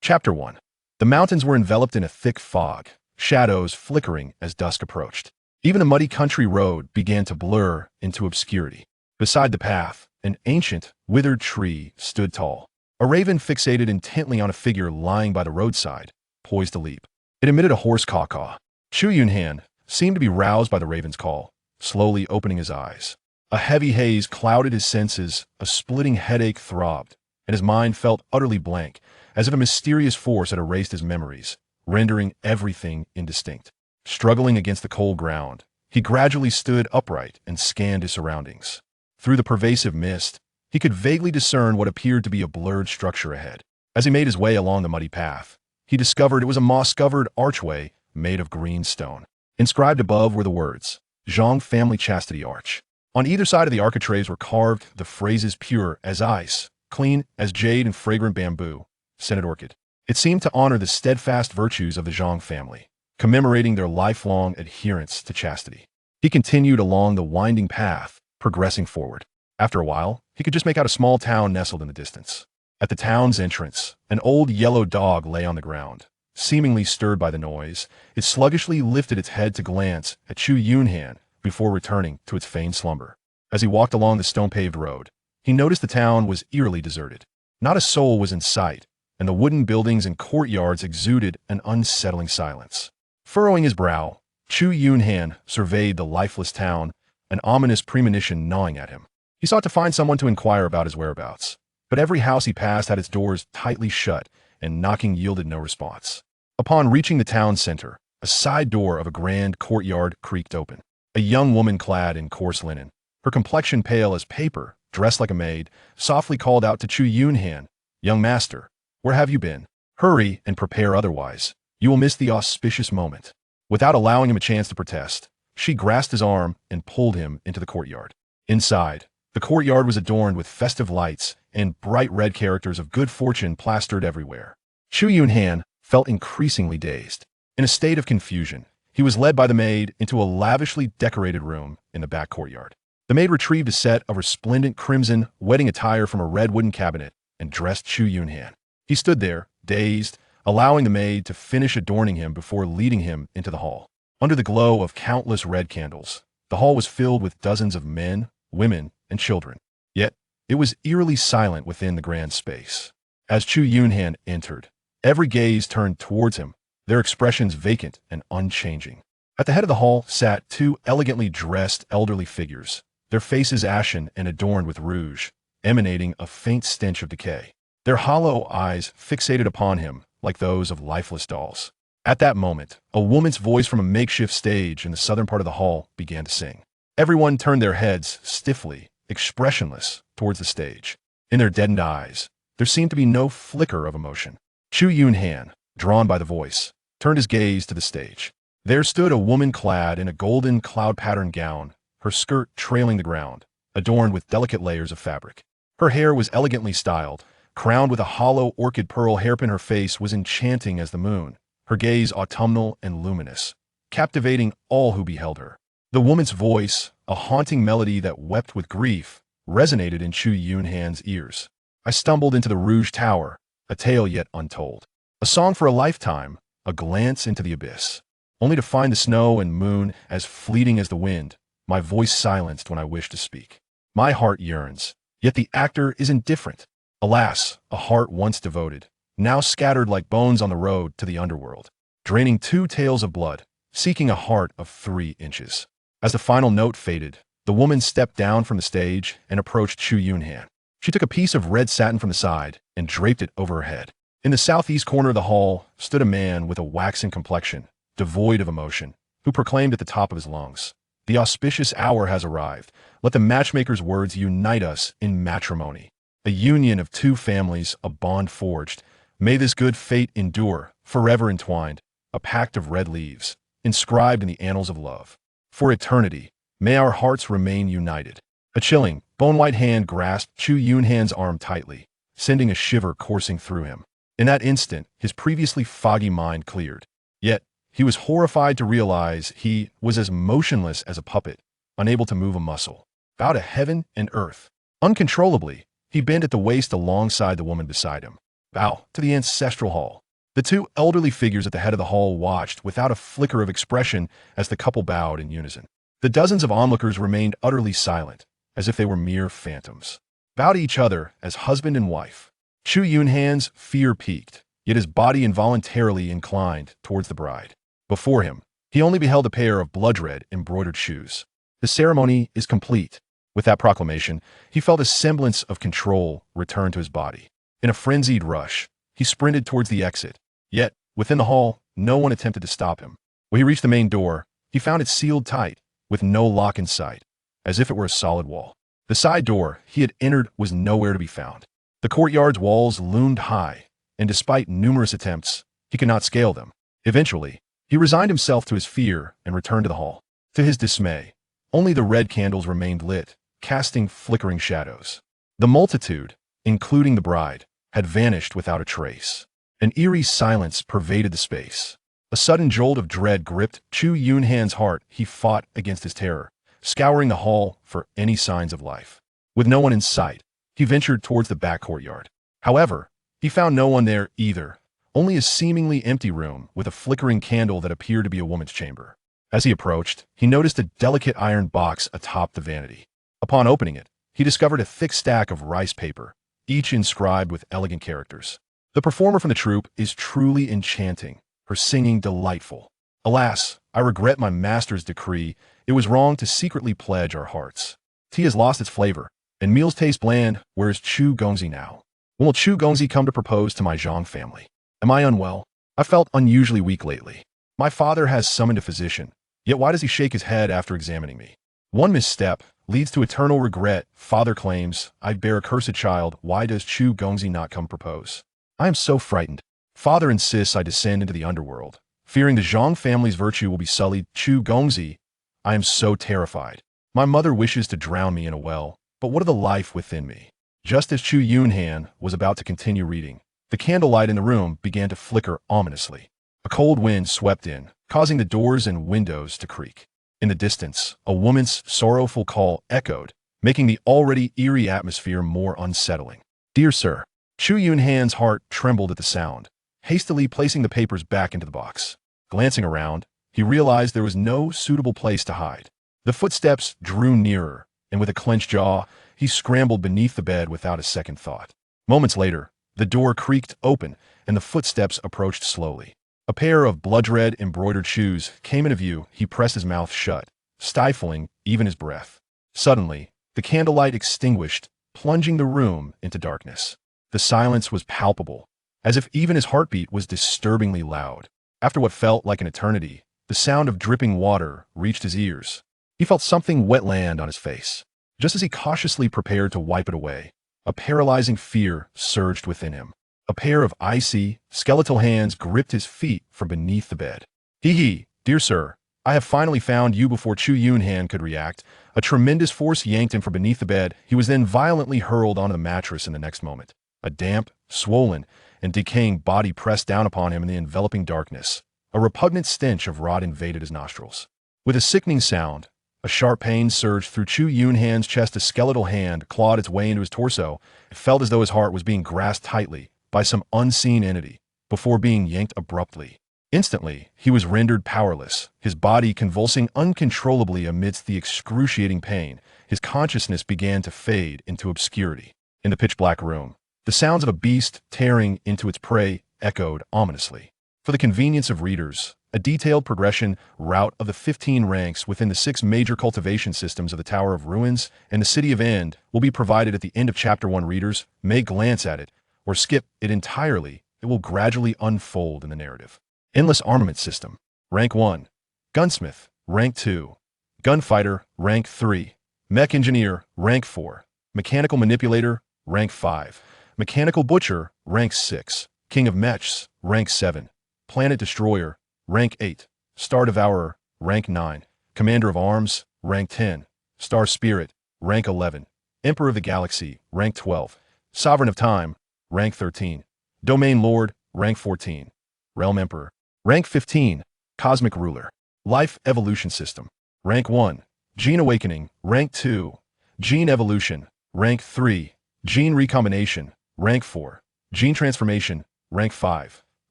Chapter 1. The mountains were enveloped in a thick fog, shadows flickering as dusk approached. Even the muddy country road began to blur into obscurity. Beside the path, an ancient, withered tree stood tall. A raven fixated intently on a figure lying by the roadside, poised to leap. It emitted a hoarse caw-caw. Chu Yunhan seemed to be roused by the raven's call, slowly opening his eyes. A heavy haze clouded his senses, a splitting headache throbbed, and his mind felt utterly blank, as if a mysterious force had erased his memories, rendering everything indistinct. Struggling against the cold ground, he gradually stood upright and scanned his surroundings. Through the pervasive mist, he could vaguely discern what appeared to be a blurred structure ahead. As he made his way along the muddy path, he discovered it was a moss-covered archway made of green stone. Inscribed above were the words, Zhang Family Chastity Arch. On either side of the architraves were carved the phrases pure as ice, clean as jade, and fragrant bamboo, scented orchid. It seemed to honor the steadfast virtues of the Zhang family, commemorating their lifelong adherence to chastity. He continued along the winding path, progressing forward. After a while, he could just make out a small town nestled in the distance. At the town's entrance, an old yellow dog lay on the ground. Seemingly stirred by the noise, it sluggishly lifted its head to glance at Chu Yunhan before returning to its feigned slumber. As he walked along the stone-paved road, he noticed the town was eerily deserted. Not a soul was in sight, and the wooden buildings and courtyards exuded an unsettling silence. Furrowing his brow, Chu Yunhan surveyed the lifeless town, an ominous premonition gnawing at him. He sought to find someone to inquire about his whereabouts, but every house he passed had its doors tightly shut, and knocking yielded no response. Upon reaching the town center, a side door of a grand courtyard creaked open. A young woman clad in coarse linen, her complexion pale as paper, dressed like a maid, softly called out to Chu Yunhan, "Young master, where have you been? Hurry and prepare, otherwise you will miss the auspicious moment." Without allowing him a chance to protest, she grasped his arm and pulled him into the courtyard. Inside, the courtyard was adorned with festive lights and bright red characters of good fortune plastered everywhere. Chu Yunhan felt increasingly dazed. In a state of confusion, he was led by the maid into a lavishly decorated room in the back courtyard. The maid retrieved a set of resplendent crimson wedding attire from a red wooden cabinet and dressed Chu Yunhan. He stood there, dazed, allowing the maid to finish adorning him before leading him into the hall. Under the glow of countless red candles, the hall was filled with dozens of men, women, and children. Yet, it was eerily silent within the grand space. As Chu Yunhan entered, every gaze turned towards him, their expressions vacant and unchanging. At the head of the hall sat two elegantly dressed elderly figures, their faces ashen and adorned with rouge, emanating a faint stench of decay. Their hollow eyes fixated upon him like those of lifeless dolls. At that moment, a woman's voice from a makeshift stage in the southern part of the hall began to sing. Everyone turned their heads stiffly, expressionless, towards the stage. In their deadened eyes, there seemed to be no flicker of emotion. Chu Yunhan, drawn by the voice, turned his gaze to the stage. There stood a woman clad in a golden cloud-patterned gown, her skirt trailing the ground, adorned with delicate layers of fabric. Her hair was elegantly styled, crowned with a hollow orchid pearl hairpin. Her face was enchanting as the moon, her gaze autumnal and luminous, captivating all who beheld her. The woman's voice, a haunting melody that wept with grief, resonated in Chu Yunhan's ears. "I stumbled into the Rouge Tower, a tale yet untold. A song for a lifetime, a glance into the abyss. Only to find the snow and moon as fleeting as the wind, my voice silenced when I wished to speak. My heart yearns, yet the actor is indifferent. Alas, a heart once devoted, now scattered like bones on the road to the underworld, draining 2 tales of blood, seeking a heart of 3 inches." As the final note faded, the woman stepped down from the stage and approached Chu Yunhan. She took a piece of red satin from the side and draped it over her head. In the southeast corner of the hall stood a man with a waxen complexion, devoid of emotion, who proclaimed at the top of his lungs, "The auspicious hour has arrived. Let the matchmaker's words unite us in matrimony. A union of 2 families, a bond forged. May this good fate endure, forever entwined, a pact of red leaves, inscribed in the annals of love. For eternity, may our hearts remain united." A chilling, bone-white hand grasped Chu Yunhan's arm tightly, sending a shiver coursing through him. In that instant, his previously foggy mind cleared. Yet, he was horrified to realize he was as motionless as a puppet, unable to move a muscle. Bowed to heaven and earth. Uncontrollably, he bent at the waist alongside the woman beside him. Bow to the ancestral hall. The two elderly figures at the head of the hall watched without a flicker of expression as the couple bowed in unison. The dozens of onlookers remained utterly silent, as if they were mere phantoms. Bow to each other as husband and wife. Chu Yunhan's fear peaked, yet his body involuntarily inclined towards the bride. Before him, he only beheld a pair of blood-red embroidered shoes. The ceremony is complete. With that proclamation, he felt a semblance of control return to his body. In a frenzied rush, he sprinted towards the exit. Yet, within the hall, no one attempted to stop him. When he reached the main door, he found it sealed tight, with no lock in sight, as if it were a solid wall. The side door he had entered was nowhere to be found. The courtyard's walls loomed high, and despite numerous attempts, he could not scale them. Eventually, he resigned himself to his fear and returned to the hall. To his dismay, only the red candles remained lit, casting flickering shadows. The multitude, including the bride, had vanished without a trace. An eerie silence pervaded the space. A sudden jolt of dread gripped Chu Yunhan's heart. He fought against his terror, scouring the hall for any signs of life. With no one in sight, he ventured towards the back courtyard. However, he found no one there either, only a seemingly empty room with a flickering candle that appeared to be a woman's chamber. As he approached, he noticed a delicate iron box atop the vanity. Upon opening it, he discovered a thick stack of rice paper, each inscribed with elegant characters. The performer from the troupe is truly enchanting, her singing delightful. Alas, I regret my master's decree. It was wrong to secretly pledge our hearts. Tea has lost its flavor, and meals taste bland. Where is Chu Gongzi now? When will Chu Gongzi come to propose to my Zhang family? Am I unwell? I felt unusually weak lately. My father has summoned a physician, yet why does he shake his head after examining me? One misstep leads to eternal regret. Father claims I bear a cursed child. Why does Chu Gongzi not come propose? I am so frightened. Father insists I descend into the underworld, fearing the Zhang family's virtue will be sullied. Chu Gongzi, I am so terrified. My mother wishes to drown me in a well, but what of the life within me? Just as Chu Yunhan was about to continue reading, the candlelight in the room began to flicker ominously. A cold wind swept in, causing the doors and windows to creak. In the distance, a woman's sorrowful call echoed, making the already eerie atmosphere more unsettling. Dear sir, Chu Yunhan's heart trembled at the sound, hastily placing the papers back into the box. Glancing around, he realized there was no suitable place to hide. The footsteps drew nearer, and with a clenched jaw, he scrambled beneath the bed without a second thought. Moments later, the door creaked open, and the footsteps approached slowly. A pair of blood-red embroidered shoes came into view. He pressed his mouth shut, stifling even his breath. Suddenly, the candlelight extinguished, plunging the room into darkness. The silence was palpable, as if even his heartbeat was disturbingly loud. After what felt like an eternity, the sound of dripping water reached his ears. He felt something wet land on his face. Just as he cautiously prepared to wipe it away, a paralyzing fear surged within him. A pair of icy, skeletal hands gripped his feet from beneath the bed. Hee, dear sir, I have finally found you. Before Chu Yunhan could react, a tremendous force yanked him from beneath the bed. He was then violently hurled onto the mattress in the next moment. A damp, swollen, and decaying body pressed down upon him in the enveloping darkness. A repugnant stench of rot invaded his nostrils. With a sickening sound, a sharp pain surged through Chu Yunhan's chest. A skeletal hand clawed its way into his torso. It felt as though his heart was being grasped tightly by some unseen entity, before being yanked abruptly. Instantly, he was rendered powerless, his body convulsing uncontrollably amidst the excruciating pain. His consciousness began to fade into obscurity. In the pitch-black room, the sounds of a beast tearing into its prey echoed ominously. For the convenience of readers, a detailed progression route of the 15 ranks within the 6 major cultivation systems of the Tower of Ruins and the City of End will be provided at the end of Chapter 1. Readers may glance at it or skip it entirely. It will gradually unfold in the narrative. Endless Armament System. Rank 1. Gunsmith. Rank 2. Gunfighter. Rank 3. Mech Engineer. Rank 4. Mechanical Manipulator. Rank 5. Mechanical Butcher. Rank 6. King of Mechs. Rank 7. Planet Destroyer. Rank 8. Star Devourer. Rank 9. Commander of Arms. Rank 10. Star Spirit. Rank 11. Emperor of the Galaxy. Rank 12. Sovereign of Time. Rank 13. Domain Lord. Rank 14. Realm Emperor. Rank 15. Cosmic Ruler. Life Evolution System. Rank 1. Gene Awakening. Rank 2. Gene Evolution. Rank 3. Gene Recombination. Rank 4. Gene transformation, rank 5.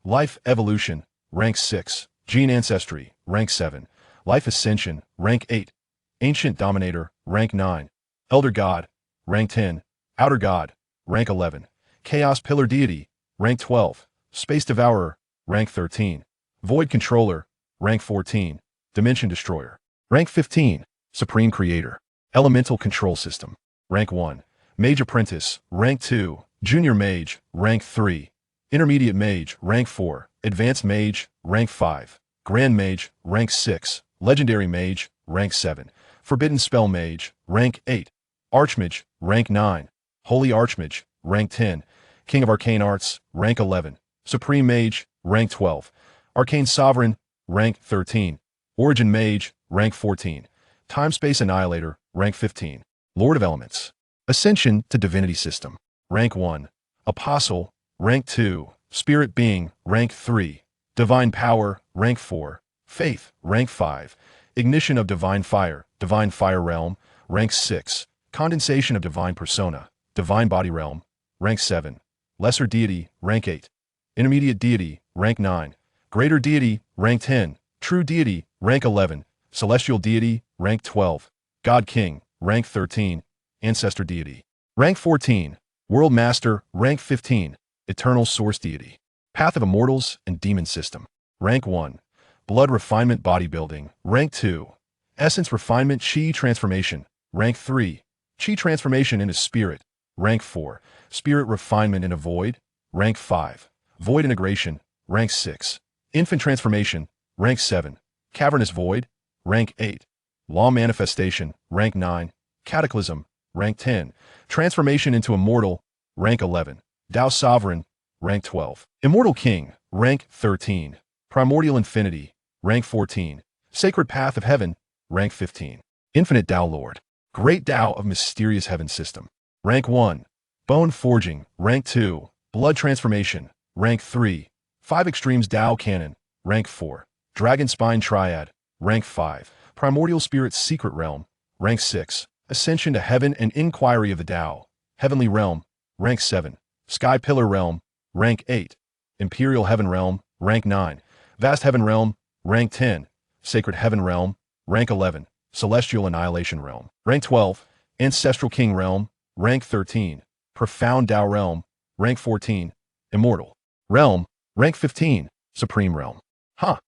Life evolution, rank 6. Gene ancestry, rank 7. Life ascension, rank 8. Ancient dominator, rank 9. Elder god, rank 10. Outer god, rank 11. Chaos pillar deity, rank 12. Space devourer, rank 13. Void controller, rank 14. Dimension destroyer, rank 15. Supreme creator. Elemental control system, rank 1. Mage apprentice, rank 2. Junior mage, rank 3. Intermediate mage, rank 4. Advanced mage, rank 5. Grand mage, rank 6. Legendary mage, rank 7. Forbidden spell mage, rank 8. Archmage, rank 9. Holy archmage, rank 10. King of arcane arts, rank 11. Supreme mage, rank 12. Arcane sovereign, rank 13. Origin mage, rank 14. Time-space annihilator, rank 15. Lord of elements. Ascension to divinity system, rank 1. Apostle, rank 2. Spirit being, rank 3. Divine power, rank 4. Faith, rank 5. Ignition of divine fire realm, rank 6. Condensation of divine persona, divine body realm, rank 7. Lesser deity, rank 8. Intermediate deity, rank 9. Greater deity, rank 10. True deity, rank 11. Celestial deity, rank 12. God king, rank 13. Ancestor deity, rank 14. World master, rank 15. Eternal source deity. Path of immortals and demon system, rank 1. Blood refinement bodybuilding, rank 2. Essence refinement chi transformation, rank 3. Chi transformation into spirit, rank 4. Spirit refinement into void, rank 5. Void integration, rank 6. Infant transformation, rank 7. Cavernous void, rank 8. Law manifestation, rank 9. Cataclysm, rank 10. Transformation into immortal, rank 11. Tao sovereign, rank 12. Immortal king, rank 13. Primordial infinity, rank 14. Sacred path of heaven, rank 15. Infinite Tao lord. Great Tao of mysterious heaven system, rank 1. Bone forging, rank 2. Blood transformation, rank 3. 5 extremes Tao canon, rank 4. Dragon spine triad, rank 5. Primordial spirit secret realm, rank 6. Ascension to heaven and inquiry of the Tao, heavenly realm, rank 7. Sky pillar realm, rank 8. Imperial heaven realm, rank 9. Vast heaven realm, rank 10. Sacred heaven realm, rank 11. Celestial annihilation realm, rank 12. Ancestral king realm, rank 13. Profound Tao realm, rank 14. Immortal realm, rank 15. Supreme realm. Ha!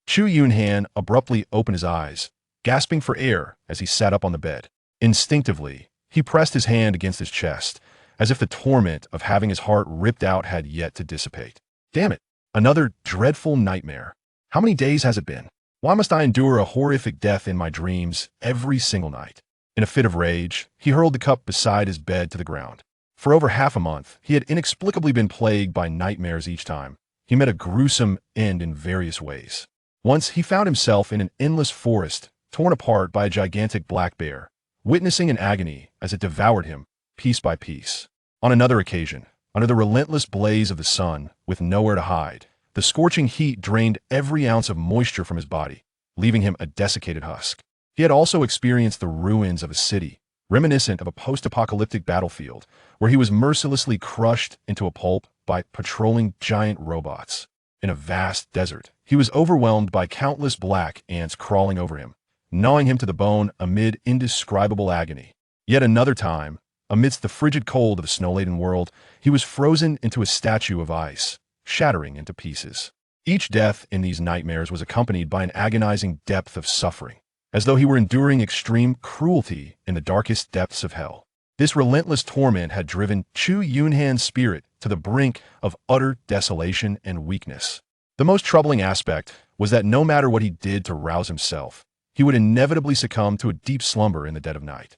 Chu Yunhan abruptly opened his eyes, gasping for air as he sat up on the bed. Instinctively, he pressed his hand against his chest, as if the torment of having his heart ripped out had yet to dissipate. Damn it! Another dreadful nightmare. How many days has it been? Why must I endure a horrific death in my dreams every single night? In a fit of rage, he hurled the cup beside his bed to the ground. For over half a month, he had inexplicably been plagued by nightmares each time. He met a gruesome end in various ways. Once, he found himself in an endless forest, torn apart by a gigantic black bear, witnessing an agony as it devoured him, piece by piece. On another occasion, under the relentless blaze of the sun, with nowhere to hide, the scorching heat drained every ounce of moisture from his body, leaving him a desiccated husk. He had also experienced the ruins of a city, reminiscent of a post-apocalyptic battlefield, where he was mercilessly crushed into a pulp by patrolling giant robots. In a vast desert, he was overwhelmed by countless black ants crawling over him, gnawing him to the bone amid indescribable agony. Yet another time, amidst the frigid cold of a snow-laden world, he was frozen into a statue of ice, shattering into pieces. Each death in these nightmares was accompanied by an agonizing depth of suffering, as though he were enduring extreme cruelty in the darkest depths of hell. This relentless torment had driven Chu Yunhan's spirit to the brink of utter desolation and weakness. The most troubling aspect was that no matter what he did to rouse himself, he would inevitably succumb to a deep slumber in the dead of night.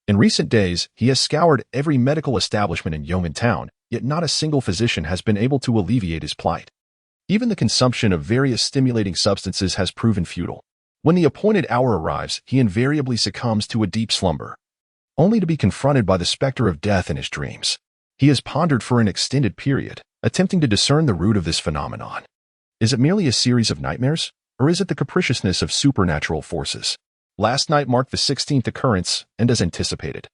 In recent days, he has scoured every medical establishment in Yeoman Town, yet not a single physician has been able to alleviate his plight. Even the consumption of various stimulating substances has proven futile. When the appointed hour arrives, he invariably succumbs to a deep slumber, only to be confronted by the specter of death in his dreams. He has pondered for an extended period, attempting to discern the root of this phenomenon. Is it merely a series of nightmares, or is it the capriciousness of supernatural forces? Last night marked the 16th occurrence, and as anticipated,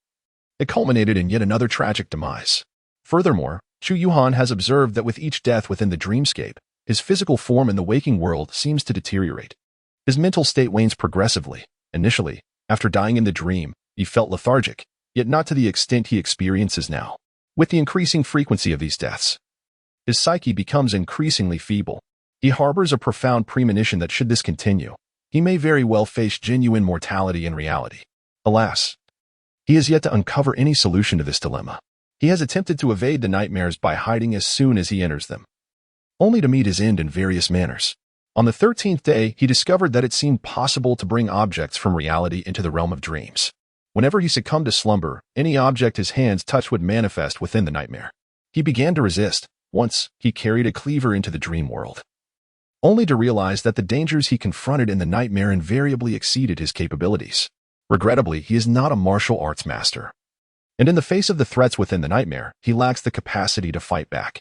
it culminated in yet another tragic demise. Furthermore, Chu Yunhan has observed that with each death within the dreamscape, his physical form in the waking world seems to deteriorate. His mental state wanes progressively. Initially, after dying in the dream, he felt lethargic, yet not to the extent he experiences now. With the increasing frequency of these deaths, his psyche becomes increasingly feeble. He harbors a profound premonition that should this continue, he may very well face genuine mortality in reality. Alas, he has yet to uncover any solution to this dilemma. He has attempted to evade the nightmares by hiding as soon as he enters them, only to meet his end in various manners. On the 13th day, he discovered that it seemed possible to bring objects from reality into the realm of dreams. Whenever he succumbed to slumber, any object his hands touched would manifest within the nightmare. He began to resist. Once, he carried a cleaver into the dream world, only to realize that the dangers he confronted in the nightmare invariably exceeded his capabilities. Regrettably, he is not a martial arts master, and in the face of the threats within the nightmare, he lacks the capacity to fight back.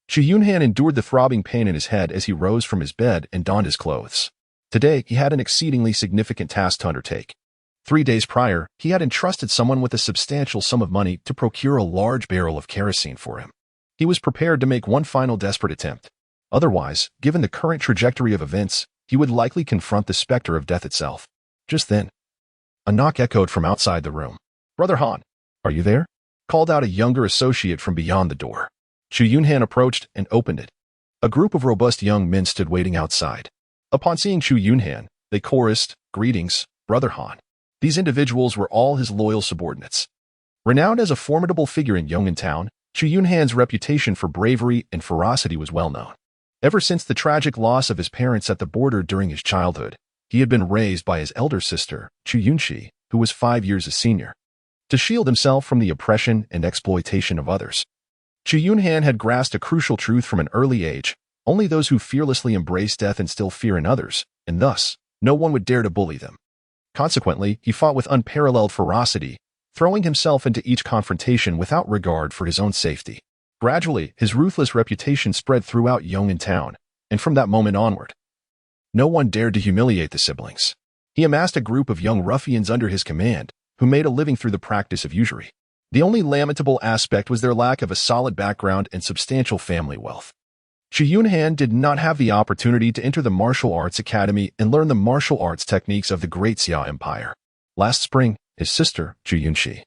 Chu Yunhan endured the throbbing pain in his head as he rose from his bed and donned his clothes. Today, he had an exceedingly significant task to undertake. 3 days prior, he had entrusted someone with a substantial sum of money to procure a large barrel of kerosene for him. He was prepared to make one final desperate attempt. Otherwise, given the current trajectory of events, he would likely confront the specter of death itself. Just then, a knock echoed from outside the room. "Brother Han, are you there?" called out a younger associate from beyond the door. Chu Yunhan approached and opened it. A group of robust young men stood waiting outside. Upon seeing Chu Yunhan, they chorused, "Greetings, Brother Han." These individuals were all his loyal subordinates. Renowned as a formidable figure in Yong'an Town, Chu Yunhan's reputation for bravery and ferocity was well known. Ever since the tragic loss of his parents at the border during his childhood, he had been raised by his elder sister, Chu Yunshi, who was 5 years his senior, to shield himself from the oppression and exploitation of others. Chu Yunhan had grasped a crucial truth from an early age: only those who fearlessly embrace death instill fear in others, and thus, no one would dare to bully them. Consequently, he fought with unparalleled ferocity, throwing himself into each confrontation without regard for his own safety. Gradually, his ruthless reputation spread throughout Yong'an Town, and from that moment onward, no one dared to humiliate the siblings. He amassed a group of young ruffians under his command, who made a living through the practice of usury. The only lamentable aspect was their lack of a solid background and substantial family wealth. Chu Yunhan did not have the opportunity to enter the martial arts academy and learn the martial arts techniques of the Great Xia Empire. Last spring, his sister, Chu Yunshi,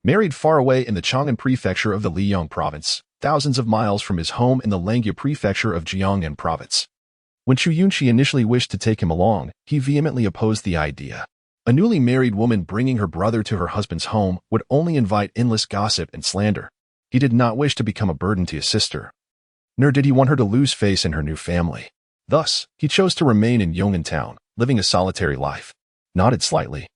married far away in the Chang'an prefecture of the Liang province, thousands of miles from his home in the Langyue prefecture of Jiangnan province. When Chu Yunshi initially wished to take him along, he vehemently opposed the idea. A newly married woman bringing her brother to her husband's home would only invite endless gossip and slander. He did not wish to become a burden to his sister, nor did he want her to lose face in her new family. Thus, he chose to remain in Yong'an Town, living a solitary life. Nodded slightly.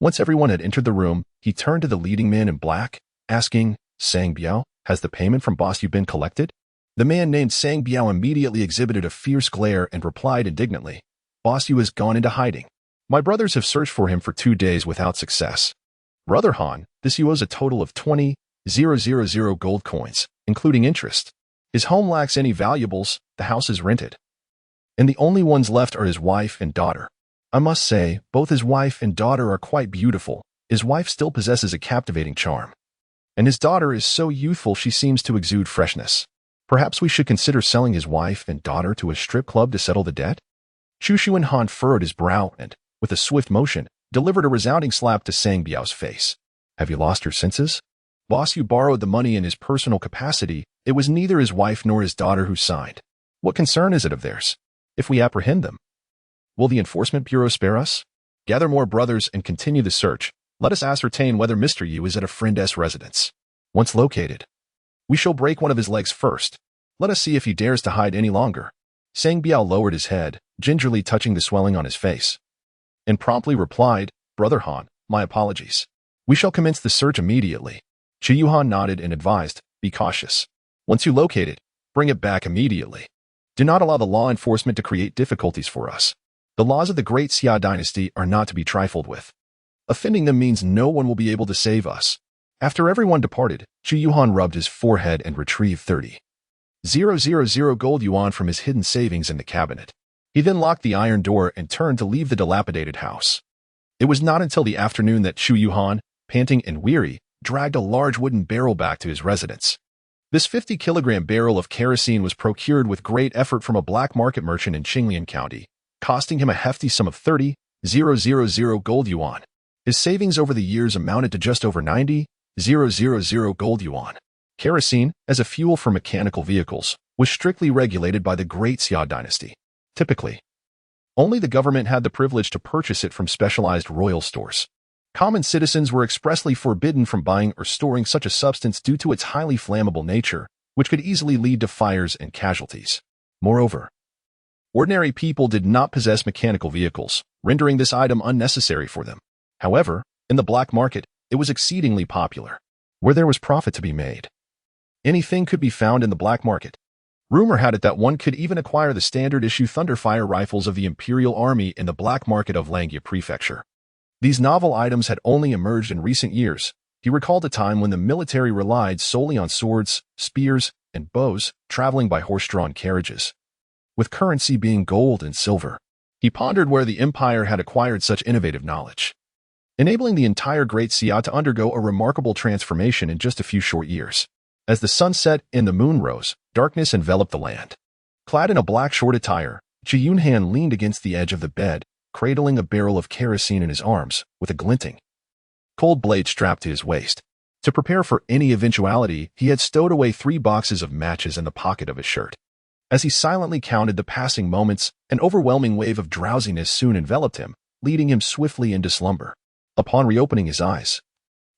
Once everyone had entered the room, he turned to the leading man in black, asking, "Sang Biao, has the payment from boss you been collected?" The man named Sang Biao immediately exhibited a fierce glare and replied indignantly, "Boss Yu has gone into hiding. My brothers have searched for him for 2 days without success. Brother Han, this Yu owes a total of 20,000 gold coins, including interest. His home lacks any valuables, the house is rented, and the only ones left are his wife and daughter. I must say, both his wife and daughter are quite beautiful. His wife still possesses a captivating charm, and his daughter is so youthful she seems to exude freshness. Perhaps we should consider selling his wife and daughter to a strip club to settle the debt?" Chu Yunhan furrowed his brow and, with a swift motion, delivered a resounding slap to Sang Biao's face. "Have you lost your senses? Boss Yu borrowed the money in his personal capacity. It was neither his wife nor his daughter who signed. What concern is it of theirs? If we apprehend them, will the Enforcement Bureau spare us? Gather more brothers and continue the search. Let us ascertain whether Mr. Yu is at a friend's residence. Once located, we shall break one of his legs first. Let us see if he dares to hide any longer." Sang Biao lowered his head, gingerly touching the swelling on his face, and promptly replied, "Brother Han, my apologies. We shall commence the search immediately." Chu Yunhan nodded and advised, "Be cautious. Once you locate it, bring it back immediately. Do not allow the law enforcement to create difficulties for us. The laws of the Great Xia dynasty are not to be trifled with. Offending them means no one will be able to save us." After everyone departed, Chu Yunhan rubbed his forehead and retrieved 30,000 gold yuan from his hidden savings in the cabinet. He then locked the iron door and turned to leave the dilapidated house. It was not until the afternoon that Chu Yunhan, panting and weary, dragged a large wooden barrel back to his residence. This 50-kilogram barrel of kerosene was procured with great effort from a black market merchant in Qinglian County, costing him a hefty sum of 30,000 gold yuan. His savings over the years amounted to just over 90,000 gold yuan. Kerosene, as a fuel for mechanical vehicles, was strictly regulated by the Great Xia dynasty. Typically, only the government had the privilege to purchase it from specialized royal stores. Common citizens were expressly forbidden from buying or storing such a substance due to its highly flammable nature, which could easily lead to fires and casualties. Moreover, ordinary people did not possess mechanical vehicles, rendering this item unnecessary for them. However, in the black market, it was exceedingly popular. Where there was profit to be made, anything could be found in the black market. Rumor had it that one could even acquire the standard-issue Thunderfire rifles of the Imperial Army in the black market of Langia Prefecture. These novel items had only emerged in recent years. He recalled a time when the military relied solely on swords, spears, and bows, traveling by horse-drawn carriages, with currency being gold and silver. He pondered where the empire had acquired such innovative knowledge, enabling the entire Great Xia to undergo a remarkable transformation in just a few short years. As the sun set and the moon rose, darkness enveloped the land. Clad in a black short attire, Chu Yunhan leaned against the edge of the bed, cradling a barrel of kerosene in his arms, with a glinting, cold blade strapped to his waist. To prepare for any eventuality, he had stowed away 3 boxes of matches in the pocket of his shirt. As he silently counted the passing moments, an overwhelming wave of drowsiness soon enveloped him, leading him swiftly into slumber. Upon reopening his eyes,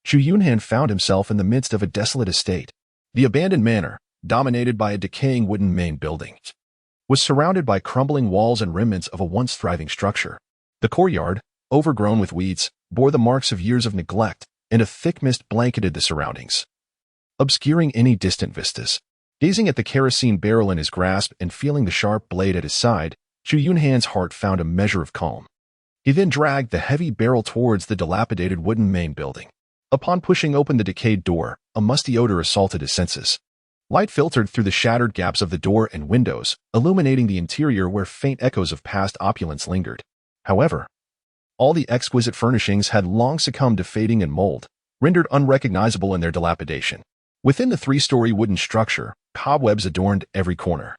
Chu Yunhan found himself in the midst of a desolate estate. The abandoned manor, dominated by a decaying wooden main building, was surrounded by crumbling walls and remnants of a once thriving structure. The courtyard, overgrown with weeds, bore the marks of years of neglect, and a thick mist blanketed the surroundings, obscuring any distant vistas. Gazing at the kerosene barrel in his grasp and feeling the sharp blade at his side, Chu Yunhan's heart found a measure of calm. He then dragged the heavy barrel towards the dilapidated wooden main building. Upon pushing open the decayed door, a musty odor assaulted his senses. Light filtered through the shattered gaps of the door and windows, illuminating the interior where faint echoes of past opulence lingered. However, all the exquisite furnishings had long succumbed to fading and mold, rendered unrecognizable in their dilapidation. Within the 3-story wooden structure, cobwebs adorned every corner,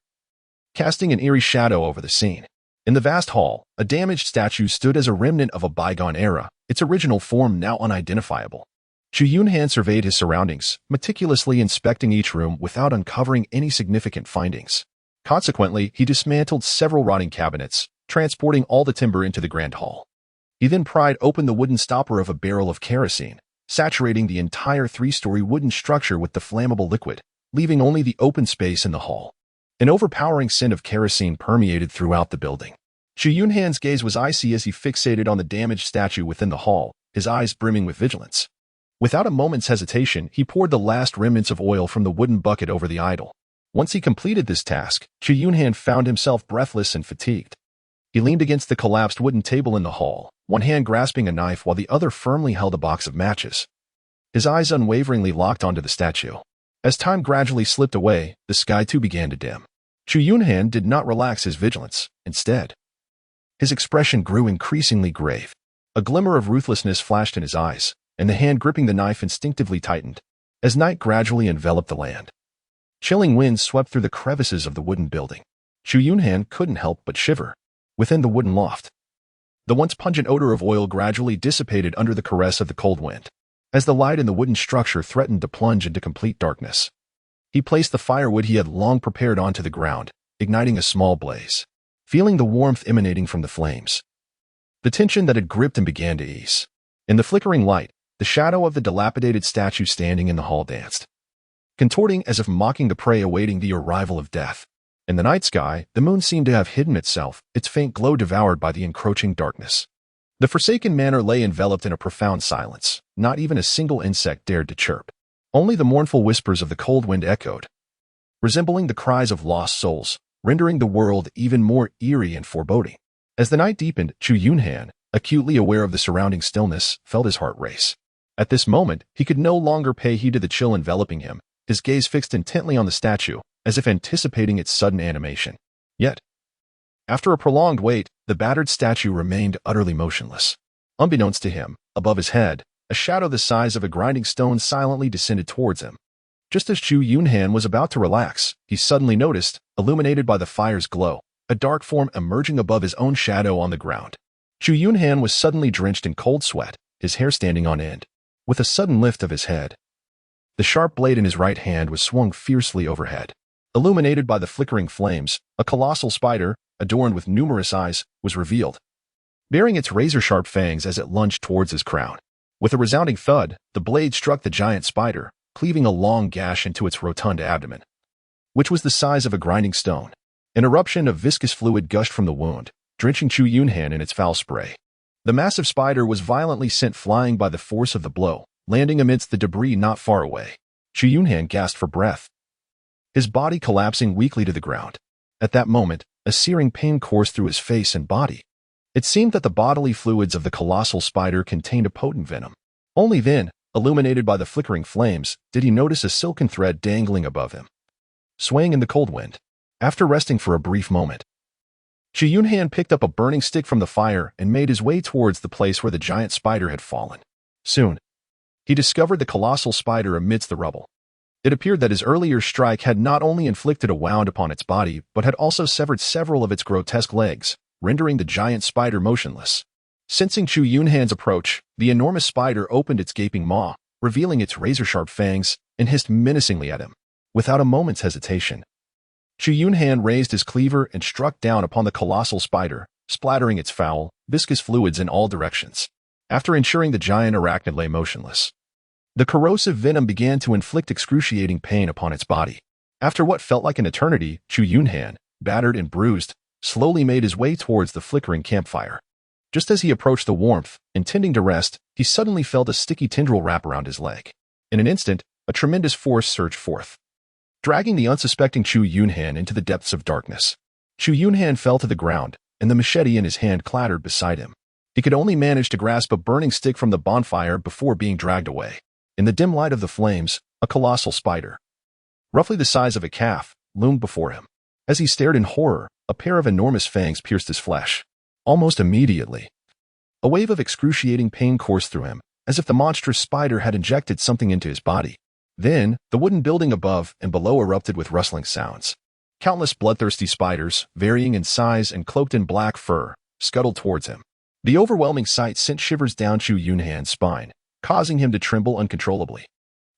casting an eerie shadow over the scene. In the vast hall, a damaged statue stood as a remnant of a bygone era, its original form now unidentifiable. Chu Yunhan surveyed his surroundings, meticulously inspecting each room without uncovering any significant findings. Consequently, he dismantled several rotting cabinets, transporting all the timber into the grand hall. He then pried open the wooden stopper of a barrel of kerosene, saturating the entire 3-story wooden structure with the flammable liquid, leaving only the open space in the hall. An overpowering scent of kerosene permeated throughout the building. Chu Yunhan's gaze was icy as he fixated on the damaged statue within the hall, his eyes brimming with vigilance. Without a moment's hesitation, he poured the last remnants of oil from the wooden bucket over the idol. Once he completed this task, Chu Yunhan found himself breathless and fatigued. He leaned against the collapsed wooden table in the hall, one hand grasping a knife while the other firmly held a box of matches. His eyes unwaveringly locked onto the statue. As time gradually slipped away, the sky too began to dim. Chu Yunhan did not relax his vigilance. Instead, his expression grew increasingly grave. A glimmer of ruthlessness flashed in his eyes, and the hand gripping the knife instinctively tightened. As night gradually enveloped the land, chilling winds swept through the crevices of the wooden building. Chu Yunhan couldn't help but shiver. Within the wooden loft, the once pungent odor of oil gradually dissipated under the caress of the cold wind. As the light in the wooden structure threatened to plunge into complete darkness, he placed the firewood he had long prepared onto the ground, igniting a small blaze. Feeling the warmth emanating from the flames, the tension that had gripped him began to ease. In the flickering light, the shadow of the dilapidated statue standing in the hall danced, contorting as if mocking the prey awaiting the arrival of death. In the night sky, the moon seemed to have hidden itself, its faint glow devoured by the encroaching darkness. The forsaken manor lay enveloped in a profound silence. Not even a single insect dared to chirp. Only the mournful whispers of the cold wind echoed, resembling the cries of lost souls, rendering the world even more eerie and foreboding. As the night deepened, Chu Yunhan, acutely aware of the surrounding stillness, felt his heart race. At this moment, he could no longer pay heed to the chill enveloping him, his gaze fixed intently on the statue, as if anticipating its sudden animation. Yet, after a prolonged wait, the battered statue remained utterly motionless. Unbeknownst to him, above his head, a shadow the size of a grinding stone silently descended towards him. Just as Chu Yunhan was about to relax, he suddenly noticed, illuminated by the fire's glow, a dark form emerging above his own shadow on the ground. Chu Yunhan was suddenly drenched in cold sweat, his hair standing on end. With a sudden lift of his head, the sharp blade in his right hand was swung fiercely overhead. Illuminated by the flickering flames, a colossal spider, adorned with numerous eyes, was revealed, baring its razor-sharp fangs as it lunged towards his crown. With a resounding thud, the blade struck the giant spider, cleaving a long gash into its rotund abdomen, which was the size of a grinding stone. An eruption of viscous fluid gushed from the wound, drenching Chu Yunhan in its foul spray. The massive spider was violently sent flying by the force of the blow, landing amidst the debris not far away. Chu Yunhan gasped for breath, his body collapsing weakly to the ground. At that moment, a searing pain coursed through his face and body. It seemed that the bodily fluids of the colossal spider contained a potent venom. Only then, illuminated by the flickering flames, did he notice a silken thread dangling above him, swaying in the cold wind. After resting for a brief moment, Chu Yunhan picked up a burning stick from the fire and made his way towards the place where the giant spider had fallen. Soon, he discovered the colossal spider amidst the rubble. It appeared that his earlier strike had not only inflicted a wound upon its body, but had also severed several of its grotesque legs, rendering the giant spider motionless. Sensing Chu Yunhan's approach, the enormous spider opened its gaping maw, revealing its razor-sharp fangs, and hissed menacingly at him. Without a moment's hesitation, Chu Yunhan raised his cleaver and struck down upon the colossal spider, splattering its foul, viscous fluids in all directions. After ensuring the giant arachnid lay motionless, the corrosive venom began to inflict excruciating pain upon its body. After what felt like an eternity, Chu Yunhan, battered and bruised, slowly made his way towards the flickering campfire. Just as he approached the warmth, intending to rest, he suddenly felt a sticky tendril wrap around his leg. In an instant, a tremendous force surged forth, dragging the unsuspecting Chu Yunhan into the depths of darkness. Chu Yunhan fell to the ground, and the machete in his hand clattered beside him. He could only manage to grasp a burning stick from the bonfire before being dragged away. In the dim light of the flames, a colossal spider, roughly the size of a calf, loomed before him. As he stared in horror, a pair of enormous fangs pierced his flesh. Almost immediately, a wave of excruciating pain coursed through him, as if the monstrous spider had injected something into his body. Then, the wooden building above and below erupted with rustling sounds. Countless bloodthirsty spiders, varying in size and cloaked in black fur, scuttled towards him. The overwhelming sight sent shivers down Chu Yunhan's spine, causing him to tremble uncontrollably.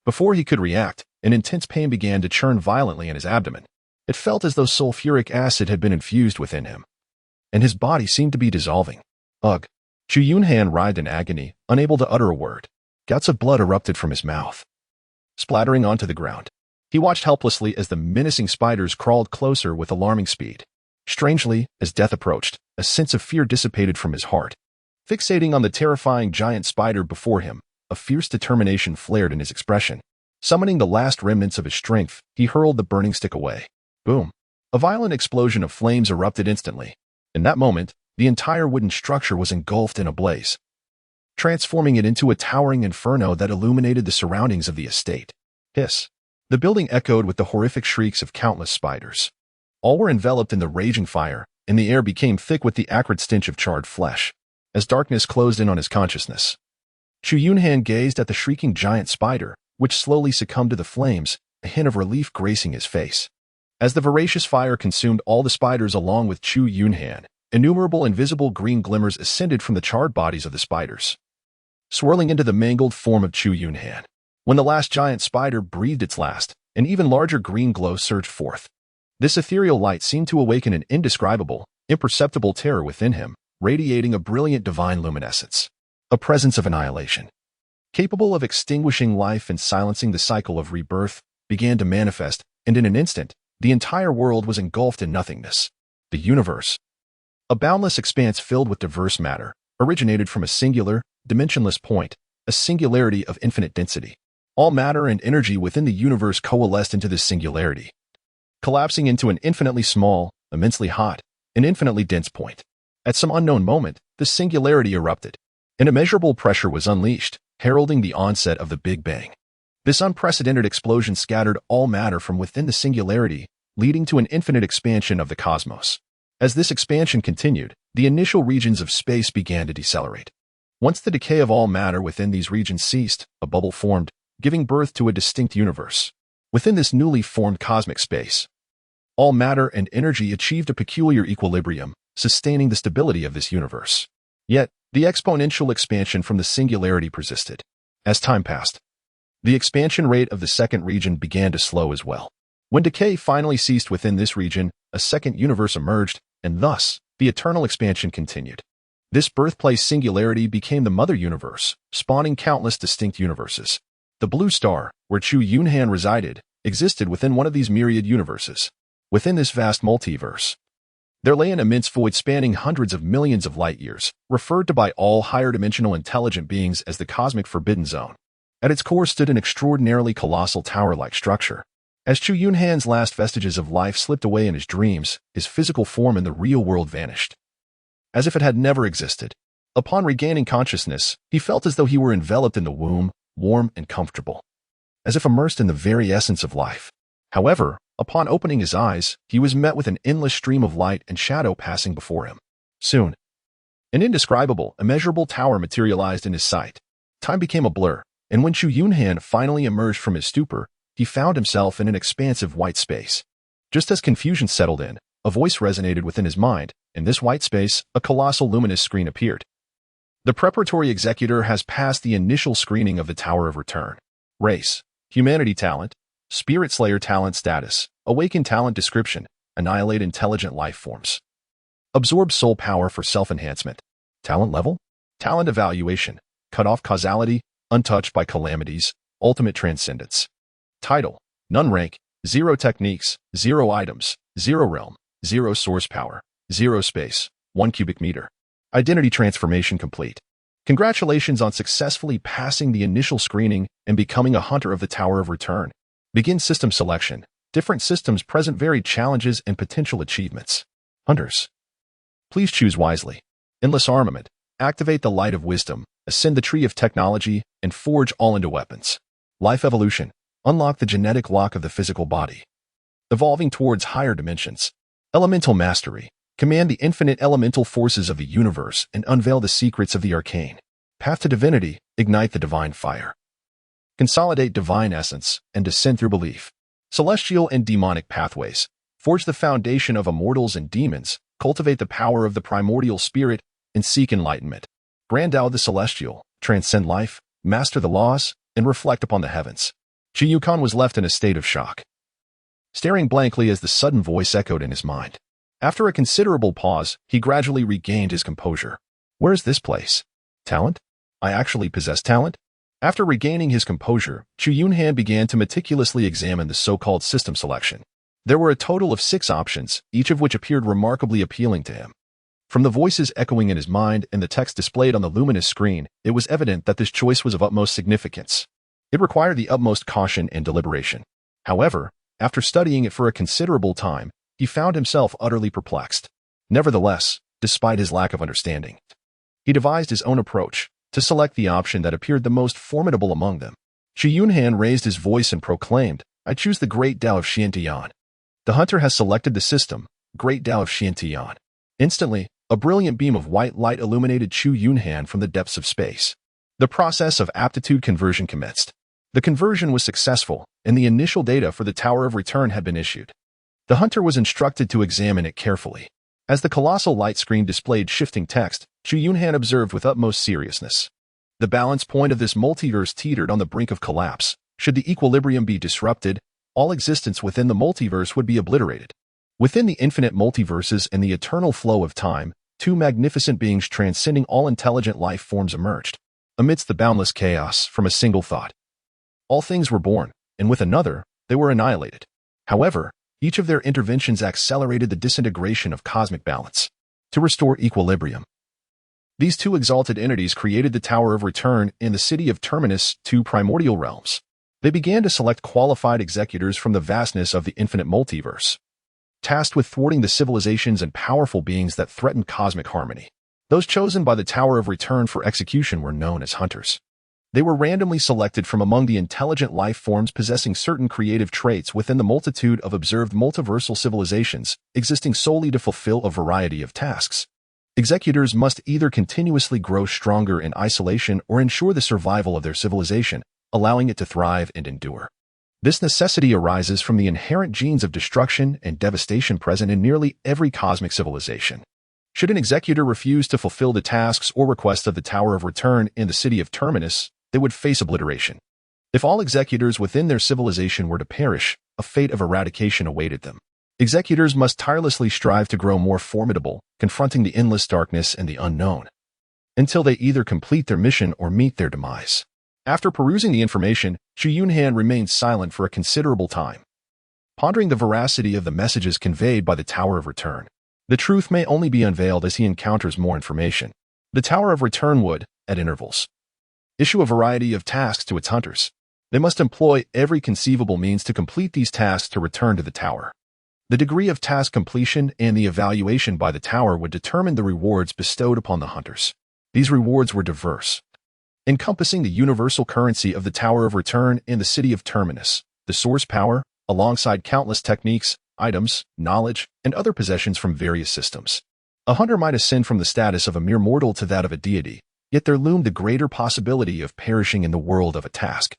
Before he could react, an intense pain began to churn violently in his abdomen. It felt as though sulfuric acid had been infused within him, and his body seemed to be dissolving. Ugh! Chu Yunhan writhed in agony, unable to utter a word. Gouts of blood erupted from his mouth, splattering onto the ground. He watched helplessly as the menacing spiders crawled closer with alarming speed. Strangely, as death approached, a sense of fear dissipated from his heart. Fixating on the terrifying giant spider before him, a fierce determination flared in his expression. Summoning the last remnants of his strength, he hurled the burning stick away. Boom! A violent explosion of flames erupted instantly. In that moment, the entire wooden structure was engulfed in a blaze, transforming it into a towering inferno that illuminated the surroundings of the estate. Hiss! The building echoed with the horrific shrieks of countless spiders. All were enveloped in the raging fire, and the air became thick with the acrid stench of charred flesh. As darkness closed in on his consciousness, Chu Yunhan gazed at the shrieking giant spider, which slowly succumbed to the flames, a hint of relief gracing his face. As the voracious fire consumed all the spiders along with Chu Yunhan, innumerable invisible green glimmers ascended from the charred bodies of the spiders, swirling into the mangled form of Chu Yunhan. When the last giant spider breathed its last, an even larger green glow surged forth. This ethereal light seemed to awaken an indescribable, imperceptible terror within him, radiating a brilliant divine luminescence, a presence of annihilation, capable of extinguishing life and silencing the cycle of rebirth, began to manifest, and in an instant, the entire world was engulfed in nothingness. The universe, a boundless expanse filled with diverse matter, originated from a singular, dimensionless point, a singularity of infinite density. All matter and energy within the universe coalesced into this singularity, collapsing into an infinitely small, immensely hot, and infinitely dense point. At some unknown moment, the singularity erupted. An immeasurable pressure was unleashed, heralding the onset of the Big Bang. This unprecedented explosion scattered all matter from within the singularity, leading to an infinite expansion of the cosmos. As this expansion continued, the initial regions of space began to decelerate. Once the decay of all matter within these regions ceased, a bubble formed, giving birth to a distinct universe. Within this newly formed cosmic space, all matter and energy achieved a peculiar equilibrium, sustaining the stability of this universe. Yet, the exponential expansion from the singularity persisted. As time passed, the expansion rate of the second region began to slow as well. When decay finally ceased within this region, a second universe emerged, and thus, the eternal expansion continued. This birthplace singularity became the mother universe, spawning countless distinct universes. The blue star, where Chu Yunhan resided, existed within one of these myriad universes. Within this vast multiverse, there lay an immense void spanning hundreds of millions of light years, referred to by all higher-dimensional intelligent beings as the cosmic forbidden zone. At its core stood an extraordinarily colossal tower-like structure. As Chu Yunhan's last vestiges of life slipped away in his dreams, his physical form in the real world vanished, as if it had never existed. Upon regaining consciousness, he felt as though he were enveloped in the womb, warm and comfortable, as if immersed in the very essence of life. However, upon opening his eyes, he was met with an endless stream of light and shadow passing before him. Soon, an indescribable, immeasurable tower materialized in his sight. Time became a blur, and when Chu Yunhan finally emerged from his stupor, he found himself in an expansive white space. Just as confusion settled in, a voice resonated within his mind. In this white space, a colossal luminous screen appeared. The preparatory executor has passed the initial screening of the Tower of Return. Race, humanity talent, spirit slayer talent status, awakened talent description, annihilate intelligent life forms. Absorb soul power for self-enhancement. Talent level, talent evaluation, cut off causality, untouched by calamities, ultimate transcendence. Title, none rank, 0 techniques, 0 items, 0 realm, 0 source power, 0 space, 1 cubic meter. Identity transformation complete. Congratulations on successfully passing the initial screening and becoming a hunter of the Tower of Return. Begin system selection. Different systems present varied challenges and potential achievements. Hunters, please choose wisely. Endless armament. Activate the light of wisdom, ascend the tree of technology, and forge all into weapons. Life evolution. Unlock the genetic lock of the physical body, evolving towards higher dimensions. Elemental mastery. Command the infinite elemental forces of the universe and unveil the secrets of the arcane. Path to divinity. Ignite the divine fire. Consolidate divine essence and descend through belief. Celestial and demonic pathways. Forge the foundation of immortals and demons. Cultivate the power of the primordial spirit and seek enlightenment. Grand Tao the celestial. Transcend life, master the laws, and reflect upon the heavens. Chu Yunhan was left in a state of shock, staring blankly as the sudden voice echoed in his mind. After a considerable pause, he gradually regained his composure. Where is this place? Talent? I actually possess talent? After regaining his composure, Chu Yunhan began to meticulously examine the so-called system selection. There were a total of 6 options, each of which appeared remarkably appealing to him. From the voices echoing in his mind and the text displayed on the luminous screen, it was evident that this choice was of utmost significance. It required the utmost caution and deliberation. However, after studying it for a considerable time, he found himself utterly perplexed. Nevertheless, despite his lack of understanding, he devised his own approach to select the option that appeared the most formidable among them. Chu Yunhan raised his voice and proclaimed, I choose the Great Tao of Xiantian. The hunter has selected the system, Great Tao of Xiantian. Instantly, a brilliant beam of white light illuminated Chu Yunhan from the depths of space. The process of aptitude conversion commenced. The conversion was successful, and the initial data for the Tower of Return had been issued. The hunter was instructed to examine it carefully. As the colossal light screen displayed shifting text, Chu Yunhan observed with utmost seriousness. The balance point of this multiverse teetered on the brink of collapse. Should the equilibrium be disrupted, all existence within the multiverse would be obliterated. Within the infinite multiverses and the eternal flow of time, 2 magnificent beings transcending all intelligent life forms emerged. Amidst the boundless chaos, from a single thought, all things were born, and with another, they were annihilated. However, each of their interventions accelerated the disintegration of cosmic balance. To restore equilibrium, these 2 exalted entities created the Tower of Return and the city of Terminus, 2 primordial realms. They began to select qualified executors from the vastness of the infinite multiverse, tasked with thwarting the civilizations and powerful beings that threatened cosmic harmony. Those chosen by the Tower of Return for execution were known as hunters. They were randomly selected from among the intelligent life forms possessing certain creative traits within the multitude of observed multiversal civilizations, existing solely to fulfill a variety of tasks. Executors must either continuously grow stronger in isolation or ensure the survival of their civilization, allowing it to thrive and endure. This necessity arises from the inherent genes of destruction and devastation present in nearly every cosmic civilization. Should an executor refuse to fulfill the tasks or requests of the Tower of Return in the city of Terminus, they would face obliteration. If all executors within their civilization were to perish, a fate of eradication awaited them. Executors must tirelessly strive to grow more formidable, confronting the endless darkness and the unknown, until they either complete their mission or meet their demise. After perusing the information, Chu Yunhan remained silent for a considerable time, pondering the veracity of the messages conveyed by the Tower of Return. The truth may only be unveiled as he encounters more information. The Tower of Return would, at intervals, issue a variety of tasks to its hunters. They must employ every conceivable means to complete these tasks to return to the tower. The degree of task completion and the evaluation by the tower would determine the rewards bestowed upon the hunters. These rewards were diverse, encompassing the universal currency of the Tower of Return and the city of Terminus, the source power, alongside countless techniques, items, knowledge, and other possessions from various systems. A hunter might ascend from the status of a mere mortal to that of a deity, yet there loomed the greater possibility of perishing in the world of a task.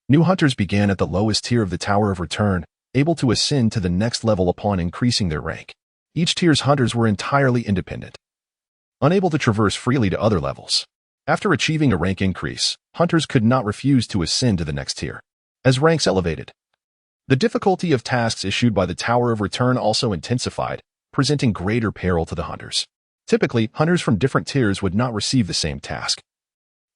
New hunters began at the lowest tier of the Tower of Return, able to ascend to the next level upon increasing their rank. Each tier's hunters were entirely independent, unable to traverse freely to other levels. After achieving a rank increase, hunters could not refuse to ascend to the next tier. As ranks elevated, the difficulty of tasks issued by the Tower of Return also intensified, presenting greater peril to the hunters. Typically, hunters from different tiers would not receive the same task,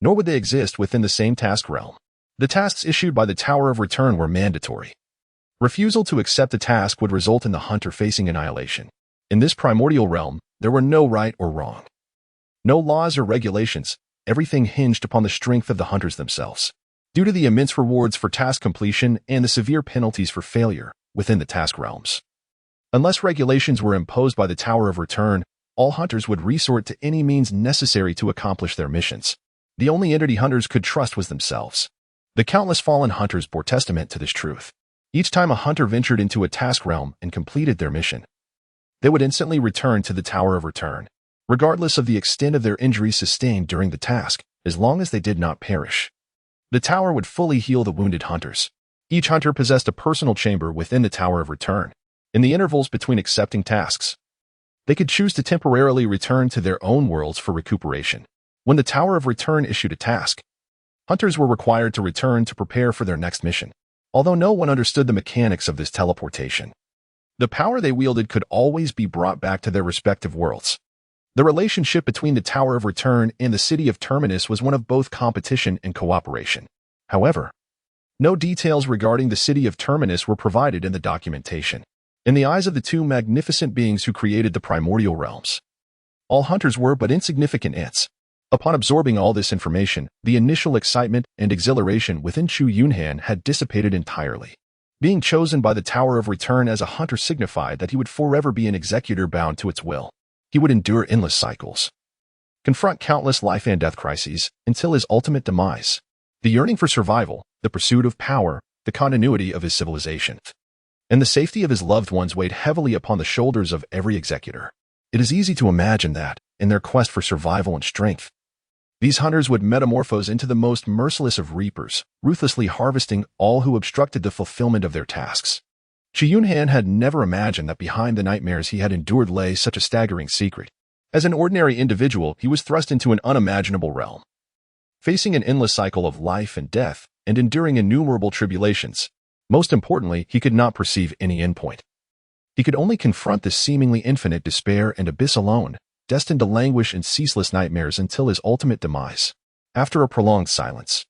nor would they exist within the same task realm. The tasks issued by the Tower of Return were mandatory. Refusal to accept a task would result in the hunter facing annihilation. In this primordial realm, there were no right or wrong, no laws or regulations. Everything hinged upon the strength of the hunters themselves. Due to the immense rewards for task completion and the severe penalties for failure within the task realms, unless regulations were imposed by the Tower of Return, all hunters would resort to any means necessary to accomplish their missions. The only entity hunters could trust was themselves. The countless fallen hunters bore testament to this truth. Each time a hunter ventured into a task realm and completed their mission, they would instantly return to the Tower of Return, regardless of the extent of their injuries sustained during the task, as long as they did not perish. The tower would fully heal the wounded hunters. Each hunter possessed a personal chamber within the Tower of Return. In the intervals between accepting tasks, they could choose to temporarily return to their own worlds for recuperation. When the Tower of Return issued a task, hunters were required to return to prepare for their next mission. Although no one understood the mechanics of this teleportation, the power they wielded could always be brought back to their respective worlds. The relationship between the Tower of Return and the city of Terminus was one of both competition and cooperation. However, no details regarding the city of Terminus were provided in the documentation. In the eyes of the two magnificent beings who created the primordial realms, all hunters were but insignificant ants. Upon absorbing all this information, the initial excitement and exhilaration within Chu Yunhan had dissipated entirely. Being chosen by the Tower of Return as a hunter signified that he would forever be an executor bound to its will. He would endure endless cycles, confront countless life and death crises until his ultimate demise. The yearning for survival, the pursuit of power, the continuity of his civilization, and the safety of his loved ones weighed heavily upon the shoulders of every executor. It is easy to imagine that, in their quest for survival and strength, these hunters would metamorphose into the most merciless of reapers, ruthlessly harvesting all who obstructed the fulfillment of their tasks. Chu Yunhan had never imagined that behind the nightmares he had endured lay such a staggering secret. As an ordinary individual, he was thrust into an unimaginable realm, facing an endless cycle of life and death, and enduring innumerable tribulations. Most importantly, he could not perceive any endpoint. He could only confront this seemingly infinite despair and abyss alone, destined to languish in ceaseless nightmares until his ultimate demise. After a prolonged silence,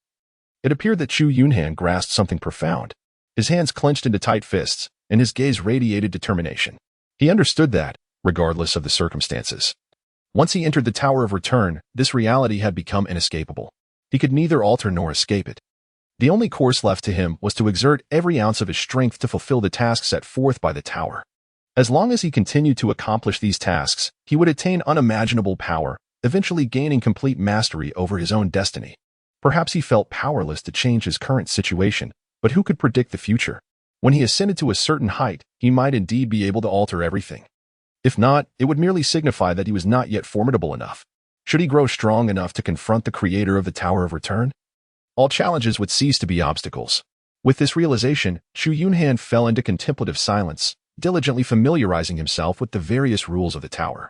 it appeared that Chu Yunhan grasped something profound. His hands clenched into tight fists, and his gaze radiated determination. He understood that, regardless of the circumstances, once he entered the Tower of Return, this reality had become inescapable. He could neither alter nor escape it. The only course left to him was to exert every ounce of his strength to fulfill the task set forth by the tower. As long as he continued to accomplish these tasks, he would attain unimaginable power, eventually gaining complete mastery over his own destiny. Perhaps he felt powerless to change his current situation, but who could predict the future? When he ascended to a certain height, he might indeed be able to alter everything. If not, it would merely signify that he was not yet formidable enough. Should he grow strong enough to confront the creator of the Tower of Return, all challenges would cease to be obstacles. With this realization, Chu Yunhan fell into contemplative silence, diligently familiarizing himself with the various rules of the tower,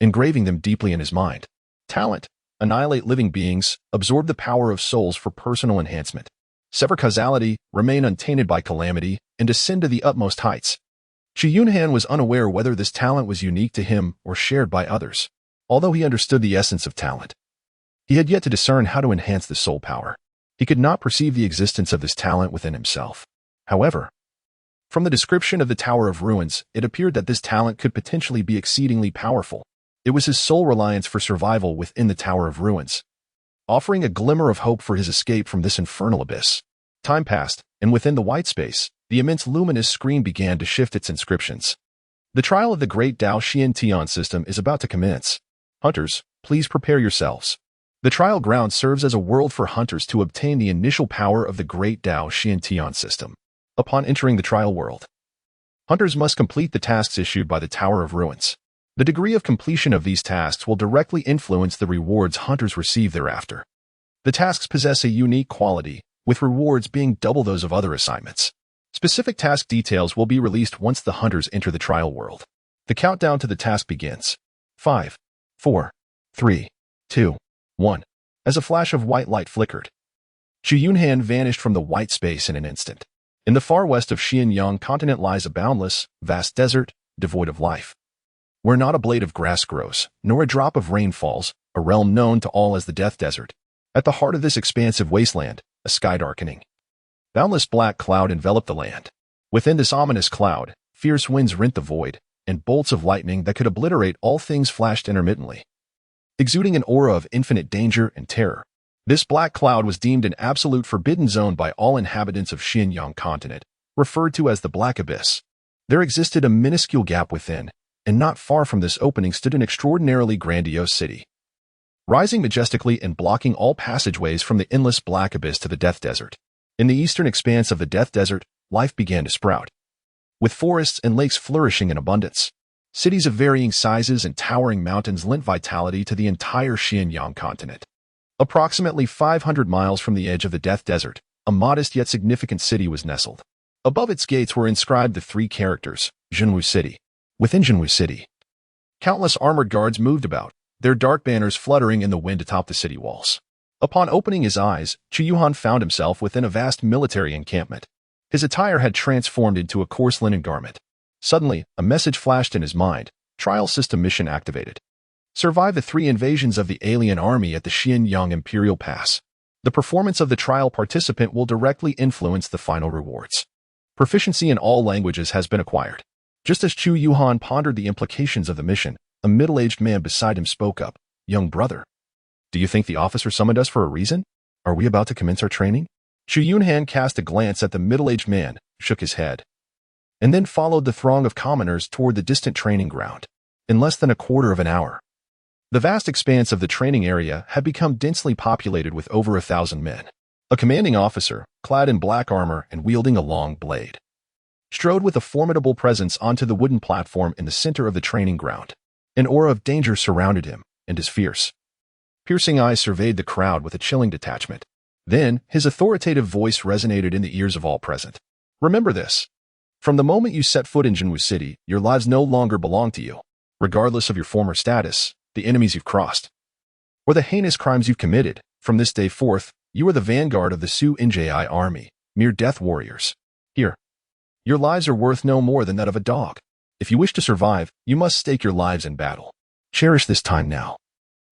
engraving them deeply in his mind. Talent. Annihilate living beings, absorb the power of souls for personal enhancement. Sever causality, remain untainted by calamity, and ascend to the utmost heights. Chu Yunhan was unaware whether this talent was unique to him or shared by others. Although he understood the essence of talent, he had yet to discern how to enhance the soul power. He could not perceive the existence of this talent within himself. However, from the description of the Tower of Ruins, it appeared that this talent could potentially be exceedingly powerful. It was his sole reliance for survival within the Tower of Ruins, offering a glimmer of hope for his escape from this infernal abyss. Time passed, and within the white space, the immense luminous screen began to shift its inscriptions. The trial of the great Dao Xian system is about to commence. Hunters, please prepare yourselves. The trial ground serves as a world for hunters to obtain the initial power of the great Dao Xian system. Upon entering the trial world, hunters must complete the tasks issued by the Tower of Ruins. The degree of completion of these tasks will directly influence the rewards hunters receive thereafter. The tasks possess a unique quality, with rewards being double those of other assignments. Specific task details will be released once the hunters enter the trial world. The countdown to the task begins. 5, 4, 3, 2, 1. As a flash of white light flickered, Chu Yunhan vanished from the white space in an instant. In the far west of Xianyang continent lies a boundless, vast desert, devoid of life, where not a blade of grass grows, nor a drop of rain falls, a realm known to all as the Death Desert. At the heart of this expansive wasteland, a sky darkening, boundless black cloud enveloped the land. Within this ominous cloud, fierce winds rent the void, and bolts of lightning that could obliterate all things flashed intermittently, exuding an aura of infinite danger and terror. This black cloud was deemed an absolute forbidden zone by all inhabitants of Xianyang continent, referred to as the Black Abyss. There existed a minuscule gap within, and not far from this opening stood an extraordinarily grandiose city, rising majestically and blocking all passageways from the endless Black Abyss to the Death Desert. In the eastern expanse of the Death Desert, life began to sprout, with forests and lakes flourishing in abundance. Cities of varying sizes and towering mountains lent vitality to the entire Xianyang continent. Approximately 500 miles from the edge of the Death Desert, a modest yet significant city was nestled. Above its gates were inscribed the three characters, Zhenwu City. Within Zhenwu City, countless armored guards moved about, their dark banners fluttering in the wind atop the city walls. Upon opening his eyes, Chu Yunhan found himself within a vast military encampment. His attire had transformed into a coarse linen garment. Suddenly, a message flashed in his mind. Trial system mission activated. Survive the 3 invasions of the alien army at the Xianyang Imperial Pass. The performance of the trial participant will directly influence the final rewards. Proficiency in all languages has been acquired. Just as Chu Yunhan pondered the implications of the mission, a middle-aged man beside him spoke up. Young brother, do you think the officer summoned us for a reason? Are we about to commence our training? Chu Yunhan cast a glance at the middle-aged man, shook his head, and then followed the throng of commoners toward the distant training ground. In less than a quarter of an hour, the vast expanse of the training area had become densely populated with over 1,000 men. A commanding officer, clad in black armor and wielding a long blade, strode with a formidable presence onto the wooden platform in the center of the training ground. An aura of danger surrounded him, and his fierce, piercing eyes surveyed the crowd with a chilling detachment. Then, his authoritative voice resonated in the ears of all present. Remember this. From the moment you set foot in Zhenwu City, your lives no longer belong to you. Regardless of your former status, the enemies you've crossed, or the heinous crimes you've committed, from this day forth, you are the vanguard of the Su Nji army, mere death warriors. Here, your lives are worth no more than that of a dog. If you wish to survive, you must stake your lives in battle. Cherish this time now.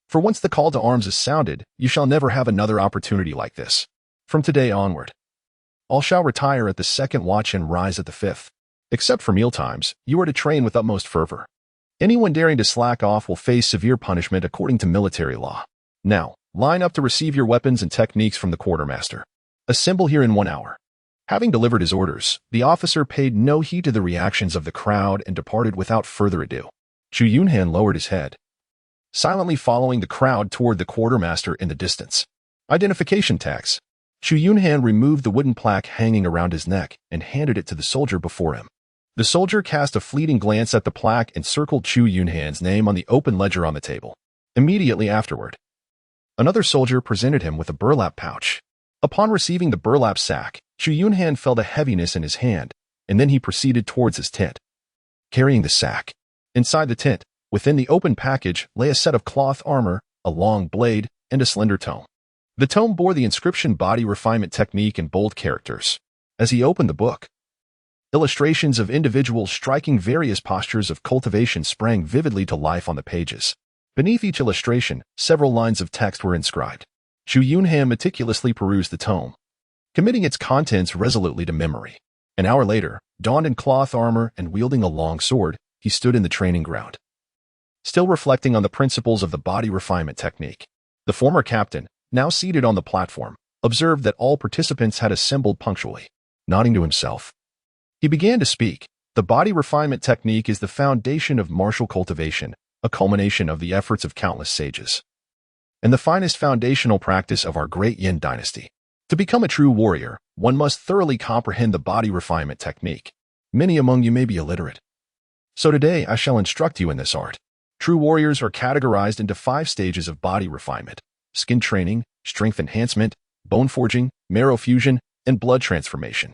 For once the call to arms is sounded, you shall never have another opportunity like this. From today onward, all shall retire at the 2nd watch and rise at the 5th. Except for mealtimes, you are to train with utmost fervor. Anyone daring to slack off will face severe punishment according to military law. Now, line up to receive your weapons and techniques from the quartermaster. Assemble here in 1 hour. Having delivered his orders, the officer paid no heed to the reactions of the crowd and departed without further ado. Chu Yunhan lowered his head, silently following the crowd toward the quartermaster in the distance. Identification tags. Chu Yunhan removed the wooden plaque hanging around his neck and handed it to the soldier before him. The soldier cast a fleeting glance at the plaque and circled Chu Yunhan's name on the open ledger on the table. Immediately afterward, another soldier presented him with a burlap pouch. Upon receiving the burlap sack, Chu Yunhan felt a heaviness in his hand, and then he proceeded towards his tent, carrying the sack. Inside the tent, within the open package, lay a set of cloth armor, a long blade, and a slender tome. The tome bore the inscription Body Refinement Technique in bold characters. As he opened the book, illustrations of individuals striking various postures of cultivation sprang vividly to life on the pages. Beneath each illustration, several lines of text were inscribed. Chu Yunhan meticulously perused the tome, committing its contents resolutely to memory. An hour later, donned in cloth armor and wielding a long sword, he stood in the training ground, still reflecting on the principles of the body refinement technique. The former captain, now seated on the platform, observed that all participants had assembled punctually. Nodding to himself, he began to speak. The body refinement technique is the foundation of martial cultivation, a culmination of the efforts of countless sages, and the finest foundational practice of our great Yin dynasty. To become a true warrior, one must thoroughly comprehend the body refinement technique. Many among you may be illiterate, so today I shall instruct you in this art. True warriors are categorized into 5 stages of body refinement: skin training, strength enhancement, bone forging, marrow fusion, and blood transformation.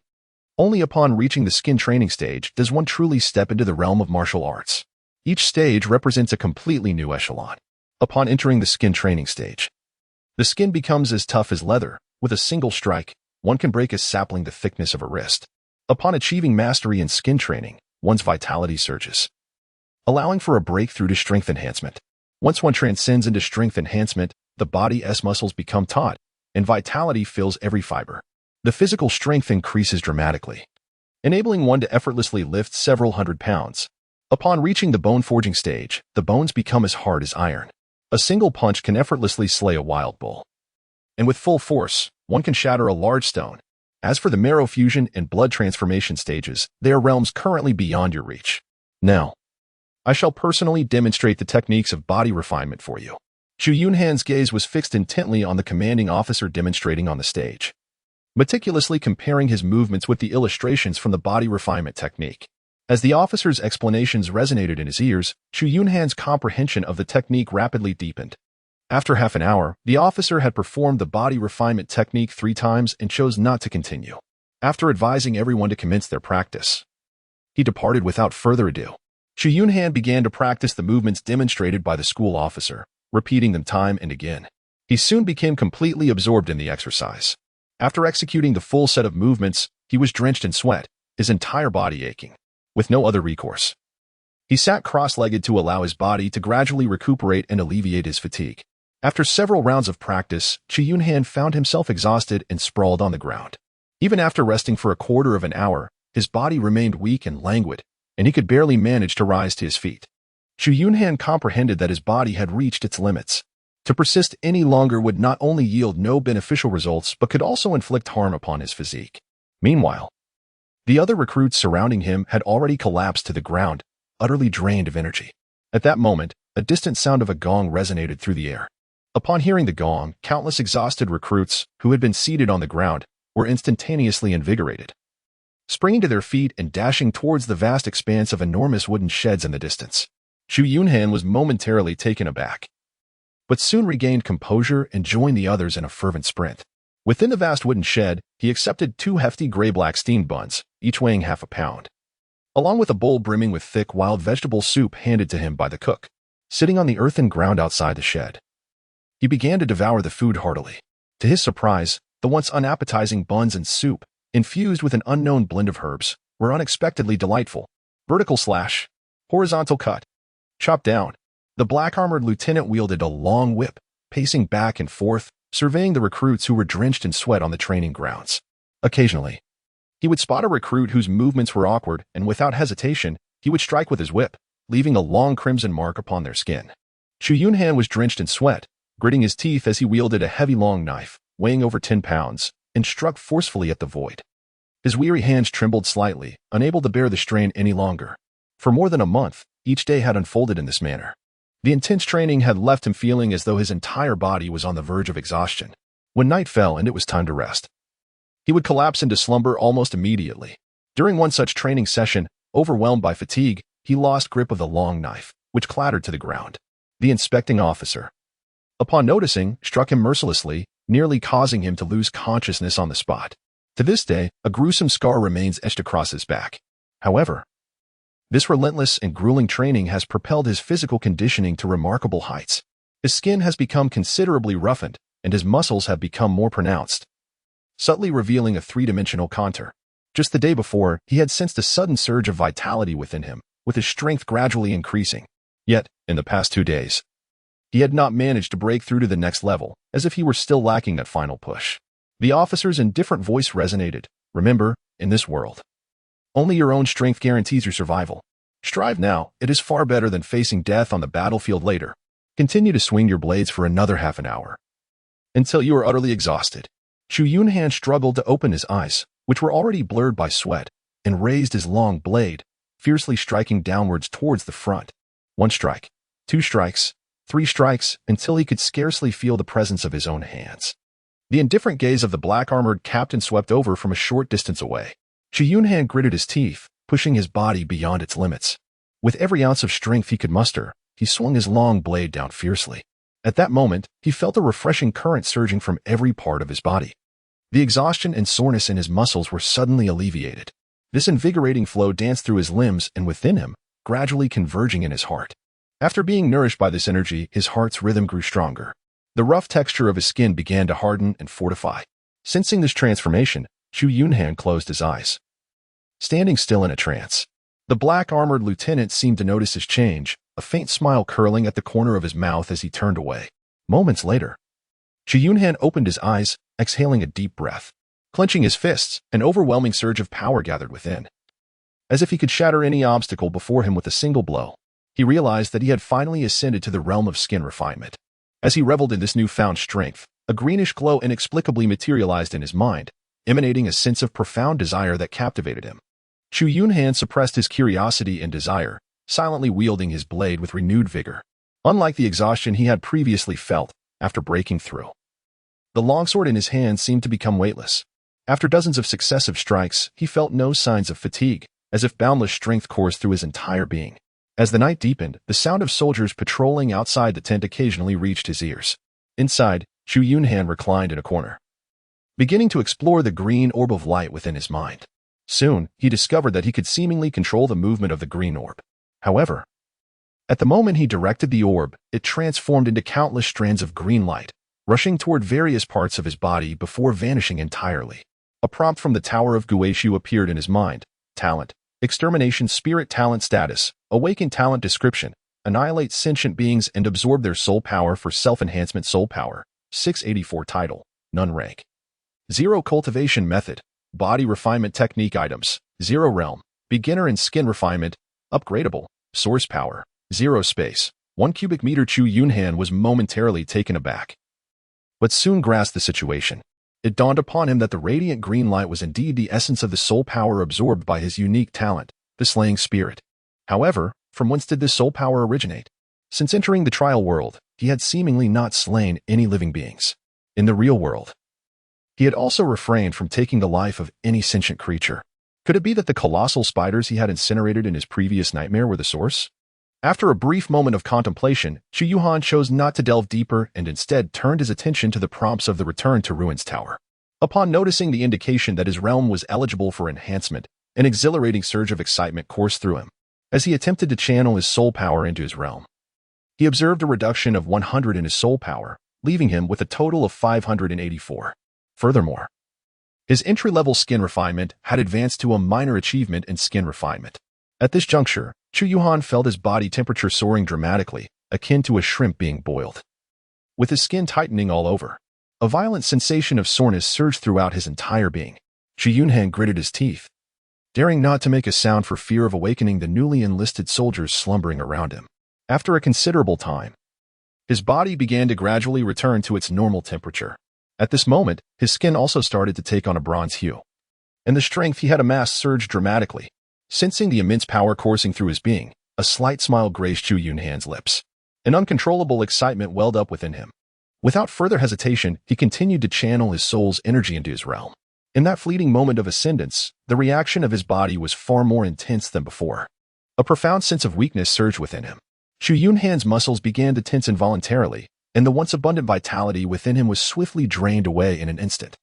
Only upon reaching the skin training stage does one truly step into the realm of martial arts. Each stage represents a completely new echelon. Upon entering the skin training stage, the skin becomes as tough as leather. With a single strike, one can break a sapling the thickness of a wrist. Upon achieving mastery in skin training, one's vitality surges, allowing for a breakthrough to strength enhancement. Once one transcends into strength enhancement, the body's muscles become taut, and vitality fills every fiber. The physical strength increases dramatically, enabling one to effortlessly lift several hundred pounds. Upon reaching the bone forging stage, the bones become as hard as iron. A single punch can effortlessly slay a wild bull, and with full force, one can shatter a large stone. As for the marrow fusion and blood transformation stages, they are realms currently beyond your reach. Now, I shall personally demonstrate the techniques of body refinement for you. Chu Yunhan's gaze was fixed intently on the commanding officer demonstrating on the stage, meticulously comparing his movements with the illustrations from the body refinement technique. As the officer's explanations resonated in his ears, Chu Yunhan's comprehension of the technique rapidly deepened. After half an hour, the officer had performed the body refinement technique 3 times and chose not to continue. After advising everyone to commence their practice, he departed without further ado. Chu Yunhan began to practice the movements demonstrated by the school officer, repeating them time and again. He soon became completely absorbed in the exercise. After executing the full set of movements, he was drenched in sweat, his entire body aching. With no other recourse, he sat cross-legged to allow his body to gradually recuperate and alleviate his fatigue. After several rounds of practice, Chu Yunhan found himself exhausted and sprawled on the ground. Even after resting for a quarter of an hour, his body remained weak and languid, and he could barely manage to rise to his feet. Chu Yunhan comprehended that his body had reached its limits. To persist any longer would not only yield no beneficial results but could also inflict harm upon his physique. Meanwhile, the other recruits surrounding him had already collapsed to the ground, utterly drained of energy. At that moment, a distant sound of a gong resonated through the air. Upon hearing the gong, countless exhausted recruits, who had been seated on the ground, were instantaneously invigorated, springing to their feet and dashing towards the vast expanse of enormous wooden sheds in the distance. Chu Yunhan was momentarily taken aback, but soon regained composure and joined the others in a fervent sprint. Within the vast wooden shed, he accepted 2 hefty gray-black steamed buns, each weighing half a pound, along with a bowl brimming with thick wild vegetable soup handed to him by the cook. Sitting on the earthen ground outside the shed, he began to devour the food heartily. To his surprise, the once unappetizing buns and soup, infused with an unknown blend of herbs, were unexpectedly delightful. Vertical slash, horizontal cut, chop down. The black-armored lieutenant wielded a long whip, pacing back and forth, surveying the recruits who were drenched in sweat on the training grounds. Occasionally, he would spot a recruit whose movements were awkward, and without hesitation, he would strike with his whip, leaving a long crimson mark upon their skin. Chu Yunhan was drenched in sweat, gritting his teeth as he wielded a heavy long knife, weighing over 10 pounds, and struck forcefully at the void. His weary hands trembled slightly, unable to bear the strain any longer. For more than a month, each day had unfolded in this manner. The intense training had left him feeling as though his entire body was on the verge of exhaustion. When night fell and it was time to rest, he would collapse into slumber almost immediately. During one such training session, overwhelmed by fatigue, he lost grip of the long knife, which clattered to the ground. The inspecting officer, upon noticing, struck him mercilessly, nearly causing him to lose consciousness on the spot. To this day, a gruesome scar remains etched across his back. However, this relentless and grueling training has propelled his physical conditioning to remarkable heights. His skin has become considerably roughened, and his muscles have become more pronounced, subtly revealing a three-dimensional contour. Just the day before, he had sensed a sudden surge of vitality within him, with his strength gradually increasing. Yet, in the past 2 days, he had not managed to break through to the next level, as if he were still lacking that final push. The officer's indifferent voice resonated. Remember, in this world, only your own strength guarantees your survival. Strive now, it is far better than facing death on the battlefield later. Continue to swing your blades for another half an hour, until you are utterly exhausted. Chu Yunhan struggled to open his eyes, which were already blurred by sweat, and raised his long blade, fiercely striking downwards towards the front. 1 strike, 2 strikes, 3 strikes, until he could scarcely feel the presence of his own hands. The indifferent gaze of the black-armored captain swept over from a short distance away. Chu Yunhan gritted his teeth, pushing his body beyond its limits. With every ounce of strength he could muster, he swung his long blade down fiercely. At that moment, he felt a refreshing current surging from every part of his body. The exhaustion and soreness in his muscles were suddenly alleviated. This invigorating flow danced through his limbs and within him, gradually converging in his heart. After being nourished by this energy, his heart's rhythm grew stronger. The rough texture of his skin began to harden and fortify. Sensing this transformation, Chu Yunhan closed his eyes, standing still in a trance. The black-armored lieutenant seemed to notice his change, a faint smile curling at the corner of his mouth as he turned away. Moments later, Chu Yunhan opened his eyes, exhaling a deep breath. Clenching his fists, an overwhelming surge of power gathered within. As if he could shatter any obstacle before him with a single blow, he realized that he had finally ascended to the realm of skin refinement. As he reveled in this newfound strength, a greenish glow inexplicably materialized in his mind, emanating a sense of profound desire that captivated him. Chu Yunhan suppressed his curiosity and desire, silently wielding his blade with renewed vigor. Unlike the exhaustion he had previously felt after breaking through, the longsword in his hand seemed to become weightless. After dozens of successive strikes, he felt no signs of fatigue, as if boundless strength coursed through his entire being. As the night deepened, the sound of soldiers patrolling outside the tent occasionally reached his ears. Inside, Chu Yunhan reclined in a corner, beginning to explore the green orb of light within his mind. Soon, he discovered that he could seemingly control the movement of the green orb. However, at the moment he directed the orb, it transformed into countless strands of green light, rushing toward various parts of his body before vanishing entirely. A prompt from the Tower of Guishu appeared in his mind. Talent, extermination, spirit talent status, awaken talent description, annihilate sentient beings and absorb their soul power for self-enhancement. Soul power, 684. Title, none. Rank, 0. Cultivation method, body refinement technique. Items, 0. Realm, beginner and skin refinement, upgradable, source power, 0. Space, 1 cubic meter. Chu Yunhan was momentarily taken aback, but soon grasped the situation. It dawned upon him that the radiant green light was indeed the essence of the soul power absorbed by his unique talent, the slaying spirit. However, from whence did this soul power originate? Since entering the trial world, he had seemingly not slain any living beings. In the real world, he had also refrained from taking the life of any sentient creature. Could it be that the colossal spiders he had incinerated in his previous nightmare were the source? After a brief moment of contemplation, Chu Yunhan chose not to delve deeper and instead turned his attention to the prompts of the Return to Ruins Tower. Upon noticing the indication that his realm was eligible for enhancement, an exhilarating surge of excitement coursed through him. As he attempted to channel his soul power into his realm, he observed a reduction of 100 in his soul power, leaving him with a total of 584. Furthermore, his entry-level skin refinement had advanced to a minor achievement in skin refinement. At this juncture, Chu Yunhan felt his body temperature soaring dramatically, akin to a shrimp being boiled. With his skin tightening all over, a violent sensation of soreness surged throughout his entire being. Chu Yunhan gritted his teeth, daring not to make a sound for fear of awakening the newly enlisted soldiers slumbering around him. After a considerable time, his body began to gradually return to its normal temperature. At this moment, his skin also started to take on a bronze hue, and the strength he had amassed surged dramatically. Sensing the immense power coursing through his being, a slight smile graced Chu Yunhan's lips. An uncontrollable excitement welled up within him. Without further hesitation, he continued to channel his soul's energy into his realm. In that fleeting moment of ascendance, the reaction of his body was far more intense than before. A profound sense of weakness surged within him. Chu Yunhan's muscles began to tense involuntarily, and the once abundant vitality within him was swiftly drained away in an instant.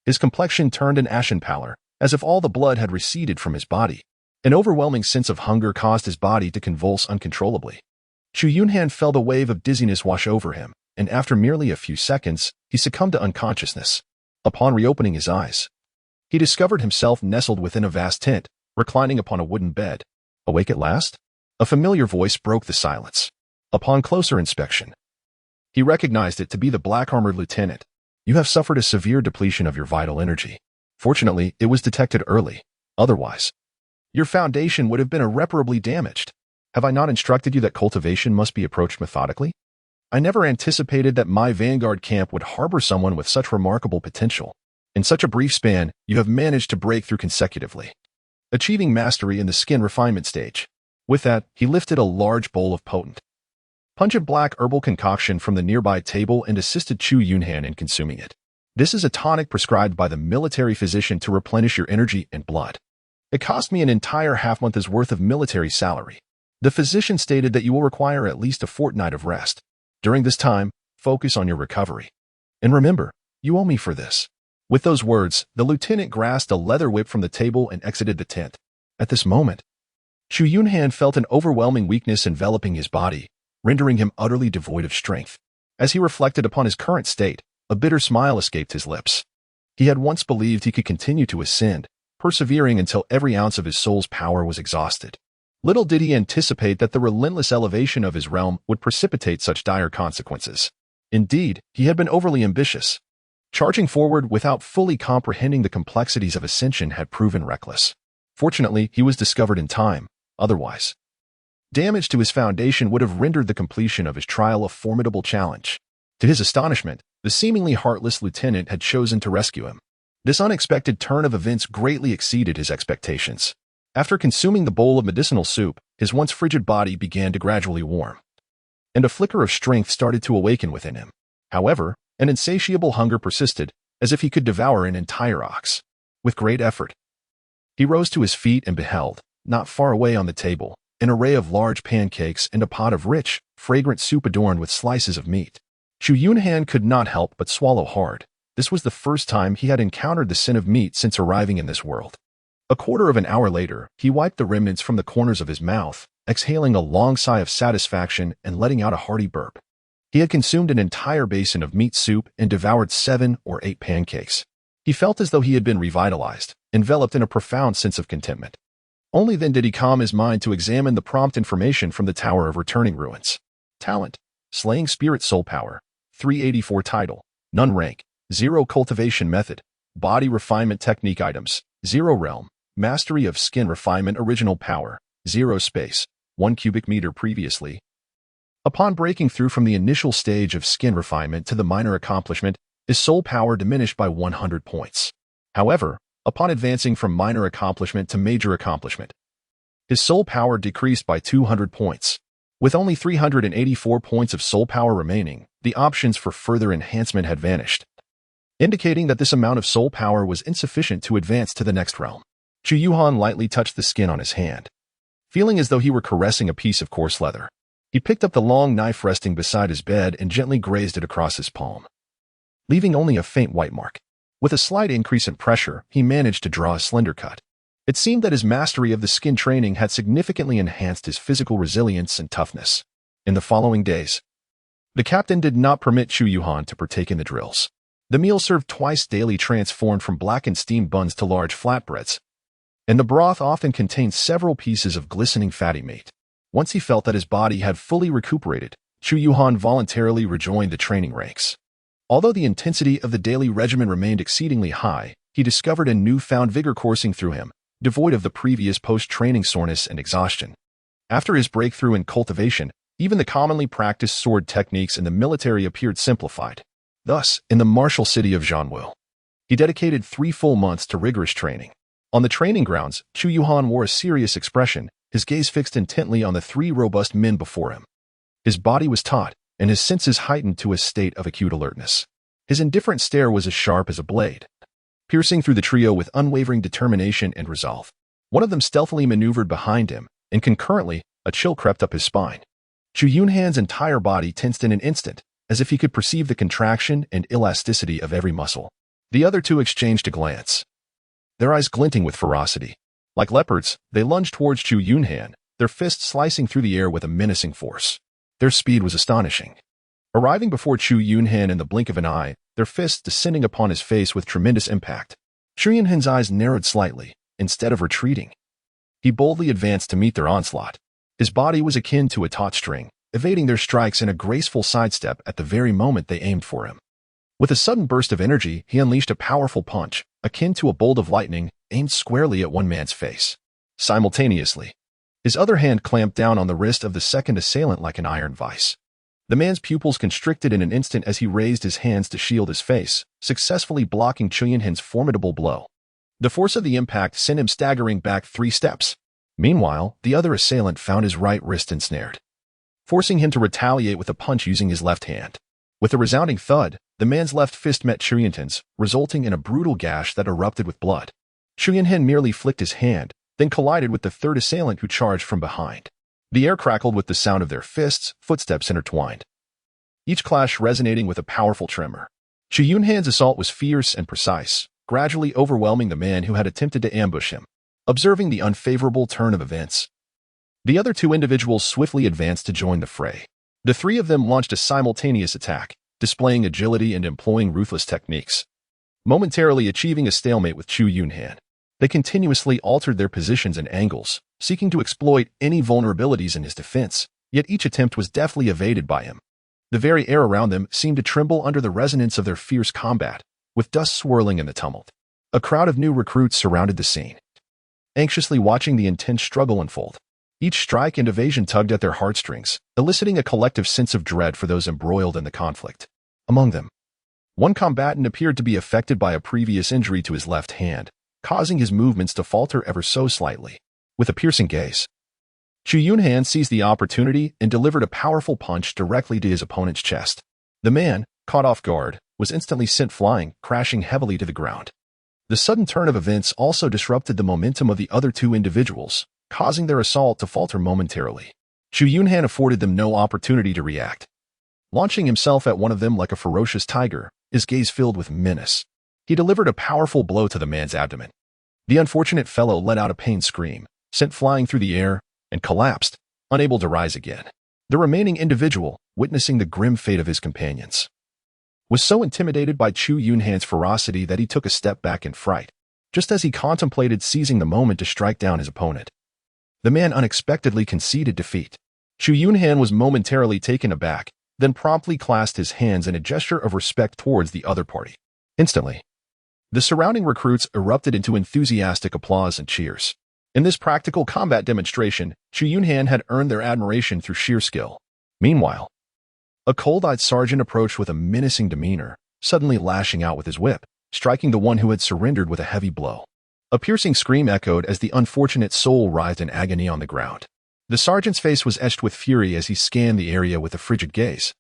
His complexion turned an ashen pallor, as if all the blood had receded from his body. An overwhelming sense of hunger caused his body to convulse uncontrollably. Chu Yunhan felt a wave of dizziness wash over him, and after merely a few seconds, he succumbed to unconsciousness. Upon reopening his eyes, he discovered himself nestled within a vast tent, reclining upon a wooden bed. Awake at last? A familiar voice broke the silence. Upon closer inspection, he recognized it to be the black-armored lieutenant. You have suffered a severe depletion of your vital energy. Fortunately, it was detected early. Otherwise, your foundation would have been irreparably damaged. Have I not instructed you that cultivation must be approached methodically? I never anticipated that my vanguard camp would harbor someone with such remarkable potential. In such a brief span, you have managed to break through consecutively, achieving mastery in the skin refinement stage. With that, he lifted a large bowl of potent, pungent black herbal concoction from the nearby table and assisted Chu Yunhan in consuming it. This is a tonic prescribed by the military physician to replenish your energy and blood. It cost me an entire half-month's worth of military salary. The physician stated that you will require at least a fortnight of rest. During this time, focus on your recovery. And remember, you owe me for this. With those words, the lieutenant grasped a leather whip from the table and exited the tent. At this moment, Chu Yunhan felt an overwhelming weakness enveloping his body, rendering him utterly devoid of strength. As he reflected upon his current state, a bitter smile escaped his lips. He had once believed he could continue to ascend, persevering until every ounce of his soul's power was exhausted. Little did he anticipate that the relentless elevation of his realm would precipitate such dire consequences. Indeed, he had been overly ambitious. Charging forward without fully comprehending the complexities of ascension had proven reckless. Fortunately, he was discovered in time. Otherwise, damage to his foundation would have rendered the completion of his trial a formidable challenge. To his astonishment, the seemingly heartless lieutenant had chosen to rescue him. This unexpected turn of events greatly exceeded his expectations. After consuming the bowl of medicinal soup, his once frigid body began to gradually warm, and a flicker of strength started to awaken within him. However, an insatiable hunger persisted, as if he could devour an entire ox. With great effort, he rose to his feet and beheld, not far away on the table, an array of large pancakes and a pot of rich, fragrant soup adorned with slices of meat. Chu Yunhan could not help but swallow hard. This was the first time he had encountered the scent of meat since arriving in this world. A quarter of an hour later, he wiped the remnants from the corners of his mouth, exhaling a long sigh of satisfaction and letting out a hearty burp. He had consumed an entire basin of meat soup and devoured 7 or 8 pancakes. He felt as though he had been revitalized, enveloped in a profound sense of contentment. Only then did he calm his mind to examine the prompt information from the Tower of Returning Ruins. Talent: Slaying Spirit Soul Power, 384 title, none rank, 0 cultivation method, body refinement technique items, 0 realm, mastery of skin refinement original power, 0 space, 1 cubic meter previously. Upon breaking through from the initial stage of skin refinement to the minor accomplishment, his soul power diminished by 100 points. However, upon advancing from minor accomplishment to major accomplishment, his soul power decreased by 200 points. With only 384 points of soul power remaining, the options for further enhancement had vanished, indicating that this amount of soul power was insufficient to advance to the next realm. Chu Yunhan lightly touched the skin on his hand, feeling as though he were caressing a piece of coarse leather. He picked up the long knife resting beside his bed and gently grazed it across his palm, leaving only a faint white mark. With a slight increase in pressure, he managed to draw a slender cut. It seemed that his mastery of the skin training had significantly enhanced his physical resilience and toughness. In the following days, the captain did not permit Chu Yunhan to partake in the drills. The meal served twice daily transformed from blackened steamed buns to large flatbreads, and the broth often contained several pieces of glistening fatty meat. Once he felt that his body had fully recuperated, Chu Yunhan voluntarily rejoined the training ranks. Although the intensity of the daily regimen remained exceedingly high, he discovered a newfound vigor coursing through him, devoid of the previous post-training soreness and exhaustion. After his breakthrough in cultivation, even the commonly practiced sword techniques in the military appeared simplified. Thus, in the martial city of Zhanwu, he dedicated 3 full months to rigorous training. On the training grounds, Chu Yunhan wore a serious expression, his gaze fixed intently on the 3 robust men before him. His body was taut, and his senses heightened to a state of acute alertness. His indifferent stare was as sharp as a blade, piercing through the trio with unwavering determination and resolve. One of them stealthily maneuvered behind him, and concurrently, a chill crept up his spine. Chu Yunhan's entire body tensed in an instant, as if he could perceive the contraction and elasticity of every muscle. The other two exchanged a glance, their eyes glinting with ferocity. Like leopards, they lunged towards Chu Yunhan, their fists slicing through the air with a menacing force. Their speed was astonishing. Arriving before Chu Yunhan in the blink of an eye, their fists descending upon his face with tremendous impact. Chu Yunhan's eyes narrowed slightly. Instead of retreating, he boldly advanced to meet their onslaught. His body was akin to a taut string, evading their strikes in a graceful sidestep at the very moment they aimed for him. With a sudden burst of energy, he unleashed a powerful punch, akin to a bolt of lightning, aimed squarely at one man's face. Simultaneously, his other hand clamped down on the wrist of the second assailant like an iron vice. The man's pupils constricted in an instant as he raised his hands to shield his face, successfully blocking Chu Yunhan's formidable blow. The force of the impact sent him staggering back 3 steps. Meanwhile, the other assailant found his right wrist ensnared, forcing him to retaliate with a punch using his left hand. With a resounding thud, the man's left fist met Chu Yunhan's, resulting in a brutal gash that erupted with blood. Chu Yunhan merely flicked his hand, then collided with the third assailant who charged from behind. The air crackled with the sound of their fists, footsteps intertwined, each clash resonating with a powerful tremor. Chu Yunhan's assault was fierce and precise, gradually overwhelming the man who had attempted to ambush him. Observing the unfavorable turn of events, the other two individuals swiftly advanced to join the fray. The 3 of them launched a simultaneous attack, displaying agility and employing ruthless techniques, momentarily achieving a stalemate with Chu Yunhan. They continuously altered their positions and angles, seeking to exploit any vulnerabilities in his defense, yet each attempt was deftly evaded by him. The very air around them seemed to tremble under the resonance of their fierce combat, with dust swirling in the tumult. A crowd of new recruits surrounded the scene, anxiously watching the intense struggle unfold. Each strike and evasion tugged at their heartstrings, eliciting a collective sense of dread for those embroiled in the conflict. Among them, one combatant appeared to be affected by a previous injury to his left hand, causing his movements to falter ever so slightly. With a piercing gaze, Chu Yunhan seized the opportunity and delivered a powerful punch directly to his opponent's chest. The man, caught off guard, was instantly sent flying, crashing heavily to the ground. The sudden turn of events also disrupted the momentum of the other 2 individuals, causing their assault to falter momentarily. Chu Yunhan afforded them no opportunity to react. Launching himself at one of them like a ferocious tiger, his gaze filled with menace, he delivered a powerful blow to the man's abdomen. The unfortunate fellow let out a pained scream, sent flying through the air, and collapsed, unable to rise again. The remaining individual, witnessing the grim fate of his companions, was so intimidated by Chu Yunhan's ferocity that he took a step back in fright, just as he contemplated seizing the moment to strike down his opponent. The man unexpectedly conceded defeat. Chu Yunhan was momentarily taken aback, then promptly clasped his hands in a gesture of respect towards the other party. Instantly, the surrounding recruits erupted into enthusiastic applause and cheers. In this practical combat demonstration, Chu Yunhan had earned their admiration through sheer skill. Meanwhile, a cold-eyed sergeant approached with a menacing demeanor, suddenly lashing out with his whip, striking the one who had surrendered with a heavy blow. A piercing scream echoed as the unfortunate soul writhed in agony on the ground. The sergeant's face was etched with fury as he scanned the area with a frigid gaze,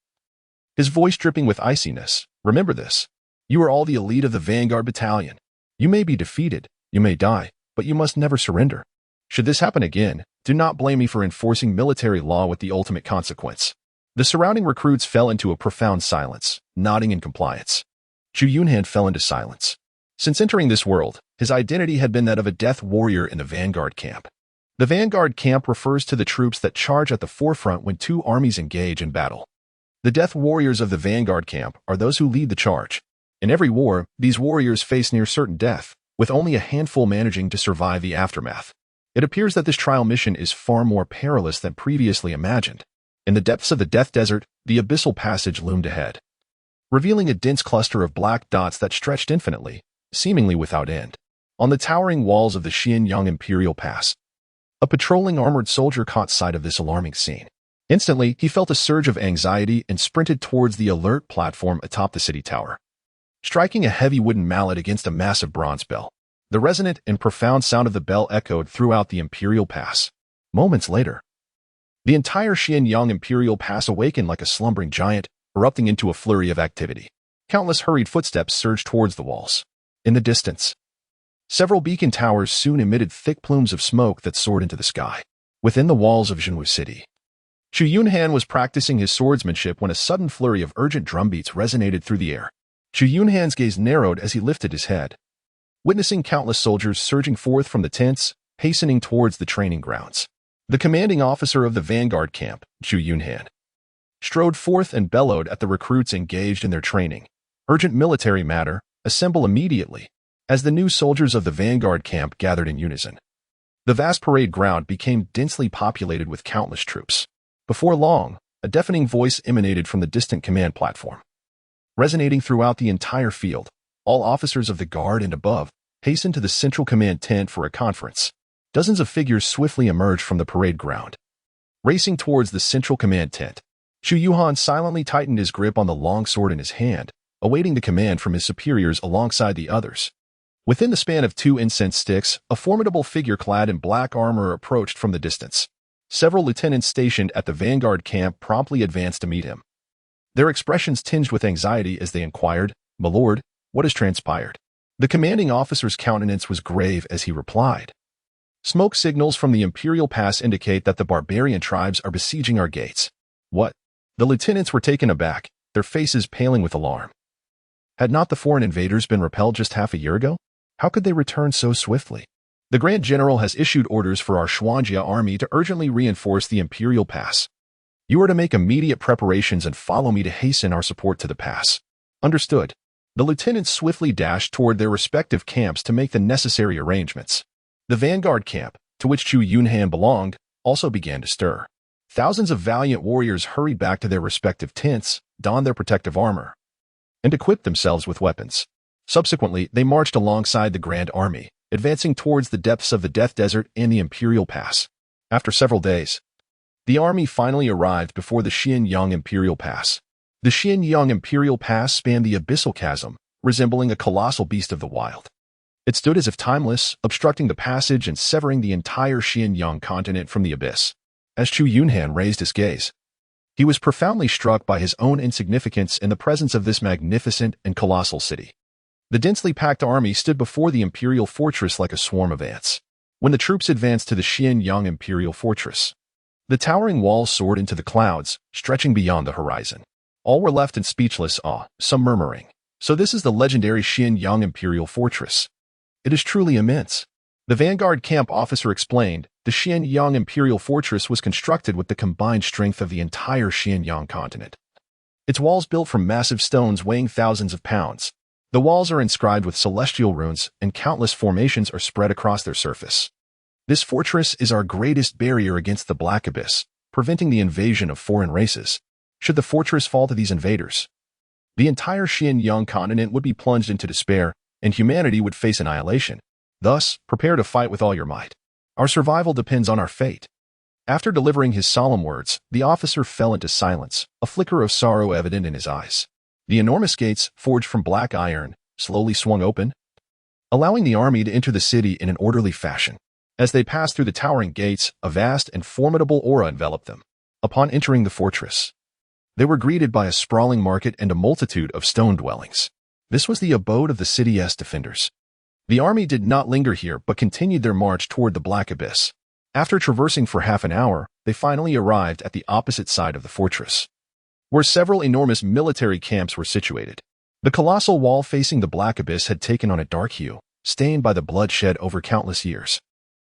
his voice dripping with iciness. "Remember this. You are all the elite of the Vanguard Battalion. You may be defeated, you may die, but you must never surrender. Should this happen again, do not blame me for enforcing military law with the ultimate consequence." The surrounding recruits fell into a profound silence, nodding in compliance. Chu Yunhan fell into silence. Since entering this world, his identity had been that of a death warrior in the Vanguard camp. The Vanguard camp refers to the troops that charge at the forefront when 2 armies engage in battle. The death warriors of the Vanguard camp are those who lead the charge. In every war, these warriors face near certain death, with only a handful managing to survive the aftermath. It appears that this trial mission is far more perilous than previously imagined. In the depths of the Death Desert, the abyssal passage loomed ahead, revealing a dense cluster of black dots that stretched infinitely, seemingly without end. On the towering walls of the Xianyang Imperial Pass, a patrolling armored soldier caught sight of this alarming scene. Instantly, he felt a surge of anxiety and sprinted towards the alert platform atop the city tower, striking a heavy wooden mallet against a massive bronze bell. The resonant and profound sound of the bell echoed throughout the Imperial Pass. Moments later, the entire Xianyang Imperial Pass awakened like a slumbering giant, erupting into a flurry of activity. Countless hurried footsteps surged towards the walls. In the distance, several beacon towers soon emitted thick plumes of smoke that soared into the sky. Within the walls of Zhenwu City, Chu Yunhan was practicing his swordsmanship when a sudden flurry of urgent drumbeats resonated through the air. Chu Yunhan's gaze narrowed as he lifted his head, witnessing countless soldiers surging forth from the tents, hastening towards the training grounds. The commanding officer of the vanguard camp, Chu Yunhan, strode forth and bellowed at the recruits engaged in their training. Urgent military matter, assemble immediately. As the new soldiers of the vanguard camp gathered in unison, the vast parade ground became densely populated with countless troops. Before long, a deafening voice emanated from the distant command platform. Resonating throughout the entire field, all officers of the guard and above hastened to the central command tent for a conference. Dozens of figures swiftly emerged from the parade ground. Racing towards the central command tent, Chu Yunhan silently tightened his grip on the long sword in his hand, awaiting the command from his superiors alongside the others. Within the span of 2 incense sticks, a formidable figure clad in black armor approached from the distance. Several lieutenants stationed at the vanguard camp promptly advanced to meet him, their expressions tinged with anxiety as they inquired, "My lord, what has transpired?" The commanding officer's countenance was grave as he replied, "Smoke signals from the Imperial Pass indicate that the barbarian tribes are besieging our gates." "What?" The lieutenants were taken aback, their faces paling with alarm. Had not the foreign invaders been repelled just half a year ago? How could they return so swiftly? "The Grand General has issued orders for our Xuanjia army to urgently reinforce the Imperial Pass. You are to make immediate preparations and follow me to hasten our support to the pass." "Understood." The lieutenants swiftly dashed toward their respective camps to make the necessary arrangements. The vanguard camp, to which Chu Yunhan belonged, also began to stir. Thousands of valiant warriors hurried back to their respective tents, donned their protective armor, and equipped themselves with weapons. Subsequently, they marched alongside the Grand Army, advancing towards the depths of the Death Desert and the Imperial Pass. After several days, the army finally arrived before the Xianyang Imperial Pass. The Xianyang Imperial Pass spanned the abyssal chasm, resembling a colossal beast of the wild. It stood as if timeless, obstructing the passage and severing the entire Xianyang continent from the abyss. As Chu Yunhan raised his gaze, he was profoundly struck by his own insignificance in the presence of this magnificent and colossal city. The densely packed army stood before the imperial fortress like a swarm of ants. When the troops advanced to the Xianyang Imperial Fortress, the towering walls soared into the clouds, stretching beyond the horizon. All were left in speechless awe, some murmuring, "So this is the legendary Xianyang Imperial Fortress. It is truly immense." The vanguard camp officer explained, the Xianyang Imperial Fortress was constructed with the combined strength of the entire Xianyang continent. Its walls built from massive stones weighing thousands of pounds. The walls are inscribed with celestial runes, and countless formations are spread across their surface. This fortress is our greatest barrier against the Black Abyss, preventing the invasion of foreign races. Should the fortress fall to these invaders, the entire Xianyang continent would be plunged into despair, and humanity would face annihilation. Thus, prepare to fight with all your might. Our survival depends on our fate. After delivering his solemn words, the officer fell into silence, a flicker of sorrow evident in his eyes. The enormous gates, forged from black iron, slowly swung open, allowing the army to enter the city in an orderly fashion. As they passed through the towering gates, a vast and formidable aura enveloped them. Upon entering the fortress, they were greeted by a sprawling market and a multitude of stone dwellings. This was the abode of the city's defenders. The army did not linger here but continued their march toward the Black Abyss. After traversing for half an hour, they finally arrived at the opposite side of the fortress, where several enormous military camps were situated. The colossal wall facing the Black Abyss had taken on a dark hue, stained by the blood shed over countless years.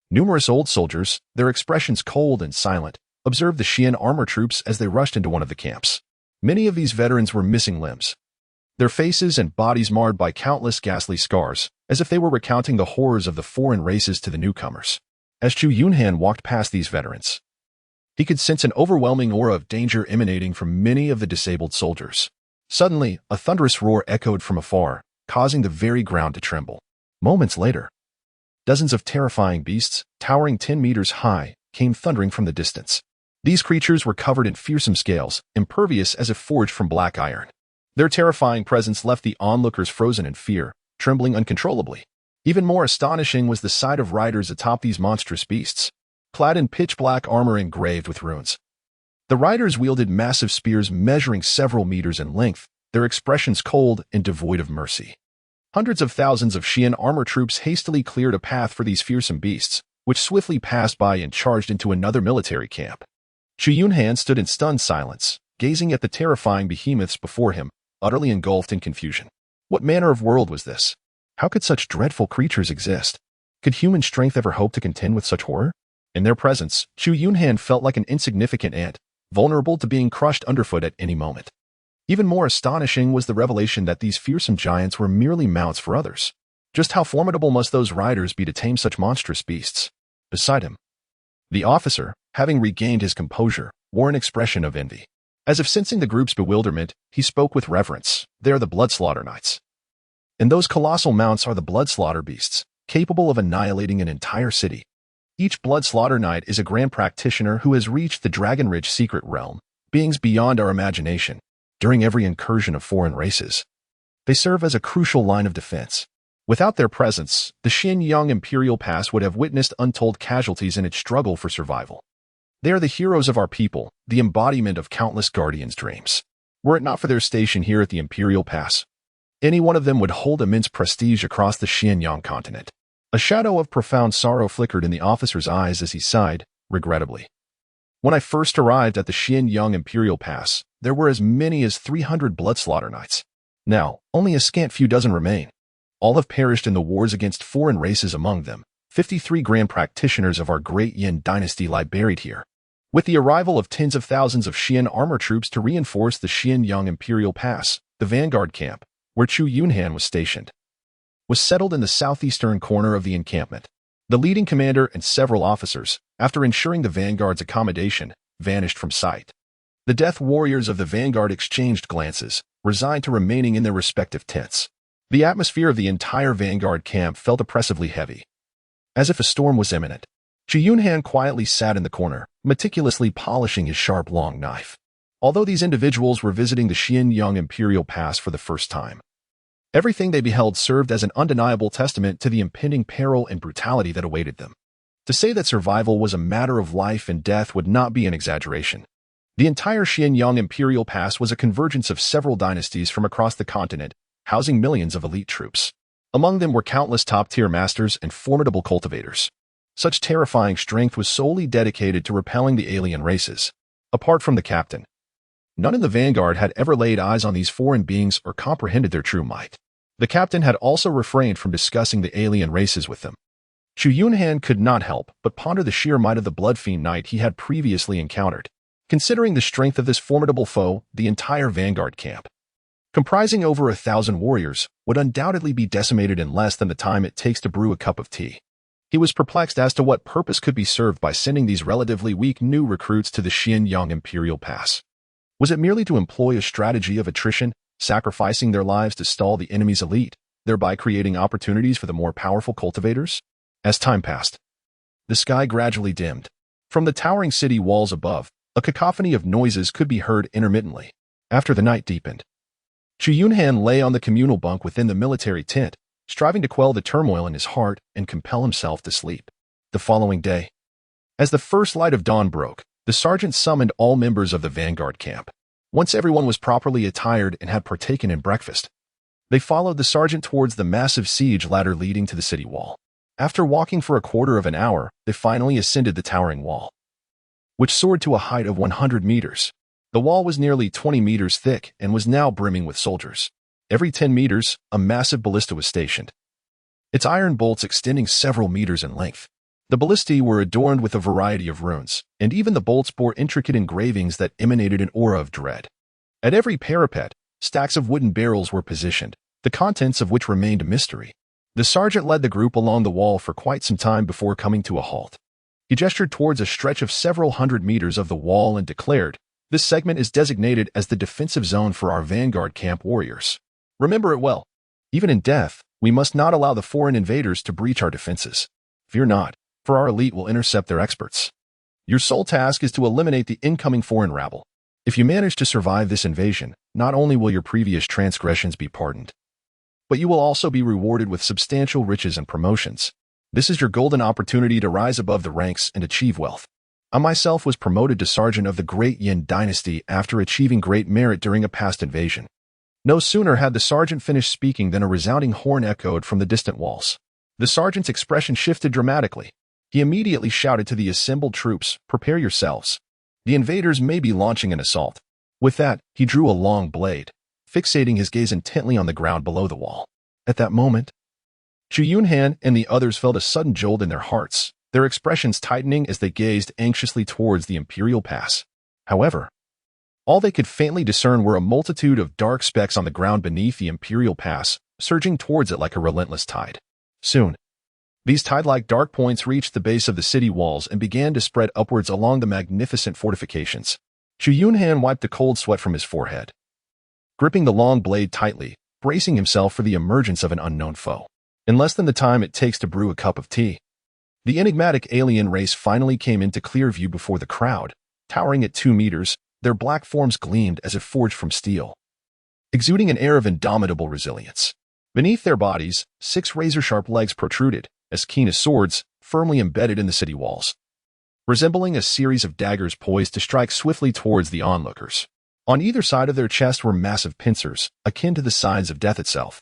Numerous old soldiers, their expressions cold and silent, observed the Xian armor troops as they rushed into one of the camps. Many of these veterans were missing limbs, their faces and bodies marred by countless ghastly scars, as if they were recounting the horrors of the foreign races to the newcomers. As Chu Yunhan walked past these veterans, he could sense an overwhelming aura of danger emanating from many of the disabled soldiers. Suddenly, a thunderous roar echoed from afar, causing the very ground to tremble. Moments later, dozens of terrifying beasts, towering 10 meters high, came thundering from the distance. These creatures were covered in fearsome scales, impervious as if forged from black iron. Their terrifying presence left the onlookers frozen in fear, trembling uncontrollably. Even more astonishing was the sight of riders atop these monstrous beasts, clad in pitch-black armor engraved with runes. The riders wielded massive spears measuring several meters in length, their expressions cold and devoid of mercy. Hundreds of thousands of Xian armor troops hastily cleared a path for these fearsome beasts, which swiftly passed by and charged into another military camp. Chu Yunhan stood in stunned silence, gazing at the terrifying behemoths before him, utterly engulfed in confusion. What manner of world was this? How could such dreadful creatures exist? Could human strength ever hope to contend with such horror? In their presence, Chu Yunhan felt like an insignificant ant, vulnerable to being crushed underfoot at any moment. Even more astonishing was the revelation that these fearsome giants were merely mounts for others. Just how formidable must those riders be to tame such monstrous beasts? Beside him, the officer, having regained his composure, wore an expression of envy. As if sensing the group's bewilderment, he spoke with reverence. They are the blood-slaughter knights. And those colossal mounts are the blood-slaughter beasts, capable of annihilating an entire city. Each blood-slaughter knight is a grand practitioner who has reached the dragon-rich secret realm, beings beyond our imagination. During every incursion of foreign races, they serve as a crucial line of defense. Without their presence, the Xinjiang Imperial Pass would have witnessed untold casualties in its struggle for survival. They are the heroes of our people, the embodiment of countless guardians' dreams. Were it not for their station here at the Imperial Pass, any one of them would hold immense prestige across the Xinjiang continent. A shadow of profound sorrow flickered in the officer's eyes as he sighed, regrettably. When I first arrived at the Xinjiang Imperial Pass, there were as many as 300 blood-slaughter knights. Now, only a scant few dozen remain. All have perished in the wars against foreign races, among them 53 grand practitioners of our great Yin dynasty lie buried here. With the arrival of tens of thousands of Xian armor troops to reinforce the Xinjiang Imperial Pass, the vanguard camp, where Chu Yunhan was stationed, was settled in the southeastern corner of the encampment. The leading commander and several officers, after ensuring the vanguard's accommodation, vanished from sight. The death warriors of the vanguard exchanged glances, resigned to remaining in their respective tents. The atmosphere of the entire vanguard camp felt oppressively heavy, as if a storm was imminent. Chu Yunhan quietly sat in the corner, meticulously polishing his sharp long knife. Although these individuals were visiting the Xinjiang Imperial Pass for the first time, everything they beheld served as an undeniable testament to the impending peril and brutality that awaited them. To say that survival was a matter of life and death would not be an exaggeration. The entire Xinjiang Imperial Pass was a convergence of several dynasties from across the continent, housing millions of elite troops. Among them were countless top-tier masters and formidable cultivators. Such terrifying strength was solely dedicated to repelling the alien races. Apart from the captain, none in the vanguard had ever laid eyes on these foreign beings or comprehended their true might. The captain had also refrained from discussing the alien races with them. Chu Yunhan could not help but ponder the sheer might of the blood-fiend knight he had previously encountered. Considering the strength of this formidable foe, the entire vanguard camp, comprising over 1,000 warriors, would undoubtedly be decimated in less than the time it takes to brew a cup of tea. He was perplexed as to what purpose could be served by sending these relatively weak new recruits to the Xinjiang Imperial Pass. Was it merely to employ a strategy of attrition, sacrificing their lives to stall the enemy's elite, thereby creating opportunities for the more powerful cultivators? As time passed, the sky gradually dimmed. From the towering city walls above, a cacophony of noises could be heard intermittently. After the night deepened, Chu Yunhan lay on the communal bunk within the military tent, striving to quell the turmoil in his heart and compel himself to sleep. The following day, as the first light of dawn broke, the sergeant summoned all members of the vanguard camp. Once everyone was properly attired and had partaken in breakfast, they followed the sergeant towards the massive siege ladder leading to the city wall. After walking for a quarter of an hour, they finally ascended the towering wall, which soared to a height of 100 meters. The wall was nearly 20 meters thick and was now brimming with soldiers. Every 10 meters, a massive ballista was stationed, its iron bolts extending several meters in length. The ballistae were adorned with a variety of runes, and even the bolts bore intricate engravings that emanated an aura of dread. At every parapet, stacks of wooden barrels were positioned, the contents of which remained a mystery. The sergeant led the group along the wall for quite some time before coming to a halt. He gestured towards a stretch of several hundred meters of the wall and declared, "This segment is designated as the defensive zone for our vanguard camp warriors. Remember it well. Even in death, we must not allow the foreign invaders to breach our defenses. Fear not, for our elite will intercept their experts. Your sole task is to eliminate the incoming foreign rabble. If you manage to survive this invasion, not only will your previous transgressions be pardoned, but you will also be rewarded with substantial riches and promotions. This is your golden opportunity to rise above the ranks and achieve wealth." I myself was promoted to sergeant of the great Yin dynasty after achieving great merit during a past invasion. No sooner had the sergeant finished speaking than a resounding horn echoed from the distant walls. The sergeant's expression shifted dramatically. He immediately shouted to the assembled troops, "Prepare yourselves. The invaders may be launching an assault." With that, he drew a long blade, fixating his gaze intently on the ground below the wall. At that moment, Chu Yunhan and the others felt a sudden jolt in their hearts, their expressions tightening as they gazed anxiously towards the Imperial Pass. However, all they could faintly discern were a multitude of dark specks on the ground beneath the Imperial Pass, surging towards it like a relentless tide. Soon, these tide-like dark points reached the base of the city walls and began to spread upwards along the magnificent fortifications. Chu Yunhan wiped the cold sweat from his forehead, gripping the long blade tightly, bracing himself for the emergence of an unknown foe. In less than the time it takes to brew a cup of tea, the enigmatic alien race finally came into clear view before the crowd. Towering at 2 meters, their black forms gleamed as if forged from steel, exuding an air of indomitable resilience. Beneath their bodies, 6 razor-sharp legs protruded, as keen as swords, firmly embedded in the city walls, resembling a series of daggers poised to strike swiftly towards the onlookers. On either side of their chest were massive pincers, akin to the signs of death itself,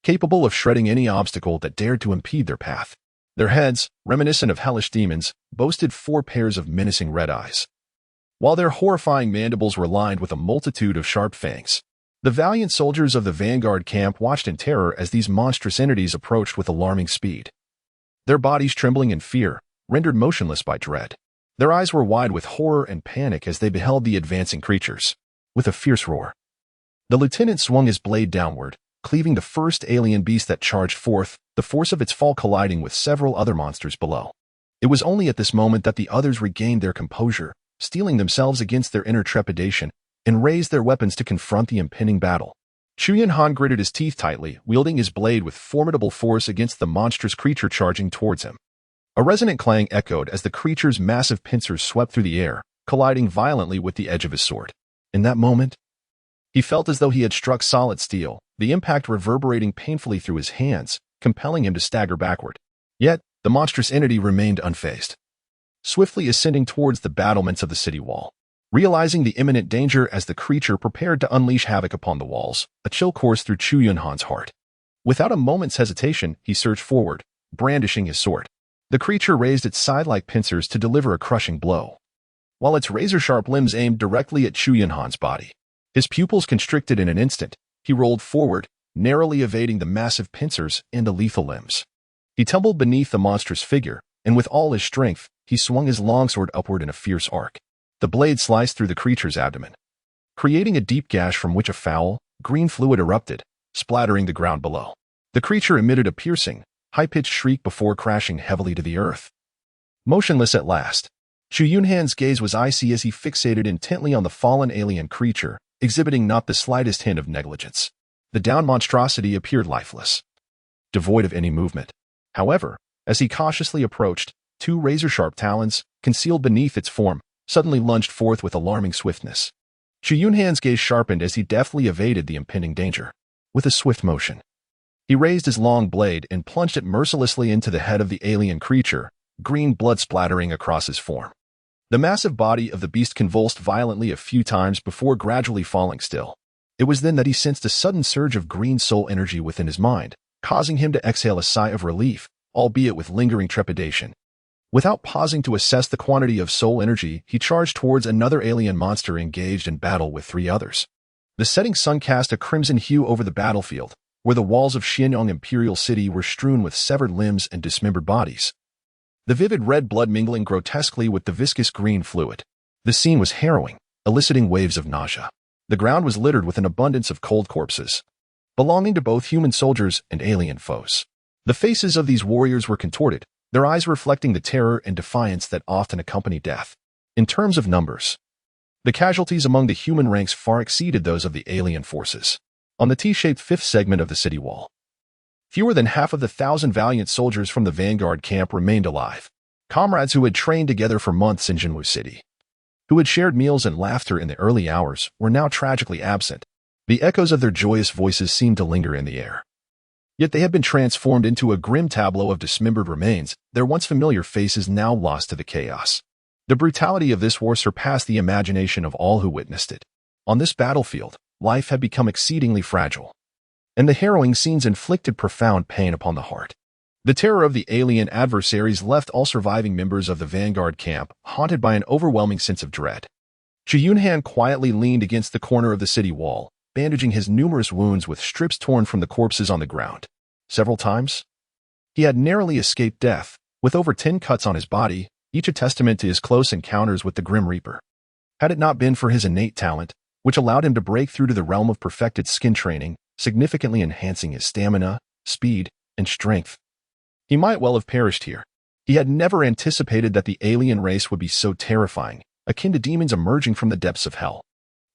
capable of shredding any obstacle that dared to impede their path. Their heads, reminiscent of hellish demons, boasted 4 pairs of menacing red eyes, while their horrifying mandibles were lined with a multitude of sharp fangs. The valiant soldiers of the vanguard camp watched in terror as these monstrous entities approached with alarming speed, their bodies trembling in fear, rendered motionless by dread. Their eyes were wide with horror and panic as they beheld the advancing creatures. With a fierce roar, the lieutenant swung his blade downward, cleaving the first alien beast that charged forth, the force of its fall colliding with several other monsters below. It was only at this moment that the others regained their composure, steeling themselves against their inner trepidation, and raised their weapons to confront the impending battle. Chu Yunhan gritted his teeth tightly, wielding his blade with formidable force against the monstrous creature charging towards him. A resonant clang echoed as the creature's massive pincers swept through the air, colliding violently with the edge of his sword. In that moment, he felt as though he had struck solid steel, the impact reverberating painfully through his hands, compelling him to stagger backward. Yet, the monstrous entity remained unfazed, swiftly ascending towards the battlements of the city wall. Realizing the imminent danger as the creature prepared to unleash havoc upon the walls, a chill coursed through Chu Yunhan's heart. Without a moment's hesitation, he surged forward, brandishing his sword. The creature raised its side-like pincers to deliver a crushing blow, while its razor-sharp limbs aimed directly at Chu Yunhan's body. His pupils constricted in an instant. He rolled forward, narrowly evading the massive pincers and the lethal limbs. He tumbled beneath the monstrous figure, and with all his strength, he swung his longsword upward in a fierce arc. The blade sliced through the creature's abdomen, creating a deep gash from which a foul, green fluid erupted, splattering the ground below. The creature emitted a piercing, high-pitched shriek before crashing heavily to the earth. Motionless at last, Chu Yunhan's gaze was icy as he fixated intently on the fallen alien creature, exhibiting not the slightest hint of negligence. The downed monstrosity appeared lifeless, devoid of any movement. However, as he cautiously approached, 2 razor-sharp talons, concealed beneath its form, suddenly lunged forth with alarming swiftness. Chu Yunhan's gaze sharpened as he deftly evaded the impending danger. With a swift motion, he raised his long blade and plunged it mercilessly into the head of the alien creature, green blood splattering across his form. The massive body of the beast convulsed violently a few times before gradually falling still. It was then that he sensed a sudden surge of green soul energy within his mind, causing him to exhale a sigh of relief, albeit with lingering trepidation. Without pausing to assess the quantity of soul energy, he charged towards another alien monster engaged in battle with 3 others. The setting sun cast a crimson hue over the battlefield, where the walls of Xianyang Imperial City were strewn with severed limbs and dismembered bodies, the vivid red blood mingling grotesquely with the viscous green fluid. The scene was harrowing, eliciting waves of nausea. The ground was littered with an abundance of cold corpses, belonging to both human soldiers and alien foes. The faces of these warriors were contorted, their eyes reflecting the terror and defiance that often accompany death. In terms of numbers, the casualties among the human ranks far exceeded those of the alien forces. On the T-shaped 5th segment of the city wall, fewer than half of the 1,000 valiant soldiers from the vanguard camp remained alive. Comrades who had trained together for months in Jinwu City, who had shared meals and laughter in the early hours, were now tragically absent. The echoes of their joyous voices seemed to linger in the air. Yet they had been transformed into a grim tableau of dismembered remains, their once familiar faces now lost to the chaos. The brutality of this war surpassed the imagination of all who witnessed it. On this battlefield, life had become exceedingly fragile, and the harrowing scenes inflicted profound pain upon the heart. The terror of the alien adversaries left all surviving members of the vanguard camp haunted by an overwhelming sense of dread. Chu Yunhan quietly leaned against the corner of the city wall, bandaging his numerous wounds with strips torn from the corpses on the ground. Several times, he had narrowly escaped death, with over 10 cuts on his body, each a testament to his close encounters with the Grim Reaper. Had it not been for his innate talent, which allowed him to break through to the realm of perfected skin training, significantly enhancing his stamina, speed, and strength, he might well have perished here. He had never anticipated that the alien race would be so terrifying, akin to demons emerging from the depths of hell.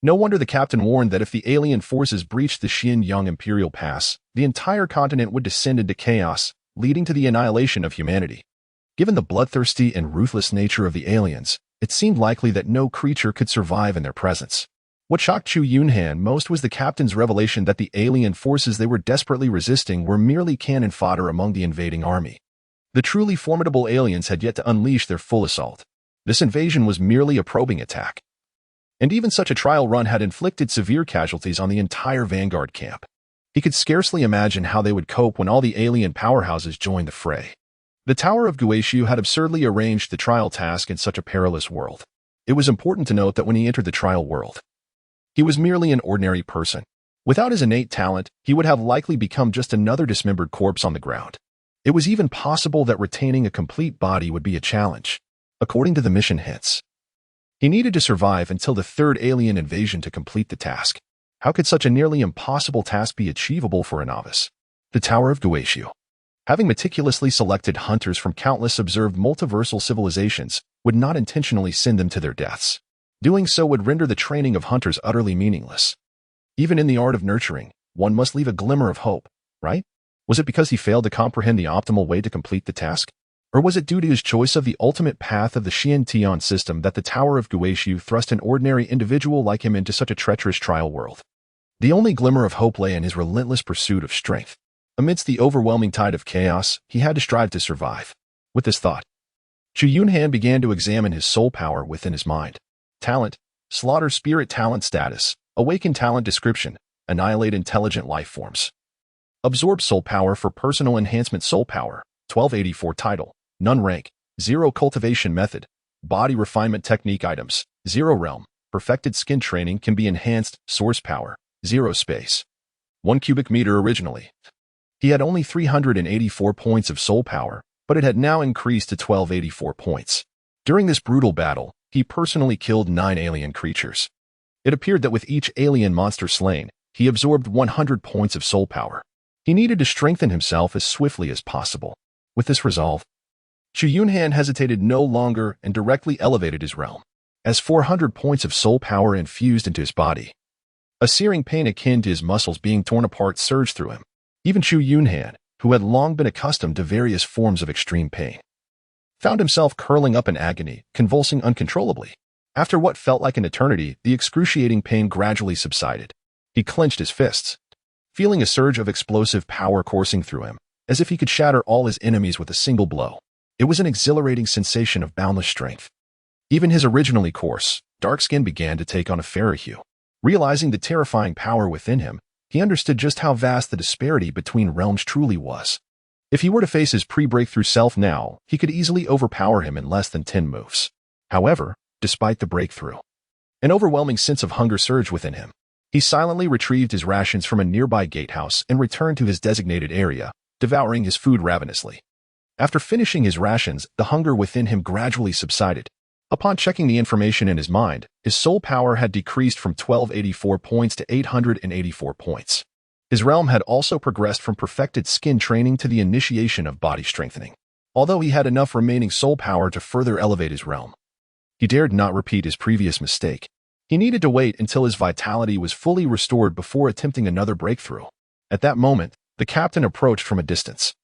No wonder the captain warned that if the alien forces breached the Xinjiang Imperial Pass, the entire continent would descend into chaos, leading to the annihilation of humanity. Given the bloodthirsty and ruthless nature of the aliens, it seemed likely that no creature could survive in their presence. What shocked Chu Yunhan most was the captain's revelation that the alien forces they were desperately resisting were merely cannon fodder among the invading army. The truly formidable aliens had yet to unleash their full assault. This invasion was merely a probing attack. And even such a trial run had inflicted severe casualties on the entire vanguard camp. He could scarcely imagine how they would cope when all the alien powerhouses joined the fray. The Tower of Guishu had absurdly arranged the trial task in such a perilous world. It was important to note that when he entered the trial world, he was merely an ordinary person. Without his innate talent, he would have likely become just another dismembered corpse on the ground. It was even possible that retaining a complete body would be a challenge. According to the mission hints, he needed to survive until the third alien invasion to complete the task. How could such a nearly impossible task be achievable for a novice? The Tower of Guishu, having meticulously selected hunters from countless observed multiversal civilizations, would not intentionally send them to their deaths. Doing so would render the training of hunters utterly meaningless. Even in the art of nurturing, one must leave a glimmer of hope, right? Was it because he failed to comprehend the optimal way to complete the task? Or was it due to his choice of the ultimate path of the Xiantian system that the Tower of Guishu thrust an ordinary individual like him into such a treacherous trial world? The only glimmer of hope lay in his relentless pursuit of strength. Amidst the overwhelming tide of chaos, he had to strive to survive. With this thought, Chu Yunhan began to examine his soul power within his mind. Talent, slaughter spirit talent status, awaken talent description, annihilate intelligent life forms. Absorb soul power for personal enhancement soul power, 1284 title, none rank, 0 cultivation method, body refinement technique items, 0 realm, perfected skin training can be enhanced, source power, 0 space. 1 cubic meter originally. He had only 384 points of soul power, but it had now increased to 1284 points. During this brutal battle, he personally killed 9 alien creatures. It appeared that with each alien monster slain, he absorbed 100 points of soul power. He needed to strengthen himself as swiftly as possible. With this resolve, Chu Yunhan hesitated no longer and directly elevated his realm. As 400 points of soul power infused into his body, a searing pain akin to his muscles being torn apart surged through him. Even Chu Yunhan, who had long been accustomed to various forms of extreme pain, found himself curling up in agony, convulsing uncontrollably. After what felt like an eternity, the excruciating pain gradually subsided. He clenched his fists, feeling a surge of explosive power coursing through him, as if he could shatter all his enemies with a single blow. It was an exhilarating sensation of boundless strength. Even his originally coarse, dark skin began to take on a fairer hue. Realizing the terrifying power within him, he understood just how vast the disparity between realms truly was. If he were to face his pre-breakthrough self now, he could easily overpower him in less than 10 moves. However, despite the breakthrough, an overwhelming sense of hunger surged within him. He silently retrieved his rations from a nearby gatehouse and returned to his designated area, devouring his food ravenously. After finishing his rations, the hunger within him gradually subsided. Upon checking the information in his mind, his soul power had decreased from 1284 points to 884 points. His realm had also progressed from perfected skin training to the initiation of body strengthening. Although he had enough remaining soul power to further elevate his realm, he dared not repeat his previous mistake. He needed to wait until his vitality was fully restored before attempting another breakthrough. At that moment, the captain approached from a distance.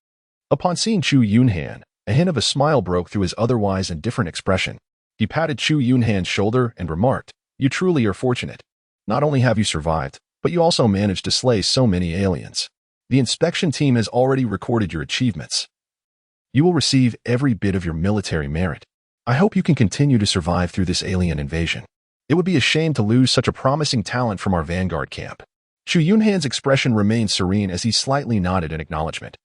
Upon seeing Chu Yunhan, a hint of a smile broke through his otherwise indifferent expression. He patted Chu Yunhan's shoulder and remarked, "You truly are fortunate. Not only have you survived, but you also managed to slay so many aliens. The inspection team has already recorded your achievements. You will receive every bit of your military merit. I hope you can continue to survive through this alien invasion. It would be a shame to lose such a promising talent from our vanguard camp." Chu Yunhan's expression remained serene as he slightly nodded in acknowledgement,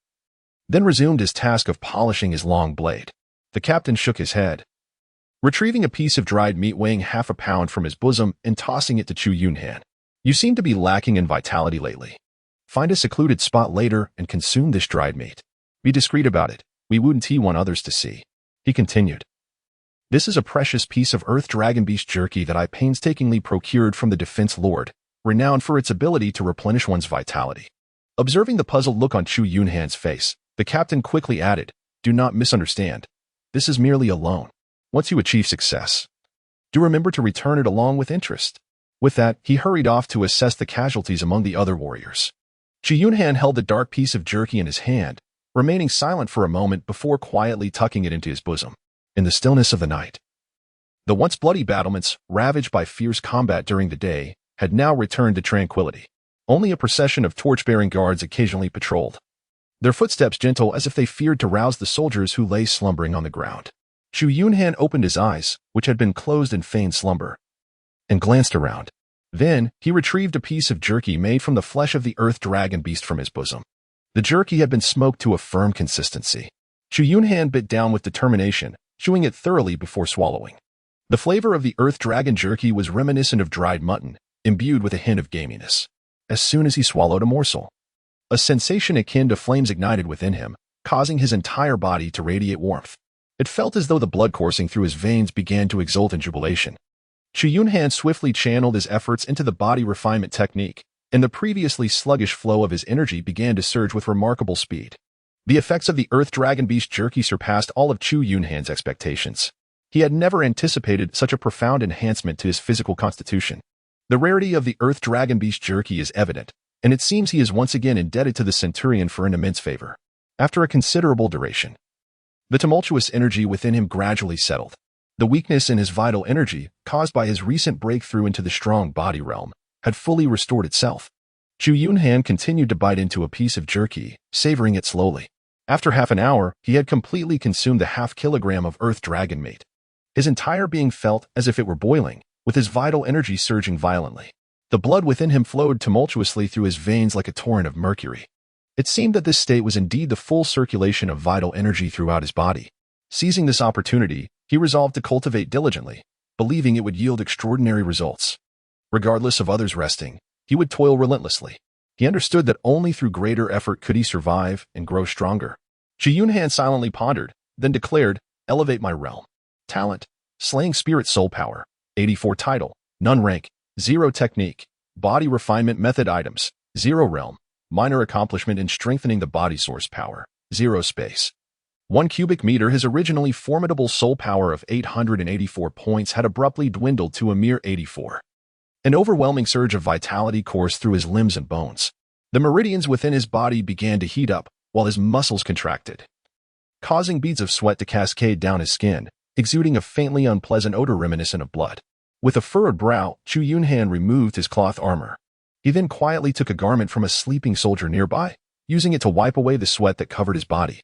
then resumed his task of polishing his long blade. The captain shook his head, retrieving a piece of dried meat weighing half a pound from his bosom and tossing it to Chu Yunhan. You seem to be lacking in vitality lately. Find a secluded spot later and consume this dried meat. Be discreet about it. We wouldn't want others to see. He continued. This is a precious piece of earth dragon beast jerky that I painstakingly procured from the defense lord, renowned for its ability to replenish one's vitality. Observing the puzzled look on Chu Yunhan's face, the captain quickly added, do not misunderstand. This is merely a loan. Once you achieve success, do remember to return it along with interest. With that, he hurried off to assess the casualties among the other warriors. Chu Yunhan held the dark piece of jerky in his hand, remaining silent for a moment before quietly tucking it into his bosom. In the stillness of the night, the once bloody battlements, ravaged by fierce combat during the day, had now returned to tranquility. Only a procession of torch-bearing guards occasionally patrolled, their footsteps gentle as if they feared to rouse the soldiers who lay slumbering on the ground. Chu Yunhan opened his eyes, which had been closed in feigned slumber, and glanced around. Then, he retrieved a piece of jerky made from the flesh of the earth dragon beast from his bosom. The jerky had been smoked to a firm consistency. Chu Yunhan bit down with determination, chewing it thoroughly before swallowing. The flavor of the earth dragon jerky was reminiscent of dried mutton, imbued with a hint of gaminess. As soon as he swallowed a morsel, a sensation akin to flames ignited within him, causing his entire body to radiate warmth. It felt as though the blood coursing through his veins began to exult in jubilation. Chu Yunhan swiftly channeled his efforts into the body refinement technique, and the previously sluggish flow of his energy began to surge with remarkable speed. The effects of the earth dragon beast jerky surpassed all of Chu Yunhan's expectations. He had never anticipated such a profound enhancement to his physical constitution. The rarity of the earth dragon beast jerky is evident, and it seems he is once again indebted to the centurion for an immense favor. After a considerable duration, the tumultuous energy within him gradually settled. The weakness in his vital energy, caused by his recent breakthrough into the strong body realm, had fully restored itself. Chu Yunhan continued to bite into a piece of jerky, savoring it slowly. After half an hour, he had completely consumed the half-kilogram of earth dragon meat. His entire being felt as if it were boiling, with his vital energy surging violently. The blood within him flowed tumultuously through his veins like a torrent of mercury. It seemed that this state was indeed the full circulation of vital energy throughout his body. Seizing this opportunity, he resolved to cultivate diligently, believing it would yield extraordinary results. Regardless of others' resting, he would toil relentlessly. He understood that only through greater effort could he survive and grow stronger. Chu Yunhan silently pondered, then declared, elevate my realm. Talent, slaying spirit soul power, 84 title, none rank, 0 technique, body refinement method items, 0 realm, minor accomplishment in strengthening the body source power, 0 space. 1 cubic meter. His originally formidable soul power of 884 points had abruptly dwindled to a mere 84. An overwhelming surge of vitality coursed through his limbs and bones. The meridians within his body began to heat up, while his muscles contracted, causing beads of sweat to cascade down his skin, exuding a faintly unpleasant odor reminiscent of blood. With a furrowed brow, Chu Yunhan removed his cloth armor. He then quietly took a garment from a sleeping soldier nearby, using it to wipe away the sweat that covered his body.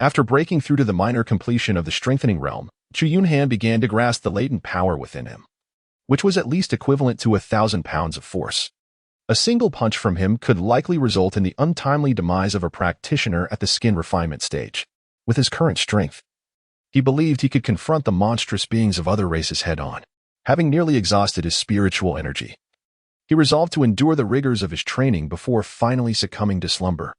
After breaking through to the minor completion of the strengthening realm, Chu Yunhan began to grasp the latent power within him, which was at least equivalent to 1,000 pounds of force. A single punch from him could likely result in the untimely demise of a practitioner at the skin refinement stage. With his current strength, he believed he could confront the monstrous beings of other races head-on. Having nearly exhausted his spiritual energy, he resolved to endure the rigors of his training before finally succumbing to slumber.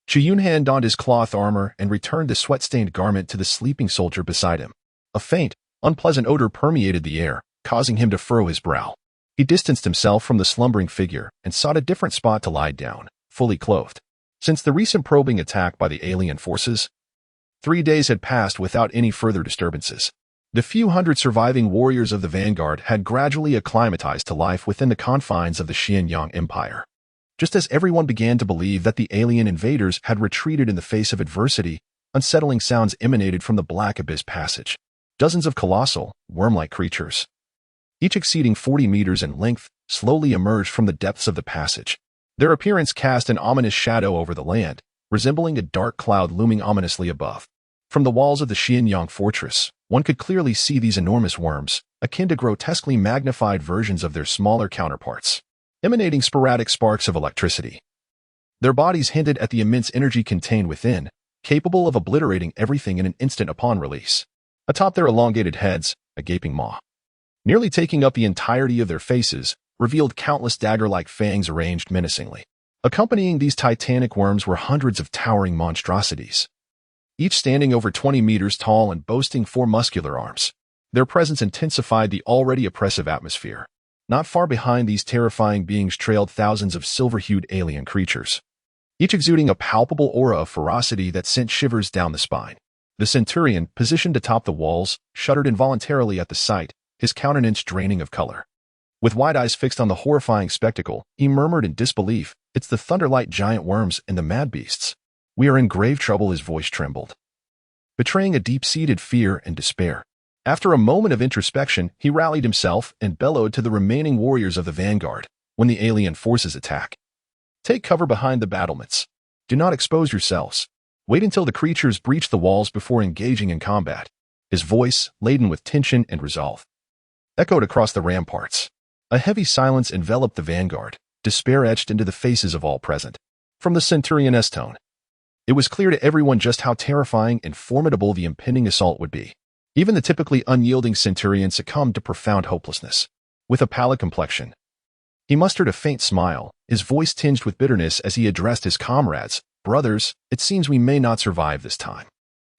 Chu Yunhan donned his cloth armor and returned the sweat-stained garment to the sleeping soldier beside him. A faint, unpleasant odor permeated the air, causing him to furrow his brow. He distanced himself from the slumbering figure and sought a different spot to lie down, fully clothed. Since the recent probing attack by the alien forces, 3 days had passed without any further disturbances. The few hundred surviving warriors of the vanguard had gradually acclimatized to life within the confines of the Xianyang Empire. Just as everyone began to believe that the alien invaders had retreated in the face of adversity, unsettling sounds emanated from the Black Abyss Passage. Dozens of colossal, worm-like creatures, each exceeding 40 meters in length, slowly emerged from the depths of the passage. Their appearance cast an ominous shadow over the land, resembling a dark cloud looming ominously above. From the walls of the Xianyang fortress, one could clearly see these enormous worms, akin to grotesquely magnified versions of their smaller counterparts, emanating sporadic sparks of electricity. Their bodies hinted at the immense energy contained within, capable of obliterating everything in an instant upon release. Atop their elongated heads, a gaping maw, nearly taking up the entirety of their faces, revealed countless dagger-like fangs arranged menacingly. Accompanying these titanic worms were hundreds of towering monstrosities, each standing over 20 meters tall and boasting 4 muscular arms. Their presence intensified the already oppressive atmosphere. Not far behind these terrifying beings trailed thousands of silver-hued alien creatures, each exuding a palpable aura of ferocity that sent shivers down the spine. The centurion, positioned atop the walls, shuddered involuntarily at the sight, his countenance draining of color. With wide eyes fixed on the horrifying spectacle, he murmured in disbelief, "It's the thunderlight giant worms and the mad beasts. We are in grave trouble." His voice trembled, betraying a deep-seated fear and despair. After a moment of introspection, he rallied himself and bellowed to the remaining warriors of the vanguard. "When the alien forces attack, take cover behind the battlements. Do not expose yourselves. Wait until the creatures breach the walls before engaging in combat." His voice, laden with tension and resolve, echoed across the ramparts. A heavy silence enveloped the vanguard, despair etched into the faces of all present. From the centurion's tone, it was clear to everyone just how terrifying and formidable the impending assault would be. Even the typically unyielding centurion succumbed to profound hopelessness. With a pallid complexion, he mustered a faint smile, his voice tinged with bitterness as he addressed his comrades. "Brothers, it seems we may not survive this time.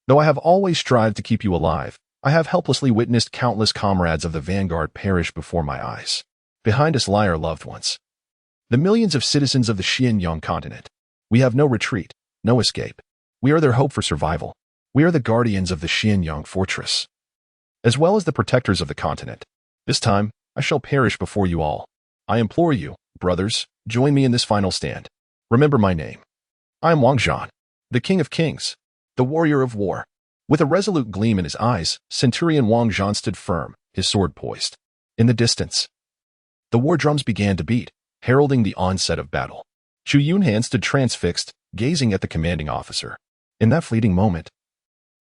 Though I have always strived to keep you alive, I have helplessly witnessed countless comrades of the vanguard perish before my eyes. Behind us lie our loved ones, the millions of citizens of the Xinjiang continent. We have no retreat, no escape. We are their hope for survival. We are the guardians of the Xinjiang fortress, as well as the protectors of the continent. This time, I shall perish before you all. I implore you, brothers, join me in this final stand. Remember my name. I am Wang Zhan, the King of Kings, the warrior of war." With a resolute gleam in his eyes, Centurion Wang Zhan stood firm, his sword poised. In the distance, the war drums began to beat, heralding the onset of battle. Chu Yunhan stood transfixed, gazing at the commanding officer. In that fleeting moment,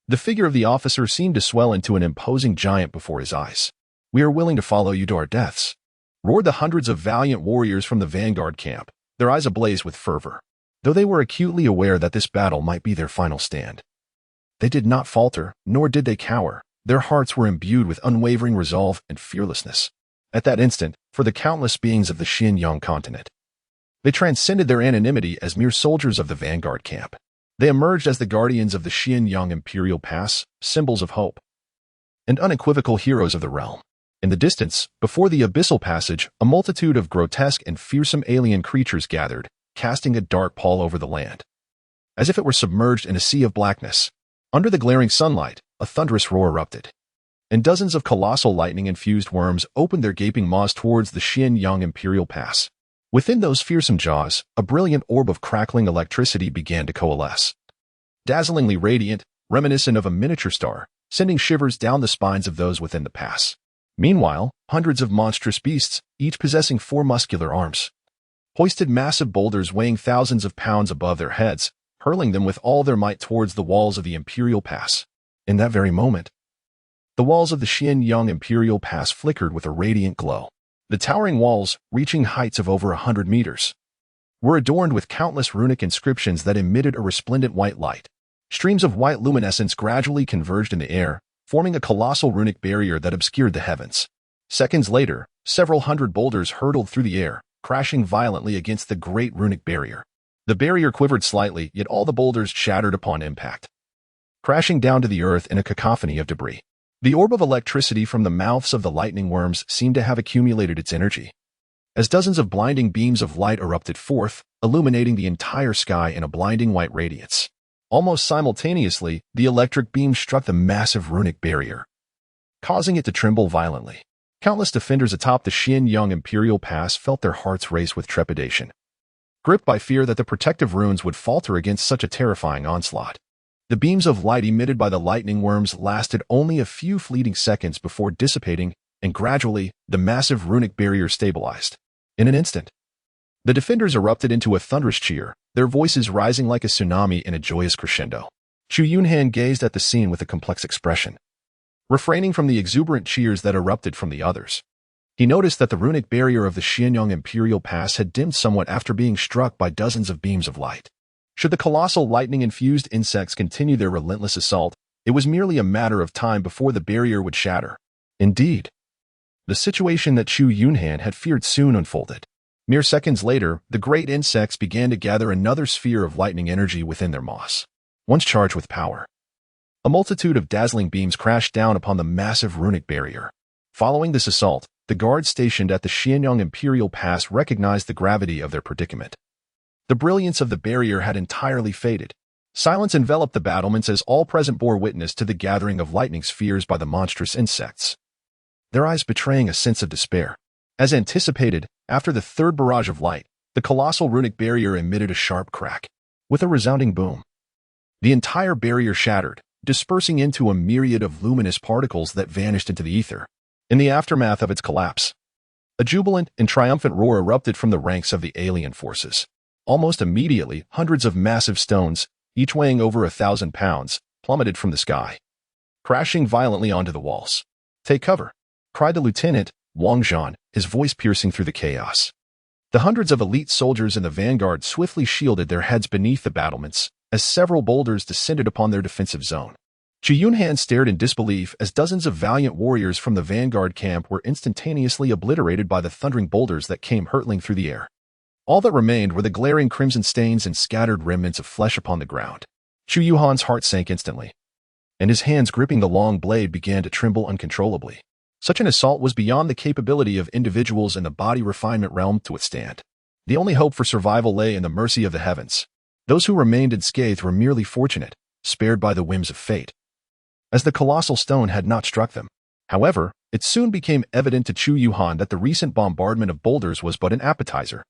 the figure of the officer seemed to swell into an imposing giant before his eyes. "We are willing to follow you to our deaths," roared the hundreds of valiant warriors from the vanguard camp, their eyes ablaze with fervor. Though they were acutely aware that this battle might be their final stand, they did not falter, nor did they cower. Their hearts were imbued with unwavering resolve and fearlessness. At that instant, for the countless beings of the Xinjiang continent, they transcended their anonymity as mere soldiers of the vanguard camp. They emerged as the guardians of the Xinjiang imperial pass, symbols of hope, and unequivocal heroes of the realm. In the distance, before the abyssal passage, a multitude of grotesque and fearsome alien creatures gathered, casting a dark pall over the land, as if it were submerged in a sea of blackness. Under the glaring sunlight, a thunderous roar erupted, and dozens of colossal lightning-infused worms opened their gaping maws towards the Xinjiang imperial pass. Within those fearsome jaws, a brilliant orb of crackling electricity began to coalesce, dazzlingly radiant, reminiscent of a miniature star, sending shivers down the spines of those within the pass. Meanwhile, hundreds of monstrous beasts, each possessing 4 muscular arms, hoisted massive boulders weighing thousands of pounds above their heads, hurling them with all their might towards the walls of the imperial pass. In that very moment, the walls of the Xinjiang imperial pass flickered with a radiant glow. The towering walls, reaching heights of over 100 meters, were adorned with countless runic inscriptions that emitted a resplendent white light. Streams of white luminescence gradually converged in the air, forming a colossal runic barrier that obscured the heavens. Seconds later, several hundred boulders hurtled through the air, crashing violently against the great runic barrier. The barrier quivered slightly, yet all the boulders shattered upon impact, crashing down to the earth in a cacophony of debris. The orb of electricity from the mouths of the lightning worms seemed to have accumulated its energy, as dozens of blinding beams of light erupted forth, illuminating the entire sky in a blinding white radiance. Almost simultaneously, the electric beams struck the massive runic barrier, causing it to tremble violently. Countless defenders atop the Xinjiang imperial pass felt their hearts race with trepidation, gripped by fear that the protective runes would falter against such a terrifying onslaught. The beams of light emitted by the lightning worms lasted only a few fleeting seconds before dissipating, and gradually, the massive runic barrier stabilized. In an instant, the defenders erupted into a thunderous cheer, their voices rising like a tsunami in a joyous crescendo. Chu Yunhan gazed at the scene with a complex expression, refraining from the exuberant cheers that erupted from the others. He noticed that the runic barrier of the Xinjiang imperial pass had dimmed somewhat after being struck by dozens of beams of light. Should the colossal lightning-infused insects continue their relentless assault, it was merely a matter of time before the barrier would shatter. Indeed, The situation that Chu Yunhan had feared soon unfolded. Mere seconds later, the great insects began to gather another sphere of lightning energy within their maws, once charged with power. A multitude of dazzling beams crashed down upon the massive runic barrier. Following this assault, the guards stationed at the Xianyang Imperial Pass recognized the gravity of their predicament. The brilliance of the barrier had entirely faded. Silence enveloped the battlements as all present bore witness to the gathering of lightning spheres by the monstrous insects, their eyes betraying a sense of despair. As anticipated, after the third barrage of light, the colossal runic barrier emitted a sharp crack. With a resounding boom, the entire barrier shattered, dispersing into a myriad of luminous particles that vanished into the ether. In the aftermath of its collapse, a jubilant and triumphant roar erupted from the ranks of the alien forces. Almost immediately, hundreds of massive stones, each weighing over 1,000 pounds, plummeted from the sky, crashing violently onto the walls. "Take cover!" cried the lieutenant, Wang Zhan, his voice piercing through the chaos. The hundreds of elite soldiers in the vanguard swiftly shielded their heads beneath the battlements as several boulders descended upon their defensive zone. Chu Yunhan stared in disbelief as dozens of valiant warriors from the vanguard camp were instantaneously obliterated by the thundering boulders that came hurtling through the air. All that remained were the glaring crimson stains and scattered remnants of flesh upon the ground. Chu Yunhan's heart sank instantly, and his hands gripping the long blade began to tremble uncontrollably. Such an assault was beyond the capability of individuals in the body refinement realm to withstand. The only hope for survival lay in the mercy of the heavens. Those who remained unscathed were merely fortunate, spared by the whims of fate, as the colossal stone had not struck them. However, it soon became evident to Chu Yunhan that the recent bombardment of boulders was but an appetizer.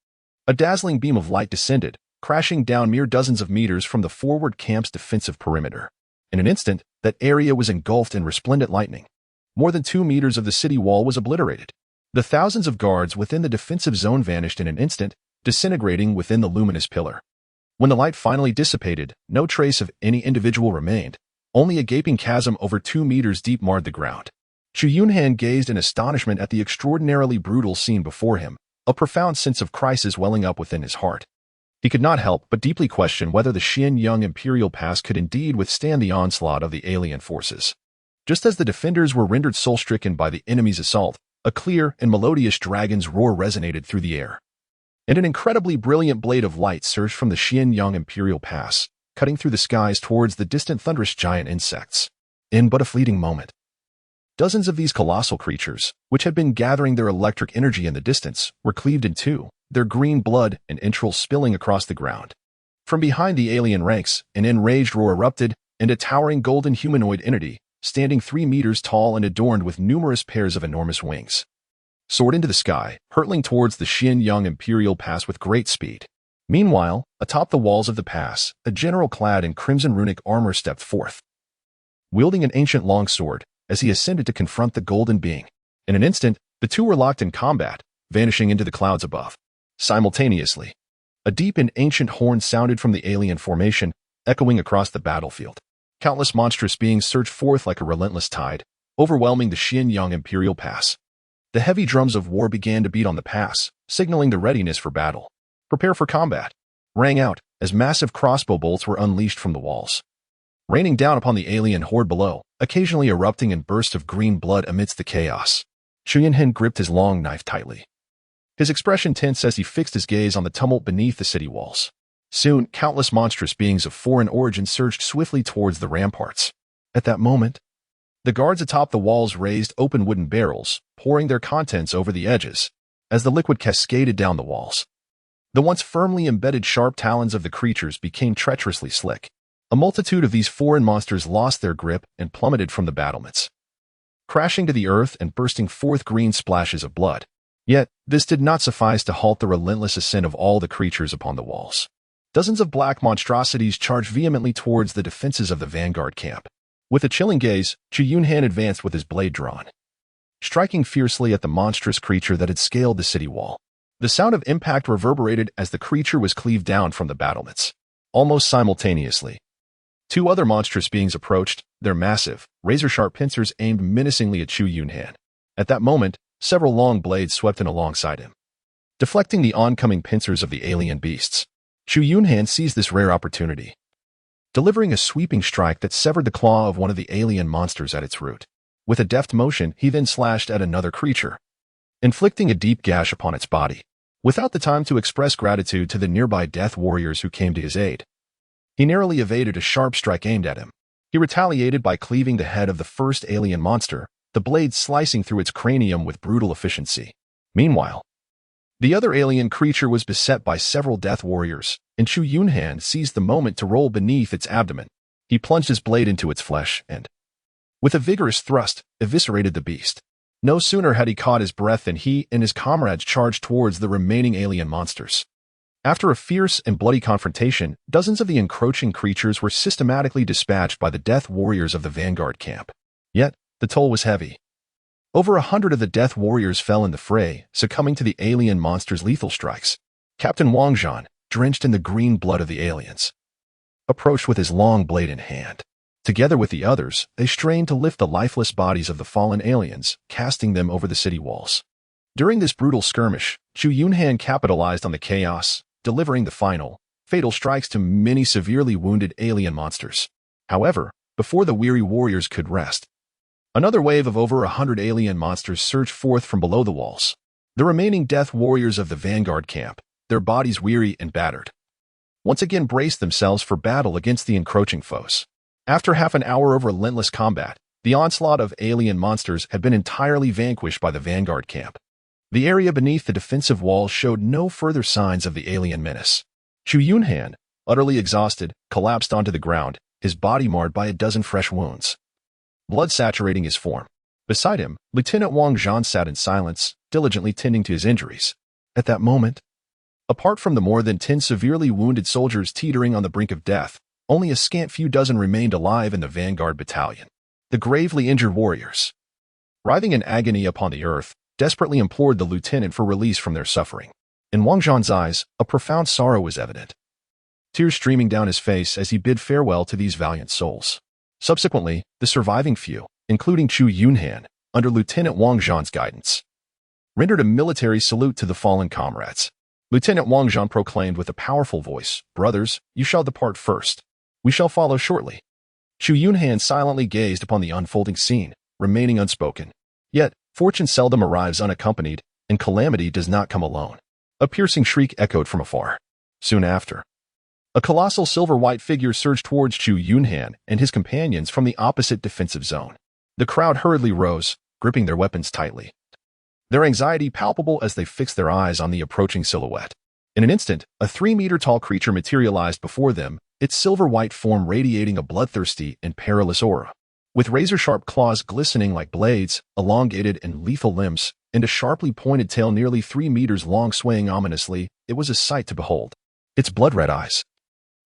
A dazzling beam of light descended, crashing down mere dozens of meters from the forward camp's defensive perimeter. In an instant, that area was engulfed in resplendent lightning. More than 2 meters of the city wall was obliterated. The thousands of guards within the defensive zone vanished in an instant, disintegrating within the luminous pillar. When the light finally dissipated, no trace of any individual remained. Only a gaping chasm over 2 meters deep marred the ground. Chu Yunhan gazed in astonishment at the extraordinarily brutal scene before him, a profound sense of crisis welling up within his heart. He could not help but deeply question whether the Xianyang Imperial Pass could indeed withstand the onslaught of the alien forces. Just as the defenders were rendered soul-stricken by the enemy's assault, a clear and melodious dragon's roar resonated through the air, and an incredibly brilliant blade of light surged from the Xianyang Imperial Pass, cutting through the skies towards the distant thunderous giant insects. In but a fleeting moment, dozens of these colossal creatures, which had been gathering their electric energy in the distance, were cleaved in two, their green blood and entrails spilling across the ground. From behind the alien ranks, an enraged roar erupted, and a towering golden humanoid entity, standing 3 meters tall and adorned with numerous pairs of enormous wings, soared into the sky, hurtling towards the Xianyang Imperial Pass with great speed. Meanwhile, atop the walls of the pass, a general clad in crimson runic armor stepped forth, wielding an ancient longsword, as he ascended to confront the golden being. In an instant, the two were locked in combat, vanishing into the clouds above. Simultaneously, a deep and ancient horn sounded from the alien formation, echoing across the battlefield. Countless monstrous beings surged forth like a relentless tide, overwhelming the Xianyang Imperial Pass. The heavy drums of war began to beat on the pass, signaling the readiness for battle. "Prepare for combat," rang out as massive crossbow bolts were unleashed from the walls, raining down upon the alien horde below, occasionally erupting in bursts of green blood amidst the chaos. Chu Yunhan gripped his long knife tightly, his expression tense as he fixed his gaze on the tumult beneath the city walls. Soon, countless monstrous beings of foreign origin surged swiftly towards the ramparts. At that moment, the guards atop the walls raised open wooden barrels, pouring their contents over the edges, as the liquid cascaded down the walls. The once firmly embedded sharp talons of the creatures became treacherously slick. A multitude of these foreign monsters lost their grip and plummeted from the battlements, crashing to the earth and bursting forth green splashes of blood. Yet, this did not suffice to halt the relentless ascent of all the creatures upon the walls. Dozens of black monstrosities charged vehemently towards the defenses of the vanguard camp. With a chilling gaze, Chu Yunhan advanced with his blade drawn, striking fiercely at the monstrous creature that had scaled the city wall. The sound of impact reverberated as the creature was cleaved down from the battlements. Almost simultaneously, 2 other monstrous beings approached, their massive, razor-sharp pincers aimed menacingly at Chu Yunhan. At that moment, several long blades swept in alongside him, deflecting the oncoming pincers of the alien beasts. Chu Yunhan seized this rare opportunity, delivering a sweeping strike that severed the claw of one of the alien monsters at its root. With a deft motion, he then slashed at another creature, inflicting a deep gash upon its body. Without the time to express gratitude to the nearby death warriors who came to his aid, he narrowly evaded a sharp strike aimed at him. He retaliated by cleaving the head of the first alien monster, the blade slicing through its cranium with brutal efficiency. Meanwhile, the other alien creature was beset by several death warriors, and Chu Yunhan seized the moment to roll beneath its abdomen. He plunged his blade into its flesh and, with a vigorous thrust, eviscerated the beast. No sooner had he caught his breath than he and his comrades charged towards the remaining alien monsters. After a fierce and bloody confrontation, dozens of the encroaching creatures were systematically dispatched by the death warriors of the vanguard camp. Yet, the toll was heavy. Over 100 of the death warriors fell in the fray, succumbing to the alien monsters' lethal strikes. Captain Wang Zhan, drenched in the green blood of the aliens, approached with his long blade in hand. Together with the others, they strained to lift the lifeless bodies of the fallen aliens, casting them over the city walls. During this brutal skirmish, Chu Yunhan capitalized on the chaos, delivering the final, fatal strikes to many severely wounded alien monsters. However, before the weary warriors could rest, another wave of over 100 alien monsters surged forth from below the walls. The remaining death warriors of the vanguard camp, their bodies weary and battered, once again braced themselves for battle against the encroaching foes. After half an hour of relentless combat, the onslaught of alien monsters had been entirely vanquished by the vanguard camp. The area beneath the defensive walls showed no further signs of the alien menace. Chu Yunhan, utterly exhausted, collapsed onto the ground, his body marred by a dozen fresh wounds, blood saturating his form. Beside him, Lieutenant Wang Zhan sat in silence, diligently tending to his injuries. At that moment, apart from the more than 10 severely wounded soldiers teetering on the brink of death, only a scant few dozen remained alive in the vanguard battalion. The gravely injured warriors, writhing in agony upon the earth, desperately implored the lieutenant for release from their suffering. In Wang Zhan's eyes, a profound sorrow was evident, tears streaming down his face as he bid farewell to these valiant souls. Subsequently, the surviving few, including Chu Yunhan, under Lieutenant Wang Zhan's guidance, rendered a military salute to the fallen comrades. Lieutenant Wang Zhan proclaimed with a powerful voice, "Brothers, you shall depart first. We shall follow shortly." Chu Yunhan silently gazed upon the unfolding scene, remaining unspoken. Yet, fortune seldom arrives unaccompanied, and calamity does not come alone. A piercing shriek echoed from afar. Soon after, a colossal silver-white figure surged towards Chu Yunhan and his companions from the opposite defensive zone. The crowd hurriedly rose, gripping their weapons tightly, their anxiety palpable as they fixed their eyes on the approaching silhouette. In an instant, a 3-meter-tall creature materialized before them, its silver-white form radiating a bloodthirsty and perilous aura. With razor-sharp claws glistening like blades, elongated and lethal limbs, and a sharply pointed tail nearly 3 meters long swaying ominously, it was a sight to behold. Its blood-red eyes,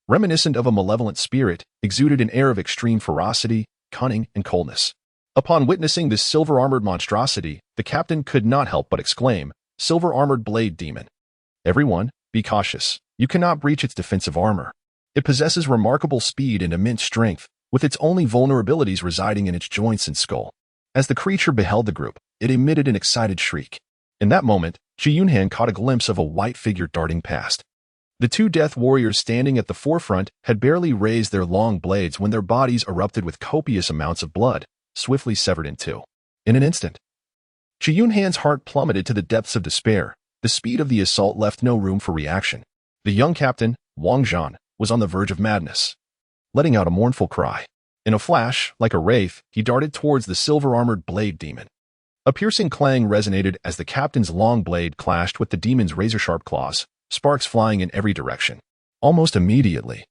reminiscent of a malevolent spirit, exuded an air of extreme ferocity, cunning, and coldness. Upon witnessing this silver-armored monstrosity, the captain could not help but exclaim, "Silver-armored blade demon. Everyone, be cautious. You cannot breach its defensive armor. It possesses remarkable speed and immense strength, with its only vulnerabilities residing in its joints and skull." As the creature beheld the group, it emitted an excited shriek. In that moment, Chu Yunhan caught a glimpse of a white figure darting past. The 2 death warriors standing at the forefront had barely raised their long blades when their bodies erupted with copious amounts of blood, swiftly severed in two. In an instant, Chu Yunhan's heart plummeted to the depths of despair. The speed of the assault left no room for reaction. The young captain, Wang Zhan, was on the verge of madness, letting out a mournful cry. In a flash, like a wraith, he darted towards the silver-armored blade demon. A piercing clang resonated as the captain's long blade clashed with the demon's razor-sharp claws, sparks flying in every direction. Almost immediately,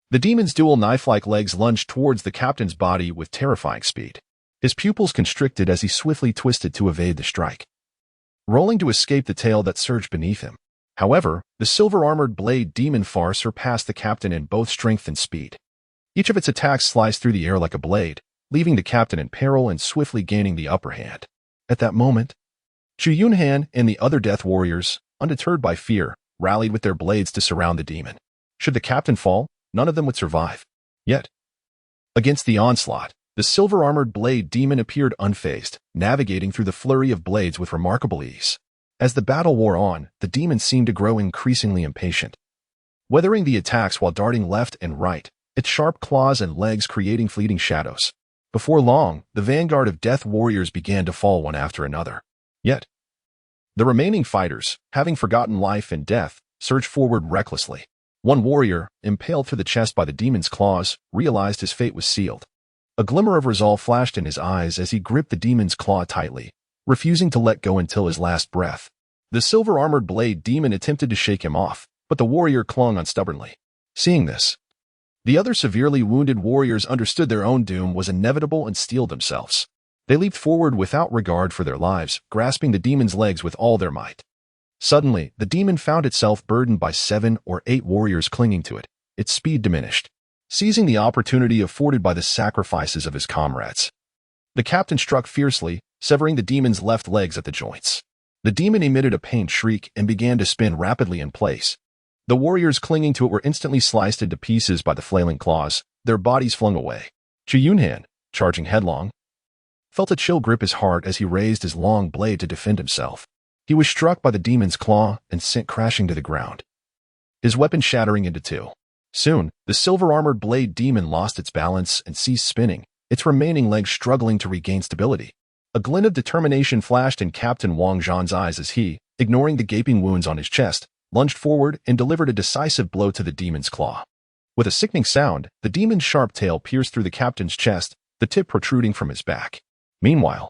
the demon's dual knife-like legs lunged towards the captain's body with terrifying speed. His pupils constricted as he swiftly twisted to evade the strike, rolling to escape the tail that surged beneath him. However, the silver-armored blade demon far surpassed the captain in both strength and speed. Each of its attacks sliced through the air like a blade, leaving the captain in peril and swiftly gaining the upper hand. At that moment, Chu Yunhan and the other death warriors, undeterred by fear, rallied with their blades to surround the demon. Should the captain fall, none of them would survive. Yet, against the onslaught, the silver-armored blade demon appeared unfazed, navigating through the flurry of blades with remarkable ease. As the battle wore on, the demon seemed to grow increasingly impatient, weathering the attacks while darting left and right, its sharp claws and legs creating fleeting shadows. Before long, the vanguard of death warriors began to fall one after another. Yet, The remaining fighters, having forgotten life and death, surged forward recklessly. One warrior, impaled through the chest by the demon's claws, realized his fate was sealed. A glimmer of resolve flashed in his eyes as he gripped the demon's claw tightly, refusing to let go until his last breath. The silver-armored blade demon attempted to shake him off, but the warrior clung on stubbornly. Seeing this, the other severely wounded warriors understood their own doom was inevitable and steeled themselves. They leaped forward without regard for their lives, grasping the demon's legs with all their might. Suddenly, the demon found itself burdened by 7 or 8 warriors clinging to it. Its speed diminished. Seizing the opportunity afforded by the sacrifices of his comrades, the captain struck fiercely, severing the demon's left legs at the joints. The demon emitted a pained shriek and began to spin rapidly in place. The warriors clinging to it were instantly sliced into pieces by the flailing claws, their bodies flung away. Chu Yunhan, charging headlong, felt a chill grip his heart as he raised his long blade to defend himself. He was struck by the demon's claw and sent crashing to the ground, his weapon shattering into 2. Soon, the silver-armored blade demon lost its balance and ceased spinning, its remaining legs struggling to regain stability. A glint of determination flashed in Captain Wang Zhan's eyes as he, ignoring the gaping wounds on his chest, lunged forward and delivered a decisive blow to the demon's claw. With a sickening sound, the demon's sharp tail pierced through the captain's chest, the tip protruding from his back. Meanwhile,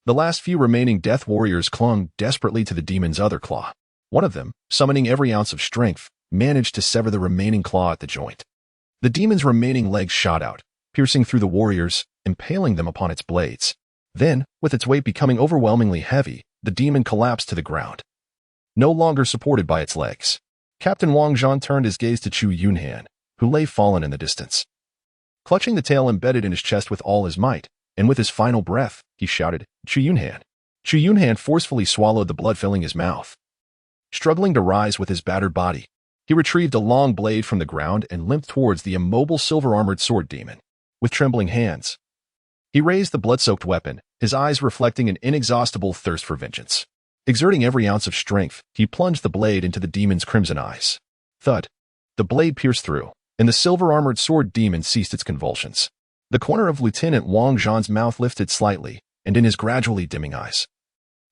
the last few remaining death warriors clung desperately to the demon's other claw. One of them, summoning every ounce of strength, managed to sever the remaining claw at the joint. The demon's remaining legs shot out, piercing through the warriors, impaling them upon its blades. Then, with its weight becoming overwhelmingly heavy, the demon collapsed to the ground, no longer supported by its legs. Captain Wang Zhan turned his gaze to Chu Yunhan, who lay fallen in the distance. Clutching the tail embedded in his chest with all his might, and with his final breath, he shouted, "Chu Yunhan." Chu Yunhan forcefully swallowed the blood filling his mouth. Struggling to rise with his battered body, he retrieved a long blade from the ground and limped towards the immobile silver-armored sword demon. With trembling hands, he raised the blood-soaked weapon, his eyes reflecting an inexhaustible thirst for vengeance. Exerting every ounce of strength, he plunged the blade into the demon's crimson eyes. Thud! The blade pierced through, and the silver-armored sword demon ceased its convulsions. The corner of Lieutenant Wang Zhan's mouth lifted slightly, and in his gradually dimming eyes,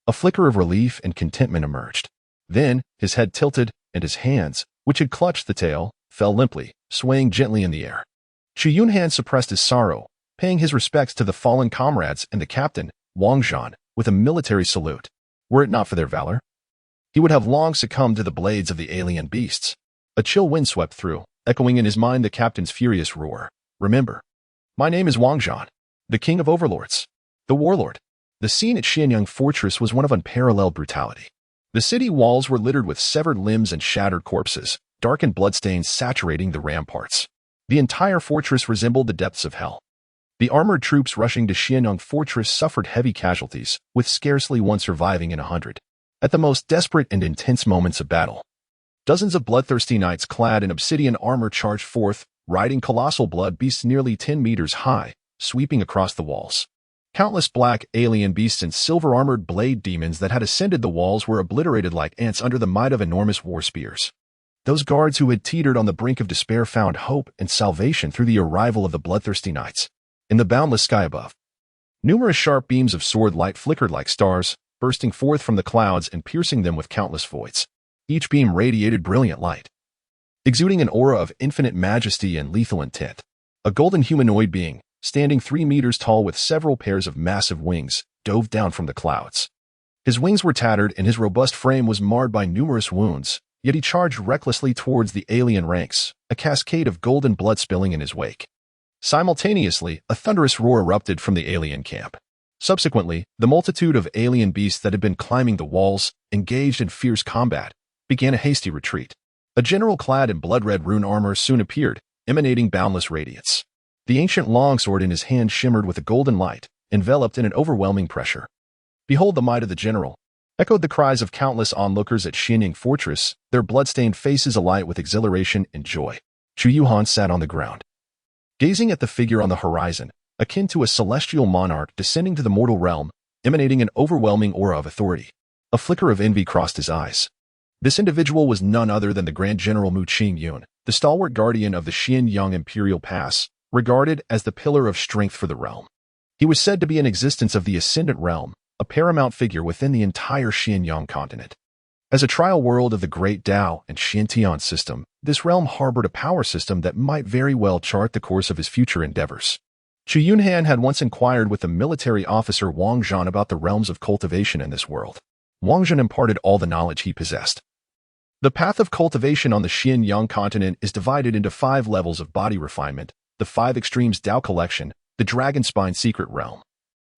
a flicker of relief and contentment emerged. Then, his head tilted, and his hands, which had clutched the tail, fell limply, swaying gently in the air. Chu Yunhan suppressed his sorrow, paying his respects to the fallen comrades and the captain, Wang Zhan, with a military salute. Were it not for their valor, he would have long succumbed to the blades of the alien beasts. A chill wind swept through, echoing in his mind the captain's furious roar. "Remember, my name is Wang Zhan, the king of overlords, the warlord." The scene at Xianyang Fortress was one of unparalleled brutality. The city walls were littered with severed limbs and shattered corpses, darkened bloodstains saturating the ramparts. The entire fortress resembled the depths of hell. The armored troops rushing to Xianyang Fortress suffered heavy casualties, with scarcely one surviving in 100. At the most desperate and intense moments of battle, dozens of bloodthirsty knights clad in obsidian armor charged forth, riding colossal blood beasts nearly 10 meters high, sweeping across the walls. Countless black alien beasts and silver-armored blade demons that had ascended the walls were obliterated like ants under the might of enormous war spears. Those guards who had teetered on the brink of despair found hope and salvation through the arrival of the bloodthirsty knights. In the boundless sky above, numerous sharp beams of sword light flickered like stars, bursting forth from the clouds and piercing them with countless voids. Each beam radiated brilliant light, exuding an aura of infinite majesty and lethal intent. A golden humanoid being, standing 3 meters tall with several pairs of massive wings, dove down from the clouds. His wings were tattered and his robust frame was marred by numerous wounds, yet he charged recklessly towards the alien ranks, a cascade of golden blood spilling in his wake. Simultaneously, a thunderous roar erupted from the alien camp. Subsequently, the multitude of alien beasts that had been climbing the walls, engaged in fierce combat, began a hasty retreat. A general clad in blood-red rune armor soon appeared, emanating boundless radiance. The ancient longsword in his hand shimmered with a golden light, enveloped in an overwhelming pressure. "Behold the might of the general!" echoed the cries of countless onlookers at Xianyang Fortress, their blood-stained faces alight with exhilaration and joy. Chu Yunhan sat on the ground, gazing at the figure on the horizon, akin to a celestial monarch descending to the mortal realm, emanating an overwhelming aura of authority. A flicker of envy crossed his eyes. This individual was none other than the Grand General Mu Qingyun, the stalwart guardian of the Xianyang Imperial Pass, regarded as the pillar of strength for the realm. He was said to be an existence of the Ascendant Realm, a paramount figure within the entire Xinjiang continent. As a trial world of the Great Tao and Xintian system, this realm harbored a power system that might very well chart the course of his future endeavors. Chu Yunhan had once inquired with the military officer Wang Zhan about the realms of cultivation in this world. Wang Zhan imparted all the knowledge he possessed. The path of cultivation on the Xinjiang continent is divided into 5 levels of body refinement, the 5 extremes Tao collection, the Dragon Spine secret realm,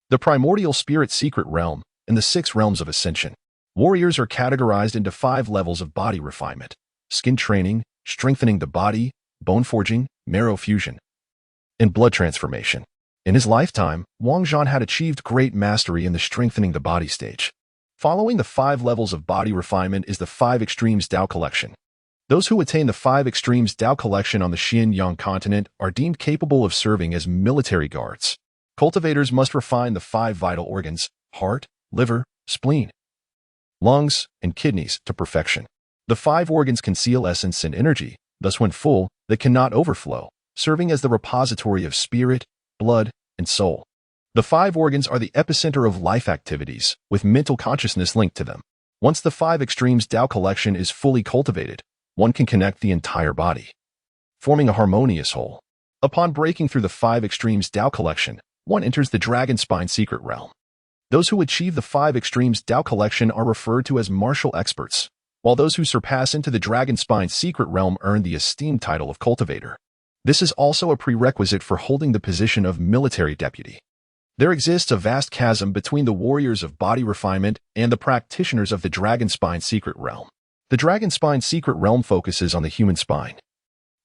the primordial spirit secret realm, and the 6 realms of ascension. Warriors are categorized into 5 levels of body refinement: skin training, strengthening the body, bone forging, marrow fusion, and blood transformation. In his lifetime, Wang Zhan had achieved great mastery in the strengthening the body stage. Following the 5 levels of body refinement is the 5 extremes Tao collection. Those who attain the 5 extremes Tao collection on the Xinjiang continent are deemed capable of serving as military guards. Cultivators must refine the 5 vital organs: heart, liver, spleen, lungs, and kidneys to perfection. The 5 organs conceal essence and energy, thus when full, they cannot overflow, serving as the repository of spirit, blood, and soul. The 5 organs are the epicenter of life activities, with mental consciousness linked to them. Once the 5 extremes Tao collection is fully cultivated, one can connect the entire body, forming a harmonious whole. Upon breaking through the 5 extremes Tao collection, one enters the Dragon Spine secret realm. Those who achieve the 5 extremes Tao collection are referred to as martial experts, while those who surpass into the Dragon Spine secret realm earn the esteemed title of cultivator. This is also a prerequisite for holding the position of military deputy. There exists a vast chasm between the warriors of body refinement and the practitioners of the Dragon Spine secret realm. The Dragon Spine secret realm focuses on the human spine,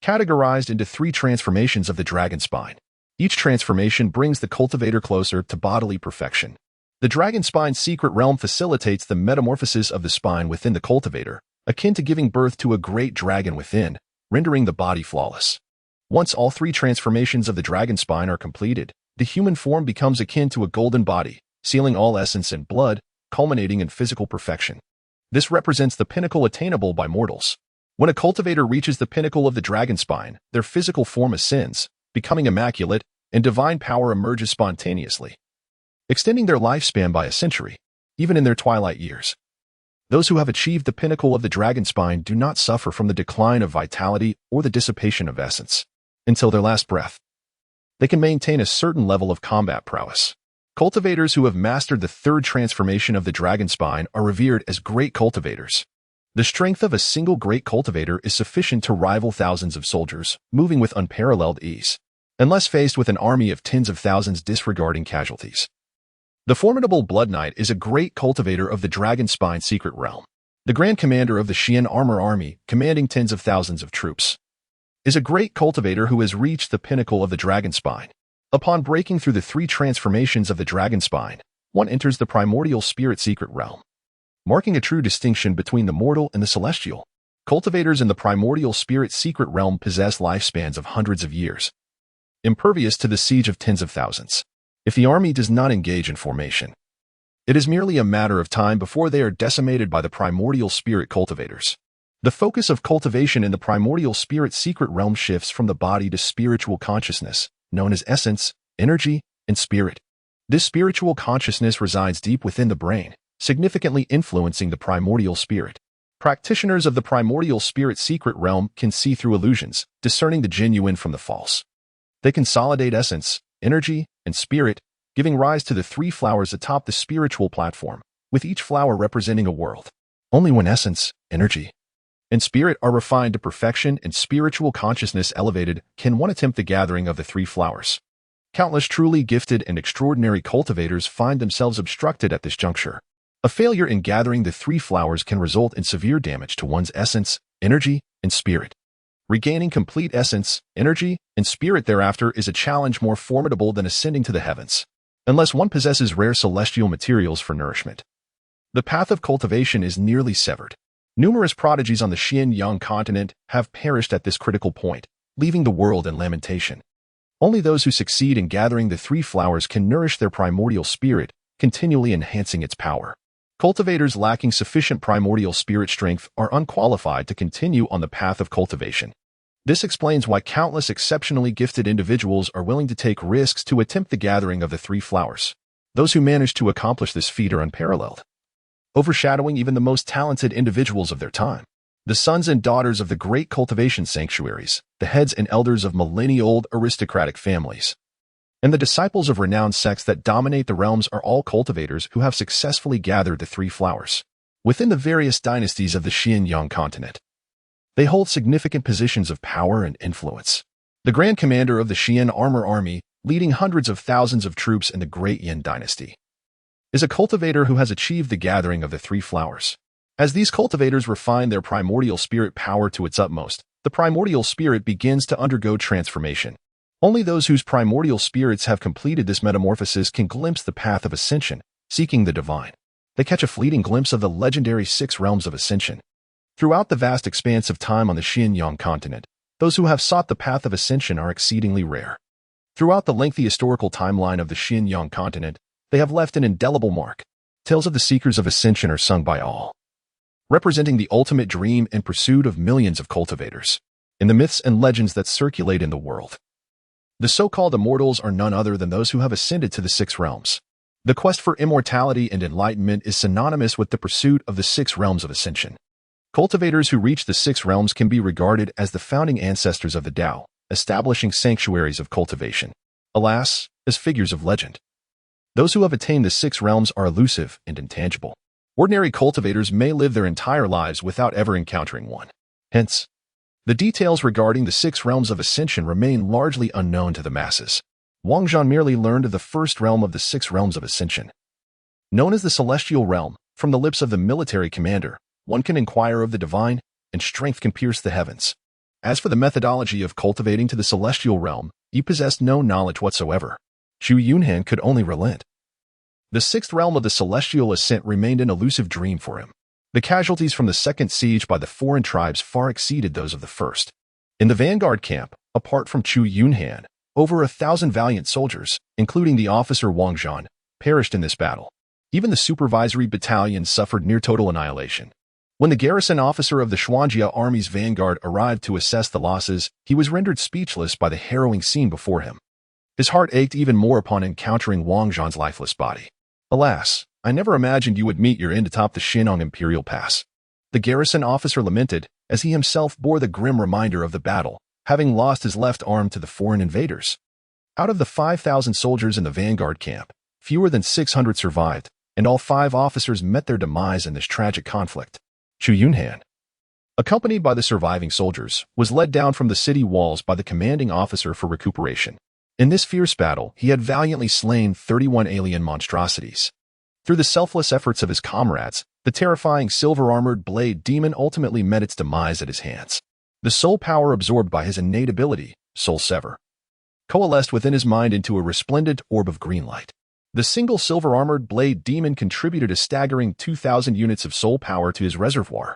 categorized into 3 transformations of the Dragon Spine. Each transformation brings the cultivator closer to bodily perfection. The Dragon Spine secret realm facilitates the metamorphosis of the spine within the cultivator, akin to giving birth to a great dragon within, rendering the body flawless. Once all 3 transformations of the Dragon Spine are completed, the human form becomes akin to a golden body, sealing all essence and blood, culminating in physical perfection. This represents the pinnacle attainable by mortals. When a cultivator reaches the pinnacle of the Dragon Spine, their physical form ascends, becoming immaculate, and divine power emerges spontaneously, extending their lifespan by a century, even in their twilight years. Those who have achieved the pinnacle of the Dragon Spine do not suffer from the decline of vitality or the dissipation of essence until their last breath. They can maintain a certain level of combat prowess. Cultivators who have mastered the 3rd transformation of the Dragon Spine are revered as great cultivators. The strength of a single great cultivator is sufficient to rival thousands of soldiers, moving with unparalleled ease, unless faced with an army of tens of thousands disregarding casualties. The formidable Blood Knight is a great cultivator of the Dragon Spine secret realm. The Grand Commander of the Xian Armor Army, commanding tens of thousands of troops, is a great cultivator who has reached the pinnacle of the Dragon Spine. Upon breaking through the 3 transformations of the Dragon Spine, one enters the primordial spirit secret realm, marking a true distinction between the mortal and the celestial. Cultivators in the primordial spirit secret realm possess lifespans of hundreds of years, impervious to the siege of tens of thousands. If the army does not engage in formation, it is merely a matter of time before they are decimated by the primordial spirit cultivators. The focus of cultivation in the primordial spirit secret realm shifts from the body to spiritual consciousness, known as essence, energy, and spirit. This spiritual consciousness resides deep within the brain, significantly influencing the primordial spirit. Practitioners of the primordial spirit secret realm can see through illusions, discerning the genuine from the false. They consolidate essence, energy, and spirit, giving rise to the 3 flowers atop the spiritual platform, with each flower representing a world. Only when essence, energy, and spirit are refined to perfection and spiritual consciousness elevated can one attempt the gathering of the 3 flowers. Countless truly gifted and extraordinary cultivators find themselves obstructed at this juncture. A failure in gathering the 3 flowers can result in severe damage to one's essence, energy, and spirit. Regaining complete essence, energy, and spirit thereafter is a challenge more formidable than ascending to the heavens, unless one possesses rare celestial materials for nourishment. The path of cultivation is nearly severed. Numerous prodigies on the Xinjiang continent have perished at this critical point, leaving the world in lamentation. Only those who succeed in gathering the 3 flowers can nourish their primordial spirit, continually enhancing its power. Cultivators lacking sufficient primordial spirit strength are unqualified to continue on the path of cultivation. This explains why countless exceptionally gifted individuals are willing to take risks to attempt the gathering of the 3 flowers. Those who manage to accomplish this feat are unparalleled, overshadowing even the most talented individuals of their time. The sons and daughters of the great cultivation sanctuaries, the heads and elders of millennia-old aristocratic families, and the disciples of renowned sects that dominate the realms are all cultivators who have successfully gathered the three flowers within the various dynasties of the Xinjiang continent. They hold significant positions of power and influence. The Grand Commander of the Xian Armor Army, leading hundreds of thousands of troops in the Great Yin Dynasty, is a cultivator who has achieved the gathering of the three flowers. As these cultivators refine their primordial spirit power to its utmost, the primordial spirit begins to undergo transformation. Only those whose primordial spirits have completed this metamorphosis can glimpse the path of ascension, seeking the divine. They catch a fleeting glimpse of the legendary 6 realms of ascension. Throughout the vast expanse of time on the Xinjiang continent, those who have sought the path of ascension are exceedingly rare. Throughout the lengthy historical timeline of the Xinjiang continent, they have left an indelible mark. Tales of the seekers of ascension are sung by all, representing the ultimate dream and pursuit of millions of cultivators. In the myths and legends that circulate in the world, the so-called immortals are none other than those who have ascended to the 6 realms. The quest for immortality and enlightenment is synonymous with the pursuit of the 6 realms of ascension. Cultivators who reach the 6 realms can be regarded as the founding ancestors of the Tao, establishing sanctuaries of cultivation. Alas, as figures of legend, those who have attained the 6 realms are elusive and intangible. Ordinary cultivators may live their entire lives without ever encountering one. Hence, the details regarding the 6 realms of ascension remain largely unknown to the masses. Wang Zhan merely learned of the first realm of the 6 realms of ascension, known as the celestial realm, from the lips of the military commander. One can inquire of the divine, and strength can pierce the heavens. As for the methodology of cultivating to the celestial realm, he possessed no knowledge whatsoever. Chu Yunhan could only relent. The 6th realm of the celestial ascent remained an elusive dream for him. The casualties from the second siege by the foreign tribes far exceeded those of the first. In the vanguard camp, apart from Chu Yunhan, over 1,000 valiant soldiers, including the officer Wang Zhan, perished in this battle. Even the supervisory battalion suffered near total annihilation. When the garrison officer of the Xuanjia army's vanguard arrived to assess the losses, he was rendered speechless by the harrowing scene before him. His heart ached even more upon encountering Wang Zhan's lifeless body. Alas, I never imagined you would meet your end atop the Xinjiang Imperial Pass. The garrison officer lamented, as he himself bore the grim reminder of the battle, having lost his left arm to the foreign invaders. Out of the 5,000 soldiers in the vanguard camp, fewer than 600 survived, and all 5 officers met their demise in this tragic conflict. Chu Yunhan, accompanied by the surviving soldiers, was led down from the city walls by the commanding officer for recuperation. In this fierce battle, he had valiantly slain 31 alien monstrosities. Through the selfless efforts of his comrades, the terrifying silver-armored blade demon ultimately met its demise at his hands. The soul power absorbed by his innate ability, Soul Sever, coalesced within his mind into a resplendent orb of green light. The single silver-armored blade demon contributed a staggering 2,000 units of soul power to his reservoir.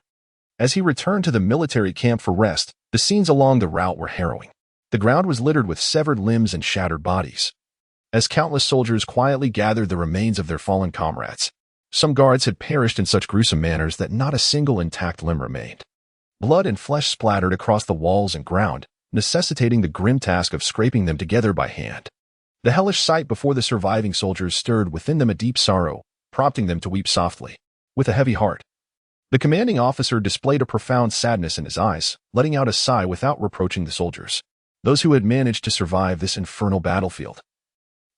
As he returned to the military camp for rest, the scenes along the route were harrowing. The ground was littered with severed limbs and shattered bodies, as countless soldiers quietly gathered the remains of their fallen comrades. Some guards had perished in such gruesome manners that not a single intact limb remained. Blood and flesh splattered across the walls and ground, necessitating the grim task of scraping them together by hand. The hellish sight before the surviving soldiers stirred within them a deep sorrow, prompting them to weep softly. With a heavy heart, the commanding officer displayed a profound sadness in his eyes, letting out a sigh without reproaching the soldiers, those who had managed to survive this infernal battlefield,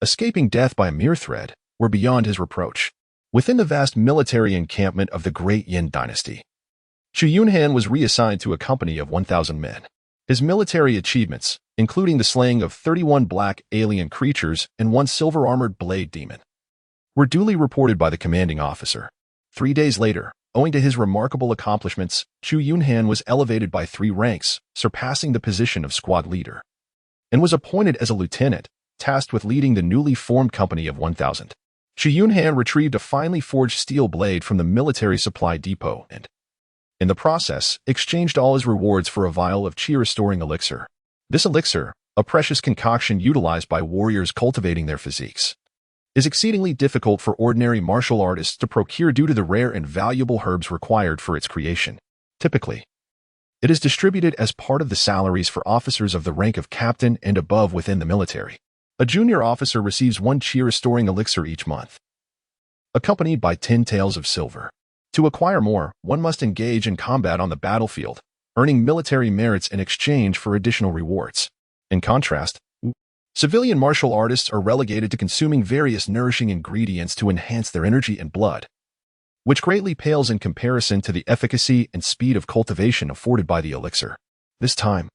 escaping death by a mere thread, were beyond his reproach. Within the vast military encampment of the Great Yin Dynasty, Chu Yunhan was reassigned to a company of 1,000 men. His military achievements, including the slaying of 31 black alien creatures and 1 silver-armored blade demon, were duly reported by the commanding officer. 3 days later, owing to his remarkable accomplishments, Chu Yunhan was elevated by 3 ranks, surpassing the position of squad leader, and was appointed as a lieutenant, tasked with leading the newly formed company of 1,000. Chu Yunhan retrieved a finely forged steel blade from the military supply depot and, in the process, exchanged all his rewards for a vial of chi-restoring elixir. This elixir, a precious concoction utilized by warriors cultivating their physiques, is exceedingly difficult for ordinary martial artists to procure due to the rare and valuable herbs required for its creation. Typically, it is distributed as part of the salaries for officers of the rank of captain and above within the military. A junior officer receives one chi restoring elixir each month, accompanied by 10 taels of silver. To acquire more, one must engage in combat on the battlefield, earning military merits in exchange for additional rewards. In contrast, civilian martial artists are relegated to consuming various nourishing ingredients to enhance their energy and blood, which greatly pales in comparison to the efficacy and speed of cultivation afforded by the elixir. This time,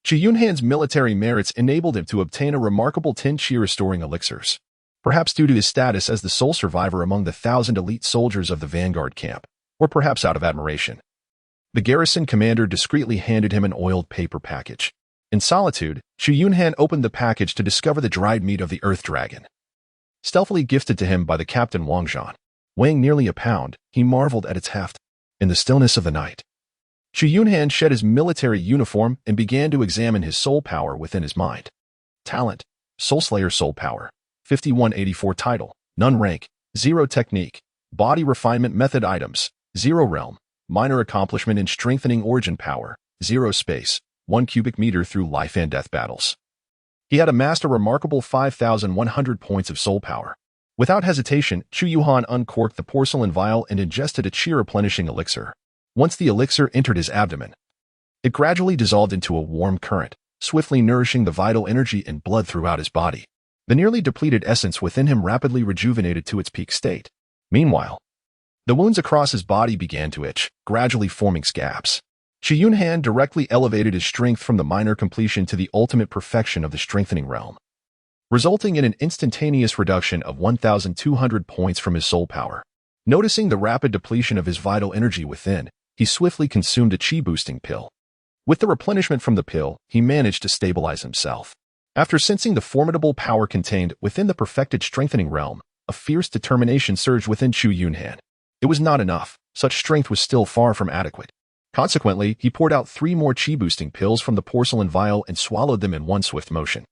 Chu Yunhan's military merits enabled him to obtain a remarkable 10 chi restoring elixirs, perhaps due to his status as the sole survivor among the 1,000 elite soldiers of the vanguard camp, or perhaps out of admiration. The garrison commander discreetly handed him an oiled paper package. In solitude, Chu Yunhan opened the package to discover the dried meat of the earth dragon, stealthily gifted to him by the captain Wang Zhan. Weighing nearly a pound, he marveled at its heft. In the stillness of the night, Chu Yunhan shed his military uniform and began to examine his soul power within his mind. Talent: Soulslayer Soul Power. 5184 Title: None Rank. 0 Technique. Body Refinement Method Items: 0 Realm. Minor Accomplishment in Strengthening Origin Power: 0 Space. 1 cubic meter through life and death battles. He had amassed a remarkable 5,100 points of soul power. Without hesitation, Chu Yunhan uncorked the porcelain vial and ingested a chi-replenishing elixir. Once the elixir entered his abdomen, it gradually dissolved into a warm current, swiftly nourishing the vital energy and blood throughout his body. The nearly depleted essence within him rapidly rejuvenated to its peak state. Meanwhile, the wounds across his body began to itch, gradually forming scabs. Chu Yunhan directly elevated his strength from the minor completion to the ultimate perfection of the strengthening realm, resulting in an instantaneous reduction of 1,200 points from his soul power. Noticing the rapid depletion of his vital energy within, he swiftly consumed a chi-boosting pill. With the replenishment from the pill, he managed to stabilize himself. After sensing the formidable power contained within the perfected strengthening realm, a fierce determination surged within Chu Yunhan. It was not enough. Such strength was still far from adequate. Consequently, he poured out 3 more chi-boosting pills from the porcelain vial and swallowed them in one swift motion.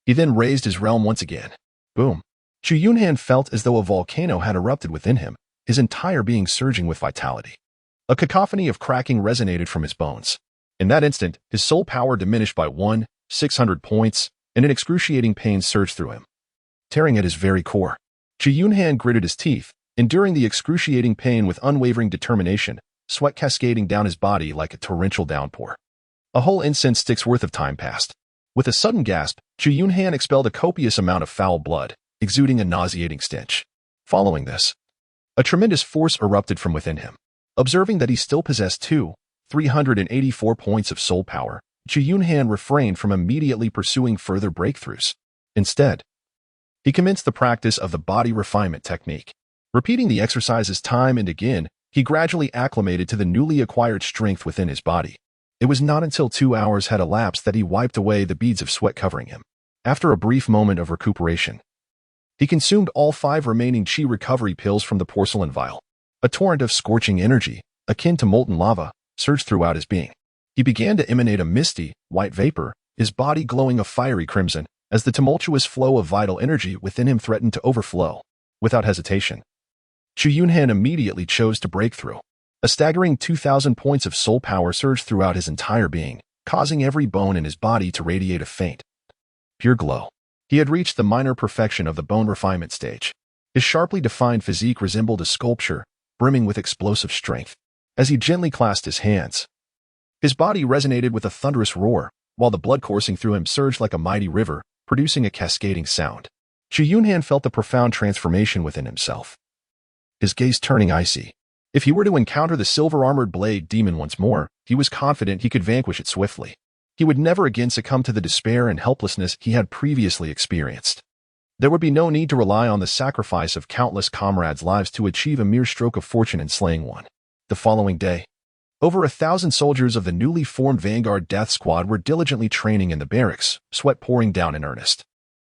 He then raised his realm once again. Boom. Chu Yunhan felt as though a volcano had erupted within him, his entire being surging with vitality. A cacophony of cracking resonated from his bones. In that instant, his soul power diminished by 1,600 points, and an excruciating pain surged through him, tearing at his very core. Chu Yunhan gritted his teeth, enduring the excruciating pain with unwavering determination, sweat cascading down his body like a torrential downpour. A whole incense stick's worth of time passed. With a sudden gasp, Chu Yunhan expelled a copious amount of foul blood, exuding a nauseating stench. Following this, a tremendous force erupted from within him. Observing that he still possessed 384 points of soul power, Chu Yunhan refrained from immediately pursuing further breakthroughs. Instead, he commenced the practice of the body refinement technique. Repeating the exercises time and again, he gradually acclimated to the newly acquired strength within his body. It was not until 2 hours had elapsed that he wiped away the beads of sweat covering him. After a brief moment of recuperation, he consumed all 5 remaining chi recovery pills from the porcelain vial. A torrent of scorching energy, akin to molten lava, surged throughout his being. He began to emanate a misty, white vapor, his body glowing a fiery crimson, as the tumultuous flow of vital energy within him threatened to overflow. Without hesitation, Chu Yunhan immediately chose to break through. A staggering 2,000 points of soul power surged throughout his entire being, causing every bone in his body to radiate a faint, pure glow. He had reached the minor perfection of the bone refinement stage. His sharply defined physique resembled a sculpture, brimming with explosive strength. As he gently clasped his hands, his body resonated with a thunderous roar, while the blood coursing through him surged like a mighty river, producing a cascading sound. Chu Yunhan felt the profound transformation within himself, his gaze turning icy. If he were to encounter the silver-armored blade demon once more, he was confident he could vanquish it swiftly. He would never again succumb to the despair and helplessness he had previously experienced. There would be no need to rely on the sacrifice of countless comrades' lives to achieve a mere stroke of fortune in slaying one. The following day, over 1,000 soldiers of the newly formed Vanguard Death Squad were diligently training in the barracks, sweat pouring down in earnest.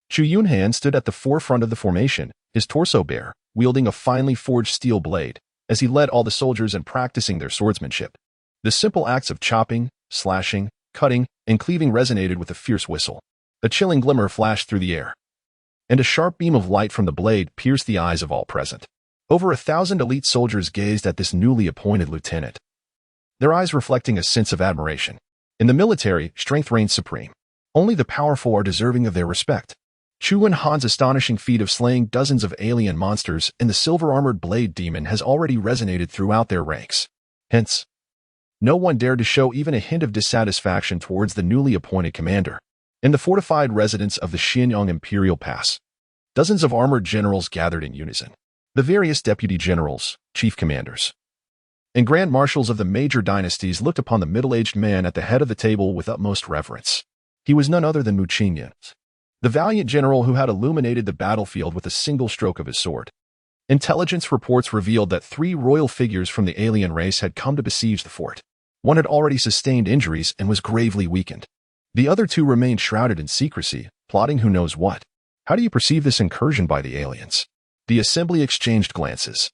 Chu Yunhan stood at the forefront of the formation, his torso bare, wielding a finely forged steel blade, as he led all the soldiers in practicing their swordsmanship. The simple acts of chopping, slashing, cutting, and cleaving resonated with a fierce whistle. A chilling glimmer flashed through the air, and a sharp beam of light from the blade pierced the eyes of all present. Over 1,000 elite soldiers gazed at this newly appointed lieutenant, their eyes reflecting a sense of admiration. In the military, strength reigns supreme. Only the powerful are deserving of their respect. Chu Yunhan's astonishing feat of slaying dozens of alien monsters in the silver-armored blade demon has already resonated throughout their ranks. Hence, no one dared to show even a hint of dissatisfaction towards the newly appointed commander. In the fortified residence of the Xianyang Imperial Pass, dozens of armored generals gathered in unison. The various deputy generals, chief commanders, and grand marshals of the major dynasties looked upon the middle-aged man at the head of the table with utmost reverence. He was none other than Chu Yunhan, the valiant general who had illuminated the battlefield with a single stroke of his sword. Intelligence reports revealed that 3 royal figures from the alien race had come to besiege the fort. One had already sustained injuries and was gravely weakened. The other 2 remained shrouded in secrecy, plotting who knows what. How do you perceive this incursion by the aliens? The assembly exchanged glances,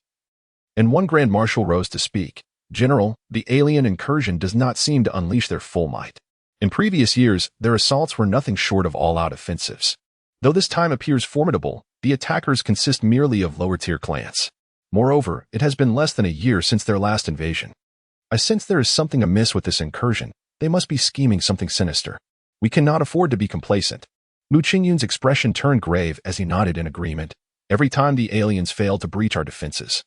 and one grand marshal rose to speak. General, the alien incursion does not seem to unleash their full might. In previous years, their assaults were nothing short of all-out offensives. Though this time appears formidable, the attackers consist merely of lower-tier clans. Moreover, it has been less than a year since their last invasion. I sense there is something amiss with this incursion. They must be scheming something sinister. We cannot afford to be complacent. Chu Yunhan's expression turned grave as he nodded in agreement. Every time the aliens fail to breach our defenses,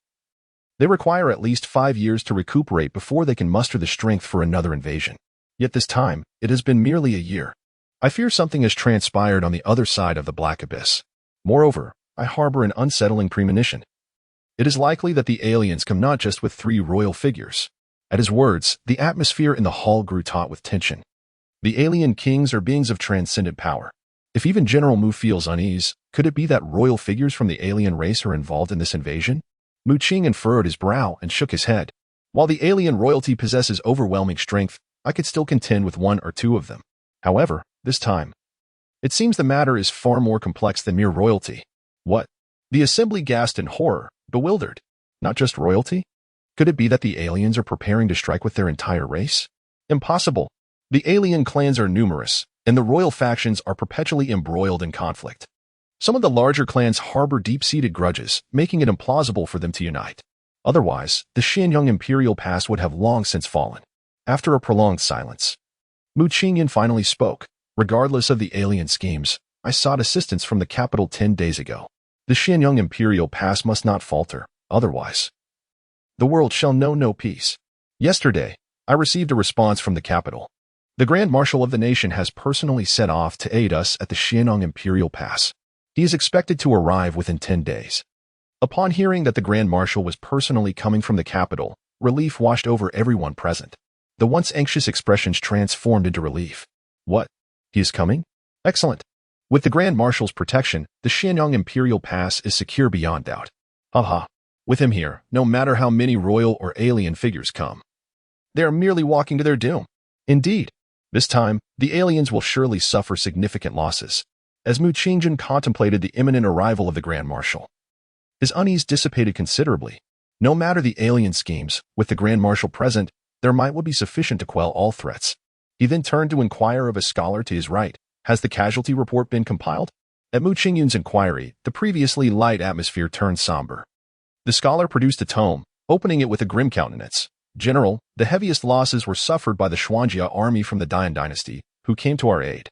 they require at least 5 years to recuperate before they can muster the strength for another invasion. Yet this time, it has been merely a year. I fear something has transpired on the other side of the black abyss. Moreover, I harbor an unsettling premonition. It is likely that the aliens come not just with 3 royal figures. At his words, the atmosphere in the hall grew taut with tension. The alien kings are beings of transcendent power. If even General Mu feels unease, could it be that royal figures from the alien race are involved in this invasion? Chu Yunhan furrowed his brow and shook his head. While the alien royalty possesses overwhelming strength, I could still contend with 1 or 2 of them. However, this time, it seems the matter is far more complex than mere royalty. What? The assembly gasped in horror, bewildered. Not just royalty? Could it be that the aliens are preparing to strike with their entire race? Impossible. The alien clans are numerous, and the royal factions are perpetually embroiled in conflict. Some of the larger clans harbor deep-seated grudges, making it implausible for them to unite. Otherwise, the Xianyang Imperial Pass would have long since fallen. After a prolonged silence, Chu Yunhan finally spoke. Regardless of the alien schemes, I sought assistance from the capital 10 days ago. The Xianyang Imperial Pass must not falter, otherwise the world shall know no peace. Yesterday, I received a response from the capital. The Grand Marshal of the nation has personally set off to aid us at the Xianyang Imperial Pass. He is expected to arrive within 10 days. Upon hearing that the Grand Marshal was personally coming from the capital, relief washed over everyone present. The once anxious expressions transformed into relief. What? He is coming? Excellent. With the Grand Marshal's protection, the Xianyang Imperial Pass is secure beyond doubt. Haha. With him here, no matter how many royal or alien figures come, they are merely walking to their doom. Indeed, this time, the aliens will surely suffer significant losses. As Chu Yunhan contemplated the imminent arrival of the Grand Marshal, his unease dissipated considerably. No matter the alien schemes, with the Grand Marshal present, their might will be sufficient to quell all threats. He then turned to inquire of a scholar to his right. Has the casualty report been compiled? At Chu Yunhan's inquiry, the previously light atmosphere turned somber. The scholar produced a tome, opening it with a grim countenance. General, the heaviest losses were suffered by the Xuanjia army from the Dian dynasty, who came to our aid.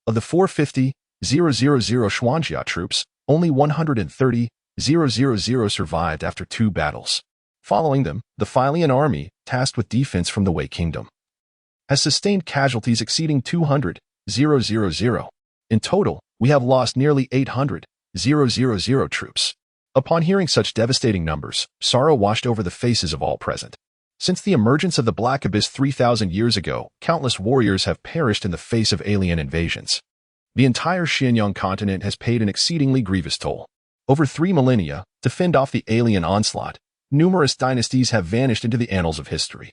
Of the 450,000 Xuanjia troops, only 130,000 survived after 2 battles. Following them, the Philian army, tasked with defense from the Wei Kingdom, has sustained casualties exceeding 200,000. In total, we have lost nearly 800,000 troops. Upon hearing such devastating numbers, sorrow washed over the faces of all present. Since the emergence of the Black Abyss 3,000 years ago, countless warriors have perished in the face of alien invasions. The entire Xianyang continent has paid an exceedingly grievous toll. Over 3 millennia, to fend off the alien onslaught, numerous dynasties have vanished into the annals of history.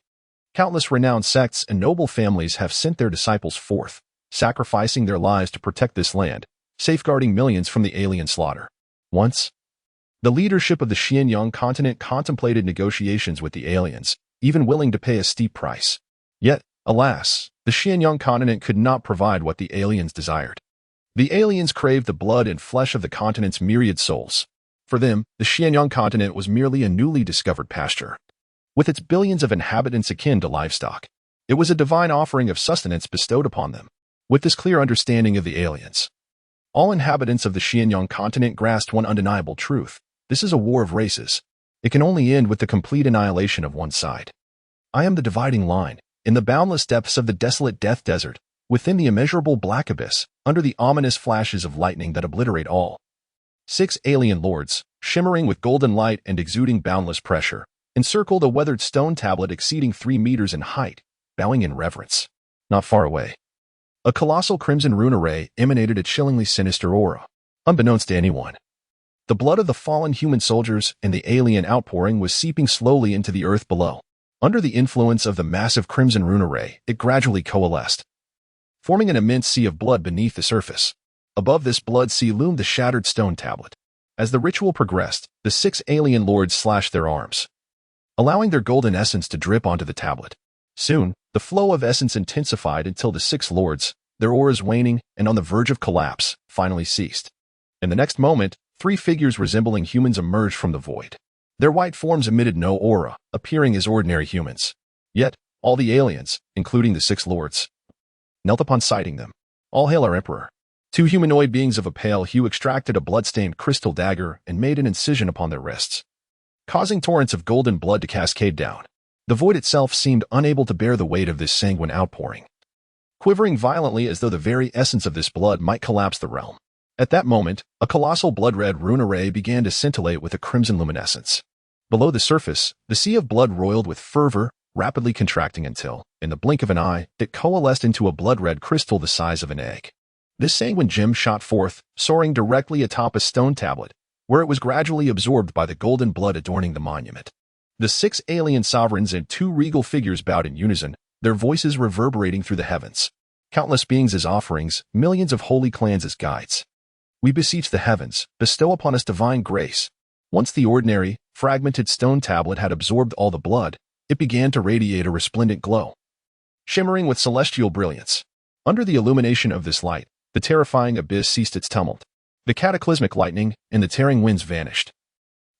Countless renowned sects and noble families have sent their disciples forth, sacrificing their lives to protect this land, safeguarding millions from the alien slaughter. Once, the leadership of the Xianyang continent contemplated negotiations with the aliens, even willing to pay a steep price. Yet, alas, the Xianyang continent could not provide what the aliens desired. The aliens craved the blood and flesh of the continent's myriad souls. For them, the Xianyang continent was merely a newly discovered pasture. With its billions of inhabitants akin to livestock, it was a divine offering of sustenance bestowed upon them. With this clear understanding of the aliens, All inhabitants of the Xinjiang continent grasped one undeniable truth. This is a war of races. It can only end with the complete annihilation of one side. I am the dividing line, in the boundless depths of the desolate death desert, within the immeasurable black abyss, under the ominous flashes of lightning that obliterate all. 6 alien lords, shimmering with golden light and exuding boundless pressure, encircled a weathered stone tablet exceeding 3 meters in height, bowing in reverence. Not far away, a colossal crimson rune array emanated a chillingly sinister aura. Unbeknownst to anyone, the blood of the fallen human soldiers and the alien outpouring was seeping slowly into the earth below. Under the influence of the massive crimson rune array, it gradually coalesced, forming an immense sea of blood beneath the surface. Above this blood sea loomed the shattered stone tablet. As the ritual progressed, the 6 alien lords slashed their arms, allowing their golden essence to drip onto the tablet. Soon, the flow of essence intensified until the 6 lords, their auras waning and on the verge of collapse, finally ceased. In the next moment, 3 figures resembling humans emerged from the void. Their white forms emitted no aura, appearing as ordinary humans. Yet, all the aliens, including the 6 lords, knelt upon sighting them. All hail our emperor. 2 humanoid beings of a pale hue extracted a blood-stained crystal dagger and made an incision upon their wrists, causing torrents of golden blood to cascade down. The void itself seemed unable to bear the weight of this sanguine outpouring, quivering violently as though the very essence of this blood might collapse the realm. At that moment, a colossal blood-red rune array began to scintillate with a crimson luminescence. Below the surface, the sea of blood roiled with fervor, rapidly contracting until, in the blink of an eye, it coalesced into a blood-red crystal the size of an egg. This sanguine gem shot forth, soaring directly atop a stone tablet, where it was gradually absorbed by the golden blood adorning the monument. The 6 alien sovereigns and 2 regal figures bowed in unison, their voices reverberating through the heavens. Countless beings as offerings, millions of holy clans as guides. We beseech the heavens, bestow upon us divine grace. Once the ordinary, fragmented stone tablet had absorbed all the blood, it began to radiate a resplendent glow, shimmering with celestial brilliance. Under the illumination of this light, the terrifying abyss ceased its tumult. The cataclysmic lightning and the tearing winds vanished,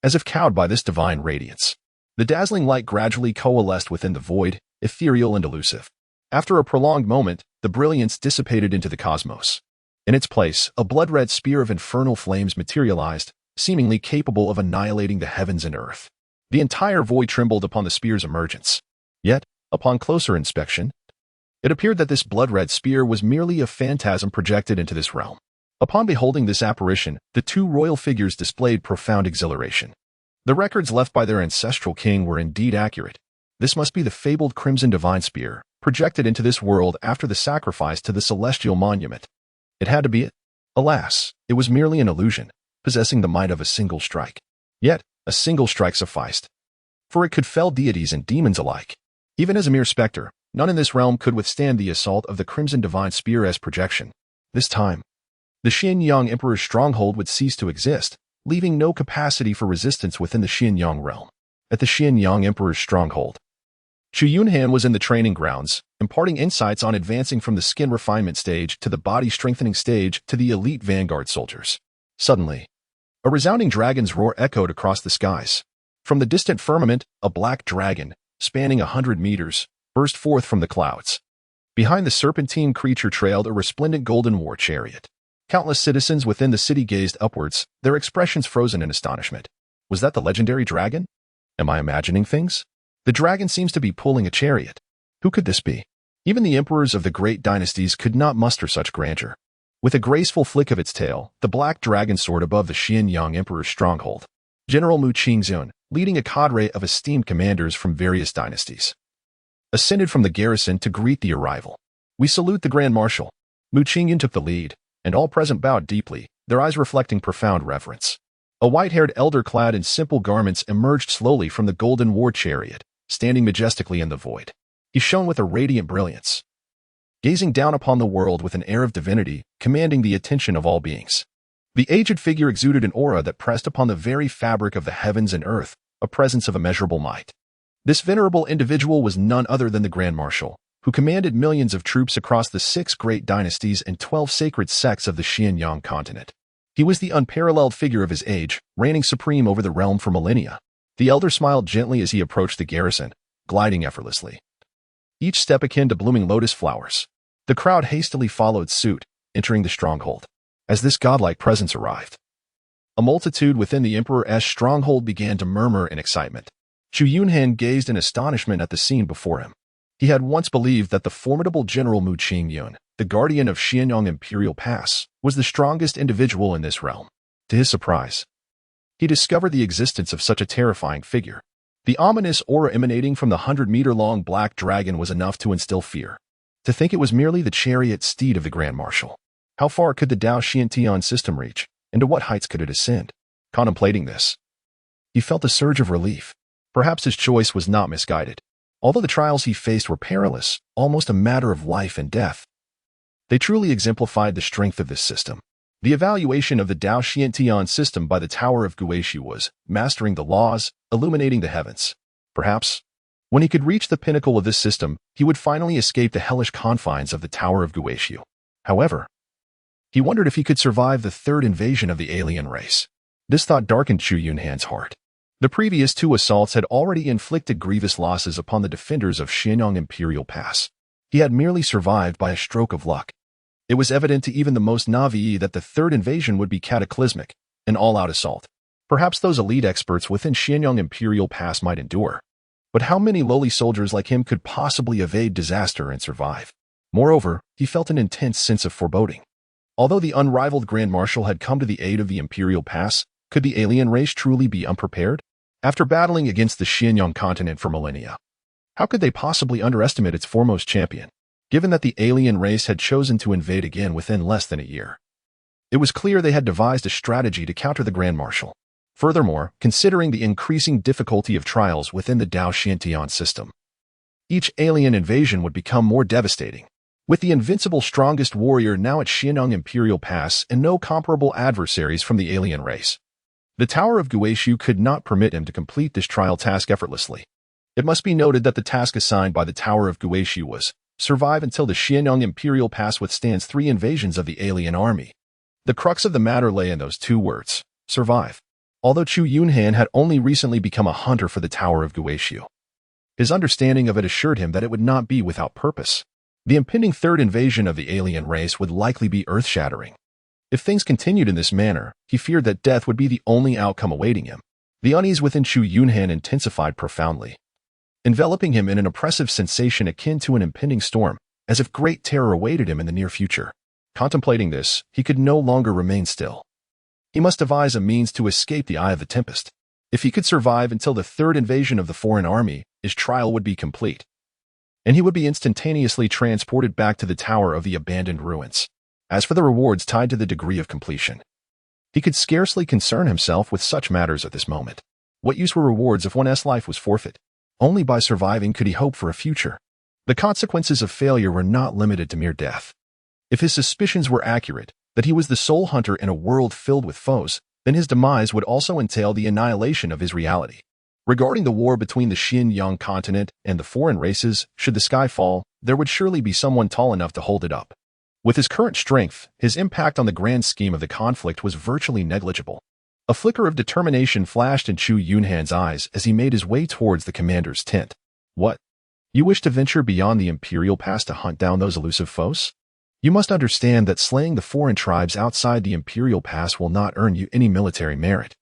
as if cowed by this divine radiance. The dazzling light gradually coalesced within the void, ethereal and elusive. After a prolonged moment, the brilliance dissipated into the cosmos. In its place, a blood-red spear of infernal flames materialized, seemingly capable of annihilating the heavens and earth. The entire void trembled upon the spear's emergence. Yet, upon closer inspection, it appeared that this blood-red spear was merely a phantasm projected into this realm. Upon beholding this apparition, the 2 royal figures displayed profound exhilaration. The records left by their ancestral king were indeed accurate. This must be the fabled crimson divine spear, projected into this world after the sacrifice to the celestial monument. It had to be it. Alas, it was merely an illusion, possessing the might of a single strike. Yet, a single strike sufficed, for it could fell deities and demons alike. Even as a mere specter, none in this realm could withstand the assault of the crimson divine spear as projection. This time, the Xinjiang Emperor's stronghold would cease to exist, leaving no capacity for resistance within the Xinjiang realm. At the Xinjiang Emperor's stronghold, Chu Yunhan was in the training grounds, imparting insights on advancing from the skin refinement stage to the body strengthening stage to the elite vanguard soldiers. Suddenly, a resounding dragon's roar echoed across the skies. From the distant firmament, a black dragon, spanning 100 meters, burst forth from the clouds. Behind the serpentine creature trailed a resplendent golden war chariot. Countless citizens within the city gazed upwards, their expressions frozen in astonishment. Was that the legendary dragon? Am I imagining things? The dragon seems to be pulling a chariot. Who could this be? Even the emperors of the great dynasties could not muster such grandeur. With a graceful flick of its tail, the black dragon soared above the Xinjiang Emperor's stronghold. General Mu Qingzun, leading a cadre of esteemed commanders from various dynasties, ascended from the garrison to greet the arrival. We salute the Grand Marshal. Mu Qingzun took the lead, and all present bowed deeply, their eyes reflecting profound reverence. A white-haired elder clad in simple garments emerged slowly from the golden war chariot, standing majestically in the void. He shone with a radiant brilliance, gazing down upon the world with an air of divinity, commanding the attention of all beings. The aged figure exuded an aura that pressed upon the very fabric of the heavens and earth, a presence of immeasurable might. This venerable individual was none other than the Grand Marshal, who commanded millions of troops across the 6 great dynasties and 12 sacred sects of the Xinjiang continent. He was the unparalleled figure of his age, reigning supreme over the realm for millennia. The elder smiled gently as he approached the garrison, gliding effortlessly, each step akin to blooming lotus flowers. The crowd hastily followed suit, entering the stronghold. As this godlike presence arrived, a multitude within the emperor's stronghold began to murmur in excitement. Chu Yunhan gazed in astonishment at the scene before him. He had once believed that the formidable General Mu Qingyun, the guardian of Xianyang Imperial Pass, was the strongest individual in this realm. To his surprise, he discovered the existence of such a terrifying figure. The ominous aura emanating from the 100-meter-long black dragon was enough to instill fear. To think it was merely the chariot steed of the Grand Marshal. How far could the Dao Xiantian system reach, and to what heights could it ascend? Contemplating this, he felt a surge of relief. Perhaps his choice was not misguided. Although the trials he faced were perilous, almost a matter of life and death, they truly exemplified the strength of this system. The evaluation of the Dao Xiantian system by the Tower of Guishu was mastering the laws, illuminating the heavens. Perhaps, when he could reach the pinnacle of this system, he would finally escape the hellish confines of the Tower of Guishu. However, he wondered if he could survive the third invasion of the alien race. This thought darkened Chu Yunhan's heart. The previous two assaults had already inflicted grievous losses upon the defenders of Xianyang Imperial Pass. He had merely survived by a stroke of luck. It was evident to even the most naive that the third invasion would be cataclysmic, an all-out assault. Perhaps those elite experts within Xianyang Imperial Pass might endure. But how many lowly soldiers like him could possibly evade disaster and survive? Moreover, he felt an intense sense of foreboding. Although the unrivaled Grand Marshal had come to the aid of the Imperial Pass, could the alien race truly be unprepared? After battling against the Xianyang continent for millennia, how could they possibly underestimate its foremost champion, given that the alien race had chosen to invade again within less than a year? It was clear they had devised a strategy to counter the Grand Marshal. Furthermore, considering the increasing difficulty of trials within the Dao Xiantian system, each alien invasion would become more devastating. With the invincible strongest warrior now at Xianyang Imperial Pass and no comparable adversaries from the alien race, the Tower of Guishu could not permit him to complete this trial task effortlessly. It must be noted that the task assigned by the Tower of Guishu was survive until the Xianyang Imperial Pass withstands 3 invasions of the alien army. The crux of the matter lay in those 2 words, survive. Although Chu Yunhan had only recently become a hunter for the Tower of Guishu, his understanding of it assured him that it would not be without purpose. The impending third invasion of the alien race would likely be earth-shattering. If things continued in this manner, he feared that death would be the only outcome awaiting him. The unease within Chu Yunhan intensified profoundly, enveloping him in an oppressive sensation akin to an impending storm, as if great terror awaited him in the near future. Contemplating this, he could no longer remain still. He must devise a means to escape the eye of the tempest. If he could survive until the third invasion of the foreign army, his trial would be complete, and he would be instantaneously transported back to the Tower of the Abandoned Ruins. As for the rewards tied to the degree of completion, he could scarcely concern himself with such matters at this moment. What use were rewards if one's life was forfeit? Only by surviving could he hope for a future. The consequences of failure were not limited to mere death. If his suspicions were accurate, that he was the sole hunter in a world filled with foes, then his demise would also entail the annihilation of his reality. Regarding the war between the Xianyang continent and the foreign races, should the sky fall, there would surely be someone tall enough to hold it up. With his current strength, his impact on the grand scheme of the conflict was virtually negligible. A flicker of determination flashed in Chu Yunhan's eyes as he made his way towards the commander's tent. What? You wish to venture beyond the Imperial Pass to hunt down those elusive foes? You must understand that slaying the foreign tribes outside the Imperial Pass will not earn you any military merit.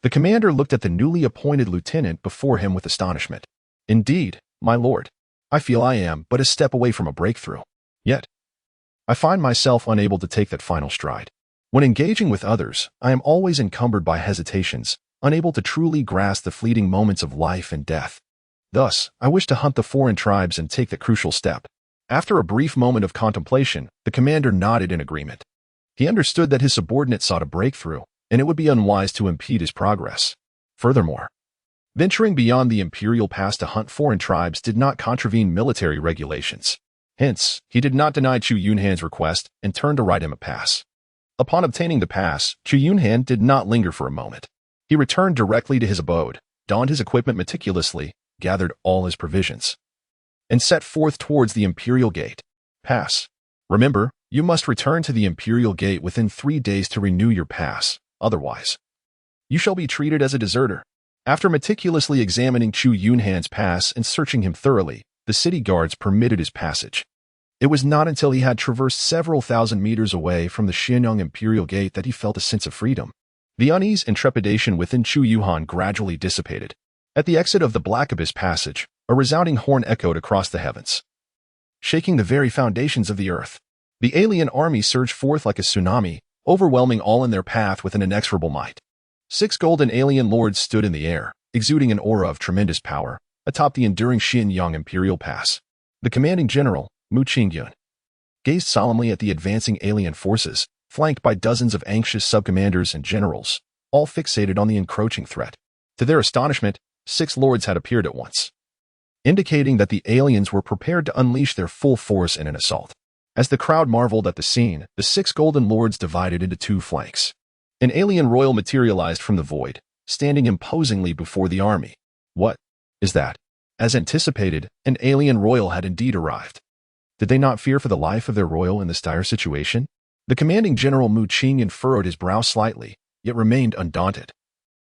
The commander looked at the newly appointed lieutenant before him with astonishment. Indeed, my lord, I feel I am but a step away from a breakthrough. Yet, I find myself unable to take that final stride. When engaging with others, I am always encumbered by hesitations, unable to truly grasp the fleeting moments of life and death. Thus, I wish to hunt the foreign tribes and take the crucial step. After a brief moment of contemplation, the commander nodded in agreement. He understood that his subordinate sought a breakthrough, and it would be unwise to impede his progress. Furthermore, venturing beyond the Imperial Pass to hunt foreign tribes did not contravene military regulations. Hence, he did not deny Chu Yunhan's request and turned to write him a pass. Upon obtaining the pass, Chu Yunhan did not linger for a moment. He returned directly to his abode, donned his equipment meticulously, gathered all his provisions, and set forth towards the Imperial Gate. Pass. Remember, you must return to the Imperial Gate within 3 days to renew your pass. Otherwise, you shall be treated as a deserter. After meticulously examining Chu Yunhan's pass and searching him thoroughly, the city guards permitted his passage. It was not until he had traversed several thousand meters away from the Xianyang Imperial Gate that he felt a sense of freedom. The unease and trepidation within Chu Yunhan gradually dissipated. At the exit of the Black Abyss passage, a resounding horn echoed across the heavens, shaking the very foundations of the earth. The alien army surged forth like a tsunami, overwhelming all in their path with an inexorable might. 6 golden alien lords stood in the air, exuding an aura of tremendous power, atop the enduring Xianyang Imperial Pass. The commanding general, Mu Qingyun, gazed solemnly at the advancing alien forces, flanked by dozens of anxious subcommanders and generals, all fixated on the encroaching threat. To their astonishment, 6 lords had appeared at once, indicating that the aliens were prepared to unleash their full force in an assault. As the crowd marveled at the scene, the 6 golden lords divided into 2 flanks. An alien royal materialized from the void, standing imposingly before the army. What is that? As anticipated, an alien royal had indeed arrived. Did they not fear for the life of their royal in this dire situation? The commanding general Mu Qingyun furrowed his brow slightly, yet remained undaunted,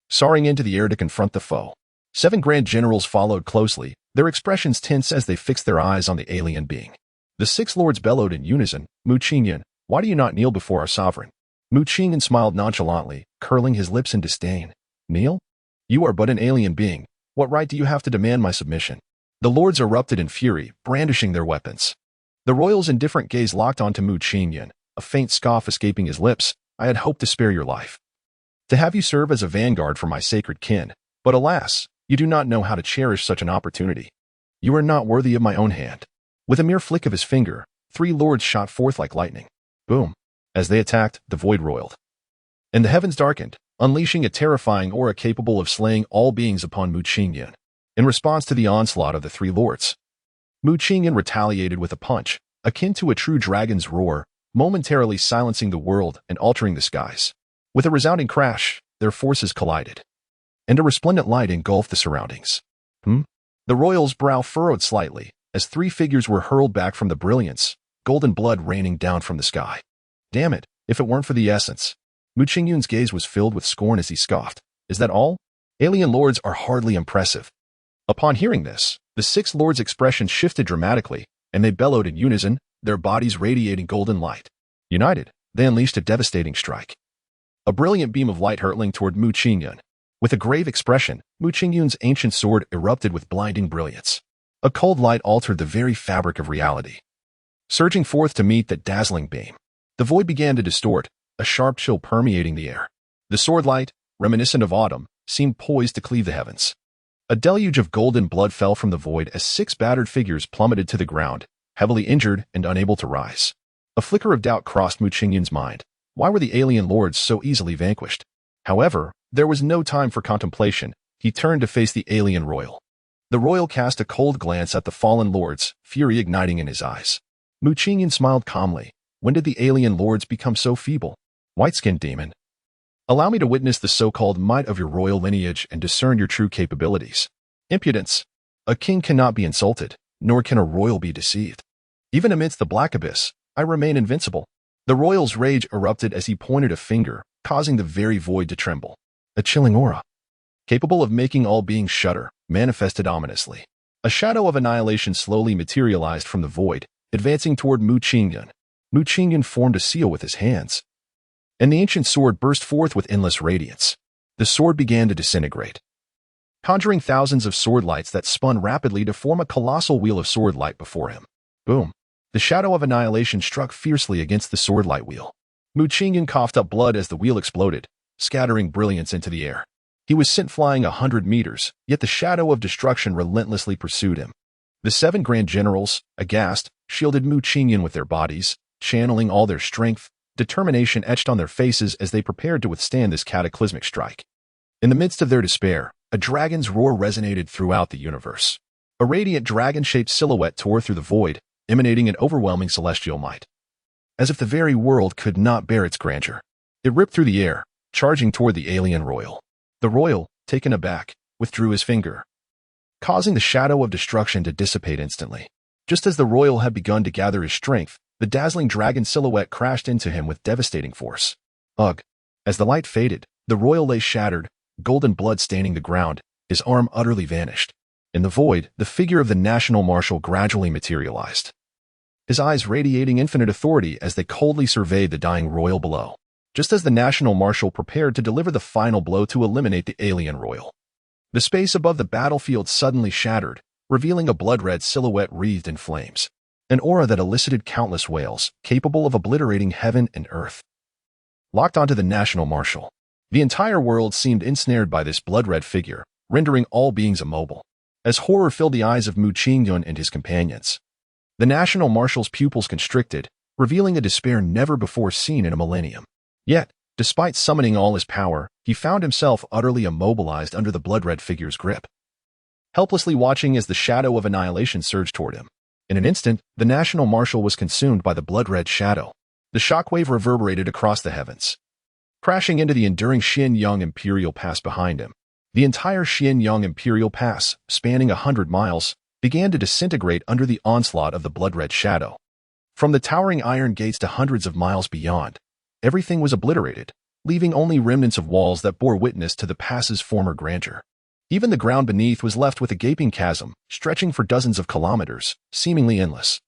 soaring into the air to confront the foe. 7 grand generals followed closely, their expressions tense as they fixed their eyes on the alien being. The 6 lords bellowed in unison, Mu Qingyun, why do you not kneel before our sovereign? Mu Qingyun smiled nonchalantly, curling his lips in disdain. Kneel? You are but an alien being. What right do you have to demand my submission? The lords erupted in fury, brandishing their weapons. The royals' indifferent gaze locked onto Mu Qingyun, a faint scoff escaping his lips. I had hoped to spare your life, to have you serve as a vanguard for my sacred kin, but alas, you do not know how to cherish such an opportunity. You are not worthy of my own hand. With a mere flick of his finger, 3 lords shot forth like lightning. Boom. As they attacked, the void roiled, and the heavens darkened, unleashing a terrifying aura capable of slaying all beings upon Mu Qingyun. In response to the onslaught of the 3 lords, Mu Qingyun retaliated with a punch, akin to a true dragon's roar, momentarily silencing the world and altering the skies. With a resounding crash, their forces collided, and a resplendent light engulfed the surroundings. The royal's brow furrowed slightly, as 3 figures were hurled back from the brilliance, golden blood raining down from the sky. Damn it, if it weren't for the essence. Mu Qingyun's gaze was filled with scorn as he scoffed. Is that all? Alien lords are hardly impressive. Upon hearing this, the 6 lords' expressions shifted dramatically, and they bellowed in unison, their bodies radiating golden light. United, they unleashed a devastating strike. A brilliant beam of light hurtling toward Mu Qingyun. With a grave expression, Mu Qingyun's ancient sword erupted with blinding brilliance. A cold light altered the very fabric of reality, surging forth to meet that dazzling beam. The void began to distort, a sharp chill permeating the air. The sword light, reminiscent of autumn, seemed poised to cleave the heavens. A deluge of golden blood fell from the void as 6 battered figures plummeted to the ground, heavily injured and unable to rise. A flicker of doubt crossed Mu Qingyun's mind. Why were the alien lords so easily vanquished? However, there was no time for contemplation. He turned to face the alien royal. The royal cast a cold glance at the fallen lords, fury igniting in his eyes. Mu Qingyun smiled calmly. When did the alien lords become so feeble? White-skinned demon, allow me to witness the so-called might of your royal lineage and discern your true capabilities. Impudence. A king cannot be insulted, nor can a royal be deceived. Even amidst the Black Abyss, I remain invincible. The royal's rage erupted as he pointed a finger, causing the very void to tremble. A chilling aura, capable of making all beings shudder, manifested ominously. A shadow of annihilation slowly materialized from the void, advancing toward Mu Qingyun. Mu Qingyun formed a seal with his hands, and the ancient sword burst forth with endless radiance. The sword began to disintegrate, conjuring thousands of sword lights that spun rapidly to form a colossal wheel of sword light before him. Boom! The shadow of annihilation struck fiercely against the sword light wheel. Mu Qingyun coughed up blood as the wheel exploded, scattering brilliance into the air. He was sent flying 100 meters, yet the shadow of destruction relentlessly pursued him. The 7 grand generals, aghast, shielded Mu Qingyun with their bodies, channeling all their strength. Determination etched on their faces as they prepared to withstand this cataclysmic strike. In the midst of their despair, a dragon's roar resonated throughout the universe. A radiant dragon-shaped silhouette tore through the void, emanating an overwhelming celestial might, as if the very world could not bear its grandeur. It ripped through the air, charging toward the alien royal. The royal, taken aback, withdrew his finger, causing the shadow of destruction to dissipate instantly. Just as the royal had begun to gather his strength, the dazzling dragon silhouette crashed into him with devastating force. Ugh! As the light faded, the royal lay shattered, golden blood staining the ground, his arm utterly vanished. In the void, the figure of the national marshal gradually materialized. his eyes radiating infinite authority as they coldly surveyed the dying royal below. Just as the national marshal prepared to deliver the final blow to eliminate the alien royal, the space above the battlefield suddenly shattered, revealing a blood-red silhouette wreathed in flames, an aura that elicited countless wails, capable of obliterating heaven and earth. Locked onto the national marshal, the entire world seemed ensnared by this blood-red figure, rendering all beings immobile, as horror filled the eyes of Mu Qingyun and his companions. The national marshal's pupils constricted, revealing a despair never before seen in a millennium. Yet, despite summoning all his power, he found himself utterly immobilized under the blood-red figure's grip, helplessly watching as the shadow of annihilation surged toward him. In an instant, the national marshal was consumed by the blood-red shadow. The shockwave reverberated across the heavens, crashing into the enduring Xianyang Imperial Pass behind him. The entire Xianyang Imperial Pass, spanning 100 miles, began to disintegrate under the onslaught of the blood-red shadow. From the towering iron gates to hundreds of miles beyond, everything was obliterated, leaving only remnants of walls that bore witness to the pass's former grandeur. Even the ground beneath was left with a gaping chasm, stretching for dozens of kilometers, seemingly endless.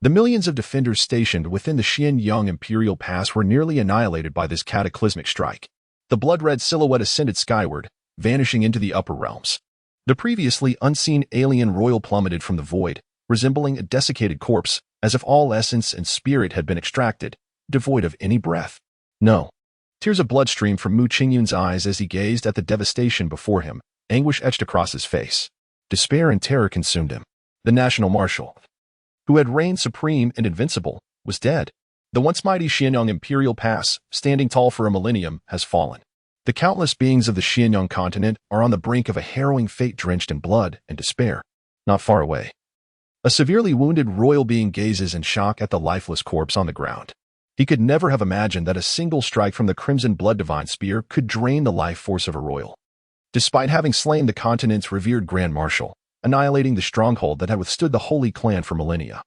The millions of defenders stationed within the Xianyang Imperial Pass were nearly annihilated by this cataclysmic strike. The blood-red silhouette ascended skyward, vanishing into the upper realms. The previously unseen alien royal plummeted from the void, resembling a desiccated corpse, as if all essence and spirit had been extracted, devoid of any breath. No. Tears of blood streamed from Mu Qingyun's eyes as he gazed at the devastation before him. Anguish etched across his face. Despair and terror consumed him. The national marshal, who had reigned supreme and invincible, was dead. The once mighty Xianyang Imperial Pass, standing tall for a millennium, has fallen. The countless beings of the Xianyang continent are on the brink of a harrowing fate drenched in blood and despair. Not far away, a severely wounded royal being gazes in shock at the lifeless corpse on the ground. He could never have imagined that a single strike from the crimson blood divine spear could drain the life force of a royal. Despite having slain the continent's revered Grand Marshal, annihilating the stronghold that had withstood the Holy Clan for millennia,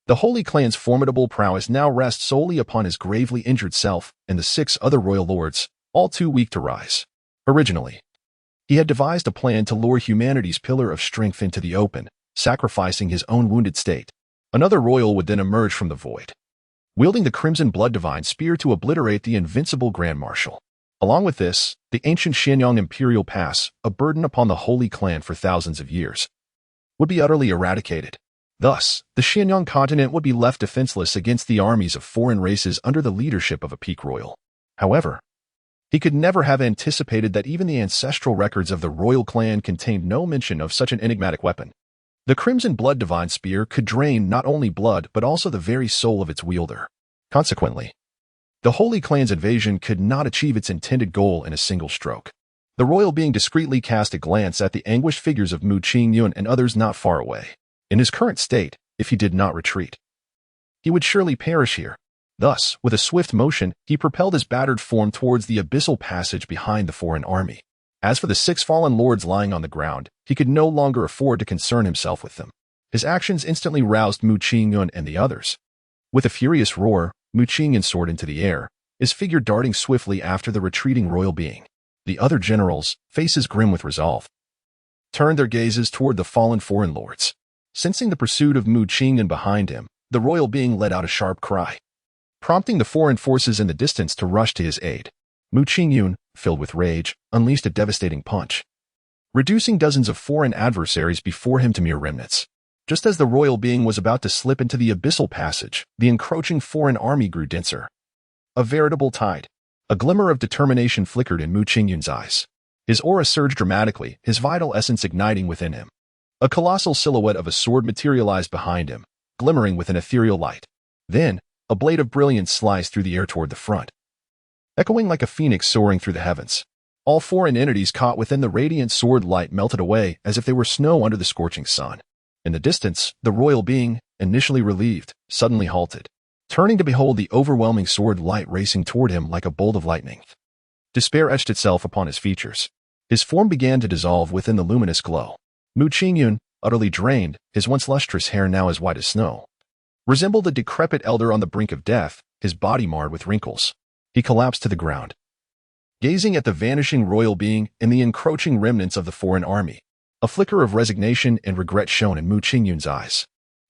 the Holy Clan's formidable prowess now rests solely upon his gravely injured self and the 6 other royal lords, all too weak to rise. Originally, he had devised a plan to lure humanity's pillar of strength into the open, sacrificing his own wounded state. Another royal would then emerge from the void, wielding the crimson blood divine spear to obliterate the invincible Grand Marshal. Along with this, the ancient Xianyang Imperial Pass, a burden upon the Holy Clan for thousands of years, would be utterly eradicated. Thus, the Xianyang continent would be left defenseless against the armies of foreign races under the leadership of a peak royal. However, he could never have anticipated that even the ancestral records of the royal clan contained no mention of such an enigmatic weapon. The crimson blood divine spear could drain not only blood but also the very soul of its wielder. Consequently, the Holy Clan's invasion could not achieve its intended goal in a single stroke. The royal being discreetly cast a glance at the anguished figures of Mu Qingyun and others not far away. In his current state, if he did not retreat, he would surely perish here. Thus, with a swift motion, he propelled his battered form towards the abyssal passage behind the foreign army. As for the 6 fallen lords lying on the ground, he could no longer afford to concern himself with them. His actions instantly roused Mu Qingyun and the others. With a furious roar, Mu Qingyun soared into the air, his figure darting swiftly after the retreating royal being. The other generals, faces grim with resolve, turned their gazes toward the fallen foreign lords. Sensing the pursuit of Mu Qingyun behind him, the royal being let out a sharp cry, prompting the foreign forces in the distance to rush to his aid. Mu Qingyun, filled with rage, unleashed a devastating punch, reducing dozens of foreign adversaries before him to mere remnants. Just as the royal being was about to slip into the abyssal passage, the encroaching foreign army grew denser. A veritable tide. A glimmer of determination flickered in Mu Qingyun's eyes. His aura surged dramatically, his vital essence igniting within him. A colossal silhouette of a sword materialized behind him, glimmering with an ethereal light. Then, a blade of brilliance sliced through the air toward the front, echoing like a phoenix soaring through the heavens. All foreign entities caught within the radiant sword light melted away as if they were snow under the scorching sun. In the distance, the royal being, initially relieved, suddenly halted, turning to behold the overwhelming sword light racing toward him like a bolt of lightning. Despair etched itself upon his features. His form began to dissolve within the luminous glow. Mu Qingyun, utterly drained, his once lustrous hair now as white as snow, resembled a decrepit elder on the brink of death, his body marred with wrinkles. He collapsed to the ground, gazing at the vanishing royal being and the encroaching remnants of the foreign army. A flicker of resignation and regret shone in Mu Qingyun's eyes.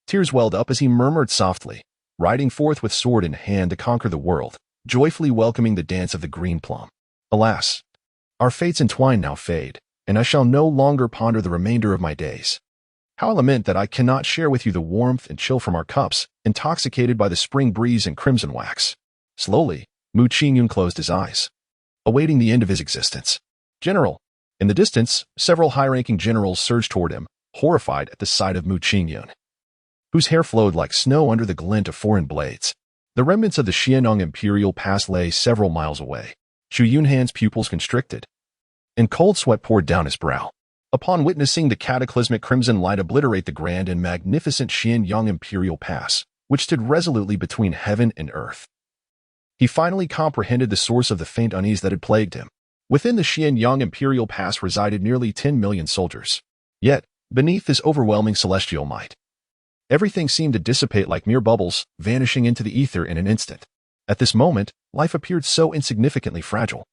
Tears welled up as he murmured softly, riding forth with sword in hand to conquer the world, joyfully welcoming the dance of the green plum. Alas, our fates entwined now fade, and I shall no longer ponder the remainder of my days. How I lament that I cannot share with you the warmth and chill from our cups, intoxicated by the spring breeze and crimson wax. Slowly, Mu Qingyun closed his eyes, awaiting the end of his existence. General. In the distance, several high-ranking generals surged toward him, horrified at the sight of Mu Qingyun, whose hair flowed like snow under the glint of foreign blades. The remnants of the Xianyang imperial pass lay several miles away. Chu Yunhan's pupils constricted, and cold sweat poured down his brow. Upon witnessing the cataclysmic crimson light obliterate the grand and magnificent Xianyang imperial pass, which stood resolutely between heaven and earth, he finally comprehended the source of the faint unease that had plagued him. Within the Xianyang imperial pass resided nearly 10 million soldiers. Yet, beneath this overwhelming celestial might, everything seemed to dissipate like mere bubbles, vanishing into the ether in an instant. At this moment, life appeared so insignificantly fragile.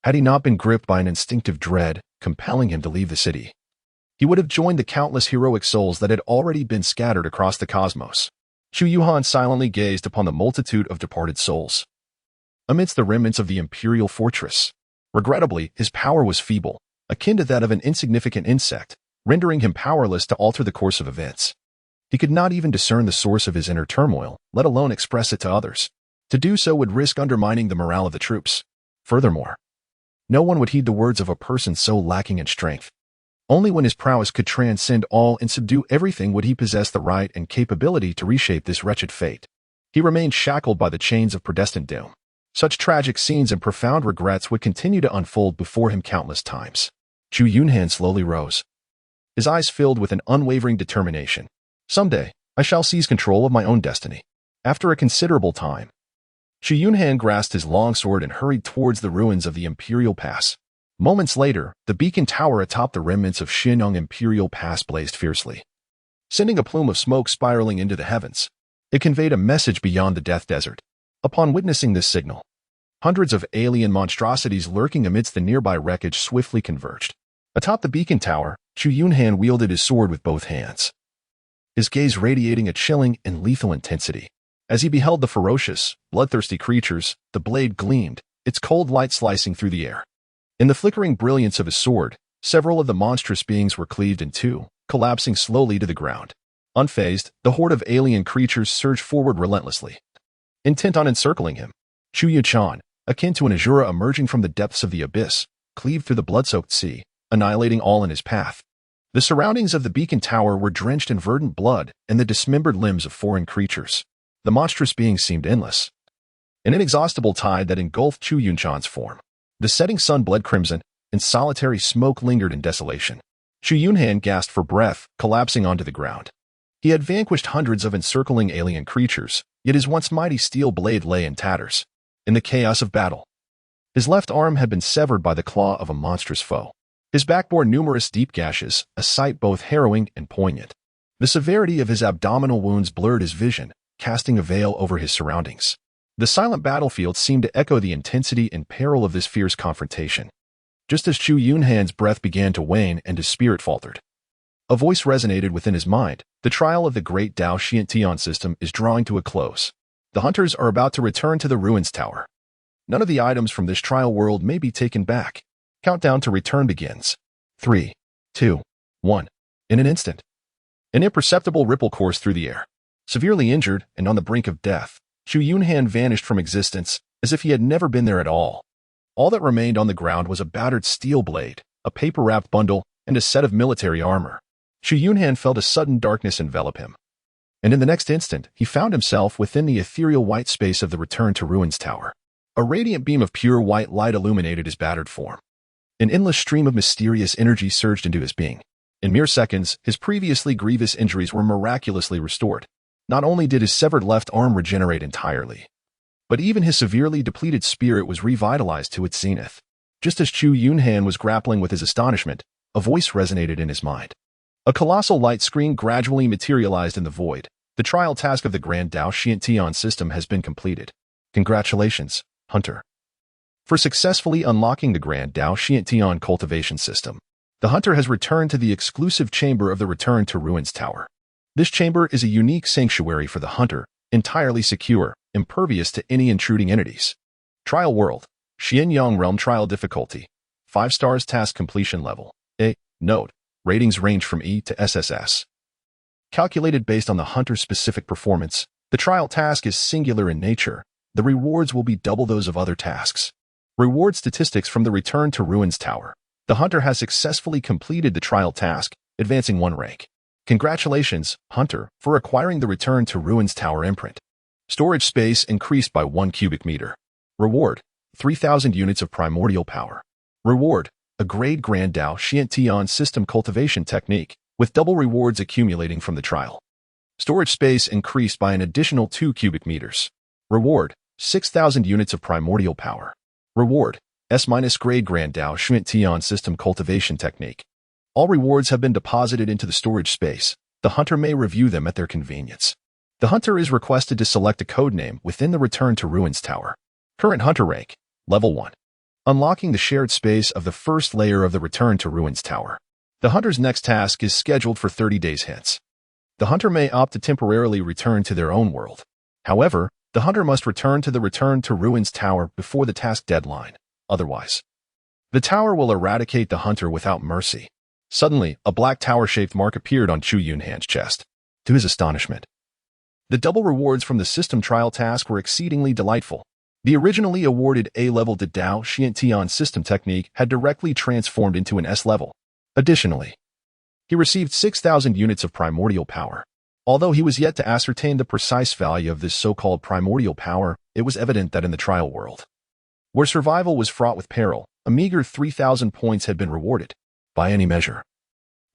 Had he not been gripped by an instinctive dread, compelling him to leave the city, he would have joined the countless heroic souls that had already been scattered across the cosmos. Chu Yunhan silently gazed upon the multitude of departed souls amidst the remnants of the imperial fortress. Regrettably, his power was feeble, akin to that of an insignificant insect, rendering him powerless to alter the course of events. He could not even discern the source of his inner turmoil, let alone express it to others. To do so would risk undermining the morale of the troops. Furthermore, no one would heed the words of a person so lacking in strength. Only when his prowess could transcend all and subdue everything would he possess the right and capability to reshape this wretched fate. He remained shackled by the chains of predestined doom. Such tragic scenes and profound regrets would continue to unfold before him countless times. Chu Yunhan slowly rose, his eyes filled with an unwavering determination. Someday, I shall seize control of my own destiny. After a considerable time, Chu Yunhan grasped his long sword and hurried towards the ruins of the Imperial Pass. Moments later, the beacon tower atop the remnants of Xianyang Imperial Pass blazed fiercely, sending a plume of smoke spiraling into the heavens. It conveyed a message beyond the death desert. Upon witnessing this signal, hundreds of alien monstrosities lurking amidst the nearby wreckage swiftly converged. Atop the beacon tower, Chu Yunhan wielded his sword with both hands, his gaze radiating a chilling and lethal intensity. As he beheld the ferocious, bloodthirsty creatures, the blade gleamed, its cold light slicing through the air. In the flickering brilliance of his sword, several of the monstrous beings were cleaved in two, collapsing slowly to the ground. Unfazed, the horde of alien creatures surged forward relentlessly, intent on encircling him. Chu Yunhan, akin to an Azura emerging from the depths of the abyss, cleaved through the blood-soaked sea, annihilating all in his path. The surroundings of the beacon tower were drenched in verdant blood and the dismembered limbs of foreign creatures. The monstrous beings seemed endless, an inexhaustible tide that engulfed Chu Yunhan's form. The setting sun bled crimson, and solitary smoke lingered in desolation. Chu Yunhan gasped for breath, collapsing onto the ground. He had vanquished hundreds of encircling alien creatures, yet his once mighty steel blade lay in tatters. In the chaos of battle, his left arm had been severed by the claw of a monstrous foe. His back bore numerous deep gashes, a sight both harrowing and poignant. The severity of his abdominal wounds blurred his vision, casting a veil over his surroundings. The silent battlefield seemed to echo the intensity and peril of this fierce confrontation. Just as Chu Yunhan's breath began to wane and his spirit faltered, a voice resonated within his mind. The trial of the great Dao Xiantian system is drawing to a close. The hunters are about to return to the ruins tower. None of the items from this trial world may be taken back. Countdown to return begins. 3, 2, 1. In an instant, an imperceptible ripple coursed through the air. Severely injured and on the brink of death, Chu Yunhan vanished from existence as if he had never been there at all. All that remained on the ground was a battered steel blade, a paper-wrapped bundle, and a set of military armor. Chu Yunhan felt a sudden darkness envelop him, and in the next instant, he found himself within the ethereal white space of the Return to Ruins Tower. A radiant beam of pure white light illuminated his battered form. An endless stream of mysterious energy surged into his being. In mere seconds, his previously grievous injuries were miraculously restored. Not only did his severed left arm regenerate entirely, but even his severely depleted spirit was revitalized to its zenith. Just as Chu Yunhan was grappling with his astonishment, a voice resonated in his mind. A colossal light screen gradually materialized in the void. The trial task of the Grand Dao Xiantian system has been completed. Congratulations, Hunter, for successfully unlocking the Grand Dao Xiantian cultivation system. The Hunter has returned to the exclusive chamber of the Return to Ruins Tower. This chamber is a unique sanctuary for the hunter, entirely secure, impervious to any intruding entities. Trial World. Xianyang Realm Trial Difficulty. 5 stars task completion level. A. Note. Ratings range from E to SSS. Calculated based on the hunter's specific performance, the trial task is singular in nature. The rewards will be double those of other tasks. Reward statistics from the Return to Ruins Tower. The hunter has successfully completed the trial task, advancing 1 rank. Congratulations, Hunter, for acquiring the Return to Ruins Tower imprint. Storage space increased by 1 cubic meter. Reward, 3,000 units of primordial power. Reward, a grade Grand Dao Xiantian system cultivation technique, with double rewards accumulating from the trial. Storage space increased by an additional 2 cubic meters. Reward, 6,000 units of primordial power. Reward, S-grade Grand Dao Xiantian system cultivation technique. All rewards have been deposited into the storage space. The hunter may review them at their convenience. The hunter is requested to select a codename within the Return to Ruins Tower. Current hunter rank, level 1. Unlocking the shared space of the first layer of the Return to Ruins Tower. The hunter's next task is scheduled for 30 days hence. The hunter may opt to temporarily return to their own world. However, the hunter must return to the Return to Ruins Tower before the task deadline. Otherwise, the tower will eradicate the hunter without mercy. Suddenly, a black tower-shaped mark appeared on Chu Yunhan's chest. To his astonishment, the double rewards from the system trial task were exceedingly delightful. The originally awarded A-level Dao Xiantian system technique had directly transformed into an S-level. Additionally, he received 6,000 units of primordial power. Although he was yet to ascertain the precise value of this so-called primordial power, it was evident that in the trial world, where survival was fraught with peril, a meager 3,000 points had been rewarded. By any measure,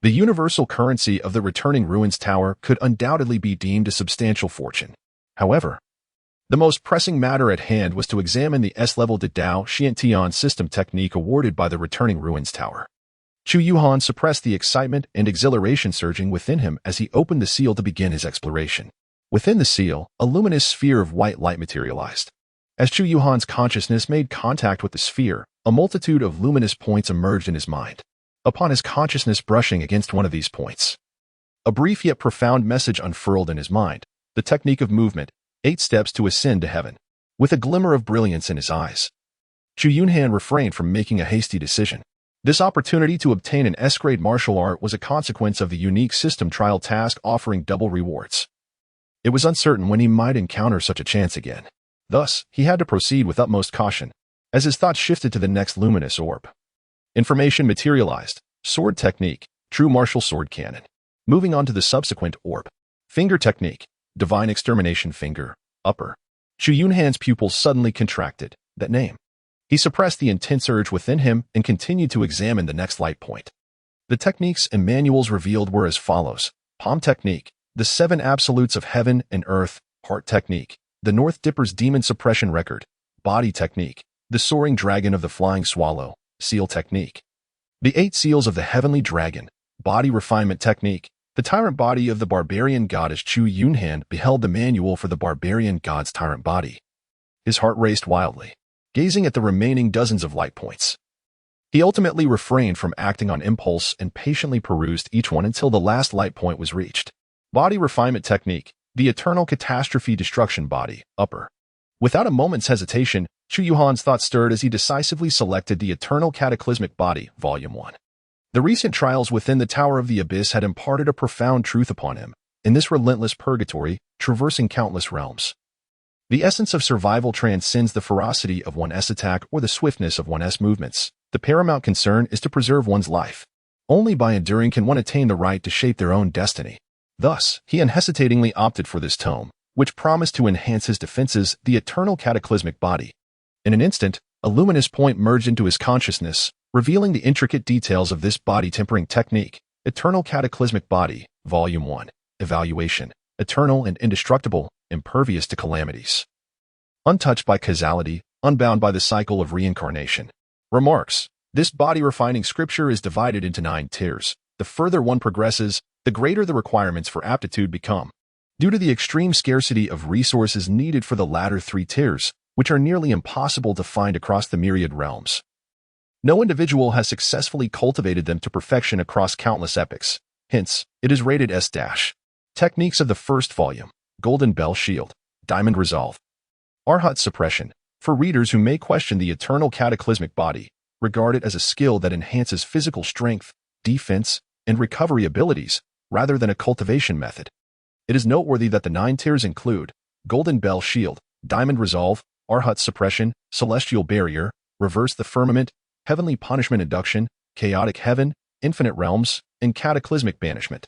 the universal currency of the returning Ruins Tower could undoubtedly be deemed a substantial fortune. However, the most pressing matter at hand was to examine the S-level Dao Xiantian system technique awarded by the returning Ruins Tower. Chu Yunhan suppressed the excitement and exhilaration surging within him as he opened the seal to begin his exploration. Within the seal, a luminous sphere of white light materialized. As Chu Yunhan's consciousness made contact with the sphere, a multitude of luminous points emerged in his mind. Upon his consciousness brushing against one of these points, a brief yet profound message unfurled in his mind. The technique of movement, 8 steps to ascend to heaven. With a glimmer of brilliance in his eyes, Chu Yunhan refrained from making a hasty decision. This opportunity to obtain an S-grade martial art was a consequence of the unique system trial task offering double rewards. It was uncertain when he might encounter such a chance again. Thus, he had to proceed with utmost caution, as his thoughts shifted to the next luminous orb. Information materialized. Sword technique, true martial sword cannon. Moving on to the subsequent orb. Finger technique, divine extermination finger, upper. Chu Yunhan's pupils suddenly contracted. That name. He suppressed the intense urge within him and continued to examine the next light point. The techniques and manuals revealed were as follows. Palm technique, the 7 absolutes of heaven and earth. Heart technique, the North Dipper's demon suppression record. Body technique, the soaring dragon of the flying swallow. Seal technique, the 8 seals of the heavenly dragon. Body refinement technique, the tyrant body of the barbarian goddess. Chu Yunhan beheld the manual for the barbarian god's tyrant body. His heart raced wildly, gazing at the remaining dozens of light points. He ultimately refrained from acting on impulse and patiently perused each one until the last light point was reached. Body refinement technique, the eternal catastrophe destruction body, upper. Without a moment's hesitation, Chu Yunhan's thoughts stirred as he decisively selected the Eternal Cataclysmic Body, Volume 1. The recent trials within the Tower of the Abyss had imparted a profound truth upon him. In this relentless purgatory, traversing countless realms, the essence of survival transcends the ferocity of one's attack or the swiftness of one's movements. The paramount concern is to preserve one's life. Only by enduring can one attain the right to shape their own destiny. Thus, he unhesitatingly opted for this tome, which promised to enhance his defenses, the Eternal Cataclysmic Body. In an instant, a luminous point merged into his consciousness, revealing the intricate details of this body-tempering technique. Eternal Cataclysmic Body, Volume 1. Evaluation. Eternal and indestructible, impervious to calamities. Untouched by causality, unbound by the cycle of reincarnation. Remarks. This body-refining scripture is divided into 9 tiers. The further one progresses, the greater the requirements for aptitude become. Due to the extreme scarcity of resources needed for the latter 3 tiers, which are nearly impossible to find across the myriad realms, no individual has successfully cultivated them to perfection across countless epochs. Hence, it is rated S-. Techniques of the first volume: Golden Bell Shield, Diamond Resolve, Arhat Suppression. For readers who may question the eternal cataclysmic body, regard it as a skill that enhances physical strength, defense, and recovery abilities, rather than a cultivation method. It is noteworthy that the 9 tiers include Golden Bell Shield, Diamond Resolve, Arhat Suppression, Celestial Barrier, Reverse the Firmament, Heavenly Punishment Induction, Chaotic Heaven, Infinite Realms, and Cataclysmic Banishment.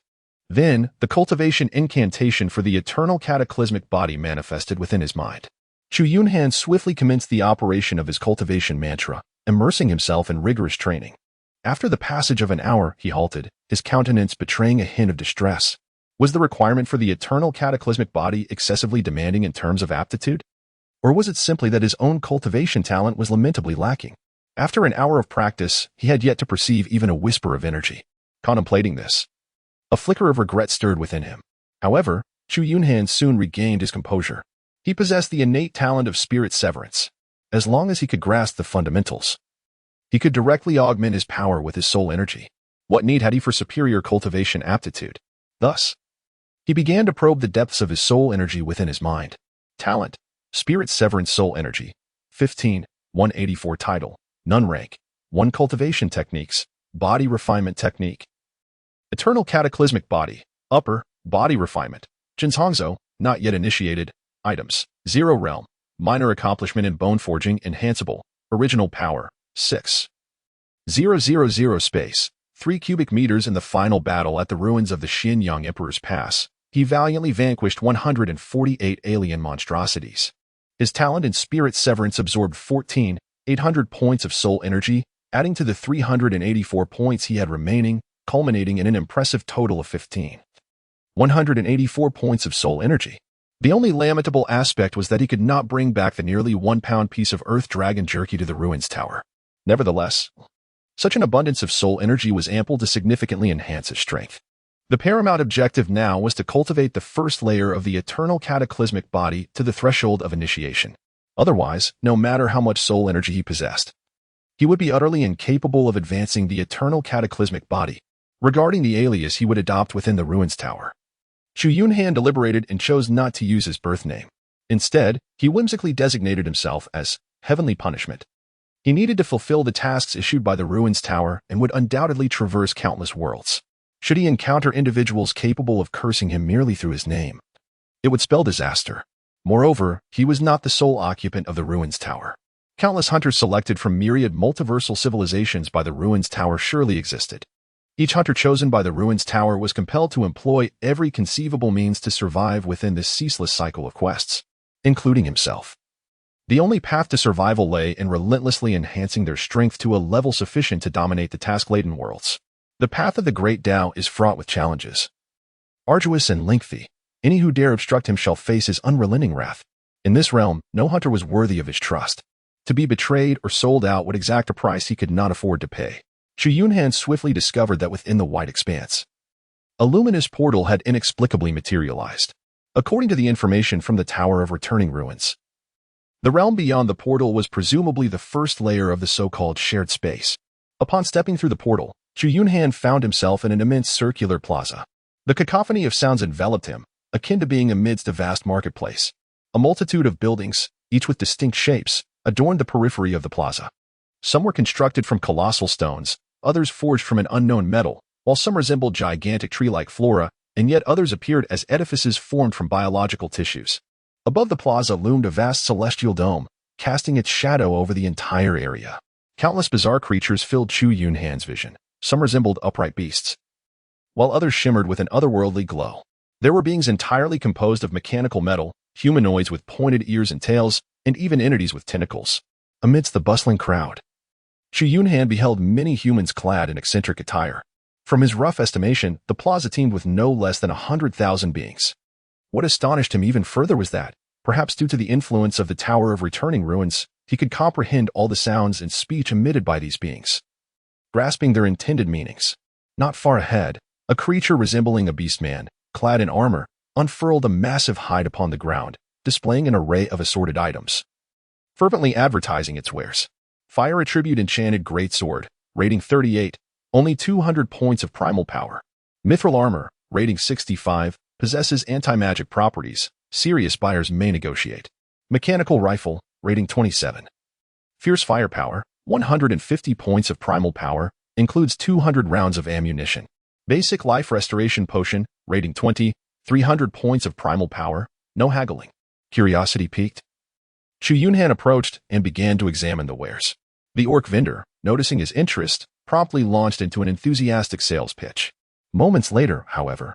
Then, the cultivation incantation for the eternal cataclysmic body manifested within his mind. Chu Yunhan swiftly commenced the operation of his cultivation mantra, immersing himself in rigorous training. After the passage of an hour, he halted, his countenance betraying a hint of distress. Was the requirement for the eternal cataclysmic body excessively demanding in terms of aptitude? Or was it simply that his own cultivation talent was lamentably lacking? After an hour of practice, he had yet to perceive even a whisper of energy. Contemplating this, a flicker of regret stirred within him. However, Chu Yunhan soon regained his composure. He possessed the innate talent of spirit severance. As long as he could grasp the fundamentals, he could directly augment his power with his soul energy. What need had he for superior cultivation aptitude? Thus, he began to probe the depths of his soul energy within his mind. Talent: Spirit Severance Soul Energy. 15, 184 Title. None Rank. 1 Cultivation Techniques. Body Refinement Technique. Eternal Cataclysmic Body. Upper Body Refinement. Jinzhongzhou, not yet initiated. Items: 0 Realm. Minor Accomplishment in Bone Forging Enhanceable. Original Power. 6. 000 Space. 3 cubic meters. In the final battle at the ruins of the Xianyang Emperor's Pass, he valiantly vanquished 148 alien monstrosities. His talent in Spirit Severance absorbed 800 points of soul energy, adding to the 384 points he had remaining, culminating in an impressive total of 184 points of soul energy. The only lamentable aspect was that he could not bring back the nearly 1-pound piece of Earth Dragon jerky to the ruins tower. Nevertheless, such an abundance of soul energy was ample to significantly enhance his strength. The paramount objective now was to cultivate the first layer of the eternal cataclysmic body to the threshold of initiation. Otherwise, no matter how much soul energy he possessed, he would be utterly incapable of advancing the eternal cataclysmic body. Regarding the alias he would adopt within the ruins tower, Chu Yunhan deliberated and chose not to use his birth name. Instead, he whimsically designated himself as Heavenly Punishment. He needed to fulfill the tasks issued by the ruins tower and would undoubtedly traverse countless worlds. Should he encounter individuals capable of cursing him merely through his name, it would spell disaster. Moreover, he was not the sole occupant of the ruins tower. Countless hunters selected from myriad multiversal civilizations by the ruins tower surely existed. Each hunter chosen by the ruins tower was compelled to employ every conceivable means to survive within this ceaseless cycle of quests, including himself. The only path to survival lay in relentlessly enhancing their strength to a level sufficient to dominate the task-laden worlds. The path of the Great Tao is fraught with challenges, arduous and lengthy. Any who dare obstruct him shall face his unrelenting wrath. In this realm, no hunter was worthy of his trust. To be betrayed or sold out would exact a price he could not afford to pay. Chu Yunhan swiftly discovered that within the wide expanse, a luminous portal had inexplicably materialized. According to the information from the Tower of Returning Ruins, the realm beyond the portal was presumably the first layer of the so-called shared space. Upon stepping through the portal, Chu Yunhan found himself in an immense circular plaza. The cacophony of sounds enveloped him, akin to being amidst a vast marketplace. A multitude of buildings, each with distinct shapes, adorned the periphery of the plaza. Some were constructed from colossal stones, others forged from an unknown metal, while some resembled gigantic tree-like flora, and yet others appeared as edifices formed from biological tissues. Above the plaza loomed a vast celestial dome, casting its shadow over the entire area. Countless bizarre creatures filled Chu Yunhan's vision. Some resembled upright beasts, while others shimmered with an otherworldly glow. There were beings entirely composed of mechanical metal, humanoids with pointed ears and tails, and even entities with tentacles. Amidst the bustling crowd, Chu Yunhan beheld many humans clad in eccentric attire. From his rough estimation, the plaza teemed with no less than 100,000 beings. What astonished him even further was that, perhaps due to the influence of the Tower of Returning Ruins, he could comprehend all the sounds and speech emitted by these beings, grasping their intended meanings. Not far ahead, a creature resembling a beastman, clad in armor, unfurled a massive hide upon the ground, displaying an array of assorted items, fervently advertising its wares. Fire Attribute Enchanted Greatsword, rating 38, only 200 points of primal power. Mithril Armor, rating 65, Possesses anti-magic properties. Serious buyers may negotiate. Mechanical rifle, rating 27. Fierce firepower, 150 points of primal power, includes 200 rounds of ammunition. Basic life restoration potion, rating 20, 300 points of primal power, no haggling. Curiosity piqued. Chu Yunhan approached and began to examine the wares. The orc vendor, noticing his interest, promptly launched into an enthusiastic sales pitch. Moments later, however,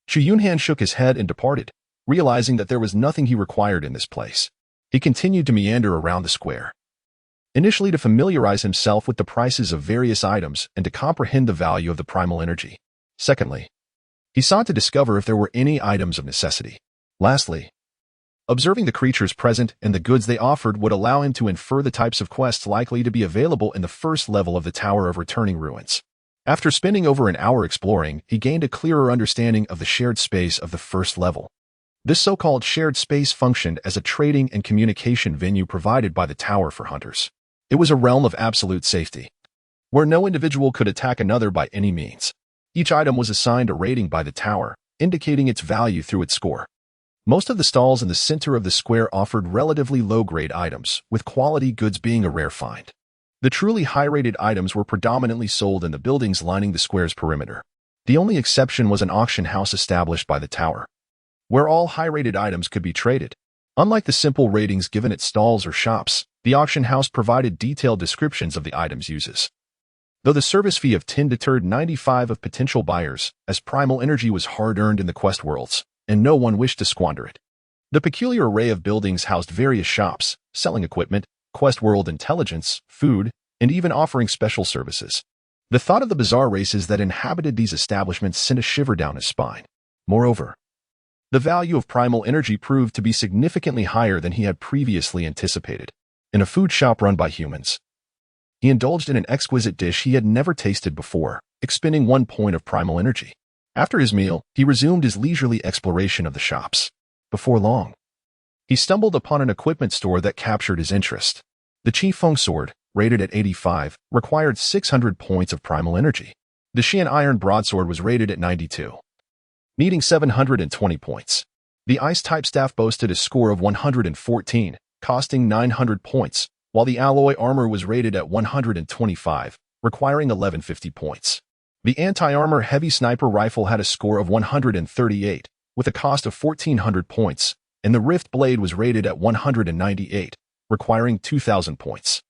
Chu Yunhan shook his head and departed, realizing that there was nothing he required in this place. He continued to meander around the square, initially to familiarize himself with the prices of various items and to comprehend the value of the primal energy. Secondly, he sought to discover if there were any items of necessity. Lastly, observing the creatures present and the goods they offered would allow him to infer the types of quests likely to be available in the first level of the Tower of Returning Ruins. After spending over an hour exploring, he gained a clearer understanding of the shared space of the first level. This so-called shared space functioned as a trading and communication venue provided by the tower for hunters. It was a realm of absolute safety, where no individual could attack another by any means. Each item was assigned a rating by the tower, indicating its value through its score. Most of the stalls in the center of the square offered relatively low-grade items, with quality goods being a rare find. The truly high-rated items were predominantly sold in the buildings lining the square's perimeter. The only exception was an auction house established by the tower, where all high-rated items could be traded. Unlike the simple ratings given at stalls or shops, the auction house provided detailed descriptions of the items' uses. Though the service fee of 10 deterred 95 of potential buyers, as primal energy was hard-earned in the quest worlds, and no one wished to squander it. The peculiar array of buildings housed various shops, selling equipment, quest world intelligence, food, and even offering special services. The thought of the bizarre races that inhabited these establishments sent a shiver down his spine. Moreover, the value of primal energy proved to be significantly higher than he had previously anticipated. In a food shop run by humans, he indulged in an exquisite dish he had never tasted before, expending 1 point of primal energy. After his meal, he resumed his leisurely exploration of the shops. Before long, he stumbled upon an equipment store that captured his interest. The Qifeng sword, rated at 85, required 600 points of primal energy. The Xian iron broadsword was rated at 92, needing 720 points. The ice-type staff boasted a score of 114, costing 900 points, while the alloy armor was rated at 125, requiring 1150 points. The anti-armor heavy sniper rifle had a score of 138, with a cost of 1400 points, and the rift blade was rated at 198, requiring 2000 points.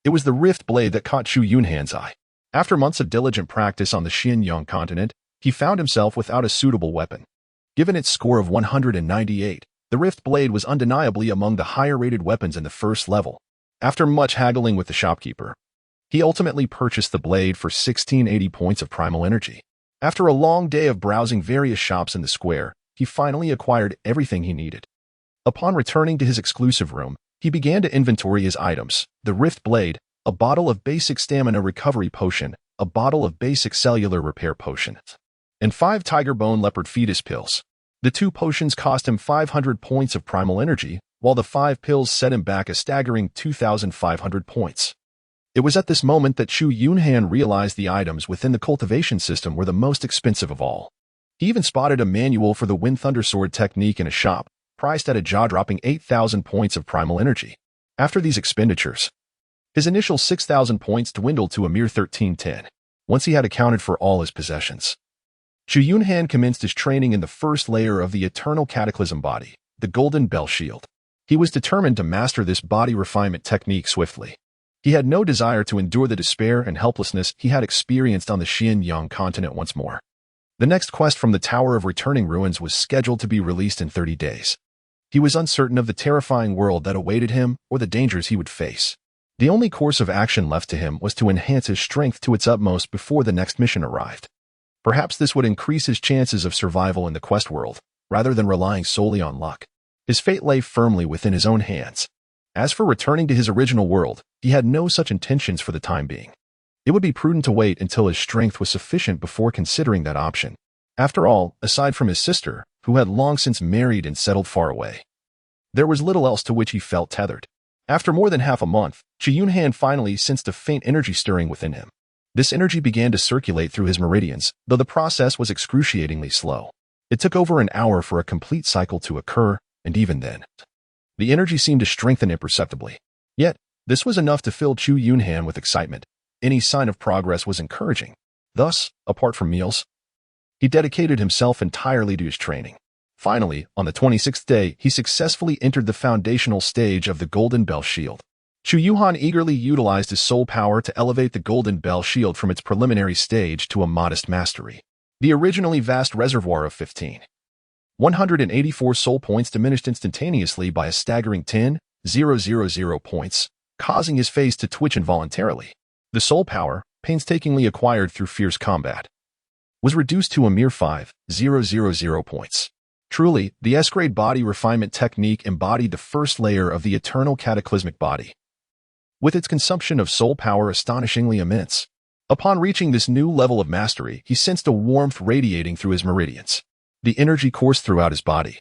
It was the rift blade that caught Chu Yunhan's eye. After months of diligent practice on the Xinjiang continent, he found himself without a suitable weapon. Given its score of 198, the rift blade was undeniably among the higher-rated weapons in the first level. After much haggling with the shopkeeper, he ultimately purchased the blade for 1680 points of primal energy. After a long day of browsing various shops in the square, he finally acquired everything he needed. Upon returning to his exclusive room, he began to inventory his items: the rift blade, a bottle of basic stamina recovery potion, a bottle of basic cellular repair potion, and 5 tiger bone leopard fetus pills. The 2 potions cost him 500 points of primal energy, while the 5 pills set him back a staggering 2,500 points. It was at this moment that Chu Yunhan realized the items within the cultivation system were the most expensive of all. He even spotted a manual for the Wind Thunder Sword technique in a shop, priced at a jaw-dropping 8,000 points of primal energy. After these expenditures, his initial 6,000 points dwindled to a mere 1,310, once he had accounted for all his possessions. Chu Yunhan commenced his training in the first layer of the Eternal Cataclysm body, the Golden Bell Shield. He was determined to master this body refinement technique swiftly. He had no desire to endure the despair and helplessness he had experienced on the Xinjiang continent once more. The next quest from the Tower of Returning Ruins was scheduled to be released in 30 days. He was uncertain of the terrifying world that awaited him or the dangers he would face. The only course of action left to him was to enhance his strength to its utmost before the next mission arrived. Perhaps this would increase his chances of survival in the quest world, rather than relying solely on luck. His fate lay firmly within his own hands. As for returning to his original world, he had no such intentions for the time being. It would be prudent to wait until his strength was sufficient before considering that option. After all, aside from his sister, who had long since married and settled far away, there was little else to which he felt tethered. After more than half a month, Chu Yunhan finally sensed a faint energy stirring within him. This energy began to circulate through his meridians, though the process was excruciatingly slow. It took over an hour for a complete cycle to occur, and even then, the energy seemed to strengthen imperceptibly. Yet, this was enough to fill Chu Yunhan with excitement. Any sign of progress was encouraging. Thus, apart from meals, he dedicated himself entirely to his training. Finally, on the 26th day, he successfully entered the foundational stage of the Golden Bell Shield. Chu Yunhan eagerly utilized his soul power to elevate the Golden Bell Shield from its preliminary stage to a modest mastery. The originally vast reservoir of 184 soul points diminished instantaneously by a staggering 10,000 points, causing his face to twitch involuntarily. The soul power, painstakingly acquired through fierce combat, was reduced to a mere 5,000 points. Truly, the S-grade body refinement technique embodied the first layer of the eternal cataclysmic body, with its consumption of soul power astonishingly immense. Upon reaching this new level of mastery, he sensed a warmth radiating through his meridians. The energy coursed throughout his body,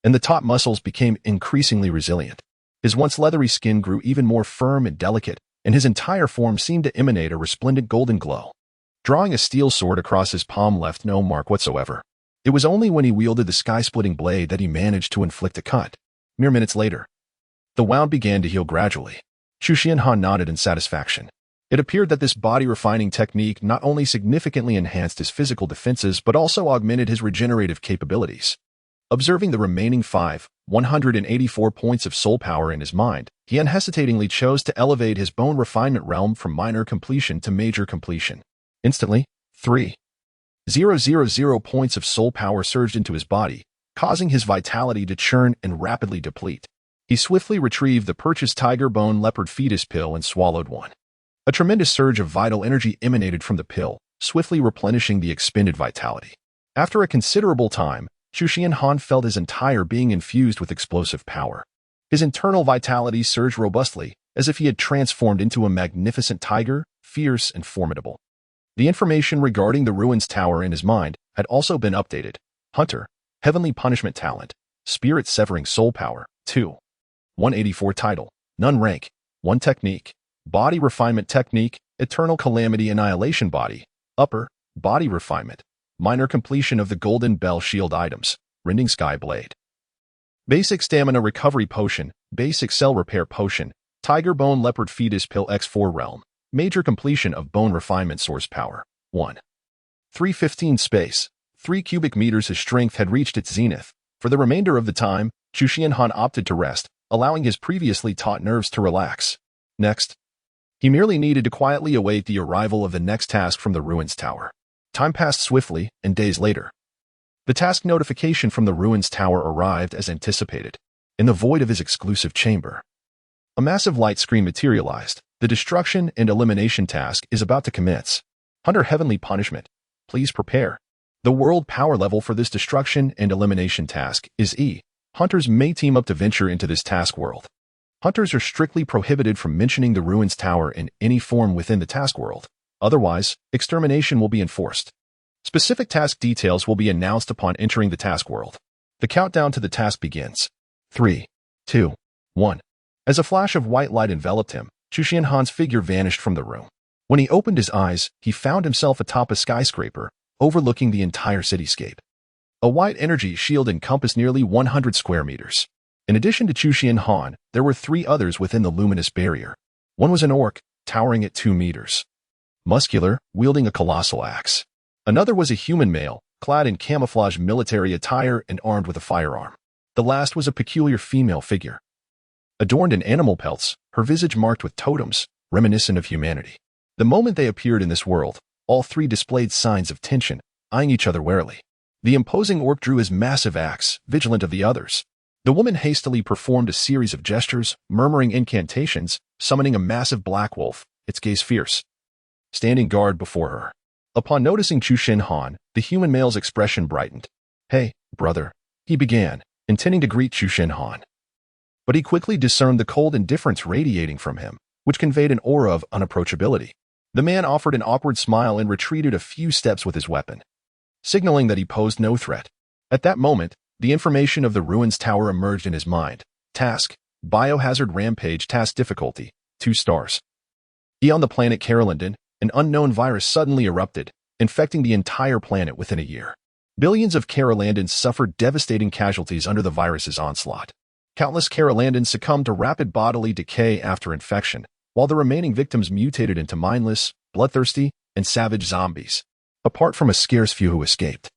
and the top muscles became increasingly resilient. His once leathery skin grew even more firm and delicate, and his entire form seemed to emanate a resplendent golden glow. Drawing a steel sword across his palm left no mark whatsoever. It was only when he wielded the sky-splitting blade that he managed to inflict a cut. Mere minutes later, the wound began to heal gradually. Chu Yunhan nodded in satisfaction. It appeared that this body-refining technique not only significantly enhanced his physical defenses but also augmented his regenerative capabilities. Observing the remaining 184 points of soul power in his mind, he unhesitatingly chose to elevate his bone refinement realm from minor completion to major completion. Instantly, 3,000 points of soul power surged into his body, causing his vitality to churn and rapidly deplete. He swiftly retrieved the purchased tiger bone leopard fetus pill and swallowed one. A tremendous surge of vital energy emanated from the pill, swiftly replenishing the expended vitality. After a considerable time, Chu Yunhan felt his entire being infused with explosive power. His internal vitality surged robustly, as if he had transformed into a magnificent tiger, fierce and formidable. The information regarding the ruins tower in his mind had also been updated. Hunter, heavenly punishment talent, spirit severing soul power, 2. 184 title, none rank, 1 technique, body refinement technique, eternal calamity annihilation body, upper, body refinement, minor completion of the Golden Bell Shield items, rending sky blade. Basic stamina recovery potion, basic cell repair potion, tiger bone leopard fetus pill X4 realm, major completion of bone refinement source power, 1. 315 space, 3 cubic meters. His strength had reached its zenith. For the remainder of the time, Chu Yunhan opted to rest, allowing his previously taut nerves to relax. Next, he merely needed to quietly await the arrival of the next task from the ruins tower. Time passed swiftly, and days later, the task notification from the ruins tower arrived as anticipated. In the void of his exclusive chamber, a massive light screen materialized. The destruction and elimination task is about to commence. Hunter heavenly punishment. Please prepare. The world power level for this destruction and elimination task is E. Hunters may team up to venture into this task world. Hunters are strictly prohibited from mentioning the ruins tower in any form within the task world. Otherwise, extermination will be enforced. Specific task details will be announced upon entering the task world. The countdown to the task begins. 3, 2, 1. As a flash of white light enveloped him, Chu Yunhan's figure vanished from the room. When he opened his eyes, he found himself atop a skyscraper, overlooking the entire cityscape. A white energy shield encompassed nearly 100 square meters. In addition to Chu Yunhan, there were 3 others within the luminous barrier. One was an orc, towering at 2 meters. Muscular, wielding a colossal axe. Another was a human male, clad in camouflage military attire and armed with a firearm. The last was a peculiar female figure, adorned in animal pelts, her visage marked with totems, reminiscent of humanity. The moment they appeared in this world, all 3 displayed signs of tension, eyeing each other warily. The imposing orc drew his massive axe, vigilant of the others. The woman hastily performed a series of gestures, murmuring incantations, summoning a massive black wolf, its gaze fierce, standing guard before her. Upon noticing Chu Yunhan, the human male's expression brightened. "Hey, brother," he began, intending to greet Chu Yunhan. But he quickly discerned the cold indifference radiating from him, which conveyed an aura of unapproachability. The man offered an awkward smile and retreated a few steps with his weapon, signaling that he posed no threat. At that moment, the information of the ruins tower emerged in his mind. Task: Biohazard Rampage. Task difficulty: 2 stars. On the planet Carolindon, an unknown virus suddenly erupted, infecting the entire planet within a year. Billions of Carolandans suffered devastating casualties under the virus's onslaught. Countless Carolandans succumbed to rapid bodily decay after infection, while the remaining victims mutated into mindless, bloodthirsty, and savage zombies. Apart from a scarce few who escaped,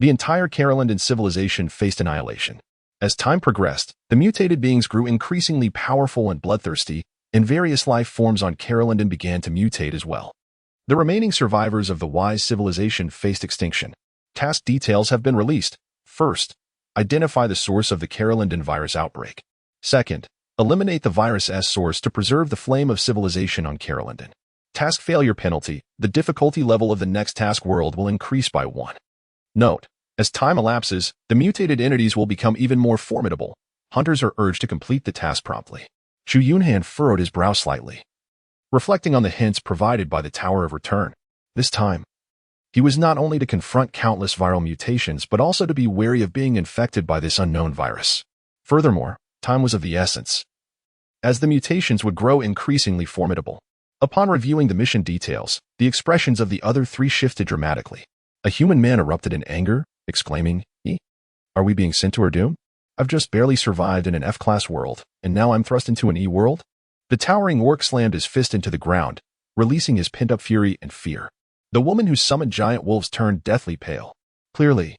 the entire Carolandan civilization faced annihilation. As time progressed, the mutated beings grew increasingly powerful and bloodthirsty, and various life forms on Carolandan began to mutate as well. The remaining survivors of the wise civilization faced extinction. Task details have been released. First, identify the source of the Carolandan virus outbreak. Second, eliminate the virus's source to preserve the flame of civilization on Carolandan. Task failure penalty. The difficulty level of the next task world will increase by 1. Note: as time elapses, the mutated entities will become even more formidable. Hunters are urged to complete the task promptly. Chu Yunhan furrowed his brow slightly, reflecting on the hints provided by the Tower of Return. This time, he was not only to confront countless viral mutations but also to be wary of being infected by this unknown virus. Furthermore, time was of the essence, as the mutations would grow increasingly formidable. Upon reviewing the mission details, the expressions of the other three shifted dramatically. A human man erupted in anger, exclaiming, "Are we being sent to our doom? I've just barely survived in an F-class world, and now I'm thrust into an E-world?" The towering orc slammed his fist into the ground, releasing his pent-up fury and fear. The woman who summoned giant wolves turned deathly pale. Clearly,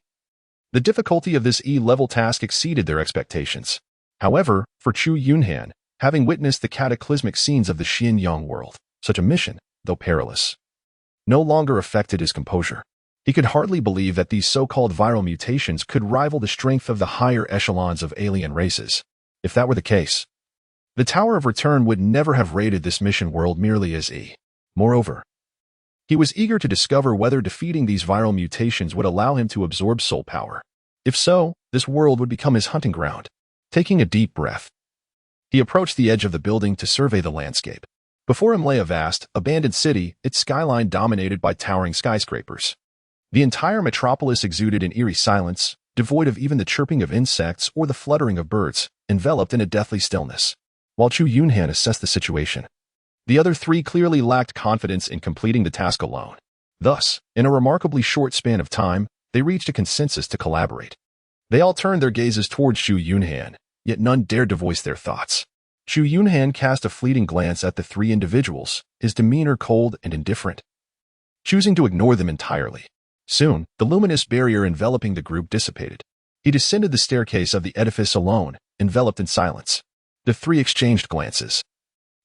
the difficulty of this E-level task exceeded their expectations. However, for Chu Yunhan, having witnessed the cataclysmic scenes of the Xinjiang world, such a mission, though perilous, no longer affected his composure. He could hardly believe that these so-called viral mutations could rival the strength of the higher echelons of alien races. If that were the case, the Tower of Return would never have raided this mission world merely as E. Moreover, he was eager to discover whether defeating these viral mutations would allow him to absorb soul power. If so, this world would become his hunting ground. Taking a deep breath, he approached the edge of the building to survey the landscape. Before him lay a vast, abandoned city, its skyline dominated by towering skyscrapers. The entire metropolis exuded an eerie silence, devoid of even the chirping of insects or the fluttering of birds, enveloped in a deathly stillness. While Chu Yunhan assessed the situation, the other three clearly lacked confidence in completing the task alone. Thus, in a remarkably short span of time, they reached a consensus to collaborate. They all turned their gazes towards Chu Yunhan, yet none dared to voice their thoughts. Chu Yunhan cast a fleeting glance at the three individuals, his demeanor cold and indifferent, choosing to ignore them entirely. Soon, the luminous barrier enveloping the group dissipated. He descended the staircase of the edifice alone, enveloped in silence. The three exchanged glances,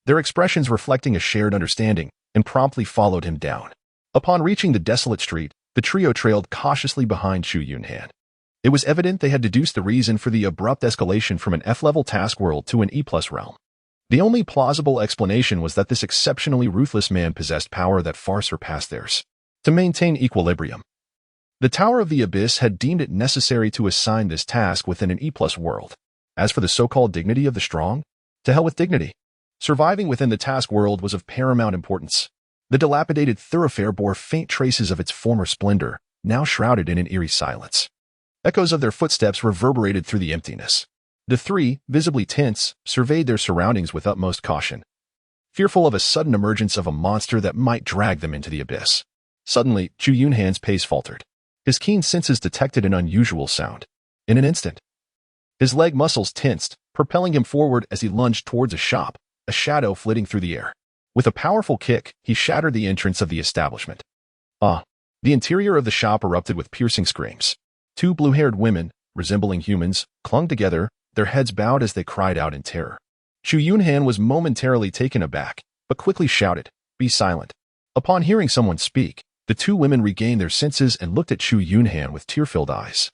their expressions reflecting a shared understanding, and promptly followed him down. Upon reaching the desolate street, the trio trailed cautiously behind Chu Yunhan. It was evident they had deduced the reason for the abrupt escalation from an F-level task world to an E-plus realm. The only plausible explanation was that this exceptionally ruthless man possessed power that far surpassed theirs. To maintain equilibrium, the Tower of the Abyss had deemed it necessary to assign this task within an E-plus world. As for the so-called dignity of the strong, to hell with dignity. Surviving within the task world was of paramount importance. The dilapidated thoroughfare bore faint traces of its former splendor, now shrouded in an eerie silence. Echoes of their footsteps reverberated through the emptiness. The three, visibly tense, surveyed their surroundings with utmost caution, fearful of a sudden emergence of a monster that might drag them into the abyss. Suddenly, Chu Yunhan's pace faltered. His keen senses detected an unusual sound. In an instant, his leg muscles tensed, propelling him forward as he lunged towards a shop, a shadow flitting through the air. With a powerful kick, he shattered the entrance of the establishment. The interior of the shop erupted with piercing screams. Two blue-haired women, resembling humans, clung together, their heads bowed as they cried out in terror. Chu Yunhan was momentarily taken aback, but quickly shouted, "Be silent." Upon hearing someone speak, the two women regained their senses and looked at Chu Yunhan with tear-filled eyes.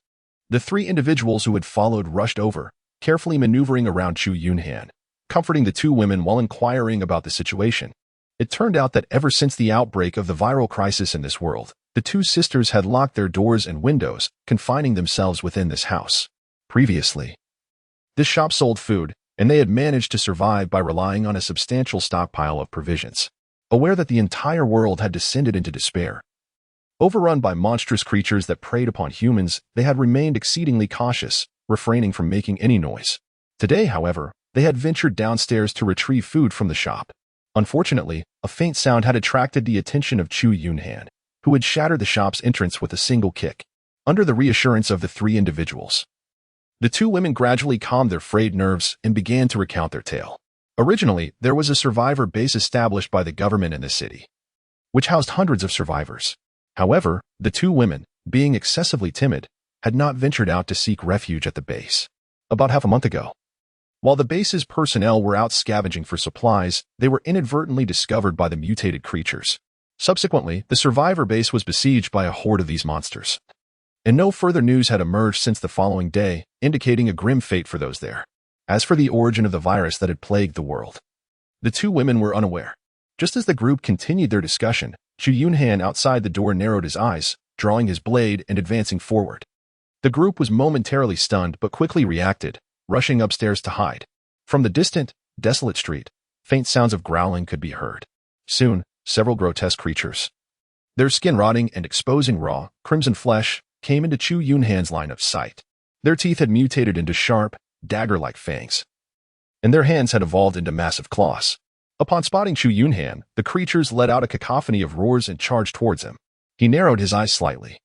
The three individuals who had followed rushed over, carefully maneuvering around Chu Yunhan, comforting the two women while inquiring about the situation. It turned out that ever since the outbreak of the viral crisis in this world, the two sisters had locked their doors and windows, confining themselves within this house. Previously, this shop sold food, and they had managed to survive by relying on a substantial stockpile of provisions. Aware that the entire world had descended into despair, overrun by monstrous creatures that preyed upon humans, they had remained exceedingly cautious, refraining from making any noise. Today, however, they had ventured downstairs to retrieve food from the shop. Unfortunately, a faint sound had attracted the attention of Chu Yunhan, who had shattered the shop's entrance with a single kick. under the reassurance of the three individuals. The two women gradually calmed their frayed nerves and began to recount their tale. Originally, there was a survivor base established by the government in the city, which housed hundreds of survivors. However, the two women, being excessively timid, had not ventured out to seek refuge at the base. About half a month ago, while the base's personnel were out scavenging for supplies, they were inadvertently discovered by the mutated creatures. Subsequently, the survivor base was besieged by a horde of these monsters. And no further news had emerged since the following day, indicating a grim fate for those there. As for the origin of the virus that had plagued the world, the two women were unaware. Just as the group continued their discussion, Chu Yunhan outside the door narrowed his eyes, drawing his blade and advancing forward. The group was momentarily stunned but quickly reacted, rushing upstairs to hide. From the distant, desolate street, faint sounds of growling could be heard. Soon, several grotesque creatures, their skin rotting and exposing raw, crimson flesh, came into Chu Yunhan's line of sight. Their teeth had mutated into sharp, dagger-like fangs, and their hands had evolved into massive claws. Upon spotting Chu Yunhan, the creatures let out a cacophony of roars and charged towards him. He narrowed his eyes slightly,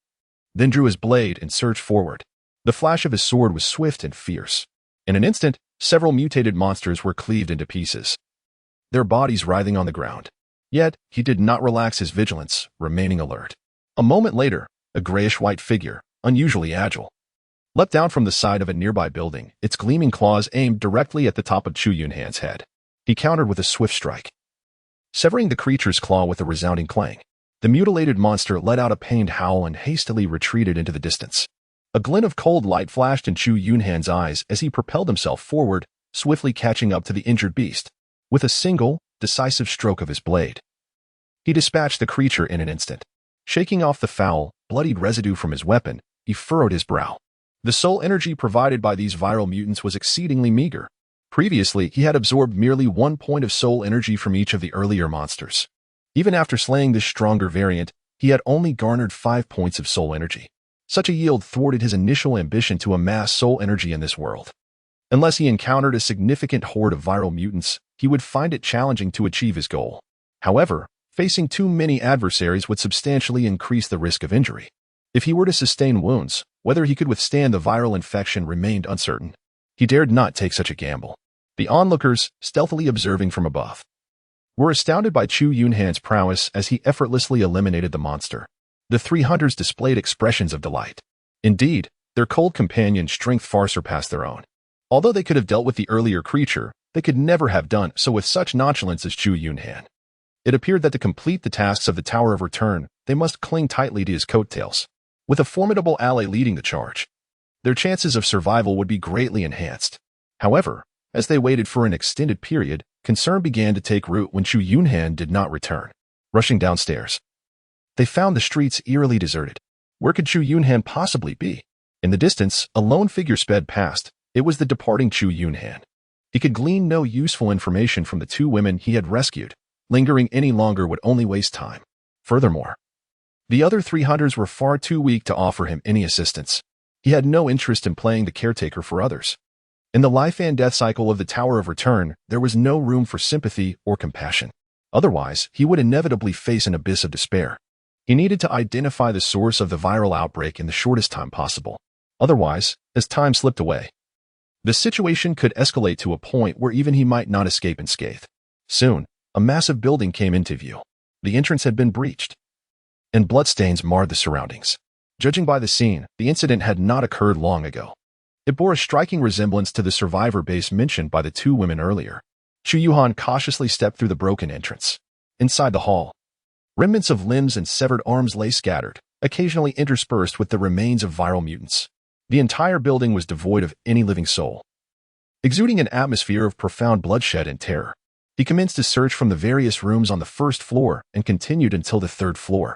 then drew his blade and surged forward. The flash of his sword was swift and fierce. In an instant, several mutated monsters were cleaved into pieces, their bodies writhing on the ground. Yet, he did not relax his vigilance, remaining alert. A moment later, a grayish-white figure, unusually agile, leapt down from the side of a nearby building, its gleaming claws aimed directly at the top of Chu Yunhan's head. He countered with a swift strike, severing the creature's claw with a resounding clang. The mutilated monster let out a pained howl and hastily retreated into the distance. A glint of cold light flashed in Chu Yunhan's eyes as he propelled himself forward, swiftly catching up to the injured beast. With a single, decisive stroke of his blade, he dispatched the creature in an instant. Shaking off the foul, bloodied residue from his weapon, he furrowed his brow. The soul energy provided by these viral mutants was exceedingly meager. Previously, he had absorbed merely 1 point of soul energy from each of the earlier monsters. Even after slaying this stronger variant, he had only garnered 5 points of soul energy. Such a yield thwarted his initial ambition to amass soul energy in this world. Unless he encountered a significant horde of viral mutants, he would find it challenging to achieve his goal. However, facing too many adversaries would substantially increase the risk of injury. If he were to sustain wounds, whether he could withstand the viral infection remained uncertain. He dared not take such a gamble. The onlookers, stealthily observing from above, were astounded by Chu Yunhan's prowess as he effortlessly eliminated the monster. The three hunters displayed expressions of delight. Indeed, their cold companion's strength far surpassed their own. Although they could have dealt with the earlier creature, they could never have done so with such nonchalance as Chu Yunhan. It appeared that to complete the tasks of the Tower of Return, they must cling tightly to his coattails. With a formidable ally leading the charge, their chances of survival would be greatly enhanced. However, as they waited for an extended period, concern began to take root when Chu Yunhan did not return. Rushing downstairs, they found the streets eerily deserted. Where could Chu Yunhan possibly be? In the distance, a lone figure sped past. It was the departing Chu Yunhan. He could glean no useful information from the two women he had rescued. Lingering any longer would only waste time. Furthermore, the other three hunters were far too weak to offer him any assistance. He had no interest in playing the caretaker for others. In the life and death cycle of the Tower of Return, there was no room for sympathy or compassion. Otherwise, he would inevitably face an abyss of despair. He needed to identify the source of the viral outbreak in the shortest time possible. Otherwise, as time slipped away, the situation could escalate to a point where even he might not escape unscathed. Soon, a massive building came into view. The entrance had been breached, and bloodstains marred the surroundings. Judging by the scene, the incident had not occurred long ago. It bore a striking resemblance to the survivor base mentioned by the two women earlier. Chu Yunhan cautiously stepped through the broken entrance. Inside the hall, remnants of limbs and severed arms lay scattered, occasionally interspersed with the remains of viral mutants. The entire building was devoid of any living soul, exuding an atmosphere of profound bloodshed and terror. He commenced his search from the various rooms on the first floor and continued until the third floor,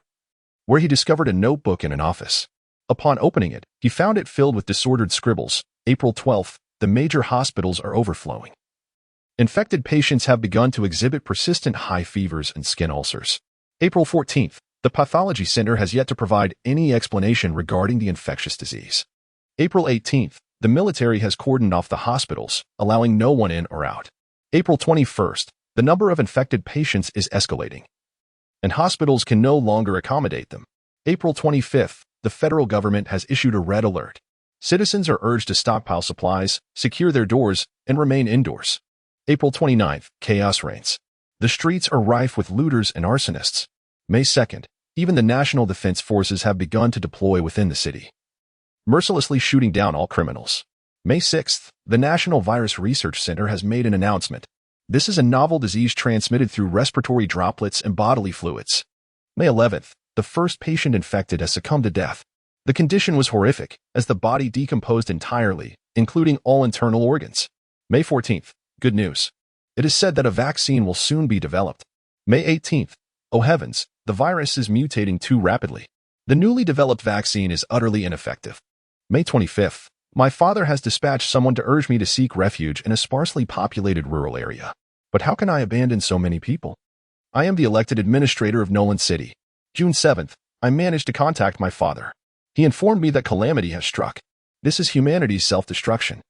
where he discovered a notebook in an office. Upon opening it, he found it filled with disordered scribbles. April 12th, the major hospitals are overflowing. Infected patients have begun to exhibit persistent high fevers and skin ulcers. April 14th, the pathology center has yet to provide any explanation regarding the infectious disease. April 18th, the military has cordoned off the hospitals, allowing no one in or out. April 21st, the number of infected patients is escalating, and hospitals can no longer accommodate them. April 25th, the federal government has issued a red alert. Citizens are urged to stockpile supplies, secure their doors, and remain indoors. April 29th, chaos reigns. The streets are rife with looters and arsonists. May 2nd, even the National Defense Forces have begun to deploy within the city, mercilessly shooting down all criminals. May 6th, the National Virus Research Center has made an announcement. This is a novel disease transmitted through respiratory droplets and bodily fluids. May 11th, the first patient infected has succumbed to death. The condition was horrific, as the body decomposed entirely, including all internal organs. May 14th, good news. It is said that a vaccine will soon be developed. May 18th, oh heavens, the virus is mutating too rapidly. The newly developed vaccine is utterly ineffective. May 25th, my father has dispatched someone to urge me to seek refuge in a sparsely populated rural area. But how can I abandon so many people? I am the elected administrator of Nolan City. June 7th, I managed to contact my father. He informed me that calamity has struck. This is humanity's self-destruction.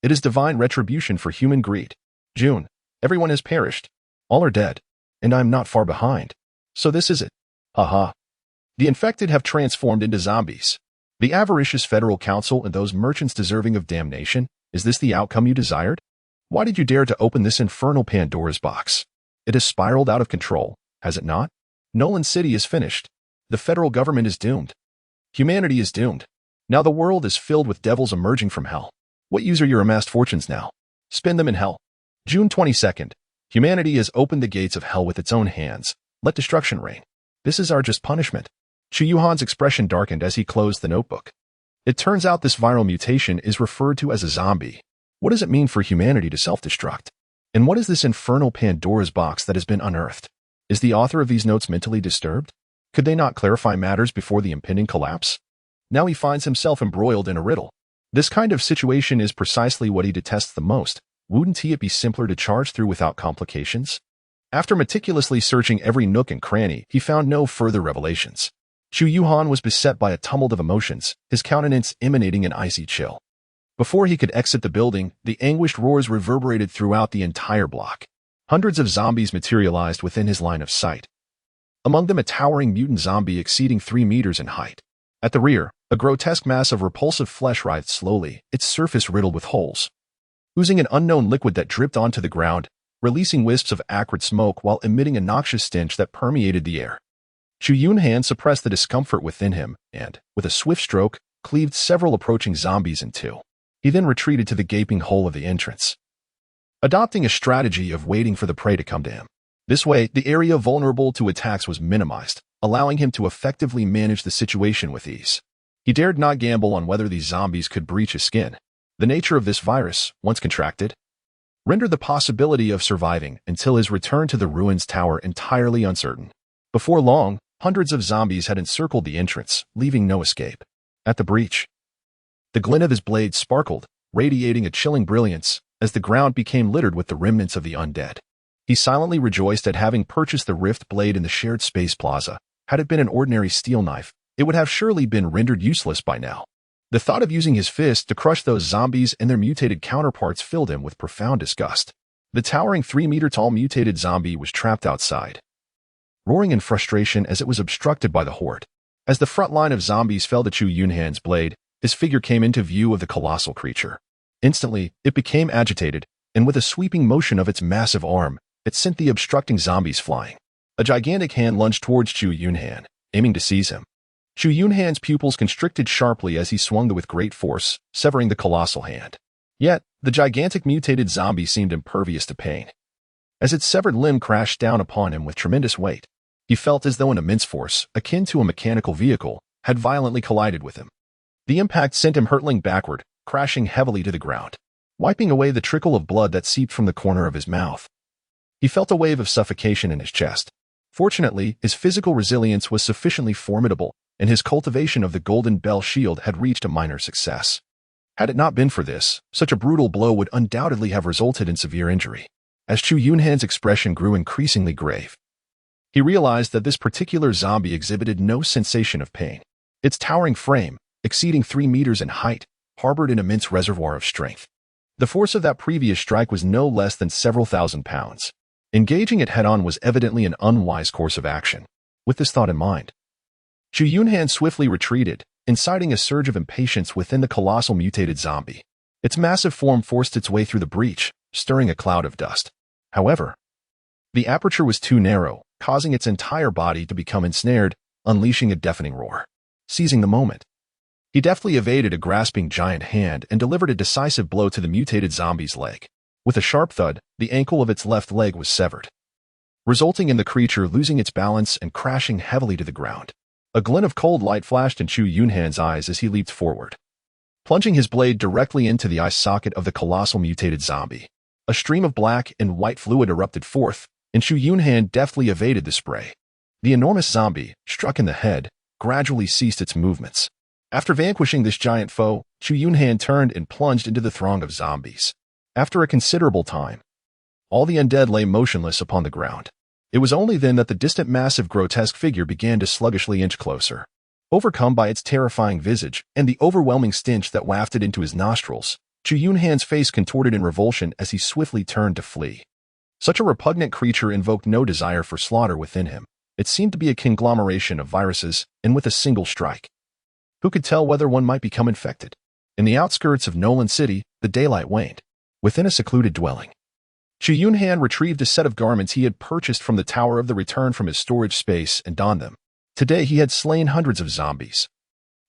It is divine retribution for human greed. June, everyone has perished. All are dead. And I am not far behind. So this is it. Haha. The infected have transformed into zombies. The avaricious federal council and those merchants deserving of damnation, is this the outcome you desired? Why did you dare to open this infernal Pandora's box? It has spiraled out of control, has it not? Nolan City is finished. The federal government is doomed. Humanity is doomed. Now the world is filled with devils emerging from hell. What use are your amassed fortunes now? Spend them in hell. June 22nd. Humanity has opened the gates of hell with its own hands. Let destruction reign. This is our just punishment. Chu Yunhan's expression darkened as he closed the notebook. It turns out this viral mutation is referred to as a zombie. What does it mean for humanity to self-destruct? And what is this infernal Pandora's box that has been unearthed? Is the author of these notes mentally disturbed? Could they not clarify matters before the impending collapse? Now he finds himself embroiled in a riddle. This kind of situation is precisely what he detests the most. Wouldn't it be simpler to charge through without complications? After meticulously searching every nook and cranny, he found no further revelations. Chu Yunhan was beset by a tumult of emotions, his countenance emanating an icy chill. Before he could exit the building, the anguished roars reverberated throughout the entire block. Hundreds of zombies materialized within his line of sight. Among them a towering mutant zombie exceeding 3 meters in height. At the rear, a grotesque mass of repulsive flesh writhed slowly, its surface riddled with holes. Oozing an unknown liquid that dripped onto the ground, releasing wisps of acrid smoke while emitting a noxious stench that permeated the air. Chu Yunhan suppressed the discomfort within him and, with a swift stroke, cleaved several approaching zombies in two. He then retreated to the gaping hole of the entrance, adopting a strategy of waiting for the prey to come to him. This way, the area vulnerable to attacks was minimized, allowing him to effectively manage the situation with ease. He dared not gamble on whether these zombies could breach his skin. The nature of this virus, once contracted, rendered the possibility of surviving until his return to the ruins tower entirely uncertain. Before long, hundreds of zombies had encircled the entrance, leaving no escape. At the breach, the glint of his blade sparkled, radiating a chilling brilliance, as the ground became littered with the remnants of the undead. He silently rejoiced at having purchased the rift blade in the shared space plaza. Had it been an ordinary steel knife, it would have surely been rendered useless by now. The thought of using his fist to crush those zombies and their mutated counterparts filled him with profound disgust. The towering 3-meter-tall mutated zombie was trapped outside, roaring in frustration as it was obstructed by the horde. As the front line of zombies fell to Chu Yunhan's blade, his figure came into view of the colossal creature. Instantly, it became agitated, and with a sweeping motion of its massive arm, it sent the obstructing zombies flying. A gigantic hand lunged towards Chu Yunhan, aiming to seize him. Chu Yunhan's pupils constricted sharply as he swung with great force, severing the colossal hand. Yet, the gigantic mutated zombie seemed impervious to pain. As its severed limb crashed down upon him with tremendous weight, he felt as though an immense force, akin to a mechanical vehicle, had violently collided with him. The impact sent him hurtling backward, crashing heavily to the ground, wiping away the trickle of blood that seeped from the corner of his mouth. He felt a wave of suffocation in his chest. Fortunately, his physical resilience was sufficiently formidable, and his cultivation of the Golden Bell Shield had reached a minor success. Had it not been for this, such a brutal blow would undoubtedly have resulted in severe injury. As Chu Yunhan's expression grew increasingly grave, he realized that this particular zombie exhibited no sensation of pain. Its towering frame, exceeding 3 meters in height, harbored an immense reservoir of strength. The force of that previous strike was no less than several thousand pounds. Engaging it head-on was evidently an unwise course of action. With this thought in mind, Chu Yunhan swiftly retreated, inciting a surge of impatience within the colossal mutated zombie. Its massive form forced its way through the breach, stirring a cloud of dust. However, the aperture was too narrow, causing its entire body to become ensnared, unleashing a deafening roar. Seizing the moment, he deftly evaded a grasping giant hand and delivered a decisive blow to the mutated zombie's leg. With a sharp thud, the ankle of its left leg was severed, resulting in the creature losing its balance and crashing heavily to the ground. A glint of cold light flashed in Chu Yunhan's eyes as he leaped forward, plunging his blade directly into the eye socket of the colossal mutated zombie. A stream of black and white fluid erupted forth, and Chu Yunhan deftly evaded the spray. The enormous zombie, struck in the head, gradually ceased its movements. After vanquishing this giant foe, Chu Yunhan turned and plunged into the throng of zombies. After a considerable time, all the undead lay motionless upon the ground. It was only then that the distant massive grotesque figure began to sluggishly inch closer. Overcome by its terrifying visage and the overwhelming stench that wafted into his nostrils, Chu Yunhan's face contorted in revulsion as he swiftly turned to flee. Such a repugnant creature invoked no desire for slaughter within him. It seemed to be a conglomeration of viruses, and with a single strike, who could tell whether one might become infected? In the outskirts of Nolan City, the daylight waned. Within a secluded dwelling, Chu Yunhan retrieved a set of garments he had purchased from the Tower of the Return from his storage space and donned them. Today he had slain hundreds of zombies,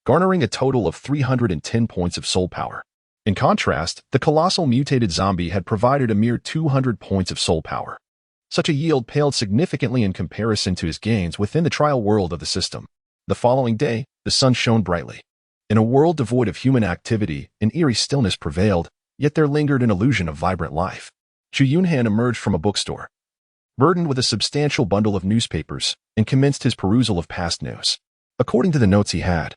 garnering a total of 310 points of soul power. In contrast, the colossal mutated zombie had provided a mere 200 points of soul power. Such a yield paled significantly in comparison to his gains within the trial world of the system. The following day, the sun shone brightly. In a world devoid of human activity, an eerie stillness prevailed, yet there lingered an illusion of vibrant life. Chu Yunhan emerged from a bookstore, burdened with a substantial bundle of newspapers, and commenced his perusal of past news. According to the notes he had,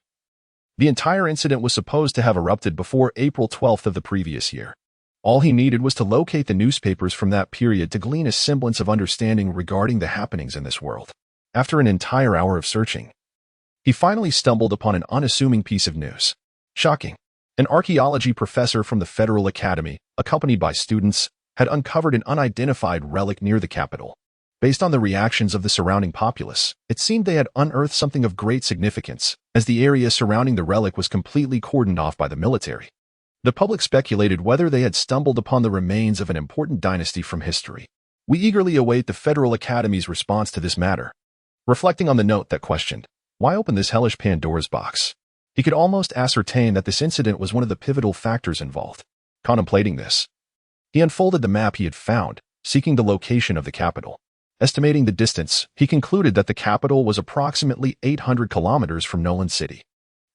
the entire incident was supposed to have erupted before April 12th of the previous year. All he needed was to locate the newspapers from that period to glean a semblance of understanding regarding the happenings in this world. After an entire hour of searching, he finally stumbled upon an unassuming piece of news. Shocking. An archaeology professor from the Federal Academy, accompanied by students, had uncovered an unidentified relic near the capital. Based on the reactions of the surrounding populace, it seemed they had unearthed something of great significance, as the area surrounding the relic was completely cordoned off by the military. The public speculated whether they had stumbled upon the remains of an important dynasty from history. We eagerly await the Federal Academy's response to this matter. Reflecting on the note that questioned, why open this hellish Pandora's box? He could almost ascertain that this incident was one of the pivotal factors involved. Contemplating this, he unfolded the map he had found, seeking the location of the capital. Estimating the distance, he concluded that the capital was approximately 800 kilometers from Nolan City.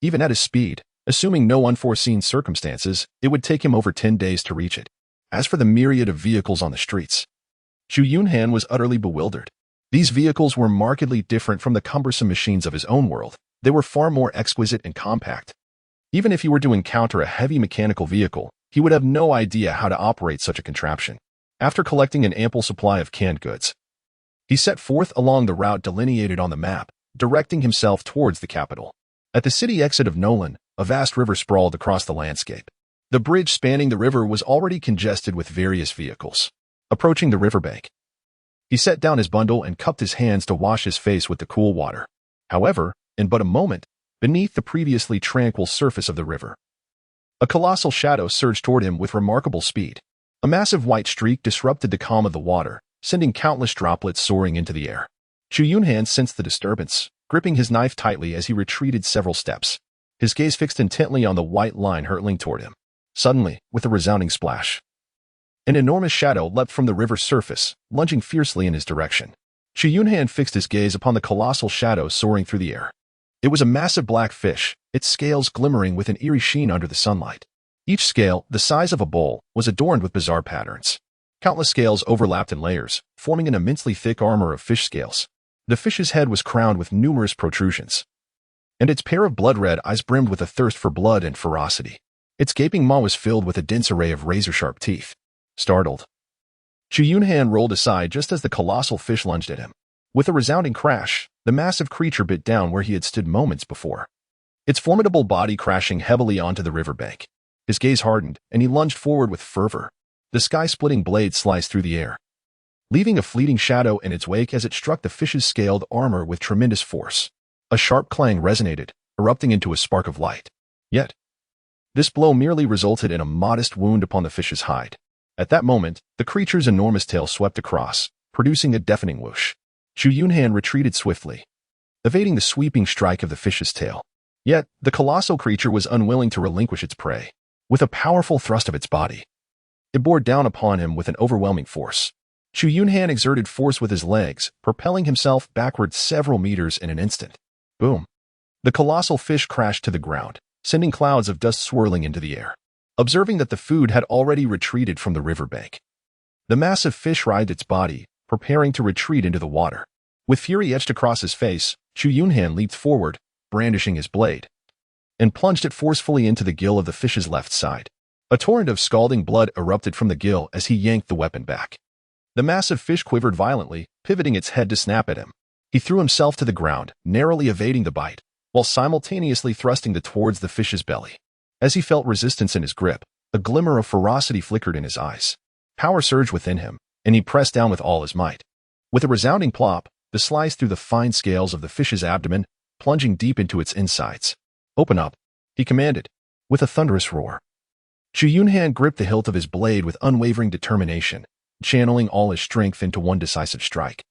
Even at his speed, assuming no unforeseen circumstances, it would take him over 10 days to reach it. As for the myriad of vehicles on the streets, Chu Yunhan was utterly bewildered. These vehicles were markedly different from the cumbersome machines of his own world. They were far more exquisite and compact. Even if he were to encounter a heavy mechanical vehicle, he would have no idea how to operate such a contraption. After collecting an ample supply of canned goods, he set forth along the route delineated on the map, directing himself towards the capital. At the city exit of Nolan, a vast river sprawled across the landscape. The bridge spanning the river was already congested with various vehicles. Approaching the riverbank, he set down his bundle and cupped his hands to wash his face with the cool water. However, in but a moment, beneath the previously tranquil surface of the river, a colossal shadow surged toward him with remarkable speed. A massive white streak disrupted the calm of the water, sending countless droplets soaring into the air. Chu Yunhan sensed the disturbance, gripping his knife tightly as he retreated several steps, his gaze fixed intently on the white line hurtling toward him. Suddenly, with a resounding splash, an enormous shadow leapt from the river's surface, lunging fiercely in his direction. Chu Yunhan fixed his gaze upon the colossal shadow soaring through the air. It was a massive black fish, its scales glimmering with an eerie sheen under the sunlight. Each scale, the size of a bowl, was adorned with bizarre patterns. Countless scales overlapped in layers, forming an immensely thick armor of fish scales. The fish's head was crowned with numerous protrusions, and its pair of blood-red eyes brimmed with a thirst for blood and ferocity. Its gaping maw was filled with a dense array of razor-sharp teeth. Startled, Chu Yunhan rolled aside just as the colossal fish lunged at him. With a resounding crash, the massive creature bit down where he had stood moments before, its formidable body crashing heavily onto the riverbank. His gaze hardened, and he lunged forward with fervor. The sky-splitting blade sliced through the air, leaving a fleeting shadow in its wake as it struck the fish's scaled armor with tremendous force. A sharp clang resonated, erupting into a spark of light. Yet, this blow merely resulted in a modest wound upon the fish's hide. At that moment, the creature's enormous tail swept across, producing a deafening whoosh. Chu Yunhan retreated swiftly, evading the sweeping strike of the fish's tail. Yet, the colossal creature was unwilling to relinquish its prey. With a powerful thrust of its body, it bore down upon him with an overwhelming force. Chu Yunhan exerted force with his legs, propelling himself backward several meters in an instant. Boom! The colossal fish crashed to the ground, sending clouds of dust swirling into the air. Observing that the food had already retreated from the riverbank, the massive fish writhed its body, preparing to retreat into the water. With fury etched across his face, Chu Yunhan leaped forward, brandishing his blade, and plunged it forcefully into the gill of the fish's left side. A torrent of scalding blood erupted from the gill as he yanked the weapon back. The massive fish quivered violently, pivoting its head to snap at him. He threw himself to the ground, narrowly evading the bite, while simultaneously thrusting it towards the fish's belly. As he felt resistance in his grip, a glimmer of ferocity flickered in his eyes. Power surged within him, and he pressed down with all his might. With a resounding plop, the slice through the fine scales of the fish's abdomen, plunging deep into its insides. "Open up," he commanded, with a thunderous roar. Chu Yunhan gripped the hilt of his blade with unwavering determination, channeling all his strength into one decisive strike.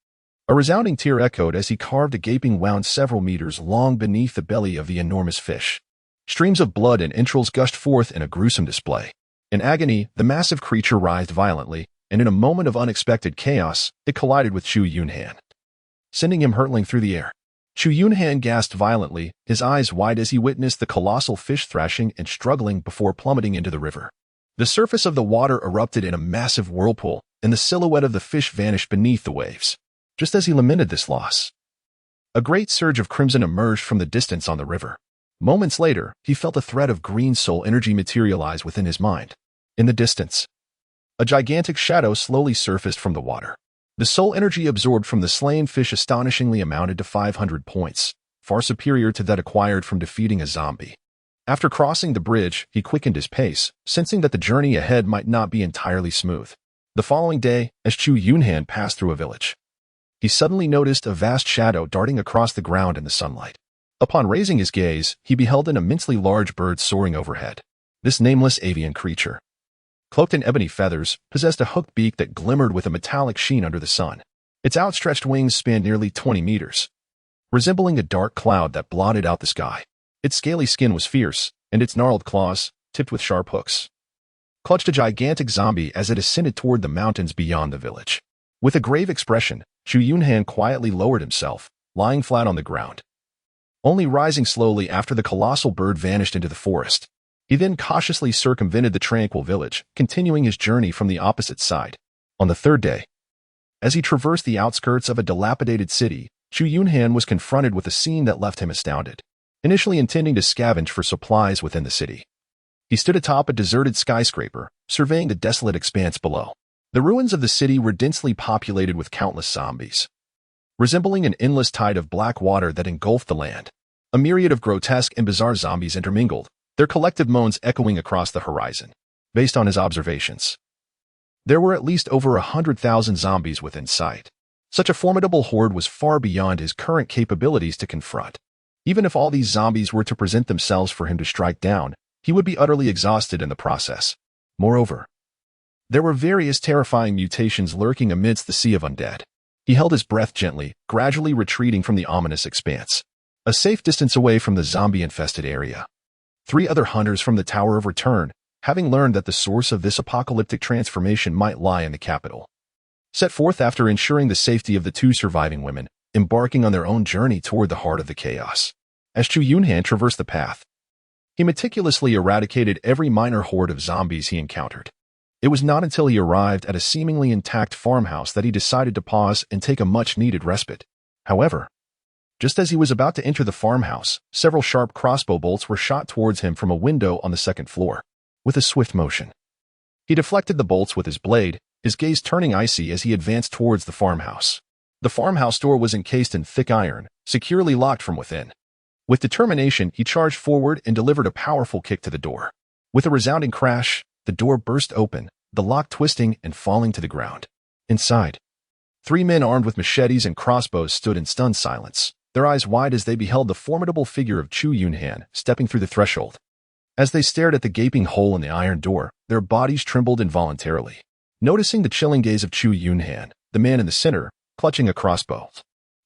A resounding tear echoed as he carved a gaping wound several meters long beneath the belly of the enormous fish. Streams of blood and entrails gushed forth in a gruesome display. In agony, the massive creature writhed violently, and in a moment of unexpected chaos, it collided with Chu Yunhan, sending him hurtling through the air. Chu Yunhan gasped violently, his eyes wide as he witnessed the colossal fish thrashing and struggling before plummeting into the river. The surface of the water erupted in a massive whirlpool, and the silhouette of the fish vanished beneath the waves. Just as he lamented this loss, a great surge of crimson emerged from the distance on the river. Moments later, he felt a thread of green soul energy materialize within his mind. In the distance, a gigantic shadow slowly surfaced from the water. The soul energy absorbed from the slain fish astonishingly amounted to 500 points, far superior to that acquired from defeating a zombie. After crossing the bridge, he quickened his pace, sensing that the journey ahead might not be entirely smooth. The following day, as Chu Yunhan passed through a village, he suddenly noticed a vast shadow darting across the ground in the sunlight. Upon raising his gaze, he beheld an immensely large bird soaring overhead. This nameless avian creature, cloaked in ebony feathers, possessed a hooked beak that glimmered with a metallic sheen under the sun. Its outstretched wings spanned nearly 20 meters, resembling a dark cloud that blotted out the sky. Its scaly skin was fierce, and its gnarled claws, tipped with sharp hooks, clutched a gigantic zombie as it ascended toward the mountains beyond the village. With a grave expression, Chu Yunhan quietly lowered himself, lying flat on the ground, only rising slowly after the colossal bird vanished into the forest. He then cautiously circumvented the tranquil village, continuing his journey from the opposite side. On the third day, as he traversed the outskirts of a dilapidated city, Chu Yunhan was confronted with a scene that left him astounded. Initially intending to scavenge for supplies within the city, he stood atop a deserted skyscraper, surveying the desolate expanse below. The ruins of the city were densely populated with countless zombies, resembling an endless tide of black water that engulfed the land. A myriad of grotesque and bizarre zombies intermingled, their collective moans echoing across the horizon. Based on his observations, there were at least over 100,000 zombies within sight. Such a formidable horde was far beyond his current capabilities to confront. Even if all these zombies were to present themselves for him to strike down, he would be utterly exhausted in the process. Moreover, there were various terrifying mutations lurking amidst the sea of undead. He held his breath gently, gradually retreating from the ominous expanse. A safe distance away from the zombie-infested area, 3 other hunters from the Tower of Return, having learned that the source of this apocalyptic transformation might lie in the capital, set forth after ensuring the safety of the 2 surviving women, embarking on their own journey toward the heart of the chaos. As Chu Yunhan traversed the path, he meticulously eradicated every minor horde of zombies he encountered. It was not until he arrived at a seemingly intact farmhouse that he decided to pause and take a much-needed respite. However, just as he was about to enter the farmhouse, several sharp crossbow bolts were shot towards him from a window on the 2nd floor. With a swift motion, he deflected the bolts with his blade, his gaze turning icy as he advanced towards the farmhouse. The farmhouse door was encased in thick iron, securely locked from within. With determination, he charged forward and delivered a powerful kick to the door. With a resounding crash, the door burst open, the lock twisting and falling to the ground. Inside, 3 men armed with machetes and crossbows stood in stunned silence. their eyes wide as they beheld the formidable figure of Chu Yunhan stepping through the threshold. As they stared at the gaping hole in the iron door, their bodies trembled involuntarily. Noticing the chilling gaze of Chu Yunhan, the man in the center, clutching a crossbow,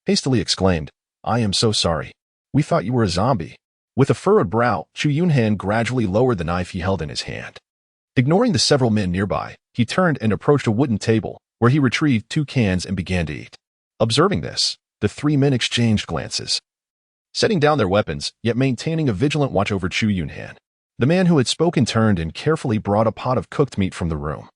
hastily exclaimed, "I am so sorry. We thought you were a zombie." With a furrowed brow, Chu Yunhan gradually lowered the knife he held in his hand. Ignoring the several men nearby, he turned and approached a wooden table, where he retrieved 2 cans and began to eat. Observing this, the 3 men exchanged glances. Setting down their weapons, yet maintaining a vigilant watch over Chu Yunhan, the man who had spoken turned and carefully brought a pot of cooked meat from the room.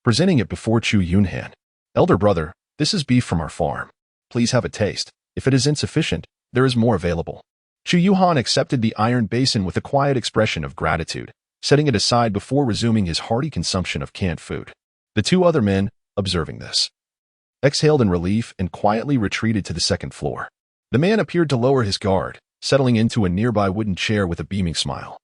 Presenting it before Chu Yunhan, "Elder brother, this is beef from our farm. Please have a taste. If it is insufficient, there is more available." Chu Yunhan accepted the iron basin with a quiet expression of gratitude, setting it aside before resuming his hearty consumption of canned food. The 2 other men, observing this, exhaled in relief and quietly retreated to the second floor. The man appeared to lower his guard, settling into a nearby wooden chair with a beaming smile.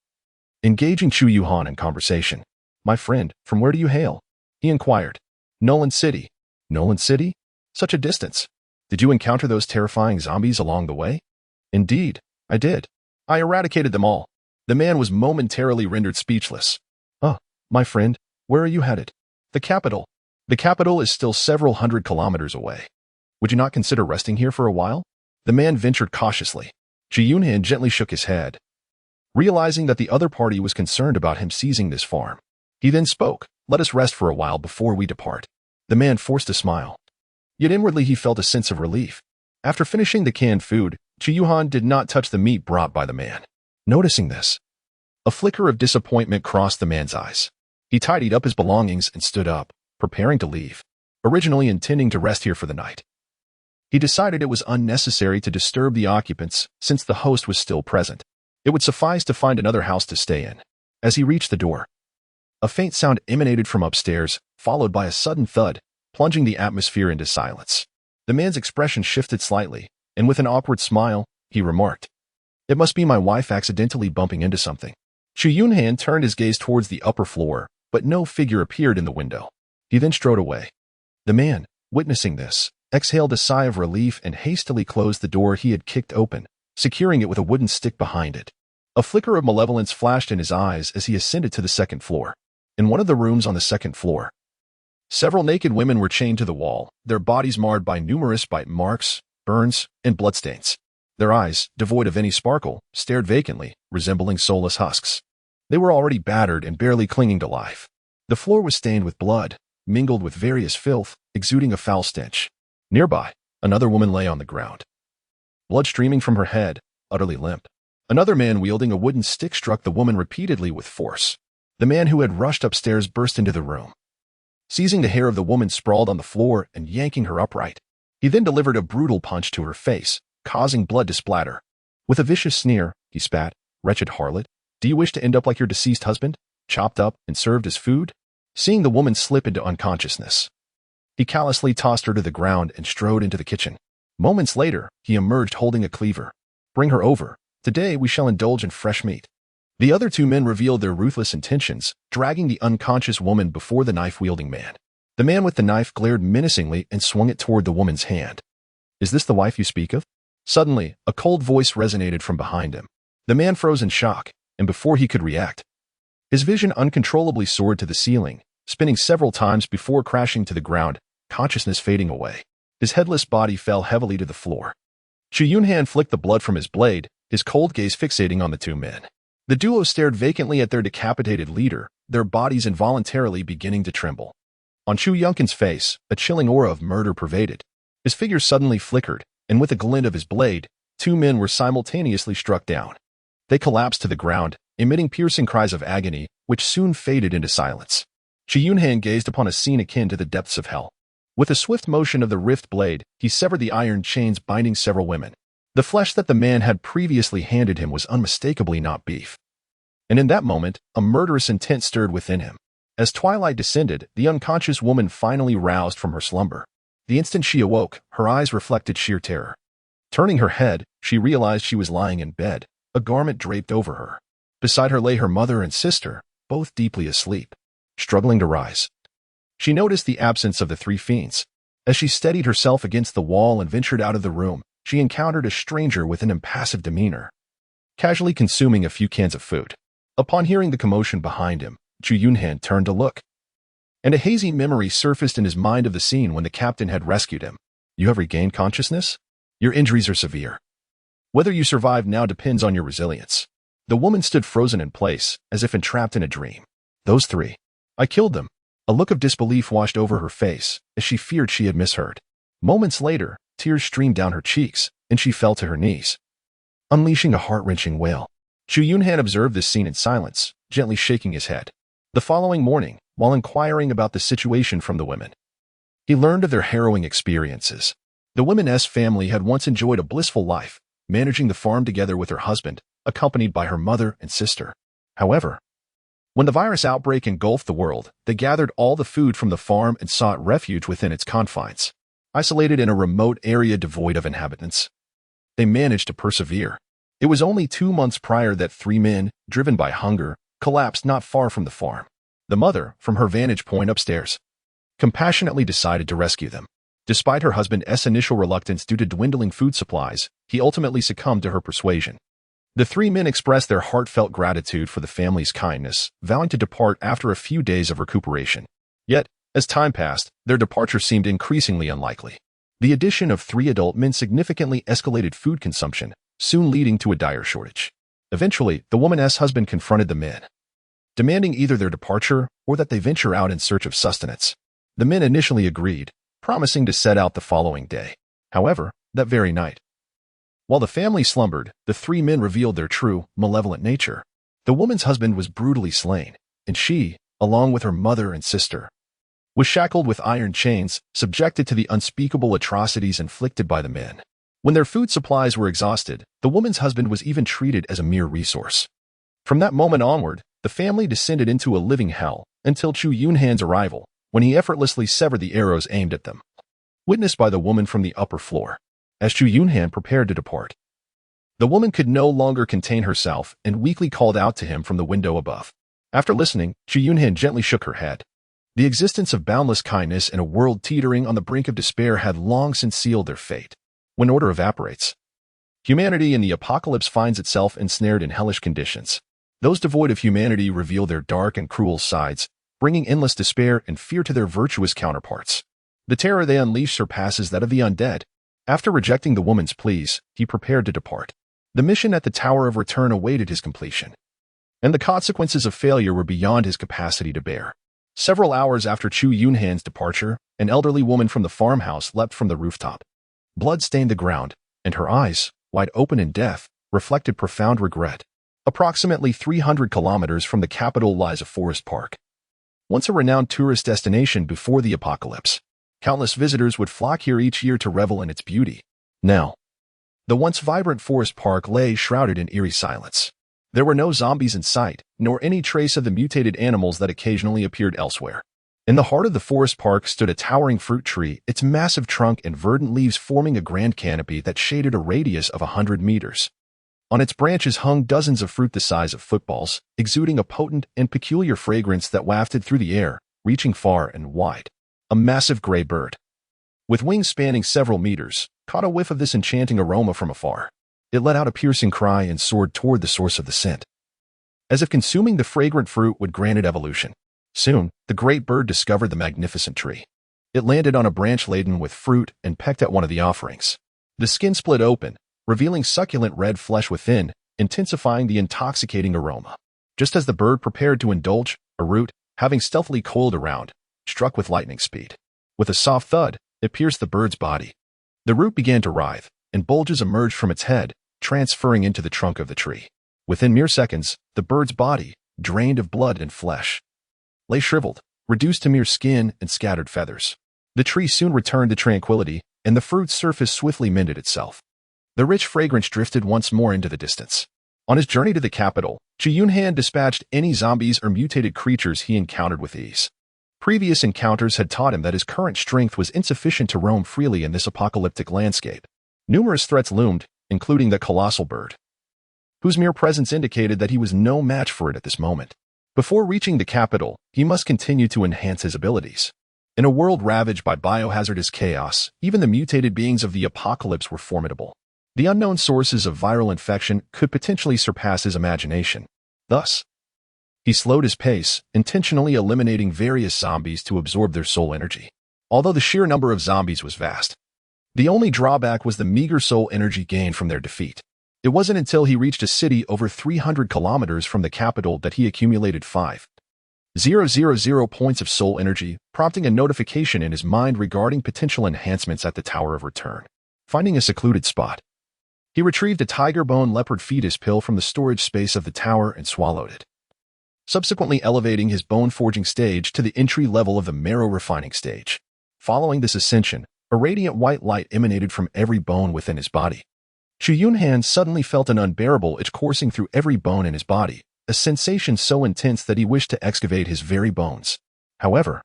Engaging Chu Yunhan in conversation, "My friend, from where do you hail?" he inquired. "Nolan City." "Nolan City? Such a distance. Did you encounter those terrifying zombies along the way?" "Indeed, I did. I eradicated them all." The man was momentarily rendered speechless. "Oh, my friend, where are you headed?" "The capital." "The capital is still several hundred kilometers away. Would you not consider resting here for a while?" The man ventured cautiously. Chu Yunhan gently shook his head, realizing that the other party was concerned about him seizing this farm. He then spoke, "Let us rest for a while before we depart." The man forced a smile. Yet inwardly he felt a sense of relief. After finishing the canned food, Chu Yunhan did not touch the meat brought by the man. Noticing this, a flicker of disappointment crossed the man's eyes. He tidied up his belongings and stood up, preparing to leave, originally intending to rest here for the night. He decided it was unnecessary to disturb the occupants since the host was still present. It would suffice to find another house to stay in. As he reached the door, a faint sound emanated from upstairs, followed by a sudden thud, plunging the atmosphere into silence. The man's expression shifted slightly, and with an awkward smile, he remarked, "It must be my wife accidentally bumping into something." Chu Yunhan turned his gaze towards the upper floor, but no figure appeared in the window. He then strode away. The man, witnessing this, exhaled a sigh of relief and hastily closed the door he had kicked open, securing it with a wooden stick behind it. A flicker of malevolence flashed in his eyes as he ascended to the second floor. In one of the rooms on the second floor, several naked women were chained to the wall, their bodies marred by numerous bite marks, burns, and bloodstains. Their eyes, devoid of any sparkle, stared vacantly, resembling soulless husks. They were already battered and barely clinging to life. The floor was stained with blood, mingled with various filth, exuding a foul stench. Nearby, another woman lay on the ground, blood streaming from her head, utterly limp. Another man wielding a wooden stick struck the woman repeatedly with force. The man who had rushed upstairs burst into the room, seizing the hair of the woman sprawled on the floor and yanking her upright. He then delivered a brutal punch to her face, causing blood to splatter. With a vicious sneer, he spat, "Wretched harlot, do you wish to end up like your deceased husband, chopped up and served as food?" Seeing the woman slip into unconsciousness, he callously tossed her to the ground and strode into the kitchen. Moments later, he emerged holding a cleaver. "Bring her over. Today we shall indulge in fresh meat." The other 2 men revealed their ruthless intentions, dragging the unconscious woman before the knife-wielding man. The man with the knife glared menacingly and swung it toward the woman's hand. "Is this the wife you speak of?" Suddenly, a cold voice resonated from behind him. The man froze in shock, and before he could react, his vision uncontrollably soared to the ceiling, spinning several times before crashing to the ground, consciousness fading away. His headless body fell heavily to the floor. Chu Yunhan flicked the blood from his blade, his cold gaze fixating on the 2 men. The duo stared vacantly at their decapitated leader, their bodies involuntarily beginning to tremble. On Chu Yunhan's face, a chilling aura of murder pervaded. His figure suddenly flickered, and with a glint of his blade, 2 men were simultaneously struck down. They collapsed to the ground, emitting piercing cries of agony, which soon faded into silence. Chu Yunhan gazed upon a scene akin to the depths of hell. With a swift motion of the rift blade, he severed the iron chains binding several women. The flesh that the man had previously handed him was unmistakably not beef. And in that moment, a murderous intent stirred within him. As twilight descended, the unconscious woman finally roused from her slumber. The instant she awoke, her eyes reflected sheer terror. Turning her head, she realized she was lying in bed, a garment draped over her. Beside her lay her mother and sister, both deeply asleep, struggling to rise. She noticed the absence of the 3 fiends. As she steadied herself against the wall and ventured out of the room, she encountered a stranger with an impassive demeanor, casually consuming a few cans of food. Upon hearing the commotion behind him, Chu Yunhan turned to look, and a hazy memory surfaced in his mind of the scene when the captain had rescued him. You have regained consciousness? Your injuries are severe. Whether you survive now depends on your resilience. The woman stood frozen in place, as if entrapped in a dream. Those three. I killed them. A look of disbelief washed over her face, as she feared she had misheard. Moments later, tears streamed down her cheeks, and she fell to her knees, unleashing a heart-wrenching wail. Chu Yunhan observed this scene in silence, gently shaking his head. The following morning, while inquiring about the situation from the women, he learned of their harrowing experiences. The woman's family had once enjoyed a blissful life, managing the farm together with her husband, accompanied by her mother and sister. However, when the virus outbreak engulfed the world, they gathered all the food from the farm and sought refuge within its confines. Isolated in a remote area devoid of inhabitants, they managed to persevere. It was only 2 months prior that 3 men, driven by hunger, collapsed not far from the farm. The mother, from her vantage point upstairs, compassionately decided to rescue them. Despite her husband's initial reluctance due to dwindling food supplies, he ultimately succumbed to her persuasion. The 3 men expressed their heartfelt gratitude for the family's kindness, vowing to depart after a few days of recuperation. Yet, as time passed, their departure seemed increasingly unlikely. The addition of 3 adult men significantly escalated food consumption, soon leading to a dire shortage. Eventually, the woman's husband confronted the men, demanding either their departure or that they venture out in search of sustenance. The men initially agreed, promising to set out the following day. However, that very night, while the family slumbered, the 3 men revealed their true, malevolent nature. The woman's husband was brutally slain, and she, along with her mother and sister, was shackled with iron chains, subjected to the unspeakable atrocities inflicted by the men. When their food supplies were exhausted, the woman's husband was even treated as a mere resource. From that moment onward, the family descended into a living hell, until Chu Yunhan's arrival, when he effortlessly severed the arrows aimed at them. Witnessed by the woman from the upper floor, as Chu Yunhan prepared to depart, the woman could no longer contain herself and weakly called out to him from the window above. After listening, Chu Yunhan gently shook her head. The existence of boundless kindness in a world teetering on the brink of despair had long since sealed their fate. When order evaporates, humanity in the apocalypse finds itself ensnared in hellish conditions. Those devoid of humanity reveal their dark and cruel sides, bringing endless despair and fear to their virtuous counterparts. The terror they unleash surpasses that of the undead. After rejecting the woman's pleas, he prepared to depart. The mission at the Tower of Return awaited his completion, and the consequences of failure were beyond his capacity to bear. Several hours after Chu Yunhan's departure, an elderly woman from the farmhouse leapt from the rooftop. Blood stained the ground, and her eyes, wide open in death, reflected profound regret. Approximately 300 kilometers from the capital lies a forest park. Once a renowned tourist destination before the apocalypse, countless visitors would flock here each year to revel in its beauty. Now, the once vibrant forest park lay shrouded in eerie silence. There were no zombies in sight, nor any trace of the mutated animals that occasionally appeared elsewhere. In the heart of the forest park stood a towering fruit tree, its massive trunk and verdant leaves forming a grand canopy that shaded a radius of 100 meters. On its branches hung dozens of fruit the size of footballs, exuding a potent and peculiar fragrance that wafted through the air, reaching far and wide. A massive gray bird, with wings spanning several meters, caught a whiff of this enchanting aroma from afar. It let out a piercing cry and soared toward the source of the scent, as if consuming the fragrant fruit would grant it evolution. Soon, the great bird discovered the magnificent tree. It landed on a branch laden with fruit and pecked at one of the offerings. The skin split open, revealing succulent red flesh within, intensifying the intoxicating aroma. Just as the bird prepared to indulge, a root, having stealthily coiled around, struck with lightning speed. With a soft thud, it pierced the bird's body. The root began to writhe, and bulges emerged from its head, transferring into the trunk of the tree. Within mere seconds, the bird's body, drained of blood and flesh, lay shriveled, reduced to mere skin and scattered feathers. The tree soon returned to tranquility, and the fruit's surface swiftly mended itself. The rich fragrance drifted once more into the distance. On his journey to the capital, Chu Yunhan dispatched any zombies or mutated creatures he encountered with ease. Previous encounters had taught him that his current strength was insufficient to roam freely in this apocalyptic landscape. Numerous threats loomed, including the colossal bird, whose mere presence indicated that he was no match for it at this moment. Before reaching the capital, he must continue to enhance his abilities. In a world ravaged by biohazardous chaos, even the mutated beings of the apocalypse were formidable. The unknown sources of viral infection could potentially surpass his imagination. Thus, he slowed his pace, intentionally eliminating various zombies to absorb their soul energy. Although the sheer number of zombies was vast, the only drawback was the meager soul energy gained from their defeat. It wasn't until he reached a city over 300 kilometers from the capital that he accumulated 5,000 points of soul energy, prompting a notification in his mind regarding potential enhancements at the Tower of Return. Finding a secluded spot, he retrieved a tiger bone leopard fetus pill from the storage space of the tower and swallowed it, subsequently elevating his bone forging stage to the entry level of the marrow refining stage. Following this ascension, a radiant white light emanated from every bone within his body. Chu Yunhan suddenly felt an unbearable itch coursing through every bone in his body, a sensation so intense that he wished to excavate his very bones. However,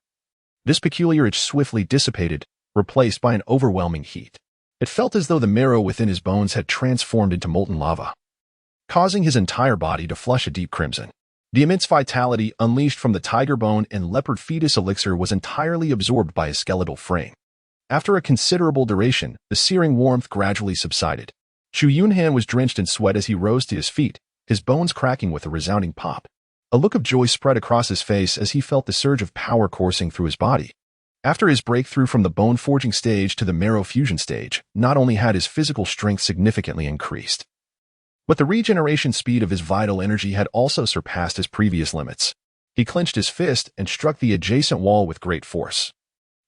this peculiar itch swiftly dissipated, replaced by an overwhelming heat. It felt as though the marrow within his bones had transformed into molten lava, causing his entire body to flush a deep crimson. The immense vitality unleashed from the tiger bone and leopard fetus elixir was entirely absorbed by his skeletal frame. After a considerable duration, the searing warmth gradually subsided. Chu Yunhan was drenched in sweat as he rose to his feet, his bones cracking with a resounding pop. A look of joy spread across his face as he felt the surge of power coursing through his body. After his breakthrough from the bone forging stage to the marrow fusion stage, not only had his physical strength significantly increased, but the regeneration speed of his vital energy had also surpassed his previous limits. He clenched his fist and struck the adjacent wall with great force,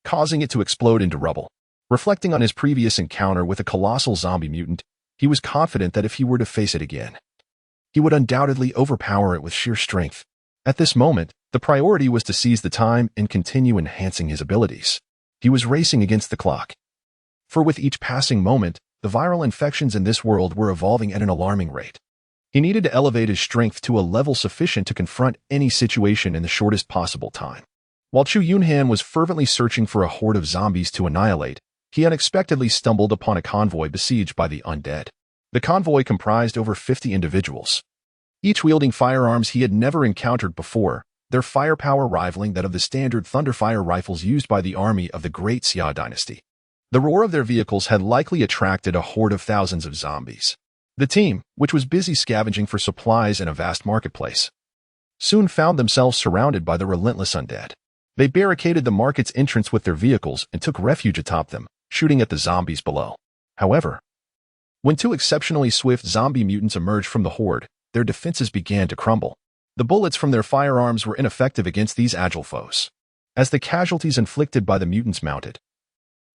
causing it to explode into rubble. Reflecting on his previous encounter with a colossal zombie mutant, he was confident that if he were to face it again, he would undoubtedly overpower it with sheer strength. At this moment, the priority was to seize the time and continue enhancing his abilities. He was racing against the clock. For with each passing moment, the viral infections in this world were evolving at an alarming rate. He needed to elevate his strength to a level sufficient to confront any situation in the shortest possible time. While Chu Yunhan was fervently searching for a horde of zombies to annihilate, he unexpectedly stumbled upon a convoy besieged by the undead. The convoy comprised over 50 individuals, each wielding firearms he had never encountered before, their firepower rivaling that of the standard thunderfire rifles used by the army of the Great Xia dynasty. The roar of their vehicles had likely attracted a horde of thousands of zombies. The team, which was busy scavenging for supplies in a vast marketplace, soon found themselves surrounded by the relentless undead. They barricaded the market's entrance with their vehicles and took refuge atop them, shooting at the zombies below. However, when two exceptionally swift zombie mutants emerged from the horde, their defenses began to crumble. The bullets from their firearms were ineffective against these agile foes. As the casualties inflicted by the mutants mounted,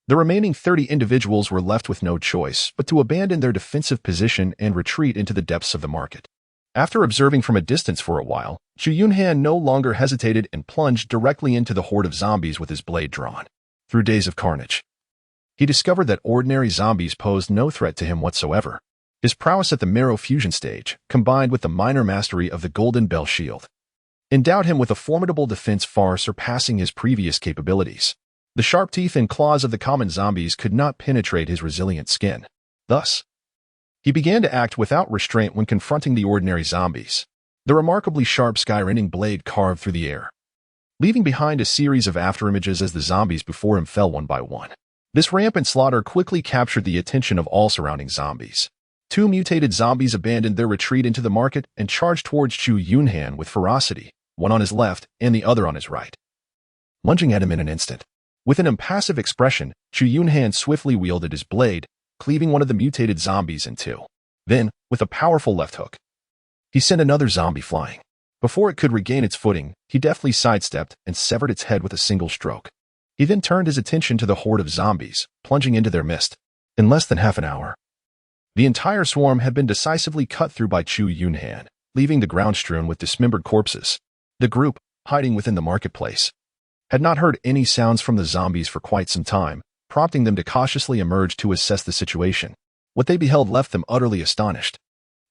the remaining 30 individuals were left with no choice but to abandon their defensive position and retreat into the depths of the market. After observing from a distance for a while, Chu Yunhan no longer hesitated and plunged directly into the horde of zombies with his blade drawn. Through days of carnage, he discovered that ordinary zombies posed no threat to him whatsoever. His prowess at the marrow fusion stage, combined with the minor mastery of the Golden Bell Shield, endowed him with a formidable defense far surpassing his previous capabilities. The sharp teeth and claws of the common zombies could not penetrate his resilient skin. Thus, he began to act without restraint when confronting the ordinary zombies. The remarkably sharp sky-rending blade carved through the air, leaving behind a series of afterimages as the zombies before him fell one by one. This rampant slaughter quickly captured the attention of all surrounding zombies. Two mutated zombies abandoned their retreat into the market and charged towards Chu Yunhan with ferocity, one on his left and the other on his right, lunging at him in an instant. With an impassive expression, Chu Yunhan swiftly wielded his blade, cleaving one of the mutated zombies in two. Then, with a powerful left hook, he sent another zombie flying. Before it could regain its footing, he deftly sidestepped and severed its head with a single stroke. He then turned his attention to the horde of zombies, plunging into their midst. In less than half an hour, the entire swarm had been decisively cut through by Chu Yunhan, leaving the ground strewn with dismembered corpses. The group, hiding within the marketplace, had not heard any sounds from the zombies for quite some time, prompting them to cautiously emerge to assess the situation. What they beheld left them utterly astonished.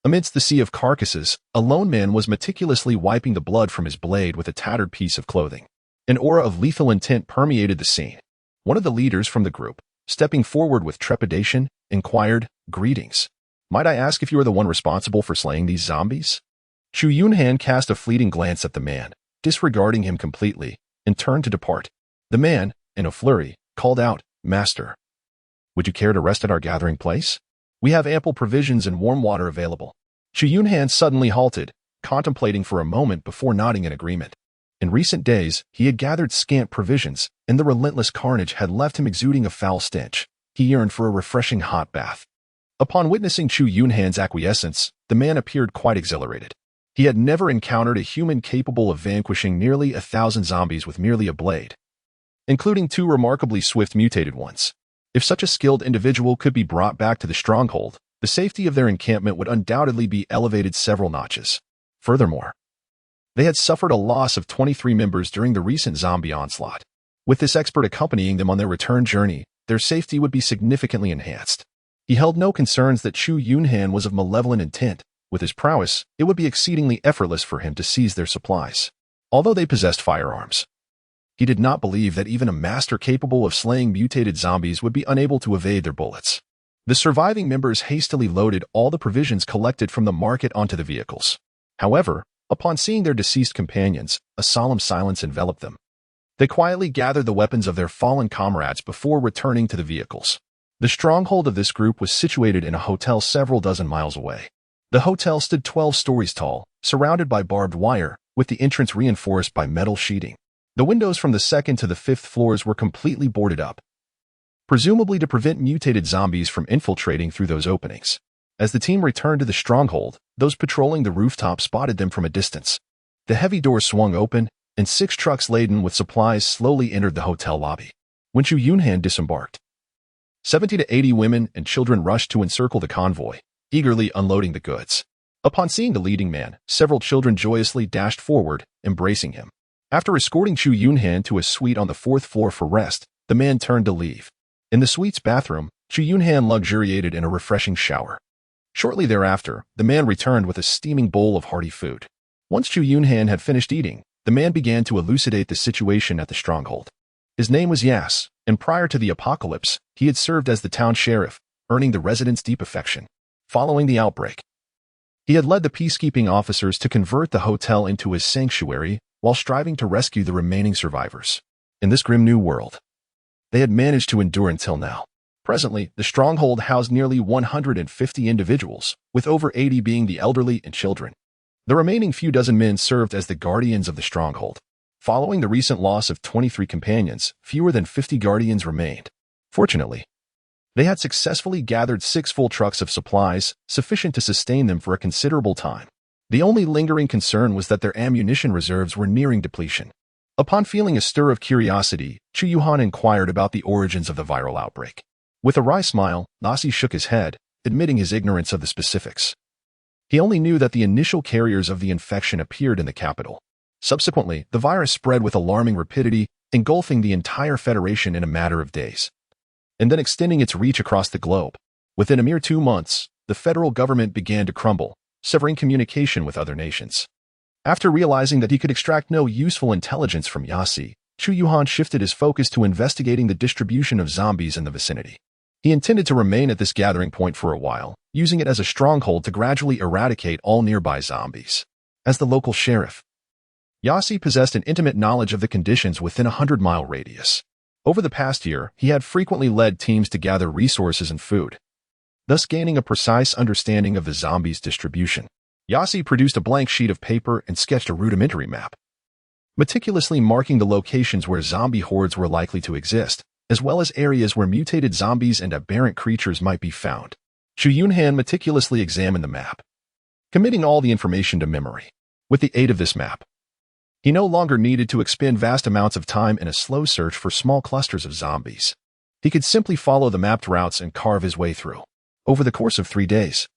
Amidst the sea of carcasses, a lone man was meticulously wiping the blood from his blade with a tattered piece of clothing. An aura of lethal intent permeated the scene. One of the leaders from the group, stepping forward with trepidation, inquired, "Greetings. Might I ask if you are the one responsible for slaying these zombies?" Chu Yunhan cast a fleeting glance at the man, disregarding him completely, and turned to depart. The man, in a flurry, called out, "Master, would you care to rest at our gathering place? We have ample provisions and warm water available." Chu Yunhan suddenly halted, contemplating for a moment before nodding in agreement. In recent days, he had gathered scant provisions, and the relentless carnage had left him exuding a foul stench. He yearned for a refreshing hot bath. Upon witnessing Chu Yunhan's acquiescence, the man appeared quite exhilarated. He had never encountered a human capable of vanquishing nearly 1,000 zombies with merely a blade, including 2 remarkably swift mutated ones. If such a skilled individual could be brought back to the stronghold, the safety of their encampment would undoubtedly be elevated several notches. Furthermore, they had suffered a loss of 23 members during the recent zombie onslaught. With this expert accompanying them on their return journey, their safety would be significantly enhanced. He held no concerns that Chu Yunhan was of malevolent intent. With his prowess, it would be exceedingly effortless for him to seize their supplies. Although they possessed firearms, he did not believe that even a master capable of slaying mutated zombies would be unable to evade their bullets. The surviving members hastily loaded all the provisions collected from the market onto the vehicles. However, upon seeing their deceased companions, a solemn silence enveloped them. They quietly gathered the weapons of their fallen comrades before returning to the vehicles. The stronghold of this group was situated in a hotel several dozen miles away. The hotel stood 12 stories tall, surrounded by barbed wire, with the entrance reinforced by metal sheeting. The windows from the 2nd to the 5th floors were completely boarded up, presumably to prevent mutated zombies from infiltrating through those openings. As the team returned to the stronghold, those patrolling the rooftop spotted them from a distance. The heavy door swung open, and 6 trucks laden with supplies slowly entered the hotel lobby. When Chu Yunhan disembarked, 70 to 80 women and children rushed to encircle the convoy, eagerly unloading the goods. Upon seeing the leading man, several children joyously dashed forward, embracing him. After escorting Chu Yunhan to a suite on the 4th floor for rest, the man turned to leave. In the suite's bathroom, Chu Yunhan luxuriated in a refreshing shower. Shortly thereafter, the man returned with a steaming bowl of hearty food. Once Chu Yunhan had finished eating, the man began to elucidate the situation at the stronghold. His name was Yas, and prior to the apocalypse, he had served as the town sheriff, earning the residents' deep affection. Following the outbreak, he had led the peacekeeping officers to convert the hotel into his sanctuary while striving to rescue the remaining survivors. In this grim new world, they had managed to endure until now. Presently, the stronghold housed nearly 150 individuals, with over 80 being the elderly and children. The remaining few dozen men served as the guardians of the stronghold. Following the recent loss of 23 companions, fewer than 50 guardians remained. Fortunately, they had successfully gathered 6 full trucks of supplies, sufficient to sustain them for a considerable time. The only lingering concern was that their ammunition reserves were nearing depletion. Upon feeling a stir of curiosity, Chu Yunhan inquired about the origins of the viral outbreak. With a wry smile, Nasi shook his head, admitting his ignorance of the specifics. He only knew that the initial carriers of the infection appeared in the capital. Subsequently, the virus spread with alarming rapidity, engulfing the entire Federation in a matter of days, and then extending its reach across the globe. Within a mere 2 months, the federal government began to crumble, severing communication with other nations. After realizing that he could extract no useful intelligence from Yasi, Chu Yunhan shifted his focus to investigating the distribution of zombies in the vicinity. He intended to remain at this gathering point for a while, using it as a stronghold to gradually eradicate all nearby zombies. As the local sheriff, Yasi possessed an intimate knowledge of the conditions within a 100-mile radius. Over the past year, he had frequently led teams to gather resources and food, thus gaining a precise understanding of the zombies' distribution. Yasi produced a blank sheet of paper and sketched a rudimentary map, meticulously marking the locations where zombie hordes were likely to exist, as well as areas where mutated zombies and aberrant creatures might be found. Chu Yunhan meticulously examined the map, committing all the information to memory. With the aid of this map, he no longer needed to expend vast amounts of time in a slow search for small clusters of zombies. He could simply follow the mapped routes and carve his way through. Over the course of 3 days,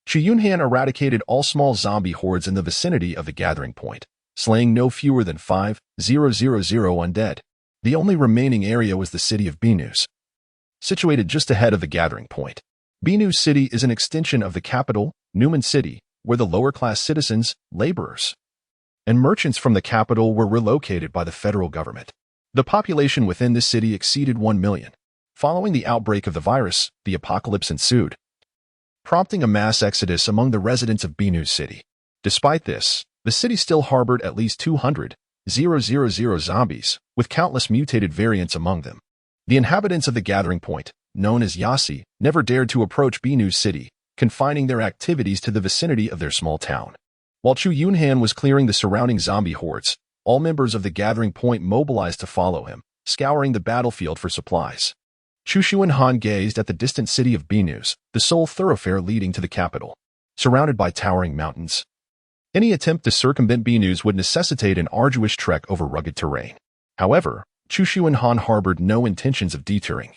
Chu Yunhan eradicated all small zombie hordes in the vicinity of the gathering point, slaying no fewer than 5,000 undead. The only remaining area was the city of Binus, situated just ahead of the gathering point. Binus City is an extension of the capital, Newman City, where the lower-class citizens, laborers, and merchants from the capital were relocated by the federal government. The population within this city exceeded 1 million. Following the outbreak of the virus, the apocalypse ensued, prompting a mass exodus among the residents of Binus City. Despite this, the city still harbored at least 200 000 zombies, with countless mutated variants among them. The inhabitants of the gathering point, known as Yasi, never dared to approach Binu's city, confining their activities to the vicinity of their small town. While Chu Yunhan was clearing the surrounding zombie hordes, all members of the gathering point mobilized to follow him, scouring the battlefield for supplies. Chu Yunhan gazed at the distant city of Binus, the sole thoroughfare leading to the capital. Surrounded by towering mountains, any attempt to circumvent Binus would necessitate an arduous trek over rugged terrain. However, Chu Yunhan harbored no intentions of deterring.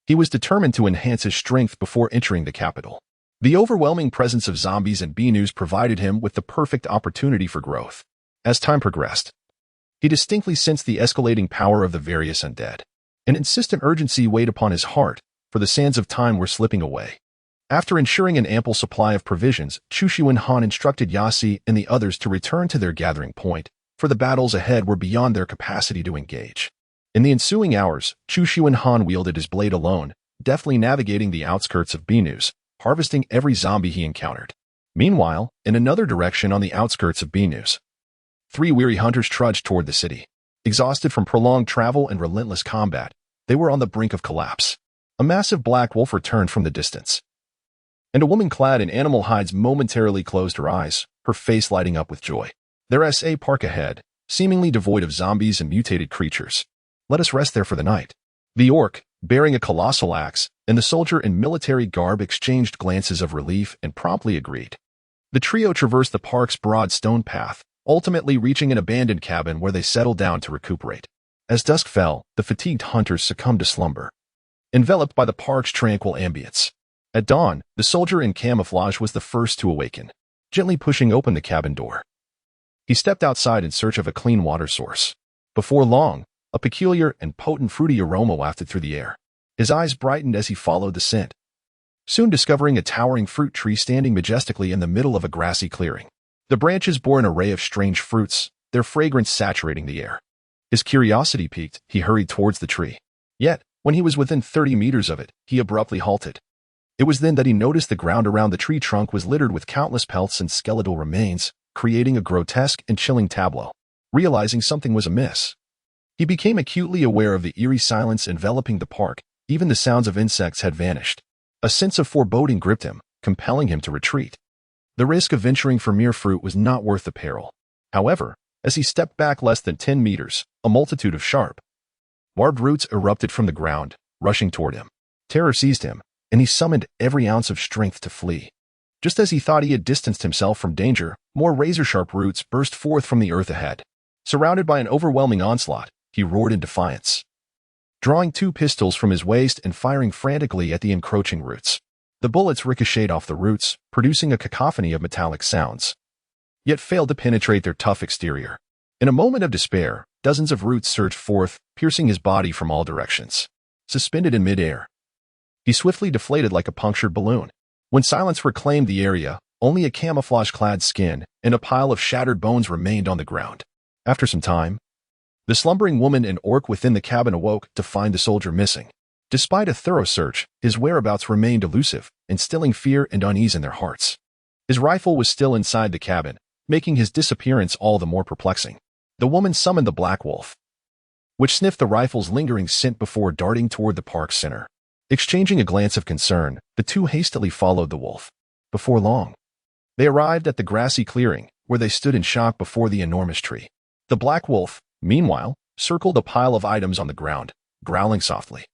He was determined to enhance his strength before entering the capital. The overwhelming presence of zombies and Binus provided him with the perfect opportunity for growth. As time progressed, he distinctly sensed the escalating power of the various undead. An insistent urgency weighed upon his heart, for the sands of time were slipping away. After ensuring an ample supply of provisions, Chu Yunhan instructed Yasi and the others to return to their gathering point, for the battles ahead were beyond their capacity to engage. In the ensuing hours, Chu Yunhan wielded his blade alone, deftly navigating the outskirts of Binus, harvesting every zombie he encountered. Meanwhile, in another direction on the outskirts of Binus, 3 weary hunters trudged toward the city. Exhausted from prolonged travel and relentless combat, they were on the brink of collapse. A massive black wolf returned from the distance, and a woman clad in animal hides momentarily closed her eyes, her face lighting up with joy. There is a park ahead, seemingly devoid of zombies and mutated creatures. Let us rest there for the night. The orc, bearing a colossal axe, and the soldier in military garb exchanged glances of relief and promptly agreed. The trio traversed the park's broad stone path, ultimately reaching an abandoned cabin where they settled down to recuperate. As dusk fell, the fatigued hunters succumbed to slumber, enveloped by the park's tranquil ambience. At dawn, the soldier in camouflage was the first to awaken, gently pushing open the cabin door. He stepped outside in search of a clean water source. Before long, a peculiar and potent fruity aroma wafted through the air. His eyes brightened as he followed the scent, soon discovering a towering fruit tree standing majestically in the middle of a grassy clearing. The branches bore an array of strange fruits, their fragrance saturating the air. His curiosity piqued, he hurried towards the tree. Yet, when he was within 30 meters of it, he abruptly halted. It was then that he noticed the ground around the tree trunk was littered with countless pelts and skeletal remains, creating a grotesque and chilling tableau. Realizing something was amiss, he became acutely aware of the eerie silence enveloping the park. Even the sounds of insects had vanished. A sense of foreboding gripped him, compelling him to retreat. The risk of venturing for mere fruit was not worth the peril. However, as he stepped back less than 10 meters, a multitude of sharp, barbed roots erupted from the ground, rushing toward him. Terror seized him, and he summoned every ounce of strength to flee. Just as he thought he had distanced himself from danger, more razor-sharp roots burst forth from the earth ahead. Surrounded by an overwhelming onslaught, he roared in defiance, drawing 2 pistols from his waist and firing frantically at the encroaching roots. The bullets ricocheted off the roots, producing a cacophony of metallic sounds, yet failed to penetrate their tough exterior. In a moment of despair, dozens of roots surged forth, piercing his body from all directions. Suspended in midair, he swiftly deflated like a punctured balloon. When silence reclaimed the area, only a camouflage-clad skin and a pile of shattered bones remained on the ground. After some time, the slumbering woman and orc within the cabin awoke to find the soldier missing. Despite a thorough search, his whereabouts remained elusive, instilling fear and unease in their hearts. His rifle was still inside the cabin, making his disappearance all the more perplexing. The woman summoned the black wolf, which sniffed the rifle's lingering scent before darting toward the park's center. Exchanging a glance of concern, the two hastily followed the wolf. Before long, they arrived at the grassy clearing, where they stood in shock before the enormous tree. The black wolf, meanwhile, circled a pile of items on the ground, growling softly.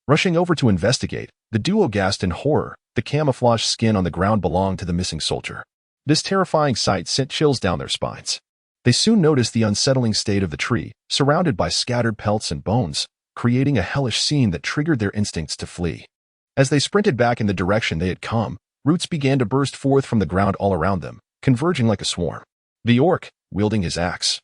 Rushing over to investigate, the duo gasped in horror. The camouflage skin on the ground belonged to the missing soldier. This terrifying sight sent chills down their spines. They soon noticed the unsettling state of the tree, surrounded by scattered pelts and bones, creating a hellish scene that triggered their instincts to flee. As they sprinted back in the direction they had come, roots began to burst forth from the ground all around them, converging like a swarm. The orc, wielding his axe,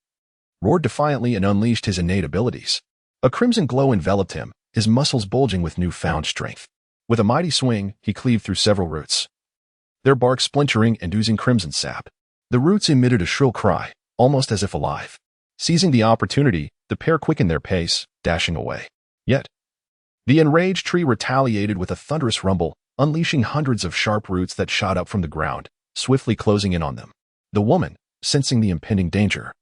roared defiantly and unleashed his innate abilities. A crimson glow enveloped him, his muscles bulging with newfound strength. With a mighty swing, he cleaved through several roots, their bark splintering and oozing crimson sap. The roots emitted a shrill cry, almost as if alive. Seizing the opportunity, the pair quickened their pace, dashing away. Yet, the enraged tree retaliated with a thunderous rumble, unleashing hundreds of sharp roots that shot up from the ground, swiftly closing in on them. The woman, sensing the impending danger,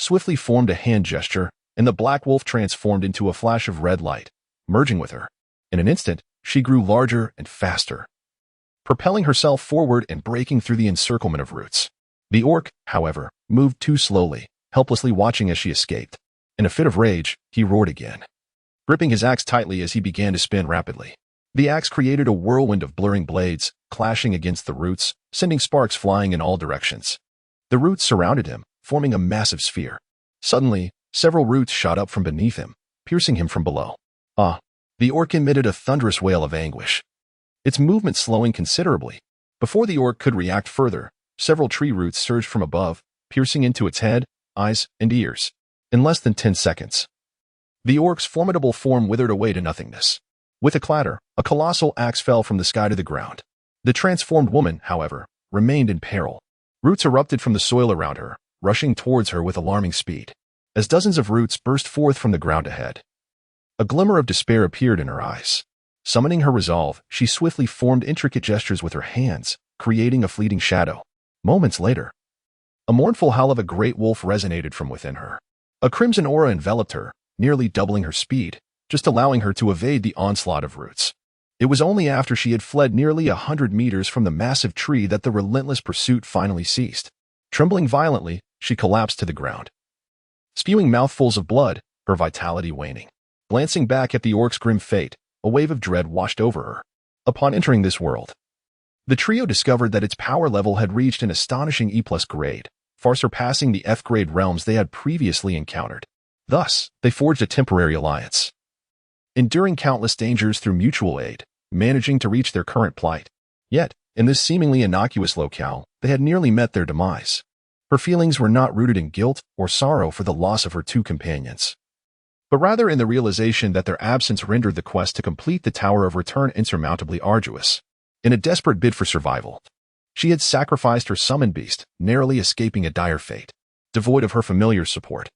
swiftly formed a hand gesture, and the black wolf transformed into a flash of red light, merging with her. In an instant, she grew larger and faster, propelling herself forward and breaking through the encirclement of roots. The orc, however, moved too slowly, helplessly watching as she escaped. In a fit of rage, he roared again, gripping his axe tightly as he began to spin rapidly. The axe created a whirlwind of blurring blades, clashing against the roots, sending sparks flying in all directions. The roots surrounded him, forming a massive sphere. Suddenly, several roots shot up from beneath him, piercing him from below. Ah! The orc emitted a thunderous wail of anguish, its movement slowing considerably. Before the orc could react further, several tree roots surged from above, piercing into its head, eyes, and ears. In less than 10 seconds, the orc's formidable form withered away to nothingness. With a clatter, a colossal axe fell from the sky to the ground. The transformed woman, however, remained in peril. Roots erupted from the soil around her, rushing towards her with alarming speed. As dozens of roots burst forth from the ground ahead, a glimmer of despair appeared in her eyes. Summoning her resolve, she swiftly formed intricate gestures with her hands, creating a fleeting shadow. Moments later, a mournful howl of a great wolf resonated from within her. A crimson aura enveloped her, nearly doubling her speed, just allowing her to evade the onslaught of roots. It was only after she had fled nearly 100 meters from the massive tree that the relentless pursuit finally ceased. Trembling violently, she collapsed to the ground, spewing mouthfuls of blood, her vitality waning. Glancing back at the orc's grim fate, a wave of dread washed over her. Upon entering this world, the trio discovered that its power level had reached an astonishing E+ grade, far surpassing the F-grade realms they had previously encountered. Thus, they forged a temporary alliance, enduring countless dangers through mutual aid, managing to reach their current plight. Yet, in this seemingly innocuous locale, they had nearly met their demise. Her feelings were not rooted in guilt or sorrow for the loss of her two companions, but rather in the realization that their absence rendered the quest to complete the Tower of Return insurmountably arduous. In a desperate bid for survival, she had sacrificed her summoned beast, narrowly escaping a dire fate. Devoid of her familiar support,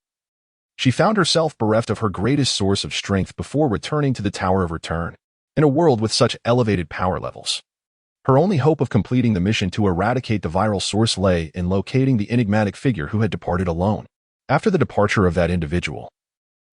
she found herself bereft of her greatest source of strength before returning to the Tower of Return. In a world with such elevated power levels, her only hope of completing the mission to eradicate the viral source lay in locating the enigmatic figure who had departed alone. After the departure of that individual,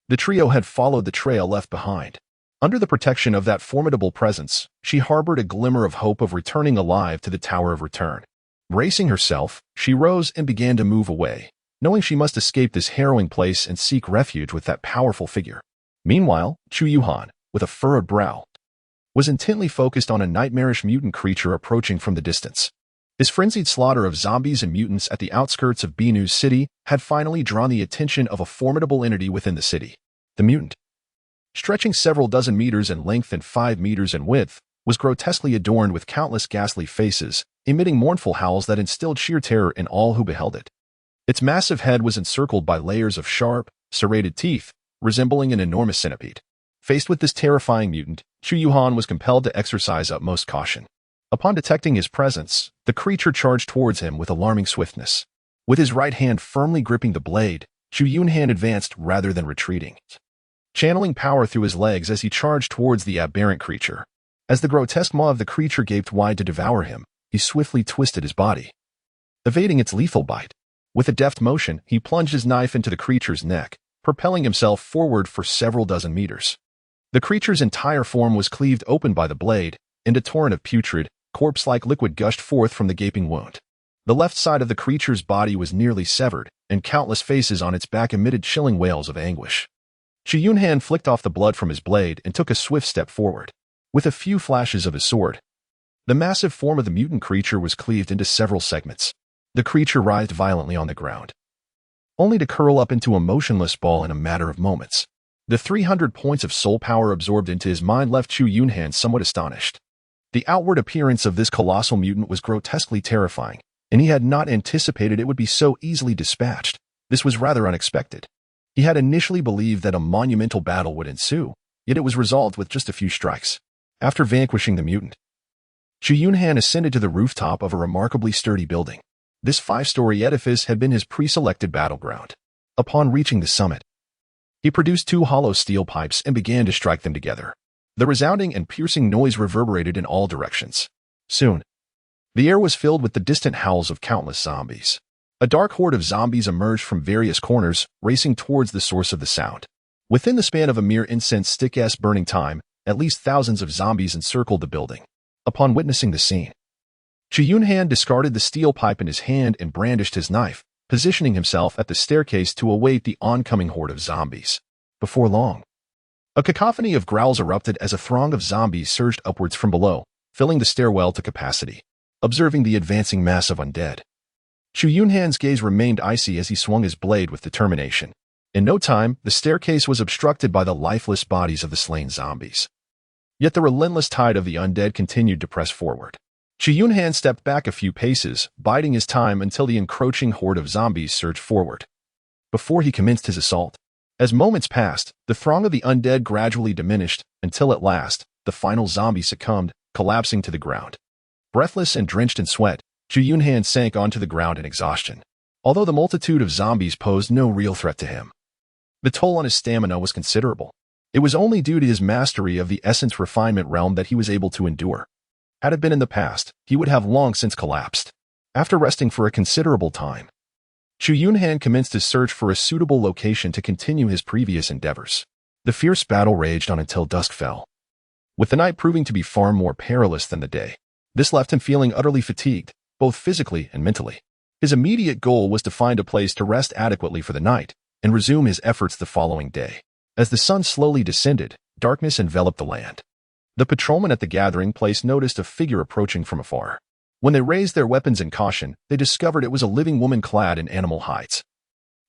the trio had followed the trail left behind. Under the protection of that formidable presence, she harbored a glimmer of hope of returning alive to the Tower of Return. Bracing herself, she rose and began to move away, knowing she must escape this harrowing place and seek refuge with that powerful figure. Meanwhile, Chu Yunhan, with a furrowed brow, was intently focused on a nightmarish mutant creature approaching from the distance. His frenzied slaughter of zombies and mutants at the outskirts of Binu's city had finally drawn the attention of a formidable entity within the city. The mutant, stretching several dozen meters in length and 5 meters in width, was grotesquely adorned with countless ghastly faces, emitting mournful howls that instilled sheer terror in all who beheld it. Its massive head was encircled by layers of sharp, serrated teeth, resembling an enormous centipede. Faced with this terrifying mutant, Chu Yunhan was compelled to exercise utmost caution. Upon detecting his presence, the creature charged towards him with alarming swiftness. With his right hand firmly gripping the blade, Chu Yunhan advanced rather than retreating, channeling power through his legs as he charged towards the aberrant creature. As the grotesque maw of the creature gaped wide to devour him, he swiftly twisted his body, evading its lethal bite. With a deft motion, he plunged his knife into the creature's neck, propelling himself forward for several dozen meters. The creature's entire form was cleaved open by the blade, and a torrent of putrid, corpse-like liquid gushed forth from the gaping wound. The left side of the creature's body was nearly severed, and countless faces on its back emitted chilling wails of anguish. Chu Yunhan flicked off the blood from his blade and took a swift step forward. With a few flashes of his sword, the massive form of the mutant creature was cleaved into several segments. The creature writhed violently on the ground, only to curl up into a motionless ball in a matter of moments. The 300 points of soul power absorbed into his mind left Chu Yunhan somewhat astonished. The outward appearance of this colossal mutant was grotesquely terrifying, and he had not anticipated it would be so easily dispatched. This was rather unexpected. He had initially believed that a monumental battle would ensue, yet it was resolved with just a few strikes. After vanquishing the mutant, Chu Yunhan ascended to the rooftop of a remarkably sturdy building. This 5-story edifice had been his pre-selected battleground. Upon reaching the summit, he produced 2 hollow steel pipes and began to strike them together. The resounding and piercing noise reverberated in all directions. Soon, the air was filled with the distant howls of countless zombies. A dark horde of zombies emerged from various corners, racing towards the source of the sound. Within the span of a mere incense stick-ass burning time, at least thousands of zombies encircled the building. Upon witnessing the scene, Chu Yunhan discarded the steel pipe in his hand and brandished his knife, positioning himself at the staircase to await the oncoming horde of zombies. Before long, a cacophony of growls erupted as a throng of zombies surged upwards from below, filling the stairwell to capacity. Observing the advancing mass of undead, Chu Yunhan's gaze remained icy as he swung his blade with determination. In no time, the staircase was obstructed by the lifeless bodies of the slain zombies. Yet the relentless tide of the undead continued to press forward. Chu Yunhan stepped back a few paces, biding his time until the encroaching horde of zombies surged forward, before he commenced his assault. As moments passed, the throng of the undead gradually diminished, until at last, the final zombie succumbed, collapsing to the ground. Breathless and drenched in sweat, Chu Yunhan sank onto the ground in exhaustion. Although the multitude of zombies posed no real threat to him, the toll on his stamina was considerable. It was only due to his mastery of the essence refinement realm that he was able to endure. Had it been in the past, he would have long since collapsed. After resting for a considerable time, Chu Yunhan commenced his search for a suitable location to continue his previous endeavors. The fierce battle raged on until dusk fell, with the night proving to be far more perilous than the day. This left him feeling utterly fatigued, both physically and mentally. His immediate goal was to find a place to rest adequately for the night and resume his efforts the following day. As the sun slowly descended, darkness enveloped the land. The patrolmen at the gathering place noticed a figure approaching from afar. When they raised their weapons in caution, they discovered it was a living woman clad in animal hides.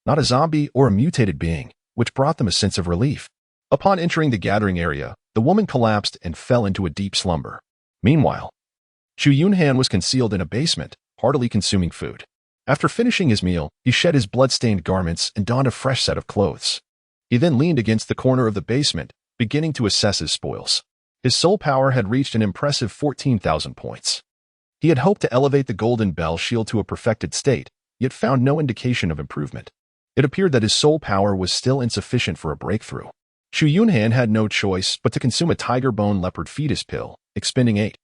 Not a zombie or a mutated being, which brought them a sense of relief. Upon entering the gathering area, the woman collapsed and fell into a deep slumber. Meanwhile, Chu Yunhan was concealed in a basement, heartily consuming food. After finishing his meal, he shed his blood-stained garments and donned a fresh set of clothes. He then leaned against the corner of the basement, beginning to assess his spoils. His soul power had reached an impressive 14,000 points. He had hoped to elevate the golden bell shield to a perfected state, yet found no indication of improvement. It appeared that his soul power was still insufficient for a breakthrough. Chu Yunhan had no choice but to consume a tiger bone leopard fetus pill, expending 8,000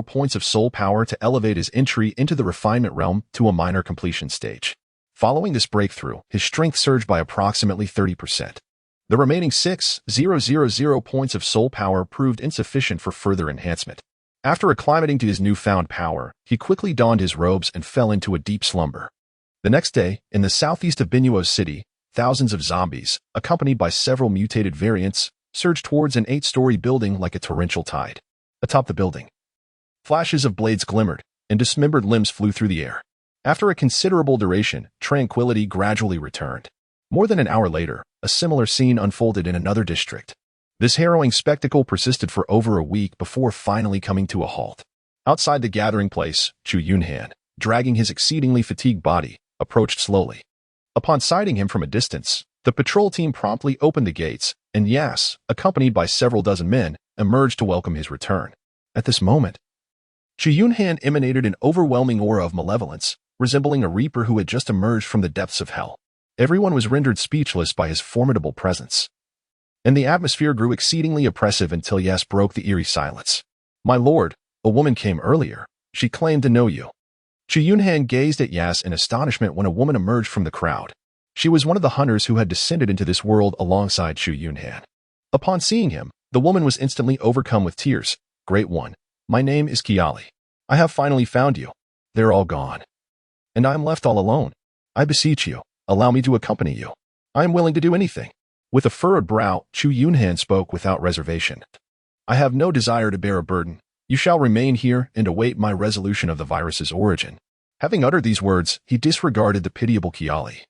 points of soul power to elevate his entry into the refinement realm to a minor completion stage. Following this breakthrough, his strength surged by approximately 30%. The remaining 6,000 points of soul power proved insufficient for further enhancement. After acclimating to his newfound power, he quickly donned his robes and fell into a deep slumber. The next day, in the southeast of Binuo City, thousands of zombies, accompanied by several mutated variants, surged towards an 8-story building like a torrential tide. Atop the building, flashes of blades glimmered, and dismembered limbs flew through the air. After a considerable duration, tranquility gradually returned. More than an hour later, a similar scene unfolded in another district. This harrowing spectacle persisted for over a week before finally coming to a halt. Outside the gathering place, Chu Yunhan, dragging his exceedingly fatigued body, approached slowly. Upon sighting him from a distance, the patrol team promptly opened the gates, and Yas, accompanied by several dozen men, emerged to welcome his return. At this moment, Chu Yunhan emanated an overwhelming aura of malevolence, resembling a reaper who had just emerged from the depths of hell. Everyone was rendered speechless by his formidable presence, and the atmosphere grew exceedingly oppressive until Yas broke the eerie silence. "My lord, a woman came earlier. She claimed to know you." Chu Yunhan gazed at Yas in astonishment when a woman emerged from the crowd. She was one of the hunters who had descended into this world alongside Chu Yunhan. Upon seeing him, the woman was instantly overcome with tears. "Great one, my name is Kiali. I have finally found you. They're all gone, and I am left all alone. I beseech you, allow me to accompany you. I am willing to do anything." With a furrowed brow, Chu Yunhan spoke without reservation. "I have no desire to bear a burden. You shall remain here and await my resolution of the virus's origin." Having uttered these words, he disregarded the pitiable Kiali,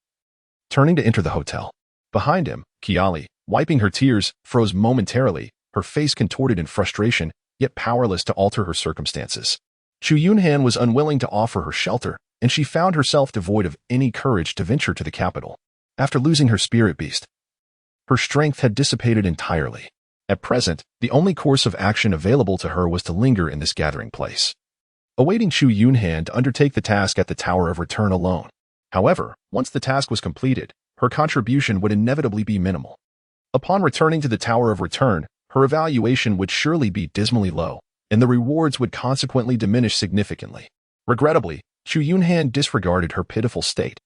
turning to enter the hotel. Behind him, Kiali, wiping her tears, froze momentarily, her face contorted in frustration, yet powerless to alter her circumstances. Chu Yunhan was unwilling to offer her shelter, and she found herself devoid of any courage to venture to the capital. After losing her spirit beast, her strength had dissipated entirely. At present, the only course of action available to her was to linger in this gathering place, awaiting Chu Yunhan to undertake the task at the Tower of Return alone. However, once the task was completed, her contribution would inevitably be minimal. Upon returning to the Tower of Return, her evaluation would surely be dismally low, and the rewards would consequently diminish significantly. Regrettably, Chu Yunhan disregarded her pitiful state,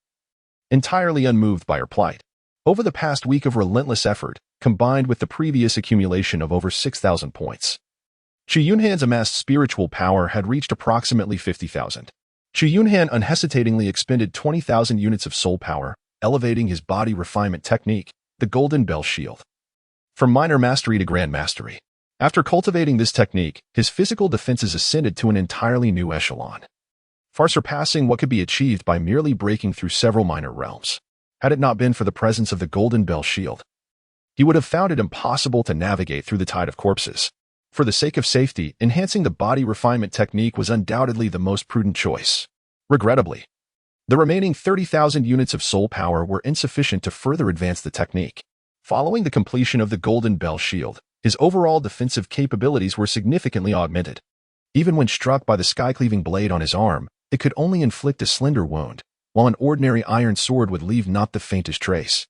entirely unmoved by her plight. Over the past week of relentless effort, combined with the previous accumulation of over 6,000 points, Chu Yunhan's amassed spiritual power had reached approximately 50,000. Chu Yunhan unhesitatingly expended 20,000 units of soul power, elevating his body refinement technique, the Golden Bell Shield, from minor mastery to grand mastery. After cultivating this technique, his physical defenses ascended to an entirely new echelon, far surpassing what could be achieved by merely breaking through several minor realms. Had it not been for the presence of the Golden Bell Shield, he would have found it impossible to navigate through the tide of corpses. For the sake of safety, enhancing the body refinement technique was undoubtedly the most prudent choice. Regrettably, the remaining 30,000 units of soul power were insufficient to further advance the technique. Following the completion of the Golden Bell Shield, his overall defensive capabilities were significantly augmented. Even when struck by the sky-cleaving blade on his arm, it could only inflict a slender wound, while an ordinary iron sword would leave not the faintest trace.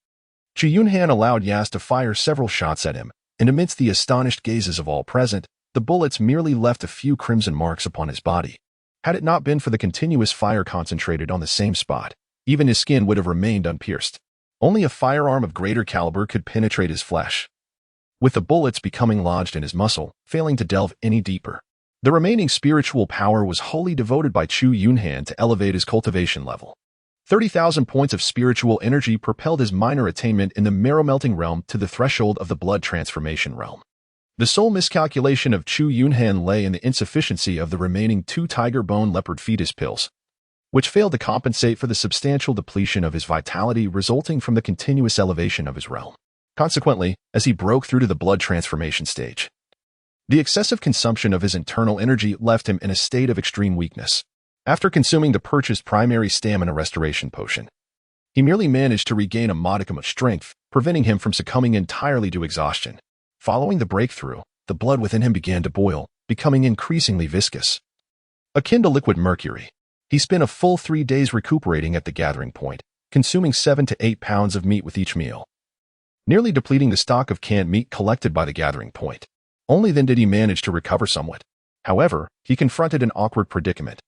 Chu Yunhan allowed Yas to fire several shots at him, and amidst the astonished gazes of all present, the bullets merely left a few crimson marks upon his body. Had it not been for the continuous fire concentrated on the same spot, even his skin would have remained unpierced. Only a firearm of greater caliber could penetrate his flesh, with the bullets becoming lodged in his muscle, failing to delve any deeper. The remaining spiritual power was wholly devoted by Chu Yunhan to elevate his cultivation level. 30,000 points of spiritual energy propelled his minor attainment in the marrow-melting realm to the threshold of the blood transformation realm. The sole miscalculation of Chu Yunhan lay in the insufficiency of the remaining 2 tiger bone leopard fetus pills, which failed to compensate for the substantial depletion of his vitality resulting from the continuous elevation of his realm. Consequently, as he broke through to the blood transformation stage, the excessive consumption of his internal energy left him in a state of extreme weakness. After consuming the purchased primary stamina restoration potion, he merely managed to regain a modicum of strength, preventing him from succumbing entirely to exhaustion. Following the breakthrough, the blood within him began to boil, becoming increasingly viscous, akin to liquid mercury. He spent a full 3 days recuperating at the gathering point, consuming 7 to 8 pounds of meat with each meal, nearly depleting the stock of canned meat collected by the gathering point. Only then did he manage to recover somewhat. However, he confronted an awkward predicament.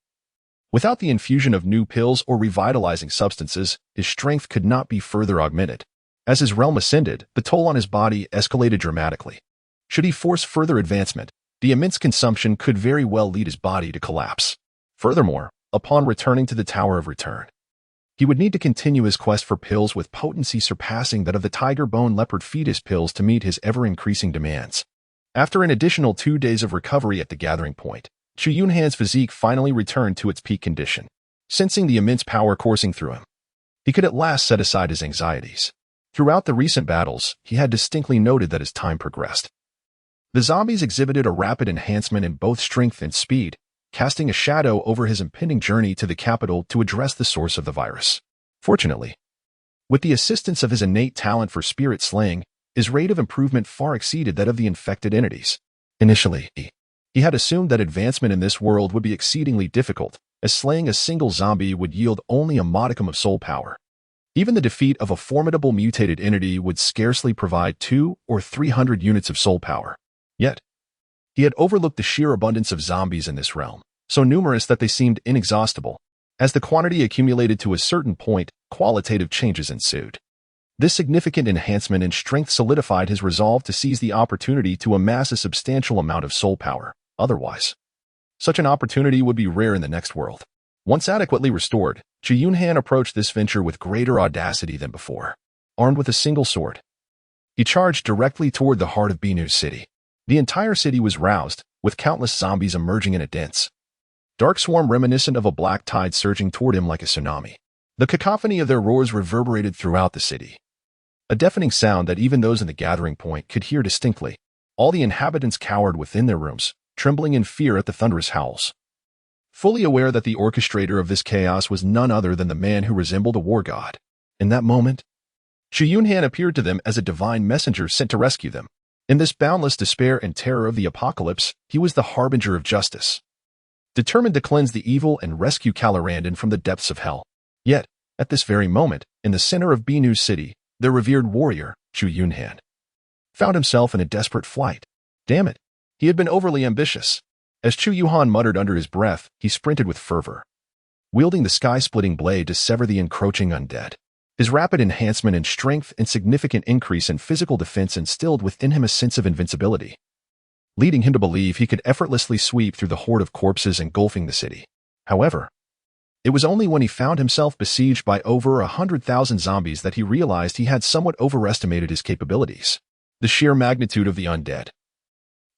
Without the infusion of new pills or revitalizing substances, his strength could not be further augmented. As his realm ascended, the toll on his body escalated dramatically. Should he force further advancement, the immense consumption could very well lead his body to collapse. Furthermore, upon returning to the Tower of Return, he would need to continue his quest for pills with potency surpassing that of the tiger bone leopard fetus pills to meet his ever-increasing demands. After an additional 2 days of recovery at the gathering point, Chu Yunhan's physique finally returned to its peak condition. Sensing the immense power coursing through him, he could at last set aside his anxieties. Throughout the recent battles, he had distinctly noted that as time progressed, the zombies exhibited a rapid enhancement in both strength and speed, casting a shadow over his impending journey to the capital to address the source of the virus. Fortunately, with the assistance of his innate talent for spirit slaying, his rate of improvement far exceeded that of the infected entities. Initially, he had assumed that advancement in this world would be exceedingly difficult, as slaying a single zombie would yield only a modicum of soul power. Even the defeat of a formidable mutated entity would scarcely provide 200 or 300 units of soul power. Yet, he had overlooked the sheer abundance of zombies in this realm, so numerous that they seemed inexhaustible. As the quantity accumulated to a certain point, qualitative changes ensued. This significant enhancement in strength solidified his resolve to seize the opportunity to amass a substantial amount of soul power. Otherwise, such an opportunity would be rare in the next world. Once adequately restored, Chu Yunhan approached this venture with greater audacity than before. Armed with a single sword, he charged directly toward the heart of Binu's city. The entire city was roused, with countless zombies emerging in a dense, dark swarm reminiscent of a black tide surging toward him like a tsunami. The cacophony of their roars reverberated throughout the city, a deafening sound that even those in the gathering point could hear distinctly. All the inhabitants cowered within their rooms, trembling in fear at the thunderous howls, fully aware that the orchestrator of this chaos was none other than the man who resembled a war god. In that moment, Chu Yunhan appeared to them as a divine messenger sent to rescue them. In this boundless despair and terror of the apocalypse, he was the harbinger of justice, determined to cleanse the evil and rescue Calorandan from the depths of hell. Yet, at this very moment, in the center of Binu's city, their revered warrior, Chu Yunhan, found himself in a desperate flight. Damn it, he had been overly ambitious. As Chu Yunhan muttered under his breath, he sprinted with fervor, wielding the sky-splitting blade to sever the encroaching undead. His rapid enhancement in strength and significant increase in physical defense instilled within him a sense of invincibility, leading him to believe he could effortlessly sweep through the horde of corpses engulfing the city. However, it was only when he found himself besieged by over 100,000 zombies that he realized he had somewhat overestimated his capabilities. The sheer magnitude of the undead,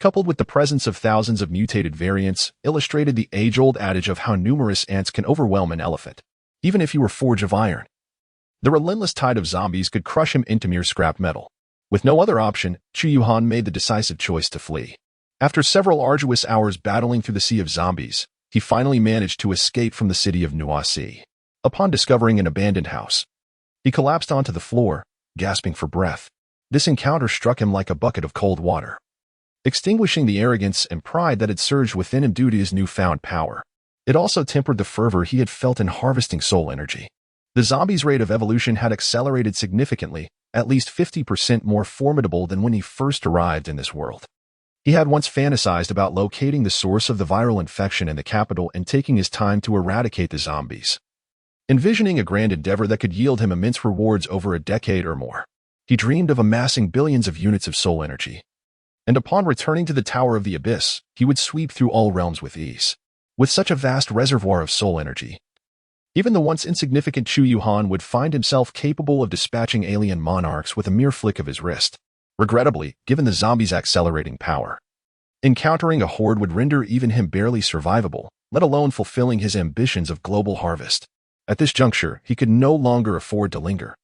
coupled with the presence of thousands of mutated variants, illustrated the age-old adage of how numerous ants can overwhelm an elephant, even if he were forged of iron. The relentless tide of zombies could crush him into mere scrap metal. With no other option, Chu Yunhan made the decisive choice to flee. After several arduous hours battling through the sea of zombies, he finally managed to escape from the city of Nuasi. Upon discovering an abandoned house, he collapsed onto the floor, gasping for breath. This encounter struck him like a bucket of cold water, extinguishing the arrogance and pride that had surged within him due to his newfound power. It also tempered the fervor he had felt in harvesting soul energy. The zombies' rate of evolution had accelerated significantly, at least 50% more formidable than when he first arrived in this world. He had once fantasized about locating the source of the viral infection in the capital and taking his time to eradicate the zombies, envisioning a grand endeavor that could yield him immense rewards over a decade or more. He dreamed of amassing billions of units of soul energy, and upon returning to the Tower of the Abyss, he would sweep through all realms with ease. With such a vast reservoir of soul energy, even the once insignificant Chu Yunhan would find himself capable of dispatching alien monarchs with a mere flick of his wrist. Regrettably, given the zombies' accelerating power, encountering a horde would render even him barely survivable, let alone fulfilling his ambitions of global harvest. At this juncture, he could no longer afford to linger.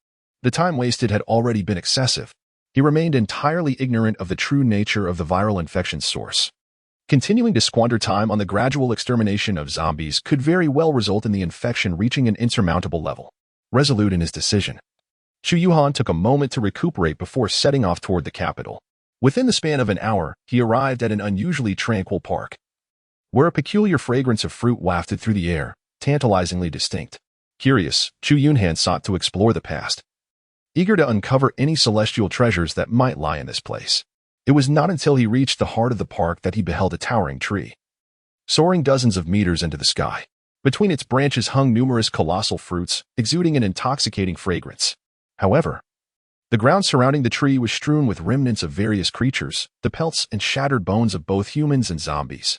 The time wasted had already been excessive. He remained entirely ignorant of the true nature of the viral infection's source. Continuing to squander time on the gradual extermination of zombies could very well result in the infection reaching an insurmountable level. Resolute in his decision, Chu Yunhan took a moment to recuperate before setting off toward the capital. Within the span of an hour, he arrived at an unusually tranquil park, where a peculiar fragrance of fruit wafted through the air, tantalizingly distinct. Curious, Chu Yunhan sought to explore the past, eager to uncover any celestial treasures that might lie in this place. It was not until he reached the heart of the park that he beheld a towering tree, soaring dozens of meters into the sky. Between its branches hung numerous colossal fruits, exuding an intoxicating fragrance. However, the ground surrounding the tree was strewn with remnants of various creatures, the pelts and shattered bones of both humans and zombies.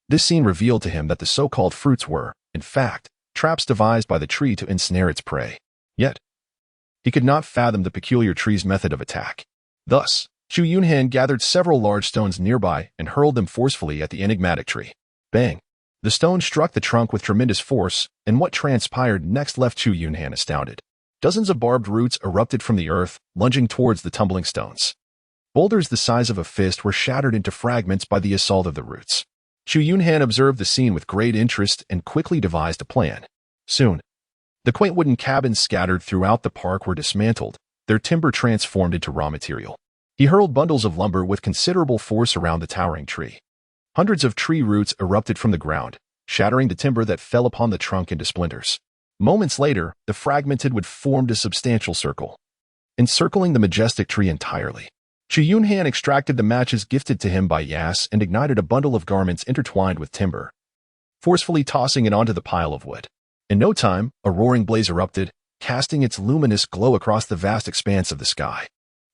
This scene revealed to him that the so-called fruits were, in fact, traps devised by the tree to ensnare its prey. Yet, he could not fathom the peculiar tree's method of attack. Thus, Chu Yunhan gathered several large stones nearby and hurled them forcefully at the enigmatic tree. Bang! The stone struck the trunk with tremendous force, and what transpired next left Chu Yunhan astounded. Dozens of barbed roots erupted from the earth, lunging towards the tumbling stones. Boulders the size of a fist were shattered into fragments by the assault of the roots. Chu Yunhan observed the scene with great interest and quickly devised a plan. Soon, the quaint wooden cabins scattered throughout the park were dismantled, their timber transformed into raw material. He hurled bundles of lumber with considerable force around the towering tree. Hundreds of tree roots erupted from the ground, shattering the timber that fell upon the trunk into splinters. Moments later, the fragmented wood formed a substantial circle, encircling the majestic tree entirely. Chu Yunhan extracted the matches gifted to him by Yas and ignited a bundle of garments intertwined with timber, forcefully tossing it onto the pile of wood. In no time, a roaring blaze erupted, casting its luminous glow across the vast expanse of the sky.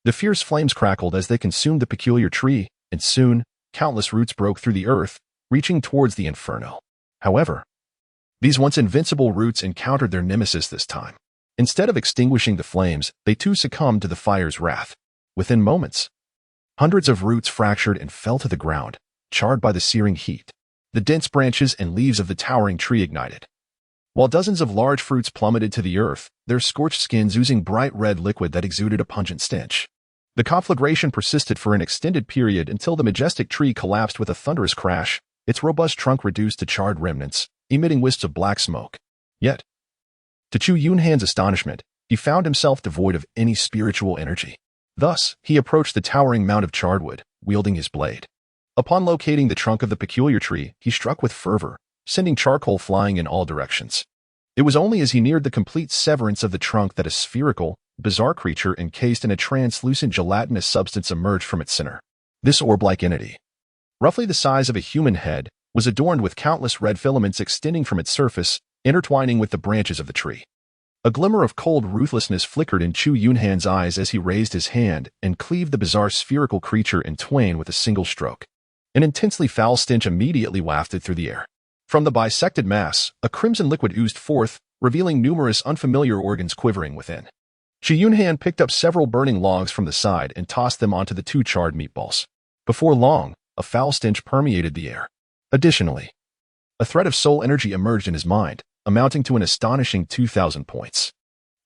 The fierce flames crackled as they consumed the peculiar tree, and soon, countless roots broke through the earth, reaching towards the inferno. However, these once invincible roots encountered their nemesis this time. Instead of extinguishing the flames, they too succumbed to the fire's wrath. Within moments, hundreds of roots fractured and fell to the ground, charred by the searing heat. The dense branches and leaves of the towering tree ignited, while dozens of large fruits plummeted to the earth, their scorched skins oozing bright red liquid that exuded a pungent stench. The conflagration persisted for an extended period until the majestic tree collapsed with a thunderous crash, its robust trunk reduced to charred remnants, emitting wisps of black smoke. Yet, to Chu Yunhan's astonishment, he found himself devoid of any spiritual energy. Thus, he approached the towering mound of charred wood, wielding his blade. Upon locating the trunk of the peculiar tree, he struck with fervor, sending charcoal flying in all directions. It was only as he neared the complete severance of the trunk that a spherical, bizarre creature encased in a translucent gelatinous substance emerged from its center. This orb-like entity, roughly the size of a human head, was adorned with countless red filaments extending from its surface, intertwining with the branches of the tree. A glimmer of cold ruthlessness flickered in Chu Yunhan's eyes as he raised his hand and cleaved the bizarre spherical creature in twain with a single stroke. An intensely foul stench immediately wafted through the air. From the bisected mass, a crimson liquid oozed forth, revealing numerous unfamiliar organs quivering within. Chu Yunhan picked up several burning logs from the side and tossed them onto the two charred meatballs. Before long, a foul stench permeated the air. Additionally, a thread of soul energy emerged in his mind, amounting to an astonishing 2,000 points.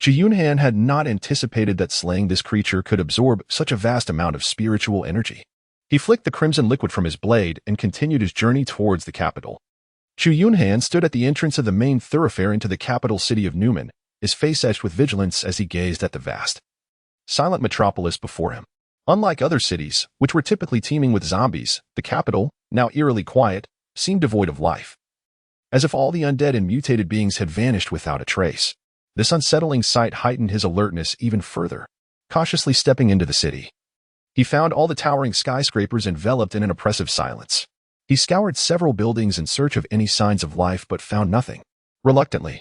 Chu Yunhan had not anticipated that slaying this creature could absorb such a vast amount of spiritual energy. He flicked the crimson liquid from his blade and continued his journey towards the capital. Chu Yunhan stood at the entrance of the main thoroughfare into the capital city of Newman, his face etched with vigilance as he gazed at the vast, silent metropolis before him. Unlike other cities, which were typically teeming with zombies, the capital, now eerily quiet, seemed devoid of life. As if all the undead and mutated beings had vanished without a trace. This unsettling sight heightened his alertness even further. Cautiously stepping into the city, he found all the towering skyscrapers enveloped in an oppressive silence. He scoured several buildings in search of any signs of life but found nothing. Reluctantly,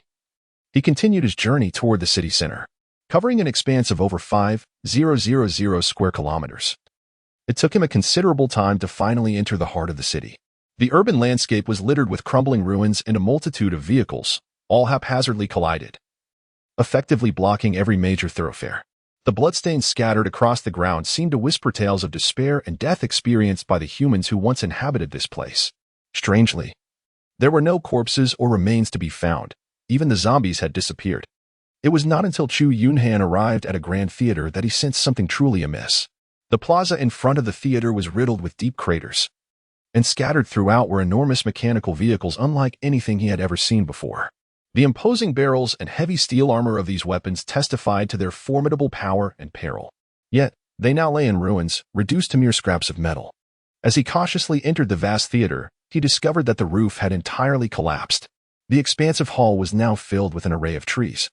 he continued his journey toward the city center, covering an expanse of over 5,000 square kilometers. It took him a considerable time to finally enter the heart of the city. The urban landscape was littered with crumbling ruins and a multitude of vehicles, all haphazardly collided, effectively blocking every major thoroughfare. The bloodstains scattered across the ground seemed to whisper tales of despair and death experienced by the humans who once inhabited this place. Strangely, there were no corpses or remains to be found. Even the zombies had disappeared. It was not until Chu Yunhan arrived at a grand theater that he sensed something truly amiss. The plaza in front of the theater was riddled with deep craters, and scattered throughout were enormous mechanical vehicles unlike anything he had ever seen before. The imposing barrels and heavy steel armor of these weapons testified to their formidable power and peril. Yet, they now lay in ruins, reduced to mere scraps of metal. As he cautiously entered the vast theater, he discovered that the roof had entirely collapsed. The expansive hall was now filled with an array of trees,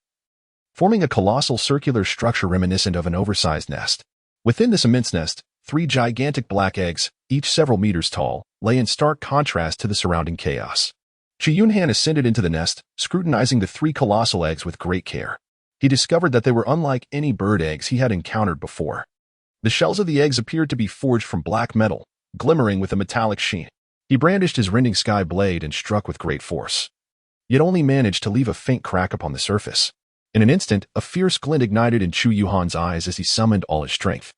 forming a colossal circular structure reminiscent of an oversized nest. Within this immense nest, 3 gigantic black eggs, each several meters tall, lay in stark contrast to the surrounding chaos. Chu Yunhan ascended into the nest, scrutinizing the 3 colossal eggs with great care. He discovered that they were unlike any bird eggs he had encountered before. The shells of the eggs appeared to be forged from black metal, glimmering with a metallic sheen. He brandished his rending sky blade and struck with great force, yet only managed to leave a faint crack upon the surface. In an instant, a fierce glint ignited in Chu Yunhan's eyes as he summoned all his strength.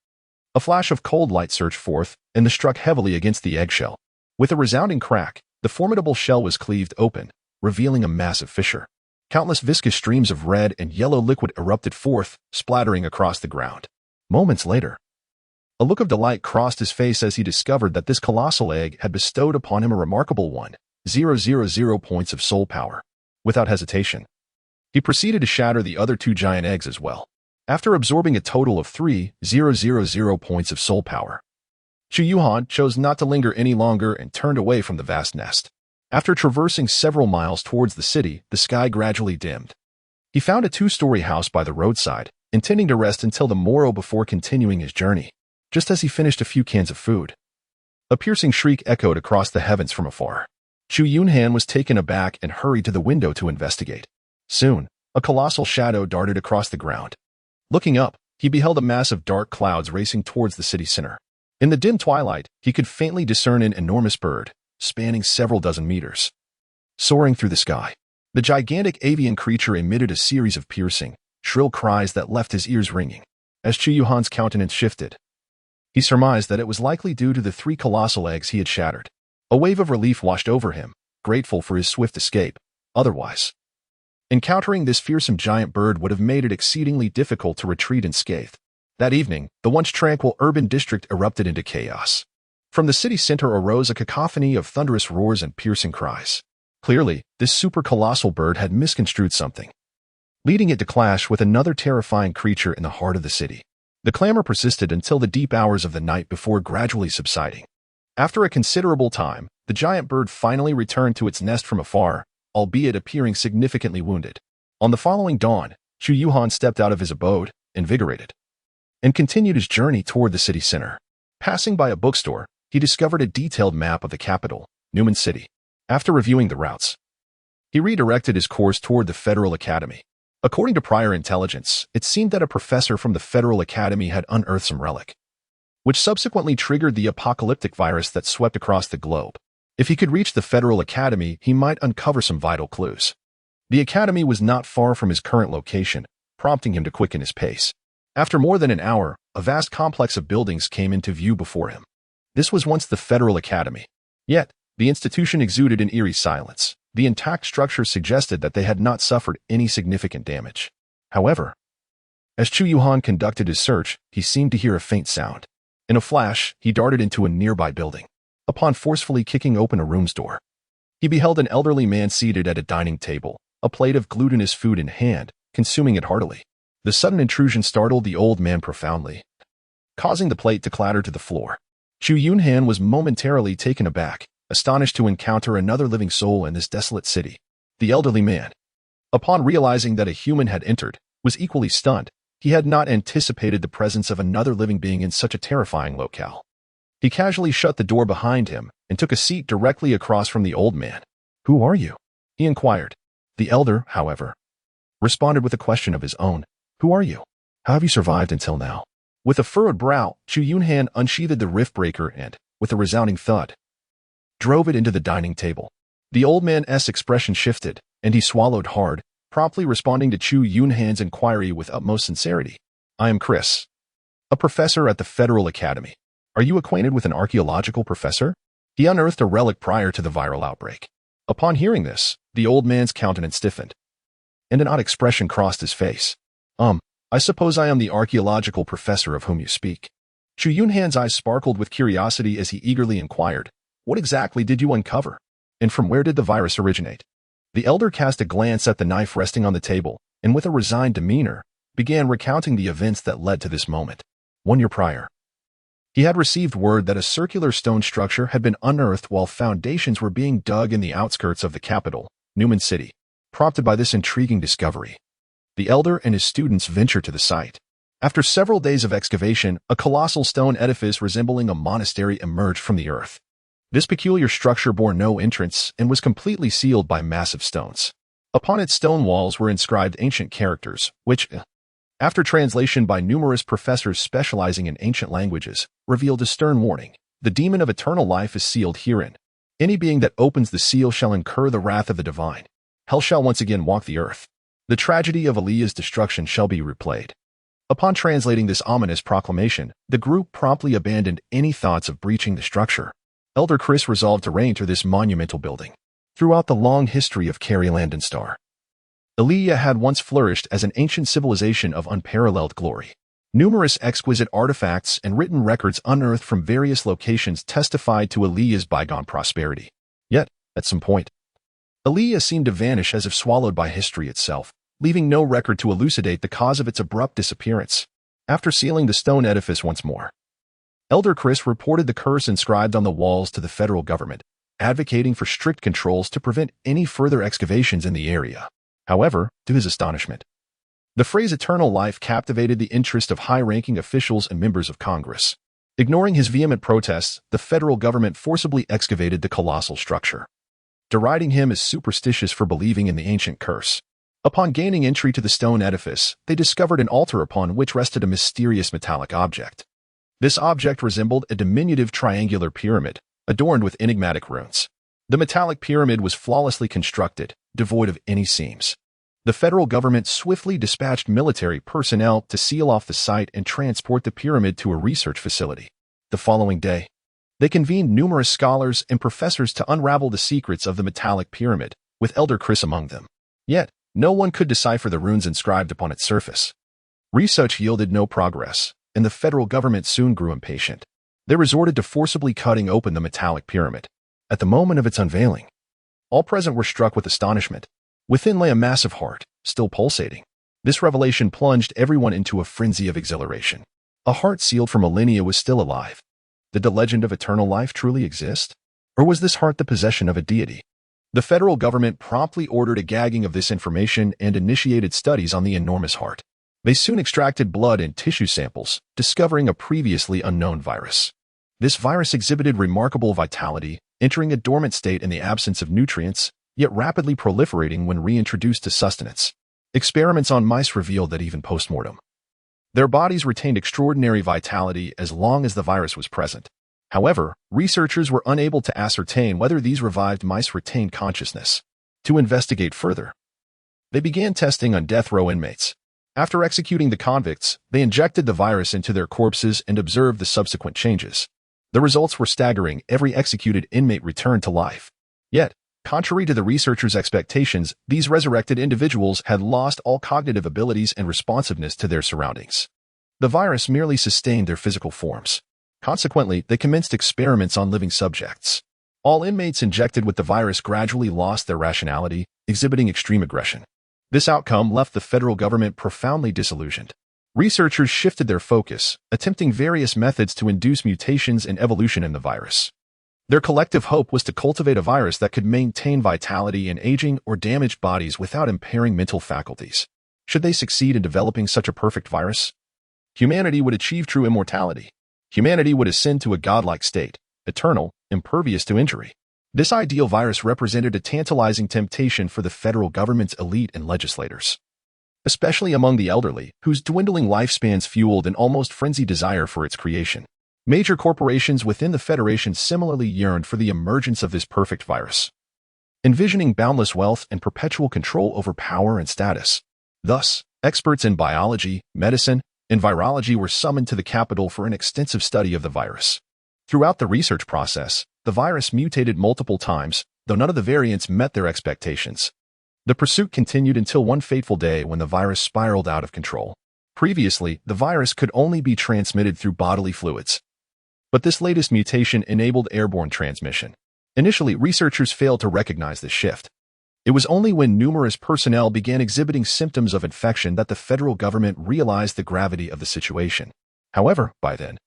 A flash of cold light surged forth, and struck heavily against the eggshell. With a resounding crack, the formidable shell was cleaved open, revealing a massive fissure. Countless viscous streams of red and yellow liquid erupted forth, splattering across the ground. Moments later, a look of delight crossed his face as he discovered that this colossal egg had bestowed upon him a remarkable 1,000 points of soul power. Without hesitation, he proceeded to shatter the other 2 giant eggs as well. After absorbing a total of 3,000 points of soul power, Chu Yunhan chose not to linger any longer and turned away from the vast nest. After traversing several miles towards the city, the sky gradually dimmed. He found a 2-story house by the roadside, intending to rest until the morrow before continuing his journey. Just as he finished a few cans of food, a piercing shriek echoed across the heavens from afar. Chu Yunhan was taken aback and hurried to the window to investigate. Soon, a colossal shadow darted across the ground. Looking up, he beheld a mass of dark clouds racing towards the city center. In the dim twilight, he could faintly discern an enormous bird, spanning several dozen meters, soaring through the sky. The gigantic avian creature emitted a series of piercing, shrill cries that left his ears ringing. As Chu Yunhan's countenance shifted, he surmised that it was likely due to the 3 colossal eggs he had shattered. A wave of relief washed over him, grateful for his swift escape. Otherwise, encountering this fearsome giant bird would have made it exceedingly difficult to retreat unscathed. That evening, the once tranquil urban district erupted into chaos. From the city center arose a cacophony of thunderous roars and piercing cries. Clearly, this super-colossal bird had misconstrued something, leading it to clash with another terrifying creature in the heart of the city. The clamor persisted until the deep hours of the night before gradually subsiding. After a considerable time, the giant bird finally returned to its nest from afar, albeit appearing significantly wounded. On the following dawn, Chu Yunhan stepped out of his abode, invigorated, and continued his journey toward the city center. Passing by a bookstore, he discovered a detailed map of the capital, Newman City. After reviewing the routes, He redirected his course toward the Federal Academy. According to prior intelligence, it seemed that a professor from the Federal Academy had unearthed some relic, which subsequently triggered the apocalyptic virus that swept across the globe. If he could reach the Federal Academy, he might uncover some vital clues. The Academy was not far from his current location, prompting him to quicken his pace. After more than an hour, a vast complex of buildings came into view before him. This was once the Federal Academy. Yet, the institution exuded an eerie silence. The intact structure suggested that they had not suffered any significant damage. However, as Chu Yunhan conducted his search, he seemed to hear a faint sound. In a flash, he darted into a nearby building. Upon forcefully kicking open a room's door, he beheld an elderly man seated at a dining table, a plate of glutinous food in hand, consuming it heartily. The sudden intrusion startled the old man profoundly, causing the plate to clatter to the floor. Chu Yunhan was momentarily taken aback, astonished to encounter another living soul in this desolate city. The elderly man, upon realizing that a human had entered, was equally stunned. He had not anticipated the presence of another living being in such a terrifying locale. He casually shut the door behind him and took a seat directly across from the old man. "Who are you?" he inquired. The elder, however, responded with a question of his own. "Who are you? How have you survived until now?" With a furrowed brow, Chu Yunhan unsheathed the rift breaker and, with a resounding thud, drove it into the dining table. The old man's expression shifted, and he swallowed hard, promptly responding to Chu Yunhan's inquiry with utmost sincerity. "I am Chris, a professor at the Federal Academy. Are you acquainted with an archaeological professor?" He unearthed a relic prior to the viral outbreak. Upon hearing this, the old man's countenance stiffened, and an odd expression crossed his face. I suppose I am the archaeological professor of whom you speak." Chu Yunhan's eyes sparkled with curiosity as he eagerly inquired, "What exactly did you uncover? And from where did the virus originate?" The elder cast a glance at the knife resting on the table, and with a resigned demeanor, began recounting the events that led to this moment. 1 year prior, he had received word that a circular stone structure had been unearthed while foundations were being dug in the outskirts of the capital, Newman City. Prompted by this intriguing discovery, the elder and his students ventured to the site. After several days of excavation, a colossal stone edifice resembling a monastery emerged from the earth. This peculiar structure bore no entrance and was completely sealed by massive stones. Upon its stone walls were inscribed ancient characters, which, after translation by numerous professors specializing in ancient languages, revealed a stern warning. The demon of eternal life is sealed herein. Any being that opens the seal shall incur the wrath of the divine. Hell shall once again walk the earth. The tragedy of Aliyah's destruction shall be replayed. Upon translating this ominous proclamation, the group promptly abandoned any thoughts of breaching the structure. Elder Chris resolved to re-enter this monumental building. Throughout the long history of Carrie Star, Aliyah had once flourished as an ancient civilization of unparalleled glory. Numerous exquisite artifacts and written records unearthed from various locations testified to Aliyah's bygone prosperity. Yet, at some point, Aliyah seemed to vanish as if swallowed by history itself, leaving no record to elucidate the cause of its abrupt disappearance. After sealing the stone edifice once more, Elder Chris reported the curse inscribed on the walls to the federal government, advocating for strict controls to prevent any further excavations in the area. However, to his astonishment, the phrase eternal life captivated the interest of high-ranking officials and members of Congress. Ignoring his vehement protests, the federal government forcibly excavated the colossal structure, deriding him as superstitious for believing in the ancient curse. Upon gaining entry to the stone edifice, they discovered an altar upon which rested a mysterious metallic object. This object resembled a diminutive triangular pyramid, adorned with enigmatic runes. The metallic pyramid was flawlessly constructed, devoid of any seams. The federal government swiftly dispatched military personnel to seal off the site and transport the pyramid to a research facility. The following day, they convened numerous scholars and professors to unravel the secrets of the metallic pyramid, with Elder Chris among them. Yet, no one could decipher the runes inscribed upon its surface. Research yielded no progress, and the federal government soon grew impatient. They resorted to forcibly cutting open the metallic pyramid. At the moment of its unveiling, all present were struck with astonishment. Within lay a massive heart, still pulsating. This revelation plunged everyone into a frenzy of exhilaration. A heart sealed for millennia was still alive. Did the legend of eternal life truly exist? Or was this heart the possession of a deity? The federal government promptly ordered a gagging of this information and initiated studies on the enormous heart. They soon extracted blood and tissue samples, discovering a previously unknown virus. This virus exhibited remarkable vitality, entering a dormant state in the absence of nutrients, yet rapidly proliferating when reintroduced to sustenance. Experiments on mice revealed that even post-mortem, their bodies retained extraordinary vitality as long as the virus was present. However, researchers were unable to ascertain whether these revived mice retained consciousness. To investigate further, they began testing on death row inmates. After executing the convicts, they injected the virus into their corpses and observed the subsequent changes. The results were staggering. Every executed inmate returned to life. Yet, contrary to the researchers' expectations, these resurrected individuals had lost all cognitive abilities and responsiveness to their surroundings. The virus merely sustained their physical forms. Consequently, they commenced experiments on living subjects. All inmates injected with the virus gradually lost their rationality, exhibiting extreme aggression. This outcome left the federal government profoundly disillusioned. Researchers shifted their focus, attempting various methods to induce mutations and evolution in the virus. Their collective hope was to cultivate a virus that could maintain vitality in aging or damaged bodies without impairing mental faculties. Should they succeed in developing such a perfect virus, humanity would achieve true immortality. Humanity would ascend to a godlike state, eternal, impervious to injury. This ideal virus represented a tantalizing temptation for the federal government's elite and legislators, especially among the elderly, whose dwindling lifespans fueled an almost frenzied desire for its creation. Major corporations within the Federation similarly yearned for the emergence of this perfect virus, envisioning boundless wealth and perpetual control over power and status. Thus, experts in biology, medicine, and virology were summoned to the capital for an extensive study of the virus. Throughout the research process, the virus mutated multiple times, though none of the variants met their expectations. The pursuit continued until one fateful day when the virus spiraled out of control. Previously, the virus could only be transmitted through bodily fluids, but this latest mutation enabled airborne transmission. Initially, researchers failed to recognize this shift. It was only when numerous personnel began exhibiting symptoms of infection that the federal government realized the gravity of the situation. However, by then,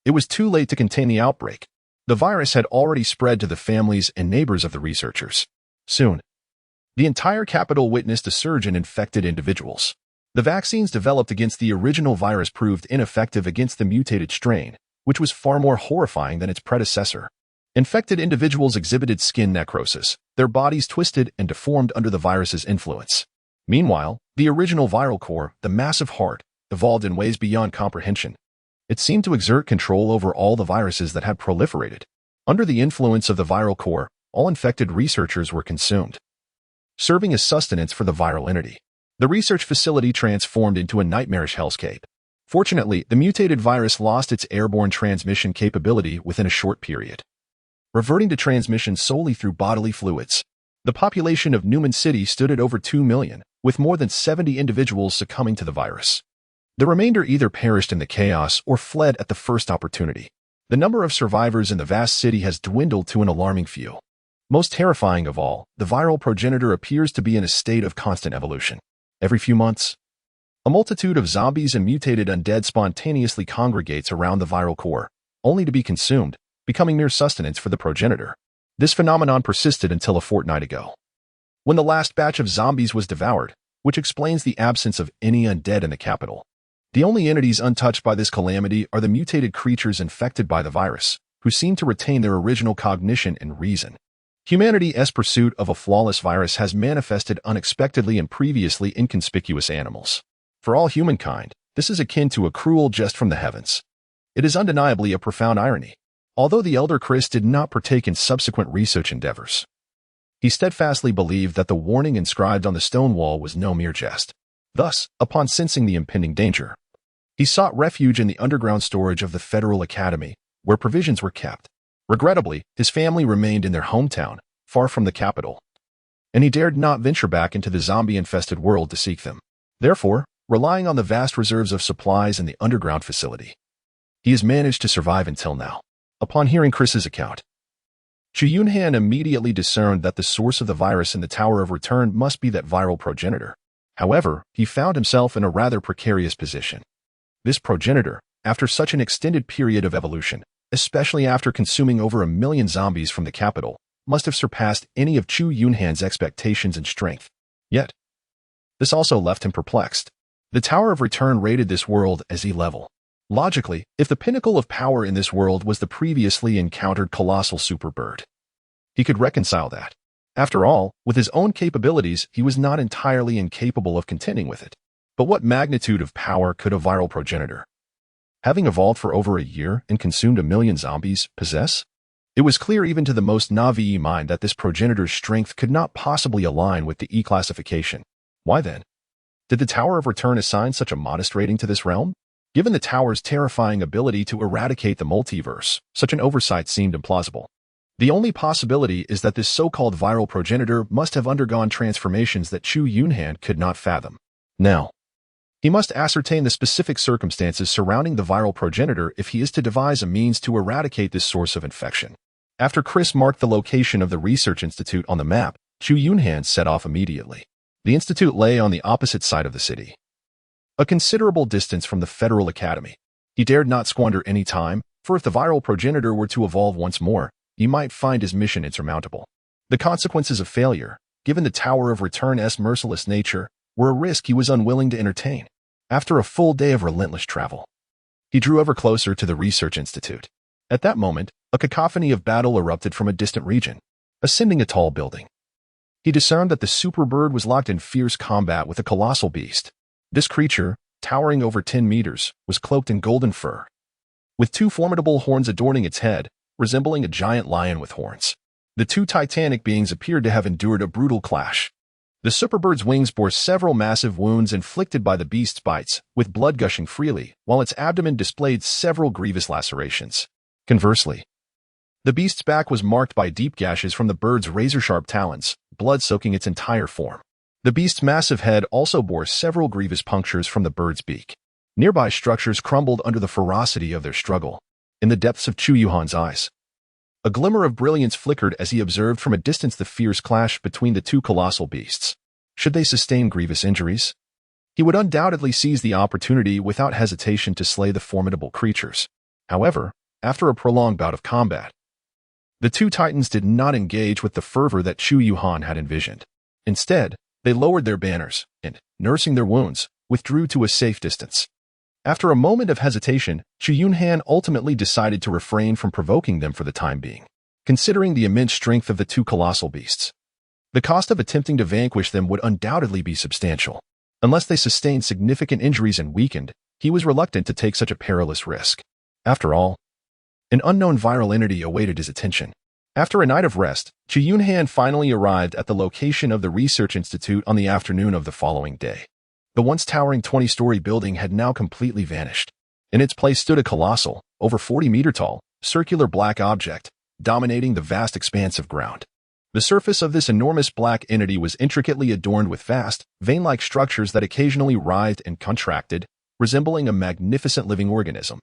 it was too late to contain the outbreak. The virus had already spread to the families and neighbors of the researchers. Soon, the entire capital witnessed a surge in infected individuals. The vaccines developed against the original virus proved ineffective against the mutated strain, which was far more horrifying than its predecessor. Infected individuals exhibited skin necrosis, their bodies twisted and deformed under the virus's influence. Meanwhile, the original viral core, the massive heart, evolved in ways beyond comprehension. It seemed to exert control over all the viruses that had proliferated. Under the influence of the viral core, all infected researchers were consumed, serving as sustenance for the viral entity. The research facility transformed into a nightmarish hellscape. Fortunately, the mutated virus lost its airborne transmission capability within a short period, reverting to transmission solely through bodily fluids. The population of Newman City stood at over 2 million, with more than 70 individuals succumbing to the virus. The remainder either perished in the chaos or fled at the first opportunity. The number of survivors in the vast city has dwindled to an alarming few. Most terrifying of all, the viral progenitor appears to be in a state of constant evolution. Every few months, a multitude of zombies and mutated undead spontaneously congregates around the viral core, only to be consumed, becoming mere sustenance for the progenitor. This phenomenon persisted until a fortnight ago, when the last batch of zombies was devoured, which explains the absence of any undead in the capital. The only entities untouched by this calamity are the mutated creatures infected by the virus, who seem to retain their original cognition and reason. Humanity's pursuit of a flawless virus has manifested unexpectedly in previously inconspicuous animals. For all humankind, this is akin to a cruel jest from the heavens. It is undeniably a profound irony. Although the elder Chris did not partake in subsequent research endeavors, he steadfastly believed that the warning inscribed on the stone wall was no mere jest. Thus, upon sensing the impending danger, he sought refuge in the underground storage of the Federal Academy, where provisions were kept. Regrettably, his family remained in their hometown, far from the capital, and he dared not venture back into the zombie-infested world to seek them. Therefore, relying on the vast reserves of supplies in the underground facility, he has managed to survive until now. Upon hearing Chris's account, Chu Yunhan immediately discerned that the source of the virus in the Tower of Return must be that viral progenitor. However, he found himself in a rather precarious position. This progenitor, after such an extended period of evolution, especially after consuming over 1 million zombies from the capital, must have surpassed any of Chu Yunhan's expectations and strength. Yet, this also left him perplexed. The Tower of Return rated this world as E-level. Logically, if the pinnacle of power in this world was the previously encountered colossal superbird, he could reconcile that. After all, with his own capabilities, he was not entirely incapable of contending with it. But what magnitude of power could a viral progenitor, having evolved for over a year and consumed 1,000,000 zombies, possess? It was clear even to the most naive mind that this progenitor's strength could not possibly align with the E classification. Why then did the Tower of Return assign such a modest rating to this realm? Given the Tower's terrifying ability to eradicate the multiverse, such an oversight seemed implausible. The only possibility is that this so-called viral progenitor must have undergone transformations that Chu Yunhan could not fathom. Now, he must ascertain the specific circumstances surrounding the viral progenitor if he is to devise a means to eradicate this source of infection. After Chris marked the location of the research institute on the map, Chu Yunhan set off immediately. The institute lay on the opposite side of the city, a considerable distance from the Federal Academy. He dared not squander any time, for if the viral progenitor were to evolve once more, he might find his mission insurmountable. The consequences of failure, given the Tower of Return's merciless nature, were a risk he was unwilling to entertain. After a full day of relentless travel, he drew ever closer to the research institute. At that moment, a cacophony of battle erupted from a distant region. Ascending a tall building, he discerned that the superbird was locked in fierce combat with a colossal beast. This creature, towering over 10 meters, was cloaked in golden fur, with two formidable horns adorning its head, resembling a giant lion with horns. The two titanic beings appeared to have endured a brutal clash. The superbird's wings bore several massive wounds inflicted by the beast's bites, with blood gushing freely, while its abdomen displayed several grievous lacerations. Conversely, the beast's back was marked by deep gashes from the bird's razor-sharp talons, blood soaking its entire form. The beast's massive head also bore several grievous punctures from the bird's beak. Nearby structures crumbled under the ferocity of their struggle. In the depths of Chu Yunhan's eyes, a glimmer of brilliance flickered as he observed from a distance the fierce clash between the two colossal beasts. Should they sustain grievous injuries, he would undoubtedly seize the opportunity without hesitation to slay the formidable creatures. However, after a prolonged bout of combat, the two titans did not engage with the fervor that Chu Yunhan had envisioned. Instead, they lowered their banners and, nursing their wounds, withdrew to a safe distance. After a moment of hesitation, Chu Yunhan ultimately decided to refrain from provoking them for the time being. Considering the immense strength of the two colossal beasts, the cost of attempting to vanquish them would undoubtedly be substantial. Unless they sustained significant injuries and weakened, he was reluctant to take such a perilous risk. After all, an unknown viral entity awaited his attention. After a night of rest, Chu Yunhan finally arrived at the location of the Research Institute on the afternoon of the following day. The once towering 20-story building had now completely vanished. In its place stood a colossal, over 40-meter-tall, circular black object, dominating the vast expanse of ground. The surface of this enormous black entity was intricately adorned with vast, vein-like structures that occasionally writhed and contracted, resembling a magnificent living organism.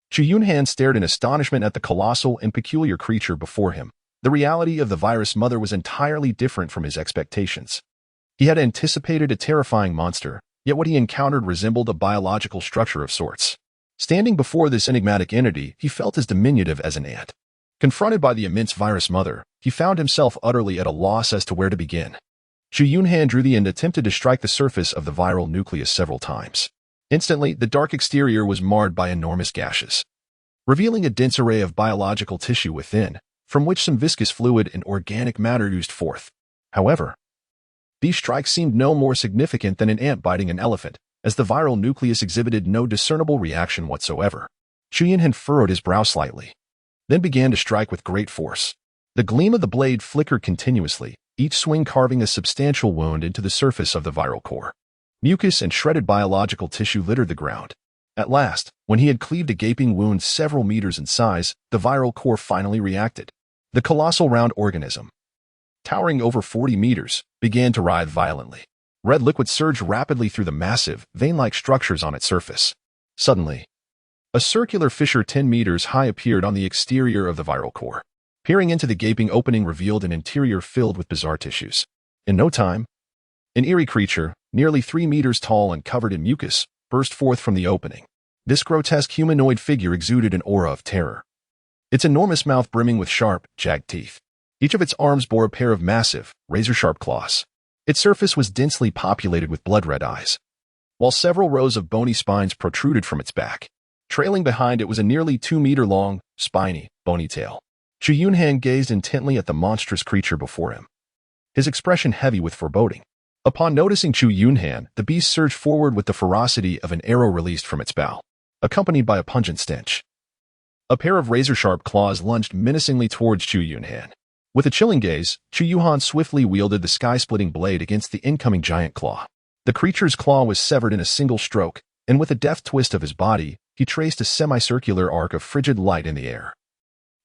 Chu Yunhan stared in astonishment at the colossal and peculiar creature before him. The reality of the virus mother was entirely different from his expectations. He had anticipated a terrifying monster, yet what he encountered resembled a biological structure of sorts. Standing before this enigmatic entity, he felt as diminutive as an ant. Confronted by the immense virus mother, he found himself utterly at a loss as to where to begin. Chu Yunhan drew the end and attempted to strike the surface of the viral nucleus several times. Instantly, the dark exterior was marred by enormous gashes, revealing a dense array of biological tissue within, from which some viscous fluid and organic matter oozed forth. However, these strikes seemed no more significant than an ant biting an elephant, as the viral nucleus exhibited no discernible reaction whatsoever. Chu Yunhan furrowed his brow slightly, then began to strike with great force. The gleam of the blade flickered continuously, each swing carving a substantial wound into the surface of the viral core. Mucus and shredded biological tissue littered the ground. At last, when he had cleaved a gaping wound several meters in size, the viral core finally reacted. The colossal round organism, towering over 40 meters, began to writhe violently. Red liquid surged rapidly through the massive, vein-like structures on its surface. Suddenly, a circular fissure 10 meters high appeared on the exterior of the viral core. Peering into the gaping opening revealed an interior filled with bizarre tissues. In no time, an eerie creature, nearly 3 meters tall and covered in mucus, burst forth from the opening. This grotesque humanoid figure exuded an aura of terror, its enormous mouth brimming with sharp, jagged teeth. Each of its arms bore a pair of massive, razor-sharp claws. Its surface was densely populated with blood-red eyes, while several rows of bony spines protruded from its back. Trailing behind it was a nearly 2-meter-long, spiny, bony tail. Chu Yunhan gazed intently at the monstrous creature before him. his expression heavy with foreboding. Upon noticing Chu Yunhan, the beast surged forward with the ferocity of an arrow released from its bow, accompanied by a pungent stench. A pair of razor-sharp claws lunged menacingly towards Chu Yunhan. With a chilling gaze, Chu Yunhan swiftly wielded the sky-splitting blade against the incoming giant claw. The creature's claw was severed in a single stroke, and with a deft twist of his body, he traced a semicircular arc of frigid light in the air,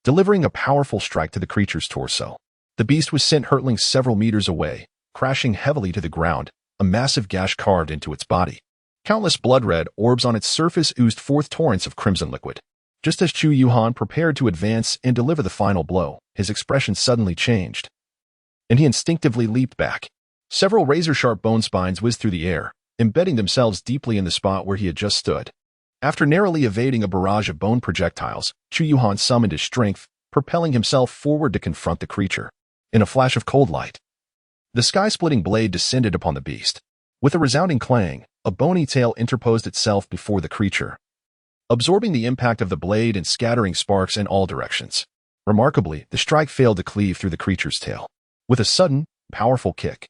delivering a powerful strike to the creature's torso. The beast was sent hurtling several meters away, crashing heavily to the ground, a massive gash carved into its body. Countless blood-red orbs on its surface oozed forth torrents of crimson liquid. Just as Chu Yunhan prepared to advance and deliver the final blow, his expression suddenly changed, and he instinctively leaped back. Several razor-sharp bone spines whizzed through the air, embedding themselves deeply in the spot where he had just stood. After narrowly evading a barrage of bone projectiles, Chu Yunhan summoned his strength, propelling himself forward to confront the creature. In a flash of cold light, the sky-splitting blade descended upon the beast. With a resounding clang, a bony tail interposed itself before the creature, absorbing the impact of the blade and scattering sparks in all directions. Remarkably, the strike failed to cleave through the creature's tail. With a sudden, powerful kick,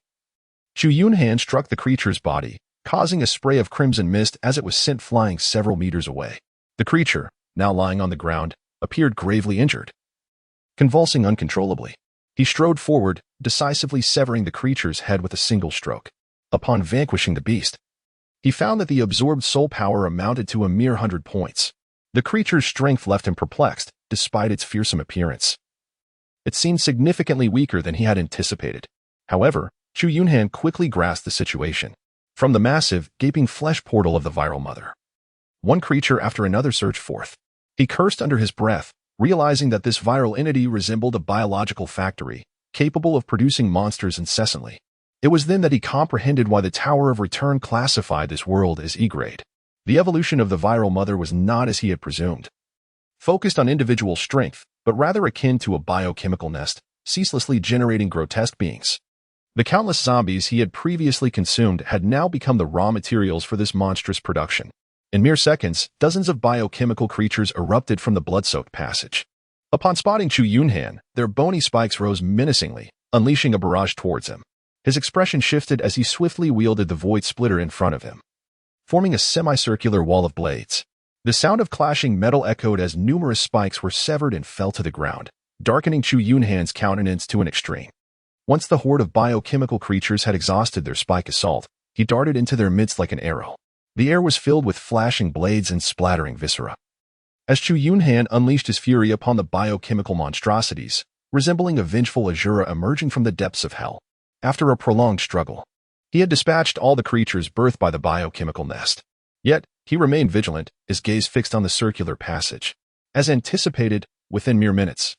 Chu Yunhan struck the creature's body, causing a spray of crimson mist as it was sent flying several meters away. The creature, now lying on the ground, appeared gravely injured. Convulsing uncontrollably, he strode forward, decisively severing the creature's head with a single stroke. Upon vanquishing the beast, he found that the absorbed soul power amounted to a mere 100 points. The creature's strength left him perplexed, despite its fearsome appearance. It seemed significantly weaker than he had anticipated. However, Chu Yunhan quickly grasped the situation. From the massive, gaping flesh portal of the viral mother, one creature after another surged forth. He cursed under his breath, realizing that this viral entity resembled a biological factory, capable of producing monsters incessantly. It was then that he comprehended why the Tower of Return classified this world as E-grade. The evolution of the viral mother was not as he had presumed, focused on individual strength, but rather akin to a biochemical nest, ceaselessly generating grotesque beings. The countless zombies he had previously consumed had now become the raw materials for this monstrous production. In mere seconds, dozens of biochemical creatures erupted from the blood-soaked passage. Upon spotting Chu Yunhan, their bony spikes rose menacingly, unleashing a barrage towards him. His expression shifted as he swiftly wielded the void splitter in front of him, forming a semicircular wall of blades. The sound of clashing metal echoed as numerous spikes were severed and fell to the ground, darkening Chu Yunhan's countenance to an extreme. Once the horde of biochemical creatures had exhausted their spike assault, he darted into their midst like an arrow. The air was filled with flashing blades and splattering viscera. As Chu Yunhan unleashed his fury upon the biochemical monstrosities, resembling a vengeful Azura emerging from the depths of hell. After a prolonged struggle, he had dispatched all the creatures birthed by the biochemical nest. Yet, he remained vigilant, his gaze fixed on the circular passage. As anticipated, within mere minutes,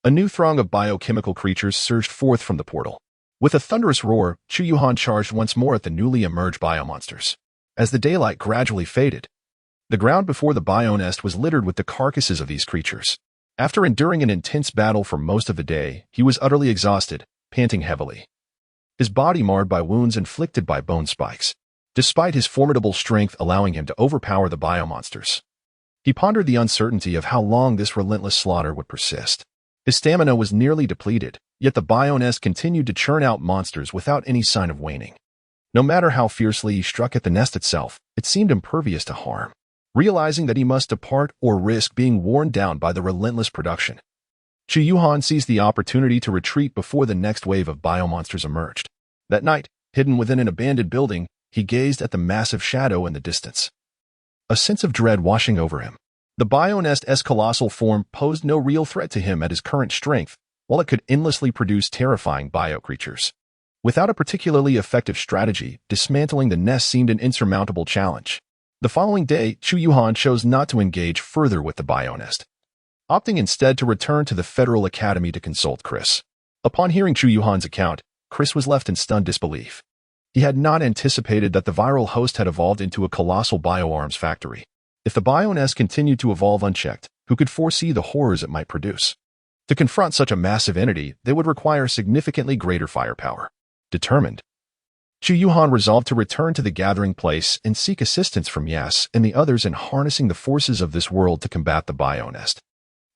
a new throng of biochemical creatures surged forth from the portal. With a thunderous roar, Chu Yunhan charged once more at the newly emerged biomonsters. As the daylight gradually faded, the ground before the bionest was littered with the carcasses of these creatures. After enduring an intense battle for most of the day, he was utterly exhausted, panting heavily, his body marred by wounds inflicted by bone spikes, despite his formidable strength allowing him to overpower the biomonsters. He pondered the uncertainty of how long this relentless slaughter would persist. His stamina was nearly depleted, yet the bionest continued to churn out monsters without any sign of waning. No matter how fiercely he struck at the nest itself, it seemed impervious to harm. Realizing that he must depart or risk being worn down by the relentless production, Chu Yunhan seized the opportunity to retreat before the next wave of biomonsters emerged. That night, hidden within an abandoned building, he gazed at the massive shadow in the distance, a sense of dread washing over him. The bionest's colossal form posed no real threat to him at his current strength, while it could endlessly produce terrifying bio-creatures. Without a particularly effective strategy, dismantling the nest seemed an insurmountable challenge. The following day, Chu Yunhan chose not to engage further with the bionest, opting instead to return to the Federal Academy to consult Chris. Upon hearing Chu Yunhan's account, Chris was left in stunned disbelief. He had not anticipated that the viral host had evolved into a colossal bioarms factory. If the bionest continued to evolve unchecked, who could foresee the horrors it might produce? To confront such a massive entity, they would require significantly greater firepower. Determined, Chu Yunhan resolved to return to the gathering place and seek assistance from Yas and the others in harnessing the forces of this world to combat the bionest.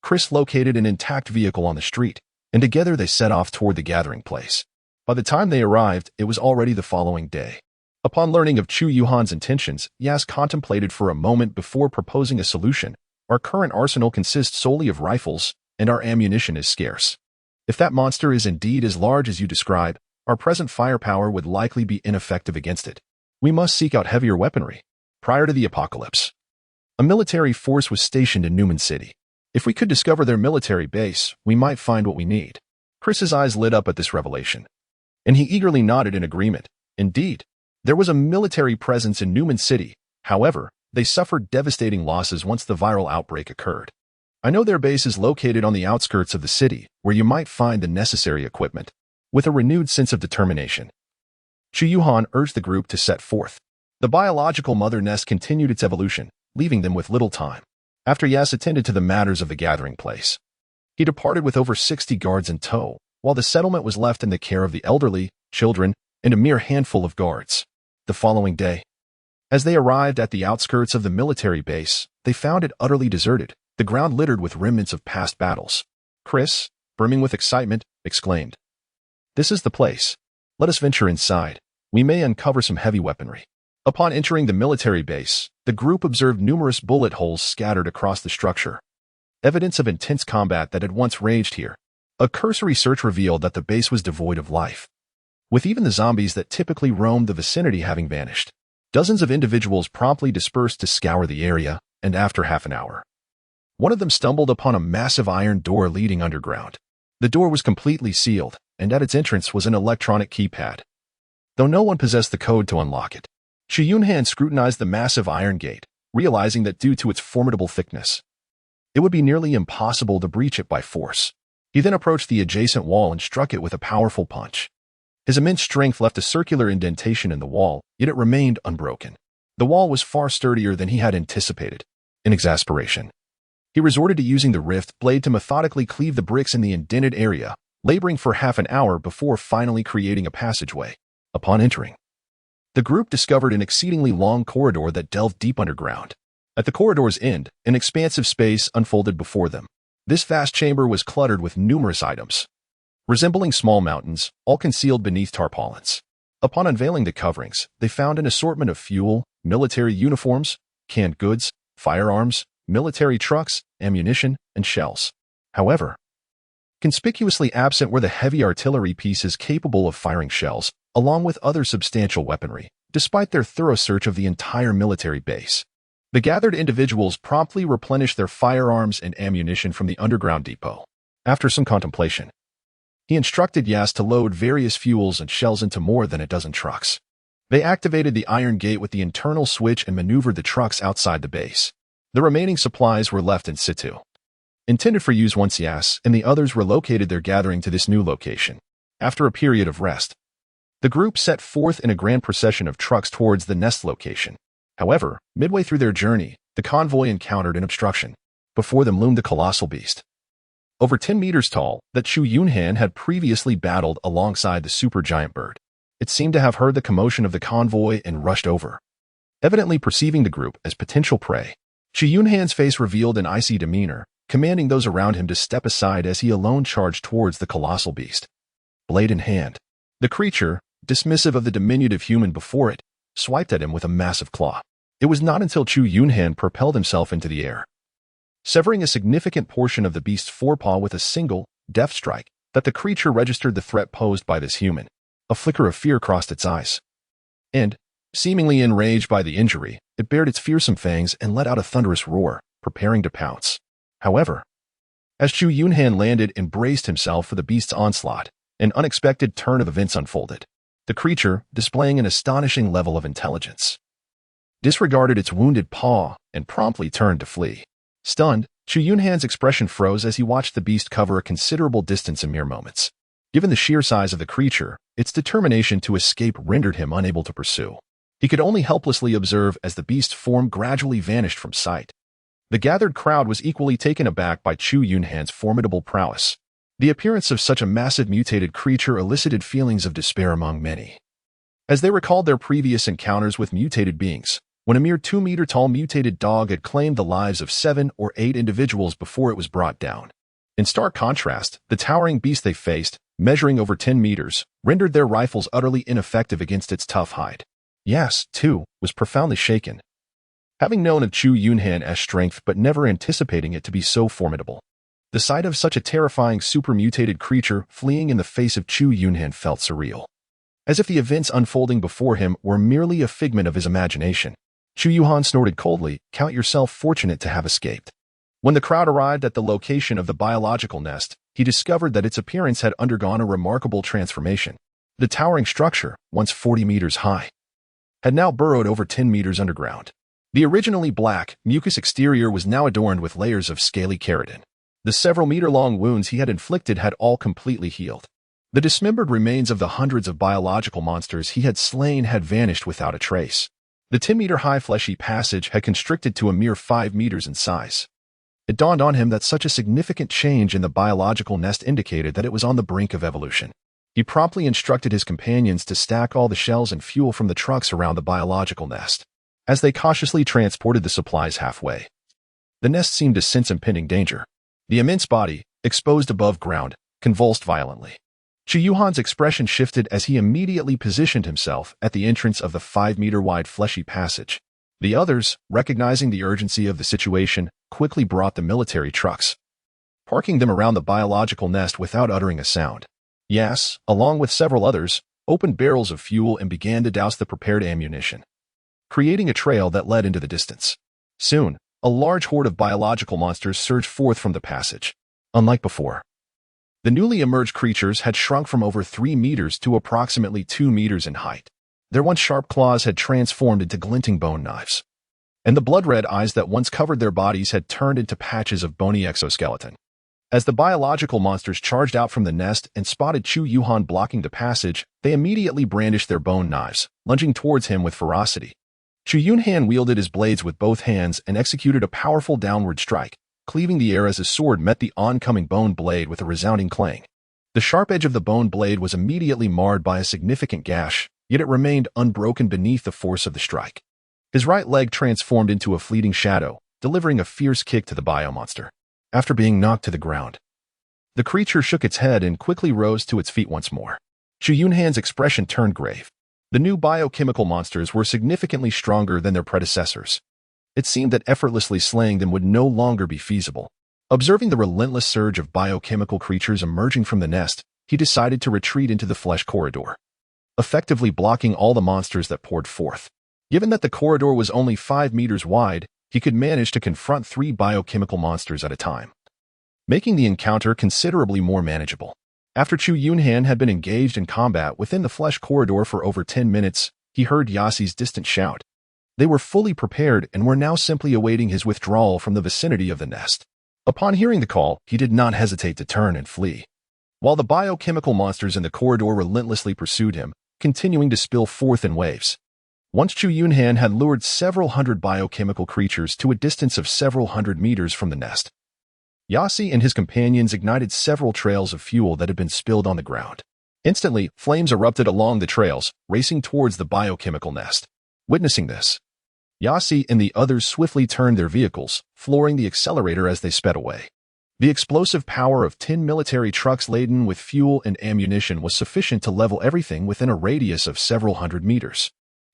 Chris located an intact vehicle on the street, and together they set off toward the gathering place. By the time they arrived, it was already the following day. Upon learning of Chu Yunhan's intentions, Yas contemplated for a moment before proposing a solution. Our current arsenal consists solely of rifles, and our ammunition is scarce. If that monster is indeed as large as you describe, our present firepower would likely be ineffective against it. We must seek out heavier weaponry. Prior to the apocalypse, a military force was stationed in Newman City. If we could discover their military base, we might find what we need. Chris's eyes lit up at this revelation, and he eagerly nodded in agreement. Indeed, there was a military presence in Newman City. However, they suffered devastating losses once the viral outbreak occurred. I know their base is located on the outskirts of the city, where you might find the necessary equipment. With a renewed sense of determination, Chu Yunhan urged the group to set forth. The biological mother nest continued its evolution, leaving them with little time. After Yas attended to the matters of the gathering place, he departed with over 60 guards in tow, while the settlement was left in the care of the elderly, children, and a mere handful of guards. The following day, as they arrived at the outskirts of the military base, they found it utterly deserted, the ground littered with remnants of past battles. Chris, brimming with excitement, exclaimed, "This is the place. Let us venture inside. We may uncover some heavy weaponry." Upon entering the military base, the group observed numerous bullet holes scattered across the structure, evidence of intense combat that had once raged here. A cursory search revealed that the base was devoid of life, with even the zombies that typically roamed the vicinity having vanished. Dozens of individuals promptly dispersed to scour the area, and after half an hour, one of them stumbled upon a massive iron door leading underground. The door was completely sealed, and at its entrance was an electronic keypad, though no one possessed the code to unlock it. Chu Yunhan scrutinized the massive iron gate, realizing that due to its formidable thickness, it would be nearly impossible to breach it by force. He then approached the adjacent wall and struck it with a powerful punch. His immense strength left a circular indentation in the wall, yet it remained unbroken. The wall was far sturdier than he had anticipated. In exasperation, he resorted to using the rift blade to methodically cleave the bricks in the indented area, laboring for half an hour before finally creating a passageway. Upon entering, the group discovered an exceedingly long corridor that delved deep underground. At the corridor's end, an expansive space unfolded before them. This vast chamber was cluttered with numerous items, resembling small mountains, all concealed beneath tarpaulins. Upon unveiling the coverings, they found an assortment of fuel, military uniforms, canned goods, firearms, military trucks, ammunition, and shells. However, conspicuously absent were the heavy artillery pieces capable of firing shells, along with other substantial weaponry, despite their thorough search of the entire military base. The gathered individuals promptly replenished their firearms and ammunition from the underground depot. After some contemplation, he instructed Yas to load various fuels and shells into more than a dozen trucks. They activated the iron gate with the internal switch and maneuvered the trucks outside the base. The remaining supplies were left in situ, intended for use once Yas and the others relocated their gathering to this new location. After a period of rest, the group set forth in a grand procession of trucks towards the nest location. However, midway through their journey, the convoy encountered an obstruction. Before them loomed the colossal beast, over 10 meters tall, that Chu Yunhan had previously battled alongside the supergiant bird. It seemed to have heard the commotion of the convoy and rushed over, evidently perceiving the group as potential prey. Chu Yunhan's face revealed an icy demeanor, commanding those around him to step aside as he alone charged towards the colossal beast, blade in hand. The creature, dismissive of the diminutive human before it, swiped at him with a massive claw. It was not until Chu Yunhan propelled himself into the air, severing a significant portion of the beast's forepaw with a single, deft strike, that the creature registered the threat posed by this human. A flicker of fear crossed its eyes, and, seemingly enraged by the injury, it bared its fearsome fangs and let out a thunderous roar, preparing to pounce. However, as Chu Yunhan landed and braced himself for the beast's onslaught, an unexpected turn of events unfolded. The creature, displaying an astonishing level of intelligence, disregarded its wounded paw and promptly turned to flee. Stunned, Chu Yunhan's expression froze as he watched the beast cover a considerable distance in mere moments. Given the sheer size of the creature, its determination to escape rendered him unable to pursue. He could only helplessly observe as the beast's form gradually vanished from sight. The gathered crowd was equally taken aback by Chu Yunhan's formidable prowess. The appearance of such a massive mutated creature elicited feelings of despair among many, as they recalled their previous encounters with mutated beings, when a mere 2-meter-tall mutated dog had claimed the lives of 7 or 8 individuals before it was brought down. In stark contrast, the towering beast they faced, measuring over 10 meters, rendered their rifles utterly ineffective against its tough hide. Yas, too, was profoundly shaken, having known of Chu Yunhan's strength but never anticipating it to be so formidable. The sight of such a terrifying super-mutated creature fleeing in the face of Chu Yunhan felt surreal, as if the events unfolding before him were merely a figment of his imagination. Chu Yunhan snorted coldly, "Count yourself fortunate to have escaped." When the crowd arrived at the location of the biological nest, he discovered that its appearance had undergone a remarkable transformation. The towering structure, once 40 meters high, had now burrowed over 10 meters underground. The originally black, mucus exterior was now adorned with layers of scaly keratin. The several meter-long wounds he had inflicted had all completely healed. The dismembered remains of the hundreds of biological monsters he had slain had vanished without a trace. The 10-meter-high fleshy passage had constricted to a mere 5 meters in size. It dawned on him that such a significant change in the biological nest indicated that it was on the brink of evolution. He promptly instructed his companions to stack all the shells and fuel from the trucks around the biological nest. As they cautiously transported the supplies halfway, the nest seemed to sense impending danger. The immense body, exposed above ground, convulsed violently. Chu Yunhan's expression shifted as he immediately positioned himself at the entrance of the 5-meter-wide fleshy passage. The others, recognizing the urgency of the situation, quickly brought the military trucks, parking them around the biological nest without uttering a sound. Yas, along with several others, opened barrels of fuel and began to douse the prepared ammunition, creating a trail that led into the distance. Soon, a large horde of biological monsters surged forth from the passage. Unlike before, the newly emerged creatures had shrunk from over 3 meters to approximately 2 meters in height. Their once sharp claws had transformed into glinting bone knives, and the blood-red eyes that once covered their bodies had turned into patches of bony exoskeleton. As the biological monsters charged out from the nest and spotted Chu Yunhan blocking the passage, they immediately brandished their bone knives, lunging towards him with ferocity. Chu Yunhan wielded his blades with both hands and executed a powerful downward strike, cleaving the air as his sword met the oncoming bone blade with a resounding clang. The sharp edge of the bone blade was immediately marred by a significant gash, yet it remained unbroken beneath the force of the strike. His right leg transformed into a fleeting shadow, delivering a fierce kick to the biomonster. After being knocked to the ground, the creature shook its head and quickly rose to its feet once more. Chu Yunhan's expression turned grave. The new biochemical monsters were significantly stronger than their predecessors. It seemed that effortlessly slaying them would no longer be feasible. Observing the relentless surge of biochemical creatures emerging from the nest, he decided to retreat into the flesh corridor, effectively blocking all the monsters that poured forth. Given that the corridor was only 5 meters wide, he could manage to confront 3 biochemical monsters at a time, making the encounter considerably more manageable. After Chu Yunhan had been engaged in combat within the flesh corridor for over 10 minutes, he heard Yassi's distant shout. They were fully prepared and were now simply awaiting his withdrawal from the vicinity of the nest. Upon hearing the call, he did not hesitate to turn and flee, while the biochemical monsters in the corridor relentlessly pursued him, continuing to spill forth in waves. Once Chu Yunhan had lured several hundred biochemical creatures to a distance of several hundred meters from the nest, Yassi and his companions ignited several trails of fuel that had been spilled on the ground. Instantly, flames erupted along the trails, racing towards the biochemical nest. Witnessing this, Yassi and the others swiftly turned their vehicles, flooring the accelerator as they sped away. The explosive power of 10 military trucks laden with fuel and ammunition was sufficient to level everything within a radius of several hundred meters.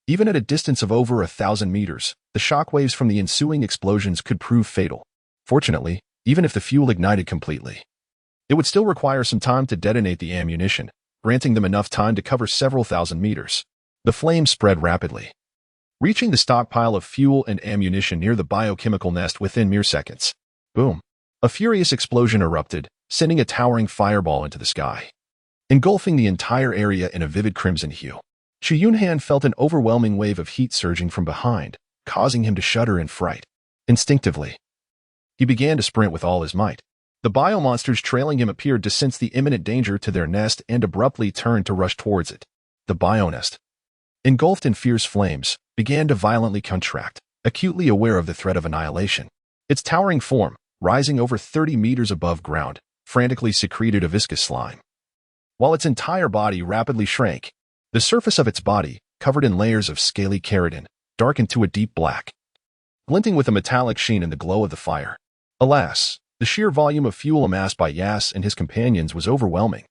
Even at a distance of over 1,000 meters, the shockwaves from the ensuing explosions could prove fatal. Fortunately, even if the fuel ignited completely, it would still require some time to detonate the ammunition, granting them enough time to cover several thousand meters. The flames spread rapidly, reaching the stockpile of fuel and ammunition near the biochemical nest within mere seconds. Boom! A furious explosion erupted, sending a towering fireball into the sky, engulfing the entire area in a vivid crimson hue. Chu Yunhan felt an overwhelming wave of heat surging from behind, causing him to shudder in fright. Instinctively, he began to sprint with all his might. The biomonsters trailing him appeared to sense the imminent danger to their nest and abruptly turned to rush towards it. The bionest, engulfed in fierce flames, began to violently contract, acutely aware of the threat of annihilation. Its towering form, rising over 30 meters above ground, frantically secreted a viscous slime, while its entire body rapidly shrank. The surface of its body, covered in layers of scaly keratin, darkened to a deep black, glinting with a metallic sheen in the glow of the fire. Alas, the sheer volume of fuel amassed by Yas and his companions was overwhelming.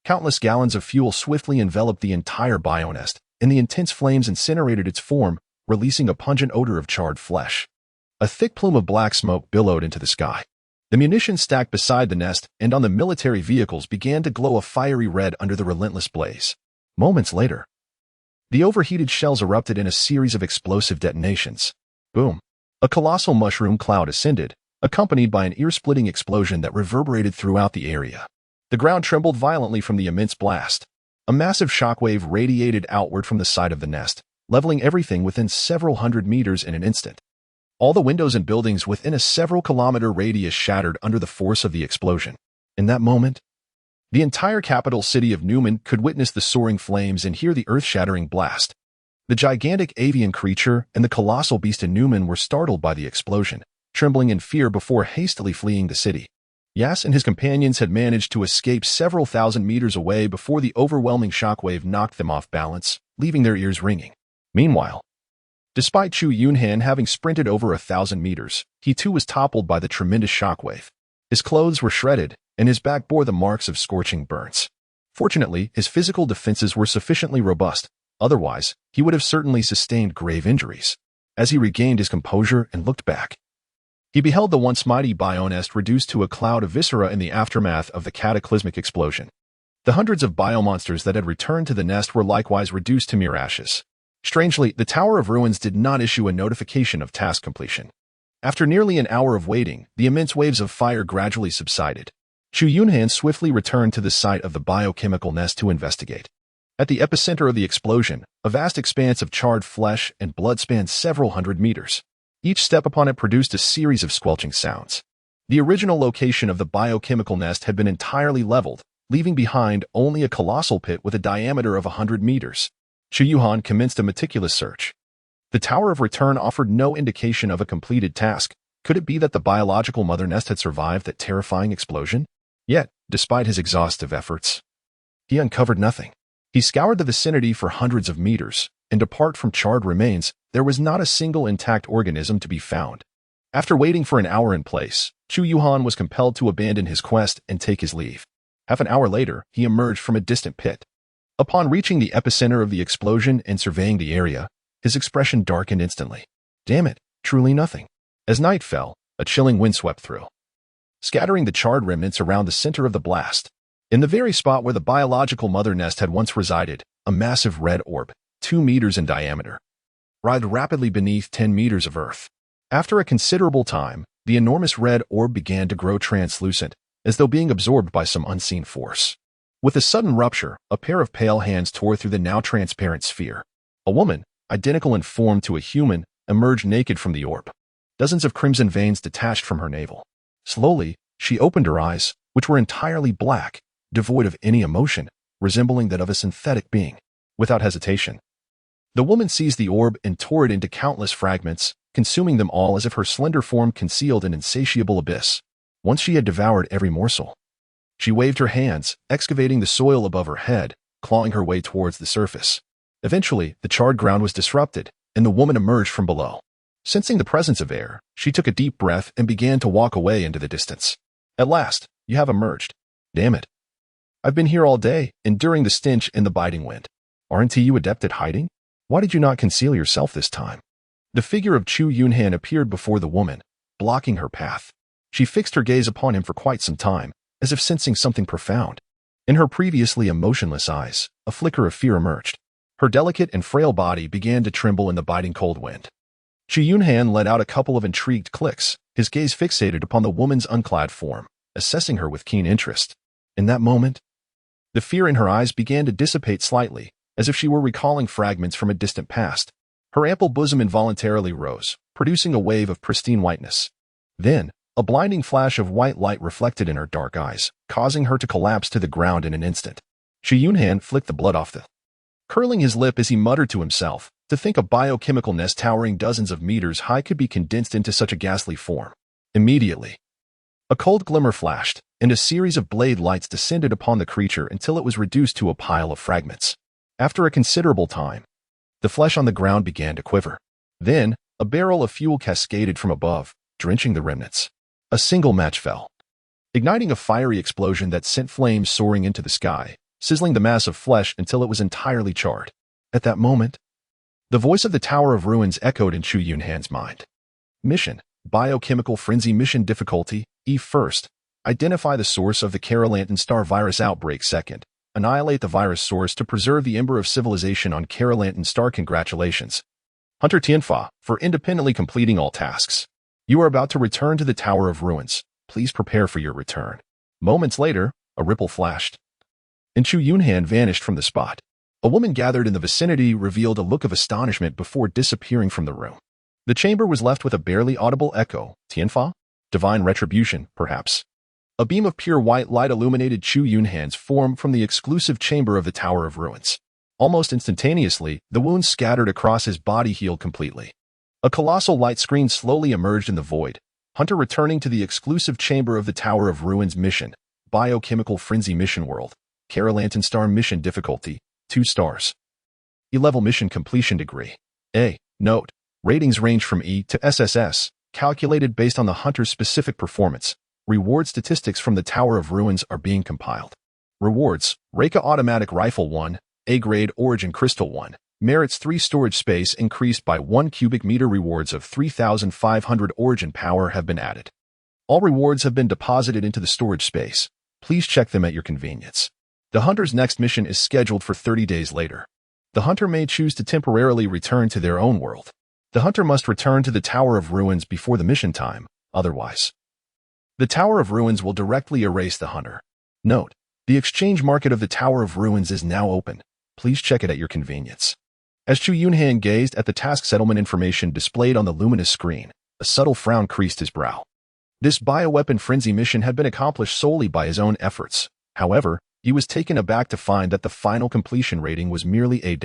Countless gallons of fuel swiftly enveloped the entire bionest, and the intense flames incinerated its form, releasing a pungent odor of charred flesh. A thick plume of black smoke billowed into the sky. The munitions stacked beside the nest and on the military vehicles began to glow a fiery red under the relentless blaze. Moments later, the overheated shells erupted in a series of explosive detonations. Boom! A colossal mushroom cloud ascended, accompanied by an ear-splitting explosion that reverberated throughout the area. The ground trembled violently from the immense blast. A massive shockwave radiated outward from the side of the nest, leveling everything within several hundred meters in an instant. All the windows and buildings within a several-kilometer radius shattered under the force of the explosion. In that moment, the entire capital city of Newman could witness the soaring flames and hear the earth-shattering blast. The gigantic avian creature and the colossal beast in Newman were startled by the explosion, trembling in fear before hastily fleeing the city. Yas and his companions had managed to escape several thousand meters away before the overwhelming shockwave knocked them off balance, leaving their ears ringing. Meanwhile, despite Chu Yunhan having sprinted over 1,000 meters, he too was toppled by the tremendous shockwave. His clothes were shredded, and his back bore the marks of scorching burns. Fortunately, his physical defenses were sufficiently robust, otherwise, he would have certainly sustained grave injuries. As he regained his composure and looked back, he beheld the once mighty bionest reduced to a cloud of viscera in the aftermath of the cataclysmic explosion. The hundreds of biomonsters that had returned to the nest were likewise reduced to mere ashes. Strangely, the Tower of Ruins did not issue a notification of task completion. After nearly an hour of waiting, the immense waves of fire gradually subsided. Chu Yunhan swiftly returned to the site of the biochemical nest to investigate. At the epicenter of the explosion, a vast expanse of charred flesh and blood spanned several hundred meters. Each step upon it produced a series of squelching sounds. The original location of the biochemical nest had been entirely leveled, leaving behind only a colossal pit with a diameter of 100 meters. Chu Yunhan commenced a meticulous search. The Tower of Return offered no indication of a completed task. Could it be that the biological mother nest had survived that terrifying explosion? Yet, despite his exhaustive efforts, he uncovered nothing. He scoured the vicinity for hundreds of meters, and apart from charred remains, there was not a single intact organism to be found. After waiting for an hour in place, Chu Yunhan was compelled to abandon his quest and take his leave. Half an hour later, he emerged from a distant pit. Upon reaching the epicenter of the explosion and surveying the area, his expression darkened instantly. Damn it, truly nothing. As night fell, a chilling wind swept through, scattering the charred remnants around the center of the blast. In the very spot where the biological mother nest had once resided, a massive red orb, 2 meters in diameter, writhed rapidly beneath 10 meters of earth. After a considerable time, the enormous red orb began to grow translucent, as though being absorbed by some unseen force. With a sudden rupture, a pair of pale hands tore through the now transparent sphere. A woman, identical in form to a human, emerged naked from the orb. Dozens of crimson veins detached from her navel. Slowly, she opened her eyes, which were entirely black, devoid of any emotion, resembling that of a synthetic being. Without hesitation, the woman seized the orb and tore it into countless fragments, consuming them all as if her slender form concealed an insatiable abyss. Once she had devoured every morsel, she waved her hands, excavating the soil above her head, clawing her way towards the surface. Eventually, the charred ground was disrupted, and the woman emerged from below. Sensing the presence of air, she took a deep breath and began to walk away into the distance. At last, you have emerged. Damn it. I've been here all day, enduring the stench and the biting wind. Aren't you adept at hiding? Why did you not conceal yourself this time? The figure of Chu Yunhan appeared before the woman, blocking her path. She fixed her gaze upon him for quite some time, as if sensing something profound. In her previously emotionless eyes, a flicker of fear emerged. Her delicate and frail body began to tremble in the biting cold wind. Chu Yunhan let out a couple of intrigued clicks, his gaze fixated upon the woman's unclad form, assessing her with keen interest. In that moment, the fear in her eyes began to dissipate slightly, as if she were recalling fragments from a distant past. Her ample bosom involuntarily rose, producing a wave of pristine whiteness. Then, a blinding flash of white light reflected in her dark eyes, causing her to collapse to the ground in an instant. Chu Yunhan flicked the blood off curling his lip as he muttered to himself, to think a biochemical nest towering dozens of meters high could be condensed into such a ghastly form. Immediately, a cold glimmer flashed, and a series of blade lights descended upon the creature until it was reduced to a pile of fragments. After a considerable time, the flesh on the ground began to quiver. Then, a barrel of fuel cascaded from above, drenching the remnants. A single match fell, igniting a fiery explosion that sent flames soaring into the sky. sizzling the mass of flesh until it was entirely charred. At that moment, the voice of the Tower of Ruins echoed in Chu Yunhan's mind. Mission: Biochemical Frenzy. Mission difficulty: E. First, identify the source of the Carnage star virus outbreak. Second, annihilate the virus source to preserve the ember of civilization on Carnage star. Congratulations, Hunter Tianfa, for independently completing all tasks. You are about to return to the Tower of Ruins. Please prepare for your return. Moments later, a ripple flashed, and Chu Yunhan vanished from the spot. A woman gathered in the vicinity revealed a look of astonishment before disappearing from the room. The chamber was left with a barely audible echo. Tianfa? Divine retribution, perhaps. A beam of pure white light illuminated Chu Yunhan's form from the exclusive chamber of the Tower of Ruins. Almost instantaneously, the wounds scattered across his body healed completely. A colossal light screen slowly emerged in the void. Hunter returning to the exclusive chamber of the Tower of Ruins. Mission: Biochemical Frenzy. Mission World: Carnage star. Mission difficulty: 2 stars. E-level. Mission completion degree: A. Note: ratings range from E to SSS, calculated based on the hunter's specific performance. Reward statistics from the Tower of Ruins are being compiled. Rewards: Reika Automatic Rifle 1, A-grade Origin Crystal 1, merits 3 storage space increased by 1 cubic meter. Rewards of 3,500 Origin power have been added. All rewards have been deposited into the storage space. Please check them at your convenience. The hunter's next mission is scheduled for 30 days later. The hunter may choose to temporarily return to their own world. The hunter must return to the Tower of Ruins before the mission time, otherwise the Tower of Ruins will directly erase the hunter. Note: the exchange market of the Tower of Ruins is now open. Please check it at your convenience. As Chu Yunhan gazed at the task settlement information displayed on the luminous screen, a subtle frown creased his brow. This bioweapon frenzy mission had been accomplished solely by his own efforts. However, he was taken aback to find that the final completion rating was merely A-.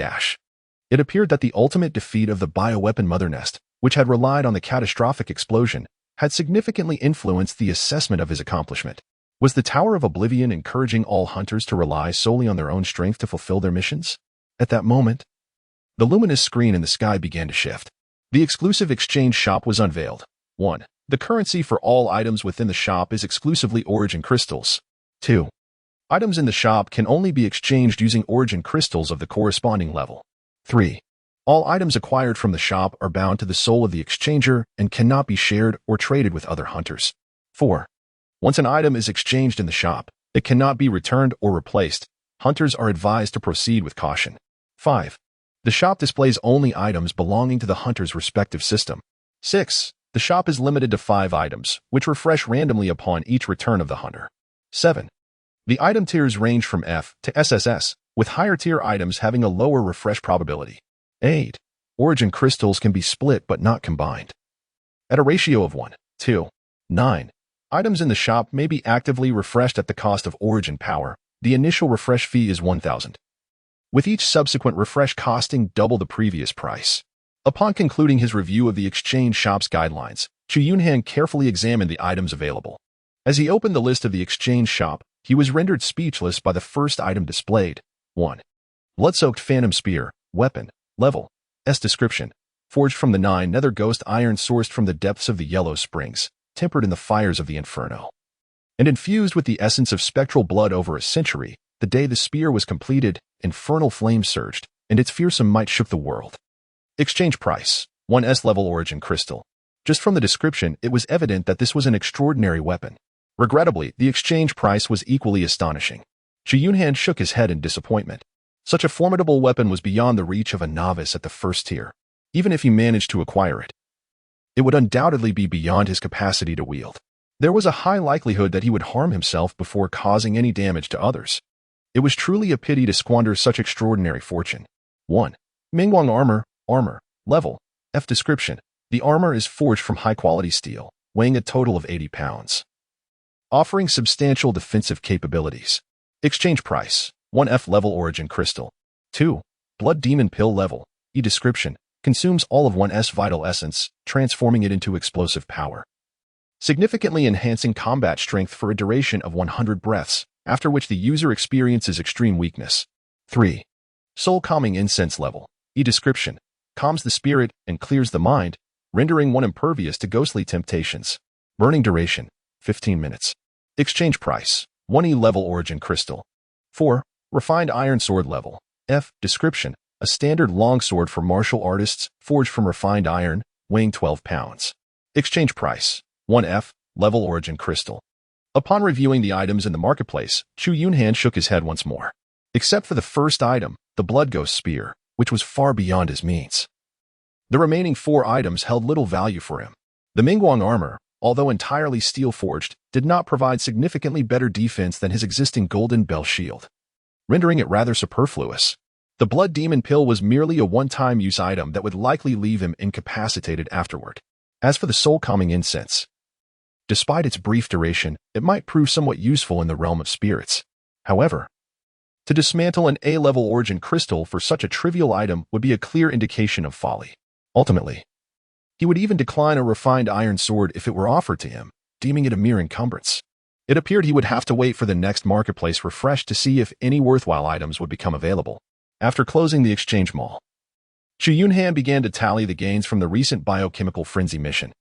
It appeared that the ultimate defeat of the bioweapon mother nest, which had relied on the catastrophic explosion, had significantly influenced the assessment of his accomplishment. Was the Tower of Oblivion encouraging all hunters to rely solely on their own strength to fulfill their missions? At that moment, the luminous screen in the sky began to shift. The exclusive exchange shop was unveiled. 1. The currency for all items within the shop is exclusively Origin crystals. 2. Items in the shop can only be exchanged using Origin crystals of the corresponding level. 3. All items acquired from the shop are bound to the soul of the exchanger and cannot be shared or traded with other hunters. 4. Once an item is exchanged in the shop, it cannot be returned or replaced. Hunters are advised to proceed with caution. 5. The shop displays only items belonging to the hunter's respective system. 6. The shop is limited to 5 items, which refresh randomly upon each return of the hunter. 7. The item tiers range from F to SSS, with higher tier items having a lower refresh probability. 8. Origin crystals can be split but not combined. At a ratio of 1 to 9, items in the shop may be actively refreshed at the cost of Origin power. The initial refresh fee is 1,000, with each subsequent refresh costing double the previous price. Upon concluding his review of the exchange shop's guidelines, Chu Yunhan carefully examined the items available. As he opened the list of the exchange shop, he was rendered speechless by the first item displayed. 1. Blood-soaked phantom spear, weapon, level, S description, forged from the 9 nether ghost iron sourced from the depths of the Yellow Springs, tempered in the fires of the Inferno, and infused with the essence of spectral blood over a century. The day the spear was completed, infernal flames surged, and its fearsome might shook the world. Exchange price: 1 S-level Origin crystal. Just from the description, it was evident that this was an extraordinary weapon. Regrettably, the exchange price was equally astonishing. Chu Yunhan shook his head in disappointment. Such a formidable weapon was beyond the reach of a novice at the first tier. Even if he managed to acquire it, it would undoubtedly be beyond his capacity to wield. There was a high likelihood that he would harm himself before causing any damage to others. It was truly a pity to squander such extraordinary fortune. 1. Mingwang armor, level, F description. The armor is forged from high-quality steel, weighing a total of 80 pounds. Offering substantial defensive capabilities. Exchange price: 1 F-level Origin crystal. 2. Blood demon pill level, E description. Consumes all of 1's vital essence, transforming it into explosive power, significantly enhancing combat strength for a duration of 100 breaths, after which the user experiences extreme weakness. 3. Soul calming incense level, E description. Calms the spirit and clears the mind, rendering one impervious to ghostly temptations. Burning duration: 15 minutes. Exchange price: 1 E-level Origin crystal. 4. Refined iron sword level. F. Description: a standard longsword for martial artists, forged from refined iron, weighing 12 pounds. Exchange price: 1F. Level origin crystal. Upon reviewing the items in the marketplace, Chu Yunhan shook his head once more. Except for the first item, the Blood Ghost Spear, which was far beyond his means. The remaining 4 items held little value for him. The Mingguang armor, although entirely steel-forged, did not provide significantly better defense than his existing golden bell shield, rendering it rather superfluous. The Blood Demon Pill was merely a one-time use item that would likely leave him incapacitated afterward. As for the soul-calming incense, despite its brief duration, it might prove somewhat useful in the realm of spirits. However, to dismantle an A-level origin crystal for such a trivial item would be a clear indication of folly. Ultimately, he would even decline a refined iron sword if it were offered to him, deeming it a mere encumbrance. It appeared he would have to wait for the next marketplace refresh to see if any worthwhile items would become available. After closing the exchange mall, Chu Yunhan began to tally the gains from the recent biochemical frenzy mission.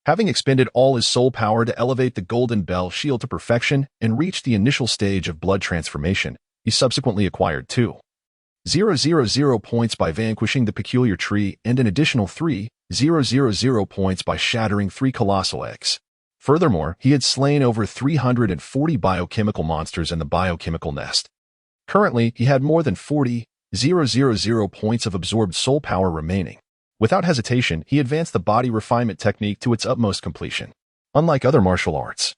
Having expended all his soul power to elevate the golden bell shield to perfection and reach the initial stage of blood transformation, he subsequently acquired 2,000 points by vanquishing the peculiar tree and an additional 3,000 points by shattering 3 colossal eggs. Furthermore, he had slain over 340 biochemical monsters in the biochemical nest. Currently, he had more than 40,000 points of absorbed soul power remaining. Without hesitation, he advanced the body refinement technique to its utmost completion. Unlike other martial arts,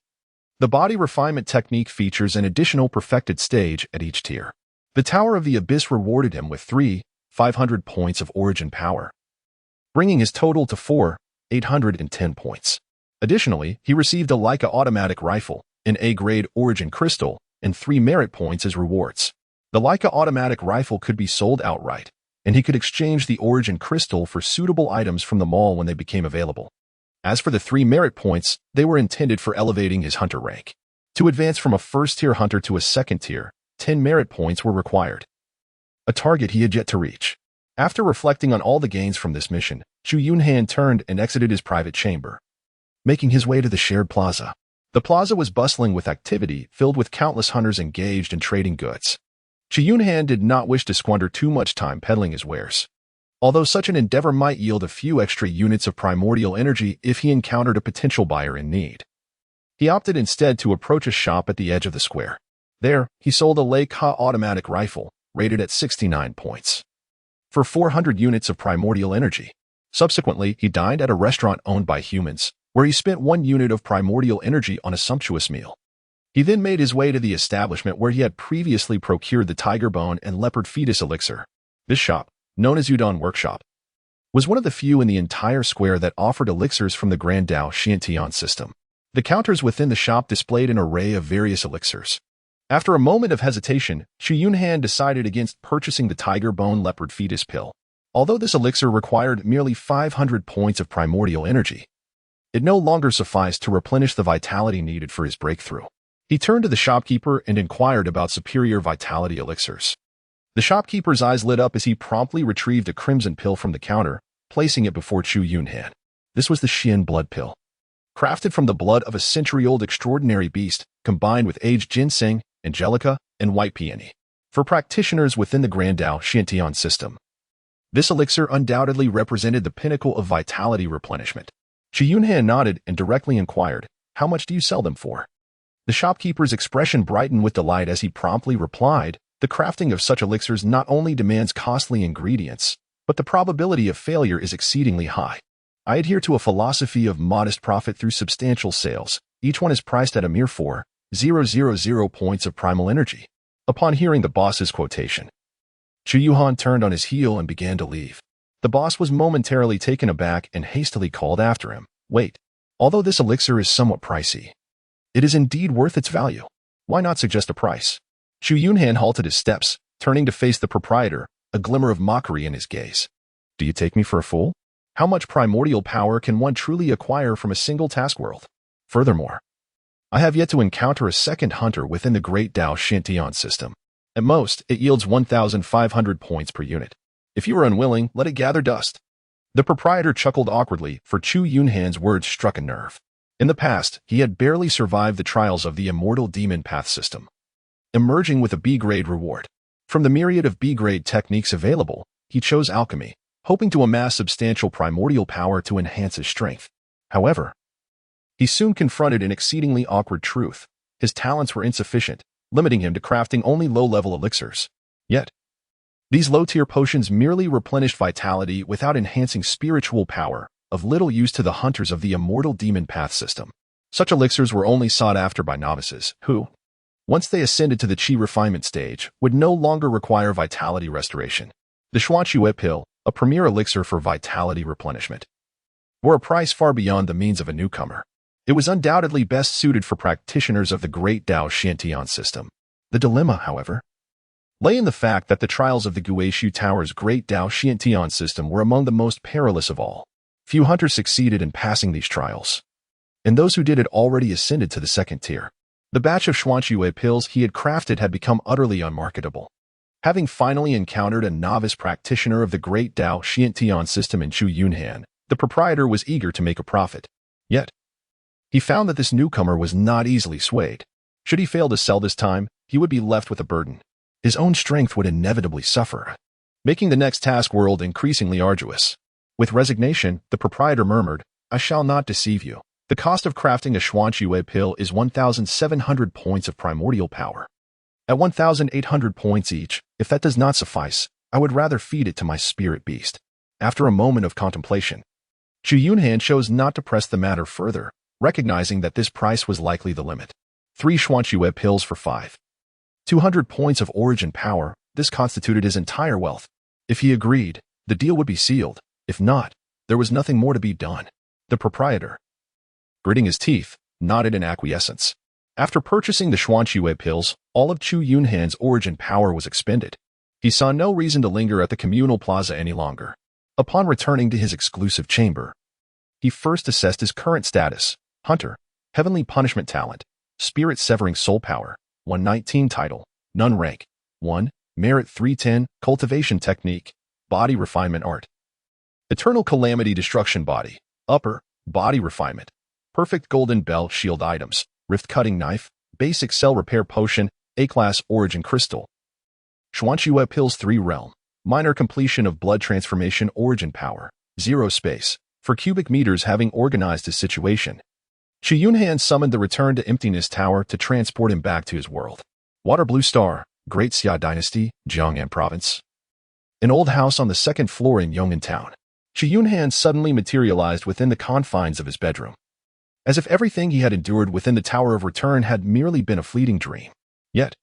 the body refinement technique features an additional perfected stage at each tier. The Tower of the Abyss rewarded him with 3,500 points of origin power, bringing his total to 4,810 points. Additionally, he received a Leica automatic rifle, an A-grade origin crystal, and 3 merit points as rewards. The Leica automatic rifle could be sold outright, and he could exchange the origin crystal for suitable items from the mall when they became available. As for the 3 merit points, they were intended for elevating his hunter rank. To advance from a first-tier hunter to a second-tier, 10 merit points were required, a target he had yet to reach. After reflecting on all the gains from this mission, Chu Yunhan turned and exited his private chamber, making his way to the shared plaza. The plaza was bustling with activity, filled with countless hunters engaged in trading goods. Chu Yunhan did not wish to squander too much time peddling his wares, although such an endeavor might yield a few extra units of primordial energy if he encountered a potential buyer in need. He opted instead to approach a shop at the edge of the square. There, he sold a Leica automatic rifle, rated at 69 points, for 400 units of primordial energy. Subsequently, he dined at a restaurant owned by humans, where he spent 1 unit of primordial energy on a sumptuous meal. He then made his way to the establishment where he had previously procured the tiger bone and leopard fetus elixir. This shop, known as Udon Workshop, was one of the few in the entire square that offered elixirs from the Grand Dao Xiantian system. The counters within the shop displayed an array of various elixirs. After a moment of hesitation, Chu Yunhan decided against purchasing the tiger bone leopard fetus pill. Although this elixir required merely 500 points of primordial energy, it no longer sufficed to replenish the vitality needed for his breakthrough. He turned to the shopkeeper and inquired about superior vitality elixirs. The shopkeeper's eyes lit up as he promptly retrieved a crimson pill from the counter, placing it before Chu Yunhan. This was the Xian blood pill, crafted from the blood of a century-old extraordinary beast, combined with aged ginseng, angelica, and white peony. For practitioners within the Grand Dao Xiantian system, this elixir undoubtedly represented the pinnacle of vitality replenishment. Chu Yunhan nodded and directly inquired, "How much do you sell them for?" The shopkeeper's expression brightened with delight as he promptly replied, "The crafting of such elixirs not only demands costly ingredients, but the probability of failure is exceedingly high. I adhere to a philosophy of modest profit through substantial sales. Each one is priced at a mere 4,000 points of primal energy." Upon hearing the boss's quotation, Chu Yunhan turned on his heel and began to leave. The boss was momentarily taken aback and hastily called after him, "Wait. Although this elixir is somewhat pricey, it is indeed worth its value. Why not suggest a price?" Chu Yunhan halted his steps, turning to face the proprietor, a glimmer of mockery in his gaze. "Do you take me for a fool? How much primordial power can one truly acquire from a single task world? Furthermore, I have yet to encounter a second hunter within the Great Dao Xiantian system. At most, it yields 1,500 points per unit. If you are unwilling, let it gather dust." The proprietor chuckled awkwardly, for Chu Yunhan's words struck a nerve. In the past, he had barely survived the trials of the immortal demon path system, emerging with a B-grade reward. From the myriad of B-grade techniques available, he chose alchemy, hoping to amass substantial primordial power to enhance his strength. However, he soon confronted an exceedingly awkward truth. His talents were insufficient, limiting him to crafting only low-level elixirs. Yet, these low-tier potions merely replenished vitality without enhancing spiritual power, of little use to the hunters of the immortal demon path system. Such elixirs were only sought after by novices, who, once they ascended to the chi refinement stage, would no longer require vitality restoration. The Xuanxue pill, a premier elixir for vitality replenishment, bore a price far beyond the means of a newcomer. It was undoubtedly best suited for practitioners of the great Dao Xiantian system. The dilemma, however, lay in the fact that the trials of the Guishu Tower's great Dao Xiantian system were among the most perilous of all. Few hunters succeeded in passing these trials, and those who did had already ascended to the second tier. The batch of Xuanxue pills he had crafted had become utterly unmarketable. Having finally encountered a novice practitioner of the great Dao Xiantian system in Chu Yunhan, the proprietor was eager to make a profit. Yet, he found that this newcomer was not easily swayed. Should he fail to sell this time, he would be left with a burden. His own strength would inevitably suffer, making the next task world increasingly arduous. With resignation, the proprietor murmured, "I shall not deceive you. The cost of crafting a Xuanxue pill is 1,700 points of primordial power. At 1,800 points each, if that does not suffice, I would rather feed it to my spirit beast." After a moment of contemplation, Chu Yunhan chose not to press the matter further, recognizing that this price was likely the limit. 3 Xuanxue pills for 5,200 points of origin power, this constituted his entire wealth. If he agreed, the deal would be sealed. If not, there was nothing more to be done. The proprietor, gritting his teeth, nodded in acquiescence. After purchasing the Xuanxue pills, all of Chu Yunhan's origin power was expended. He saw no reason to linger at the communal plaza any longer. Upon returning to his exclusive chamber, he first assessed his current status: Hunter, Heavenly Punishment Talent, Spirit-Severing Soul Power, 119 Title, None Rank, 1, Merit 310, Cultivation Technique, Body Refinement Art. Eternal Calamity Destruction Body, Upper, Body Refinement, Perfect Golden Bell Shield Items, Rift Cutting Knife, Basic Cell Repair Potion, A-Class Origin Crystal. Xuanxue Pills 3 Realm, Minor Completion of Blood Transformation Origin Power, 0 Space, for cubic meters. Having organized his situation, Chu Yunhan summoned the Return to Emptiness Tower to transport him back to his world. Water Blue Star, Great Xia Dynasty, Jiang'an Province. An old house on the second floor in Yong'an Town. Chu Yunhan suddenly materialized within the confines of his bedroom, as if everything he had endured within the Tower of Return had merely been a fleeting dream. Yet,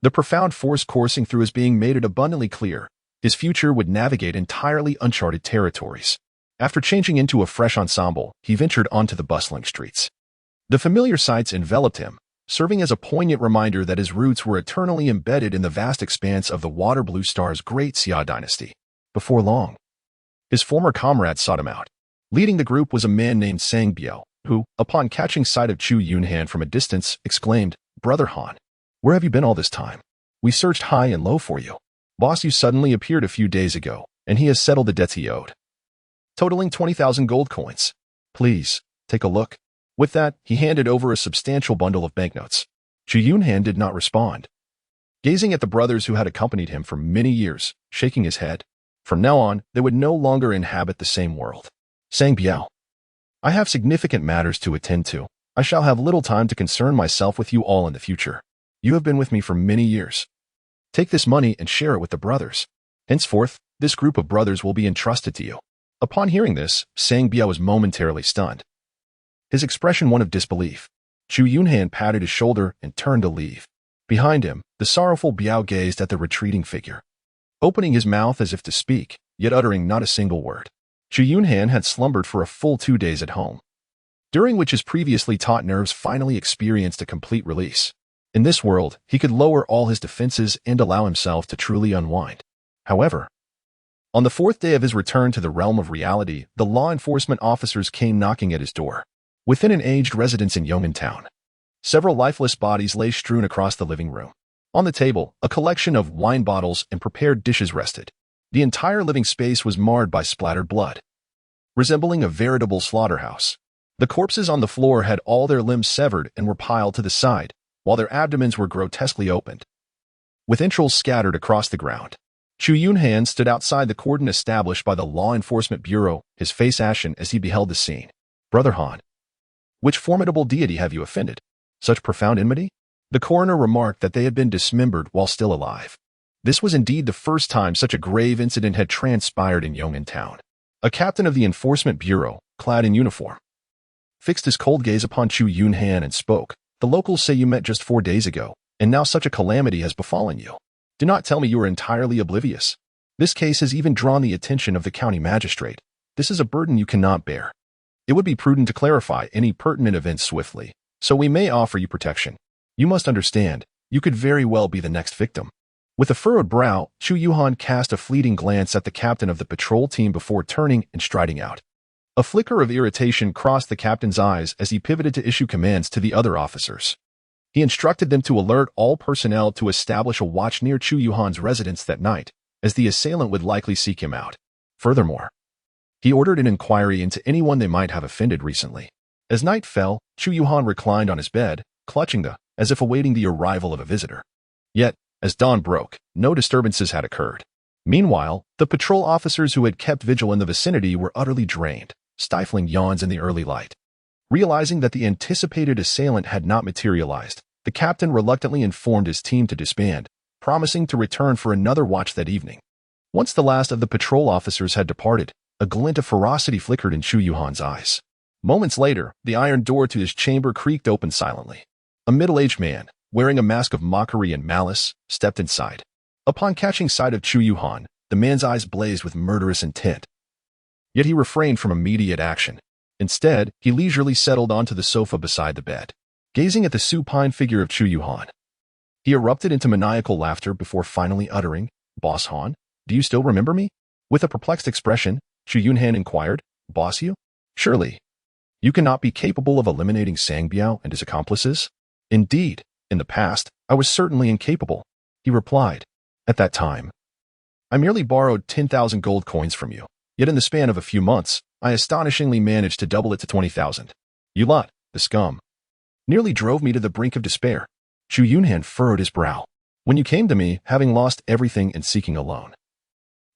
the profound force coursing through his being made it abundantly clear his future would navigate entirely uncharted territories. After changing into a fresh ensemble, he ventured onto the bustling streets. The familiar sights enveloped him, serving as a poignant reminder that his roots were eternally embedded in the vast expanse of the Water Blue Star's Great Xia Dynasty. Before long, his former comrades sought him out. Leading the group was a man named Sang Biao, who, upon catching sight of Chu Yunhan from a distance, exclaimed, "Brother Han, where have you been all this time? We searched high and low for you. Boss, you suddenly appeared a few days ago, and he has settled the debts he owed, totaling 20,000 gold coins. Please, take a look." With that, he handed over a substantial bundle of banknotes. Chu Yunhan did not respond, gazing at the brothers who had accompanied him for many years, shaking his head. From now on, they would no longer inhabit the same world. Sang Biao, "I have significant matters to attend to. I shall have little time to concern myself with you all in the future. You have been with me for many years. Take this money and share it with the brothers. Henceforth, this group of brothers will be entrusted to you." Upon hearing this, Sang Biao was momentarily stunned, his expression one of disbelief. Chu Yunhan patted his shoulder and turned to leave. Behind him, the sorrowful Biao gazed at the retreating figure, opening his mouth as if to speak, yet uttering not a single word. Chu Yunhan had slumbered for a full 2 days at home, during which his previously taut nerves finally experienced a complete release. In this world, he could lower all his defenses and allow himself to truly unwind. However, on the 4th day of his return to the realm of reality, the law enforcement officers came knocking at his door. Within an aged residence in Yong'an Town, several lifeless bodies lay strewn across the living room. On the table, a collection of wine bottles and prepared dishes rested. The entire living space was marred by splattered blood, resembling a veritable slaughterhouse. The corpses on the floor had all their limbs severed and were piled to the side, while their abdomens were grotesquely opened, with entrails scattered across the ground. Chu Yunhan stood outside the cordon established by the Law Enforcement Bureau, his face ashen as he beheld the scene. Brother Han, which formidable deity have you offended? Such profound enmity? The coroner remarked that they had been dismembered while still alive. This was indeed the first time such a grave incident had transpired in Yong'an town. A captain of the Enforcement Bureau, clad in uniform, fixed his cold gaze upon Chu Yunhan and spoke. The locals say you met just 4 days ago, and now such a calamity has befallen you. Do not tell me you are entirely oblivious. This case has even drawn the attention of the county magistrate. This is a burden you cannot bear. It would be prudent to clarify any pertinent events swiftly, so we may offer you protection. You must understand, you could very well be the next victim. With a furrowed brow, Chu Yunhan cast a fleeting glance at the captain of the patrol team before turning and striding out. A flicker of irritation crossed the captain's eyes as he pivoted to issue commands to the other officers. He instructed them to alert all personnel to establish a watch near Chu Yunhan's residence that night, as the assailant would likely seek him out. Furthermore, he ordered an inquiry into anyone they might have offended recently. As night fell, Chu Yunhan reclined on his bed, clutching as if awaiting the arrival of a visitor. Yet, as dawn broke, no disturbances had occurred. Meanwhile, the patrol officers who had kept vigil in the vicinity were utterly drained, stifling yawns in the early light. Realizing that the anticipated assailant had not materialized, the captain reluctantly informed his team to disband, promising to return for another watch that evening. Once the last of the patrol officers had departed, a glint of ferocity flickered in Chu Yunhan's eyes. Moments later, the iron door to his chamber creaked open silently. A middle-aged man, wearing a mask of mockery and malice, stepped inside. Upon catching sight of Chu Yunhan, the man's eyes blazed with murderous intent. Yet he refrained from immediate action. Instead, he leisurely settled onto the sofa beside the bed, gazing at the supine figure of Chu Yunhan. He erupted into maniacal laughter before finally uttering, "Boss Han, do you still remember me?" With a perplexed expression, Chu Yunhan inquired, "Boss you? Surely, you cannot be capable of eliminating Sang Biao and his accomplices?" "Indeed, in the past, I was certainly incapable," he replied. "At that time, I merely borrowed 10,000 gold coins from you. Yet in the span of a few months, I astonishingly managed to double it to 20,000. You lot, the scum, nearly drove me to the brink of despair." Chu Yunhan furrowed his brow. "When you came to me, having lost everything and seeking a loan,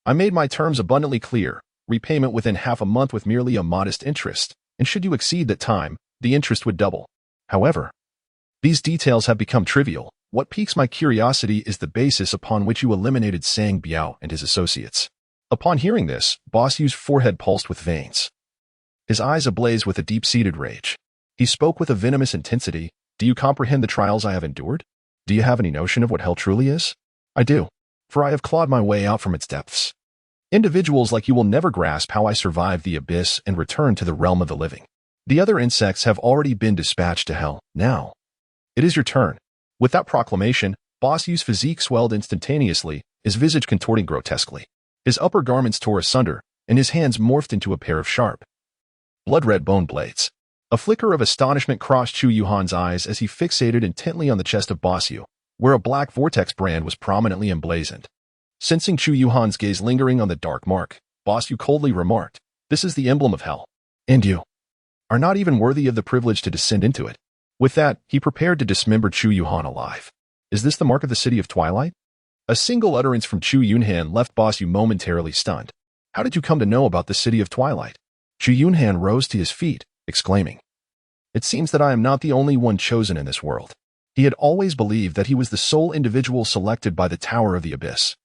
I made my terms abundantly clear, repayment within half a month with merely a modest interest, and should you exceed that time, the interest would double. However, these details have become trivial. What piques my curiosity is the basis upon which you eliminated Sang Biao and his associates." Upon hearing this, Boss Yu's forehead pulsed with veins. His eyes ablaze with a deep-seated rage. He spoke with a venomous intensity. "Do you comprehend the trials I have endured? Do you have any notion of what hell truly is? I do, for I have clawed my way out from its depths. Individuals like you will never grasp how I survived the abyss and returned to the realm of the living. The other insects have already been dispatched to hell. Now, it is your turn." With that proclamation, Boss Yu's physique swelled instantaneously, his visage contorting grotesquely. His upper garments tore asunder, and his hands morphed into a pair of sharp, blood-red bone blades. A flicker of astonishment crossed Chu Yunhan's eyes as he fixated intently on the chest of Boss Yu, where a black vortex brand was prominently emblazoned. Sensing Chu Yunhan's gaze lingering on the dark mark, Boss Yu coldly remarked, "This is the emblem of hell, and you are not even worthy of the privilege to descend into it." With that, he prepared to dismember Chu Yunhan alive. "Is this the mark of the City of Twilight?" A single utterance from Chu Yunhan left Boss Yu momentarily stunned. "How did you come to know about the City of Twilight?" Chu Yunhan rose to his feet, exclaiming, "It seems that I am not the only one chosen in this world." He had always believed that he was the sole individual selected by the Tower of the Abyss.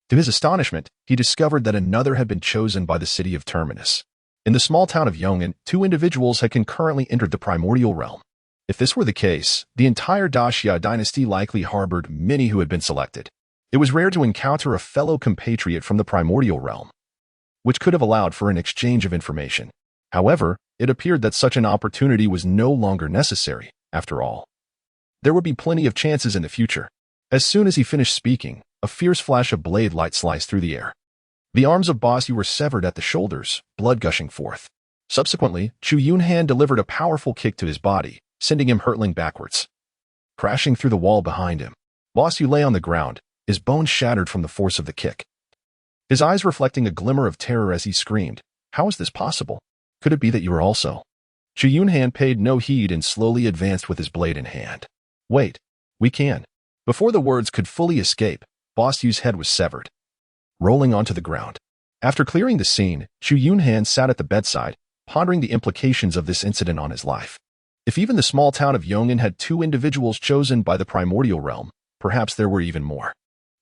To his astonishment, he discovered that another had been chosen by the city of Terminus. In the small town of Yong'an, 2 individuals had concurrently entered the primordial realm. If this were the case, the entire Daxia dynasty likely harbored many who had been selected. It was rare to encounter a fellow compatriot from the primordial realm, which could have allowed for an exchange of information. However, it appeared that such an opportunity was no longer necessary, after all. There would be plenty of chances in the future. As soon as he finished speaking, a fierce flash of blade light sliced through the air. The arms of Boss Yu were severed at the shoulders, blood gushing forth. Subsequently, Chu Yunhan delivered a powerful kick to his body, sending him hurtling backwards. Crashing through the wall behind him, Boss Yu lay on the ground, his bones shattered from the force of the kick. His eyes reflecting a glimmer of terror as he screamed, "How is this possible? Could it be that you are also?" Chu Yunhan paid no heed and slowly advanced with his blade in hand. "Wait, we can." Before the words could fully escape, Boss Yu's head was severed, rolling onto the ground. After clearing the scene, Chu Yunhan sat at the bedside, pondering the implications of this incident on his life. If even the small town of Yong'an had two individuals chosen by the primordial realm, perhaps there were even more.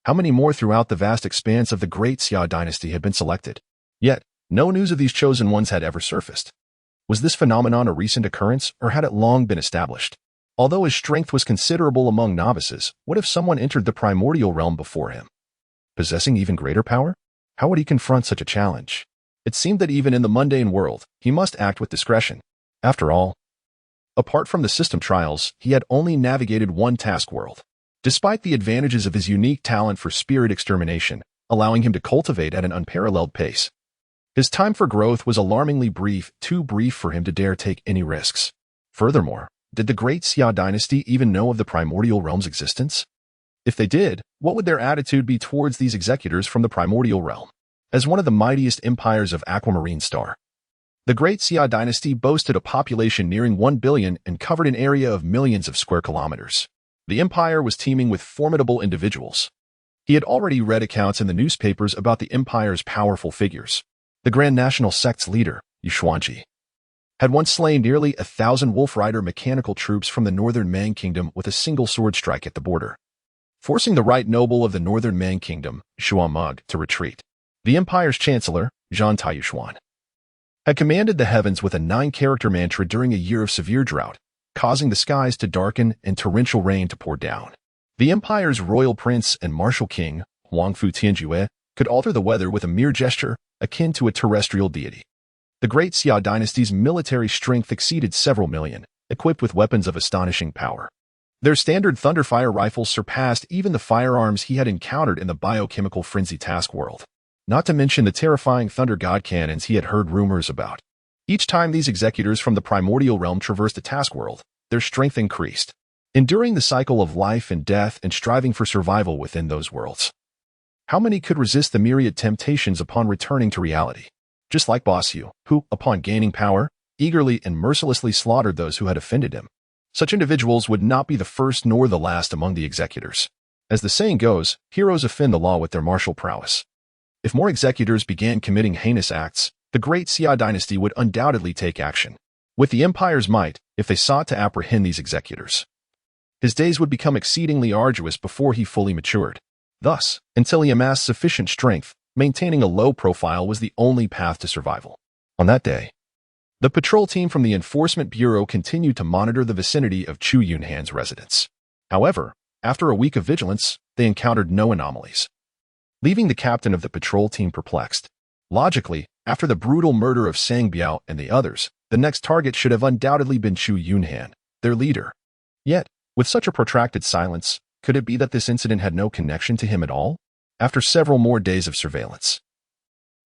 How many more throughout the vast expanse of the Great Xia dynasty had been selected? Yet, no news of these chosen ones had ever surfaced. Was this phenomenon a recent occurrence, or had it long been established? Although his strength was considerable among novices, what if someone entered the primordial realm before him? Possessing even greater power? How would he confront such a challenge? It seemed that even in the mundane world, he must act with discretion. After all, apart from the system trials, he had only navigated one task world. Despite the advantages of his unique talent for spirit extermination, allowing him to cultivate at an unparalleled pace, his time for growth was alarmingly brief, too brief for him to dare take any risks. Furthermore, did the Great Xia dynasty even know of the primordial realm's existence? If they did, what would their attitude be towards these executors from the primordial realm? As one of the mightiest empires of Aquamarine Star, the Great Xia dynasty boasted a population nearing 1 billion and covered an area of millions of square kilometers. The empire was teeming with formidable individuals. He had already read accounts in the newspapers about the empire's powerful figures. The Grand National Sect's leader, Yuxuanji, had once slain nearly 1,000 Wolf Rider mechanical troops from the Northern Man Kingdom with a single sword strike at the border, forcing the Right Noble of the Northern Man Kingdom, Xuanmug, to retreat. The empire's chancellor, Zhan Taiyuxuan, had commanded the heavens with a 9-character mantra during a year of severe drought, causing the skies to darken and torrential rain to pour down. The empire's royal prince and martial king, Huangfu Tianjue, could alter the weather with a mere gesture akin to a terrestrial deity. The Great Xia dynasty's military strength exceeded several million, equipped with weapons of astonishing power. Their standard Thunderfire rifles surpassed even the firearms he had encountered in the biochemical frenzy task world, not to mention the terrifying Thunder God cannons he had heard rumors about. Each time these executors from the primordial realm traversed a task world, their strength increased, enduring the cycle of life and death and striving for survival within those worlds. How many could resist the myriad temptations upon returning to reality? Just like Boss Yu, who, upon gaining power, eagerly and mercilessly slaughtered those who had offended him. Such individuals would not be the first nor the last among the executors. As the saying goes, heroes offend the law with their martial prowess. If more executors began committing heinous acts, the Great Xia dynasty would undoubtedly take action. With the empire's might, if they sought to apprehend these executors, his days would become exceedingly arduous before he fully matured. Thus, until he amassed sufficient strength, maintaining a low profile was the only path to survival. On that day, the patrol team from the Enforcement Bureau continued to monitor the vicinity of Chu Yunhan's residence. However, after a week of vigilance, they encountered no anomalies, leaving the captain of the patrol team perplexed. Logically, after the brutal murder of Sang Biao and the others, the next target should have undoubtedly been Chu Yunhan, their leader. Yet, with such a protracted silence, could it be that this incident had no connection to him at all? After several more days of surveillance,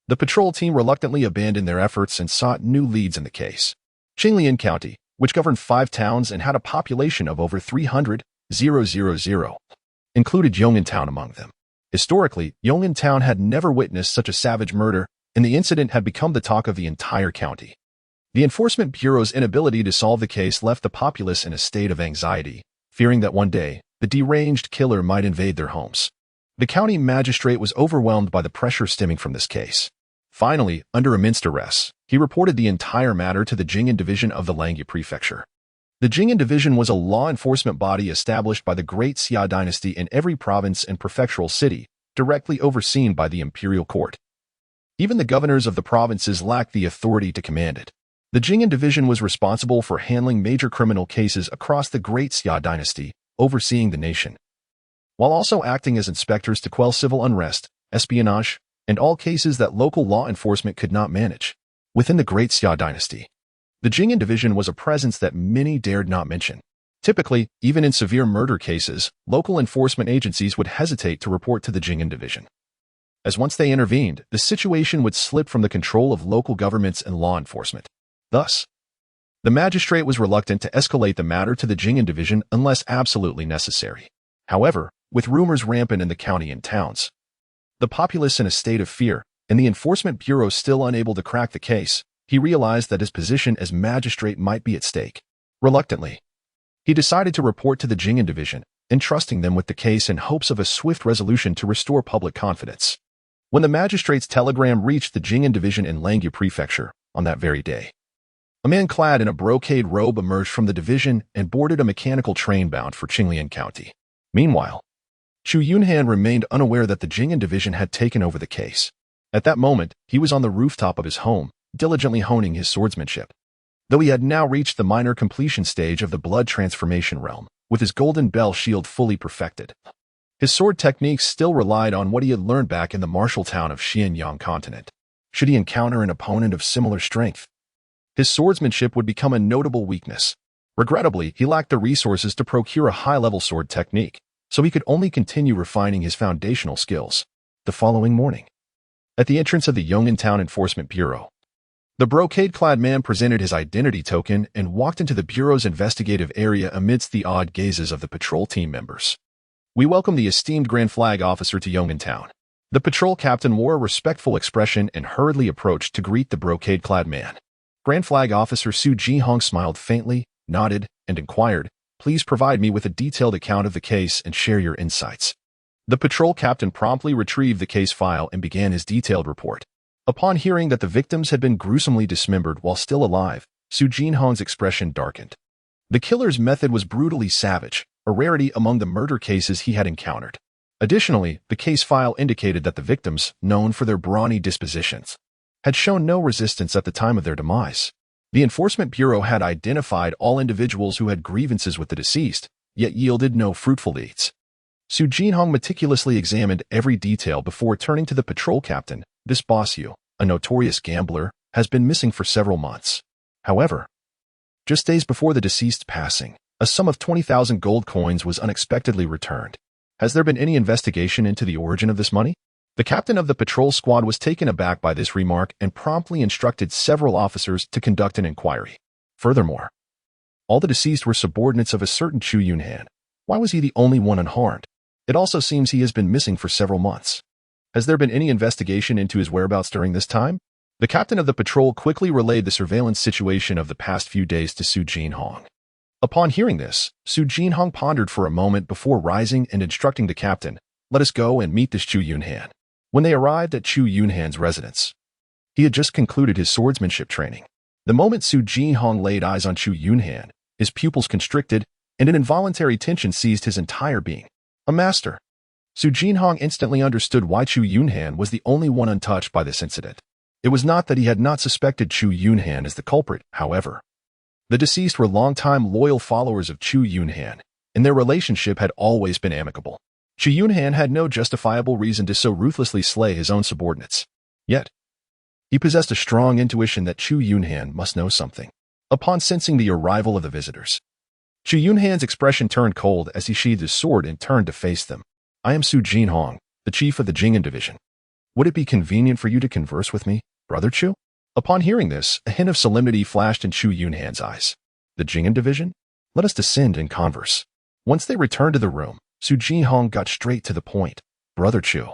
the patrol team reluctantly abandoned their efforts and sought new leads in the case. Qinglian County, which governed 5 towns and had a population of over 300,000, included Yong'an Town among them. Historically, Yong'an Town had never witnessed such a savage murder, and the incident had become the talk of the entire county. The Enforcement Bureau's inability to solve the case left the populace in a state of anxiety, fearing that one day, the deranged killer might invade their homes. The county magistrate was overwhelmed by the pressure stemming from this case. Finally, under immense duress, he reported the entire matter to the Jing'an Division of the Langye Prefecture. The Jing'an Division was a law enforcement body established by the Great Xia dynasty in every province and prefectural city, directly overseen by the imperial court. Even the governors of the provinces lacked the authority to command it. The Jing'an Division was responsible for handling major criminal cases across the Great Xia dynasty, overseeing the nation, while also acting as inspectors to quell civil unrest, espionage, and all cases that local law enforcement could not manage. Within the Great Xia dynasty, the Jing'an Division was a presence that many dared not mention. Typically, even in severe murder cases, local enforcement agencies would hesitate to report to the Jing'an Division, as once they intervened, the situation would slip from the control of local governments and law enforcement. Thus, the magistrate was reluctant to escalate the matter to the Jing'an Division unless absolutely necessary. However, with rumors rampant in the county and towns, the populace in a state of fear, and the Enforcement Bureau still unable to crack the case, he realized that his position as magistrate might be at stake. Reluctantly, he decided to report to the Jing'an Division, entrusting them with the case in hopes of a swift resolution to restore public confidence. When the magistrate's telegram reached the Jing'an division in Langyu Prefecture on that very day, a man clad in a brocade robe emerged from the division and boarded a mechanical train bound for Qinglian County. Meanwhile, Chu Yunhan remained unaware that the Jing'an division had taken over the case. At that moment, he was on the rooftop of his home, diligently honing his swordsmanship. Though he had now reached the minor completion stage of the blood transformation realm, with his golden bell shield fully perfected, his sword techniques still relied on what he had learned back in the martial town of Xianyang continent. Should he encounter an opponent of similar strength, his swordsmanship would become a notable weakness. Regrettably, he lacked the resources to procure a high-level sword technique, so he could only continue refining his foundational skills. The following morning, at the entrance of the Yong'an Town Enforcement Bureau, the brocade-clad man presented his identity token and walked into the bureau's investigative area amidst the awed gazes of the patrol team members. "We welcome the esteemed Grand Flag Officer to Yong'an Town." The patrol captain wore a respectful expression and hurriedly approached to greet the brocade-clad man. Grand Flag Officer Su Jihong smiled faintly, nodded, and inquired, "Please provide me with a detailed account of the case and share your insights." The patrol captain promptly retrieved the case file and began his detailed report. Upon hearing that the victims had been gruesomely dismembered while still alive, Su Jinhong's expression darkened. The killer's method was brutally savage, a rarity among the murder cases he had encountered. Additionally, the case file indicated that the victims, known for their brawny dispositions, had shown no resistance at the time of their demise. The Enforcement Bureau had identified all individuals who had grievances with the deceased, yet yielded no fruitful deeds. Su Jinhong meticulously examined every detail before turning to the patrol captain. "This boss Yu, a notorious gambler, has been missing for several months. However, just days before the deceased's passing, a sum of 20,000 gold coins was unexpectedly returned. Has there been any investigation into the origin of this money?" The captain of the patrol squad was taken aback by this remark and promptly instructed several officers to conduct an inquiry. Furthermore, all the deceased were subordinates of a certain Chu Yunhan. Why was he the only one unharmed? It also seems he has been missing for several months. Has there been any investigation into his whereabouts during this time? The captain of the patrol quickly relayed the surveillance situation of the past few days to Su Jinhong. Upon hearing this, Su Jinhong pondered for a moment before rising and instructing the captain, "Let us go and meet this Chu Yunhan." When they arrived at Chu Yunhan's residence, he had just concluded his swordsmanship training. The moment Su Jinhong laid eyes on Chu Yunhan, his pupils constricted, and an involuntary tension seized his entire being. A master. Su Jinhong instantly understood why Chu Yunhan was the only one untouched by this incident. It was not that he had not suspected Chu Yunhan as the culprit, however. The deceased were longtime loyal followers of Chu Yunhan, and their relationship had always been amicable. Chu Yunhan had no justifiable reason to so ruthlessly slay his own subordinates. Yet, he possessed a strong intuition that Chu Yunhan must know something. Upon sensing the arrival of the visitors, Chu Yunhan's expression turned cold as he sheathed his sword and turned to face them. "I am Su Jinhong, the chief of the Jing'an division. Would it be convenient for you to converse with me, Brother Chu?" Upon hearing this, a hint of solemnity flashed in Chu Yunhan's eyes. "The Jing'an division? Let us descend and converse." Once they returned to the room, Su Jinhong got straight to the point. "Brother Chu,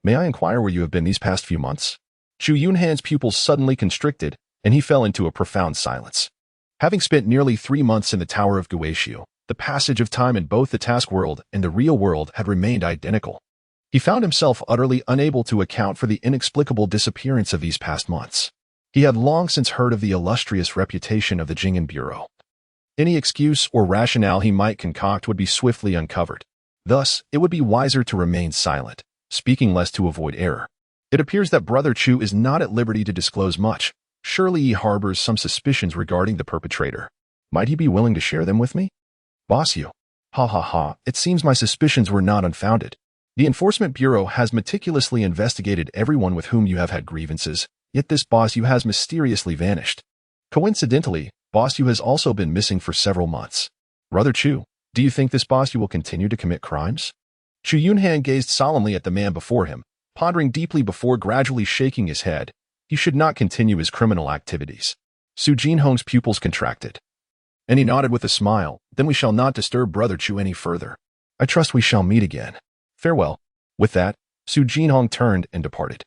may I inquire where you have been these past few months?" Chu Yunhan's pupils suddenly constricted, and he fell into a profound silence. Having spent nearly 3 months in the Tower of Guishu, the passage of time in both the task world and the real world had remained identical. He found himself utterly unable to account for the inexplicable disappearance of these past months. He had long since heard of the illustrious reputation of the Jing'an Bureau. Any excuse or rationale he might concoct would be swiftly uncovered. Thus, it would be wiser to remain silent, speaking less to avoid error. It appears that Brother Chu is not at liberty to disclose much. Surely he harbors some suspicions regarding the perpetrator. Might he be willing to share them with me? Boss Yu. Ha ha ha, it seems my suspicions were not unfounded. The Enforcement Bureau has meticulously investigated everyone with whom you have had grievances, yet this Boss Yu has mysteriously vanished. Coincidentally, Boss Yu has also been missing for several months. Brother Chu, do you think this Boss Yu will continue to commit crimes? Chu Yunhan gazed solemnly at the man before him, pondering deeply before gradually shaking his head. He should not continue his criminal activities. Su Jinhong's pupils contracted, and he nodded with a smile. "Then we shall not disturb Brother Chu any further. I trust we shall meet again. Farewell." With that, Su Jinhong turned and departed.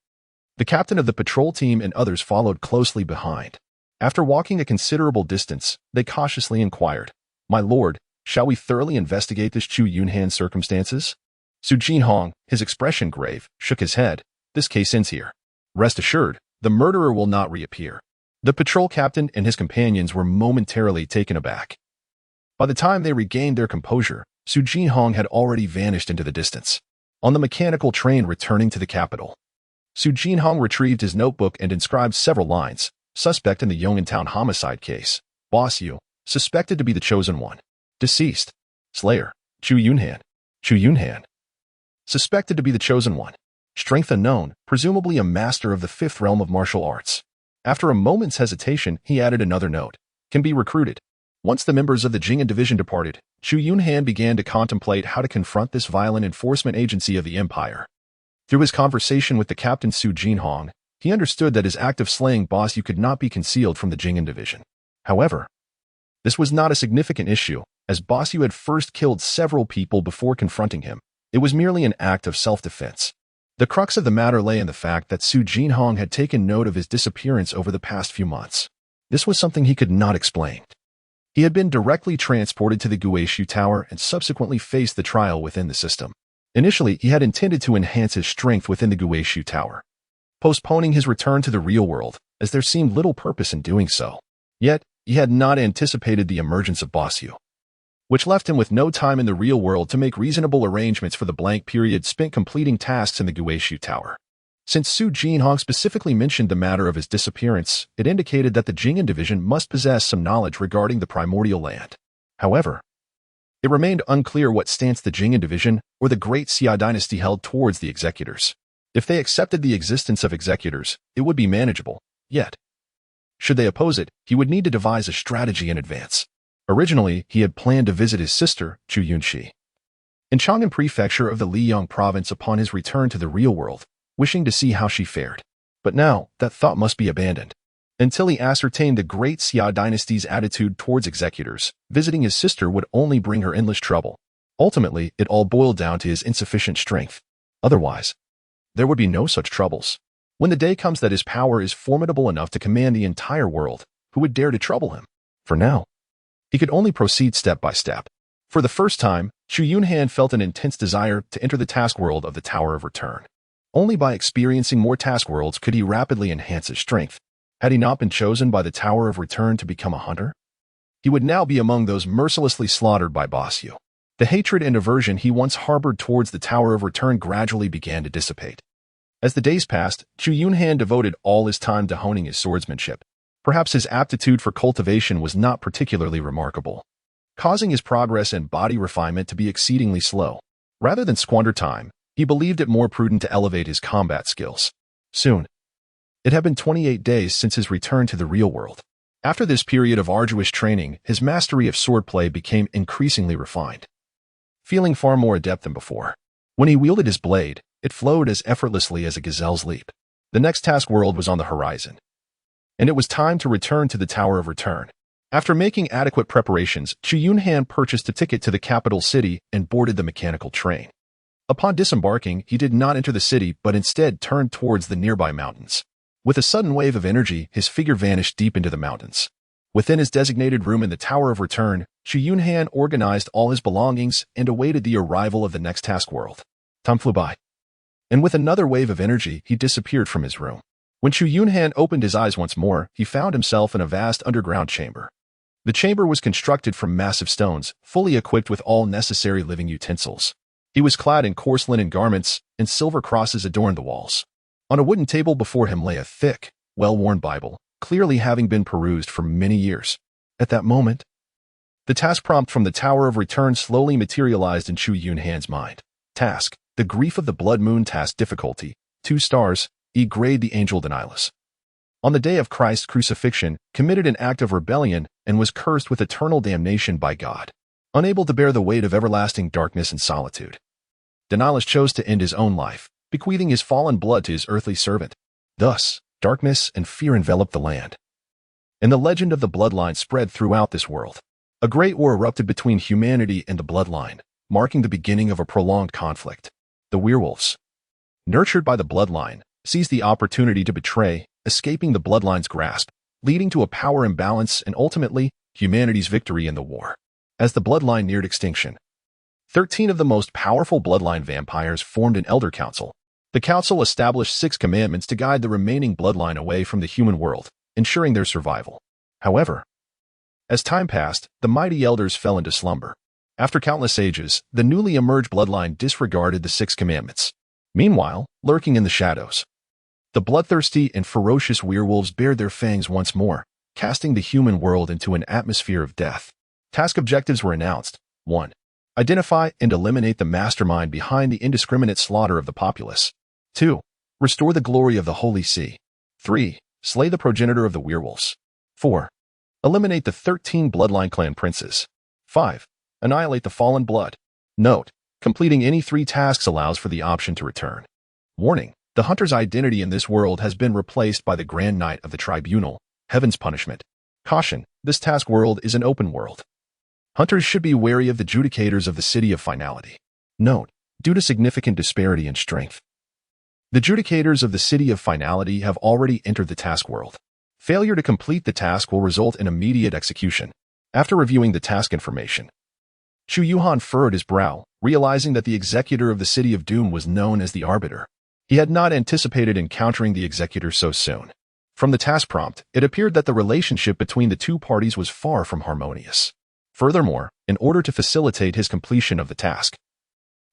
The captain of the patrol team and others followed closely behind. After walking a considerable distance, they cautiously inquired, "My lord, Shall we thoroughly investigate this Chu Yunhan circumstances? Chu Yunhan, his expression grave, shook his head. This case ends here. Rest assured, the murderer will not reappear. The patrol captain and his companions were momentarily taken aback. By the time they regained their composure, Chu Yunhan had already vanished into the distance. On the mechanical train returning to the capital, Chu Yunhan retrieved his notebook and inscribed several lines. Suspect in the Yong'an homicide case. Boss Yu, suspected to be the chosen one. Deceased. Slayer. Chu Yunhan. Chu Yunhan. Suspected to be the chosen one. Strength unknown, presumably a master of the fifth realm of martial arts. After a moment's hesitation, he added another note. Can be recruited. Once the members of the Jing'an division departed, Chu Yunhan began to contemplate how to confront this violent enforcement agency of the empire. Through his conversation with the captain Chu Yunhan, he understood that his act of slaying Boss Yu could not be concealed from the Jing'an division. However, this was not a significant issue, as Boss Yu had first killed several people before confronting him. It was merely an act of self-defense. The crux of the matter lay in the fact that Chu Yunhan had taken note of his disappearance over the past few months. This was something he could not explain. He had been directly transported to the Guishu Tower and subsequently faced the trial within the system. Initially, he had intended to enhance his strength within the Guishu Tower, postponing his return to the real world, as there seemed little purpose in doing so. Yet, he had not anticipated the emergence of Boss Yu, which left him with no time in the real world to make reasonable arrangements for the blank period spent completing tasks in the Guishu Tower. Since Chu Yunhan specifically mentioned the matter of his disappearance, it indicated that the Jing'an division must possess some knowledge regarding the primordial land. However, it remained unclear what stance the Jing'an division or the Great Xia dynasty held towards the executors. If they accepted the existence of executors, it would be manageable. Yet, should they oppose it, he would need to devise a strategy in advance. Originally, he had planned to visit his sister, Chu Yunshi, in Chang'an prefecture of the Liang province upon his return to the real world, wishing to see how she fared. But now, that thought must be abandoned. Until he ascertained the Great Xia dynasty's attitude towards executors, visiting his sister would only bring her endless trouble. Ultimately, it all boiled down to his insufficient strength. Otherwise, there would be no such troubles. When the day comes that his power is formidable enough to command the entire world, who would dare to trouble him? For now, he could only proceed step by step. For the first time, Chu Yunhan felt an intense desire to enter the task world of the Tower of Return. Only by experiencing more task worlds could he rapidly enhance his strength. Had he not been chosen by the Tower of Return to become a hunter, he would now be among those mercilessly slaughtered by Boss Yu. The hatred and aversion he once harbored towards the Tower of Return gradually began to dissipate. As the days passed, Chu Yunhan devoted all his time to honing his swordsmanship. Perhaps his aptitude for cultivation was not particularly remarkable, causing his progress and body refinement to be exceedingly slow. Rather than squander time, he believed it more prudent to elevate his combat skills. Soon, it had been 28 days since his return to the real world. After this period of arduous training, his mastery of swordplay became increasingly refined, feeling far more adept than before. When he wielded his blade, it flowed as effortlessly as a gazelle's leap. The next task world was on the horizon, and it was time to return to the Tower of Return. After making adequate preparations, Chu Yunhan purchased a ticket to the capital city and boarded the mechanical train. Upon disembarking, he did not enter the city but instead turned towards the nearby mountains. With a sudden wave of energy, his figure vanished deep into the mountains. Within his designated room in the Tower of Return, Chu Yunhan organized all his belongings and awaited the arrival of the next task world. Time flew by, and with another wave of energy, he disappeared from his room. When Chu Yunhan opened his eyes once more, he found himself in a vast underground chamber. The chamber was constructed from massive stones, fully equipped with all necessary living utensils. He was clad in coarse linen garments, and silver crosses adorned the walls. On a wooden table before him lay a thick, well-worn Bible, clearly having been perused for many years. At that moment, the task prompt from the Tower of Return slowly materialized in Chu Yunhan's mind. Task: The Grief of the Blood Moon. Task difficulty: 2 stars, E grade. The angel Denialus, on the day of Christ's crucifixion, committed an act of rebellion and was cursed with eternal damnation by God. Unable to bear the weight of everlasting darkness and solitude, Denialus chose to end his own life, bequeathing his fallen blood to his earthly servant. Thus, darkness and fear enveloped the land, and the legend of the bloodline spread throughout this world. A great war erupted between humanity and the bloodline, marking the beginning of a prolonged conflict. The werewolves, nurtured by the bloodline, seized the opportunity to betray, escaping the bloodline's grasp, leading to a power imbalance and ultimately, humanity's victory in the war. As the bloodline neared extinction, 13 of the most powerful bloodline vampires formed an elder council. The council established 6 commandments to guide the remaining bloodline away from the human world, ensuring their survival. However, as time passed, the mighty elders fell into slumber. After countless ages, the newly emerged bloodline disregarded the 6 commandments. Meanwhile, lurking in the shadows, the bloodthirsty and ferocious werewolves bared their fangs once more, casting the human world into an atmosphere of death. Task objectives were announced. 1. Identify and eliminate the mastermind behind the indiscriminate slaughter of the populace. 2. Restore the glory of the Holy See. 3. Slay the progenitor of the werewolves. 4. Eliminate the 13 bloodline clan princes. 5. Annihilate the fallen blood. Note: completing any 3 tasks allows for the option to return. Warning: the hunter's identity in this world has been replaced by the Grand Knight of the Tribunal, Heaven's Punishment. Caution: this task world is an open world. Hunters should be wary of the judicators of the City of Finality. Note: due to significant disparity in strength, the judicators of the City of Finality have already entered the task world. Failure to complete the task will result in immediate execution. After reviewing the task information, Chu Yunhan furrowed his brow, realizing that the executor of the City of Doom was known as the Arbiter. He had not anticipated encountering the executor so soon. From the task prompt, it appeared that the relationship between the 2 parties was far from harmonious. Furthermore, in order to facilitate his completion of the task,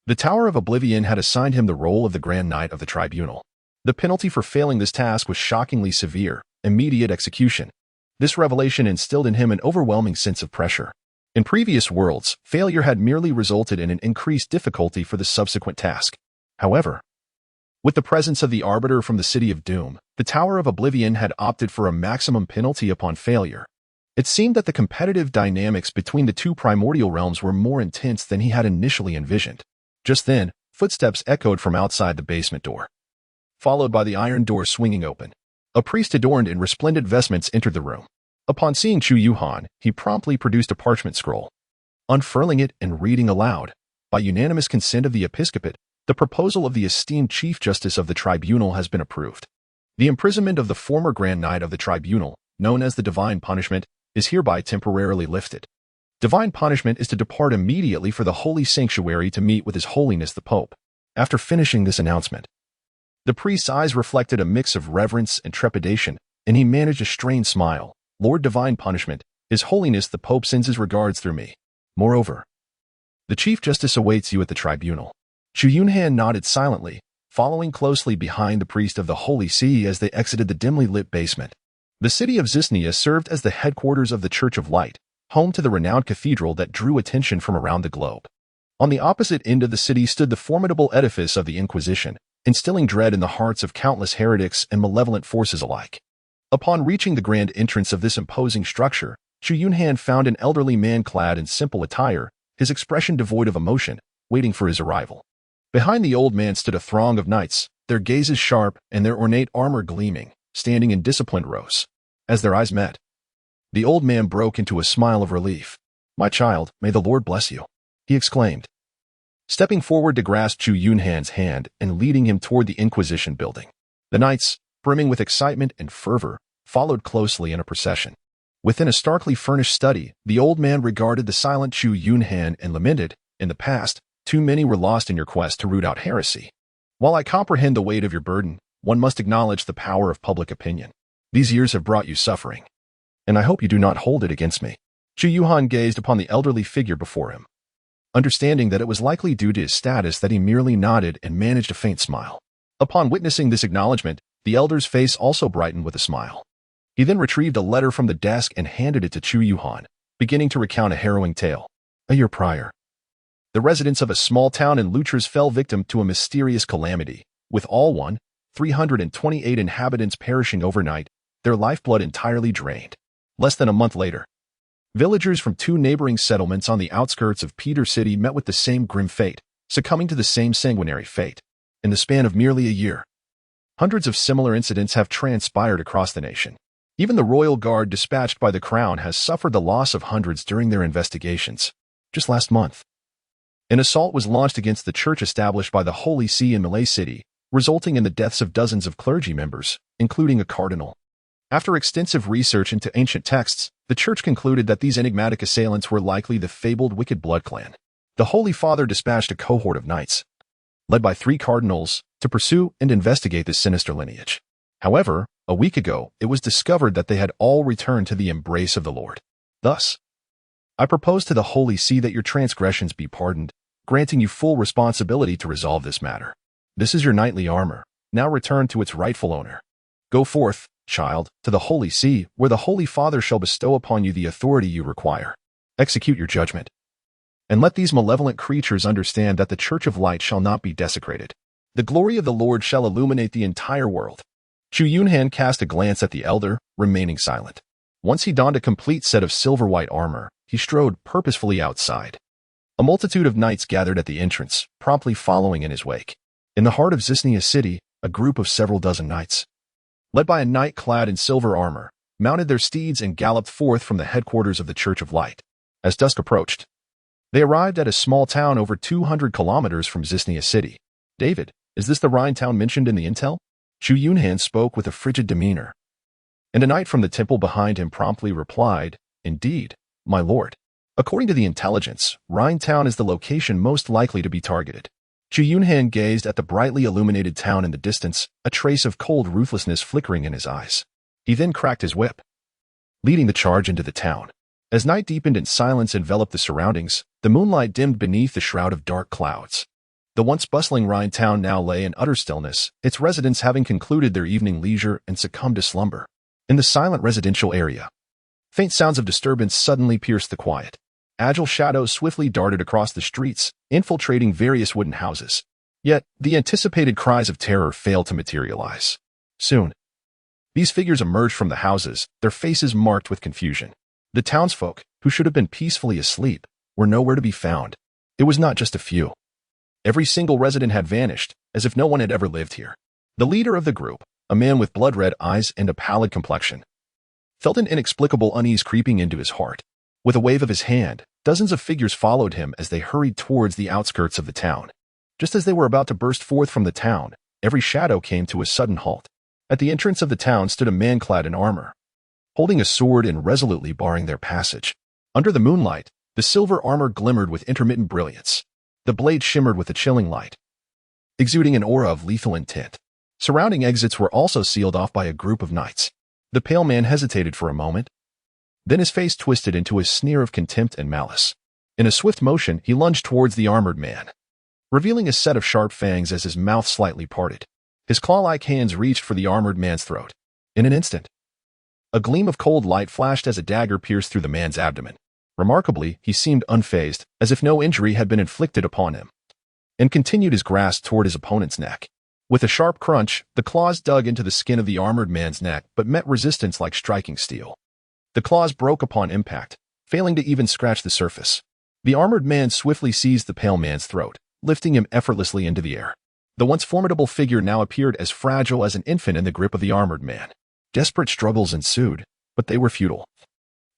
the Tower of Oblivion had assigned him the role of the Grand Knight of the Tribunal. The penalty for failing this task was shockingly severe: immediate execution. This revelation instilled in him an overwhelming sense of pressure. In previous worlds, failure had merely resulted in an increased difficulty for the subsequent task. However, with the presence of the Arbiter from the City of Doom, the Tower of Oblivion had opted for a maximum penalty upon failure. It seemed that the competitive dynamics between the 2 primordial realms were more intense than he had initially envisioned. Just then, footsteps echoed from outside the basement door, followed by the iron door swinging open. A priest adorned in resplendent vestments entered the room. Upon seeing Chu Yunhan, he promptly produced a parchment scroll. Unfurling it and reading aloud, by unanimous consent of the episcopate, the proposal of the esteemed Chief Justice of the Tribunal has been approved. The imprisonment of the former Grand Knight of the Tribunal, known as the Divine Punishment, is hereby temporarily lifted. Divine Punishment is to depart immediately for the Holy Sanctuary to meet with His Holiness the Pope. After finishing this announcement, the priest's eyes reflected a mix of reverence and trepidation, and he managed a strained smile. Lord Divine Punishment, His Holiness the Pope sends his regards through me. Moreover, the Chief Justice awaits you at the tribunal. Chu Yunhan nodded silently, following closely behind the priest of the Holy See as they exited the dimly lit basement. The city of Zisnia served as the headquarters of the Church of Light, home to the renowned cathedral that drew attention from around the globe. On the opposite end of the city stood the formidable edifice of the Inquisition, instilling dread in the hearts of countless heretics and malevolent forces alike. Upon reaching the grand entrance of this imposing structure, Chu Yunhan found an elderly man clad in simple attire, his expression devoid of emotion, waiting for his arrival. Behind the old man stood a throng of knights, their gazes sharp and their ornate armor gleaming, standing in disciplined rows. As their eyes met, the old man broke into a smile of relief. "My child, may the Lord bless you," he exclaimed, stepping forward to grasp Chu Yunhan's hand and leading him toward the Inquisition building. The knights, brimming with excitement and fervor, followed closely in a procession. Within a starkly furnished study, the old man regarded the silent Chu Yunhan and lamented, "In the past, too many were lost in your quest to root out heresy. While I comprehend the weight of your burden, one must acknowledge the power of public opinion. These years have brought you suffering, and I hope you do not hold it against me." Chu Yunhan gazed upon the elderly figure before him, understanding that it was likely due to his status that he merely nodded and managed a faint smile. Upon witnessing this acknowledgement, the elder's face also brightened with a smile. He then retrieved a letter from the desk and handed it to Chu Yunhan, beginning to recount a harrowing tale. A year prior, the residents of a small town in Lutras fell victim to a mysterious calamity, with all 328 inhabitants perishing overnight, their lifeblood entirely drained. Less than a month later, villagers from 2 neighboring settlements on the outskirts of Peter City met with the same grim fate, succumbing to the same sanguinary fate. In the span of merely a year, hundreds of similar incidents have transpired across the nation. Even the royal guard dispatched by the crown has suffered the loss of hundreds during their investigations. Just last month, an assault was launched against the church established by the Holy See in Malay City, resulting in the deaths of dozens of clergy members, including a cardinal. After extensive research into ancient texts, the church concluded that these enigmatic assailants were likely the fabled Wicked Blood Clan. The Holy Father dispatched a cohort of knights, led by 3 cardinals, to pursue and investigate this sinister lineage. However, a week ago, it was discovered that they had all returned to the embrace of the Lord. Thus, I propose to the Holy See that your transgressions be pardoned, granting you full responsibility to resolve this matter. This is your knightly armor, now returned to its rightful owner. Go forth, child, to the Holy See, where the Holy Father shall bestow upon you the authority you require. Execute your judgment. And let these malevolent creatures understand that the Church of Light shall not be desecrated. The glory of the Lord shall illuminate the entire world. Chu Yunhan cast a glance at the elder, remaining silent. Once he donned a complete set of silver-white armor, he strode purposefully outside. A multitude of knights gathered at the entrance, promptly following in his wake. In the heart of Zisnia City, a group of several dozen knights, led by a knight clad in silver armor, mounted their steeds and galloped forth from the headquarters of the Church of Light. As dusk approached, they arrived at a small town over 200 kilometers from Zisnia City. David, is this the Rhine town mentioned in the intel? Chu Yunhan spoke with a frigid demeanor, and a knight from the temple behind him promptly replied, Indeed, my lord. According to the intelligence, Rhine town is the location most likely to be targeted. Chu Yunhan gazed at the brightly illuminated town in the distance, a trace of cold ruthlessness flickering in his eyes. He then cracked his whip, leading the charge into the town. As night deepened and silence enveloped the surroundings, the moonlight dimmed beneath the shroud of dark clouds. The once bustling Rhine town now lay in utter stillness, its residents having concluded their evening leisure and succumbed to slumber. In the silent residential area, faint sounds of disturbance suddenly pierced the quiet. Agile shadows swiftly darted across the streets, infiltrating various wooden houses. Yet, the anticipated cries of terror failed to materialize. Soon, these figures emerged from the houses, their faces marked with confusion. The townsfolk, who should have been peacefully asleep, were nowhere to be found. It was not just a few. Every single resident had vanished, as if no one had ever lived here. The leader of the group, a man with blood-red eyes and a pallid complexion, felt an inexplicable unease creeping into his heart. With a wave of his hand, dozens of figures followed him as they hurried towards the outskirts of the town. Just as they were about to burst forth from the town, every shadow came to a sudden halt. At the entrance of the town stood a man clad in armor, holding a sword and resolutely barring their passage. Under the moonlight, the silver armor glimmered with intermittent brilliance. The blade shimmered with a chilling light, exuding an aura of lethal intent. Surrounding exits were also sealed off by a group of knights. The pale man hesitated for a moment. Then his face twisted into a sneer of contempt and malice. In a swift motion, he lunged towards the armored man, revealing a set of sharp fangs as his mouth slightly parted. His claw-like hands reached for the armored man's throat. In an instant, a gleam of cold light flashed as a dagger pierced through the man's abdomen. Remarkably, he seemed unfazed, as if no injury had been inflicted upon him, and continued his grasp toward his opponent's neck. With a sharp crunch, the claws dug into the skin of the armored man's neck but met resistance like striking steel. The claws broke upon impact, failing to even scratch the surface. The armored man swiftly seized the pale man's throat, lifting him effortlessly into the air. The once formidable figure now appeared as fragile as an infant in the grip of the armored man. Desperate struggles ensued, but they were futile,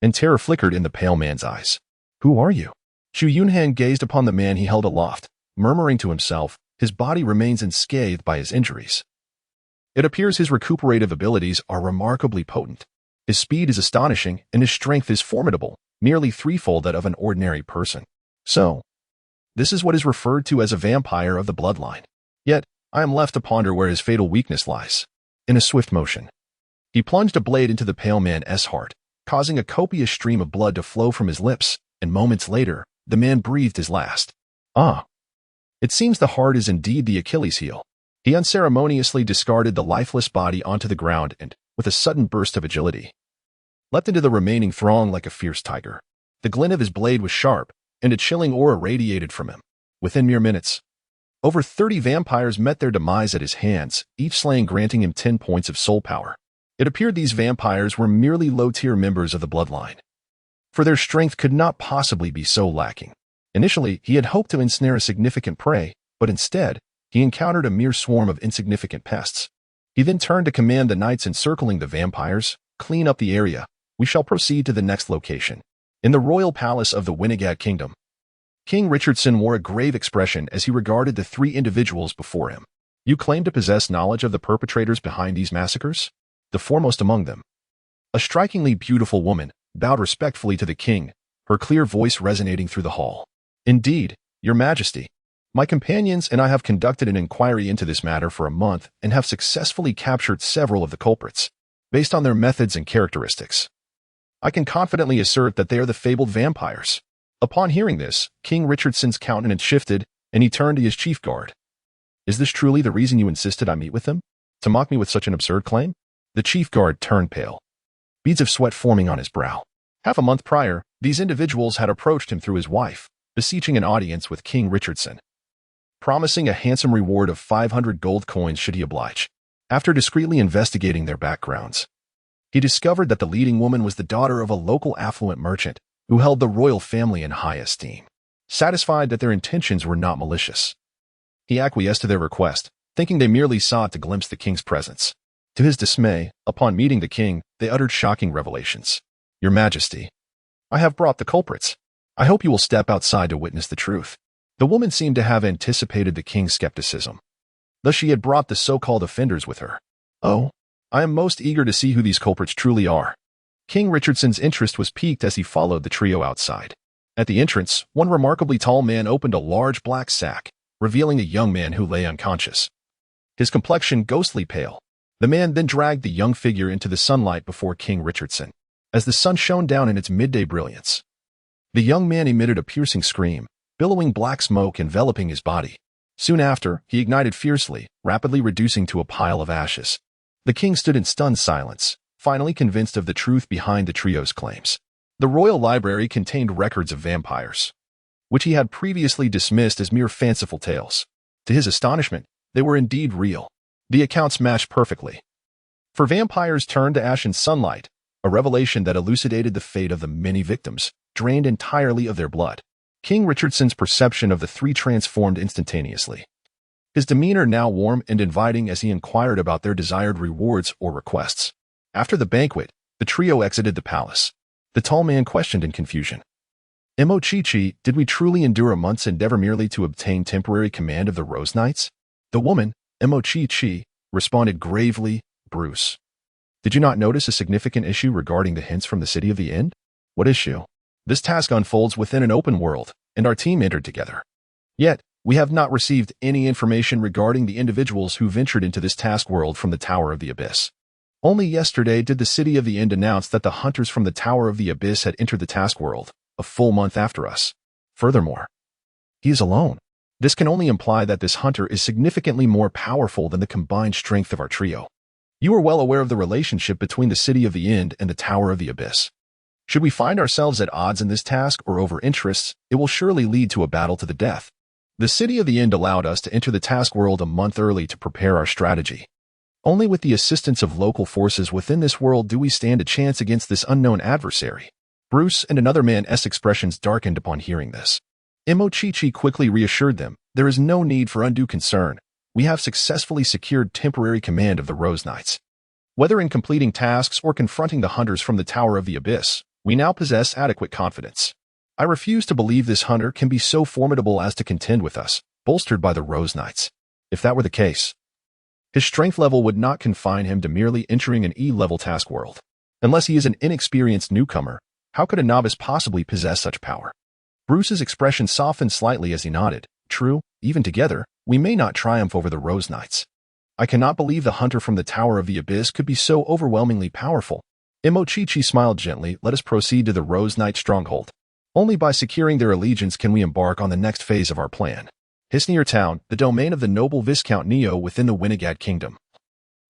and terror flickered in the pale man's eyes. Who are you? Chu Yunhan gazed upon the man he held aloft, murmuring to himself, his body remains unscathed by his injuries. It appears his recuperative abilities are remarkably potent. His speed is astonishing, and his strength is formidable, nearly threefold that of an ordinary person. So, this is what is referred to as a vampire of the bloodline. Yet, I am left to ponder where his fatal weakness lies. In a swift motion, he plunged a blade into the pale man's heart, causing a copious stream of blood to flow from his lips, and moments later, the man breathed his last. Ah! It seems the heart is indeed the Achilles heel. He unceremoniously discarded the lifeless body onto the ground and, with a sudden burst of agility, leapt into the remaining throng like a fierce tiger. The glint of his blade was sharp, and a chilling aura radiated from him. Within mere minutes, over 30 vampires met their demise at his hands, each slaying granting him 10 points of soul power. It appeared these vampires were merely low-tier members of the bloodline, for their strength could not possibly be so lacking. Initially, he had hoped to ensnare a significant prey, but instead, he encountered a mere swarm of insignificant pests. He then turned to command the knights encircling the vampires, "Clean up the area. We shall proceed to the next location." In the royal palace of the Winnegad Kingdom, King Richardson wore a grave expression as he regarded the 3 individuals before him. "You claim to possess knowledge of the perpetrators behind these massacres?" The foremost among them, A strikingly beautiful woman bowed respectfully to the king, her clear voice resonating through the hall. Indeed, Your Majesty, my companions and I have conducted an inquiry into this matter for a month and have successfully captured several of the culprits, based on their methods and characteristics. I can confidently assert that they are the fabled vampires. Upon hearing this, King Richardson's countenance shifted, and he turned to his chief guard. Is this truly the reason you insisted I meet with them? To mock me with such an absurd claim? The chief guard turned pale, beads of sweat forming on his brow. Half a month prior, these individuals had approached him through his wife, beseeching an audience with King Richardson, promising a handsome reward of 500 gold coins should he oblige. After discreetly investigating their backgrounds, he discovered that the leading woman was the daughter of a local affluent merchant who held the royal family in high esteem. Satisfied that their intentions were not malicious, he acquiesced to their request, thinking they merely sought to glimpse the king's presence. To his dismay, upon meeting the king, they uttered shocking revelations. Your Majesty, I have brought the culprits. I hope you will step outside to witness the truth. The woman seemed to have anticipated the king's skepticism. Thus she had brought the so-called offenders with her. Oh, I am most eager to see who these culprits truly are. King Richardson's interest was piqued as he followed the trio outside. At the entrance, one remarkably tall man opened a large black sack, revealing a young man who lay unconscious, his complexion ghostly pale. The man then dragged the young figure into the sunlight before King Richardson. As the sun shone down in its midday brilliance, the young man emitted a piercing scream, billowing black smoke enveloping his body. Soon after, he ignited fiercely, rapidly reducing to a pile of ashes. The king stood in stunned silence, finally convinced of the truth behind the trio's claims. The royal library contained records of vampires, which he had previously dismissed as mere fanciful tales. To his astonishment, they were indeed real. The accounts matched perfectly. For vampires turned to ash in sunlight, a revelation that elucidated the fate of the many victims, drained entirely of their blood. King Richardson's perception of the three transformed instantaneously, his demeanor now warm and inviting as he inquired about their desired rewards or requests. After the banquet, the trio exited the palace. The tall man questioned in confusion. Mochichi, did we truly endure a month's endeavor merely to obtain temporary command of the Rose Knights? The woman, Mochichi, responded gravely, Bruce, did you not notice a significant issue regarding the hints from the City of the End? What issue? This task unfolds within an open world, and our team entered together. Yet, we have not received any information regarding the individuals who ventured into this task world from the Tower of the Abyss. Only yesterday did the City of the End announce that the hunters from the Tower of the Abyss had entered the task world, a full month after us. Furthermore, he is alone. This can only imply that this hunter is significantly more powerful than the combined strength of our trio. You are well aware of the relationship between the City of the End and the Tower of the Abyss. Should we find ourselves at odds in this task or over interests, it will surely lead to a battle to the death. The City of the End allowed us to enter the task world a month early to prepare our strategy. Only with the assistance of local forces within this world do we stand a chance against this unknown adversary. Bruce and another man's expressions darkened upon hearing this. Mochichi quickly reassured them, there is no need for undue concern. We have successfully secured temporary command of the Rose Knights. Whether in completing tasks or confronting the hunters from the Tower of the Abyss, we now possess adequate confidence. I refuse to believe this hunter can be so formidable as to contend with us, bolstered by the Rose Knights. If that were the case, his strength level would not confine him to merely entering an E-level task world. Unless he is an inexperienced newcomer, how could a novice possibly possess such power? Bruce's expression softened slightly as he nodded. True, even together, we may not triumph over the Rose Knights. I cannot believe the hunter from the Tower of the Abyss could be so overwhelmingly powerful. Mochichi smiled gently. Let us proceed to the Rose Knight stronghold. Only by securing their allegiance can we embark on the next phase of our plan. Hisnir Town, the domain of the noble Viscount Neo within the Winnegad Kingdom,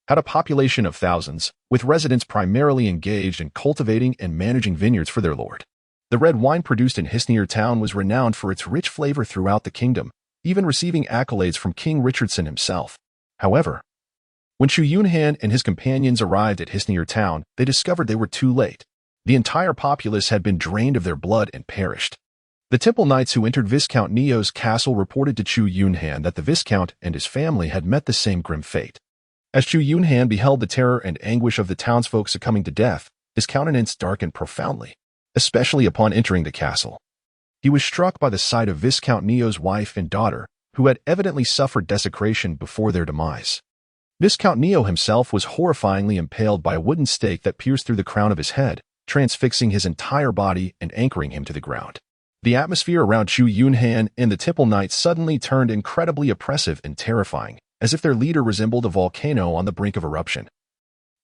had a population of thousands, with residents primarily engaged in cultivating and managing vineyards for their lord. The red wine produced in Hisnir Town was renowned for its rich flavor throughout the kingdom, even receiving accolades from King Richardson himself. However, when Chu Yunhan and his companions arrived at Hisnir Town, they discovered they were too late. The entire populace had been drained of their blood and perished. The temple knights who entered Viscount Neo's castle reported to Chu Yunhan that the Viscount and his family had met the same grim fate. As Chu Yunhan beheld the terror and anguish of the townsfolk succumbing to death, his countenance darkened profoundly, especially upon entering the castle. He was struck by the sight of Viscount Neo's wife and daughter, who had evidently suffered desecration before their demise. Viscount Neo himself was horrifyingly impaled by a wooden stake that pierced through the crown of his head, transfixing his entire body and anchoring him to the ground. The atmosphere around Chu Yunhan and the Temple Knights suddenly turned incredibly oppressive and terrifying, as if their leader resembled a volcano on the brink of eruption,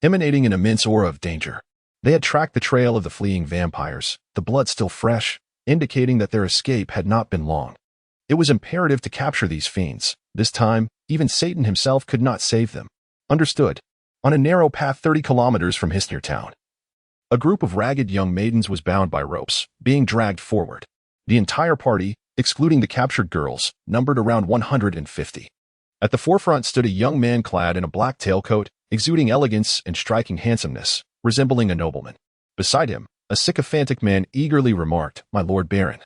emanating an immense aura of danger. They had tracked the trail of the fleeing vampires, the blood still fresh, indicating that their escape had not been long. It was imperative to capture these fiends. This time, even Satan himself could not save them. Understood. On a narrow path 30 kilometers from Hisnir town, a group of ragged young maidens was bound by ropes, being dragged forward. The entire party, excluding the captured girls, numbered around 150. At the forefront stood a young man clad in a black tailcoat, exuding elegance and striking handsomeness, resembling a nobleman. Beside him, a sycophantic man eagerly remarked, "My Lord Baron,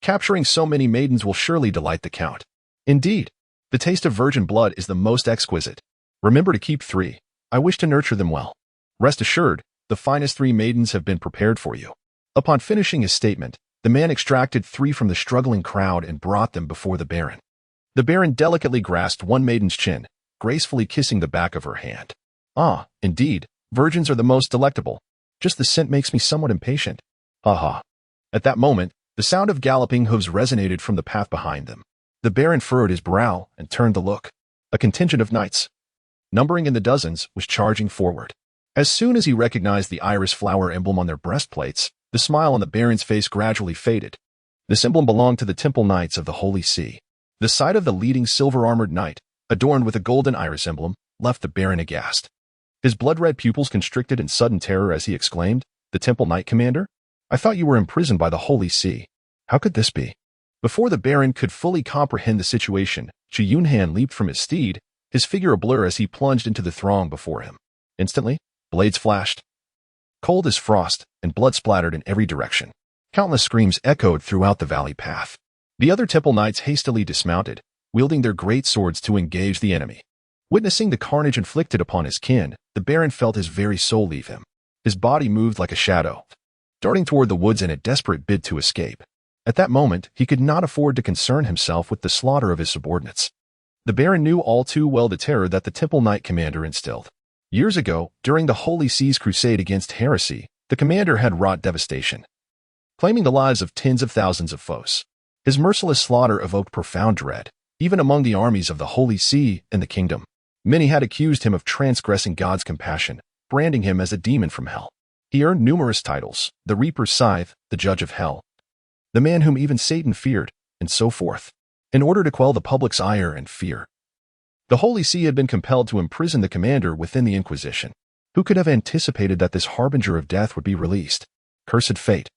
capturing so many maidens will surely delight the Count. Indeed, the taste of virgin blood is the most exquisite. Remember to keep 3. I wish to nurture them well. Rest assured, the finest 3 maidens have been prepared for you." Upon finishing his statement, the man extracted 3 from the struggling crowd and brought them before the Baron. The Baron delicately grasped one maiden's chin, gracefully kissing the back of her hand. "Ah, indeed, virgins are the most delectable. Just the scent makes me somewhat impatient. Ha ha." At that moment, the sound of galloping hooves resonated from the path behind them. The Baron furrowed his brow and turned to look. A contingent of knights, numbering in the dozens, was charging forward. As soon as he recognized the iris flower emblem on their breastplates, the smile on the Baron's face gradually faded. This emblem belonged to the Temple Knights of the Holy See. The sight of the leading silver-armored knight, adorned with a golden iris emblem, left the Baron aghast. His blood-red pupils constricted in sudden terror as he exclaimed, "The Temple Knight Commander? I thought you were imprisoned by the Holy See. How could this be?" Before the Baron could fully comprehend the situation, Chu Yunhan leaped from his steed, his figure a blur as he plunged into the throng before him. Instantly, blades flashed, cold as frost, and blood splattered in every direction. Countless screams echoed throughout the valley path. The other Temple Knights hastily dismounted, wielding their great swords to engage the enemy. Witnessing the carnage inflicted upon his kin, the Baron felt his very soul leave him. His body moved like a shadow, darting toward the woods in a desperate bid to escape. At that moment, he could not afford to concern himself with the slaughter of his subordinates. The Baron knew all too well the terror that the Temple Knight commander instilled. Years ago, during the Holy See's crusade against heresy, the commander had wrought devastation, claiming the lives of tens of thousands of foes. His merciless slaughter evoked profound dread, even among the armies of the Holy See and the kingdom. Many had accused him of transgressing God's compassion, branding him as a demon from hell. He earned numerous titles: the Reaper's Scythe, the Judge of Hell, the man whom even Satan feared, and so forth. In order to quell the public's ire and fear, the Holy See had been compelled to imprison the commander within the Inquisition. Who could have anticipated that this harbinger of death would be released? Cursed fate,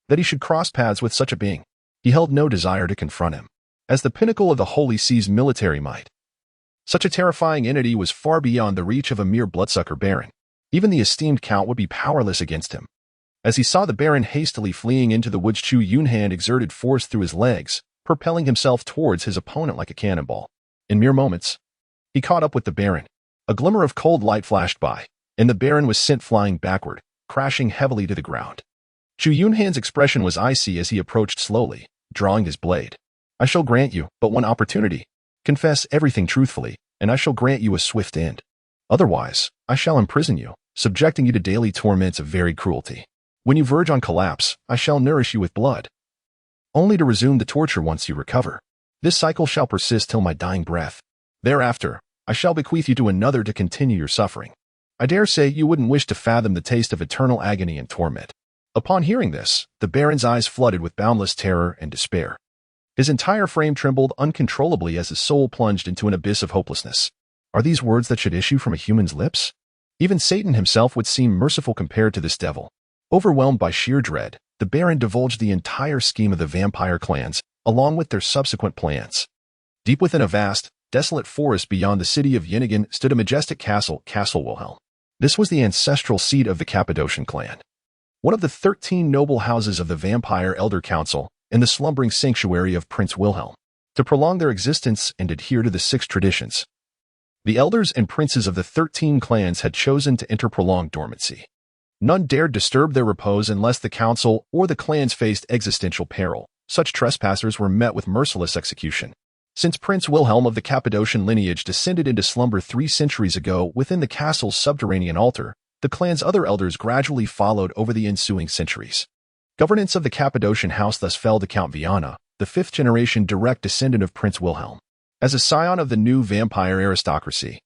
that he should cross paths with such a being. He held no desire to confront him. As the pinnacle of the Holy See's military might, such a terrifying entity was far beyond the reach of a mere bloodsucker baron. Even the esteemed Count would be powerless against him. As he saw the Baron hastily fleeing into the woods, Chu Yunhan exerted force through his legs, propelling himself towards his opponent like a cannonball. In mere moments, he caught up with the Baron. A glimmer of cold light flashed by, and the Baron was sent flying backward, crashing heavily to the ground. Chu Yunhan's expression was icy as he approached slowly, drawing his blade. "I shall grant you but one opportunity. Confess everything truthfully, and I shall grant you a swift end. Otherwise, I shall imprison you, subjecting you to daily torments of varied cruelty. When you verge on collapse, I shall nourish you with blood, only to resume the torture once you recover. This cycle shall persist till my dying breath. Thereafter, I shall bequeath you to another to continue your suffering. I dare say you wouldn't wish to fathom the taste of eternal agony and torment." Upon hearing this, the Baron's eyes flooded with boundless terror and despair. His entire frame trembled uncontrollably as his soul plunged into an abyss of hopelessness. Are these words that should issue from a human's lips? Even Satan himself would seem merciful compared to this devil. Overwhelmed by sheer dread, the Baron divulged the entire scheme of the vampire clans, along with their subsequent plans. Deep within a vast, desolate forest beyond the city of Yinigan stood a majestic castle, Castle Wilhelm. This was the ancestral seat of the Cappadocian clan, one of the 13 noble houses of the Vampire Elder Council and the slumbering sanctuary of Prince Wilhelm. To prolong their existence and adhere to the 6 traditions, the elders and princes of the 13 clans had chosen to enter prolonged dormancy. None dared disturb their repose unless the council or the clans faced existential peril. Such trespassers were met with merciless execution. Since Prince Wilhelm of the Cappadocian lineage descended into slumber 3 centuries ago within the castle's subterranean altar, the clan's other elders gradually followed over the ensuing centuries. Governance of the Cappadocian house thus fell to Count Viana, the 5th-generation direct descendant of Prince Wilhelm. As a scion of the new vampire aristocracy,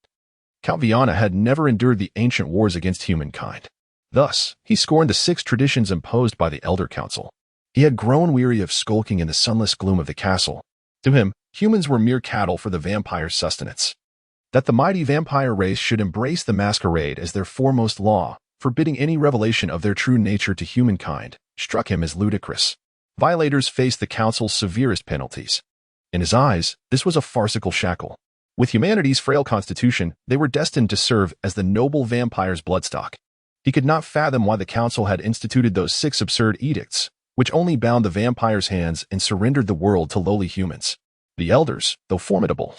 Count Viana had never endured the ancient wars against humankind. Thus, he scorned the 6 traditions imposed by the Elder Council. He had grown weary of skulking in the sunless gloom of the castle. To him, humans were mere cattle for the vampire's sustenance. That the mighty vampire race should embrace the masquerade as their foremost law, forbidding any revelation of their true nature to humankind, struck him as ludicrous. Violators faced the council's severest penalties. In his eyes, this was a farcical shackle. With humanity's frail constitution, they were destined to serve as the noble vampire's bloodstock. He could not fathom why the council had instituted those 6 absurd edicts, which only bound the vampire's hands and surrendered the world to lowly humans. The elders, though formidable,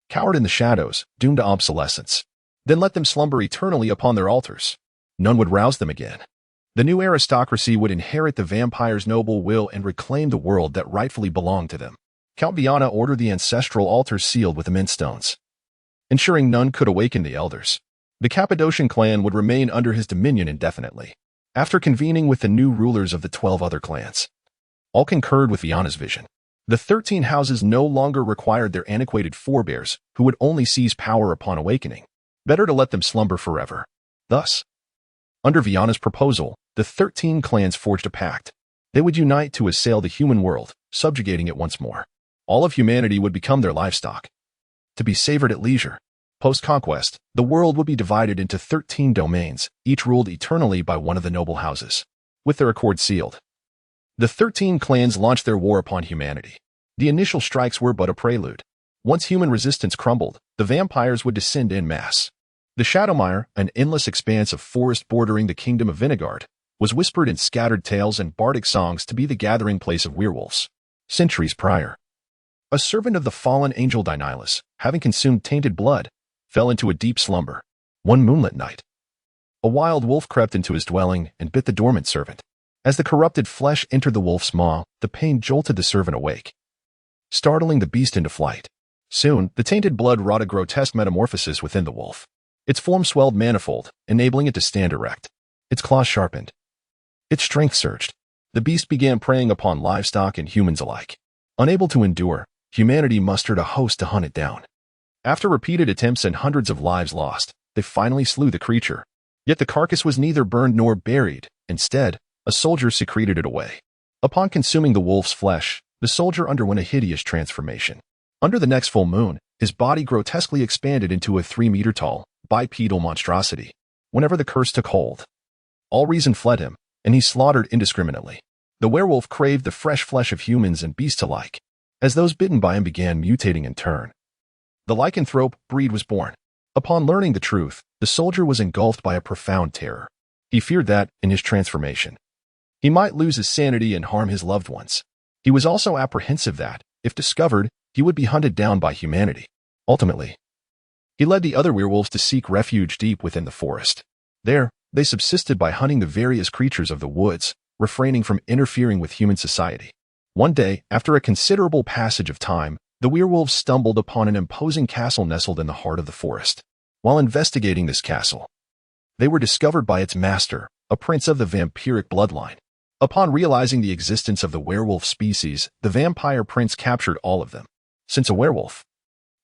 cowered in the shadows, doomed to obsolescence. Then let them slumber eternally upon their altars. None would rouse them again. The new aristocracy would inherit the vampire's noble will and reclaim the world that rightfully belonged to them. Count Viana ordered the ancestral altars sealed with immense stones, ensuring none could awaken the elders. The Cappadocian clan would remain under his dominion indefinitely. After convening with the new rulers of the 12 other clans, all concurred with Viana's vision. The 13 houses no longer required their antiquated forebears, who would only seize power upon awakening. Better to let them slumber forever. Thus, under Viana's proposal, the 13 clans forged a pact. They would unite to assail the human world, subjugating it once more. All of humanity would become their livestock, to be savored at leisure. Post-conquest, the world would be divided into 13 domains, each ruled eternally by one of the noble houses. With their accord sealed, the 13 clans launched their war upon humanity. The initial strikes were but a prelude. Once human resistance crumbled, the vampires would descend en masse. The Shadowmire, an endless expanse of forest bordering the kingdom of Vinegard, was whispered in scattered tales and bardic songs to be the gathering place of werewolves. Centuries prior, a servant of the fallen angel Dinylus, having consumed tainted blood, fell into a deep slumber. One moonlit night, a wild wolf crept into his dwelling and bit the dormant servant. As the corrupted flesh entered the wolf's maw, the pain jolted the servant awake, startling the beast into flight. Soon, the tainted blood wrought a grotesque metamorphosis within the wolf. Its form swelled manifold, enabling it to stand erect. Its claws sharpened. Its strength surged. The beast began preying upon livestock and humans alike. Unable to endure, humanity mustered a host to hunt it down. After repeated attempts and hundreds of lives lost, they finally slew the creature. Yet the carcass was neither burned nor buried. Instead, a soldier secreted it away. Upon consuming the wolf's flesh, the soldier underwent a hideous transformation. Under the next full moon, his body grotesquely expanded into a 3-meter-tall, bipedal monstrosity. Whenever the curse took hold, all reason fled him, and he slaughtered indiscriminately. The werewolf craved the fresh flesh of humans and beasts alike. As those bitten by him began mutating in turn, the lycanthrope breed was born. Upon learning the truth, the soldier was engulfed by a profound terror. He feared that, in his transformation, he might lose his sanity and harm his loved ones. He was also apprehensive that, if discovered, he would be hunted down by humanity. Ultimately, he led the other werewolves to seek refuge deep within the forest. There, they subsisted by hunting the various creatures of the woods, refraining from interfering with human society. One day, after a considerable passage of time, the werewolves stumbled upon an imposing castle nestled in the heart of the forest. While investigating this castle, they were discovered by its master, a prince of the vampiric bloodline. Upon realizing the existence of the werewolf species, the vampire prince captured all of them. Since a werewolf,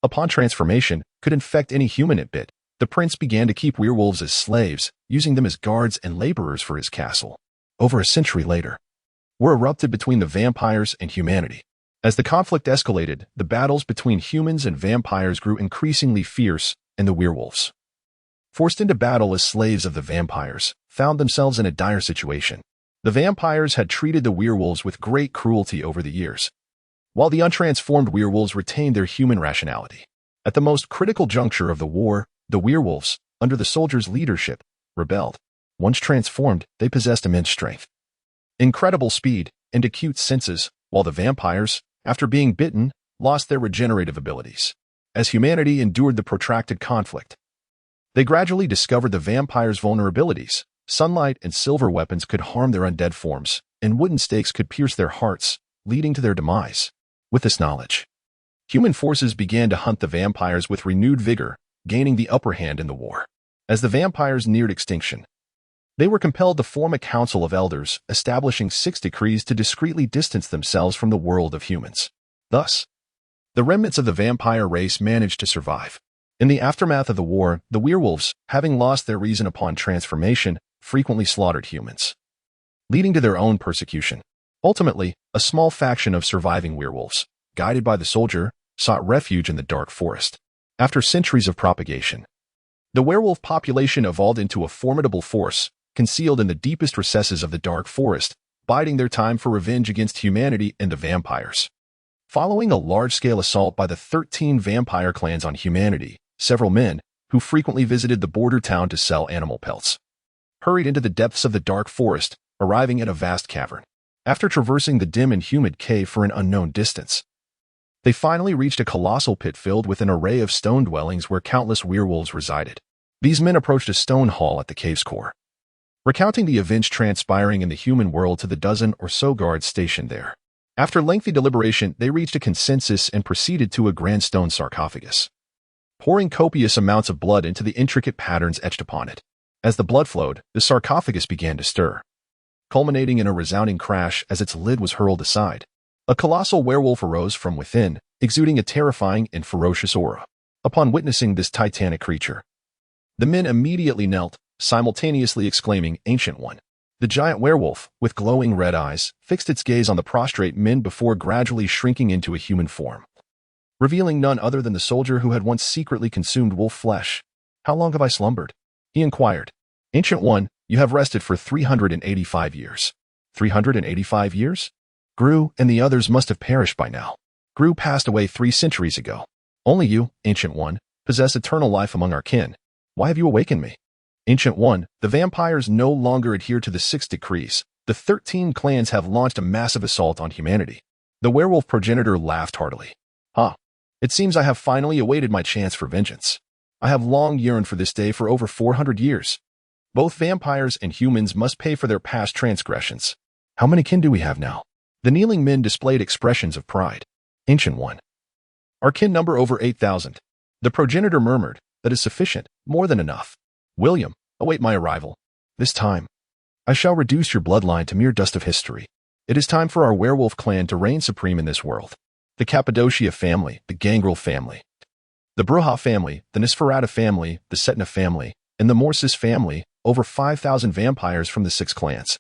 upon transformation, could infect any human it bit, the prince began to keep werewolves as slaves, using them as guards and laborers for his castle. Over a century later, war erupted between the vampires and humanity. As the conflict escalated, the battles between humans and vampires grew increasingly fierce, and the werewolves, forced into battle as slaves of the vampires, found themselves in a dire situation. The vampires had treated the werewolves with great cruelty over the years, while the untransformed werewolves retained their human rationality. At the most critical juncture of the war, the werewolves, under the soldiers' leadership, rebelled. Once transformed, they possessed immense strength, incredible speed, and acute senses, while the vampires, after being bitten, lost their regenerative abilities. As humanity endured the protracted conflict, they gradually discovered the vampires' vulnerabilities. Sunlight and silver weapons could harm their undead forms, and wooden stakes could pierce their hearts, leading to their demise. With this knowledge, Human forces began to hunt the vampires with renewed vigor, gaining the upper hand in the war. As the vampires neared extinction, they were compelled to form a council of elders, establishing 6 decrees to discreetly distance themselves from the world of humans. Thus, the remnants of the vampire race managed to survive. In the aftermath of the war, the werewolves, having lost their reason upon transformation, frequently slaughtered humans, leading to their own persecution. Ultimately, a small faction of surviving werewolves, guided by the soldier, sought refuge in the dark forest. After centuries of propagation, the werewolf population evolved into a formidable force, concealed in the deepest recesses of the dark forest, biding their time for revenge against humanity and the vampires. Following a large-scale assault by the 13 vampire clans on humanity, several men, who frequently visited the border town to sell animal pelts, hurried into the depths of the dark forest, arriving at a vast cavern. After traversing the dim and humid cave for an unknown distance, they finally reached a colossal pit filled with an array of stone dwellings where countless werewolves resided. These men approached a stone hall at the cave's core, recounting the events transpiring in the human world to the dozen or so guards stationed there. After lengthy deliberation, they reached a consensus and proceeded to a grand stone sarcophagus, pouring copious amounts of blood into the intricate patterns etched upon it. As the blood flowed, the sarcophagus began to stir, culminating in a resounding crash as its lid was hurled aside. A colossal werewolf arose from within, exuding a terrifying and ferocious aura. Upon witnessing this titanic creature, the men immediately knelt, simultaneously exclaiming, "Ancient One." The giant werewolf, with glowing red eyes, fixed its gaze on the prostrate men before gradually shrinking into a human form, revealing none other than the soldier who had once secretly consumed wolf flesh. "How long have I slumbered?" he inquired. "Ancient One, you have rested for 385 years. 385 years? Gru and the others must have perished by now. Gru passed away 3 centuries ago. Only you, Ancient One, possess eternal life among our kin. Why have you awakened me?" "Ancient One, the vampires no longer adhere to the 6 decrees. The 13 clans have launched a massive assault on humanity." The werewolf progenitor laughed heartily. "Ha! It seems I have finally awaited my chance for vengeance. I have long yearned for this day for over 400 years. Both vampires and humans must pay for their past transgressions. How many kin do we have now?" The kneeling men displayed expressions of pride. "Ancient One, our kin number over 8,000. The progenitor murmured, "That is sufficient, more than enough. William, await my arrival. This time, I shall reduce your bloodline to mere dust of history. It is time for our werewolf clan to reign supreme in this world. The Cappadocia family, the Gangrel family, the Bruja family, the Nosferatu family, the Setna family, and the Morsis family, over 5,000 vampires from the 6 clans,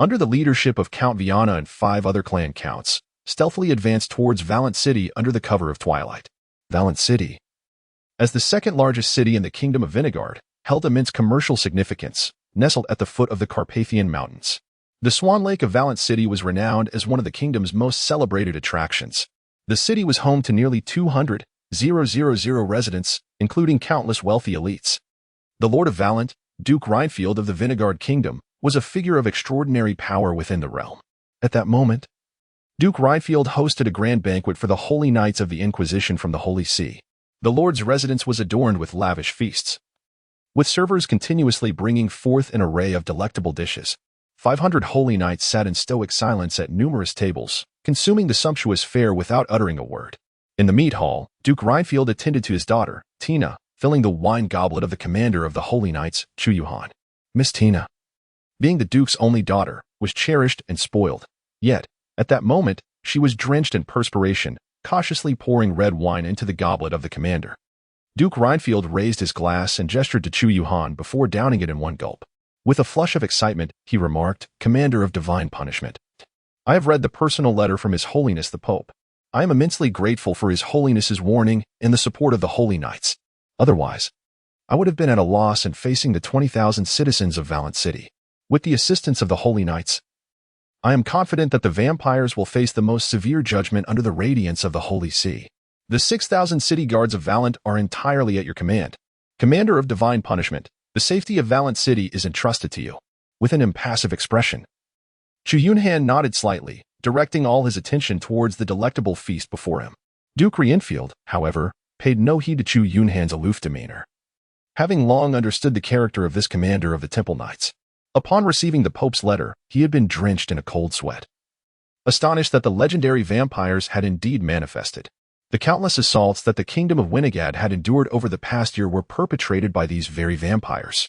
under the leadership of Count Viana and 5 other clan counts, stealthily advanced towards Valent City under the cover of twilight." Valent City, as the second largest city in the Kingdom of Vinegard, held immense commercial significance, nestled at the foot of the Carpathian Mountains. The Swan Lake of Valent City was renowned as one of the kingdom's most celebrated attractions. The city was home to nearly 200,000 residents, including countless wealthy elites. The Lord of Valent, Duke Reinfield of the Vinegard Kingdom, was a figure of extraordinary power within the realm. At that moment, Duke Reinfield hosted a grand banquet for the Holy Knights of the Inquisition from the Holy See. The Lord's residence was adorned with lavish feasts, with servers continuously bringing forth an array of delectable dishes. 500 holy knights sat in stoic silence at numerous tables, consuming the sumptuous fare without uttering a word. In the meat hall, Duke Reinfield attended to his daughter, Tina, filling the wine goblet of the commander of the holy knights, Chu Yunhan. Miss Tina, being the Duke's only daughter, was cherished and spoiled. Yet, at that moment, she was drenched in perspiration, cautiously pouring red wine into the goblet of the commander. Duke Reinfield raised his glass and gestured to Chu Yunhan before downing it in one gulp. With a flush of excitement, he remarked, "Commander of Divine Punishment, I have read the personal letter from His Holiness the Pope. I am immensely grateful for His Holiness's warning and the support of the Holy Knights. Otherwise, I would have been at a loss in facing the 20,000 citizens of Valent City. With the assistance of the Holy Knights, I am confident that the vampires will face the most severe judgment under the radiance of the Holy See. The 6,000 city guards of Valent are entirely at your command. Commander of Divine Punishment, the safety of Valent City is entrusted to you." With an impassive expression, Chu Yunhan nodded slightly, directing all his attention towards the delectable feast before him. Duke Reinfield, however, paid no heed to Chu Yunhan's aloof demeanor, having long understood the character of this commander of the Temple Knights. Upon receiving the Pope's letter, he had been drenched in a cold sweat, astonished that the legendary vampires had indeed manifested. The countless assaults that the kingdom of Winigad had endured over the past year were perpetrated by these very vampires.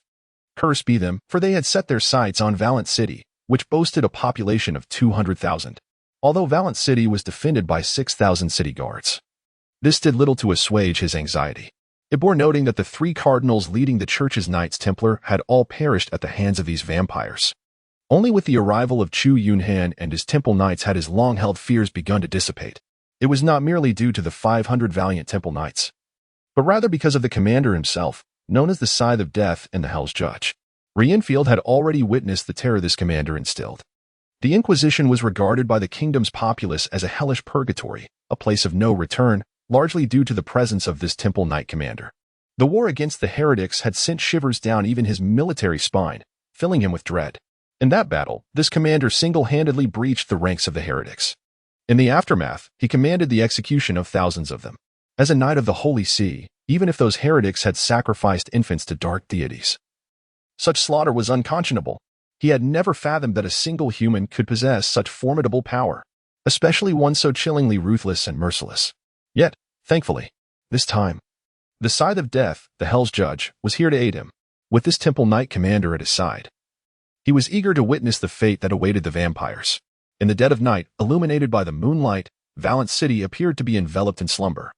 Curse be them, for they had set their sights on Valiant City, which boasted a population of 200,000. Although Valiant City was defended by 6,000 city guards. This did little to assuage his anxiety. It bore noting that the 3 cardinals leading the church's Knights Templar had all perished at the hands of these vampires. Only with the arrival of Chu Yunhan and his temple knights had his long-held fears begun to dissipate. It was not merely due to the 500 valiant temple knights, but rather because of the commander himself, known as the Scythe of Death and the Hell's Judge. Reinfield had already witnessed the terror this commander instilled. The Inquisition was regarded by the kingdom's populace as a hellish purgatory, a place of no return, largely due to the presence of this temple knight commander. The war against the heretics had sent shivers down even his military spine, filling him with dread. In that battle, this commander single-handedly breached the ranks of the heretics. In the aftermath, he commanded the execution of thousands of them. As a knight of the Holy See, even if those heretics had sacrificed infants to dark deities, such slaughter was unconscionable. He had never fathomed that a single human could possess such formidable power, especially one so chillingly ruthless and merciless. Yet, thankfully, this time, the Scythe of Death, the Hell's Judge, was here to aid him, with this temple knight commander at his side. He was eager to witness the fate that awaited the vampires. In the dead of night, illuminated by the moonlight, Valiant City appeared to be enveloped in slumber,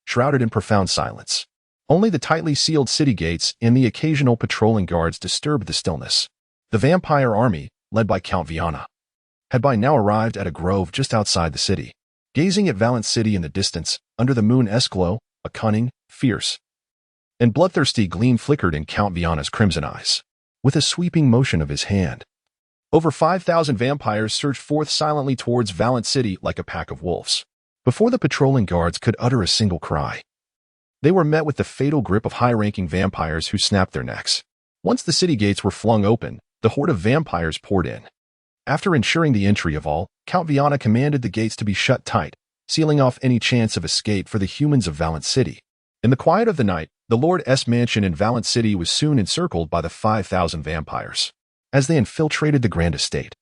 shrouded in profound silence. Only the tightly sealed city gates and the occasional patrolling guards disturbed the stillness. The vampire army, led by Count Viana, had by now arrived at a grove just outside the city. Gazing at Valiant City in the distance, under the moon's glow, a cunning, fierce, and bloodthirsty gleam flickered in Count Viana's crimson eyes. With a sweeping motion of his hand, over 5,000 vampires surged forth silently towards Valiant City like a pack of wolves. Before the patrolling guards could utter a single cry, they were met with the fatal grip of high-ranking vampires who snapped their necks. Once the city gates were flung open, the horde of vampires poured in. After ensuring the entry of all, Count Viana commanded the gates to be shut tight, sealing off any chance of escape for the humans of Valiant City. In the quiet of the night, the Lord's mansion in Valiant City was soon encircled by the 5,000 vampires. As they infiltrated the grand estate,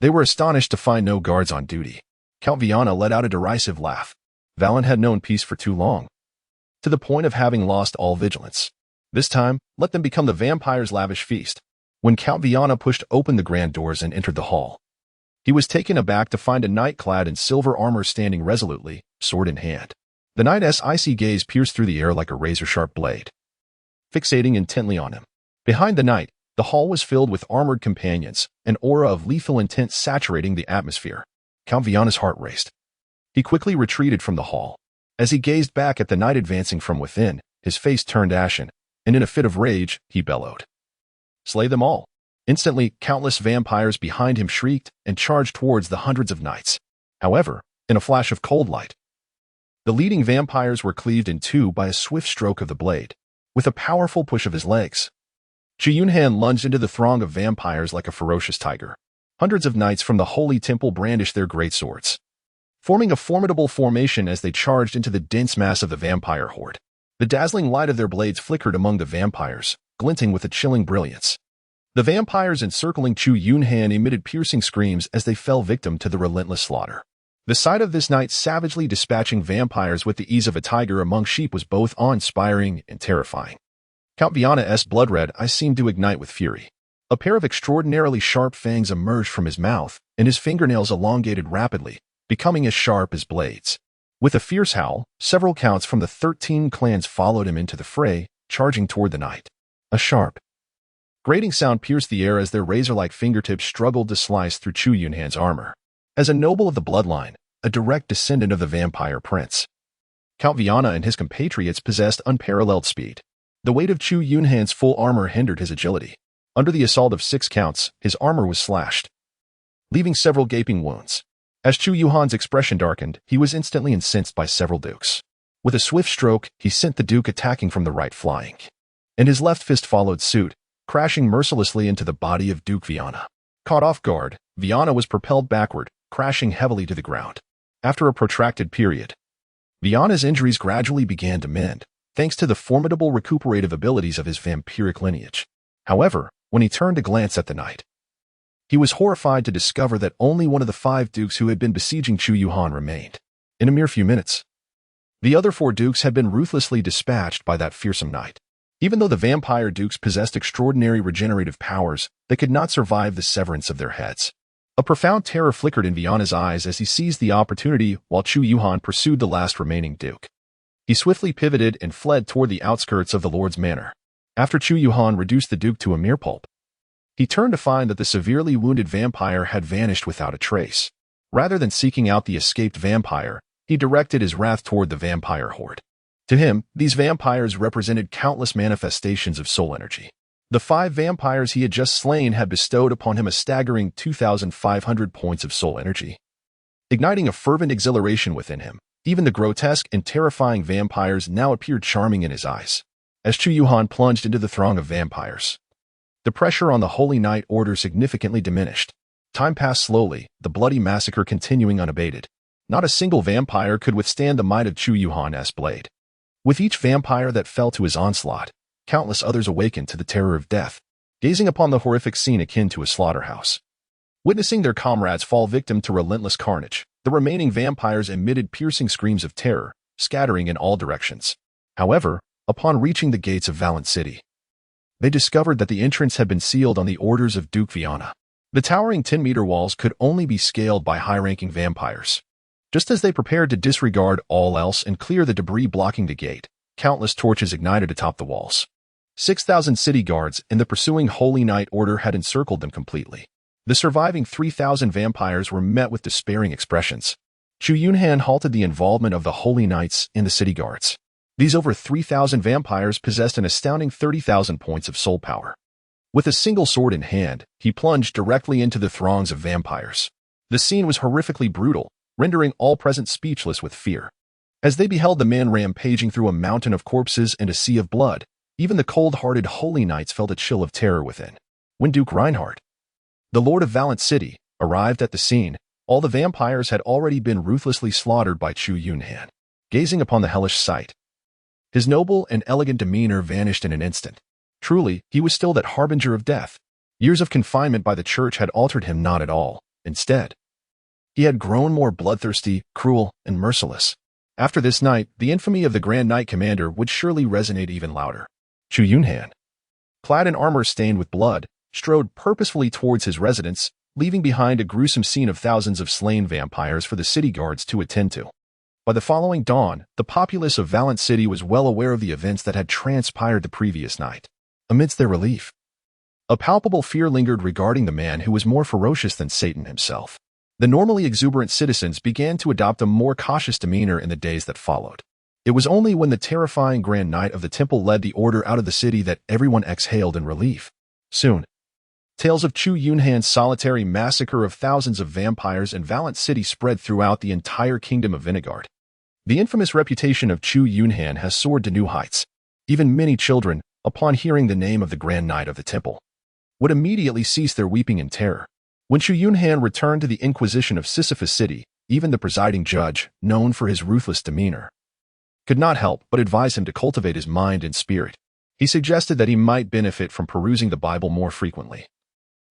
they were astonished to find no guards on duty. Count Viana let out a derisive laugh. Valiant had known peace for too long, to the point of having lost all vigilance. This time, let them become the vampires' lavish feast. When Count Viana pushed open the grand doors and entered the hall, he was taken aback to find a knight clad in silver armor standing resolutely, sword in hand. The knight's icy gaze pierced through the air like a razor-sharp blade, fixating intently on him. Behind the knight, the hall was filled with armored companions, an aura of lethal intent saturating the atmosphere. Count Viana's heart raced. He quickly retreated from the hall. As he gazed back at the knight advancing from within, his face turned ashen, and in a fit of rage, he bellowed, "Slay them all!" Instantly, countless vampires behind him shrieked and charged towards the hundreds of knights. However, in a flash of cold light, the leading vampires were cleaved in two by a swift stroke of the blade. With a powerful push of his legs, Chu Yunhan lunged into the throng of vampires like a ferocious tiger. Hundreds of knights from the Holy Temple brandished their great swords, forming a formidable formation as they charged into the dense mass of the vampire horde. The dazzling light of their blades flickered among the vampires, glinting with a chilling brilliance. The vampires encircling Chu Yunhan emitted piercing screams as they fell victim to the relentless slaughter. The sight of this knight savagely dispatching vampires with the ease of a tiger among sheep was both awe-inspiring and terrifying. Count Viana's blood-red eyes seemed to ignite with fury. A pair of extraordinarily sharp fangs emerged from his mouth, and his fingernails elongated rapidly, becoming as sharp as blades. With a fierce howl, several counts from the 13 clans followed him into the fray, charging toward the knight. A sharp, grating sound pierced the air as their razor-like fingertips struggled to slice through Chu Yunhan's armor. As a noble of the bloodline, a direct descendant of the vampire prince, Count Viana and his compatriots possessed unparalleled speed. The weight of Chu Yunhan's full armor hindered his agility. Under the assault of 6 counts, his armor was slashed, leaving several gaping wounds. As Chu Yunhan's expression darkened, he was instantly incensed by several dukes. With a swift stroke, he sent the duke attacking from the right flying, and his left fist followed suit, crashing mercilessly into the body of Duke Viana. Caught off guard, Viana was propelled backward, crashing heavily to the ground. After a protracted period, Viana's injuries gradually began to mend, thanks to the formidable recuperative abilities of his vampiric lineage. However, when he turned to glance at the knight, he was horrified to discover that only one of the 5 dukes who had been besieging Chu Yunhan remained. In a mere few minutes, The other 4 dukes had been ruthlessly dispatched by that fearsome knight. Even though the vampire dukes possessed extraordinary regenerative powers, they could not survive the severance of their heads. A profound terror flickered in Viana's eyes as he seized the opportunity while Chu Yunhan pursued the last remaining duke. He swiftly pivoted and fled toward the outskirts of the Lord's manor. After Chu Yunhan reduced the duke to a mere pulp, he turned to find that the severely wounded vampire had vanished without a trace. Rather than seeking out the escaped vampire, he directed his wrath toward the vampire horde. To him, these vampires represented countless manifestations of soul energy. The 5 vampires he had just slain had bestowed upon him a staggering 2,500 points of soul energy, igniting a fervent exhilaration within him. Even the grotesque and terrifying vampires now appeared charming in his eyes. As Chu Yunhan plunged into the throng of vampires, the pressure on the Holy Knight Order significantly diminished. Time passed slowly, the bloody massacre continuing unabated. Not a single vampire could withstand the might of Chu Yunhan's blade. With each vampire that fell to his onslaught, countless others awakened to the terror of death, gazing upon the horrific scene akin to a slaughterhouse. Witnessing their comrades fall victim to relentless carnage, the remaining vampires emitted piercing screams of terror, scattering in all directions. However, upon reaching the gates of Valent City, they discovered that the entrance had been sealed on the orders of Duke Viana. The towering 10-meter walls could only be scaled by high-ranking vampires. Just as they prepared to disregard all else and clear the debris blocking the gate, countless torches ignited atop the walls. 6,000 city guards and the pursuing Holy Knight Order had encircled them completely. The surviving 3,000 vampires were met with despairing expressions. Chu Yunhan halted the involvement of the Holy Knights and the city guards. These over 3,000 vampires possessed an astounding 30,000 points of soul power. With a single sword in hand, he plunged directly into the throngs of vampires. The scene was horrifically brutal, rendering all present speechless with fear. As they beheld the man rampaging through a mountain of corpses and a sea of blood, even the cold-hearted Holy Knights felt a chill of terror within. When Duke Reinhardt, the Lord of Valent City, arrived at the scene, all the vampires had already been ruthlessly slaughtered by Chu Yunhan. Gazing upon the hellish sight, his noble and elegant demeanor vanished in an instant. Truly, he was still that harbinger of death. Years of confinement by the church had altered him not at all. Instead, he had grown more bloodthirsty, cruel, and merciless. After this night, the infamy of the Grand Knight Commander would surely resonate even louder. Chu Yunhan, clad in armor stained with blood, strode purposefully towards his residence, leaving behind a gruesome scene of thousands of slain vampires for the city guards to attend to. By the following dawn, the populace of Valent City was well aware of the events that had transpired the previous night. Amidst their relief, a palpable fear lingered regarding the man who was more ferocious than Satan himself. The normally exuberant citizens began to adopt a more cautious demeanor in the days that followed. It was only when the terrifying Grand Knight of the Temple led the order out of the city that everyone exhaled in relief. Soon, tales of Chu Yunhan's solitary massacre of thousands of vampires in Valent City spread throughout the entire kingdom of Vinegard. The infamous reputation of Chu Yunhan has soared to new heights. Even many children, upon hearing the name of the Grand Knight of the Temple, would immediately cease their weeping in terror. When Chu Yunhan returned to the Inquisition of Sisyphus City, even the presiding judge, known for his ruthless demeanor, could not help but advise him to cultivate his mind and spirit. He suggested that he might benefit from perusing the Bible more frequently,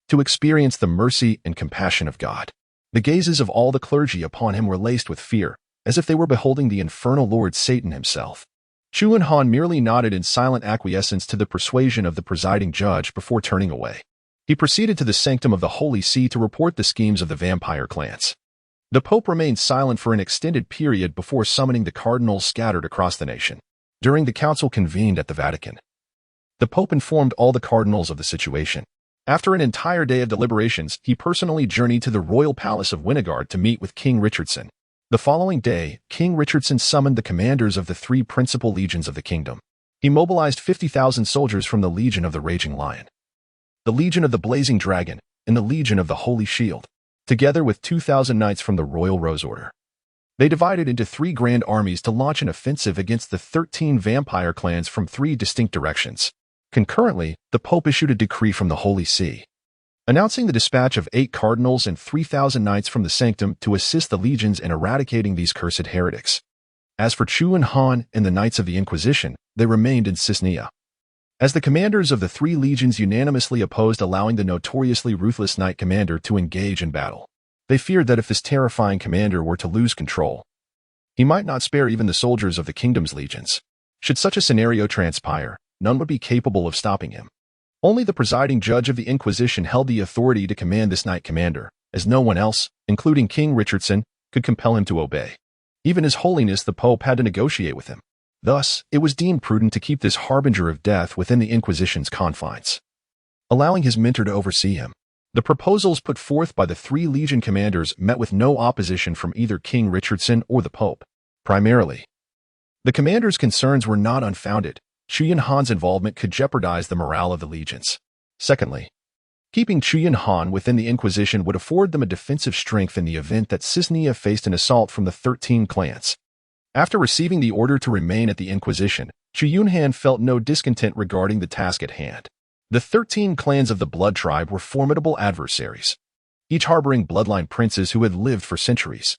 to experience the mercy and compassion of God. The gazes of all the clergy upon him were laced with fear, as if they were beholding the infernal Lord Satan himself. Chu Yunhan merely nodded in silent acquiescence to the persuasion of the presiding judge before turning away. He proceeded to the sanctum of the Holy See to report the schemes of the vampire clans. The Pope remained silent for an extended period before summoning the cardinals scattered across the nation. During the council convened at the Vatican, the Pope informed all the cardinals of the situation. After an entire day of deliberations, he personally journeyed to the royal palace of Winegard to meet with King Richardson. The following day, King Richardson summoned the commanders of the 3 principal legions of the kingdom. He mobilized 50,000 soldiers from the Legion of the Raging Lion, the Legion of the Blazing Dragon, and the Legion of the Holy Shield, together with 2,000 knights from the Royal Rose Order. They divided into 3 grand armies to launch an offensive against the 13 vampire clans from 3 distinct directions. Concurrently, the Pope issued a decree from the Holy See, announcing the dispatch of 8 cardinals and 3,000 knights from the sanctum to assist the legions in eradicating these cursed heretics. As for Chu Yunhan and the Knights of the Inquisition, they remained in Cisnea, as the commanders of the 3 legions unanimously opposed allowing the notoriously ruthless knight commander to engage in battle. They feared that if this terrifying commander were to lose control, He might not spare even the soldiers of the kingdom's legions. Should such a scenario transpire, none would be capable of stopping him. Only the presiding judge of the Inquisition held the authority to command this Knight Commander, as no one else, including King Richardson, could compel him to obey. Even His Holiness the Pope had to negotiate with him. Thus, it was deemed prudent to keep this harbinger of death within the Inquisition's confines, allowing his mentor to oversee him. The proposals put forth by the 3 legion commanders met with no opposition from either King Richardson or the Pope. Primarily, the commanders' concerns were not unfounded. Chu Yunhan's involvement could jeopardize the morale of the legions. Secondly, keeping Chu Yunhan within the Inquisition would afford them a defensive strength in the event that Cisnea faced an assault from the 13 clans. After receiving the order to remain at the Inquisition, Chu Yunhan felt no discontent regarding the task at hand. The 13 clans of the Blood Tribe were formidable adversaries, each harboring bloodline princes who had lived for centuries.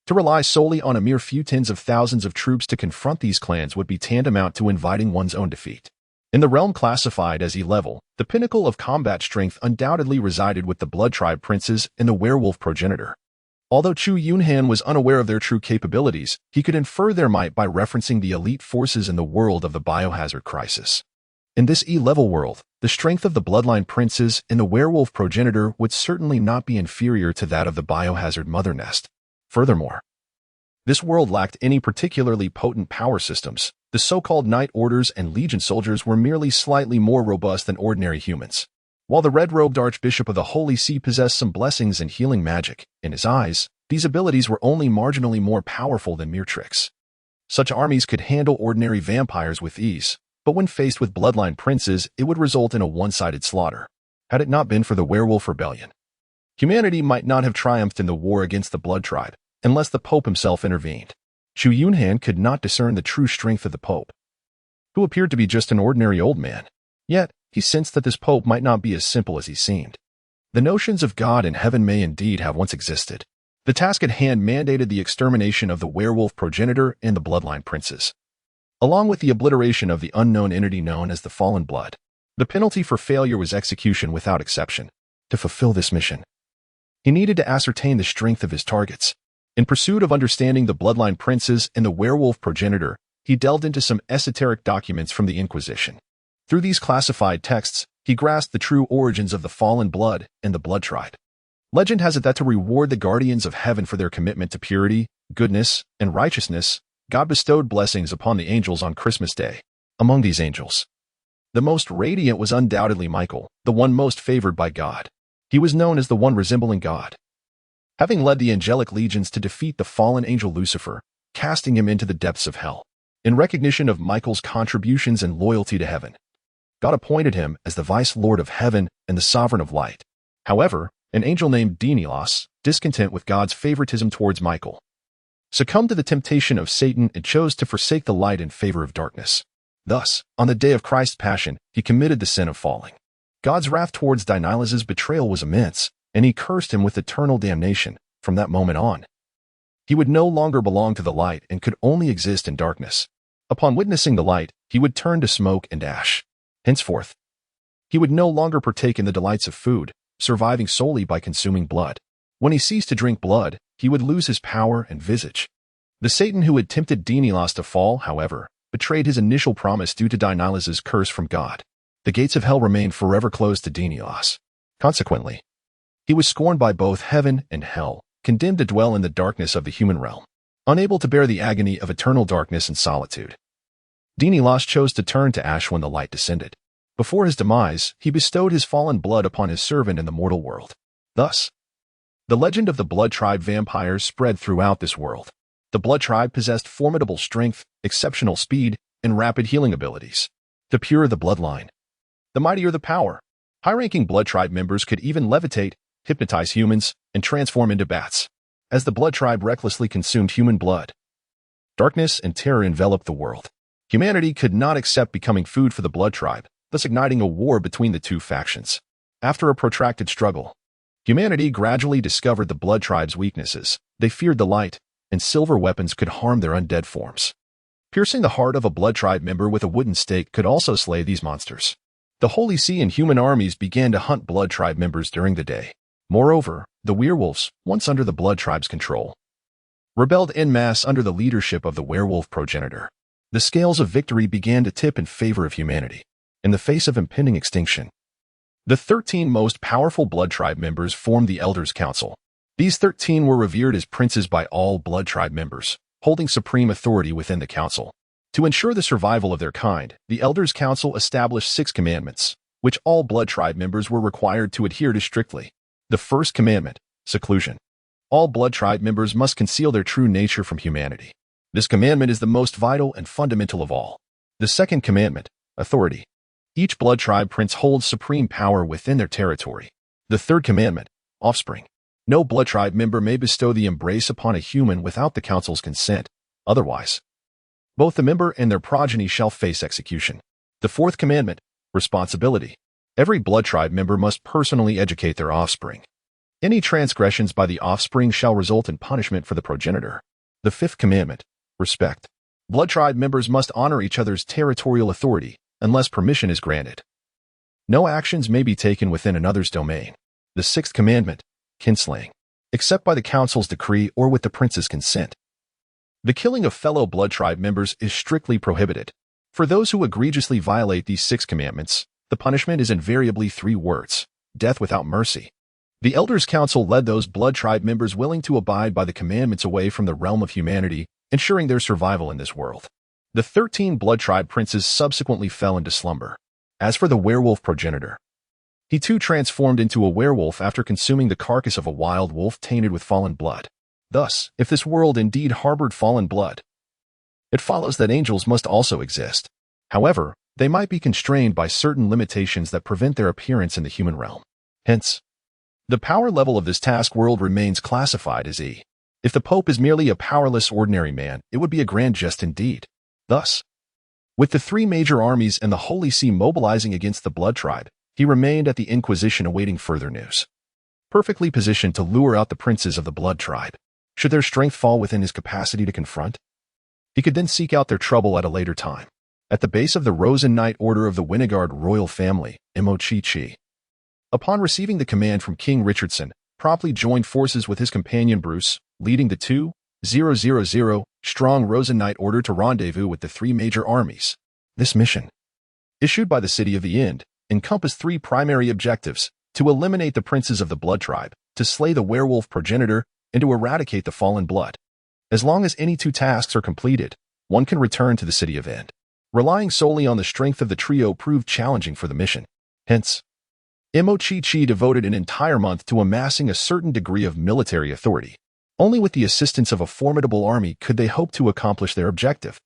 To rely solely on a mere few tens of thousands of troops to confront these clans would be tantamount to inviting one's own defeat. In the realm classified as E-level, the pinnacle of combat strength undoubtedly resided with the Blood Tribe princes and the werewolf progenitor. Although Chu Yunhan was unaware of their true capabilities, he could infer their might by referencing the elite forces in the world of the biohazard crisis. In this E-level world, the strength of the bloodline princes and the werewolf progenitor would certainly not be inferior to that of the biohazard mother nest. Furthermore, this world lacked any particularly potent power systems. The so-called Knight Orders and Legion soldiers were merely slightly more robust than ordinary humans. While the red-robed Archbishop of the Holy See possessed some blessings and healing magic, in his eyes, these abilities were only marginally more powerful than mere tricks. Such armies could handle ordinary vampires with ease, but when faced with bloodline princes, it would result in a one-sided slaughter. Had it not been for the werewolf rebellion, humanity might not have triumphed in the war against the Blood Tribe, unless the Pope himself intervened. Chu Yunhan could not discern the true strength of the Pope, who appeared to be just an ordinary old man. Yet, he sensed that this Pope might not be as simple as he seemed. The notions of God and heaven may indeed have once existed. The task at hand mandated the extermination of the werewolf progenitor and the bloodline princes, along with the obliteration of the unknown entity known as the Fallen Blood. The penalty for failure was execution without exception. To fulfill this mission, he needed to ascertain the strength of his targets. In pursuit of understanding the bloodline princes and the werewolf progenitor, he delved into some esoteric documents from the Inquisition. Through these classified texts, he grasped the true origins of the Fallen Blood and the Blood Tribe. Legend has it that to reward the guardians of heaven for their commitment to purity, goodness, and righteousness, God bestowed blessings upon the angels on Christmas Day. Among these angels, the most radiant was undoubtedly Michael, the one most favored by God. He was known as the one resembling God, having led the angelic legions to defeat the fallen angel Lucifer, casting him into the depths of hell. In recognition of Michael's contributions and loyalty to heaven, God appointed him as the Vice Lord of Heaven and the Sovereign of Light. However, an angel named Dinilas, discontent with God's favoritism towards Michael, succumbed to the temptation of Satan and chose to forsake the light in favor of darkness. Thus, on the day of Christ's Passion, he committed the sin of falling. God's wrath towards Dinilas's betrayal was immense, and he cursed him with eternal damnation. From that moment on, he would no longer belong to the light and could only exist in darkness. Upon witnessing the light, he would turn to smoke and ash. Henceforth, he would no longer partake in the delights of food, surviving solely by consuming blood. When he ceased to drink blood, he would lose his power and visage. The Satan who had tempted Dinilas to fall, however, betrayed his initial promise due to Dinilas's curse from God. The gates of hell remained forever closed to Dinilas. Consequently, he was scorned by both heaven and hell, condemned to dwell in the darkness of the human realm, unable to bear the agony of eternal darkness and solitude. Dinilas chose to turn to ash when the light descended. Before his demise, he bestowed his fallen blood upon his servant in the mortal world. Thus, the legend of the Blood Tribe vampires spread throughout this world. The Blood Tribe possessed formidable strength, exceptional speed, and rapid healing abilities. The purer the bloodline, the mightier the power. High-ranking Blood Tribe members could even levitate, hypnotize humans, and transform into bats. As the Blood Tribe recklessly consumed human blood, darkness and terror enveloped the world. Humanity could not accept becoming food for the Blood Tribe, thus igniting a war between the two factions. After a protracted struggle, humanity gradually discovered the Blood Tribe's weaknesses. They feared the light, and silver weapons could harm their undead forms. Piercing the heart of a Blood Tribe member with a wooden stake could also slay these monsters. The Holy See and human armies began to hunt Blood Tribe members during the day. Moreover, the werewolves, once under the Blood Tribe's control, rebelled en masse under the leadership of the werewolf progenitor. The scales of victory began to tip in favor of humanity. In the face of impending extinction, the 13 most powerful blood tribe members formed the Elders' Council. These 13 were revered as princes by all blood tribe members, holding supreme authority within the council. To ensure the survival of their kind, the Elders' Council established 6 commandments, which all blood tribe members were required to adhere to strictly. The first commandment, seclusion. All blood tribe members must conceal their true nature from humanity. This commandment is the most vital and fundamental of all. The second commandment, authority. Each blood tribe prince holds supreme power within their territory. The third commandment, offspring. No blood tribe member may bestow the embrace upon a human without the council's consent. Otherwise, both the member and their progeny shall face execution. The fourth commandment, responsibility. Every blood tribe member must personally educate their offspring. Any transgressions by the offspring shall result in punishment for the progenitor. The fifth commandment, respect. Blood tribe members must honor each other's territorial authority unless permission is granted. No actions may be taken within another's domain. The sixth commandment, kinslaying. Except by the council's decree or with the prince's consent. The killing of fellow blood tribe members is strictly prohibited. For those who egregiously violate these 6 commandments, the punishment is invariably 3 words, death without mercy. The Elders' Council led those blood tribe members willing to abide by the commandments away from the realm of humanity, ensuring their survival in this world. The 13 blood tribe princes subsequently fell into slumber. As for the werewolf progenitor, he too transformed into a werewolf after consuming the carcass of a wild wolf tainted with fallen blood. Thus, if this world indeed harbored fallen blood, it follows that angels must also exist. However, they might be constrained by certain limitations that prevent their appearance in the human realm. Hence, the power level of this task world remains classified as E. If the Pope is merely a powerless ordinary man, it would be a grand jest indeed. Thus, with the 3 major armies and the Holy See mobilizing against the blood tribe, he remained at the Inquisition awaiting further news. Perfectly positioned to lure out the princes of the blood tribe. Should their strength fall within his capacity to confront, he could then seek out their trouble at a later time. At the base of the Rosen Knight Order of the Winnegard royal family, Imo-Chi-Chi, upon receiving the command from King Richardson, promptly joined forces with his companion Bruce, leading the 2,000-strong Rosen Knight Order to rendezvous with the 3 major armies. This mission, issued by the City of the End, encompassed 3 primary objectives: to eliminate the princes of the blood tribe, to slay the werewolf progenitor, and to eradicate the fallen blood. As long as any 2 tasks are completed, one can return to the City of End. Relying solely on the strength of the trio proved challenging for the mission. Hence, Imo-Chi-Chi devoted an entire month to amassing a certain degree of military authority. Only with the assistance of a formidable army could they hope to accomplish their objective.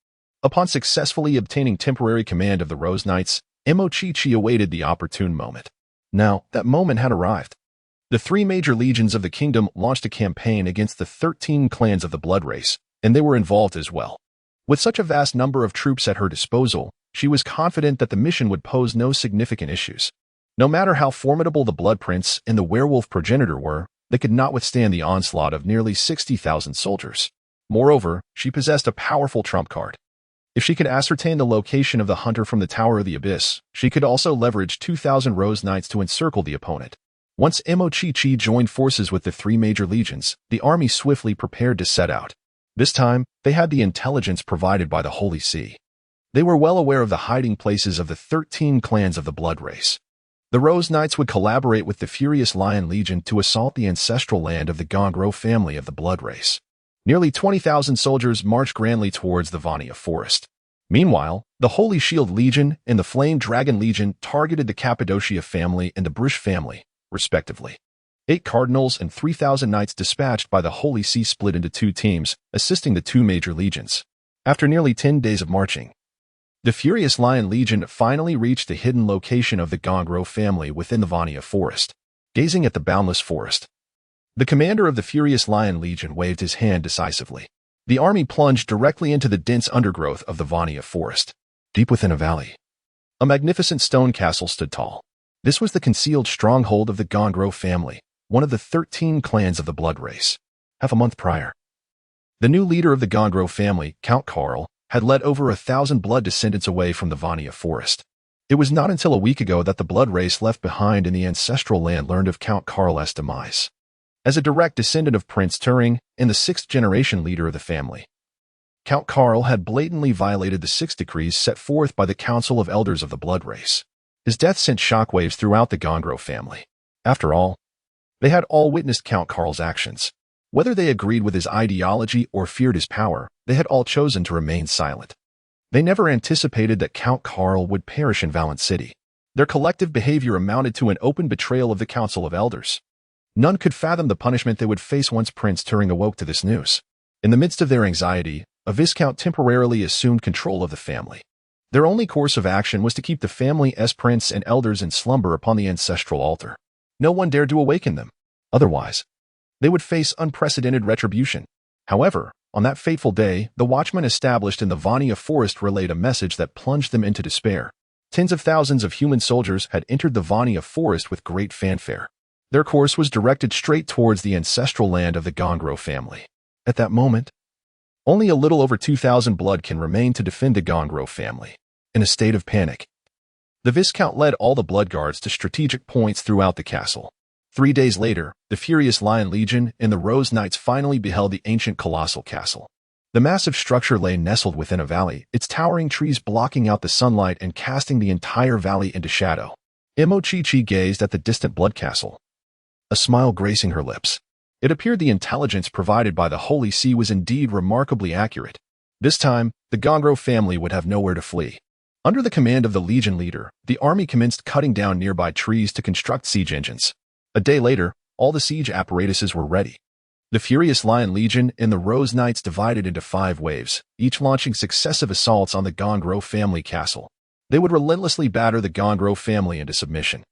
Upon successfully obtaining temporary command of the Rose Knights, Imo-Chi-Chi awaited the opportune moment. Now, that moment had arrived. The 3 major legions of the kingdom launched a campaign against the 13 clans of the blood race, and they were involved as well. With such a vast number of troops at her disposal, she was confident that the mission would pose no significant issues. No matter how formidable the Blood Prince and the werewolf progenitor were, they could not withstand the onslaught of nearly 60,000 soldiers. Moreover, she possessed a powerful trump card. If she could ascertain the location of the hunter from the Tower of the Abyss, she could also leverage 2,000 Rose Knights to encircle the opponent. Once Imo-Chi-Chi joined forces with the 3 major legions, the army swiftly prepared to set out. This time, they had the intelligence provided by the Holy See. They were well aware of the hiding places of the 13 clans of the blood race. The Rose Knights would collaborate with the Furious Lion Legion to assault the ancestral land of the Gongro family of the blood race. Nearly 20,000 soldiers marched grandly towards the Vania forest. Meanwhile, the Holy Shield Legion and the Flame Dragon Legion targeted the Cappadocia family and the Brush family, respectively. 8 cardinals and 3,000 knights dispatched by the Holy See split into 2 teams, assisting the 2 major legions. After nearly 10 days of marching, the Furious Lion Legion finally reached the hidden location of the Gongro family within the Vania forest. Gazing at the boundless forest, the commander of the Furious Lion Legion waved his hand decisively. The army plunged directly into the dense undergrowth of the Vania forest. Deep within a valley, a magnificent stone castle stood tall. This was the concealed stronghold of the Gongro family, one of the 13 clans of the blood race. Half a month prior, the new leader of the Gongro family, Count Karl, had led over 1,000 blood descendants away from the Vania forest. It was not until a week ago that the blood race left behind in the ancestral land learned of Count Karl's demise. as a direct descendant of Prince Turing and the sixth-generation leader of the family. Count Karl had blatantly violated the 6 decrees set forth by the Council of Elders of the Blood Race. His death sent shockwaves throughout the Gongro family. After all, they had all witnessed Count Karl's actions. Whether they agreed with his ideology or feared his power, they had all chosen to remain silent. They never anticipated that Count Karl would perish in Valent City. Their collective behavior amounted to an open betrayal of the Council of Elders. None could fathom the punishment they would face once Prince Turing awoke to this news. In the midst of their anxiety, a Viscount temporarily assumed control of the family. Their only course of action was to keep the family's prince and elders in slumber upon the ancestral altar. No one dared to awaken them. Otherwise, they would face unprecedented retribution. However, on that fateful day, the watchmen established in the Vania forest relayed a message that plunged them into despair. Tens of thousands of human soldiers had entered the Vania forest with great fanfare. Their course was directed straight towards the ancestral land of the Gongro family. At that moment, only a little over 2,000 blood can remain to defend the Gongro family. In a state of panic, the Viscount led all the blood guards to strategic points throughout the castle. 3 days later, the furious Lion Legion and the Rose Knights finally beheld the ancient colossal castle. The massive structure lay nestled within a valley, its towering trees blocking out the sunlight and casting the entire valley into shadow. Imochichi gazed at the distant blood castle, a smile gracing her lips. It appeared the intelligence provided by the Holy See was indeed remarkably accurate. This time, the Gongro family would have nowhere to flee. Under the command of the Legion leader, the army commenced cutting down nearby trees to construct siege engines. A day later, all the siege apparatuses were ready. The furious Lion Legion and the Rose Knights divided into 5 waves, each launching successive assaults on the Gongro family castle. They would relentlessly batter the Gongro family into submission.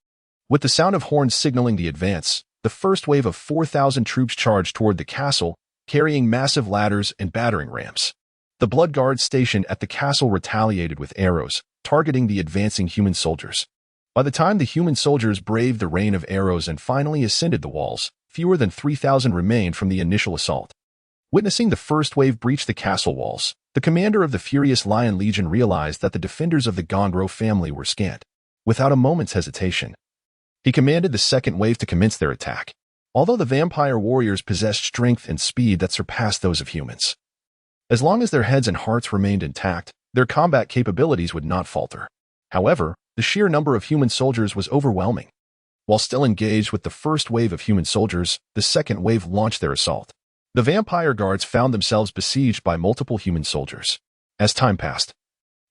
With the sound of horns signaling the advance, the first wave of 4,000 troops charged toward the castle, carrying massive ladders and battering rams. The blood guards stationed at the castle retaliated with arrows, targeting the advancing human soldiers. By the time the human soldiers braved the rain of arrows and finally ascended the walls, fewer than 3,000 remained from the initial assault. Witnessing the first wave breach the castle walls, the commander of the furious Lion Legion realized that the defenders of the Gongro family were scant. Without a moment's hesitation, he commanded the second wave to commence their attack. Although the vampire warriors possessed strength and speed that surpassed those of humans, as long as their heads and hearts remained intact, their combat capabilities would not falter. However, the sheer number of human soldiers was overwhelming. While still engaged with the first wave of human soldiers, the second wave launched their assault. The vampire guards found themselves besieged by multiple human soldiers. As time passed,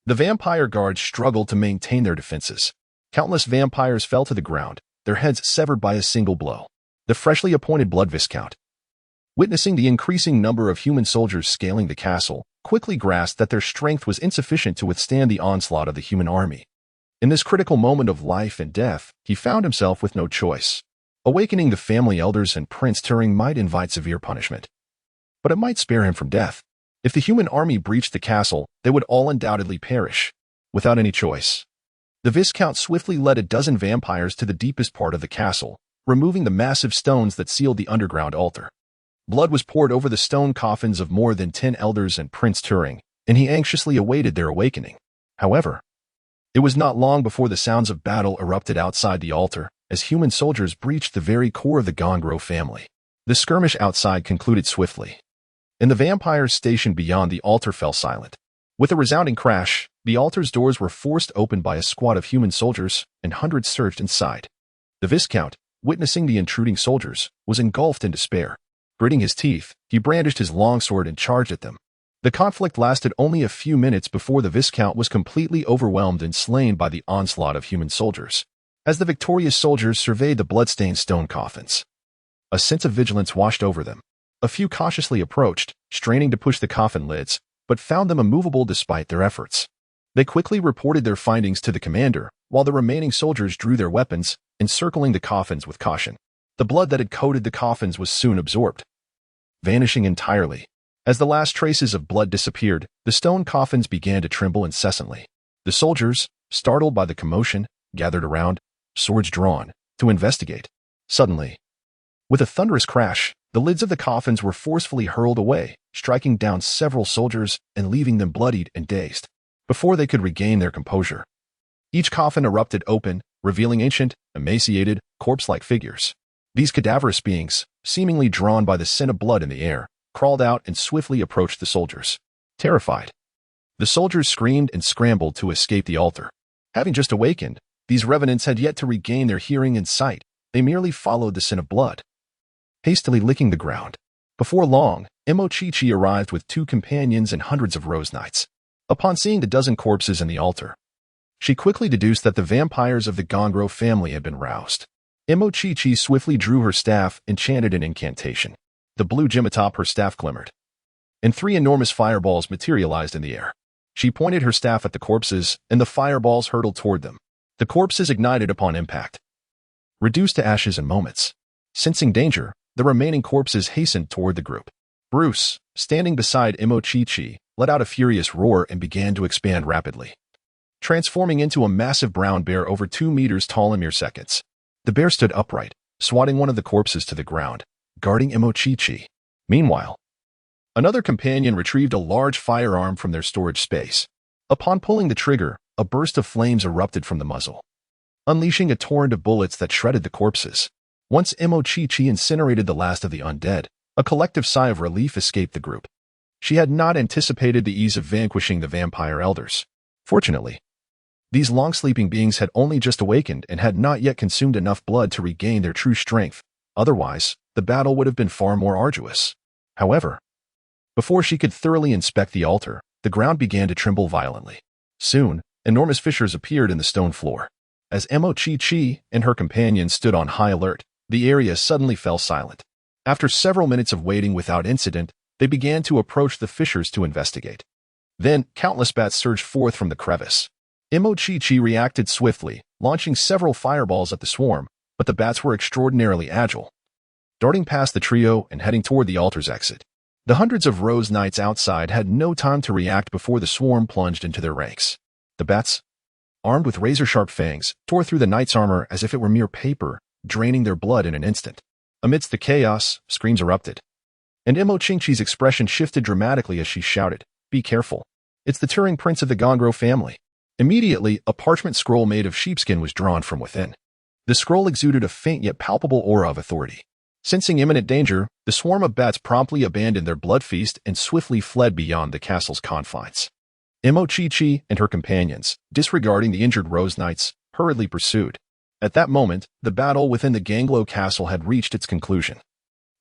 the vampire guards struggled to maintain their defenses. Countless vampires fell to the ground, their heads severed by a single blow. The freshly appointed Blood Viscount, witnessing the increasing number of human soldiers scaling the castle, quickly grasped that their strength was insufficient to withstand the onslaught of the human army. In this critical moment of life and death, he found himself with no choice. Awakening the family elders and Prince Turing might invite severe punishment, but it might spare him from death. If the human army breached the castle, they would all undoubtedly perish. Without any choice, the Viscount swiftly led a dozen vampires to the deepest part of the castle, removing the massive stones that sealed the underground altar. Blood was poured over the stone coffins of more than 10 elders and Prince Turing, and he anxiously awaited their awakening. However, it was not long before the sounds of battle erupted outside the altar, as human soldiers breached the very core of the Gongro family. The skirmish outside concluded swiftly, and the vampires stationed beyond the altar fell silent. With a resounding crash, the altar's doors were forced open by a squad of human soldiers, and hundreds surged inside. The Viscount, witnessing the intruding soldiers, was engulfed in despair. Gritting his teeth, he brandished his longsword and charged at them. The conflict lasted only a few minutes before the Viscount was completely overwhelmed and slain by the onslaught of human soldiers. As the victorious soldiers surveyed the blood-stained stone coffins, a sense of vigilance washed over them. A few cautiously approached, straining to push the coffin lids, but found them immovable despite their efforts. They quickly reported their findings to the commander, while the remaining soldiers drew their weapons, encircling the coffins with caution. The blood that had coated the coffins was soon absorbed, vanishing entirely. As the last traces of blood disappeared, the stone coffins began to tremble incessantly. The soldiers, startled by the commotion, gathered around, swords drawn, to investigate. Suddenly, with a thunderous crash, the lids of the coffins were forcefully hurled away, striking down several soldiers and leaving them bloodied and dazed. Before they could regain their composure, each coffin erupted open, revealing ancient, emaciated, corpse-like figures. These cadaverous beings, seemingly drawn by the scent of blood in the air, crawled out and swiftly approached the soldiers. Terrified, the soldiers screamed and scrambled to escape the altar. Having just awakened, these revenants had yet to regain their hearing and sight. They merely followed the scent of blood, hastily licking the ground. Before long, Imochichi arrived with 2 companions and hundreds of rose knights. Upon seeing the dozen corpses in the altar, she quickly deduced that the vampires of the Gongro family had been roused. Imochichi swiftly drew her staff and chanted an incantation. The blue gem atop her staff glimmered, and 3 enormous fireballs materialized in the air. She pointed her staff at the corpses, and the fireballs hurtled toward them. The corpses ignited upon impact, reduced to ashes in moments. Sensing danger, the remaining corpses hastened toward the group. Bruce, standing beside Imochichi, let out a furious roar and began to expand rapidly, transforming into a massive brown bear over 2 meters tall in mere seconds. The bear stood upright, swatting one of the corpses to the ground, guarding Imochichi. Meanwhile, another companion retrieved a large firearm from their storage space. Upon pulling the trigger, a burst of flames erupted from the muzzle, unleashing a torrent of bullets that shredded the corpses. Once Imochichi incinerated the last of the undead, a collective sigh of relief escaped the group. She had not anticipated the ease of vanquishing the vampire elders. Fortunately, these long-sleeping beings had only just awakened and had not yet consumed enough blood to regain their true strength. Otherwise, the battle would have been far more arduous. However, before she could thoroughly inspect the altar, the ground began to tremble violently. Soon, enormous fissures appeared in the stone floor. As Imochichi and her companions stood on high alert, the area suddenly fell silent. After several minutes of waiting without incident, they began to approach the fissures to investigate. Then, countless bats surged forth from the crevice. Imochichi reacted swiftly, launching several fireballs at the swarm, but the bats were extraordinarily agile, darting past the trio and heading toward the altar's exit. The hundreds of rose knights outside had no time to react before the swarm plunged into their ranks. The bats, armed with razor-sharp fangs, tore through the knight's armor as if it were mere paper, draining their blood in an instant. Amidst the chaos, screams erupted, and Imochichi's expression shifted dramatically as she shouted, "Be careful. It's the Turing prince of the Gongro family." Immediately, a parchment scroll made of sheepskin was drawn from within. The scroll exuded a faint yet palpable aura of authority. Sensing imminent danger, the swarm of bats promptly abandoned their blood feast and swiftly fled beyond the castle's confines. Imochichi and her companions, disregarding the injured rose knights, hurriedly pursued. At that moment, the battle within the Ganglo castle had reached its conclusion,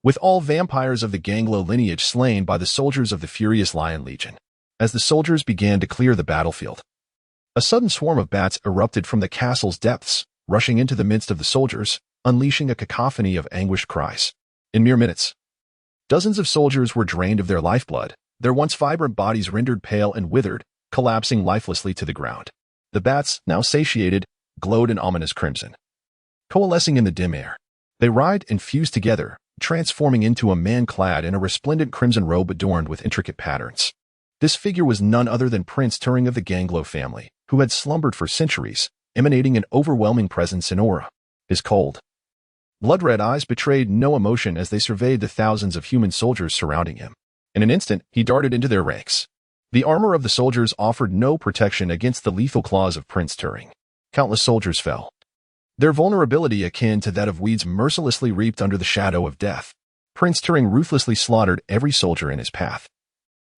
with all vampires of the Ganglo lineage slain by the soldiers of the Furious Lion Legion. As the soldiers began to clear the battlefield, a sudden swarm of bats erupted from the castle's depths, rushing into the midst of the soldiers, unleashing a cacophony of anguished cries. In mere minutes, dozens of soldiers were drained of their lifeblood, their once vibrant bodies rendered pale and withered, collapsing lifelessly to the ground. The bats, now satiated, glowed in ominous crimson, coalescing in the dim air. They writhed and fused together, transforming into a man clad in a resplendent crimson robe adorned with intricate patterns. This figure was none other than Prince Turing of the Ganglo family, who had slumbered for centuries, emanating an overwhelming presence and aura. His cold, blood-red eyes betrayed no emotion as they surveyed the thousands of human soldiers surrounding him. In an instant, he darted into their ranks. The armor of the soldiers offered no protection against the lethal claws of Prince Turing. Countless soldiers fell, their vulnerability akin to that of weeds mercilessly reaped under the shadow of death. Prince Turing ruthlessly slaughtered every soldier in his path,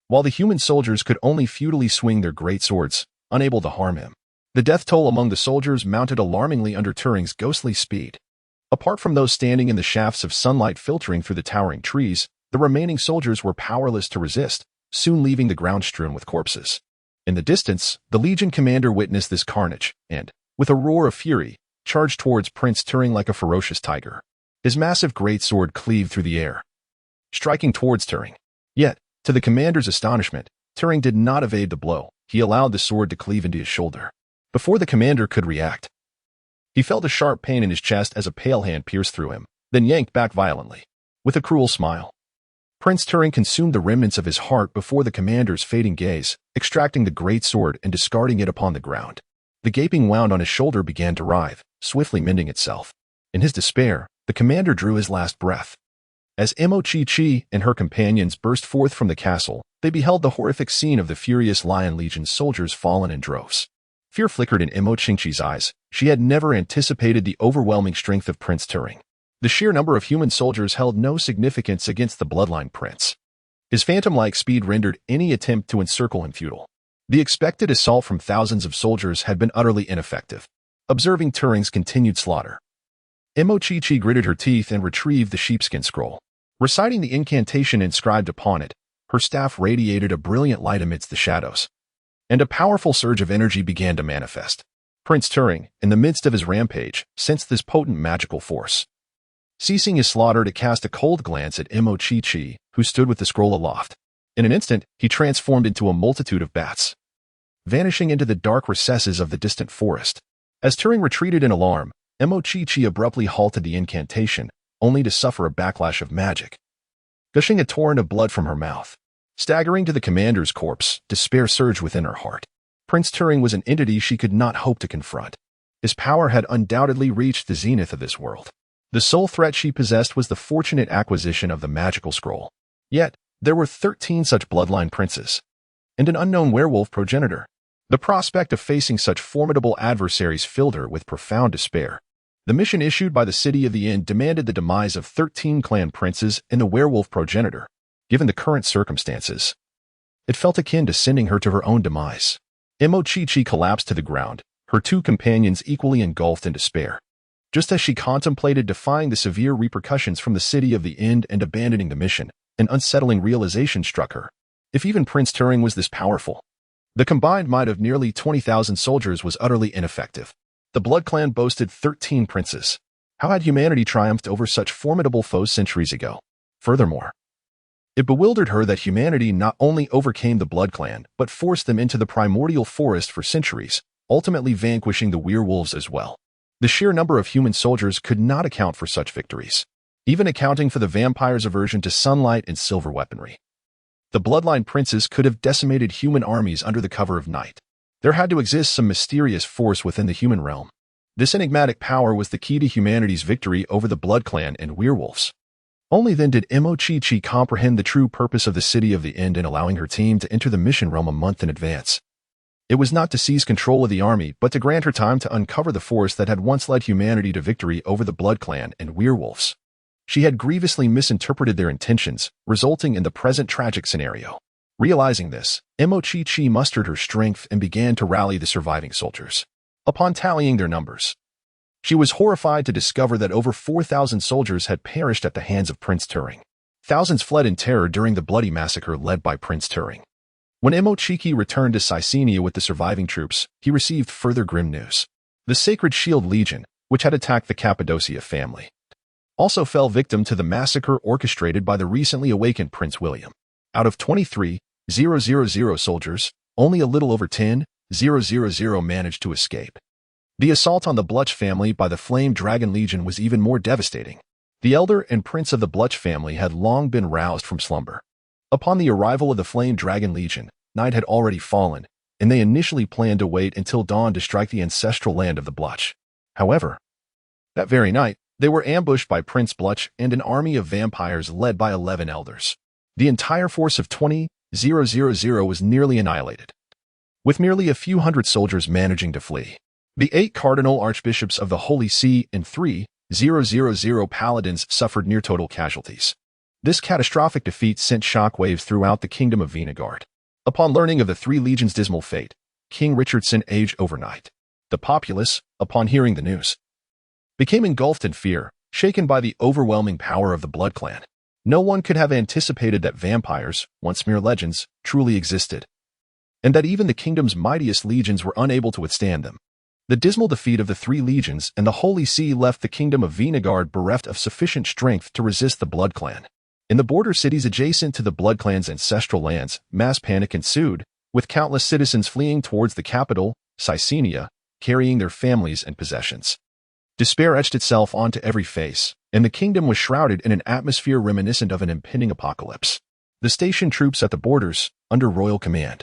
while the human soldiers could only futilely swing their great swords, unable to harm him. The death toll among the soldiers mounted alarmingly under Turing's ghostly speed. Apart from those standing in the shafts of sunlight filtering through the towering trees, the remaining soldiers were powerless to resist, soon leaving the ground strewn with corpses. In the distance, the Legion commander witnessed this carnage and, with a roar of fury, charged towards Prince Turing like a ferocious tiger. His massive greatsword cleaved through the air, striking towards Turing. Yet, to the commander's astonishment, Turing did not evade the blow. He allowed the sword to cleave into his shoulder. Before the commander could react, he felt a sharp pain in his chest as a pale hand pierced through him, then yanked back violently. With a cruel smile, Prince Turing consumed the remnants of his heart before the commander's fading gaze, extracting the great sword and discarding it upon the ground. The gaping wound on his shoulder began to writhe, swiftly mending itself. In his despair, the commander drew his last breath. As Imochichi and her companions burst forth from the castle, they beheld the horrific scene of the Furious Lion Legion's soldiers fallen in droves. Fear flickered in Imochichi's eyes. She had never anticipated the overwhelming strength of Prince Turing. The sheer number of human soldiers held no significance against the bloodline prince. His phantom-like speed rendered any attempt to encircle him futile. The expected assault from thousands of soldiers had been utterly ineffective. Observing Turing's continued slaughter, Chi gritted her teeth and retrieved the sheepskin scroll. Reciting the incantation inscribed upon it, her staff radiated a brilliant light amidst the shadows, and a powerful surge of energy began to manifest. Prince Turing, in the midst of his rampage, sensed this potent magical force. Ceasing his slaughter to cast a cold glance at Chi, who stood with the scroll aloft. In an instant, he transformed into a multitude of bats, vanishing into the dark recesses of the distant forest. As Turing retreated in alarm, Chi abruptly halted the incantation, only to suffer a backlash of magic, gushing a torrent of blood from her mouth. Staggering to the commander's corpse, despair surged within her heart. Prince Turing was an entity she could not hope to confront. His power had undoubtedly reached the zenith of this world. The sole threat she possessed was the fortunate acquisition of the magical scroll. Yet, there were 13 such bloodline princes, and an unknown werewolf progenitor. The prospect of facing such formidable adversaries filled her with profound despair. The mission issued by the City of the End demanded the demise of 13 clan princes and the werewolf progenitor. Given the current circumstances, it felt akin to sending her to her own demise. Chi collapsed to the ground, her two companions equally engulfed in despair. Just as she contemplated defying the severe repercussions from the City of the End and abandoning the mission, an unsettling realization struck her. If even Prince Turing was this powerful, the combined might of nearly 20,000 soldiers was utterly ineffective. The Blood Clan boasted 13 princes. How had humanity triumphed over such formidable foes centuries ago? Furthermore, it bewildered her that humanity not only overcame the Blood Clan, but forced them into the primordial forest for centuries, ultimately vanquishing the werewolves as well. The sheer number of human soldiers could not account for such victories, even accounting for the vampire's aversion to sunlight and silver weaponry. The bloodline princes could have decimated human armies under the cover of night. There had to exist some mysterious force within the human realm. This enigmatic power was the key to humanity's victory over the Blood Clan and werewolves. Only then did Chi comprehend the true purpose of the City of the End in allowing her team to enter the mission realm a month in advance. It was not to seize control of the army, but to grant her time to uncover the force that had once led humanity to victory over the Blood Clan and werewolves. She had grievously misinterpreted their intentions, resulting in the present tragic scenario. Realizing this, Chi mustered her strength and began to rally the surviving soldiers. Upon tallying their numbers, she was horrified to discover that over 4,000 soldiers had perished at the hands of Prince Turing. Thousands fled in terror during the bloody massacre led by Prince Turing. When Chi returned to Caecenia with the surviving troops, he received further grim news. The Sacred Shield Legion, which had attacked the Cappadocia family, also fell victim to the massacre orchestrated by the recently awakened Prince William. Out of 23,000 soldiers, only a little over 10,000 managed to escape. The assault on the Bluch family by the Flame Dragon Legion was even more devastating. The elder and prince of the Bluch family had long been roused from slumber. Upon the arrival of the Flame Dragon Legion, night had already fallen, and they initially planned to wait until dawn to strike the ancestral land of the Bluch. However, that very night, they were ambushed by Prince Bluch and an army of vampires led by 11 elders. The entire force of 20,000 was nearly annihilated, with merely a few hundred soldiers managing to flee. The 8 cardinal archbishops of the Holy See and 3,000 paladins suffered near-total casualties. This catastrophic defeat sent shockwaves throughout the kingdom of Venegard. Upon learning of the 3 legions' dismal fate, King Richardson aged overnight. The populace, upon hearing the news, became engulfed in fear, shaken by the overwhelming power of the Blood Clan. No one could have anticipated that vampires, once mere legends, truly existed, and that even the kingdom's mightiest legions were unable to withstand them. The dismal defeat of the 3 legions and the Holy See left the kingdom of Venegard bereft of sufficient strength to resist the Blood Clan. In the border cities adjacent to the Blood Clan's ancestral lands, mass panic ensued, with countless citizens fleeing towards the capital, Caecenia, carrying their families and possessions. Despair etched itself onto every face, and the kingdom was shrouded in an atmosphere reminiscent of an impending apocalypse. The stationed troops at the borders, under royal command,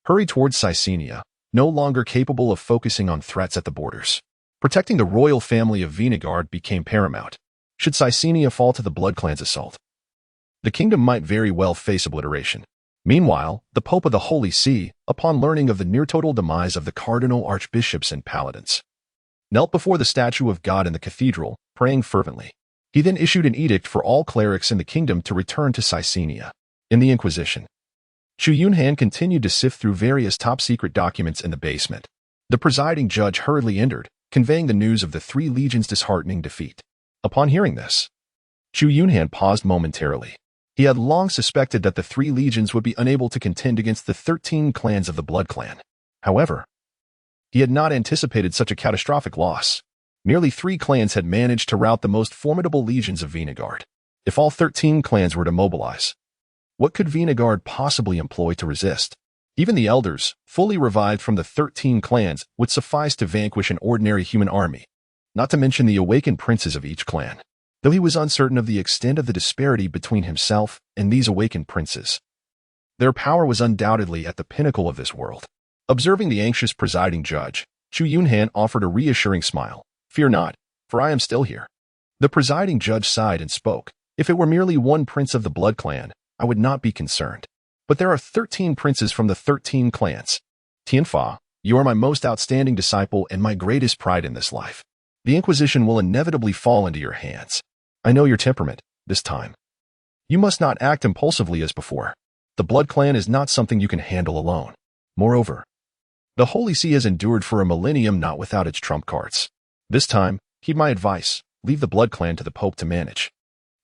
hurried towards Caecenia, no longer capable of focusing on threats at the borders. Protecting the royal family of Venegard became paramount. Should Caecenia fall to the Blood Clan's assault, the kingdom might very well face obliteration. Meanwhile, the Pope of the Holy See, upon learning of the near-total demise of the cardinal archbishops and paladins, knelt before the statue of God in the cathedral, praying fervently. He then issued an edict for all clerics in the kingdom to return to Caesarea. In the Inquisition, Chu Yunhan continued to sift through various top-secret documents in the basement. The presiding judge hurriedly entered, conveying the news of the 3 legions' disheartening defeat. Upon hearing this, Chu Yunhan paused momentarily. He had long suspected that the 3 legions would be unable to contend against the 13 clans of the Blood Clan. However, he had not anticipated such a catastrophic loss. Nearly 3 clans had managed to rout the most formidable legions of Vinegard. If all 13 clans were to mobilize, what could Vinegard possibly employ to resist? Even the elders, fully revived from the 13 clans, would suffice to vanquish an ordinary human army, not to mention the awakened princes of each clan. Though he was uncertain of the extent of the disparity between himself and these awakened princes, their power was undoubtedly at the pinnacle of this world. Observing the anxious presiding judge, Chu Yunhan offered a reassuring smile. "Fear not, for I am still here." The presiding judge sighed and spoke. "If it were merely one prince of the Blood Clan, I would not be concerned. But there are 13 princes from the 13 clans. Tianfa, you are my most outstanding disciple and my greatest pride in this life. The Inquisition will inevitably fall into your hands. I know your temperament, this time. You must not act impulsively as before. The Blood Clan is not something you can handle alone. Moreover, the Holy See has endured for a millennium not without its trump cards. This time, heed my advice, leave the Blood Clan to the Pope to manage.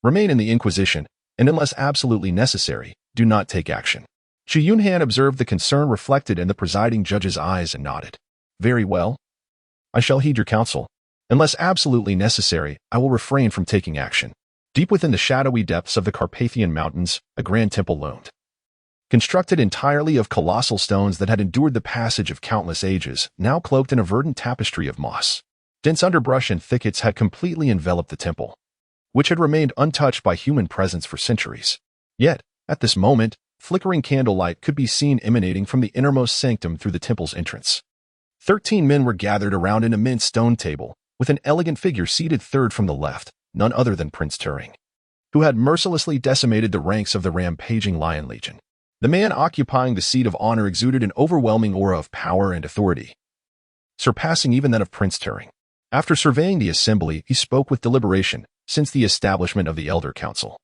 Remain in the Inquisition, and unless absolutely necessary, do not take action." Chu Yunhan observed the concern reflected in the presiding judge's eyes and nodded. "Very well. I shall heed your counsel. Unless absolutely necessary, I will refrain from taking action." Deep within the shadowy depths of the Carpathian Mountains, a grand temple loomed. Constructed entirely of colossal stones that had endured the passage of countless ages, now cloaked in a verdant tapestry of moss. Dense underbrush and thickets had completely enveloped the temple, which had remained untouched by human presence for centuries. Yet, at this moment, flickering candlelight could be seen emanating from the innermost sanctum through the temple's entrance. 13 men were gathered around an immense stone table, with an elegant figure seated third from the left, none other than Prince Turing, who had mercilessly decimated the ranks of the rampaging Lion Legion. The man occupying the seat of honor exuded an overwhelming aura of power and authority, surpassing even that of Prince Turing. After surveying the assembly, he spoke with deliberation. Since the establishment of the Elder Council,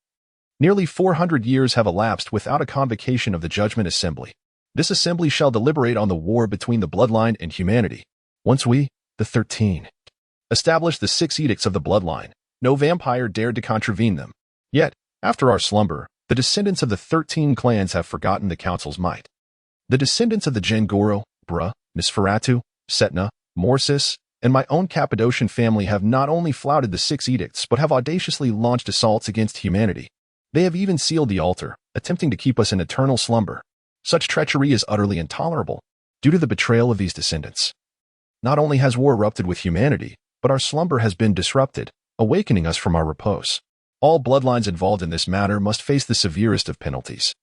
nearly 400 years have elapsed without a convocation of the Judgment Assembly. This assembly shall deliberate on the war between the bloodline and humanity. Once we, the 13, established the 6 edicts of the bloodline, no vampire dared to contravene them. Yet, after our slumber, the descendants of the 13 clans have forgotten the council's might. The descendants of the Gengoro, Bra, Nosferatu, Setna, Morsis, and my own Cappadocian family have not only flouted the 6 edicts but have audaciously launched assaults against humanity. They have even sealed the altar, attempting to keep us in eternal slumber. Such treachery is utterly intolerable. Due to the betrayal of these descendants, not only has war erupted with humanity, but our slumber has been disrupted, awakening us from our repose. All bloodlines involved in this matter must face the severest of penalties.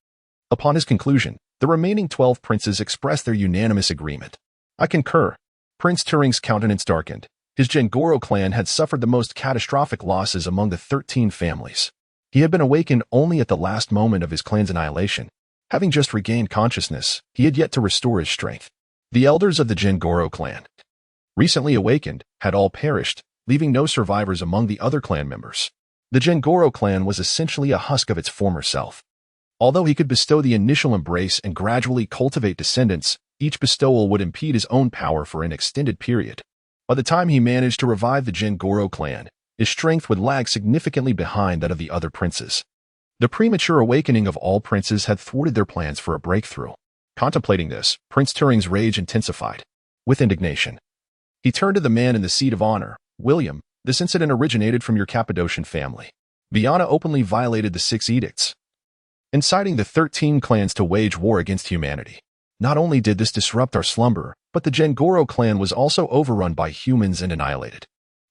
Upon his conclusion, the remaining 12 princes expressed their unanimous agreement. "I concur." Prince Turing's countenance darkened. His Gengoro clan had suffered the most catastrophic losses among the 13 families. He had been awakened only at the last moment of his clan's annihilation. Having just regained consciousness, he had yet to restore his strength. The elders of the Gengoro clan, recently awakened, had all perished, leaving no survivors among the other clan members. The Gengoro clan was essentially a husk of its former self. Although he could bestow the initial embrace and gradually cultivate descendants, each bestowal would impede his own power for an extended period. By the time he managed to revive the Gengoro clan, his strength would lag significantly behind that of the other princes. The premature awakening of all princes had thwarted their plans for a breakthrough. Contemplating this, Prince Turing's rage intensified. With indignation, he turned to the man in the seat of honor. "William, this incident originated from your Cappadocian family. Viana openly violated the 6 edicts, inciting the 13 clans to wage war against humanity. Not only did this disrupt our slumber, but the Gengoro clan was also overrun by humans and annihilated.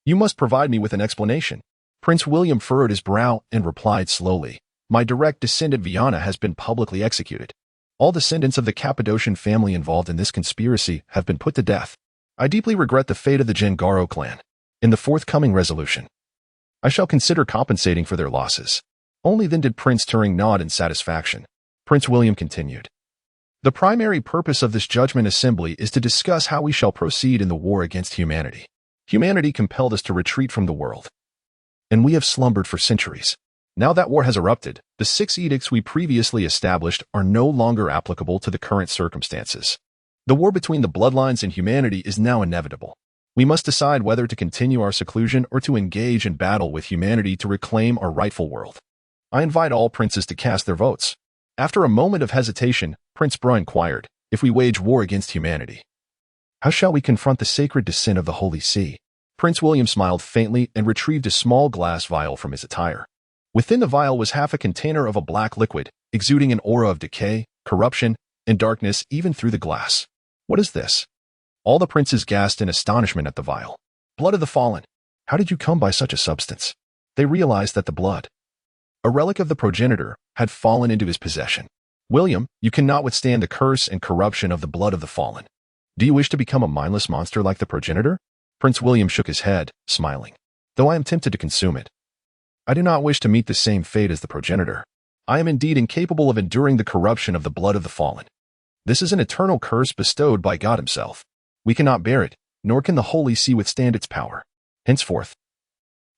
You must provide me with an explanation." Prince William furrowed his brow and replied slowly, "My direct descendant Viana has been publicly executed. All descendants of the Cappadocian family involved in this conspiracy have been put to death. I deeply regret the fate of the Gengoro clan. In the forthcoming resolution, I shall consider compensating for their losses." Only then did Prince Turing nod in satisfaction. Prince William continued, "The primary purpose of this Judgment Assembly is to discuss how we shall proceed in the war against humanity. Humanity compelled us to retreat from the world. and we have slumbered for centuries. Now that war has erupted, the 6 edicts we previously established are no longer applicable to the current circumstances. The war between the bloodlines and humanity is now inevitable. We must decide whether to continue our seclusion or to engage in battle with humanity to reclaim our rightful world. I invite all princes to cast their votes. After a moment of hesitation, Prince Bra inquired, if we wage war against humanity, how shall we confront the sacred descent of the Holy See? Prince William smiled faintly and retrieved a small glass vial from his attire. Within the vial was half a container of a black liquid, exuding an aura of decay, corruption, and darkness even through the glass. What is this? All the princes gasped in astonishment at the vial. Blood of the fallen. How did you come by such a substance? They realized that the blood, a relic of the progenitor, had fallen into his possession. William, you cannot withstand the curse and corruption of the blood of the fallen. Do you wish to become a mindless monster like the progenitor? Prince William shook his head, smiling. Though I am tempted to consume it, I do not wish to meet the same fate as the progenitor. I am indeed incapable of enduring the corruption of the blood of the fallen. This is an eternal curse bestowed by God himself. We cannot bear it, nor can the Holy See withstand its power. Henceforth,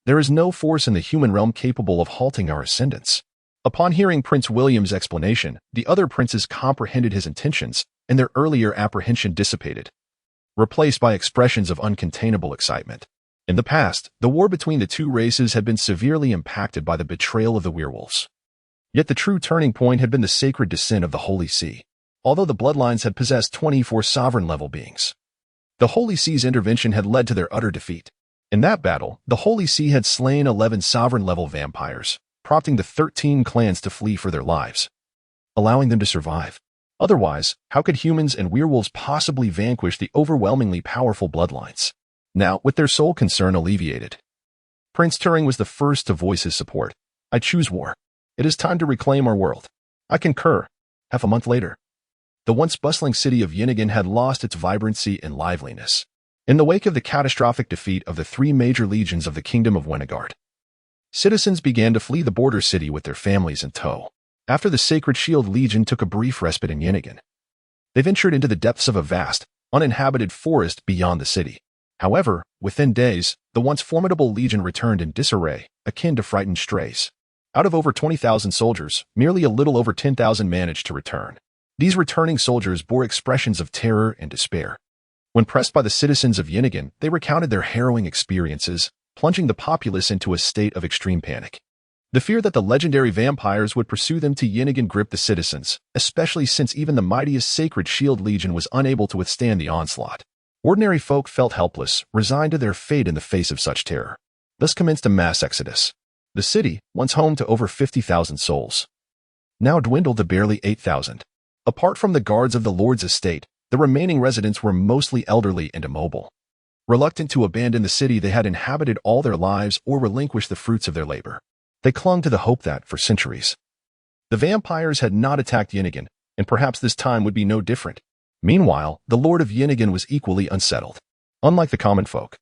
there is no force in the human realm capable of halting our ascendance. Upon hearing Prince William's explanation, the other princes comprehended his intentions, and their earlier apprehension dissipated, replaced by expressions of uncontainable excitement. In the past, the war between the two races had been severely impacted by the betrayal of the werewolves. Yet the true turning point had been the sacred descent of the Holy See. Although the bloodlines had possessed 24 sovereign-level beings, the Holy See's intervention had led to their utter defeat. In that battle, the Holy See had slain 11 sovereign-level vampires, prompting the 13 clans to flee for their lives, allowing them to survive. Otherwise, how could humans and werewolves possibly vanquish the overwhelmingly powerful bloodlines? Now, with their sole concern alleviated, Prince Turing was the first to voice his support. I choose war. It is time to reclaim our world. I concur. Half a month later, the once bustling city of Yinigan had lost its vibrancy and liveliness. In the wake of the catastrophic defeat of the 3 major legions of the Kingdom of Wenegard, citizens began to flee the border city with their families in tow. After the Sacred Shield Legion took a brief respite in Yinigan, they ventured into the depths of a vast, uninhabited forest beyond the city. However, within days, the once formidable legion returned in disarray, akin to frightened strays. Out of over 20,000 soldiers, merely a little over 10,000 managed to return. These returning soldiers bore expressions of terror and despair. When pressed by the citizens of Yinigan, they recounted their harrowing experiences, plunging the populace into a state of extreme panic. The fear that the legendary vampires would pursue them to Yinigan gripped the citizens, especially since even the mightiest Sacred Shield Legion was unable to withstand the onslaught. Ordinary folk felt helpless, resigned to their fate in the face of such terror. Thus commenced a mass exodus. The city, once home to over 50,000 souls, now dwindled to barely 8,000. Apart from the guards of the Lord's estate, the remaining residents were mostly elderly and immobile. Reluctant to abandon the city they had inhabited all their lives or relinquish the fruits of their labor, they clung to the hope that, for centuries, the vampires had not attacked Yinigan, and perhaps this time would be no different. Meanwhile, the Lord of Yinigan was equally unsettled. Unlike the common folk,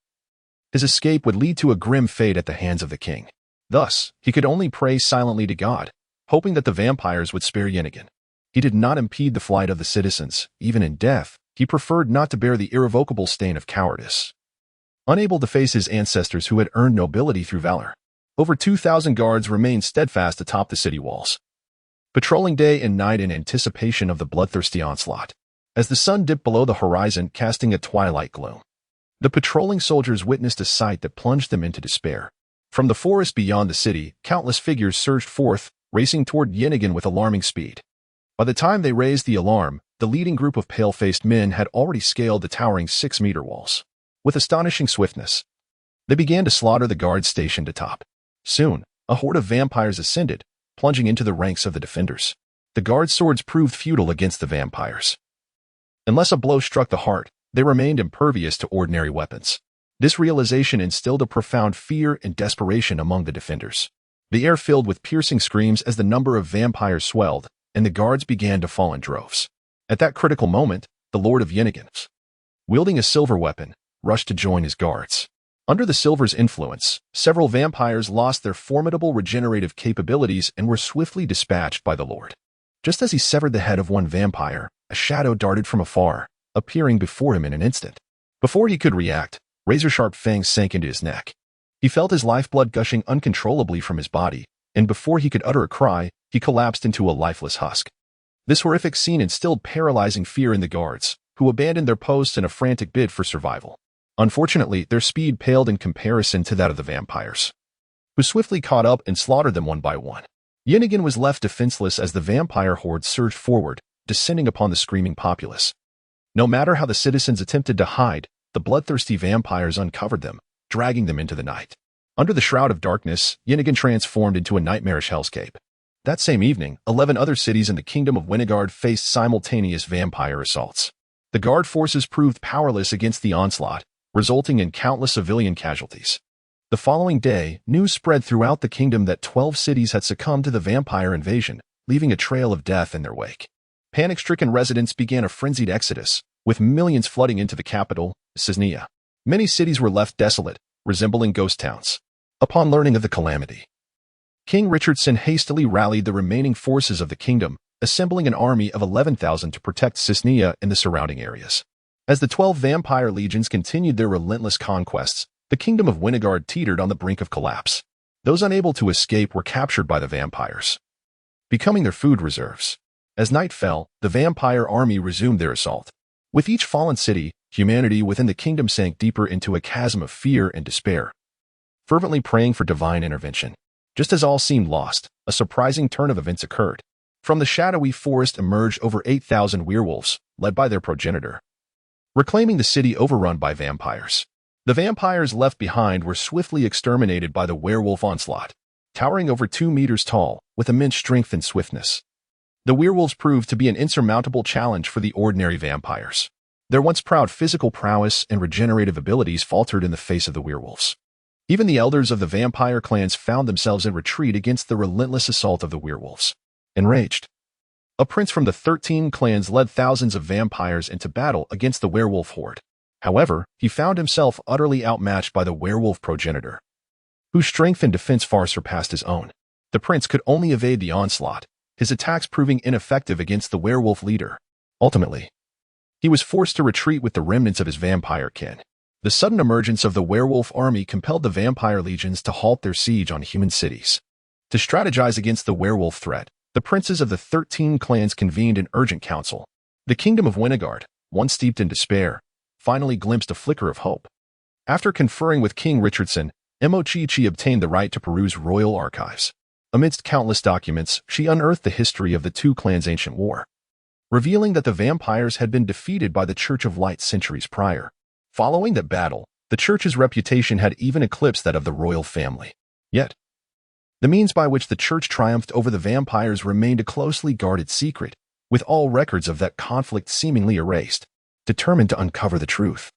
his escape would lead to a grim fate at the hands of the king. Thus, he could only pray silently to God, hoping that the vampires would spare Yinigan. He did not impede the flight of the citizens. Even in death, he preferred not to bear the irrevocable stain of cowardice. Unable to face his ancestors who had earned nobility through valor, over 2,000 guards remained steadfast atop the city walls, patrolling day and night in anticipation of the bloodthirsty onslaught. As the sun dipped below the horizon, casting a twilight gloom, the patrolling soldiers witnessed a sight that plunged them into despair. From the forest beyond the city, countless figures surged forth, racing toward Yinigan with alarming speed. By the time they raised the alarm, the leading group of pale-faced men had already scaled the towering 6-meter walls. With astonishing swiftness, they began to slaughter the guards stationed atop. Soon, a horde of vampires ascended, plunging into the ranks of the defenders. The guards' swords proved futile against the vampires. Unless a blow struck the heart, they remained impervious to ordinary weapons. This realization instilled a profound fear and desperation among the defenders. The air filled with piercing screams as the number of vampires swelled, and the guards began to fall in droves. At that critical moment, the Lord of Yinigan, wielding a silver weapon, rushed to join his guards. Under the silver's influence, several vampires lost their formidable regenerative capabilities and were swiftly dispatched by the Lord. Just as he severed the head of one vampire, a shadow darted from afar, appearing before him in an instant. Before he could react, razor-sharp fangs sank into his neck. He felt his lifeblood gushing uncontrollably from his body, and before he could utter a cry, he collapsed into a lifeless husk. This horrific scene instilled paralyzing fear in the guards, who abandoned their posts in a frantic bid for survival. Unfortunately, their speed paled in comparison to that of the vampires, who swiftly caught up and slaughtered them one by one. Yunhan was left defenseless as the vampire horde surged forward, descending upon the screaming populace. No matter how the citizens attempted to hide, the bloodthirsty vampires uncovered them, dragging them into the night. Under the shroud of darkness, Yunhan transformed into a nightmarish hellscape. That same evening, 11 other cities in the kingdom of Winigard faced simultaneous vampire assaults. The guard forces proved powerless against the onslaught, resulting in countless civilian casualties. The following day, news spread throughout the kingdom that 12 cities had succumbed to the vampire invasion, leaving a trail of death in their wake. Panic-stricken residents began a frenzied exodus, with millions flooding into the capital, Cisnea. Many cities were left desolate, resembling ghost towns. Upon learning of the calamity, King Richardson hastily rallied the remaining forces of the kingdom, assembling an army of 11,000 to protect Cisnea and the surrounding areas. As the 12 vampire legions continued their relentless conquests, the kingdom of Winigard teetered on the brink of collapse. Those unable to escape were captured by the vampires, becoming their food reserves. As night fell, the vampire army resumed their assault. With each fallen city, humanity within the kingdom sank deeper into a chasm of fear and despair, fervently praying for divine intervention. Just as all seemed lost, a surprising turn of events occurred. From the shadowy forest emerged over 8,000 werewolves, led by their progenitor, reclaiming the city overrun by vampires. The vampires left behind were swiftly exterminated by the werewolf onslaught, towering over 2 meters tall, with immense strength and swiftness. The werewolves proved to be an insurmountable challenge for the ordinary vampires. Their once proud physical prowess and regenerative abilities faltered in the face of the werewolves. Even the elders of the vampire clans found themselves in retreat against the relentless assault of the werewolves. Enraged, a prince from the 13 clans led thousands of vampires into battle against the werewolf horde. However, he found himself utterly outmatched by the werewolf progenitor, whose strength and defense far surpassed his own. The prince could only evade the onslaught, his attacks proving ineffective against the werewolf leader. Ultimately, he was forced to retreat with the remnants of his vampire kin. The sudden emergence of the werewolf army compelled the vampire legions to halt their siege on human cities. To strategize against the werewolf threat, the princes of the 13 clans convened an urgent council. The kingdom of Winigard, once steeped in despair, finally glimpsed a flicker of hope. After conferring with King Richardson, Mochichi obtained the right to peruse royal archives. Amidst countless documents, she unearthed the history of the two clans' ancient war, revealing that the vampires had been defeated by the Church of Light centuries prior. Following that battle, the Church's reputation had even eclipsed that of the royal family. Yet, the means by which the Church triumphed over the vampires remained a closely guarded secret, with all records of that conflict seemingly erased. Determined to uncover the truth,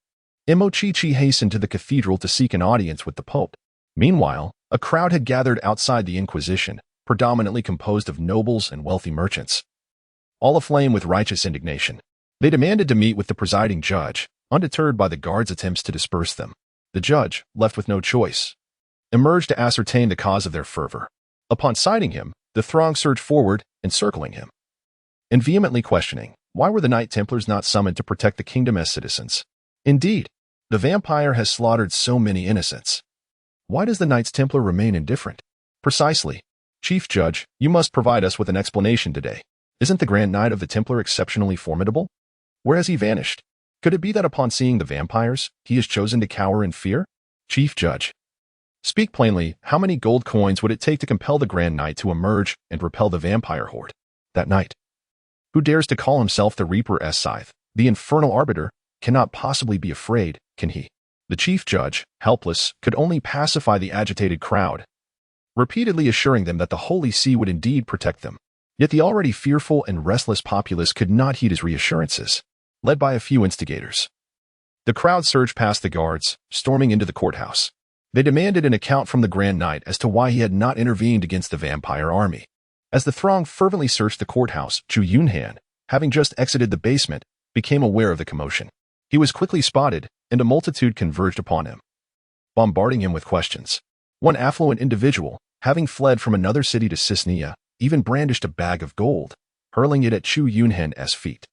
Mochichi hastened to the cathedral to seek an audience with the Pope. Meanwhile, a crowd had gathered outside the Inquisition, predominantly composed of nobles and wealthy merchants, all aflame with righteous indignation. They demanded to meet with the presiding judge, undeterred by the guards' attempts to disperse them. The judge, left with no choice, emerged to ascertain the cause of their fervor. Upon sighting him, the throng surged forward, encircling him, and vehemently questioning, why were the Knight Templars not summoned to protect the kingdom as citizens? Indeed, the vampire has slaughtered so many innocents. Why does the Knights Templar remain indifferent? Precisely. Chief Judge, you must provide us with an explanation today. Isn't the Grand Knight of the Templar exceptionally formidable? Where has he vanished? Could it be that upon seeing the vampires, he has chosen to cower in fear? Chief Judge, speak plainly, how many gold coins would it take to compel the Grand Knight to emerge and repel the vampire horde? That knight, who dares to call himself the Reaper's Scythe, the infernal arbiter, cannot possibly be afraid, can he? The Chief Judge, helpless, could only pacify the agitated crowd, repeatedly assuring them that the Holy See would indeed protect them. Yet the already fearful and restless populace could not heed his reassurances. Led by a few instigators, the crowd surged past the guards, storming into the courthouse. They demanded an account from the Grand Knight as to why he had not intervened against the vampire army. As the throng fervently searched the courthouse, Chu Yunhan, having just exited the basement, became aware of the commotion. He was quickly spotted, and a multitude converged upon him, bombarding him with questions. One affluent individual, having fled from another city to Cisnea, even brandished a bag of gold, hurling it at Chu Yunhan's feet.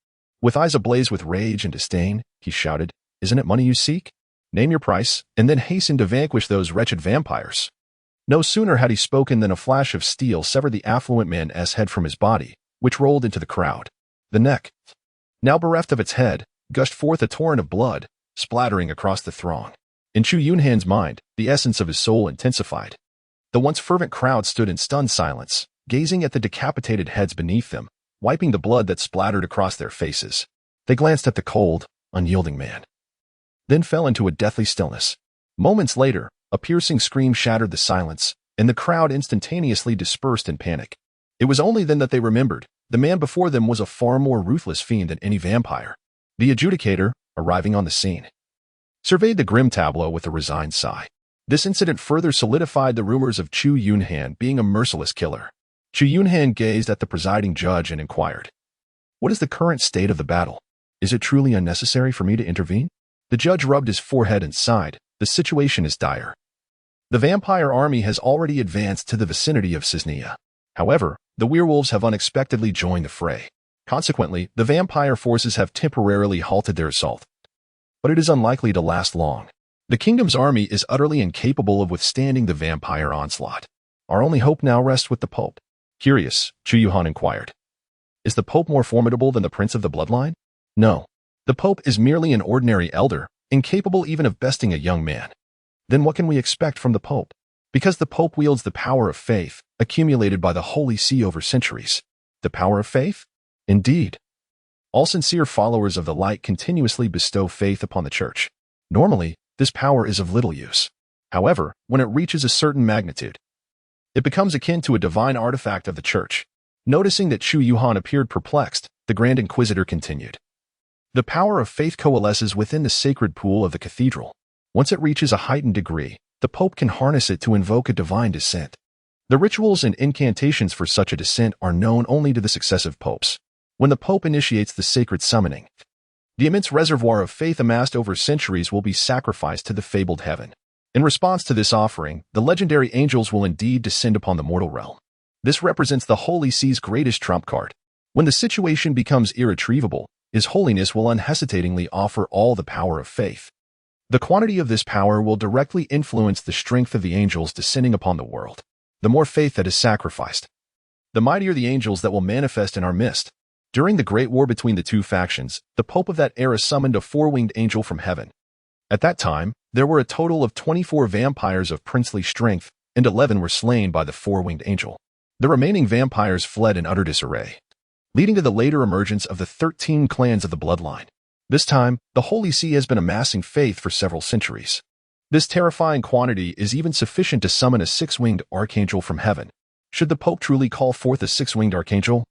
With eyes ablaze with rage and disdain, he shouted, "Isn't it money you seek? Name your price, and then hasten to vanquish those wretched vampires." No sooner had he spoken than a flash of steel severed the affluent man's head from his body, which rolled into the crowd. The neck, now bereft of its head, gushed forth a torrent of blood, splattering across the throng. In Chu Yunhan's mind, the essence of his soul intensified. The once fervent crowd stood in stunned silence, gazing at the decapitated heads beneath them, wiping the blood that splattered across their faces. They glanced at the cold, unyielding man, then fell into a deathly stillness. Moments later, a piercing scream shattered the silence, and the crowd instantaneously dispersed in panic. It was only then that they remembered the man before them was a far more ruthless fiend than any vampire. The adjudicator, arriving on the scene, surveyed the grim tableau with a resigned sigh. This incident further solidified the rumors of Chu Yunhan being a merciless killer. Chu Yunhan gazed at the presiding judge and inquired, "What is the current state of the battle? Is it truly unnecessary for me to intervene?" The judge rubbed his forehead and sighed. "The situation is dire. The vampire army has already advanced to the vicinity of Cisnea. However, the werewolves have unexpectedly joined the fray. Consequently, the vampire forces have temporarily halted their assault. But it is unlikely to last long. The kingdom's army is utterly incapable of withstanding the vampire onslaught. Our only hope now rests with the Pope." Curious, Chu Yunhan inquired, "Is the Pope more formidable than the Prince of the Bloodline?" "No. The Pope is merely an ordinary elder, incapable even of besting a young man." "Then what can we expect from the Pope?" "Because the Pope wields the power of faith, accumulated by the Holy See over centuries." "The power of faith?" "Indeed. All sincere followers of the light continuously bestow faith upon the Church. Normally, this power is of little use. However, when it reaches a certain magnitude, it becomes akin to a divine artifact of the Church." Noticing that Chu Yunhan appeared perplexed, the Grand Inquisitor continued, "The power of faith coalesces within the sacred pool of the cathedral. Once it reaches a heightened degree, the Pope can harness it to invoke a divine descent. The rituals and incantations for such a descent are known only to the successive popes. When the Pope initiates the sacred summoning, the immense reservoir of faith amassed over centuries will be sacrificed to the fabled heaven. In response to this offering, the legendary angels will indeed descend upon the mortal realm. This represents the Holy See's greatest trump card. When the situation becomes irretrievable, His Holiness will unhesitatingly offer all the power of faith. The quantity of this power will directly influence the strength of the angels descending upon the world. The more faith that is sacrificed, the mightier the angels that will manifest in our midst. During the Great War between the two factions, the Pope of that era summoned a four-winged angel from heaven. At that time, there were a total of 24 vampires of princely strength, and 11 were slain by the four-winged angel. The remaining vampires fled in utter disarray, leading to the later emergence of the 13 clans of the bloodline. This time, the Holy See has been amassing faith for several centuries. This terrifying quantity is even sufficient to summon a six-winged archangel from heaven. Should the Pope truly call forth a six-winged archangel?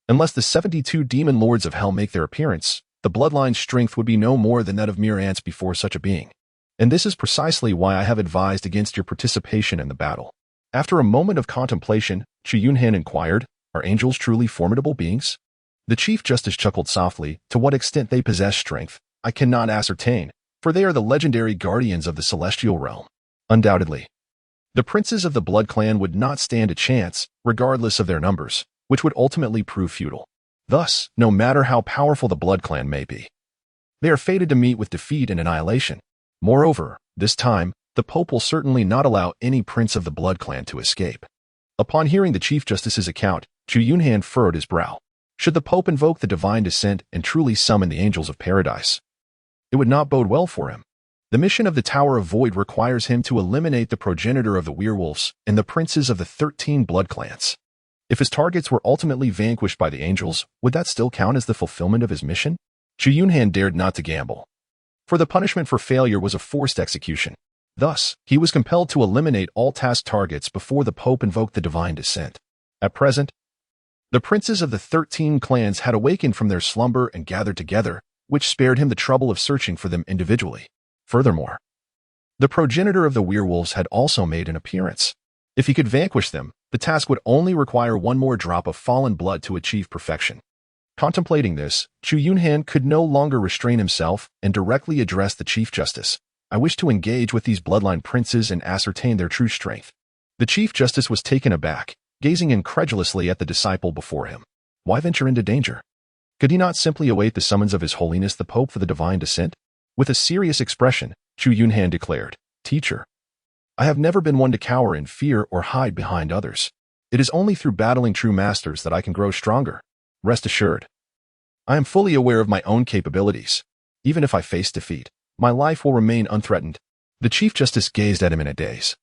Unless the 72 demon lords of hell make their appearance, the bloodline's strength would be no more than that of mere ants before such a being. And this is precisely why I have advised against your participation in the battle. After a moment of contemplation, Chu Yunhan inquired, "Are angels truly formidable beings?" The Chief Justice chuckled softly. "To what extent they possess strength, I cannot ascertain, for they are the legendary guardians of the celestial realm. Undoubtedly, the princes of the Blood Clan would not stand a chance, regardless of their numbers, which would ultimately prove futile. Thus, no matter how powerful the Blood Clan may be, they are fated to meet with defeat and annihilation. Moreover, this time, the Pope will certainly not allow any prince of the Blood Clan to escape." Upon hearing the Chief Justice's account, Chu Yunhan furrowed his brow. Should the Pope invoke the divine descent and truly summon the angels of paradise, it would not bode well for him. The mission of the Tower of Void requires him to eliminate the progenitor of the werewolves and the princes of the 13 blood clans. If his targets were ultimately vanquished by the angels, would that still count as the fulfillment of his mission? Chu Yunhan dared not to gamble, for the punishment for failure was a forced execution. Thus, he was compelled to eliminate all task targets before the Pope invoked the divine descent. At present, the princes of the 13 clans had awakened from their slumber and gathered together, which spared him the trouble of searching for them individually. Furthermore, the progenitor of the werewolves had also made an appearance. If he could vanquish them, the task would only require one more drop of fallen blood to achieve perfection. Contemplating this, Chu Yunhan could no longer restrain himself and directly addressed the Chief Justice. "I wish to engage with these bloodline princes and ascertain their true strength." The Chief Justice was taken aback, gazing incredulously at the disciple before him. Why venture into danger? Could he not simply await the summons of His Holiness the Pope for the divine descent? With a serious expression, Chu Yunhan declared, "Teacher, I have never been one to cower in fear or hide behind others. It is only through battling true masters that I can grow stronger. Rest assured. I am fully aware of my own capabilities. Even if I face defeat, my life will remain unthreatened." The Chief Justice gazed at him in a daze.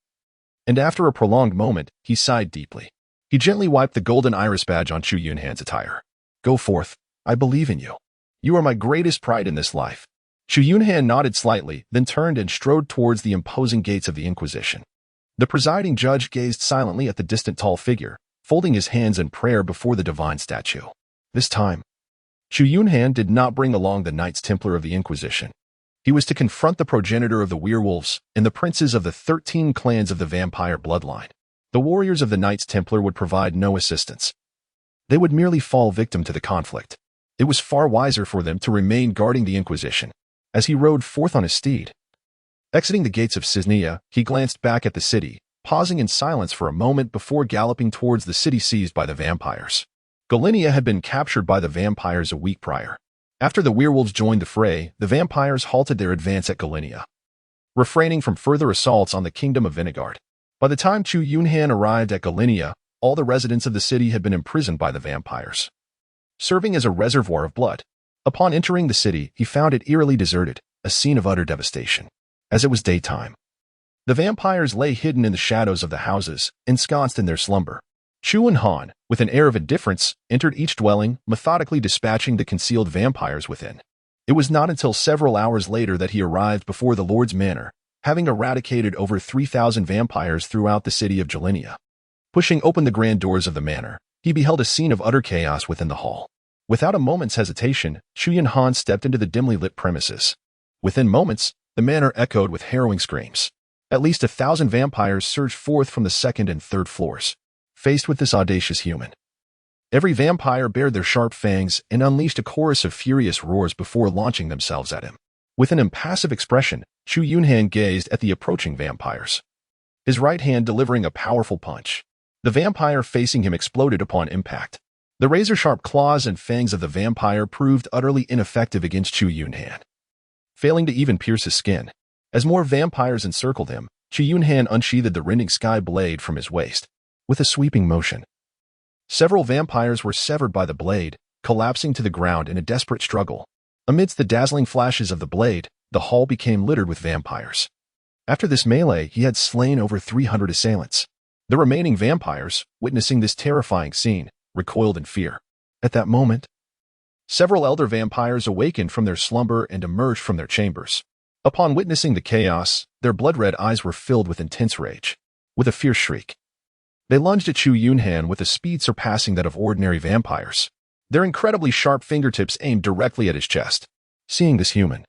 And after a prolonged moment, he sighed deeply. He gently wiped the golden iris badge on Chu Yunhan's attire. "Go forth. I believe in you. You are my greatest pride in this life." Chu Yunhan nodded slightly, then turned and strode towards the imposing gates of the Inquisition. The presiding judge gazed silently at the distant tall figure, folding his hands in prayer before the divine statue. This time, Chu Yunhan did not bring along the Knights Templar of the Inquisition. He was to confront the progenitor of the werewolves and the princes of the 13 clans of the vampire bloodline. The warriors of the Knights Templar would provide no assistance. They would merely fall victim to the conflict. It was far wiser for them to remain guarding the Inquisition. As he rode forth on his steed, exiting the gates of Cisnea, he glanced back at the city, pausing in silence for a moment before galloping towards the city seized by the vampires. Galicia had been captured by the vampires a week prior. After the werewolves joined the fray, the vampires halted their advance at Galicia, refraining from further assaults on the kingdom of Vinegard. By the time Chu Yunhan arrived at Galicia, all the residents of the city had been imprisoned by the vampires, serving as a reservoir of blood. Upon entering the city, he found it eerily deserted, a scene of utter devastation. As it was daytime, the vampires lay hidden in the shadows of the houses, ensconced in their slumber. Chu Yunhan, with an air of indifference, entered each dwelling, methodically dispatching the concealed vampires within. It was not until several hours later that he arrived before the Lord's Manor, having eradicated over 3,000 vampires throughout the city of Galicia. Pushing open the grand doors of the manor, he beheld a scene of utter chaos within the hall. Without a moment's hesitation, Chu Yunhan stepped into the dimly lit premises. Within moments, the manor echoed with harrowing screams. At least 1,000 vampires surged forth from the second and third floors, faced with this audacious human. Every vampire bared their sharp fangs and unleashed a chorus of furious roars before launching themselves at him. With an impassive expression, Chu Yunhan gazed at the approaching vampires, his right hand delivering a powerful punch. The vampire facing him exploded upon impact. The razor-sharp claws and fangs of the vampire proved utterly ineffective against Chu Yunhan, failing to even pierce his skin. As more vampires encircled him, Chu Yunhan unsheathed the rending sky blade from his waist. With a sweeping motion, several vampires were severed by the blade, collapsing to the ground in a desperate struggle. Amidst the dazzling flashes of the blade, the hall became littered with vampires. After this melee, he had slain over 300 assailants. The remaining vampires, witnessing this terrifying scene, recoiled in fear. At that moment, several elder vampires awakened from their slumber and emerged from their chambers. Upon witnessing the chaos, their blood-red eyes were filled with intense rage. With a fierce shriek, they lunged at Chu Yunhan with a speed surpassing that of ordinary vampires. Their incredibly sharp fingertips aimed directly at his chest. Seeing this human,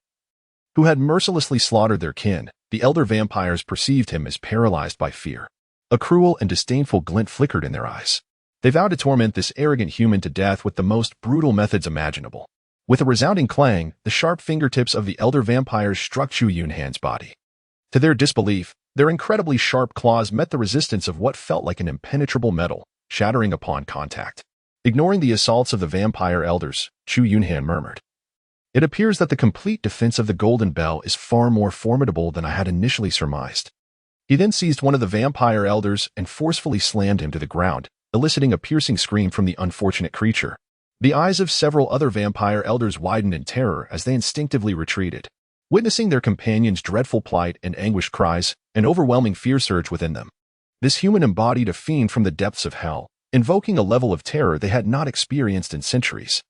who had mercilessly slaughtered their kin, the elder vampires perceived him as paralyzed by fear. A cruel and disdainful glint flickered in their eyes. They vowed to torment this arrogant human to death with the most brutal methods imaginable. With a resounding clang, the sharp fingertips of the elder vampires struck Chu Yunhan's body. To their disbelief, their incredibly sharp claws met the resistance of what felt like an impenetrable metal, shattering upon contact. Ignoring the assaults of the vampire elders, Chu Yunhan murmured, "It appears that the complete defense of the Golden Bell is far more formidable than I had initially surmised." He then seized one of the vampire elders and forcefully slammed him to the ground, eliciting a piercing scream from the unfortunate creature. The eyes of several other vampire elders widened in terror as they instinctively retreated. Witnessing their companion's dreadful plight and anguished cries, an overwhelming fear surged within them. This human embodied a fiend from the depths of hell, invoking a level of terror they had not experienced in centuries.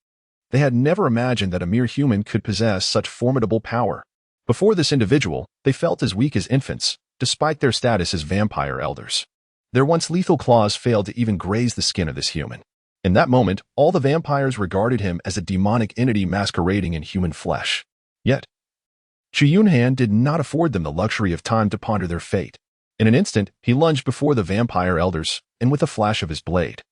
They had never imagined that a mere human could possess such formidable power. Before this individual, they felt as weak as infants, despite their status as vampire elders. Their once lethal claws failed to even graze the skin of this human. In that moment, all the vampires regarded him as a demonic entity masquerading in human flesh. Yet, Chu Yunhan did not afford them the luxury of time to ponder their fate. In an instant, he lunged before the vampire elders, and with a flash of his blade,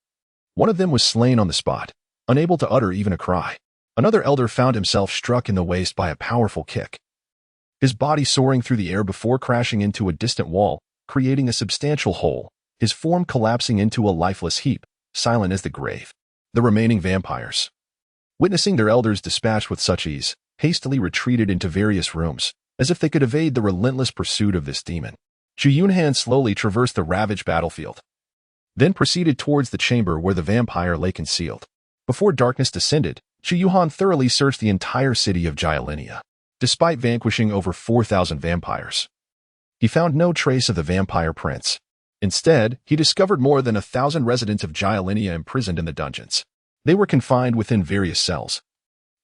one of them was slain on the spot, unable to utter even a cry. Another elder found himself struck in the waist by a powerful kick, his body soaring through the air before crashing into a distant wall, creating a substantial hole, his form collapsing into a lifeless heap, silent as the grave. The remaining vampires, witnessing their elders dispatched with such ease, hastily retreated into various rooms, as if they could evade the relentless pursuit of this demon. Chu Yunhan slowly traversed the ravaged battlefield, then proceeded towards the chamber where the vampire lay concealed. Before darkness descended, Chu Yunhan thoroughly searched the entire city of Jialinia. Despite vanquishing over 4,000 vampires, he found no trace of the vampire prince. Instead, he discovered more than 1,000 residents of Jialinia imprisoned in the dungeons. They were confined within various cells,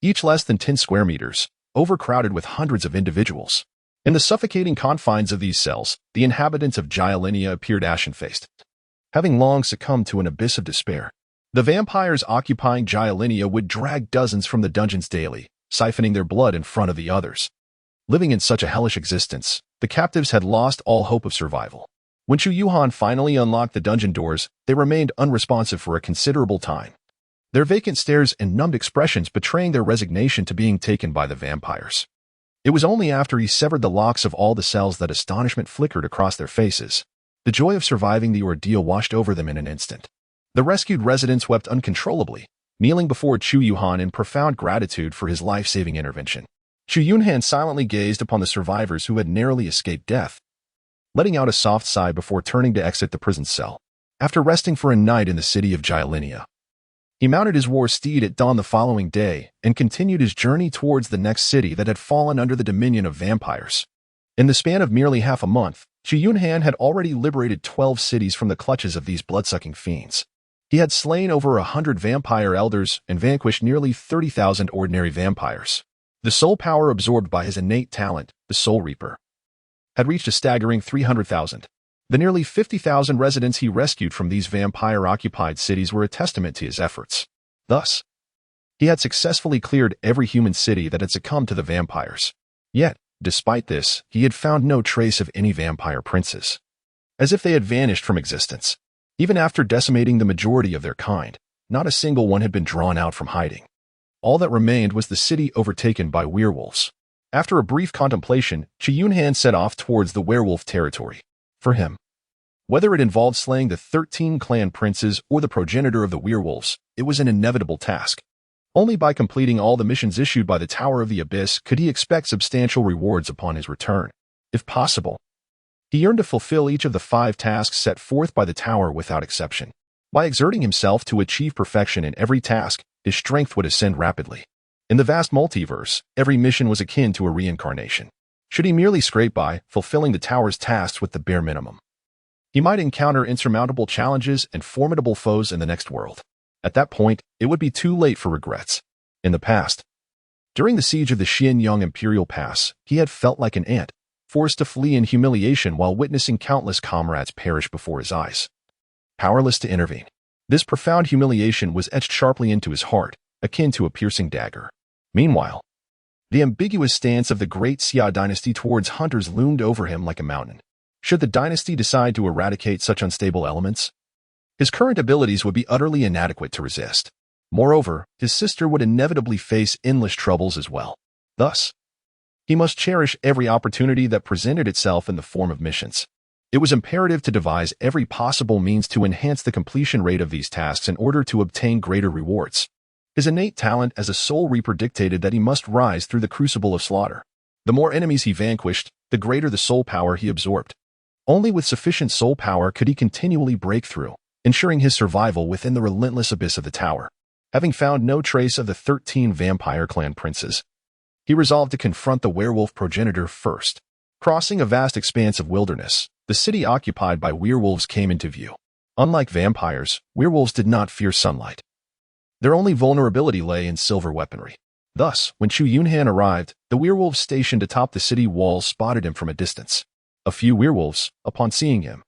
each less than 10 square meters, overcrowded with hundreds of individuals. In the suffocating confines of these cells, the inhabitants of Jialinia appeared ashen-faced, having long succumbed to an abyss of despair. The vampires occupying Jialinia would drag dozens from the dungeons daily, siphoning their blood in front of the others. Living in such a hellish existence, the captives had lost all hope of survival. When Chu Yunhan finally unlocked the dungeon doors, they remained unresponsive for a considerable time, their vacant stares and numbed expressions betraying their resignation to being taken by the vampires. It was only after he severed the locks of all the cells that astonishment flickered across their faces. The joy of surviving the ordeal washed over them in an instant. The rescued residents wept uncontrollably, kneeling before Chu Yunhan in profound gratitude for his life-saving intervention. Chu Yunhan silently gazed upon the survivors who had narrowly escaped death, letting out a soft sigh before turning to exit the prison cell. After resting for a night in the city of Jialinia, he mounted his war steed at dawn the following day and continued his journey towards the next city that had fallen under the dominion of vampires. In the span of merely half a month, Chu Yunhan had already liberated 12 cities from the clutches of these blood-sucking fiends. He had slain over 100 vampire elders and vanquished nearly 30,000 ordinary vampires. The soul power absorbed by his innate talent, the Soul Reaper, had reached a staggering 300,000. The nearly 50,000 residents he rescued from these vampire-occupied cities were a testament to his efforts. Thus, he had successfully cleared every human city that had succumbed to the vampires. Yet, despite this, he had found no trace of any vampire princes, as if they had vanished from existence. Even after decimating the majority of their kind, not a single one had been drawn out from hiding. All that remained was the city overtaken by werewolves. After a brief contemplation, Chu Yunhan set off towards the werewolf territory. For him, whether it involved slaying the 13 clan princes or the progenitor of the werewolves, it was an inevitable task. Only by completing all the missions issued by the Tower of the Abyss could he expect substantial rewards upon his return. If possible, he yearned to fulfill each of the 5 tasks set forth by the Tower without exception. By exerting himself to achieve perfection in every task, his strength would ascend rapidly. In the vast multiverse, every mission was akin to a reincarnation. Should he merely scrape by, fulfilling the Tower's tasks with the bare minimum, he might encounter insurmountable challenges and formidable foes in the next world. At that point, it would be too late for regrets. In the past, during the siege of the Xianyang Imperial Pass, he had felt like an ant, forced to flee in humiliation while witnessing countless comrades perish before his eyes, powerless to intervene. This profound humiliation was etched sharply into his heart, akin to a piercing dagger. Meanwhile, the ambiguous stance of the great Xia dynasty towards hunters loomed over him like a mountain. Should the dynasty decide to eradicate such unstable elements, his current abilities would be utterly inadequate to resist. Moreover, his sister would inevitably face endless troubles as well. Thus, he must cherish every opportunity that presented itself in the form of missions. It was imperative to devise every possible means to enhance the completion rate of these tasks in order to obtain greater rewards. His innate talent as a soul reaper dictated that he must rise through the crucible of slaughter. The more enemies he vanquished, the greater the soul power he absorbed. Only with sufficient soul power could he continually break through, ensuring his survival within the relentless abyss of the Tower. Having found no trace of the 13 vampire clan princes, he resolved to confront the werewolf progenitor first. Crossing a vast expanse of wilderness, the city occupied by werewolves came into view. Unlike vampires, werewolves did not fear sunlight. Their only vulnerability lay in silver weaponry. Thus, when Chu Yunhan arrived, the werewolves stationed atop the city walls spotted him from a distance. A few werewolves, upon seeing him,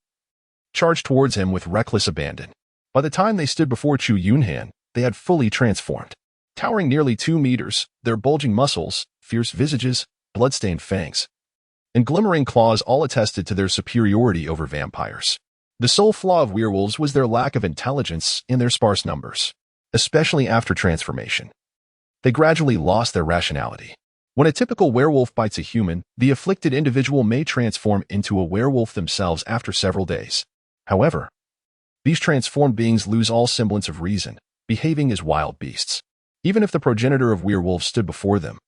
charged towards him with reckless abandon. By the time they stood before Chu Yunhan, they had fully transformed. Towering nearly 2 meters, their bulging muscles, fierce visages, blood-stained fangs, and glimmering claws all attested to their superiority over vampires. The sole flaw of werewolves was their lack of intelligence in their sparse numbers, especially after transformation. They gradually lost their rationality. When a typical werewolf bites a human, the afflicted individual may transform into a werewolf themselves after several days. However, these transformed beings lose all semblance of reason, behaving as wild beasts. Even if the progenitor of werewolves stood before them,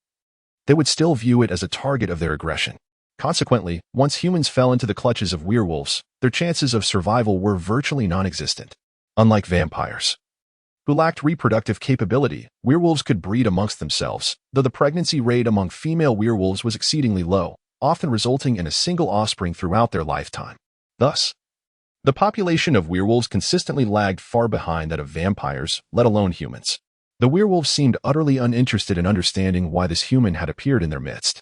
they would still view it as a target of their aggression. Consequently, once humans fell into the clutches of werewolves, their chances of survival were virtually non-existent. Unlike vampires, who lacked reproductive capability, werewolves could breed amongst themselves, though the pregnancy rate among female werewolves was exceedingly low, often resulting in a single offspring throughout their lifetime. Thus, the population of werewolves consistently lagged far behind that of vampires, let alone humans. The werewolves seemed utterly uninterested in understanding why this human had appeared in their midst.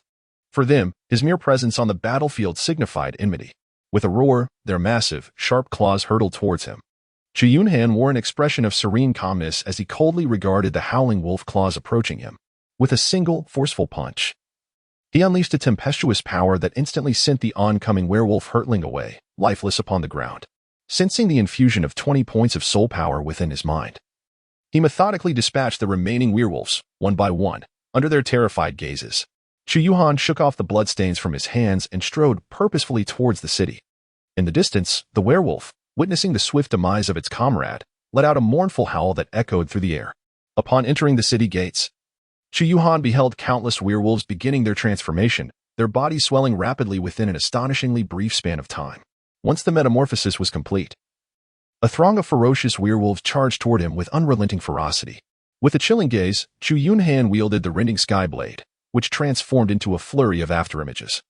For them, his mere presence on the battlefield signified enmity. With a roar, their massive, sharp claws hurtled towards him. Chu Yunhan wore an expression of serene calmness as he coldly regarded the howling wolf claws approaching him. With a single, forceful punch, he unleashed a tempestuous power that instantly sent the oncoming werewolf hurtling away, lifeless upon the ground. Sensing the infusion of 20 points of soul power within his mind, he methodically dispatched the remaining werewolves, one by one, under their terrified gazes. Chu Yunhan shook off the bloodstains from his hands and strode purposefully towards the city. In the distance, the werewolf, witnessing the swift demise of its comrade, let out a mournful howl that echoed through the air. Upon entering the city gates, Chu Yunhan beheld countless werewolves beginning their transformation, their bodies swelling rapidly within an astonishingly brief span of time. Once the metamorphosis was complete, a throng of ferocious werewolves charged toward him with unrelenting ferocity. With a chilling gaze, Chu Yunhan wielded the rending sky blade, which transformed into a flurry of afterimages.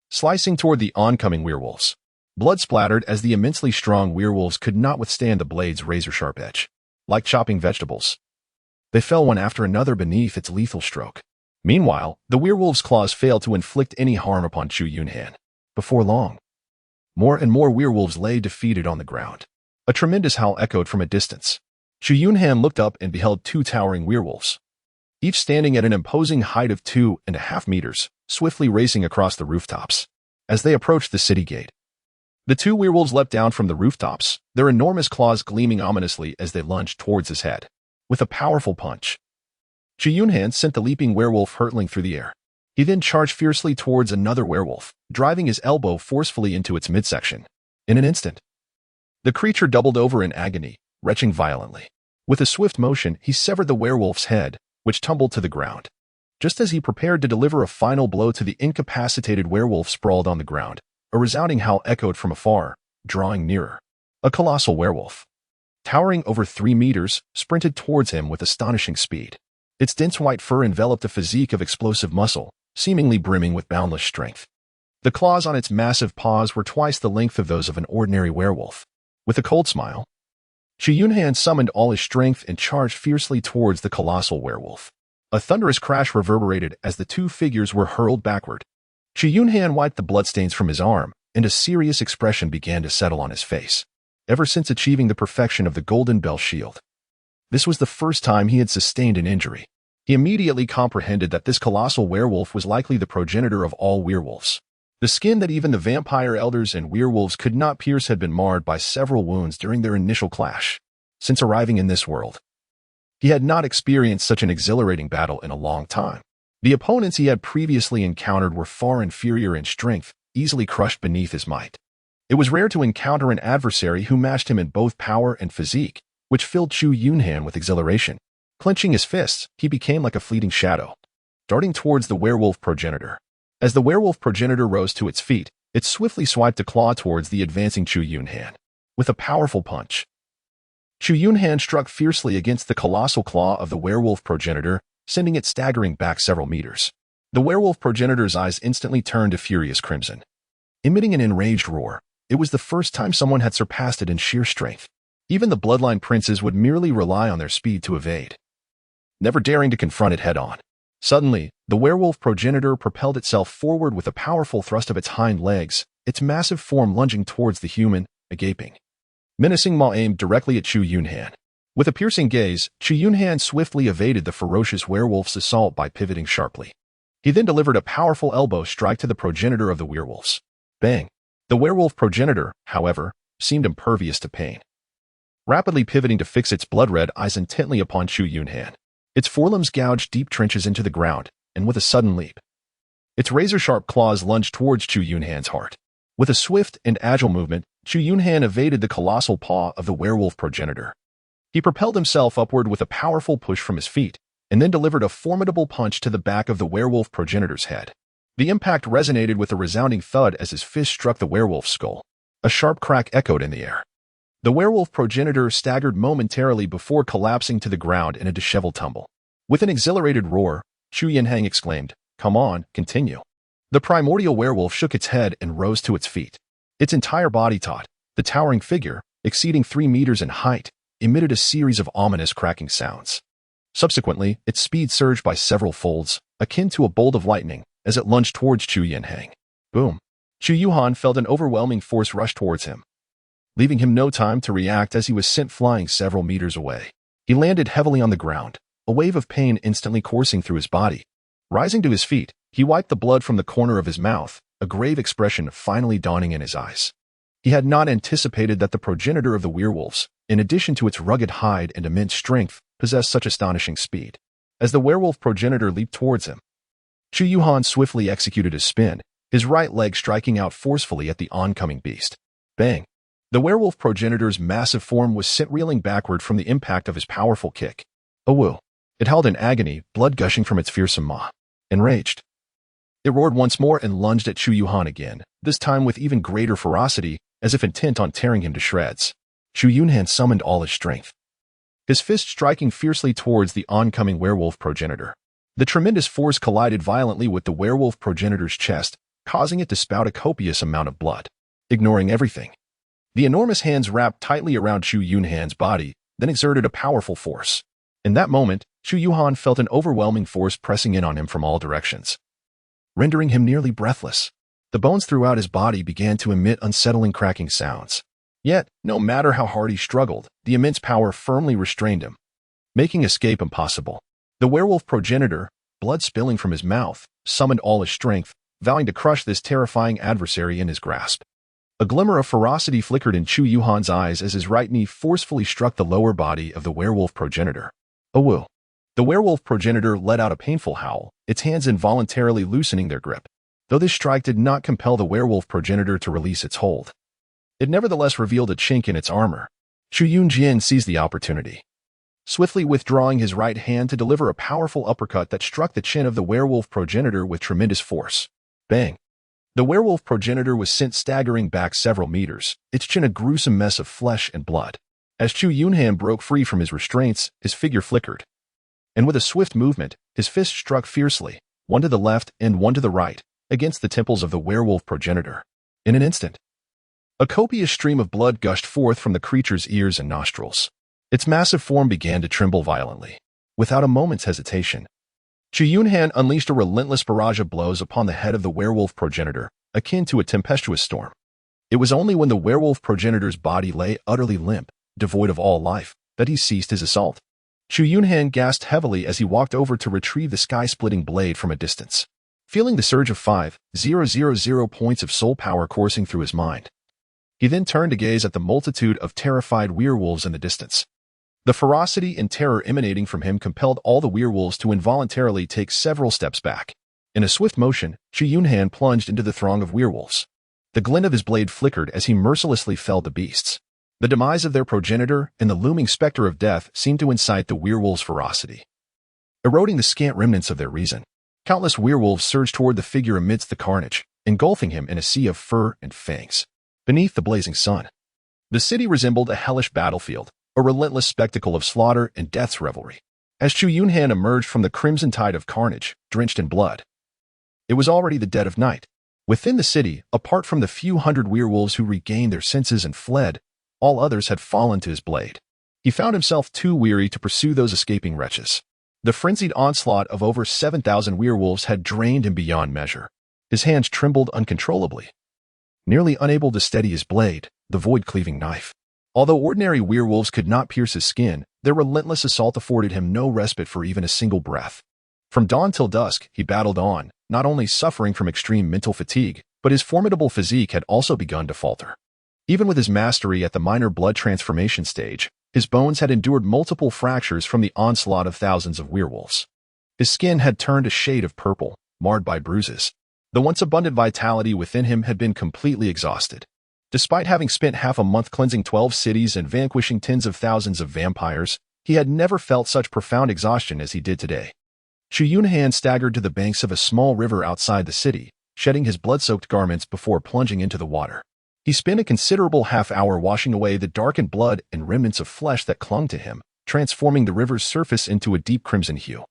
Slicing toward the oncoming werewolves, blood splattered as the immensely strong werewolves could not withstand the blade's razor-sharp edge. Like chopping vegetables, they fell one after another beneath its lethal stroke. Meanwhile, the werewolves' claws failed to inflict any harm upon Chu Yunhan. Before long, more and more werewolves lay defeated on the ground. A tremendous howl echoed from a distance. Chu Yunhan looked up and beheld two towering werewolves, each standing at an imposing height of 2.5 meters, swiftly racing across the rooftops. As they approached the city gate, the two werewolves leapt down from the rooftops, their enormous claws gleaming ominously as they lunged towards his head. With a powerful punch, Chu Yunhan sent the leaping werewolf hurtling through the air. He then charged fiercely towards another werewolf, driving his elbow forcefully into its midsection. In an instant, the creature doubled over in agony, retching violently. With a swift motion, he severed the werewolf's head, which tumbled to the ground. Just as he prepared to deliver a final blow to the incapacitated werewolf sprawled on the ground, a resounding howl echoed from afar, drawing nearer. A colossal werewolf, towering over 3 meters, sprinted towards him with astonishing speed. Its dense white fur enveloped a physique of explosive muscle, seemingly brimming with boundless strength. The claws on its massive paws were twice the length of those of an ordinary werewolf. With a cold smile, Chu Yunhan summoned all his strength and charged fiercely towards the colossal werewolf. A thunderous crash reverberated as the two figures were hurled backward. Chu Yunhan wiped the bloodstains from his arm, and a serious expression began to settle on his face. Ever since achieving the perfection of the Golden Bell Shield, this was the first time he had sustained an injury. He immediately comprehended that this colossal werewolf was likely the progenitor of all werewolves. The skin that even the vampire elders and werewolves could not pierce had been marred by several wounds during their initial clash. Since arriving in this world, he had not experienced such an exhilarating battle in a long time. The opponents he had previously encountered were far inferior in strength, easily crushed beneath his might. It was rare to encounter an adversary who matched him in both power and physique, which filled Chu Yunhan with exhilaration. Clenching his fists, he became like a fleeting shadow, darting towards the werewolf progenitor. As the werewolf progenitor rose to its feet, it swiftly swiped a claw towards the advancing Chu Yunhan. With a powerful punch, Chu Yunhan struck fiercely against the colossal claw of the werewolf progenitor, sending it staggering back several meters. The werewolf progenitor's eyes instantly turned a furious crimson. Emitting an enraged roar, it was the first time someone had surpassed it in sheer strength. Even the bloodline princes would merely rely on their speed to evade, never daring to confront it head-on. Suddenly, the werewolf progenitor propelled itself forward with a powerful thrust of its hind legs, its massive form lunging towards the human, a gaping, menacing maw aimed directly at Chu Yunhan. With a piercing gaze, Chu Yunhan swiftly evaded the ferocious werewolf's assault by pivoting sharply. He then delivered a powerful elbow strike to the progenitor of the werewolves. Bang! The werewolf progenitor, however, seemed impervious to pain, rapidly pivoting to fix its blood-red eyes intently upon Chu Yunhan. Its forelimbs gouged deep trenches into the ground, and with a sudden leap, its razor-sharp claws lunged towards Chu Yunhan's heart. With a swift and agile movement, Chu Yunhan evaded the colossal paw of the werewolf progenitor. He propelled himself upward with a powerful push from his feet, and then delivered a formidable punch to the back of the werewolf progenitor's head. The impact resonated with a resounding thud as his fist struck the werewolf's skull. A sharp crack echoed in the air. The werewolf progenitor staggered momentarily before collapsing to the ground in a disheveled tumble. With an exhilarated roar, Chu Yunhan exclaimed, "Come on, continue." The primordial werewolf shook its head and rose to its feet. Its entire body taut, the towering figure, exceeding 3 meters in height, emitted a series of ominous cracking sounds. Subsequently, its speed surged by several folds, akin to a bolt of lightning, as it lunged towards Chu Yunhan. Boom! Chu Yunhan felt an overwhelming force rush towards him, leaving him no time to react as he was sent flying several meters away. He landed heavily on the ground, a wave of pain instantly coursing through his body. Rising to his feet, he wiped the blood from the corner of his mouth, a grave expression finally dawning in his eyes. He had not anticipated that the progenitor of the werewolves, in addition to its rugged hide and immense strength, possessed such astonishing speed. As the werewolf progenitor leaped towards him, Chu Yunhan swiftly executed a spin, his right leg striking out forcefully at the oncoming beast. Bang! The werewolf progenitor's massive form was sent reeling backward from the impact of his powerful kick. A woo! It howled in agony, blood gushing from its fearsome maw. Enraged, it roared once more and lunged at Chu Yunhan again, this time with even greater ferocity, as if intent on tearing him to shreds. Chu Yunhan summoned all his strength, his fist striking fiercely towards the oncoming werewolf progenitor. The tremendous force collided violently with the werewolf progenitor's chest, causing it to spout a copious amount of blood. Ignoring everything, the enormous hands wrapped tightly around Chu Yunhan's body, then exerted a powerful force. In that moment, Chu Yunhan felt an overwhelming force pressing in on him from all directions, rendering him nearly breathless. The bones throughout his body began to emit unsettling cracking sounds. Yet, no matter how hard he struggled, the immense power firmly restrained him, making escape impossible. The werewolf progenitor, blood spilling from his mouth, summoned all his strength, vowing to crush this terrifying adversary in his grasp. A glimmer of ferocity flickered in Chu Yunhan's eyes as his right knee forcefully struck the lower body of the werewolf progenitor. A woo! The werewolf progenitor let out a painful howl, its hands involuntarily loosening their grip. Though this strike did not compel the werewolf progenitor to release its hold, it nevertheless revealed a chink in its armor. Chu Yunhan seized the opportunity, swiftly withdrawing his right hand to deliver a powerful uppercut that struck the chin of the werewolf progenitor with tremendous force. Bang! The werewolf progenitor was sent staggering back several meters, its chin a gruesome mess of flesh and blood. As Chu Yunhan broke free from his restraints, his figure flickered, and with a swift movement, his fist struck fiercely, one to the left and one to the right, against the temples of the werewolf progenitor. In an instant, a copious stream of blood gushed forth from the creature's ears and nostrils. Its massive form began to tremble violently. Without a moment's hesitation, Chu Yunhan unleashed a relentless barrage of blows upon the head of the werewolf progenitor, akin to a tempestuous storm. It was only when the werewolf progenitor's body lay utterly limp, devoid of all life, that he ceased his assault. Chu Yunhan gasped heavily as he walked over to retrieve the sky-splitting blade from a distance. Feeling the surge of 5,000 points of soul power coursing through his mind, he then turned to gaze at the multitude of terrified werewolves in the distance. The ferocity and terror emanating from him compelled all the werewolves to involuntarily take several steps back. In a swift motion, Chu Yunhan plunged into the throng of werewolves. The glint of his blade flickered as he mercilessly felled the beasts. The demise of their progenitor and the looming specter of death seemed to incite the werewolves' ferocity, eroding the scant remnants of their reason. Countless werewolves surged toward the figure amidst the carnage, engulfing him in a sea of fur and fangs. Beneath the blazing sun, the city resembled a hellish battlefield, a relentless spectacle of slaughter and death's revelry. As Chu Yunhan emerged from the crimson tide of carnage, drenched in blood, it was already the dead of night. Within the city, apart from the few hundred werewolves who regained their senses and fled, all others had fallen to his blade. He found himself too weary to pursue those escaping wretches. The frenzied onslaught of over 7,000 werewolves had drained him beyond measure. His hands trembled uncontrollably, nearly unable to steady his blade, the void-cleaving knife. Although ordinary werewolves could not pierce his skin, their relentless assault afforded him no respite for even a single breath. From dawn till dusk, he battled on, not only suffering from extreme mental fatigue, but his formidable physique had also begun to falter. Even with his mastery at the minor blood transformation stage, his bones had endured multiple fractures from the onslaught of thousands of werewolves. His skin had turned a shade of purple, marred by bruises. The once abundant vitality within him had been completely exhausted. Despite having spent half a month cleansing 12 cities and vanquishing tens of thousands of vampires, He had never felt such profound exhaustion as he did today. Chu Yunhan staggered to the banks of a small river outside the city, shedding his blood-soaked garments before plunging into the water. He spent a considerable half-hour washing away the darkened blood and remnants of flesh that clung to him, transforming the river's surface into a deep crimson hue.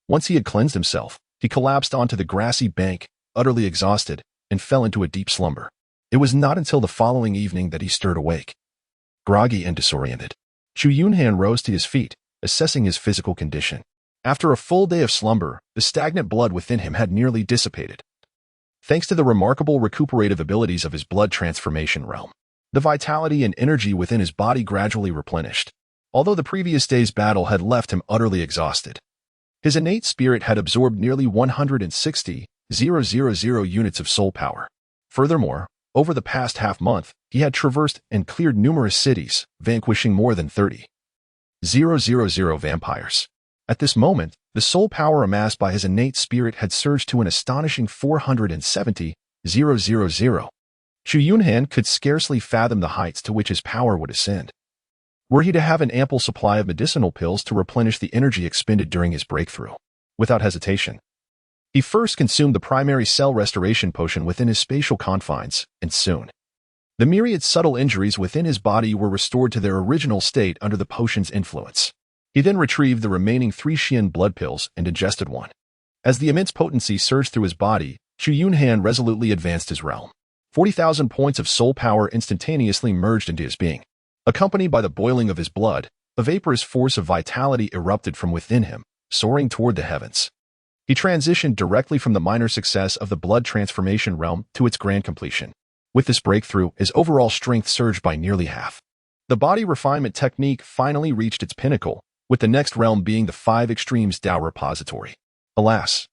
Once he had cleansed himself, he collapsed onto the grassy bank, utterly exhausted, and fell into a deep slumber. It was not until the following evening that he stirred awake. Groggy and disoriented, Chu Yunhan rose to his feet, assessing his physical condition. After a full day of slumber, the stagnant blood within him had nearly dissipated. Thanks to the remarkable recuperative abilities of his blood transformation realm, the vitality and energy within his body gradually replenished, although the previous day's battle had left him utterly exhausted. His innate spirit had absorbed nearly 160,000 units of soul power. Furthermore, over the past half-month, he had traversed and cleared numerous cities, vanquishing more than 30,000 vampires. At this moment, the soul power amassed by his innate spirit had surged to an astonishing 470,000. Chu Yunhan could scarcely fathom the heights to which his power would ascend. Were he to have an ample supply of medicinal pills to replenish the energy expended during his breakthrough, without hesitation, he first consumed the primary cell restoration potion within his spatial confines, and soon, the myriad subtle injuries within his body were restored to their original state under the potion's influence. He then retrieved the remaining 3 Xian blood pills and ingested one. As the immense potency surged through his body, Chu Yunhan resolutely advanced his realm. 40,000 points of soul power instantaneously merged into his being. Accompanied by the boiling of his blood, a vaporous force of vitality erupted from within him, soaring toward the heavens. He transitioned directly from the minor success of the blood transformation realm to its grand completion. With this breakthrough, his overall strength surged by nearly half. The body refinement technique finally reached its pinnacle, with the next realm being the 5 extremes Tao repository. Alas,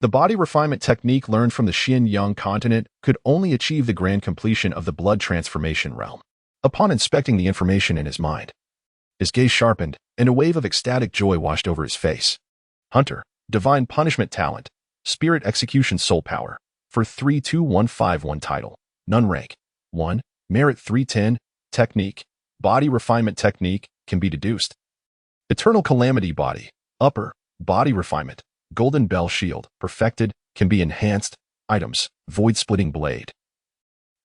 the body refinement technique learned from the Xinjiang continent could only achieve the grand completion of the blood transformation realm. Upon inspecting the information in his mind, his gaze sharpened, and a wave of ecstatic joy washed over his face. Hunter, Divine Punishment Talent, Spirit Execution Soul Power, for 32151 title, None rank, 1, Merit 310, Technique, Body Refinement Technique, can be deduced. Eternal Calamity Body, Upper, Body Refinement, Golden Bell Shield, Perfected, can be enhanced, items, Void Splitting Blade.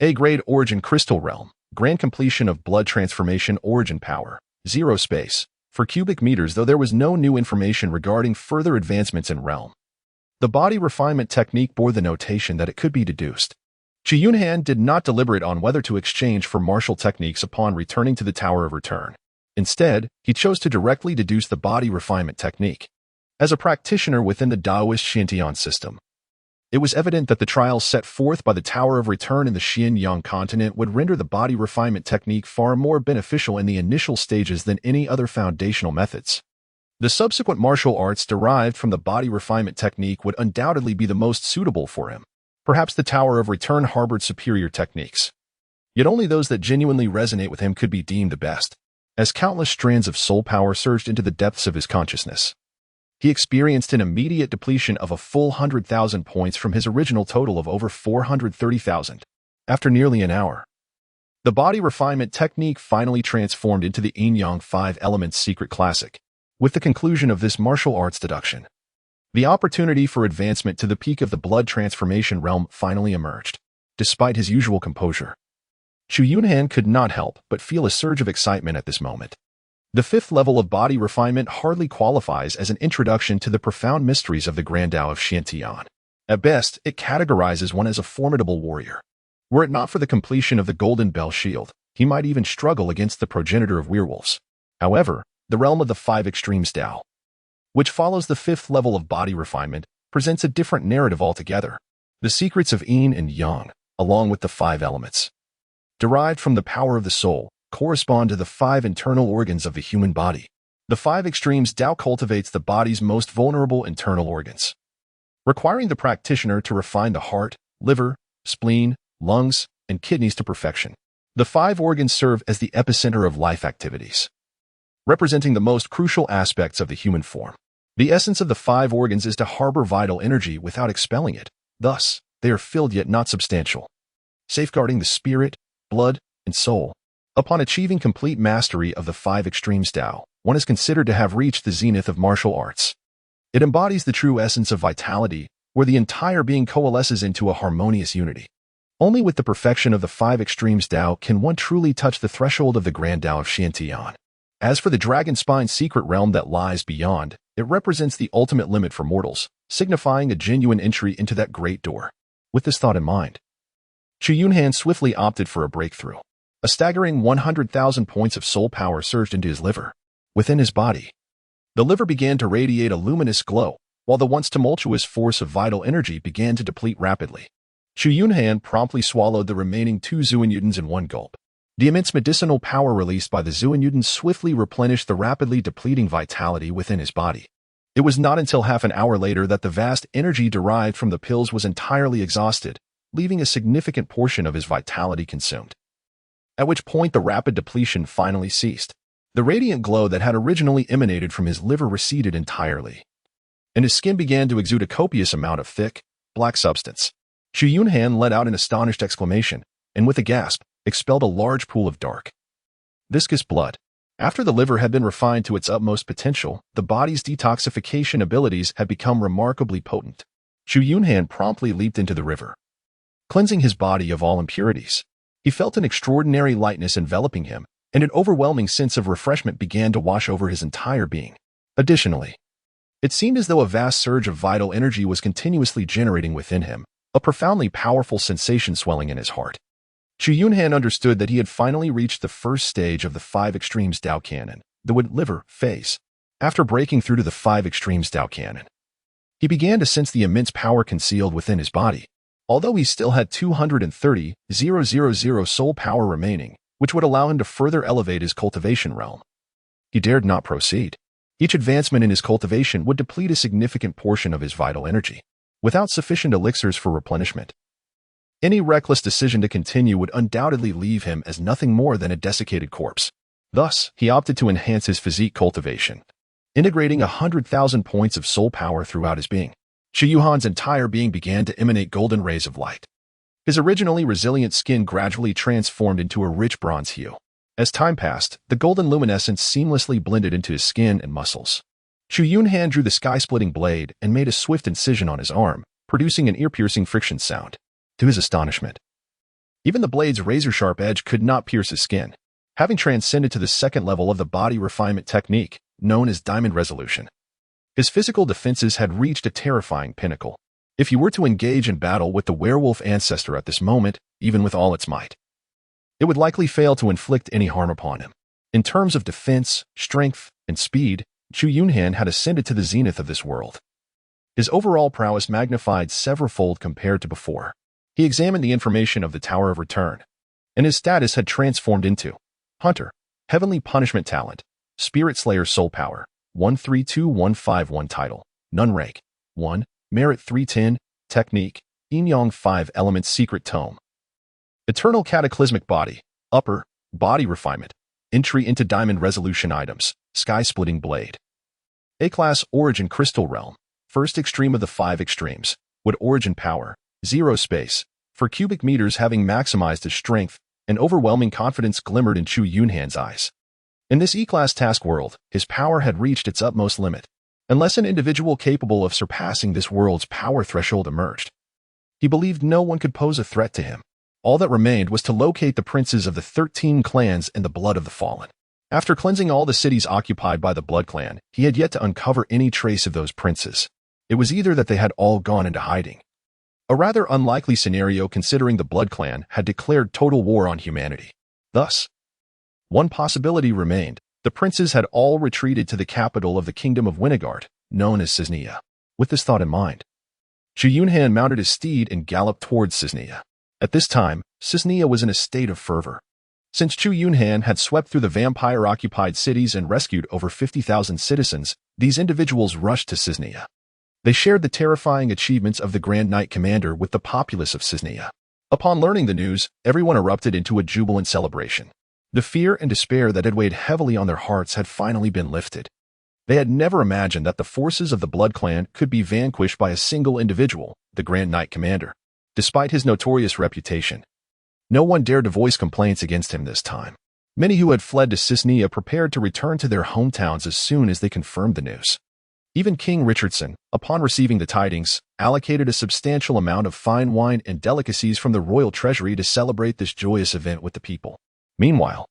A-Grade Origin Crystal Realm, Grand Completion of Blood Transformation Origin Power, 0 space, for cubic meters though there was no new information regarding further advancements in realm. The body refinement technique bore the notation that it could be deduced. Chu Yunhan did not deliberate on whether to exchange for martial techniques upon returning to the Tower of Return. Instead, he chose to directly deduce the body refinement technique. As a practitioner within the Taoist Xinjiang system, it was evident that the trials set forth by the Tower of Return in the Xinjiang continent would render the body refinement technique far more beneficial in the initial stages than any other foundational methods. The subsequent martial arts derived from the body refinement technique would undoubtedly be the most suitable for him. Perhaps the Tower of Return harbored superior techniques. Yet only those that genuinely resonate with him could be deemed the best. As countless strands of soul power surged into the depths of his consciousness, he experienced an immediate depletion of a full 100,000 points from his original total of over 430,000. After nearly an hour, the body refinement technique finally transformed into the Yin-Yang 5 Elements Secret Classic. With the conclusion of this martial arts deduction, the opportunity for advancement to the peak of the blood transformation realm finally emerged. Despite his usual composure, Chu Yunhan could not help but feel a surge of excitement at this moment. The 5th level of body refinement hardly qualifies as an introduction to the profound mysteries of the Grand Tao of Xinjiang. At best, it categorizes one as a formidable warrior. Were it not for the completion of the Golden Bell Shield, he might even struggle against the progenitor of werewolves. However, the realm of the 5 extremes Tao, which follows the 5th level of body refinement, presents a different narrative altogether. The secrets of Yin and Yang, along with the 5 elements, derived from the power of the soul, correspond to the 5 internal organs of the human body. The 5 extremes Tao cultivates the body's most vulnerable internal organs, requiring the practitioner to refine the heart, liver, spleen, lungs, and kidneys to perfection. The 5 organs serve as the epicenter of life activities, representing the most crucial aspects of the human form. The essence of the 5 organs is to harbor vital energy without expelling it. Thus, they are filled yet not substantial, safeguarding the spirit, blood, and soul. Upon achieving complete mastery of the 5 extremes Tao, one is considered to have reached the zenith of martial arts. It embodies the true essence of vitality, where the entire being coalesces into a harmonious unity. Only with the perfection of the five extremes Tao can one truly touch the threshold of the grand Tao of Xiantian. As for the dragon spine secret realm that lies beyond, it represents the ultimate limit for mortals, signifying a genuine entry into that great door. With this thought in mind, Chu Yunhan swiftly opted for a breakthrough. A staggering 100,000 points of soul power surged into his liver. Within his body, the liver began to radiate a luminous glow, while the once tumultuous force of vital energy began to deplete rapidly. Chu Yunhan promptly swallowed the remaining 2 Zuanyutans in one gulp. The immense medicinal power released by the Zuanyutans swiftly replenished the rapidly depleting vitality within his body. It was not until half an hour later that the vast energy derived from the pills was entirely exhausted, leaving a significant portion of his vitality consumed. At which point the rapid depletion finally ceased. The radiant glow that had originally emanated from his liver receded entirely, and his skin began to exude a copious amount of thick, black substance. Chu Yunhan let out an astonished exclamation, and with a gasp, expelled a large pool of dark, viscous blood. After the liver had been refined to its utmost potential, the body's detoxification abilities had become remarkably potent. Chu Yunhan promptly leaped into the river, cleansing his body of all impurities. He felt an extraordinary lightness enveloping him, and an overwhelming sense of refreshment began to wash over his entire being. Additionally, it seemed as though a vast surge of vital energy was continuously generating within him, a profoundly powerful sensation swelling in his heart. Chu Yunhan understood that he had finally reached the first stage of the 5 extremes Tao Canon, the liver phase. After breaking through to the 5 extremes Tao Canon, he began to sense the immense power concealed within his body. Although he still had 230,000 soul power remaining, which would allow him to further elevate his cultivation realm, he dared not proceed. Each advancement in his cultivation would deplete a significant portion of his vital energy, without sufficient elixirs for replenishment. Any reckless decision to continue would undoubtedly leave him as nothing more than a desiccated corpse. Thus, he opted to enhance his physique cultivation, integrating 100,000 points of soul power throughout his being. Chu Yunhan's entire being began to emanate golden rays of light. His originally resilient skin gradually transformed into a rich bronze hue. As time passed, the golden luminescence seamlessly blended into his skin and muscles. Chu Yunhan drew the sky-splitting blade and made a swift incision on his arm, producing an ear-piercing friction sound. To his astonishment, even the blade's razor-sharp edge could not pierce his skin. Having transcended to the second level of the body refinement technique, known as diamond resolution, his physical defenses had reached a terrifying pinnacle. If he were to engage in battle with the werewolf ancestor at this moment, even with all its might, it would likely fail to inflict any harm upon him. In terms of defense, strength, and speed, Chu Yunhan had ascended to the zenith of this world. His overall prowess magnified several-fold compared to before. He examined the information of the Tower of Return, and his status had transformed into Hunter, Heavenly Punishment Talent, Spirit Slayer Soul Power, 132151 Title, Nun Rank, 1, Merit 310, Technique, Yin Yang 5 Elements Secret Tome. Eternal Cataclysmic Body, Upper, Body Refinement, Entry into Diamond Resolution Items, Sky-Splitting Blade. A-Class Origin Crystal Realm, First Extreme of the 5 Extremes, with Origin Power, 0 space. For cubic meters having maximized his strength, and overwhelming confidence glimmered in Chu Yunhan's eyes. In this E-Class task world, his power had reached its utmost limit. Unless an individual capable of surpassing this world's power threshold emerged, he believed no one could pose a threat to him. All that remained was to locate the princes of the 13 clans and the blood of the fallen. After cleansing all the cities occupied by the Blood Clan, he had yet to uncover any trace of those princes. It was either that they had all gone into hiding, a rather unlikely scenario considering the Blood Clan had declared total war on humanity. Thus, one possibility remained. The princes had all retreated to the capital of the Kingdom of Winegard, known as Cisnea. With this thought in mind, Chu Yunhan mounted his steed and galloped towards Cisnea. At this time, Cisnea was in a state of fervor. Since Chu Yunhan had swept through the vampire-occupied cities and rescued over 50,000 citizens, these individuals rushed to Cisnea. They shared the terrifying achievements of the Grand Knight Commander with the populace of Cisnea. Upon learning the news, everyone erupted into a jubilant celebration. The fear and despair that had weighed heavily on their hearts had finally been lifted. They had never imagined that the forces of the Blood Clan could be vanquished by a single individual, the Grand Knight Commander. Despite his notorious reputation, no one dared to voice complaints against him this time. Many who had fled to Cisnea prepared to return to their hometowns as soon as they confirmed the news. Even King Richardson, upon receiving the tidings, allocated a substantial amount of fine wine and delicacies from the royal treasury to celebrate this joyous event with the people. Meanwhile,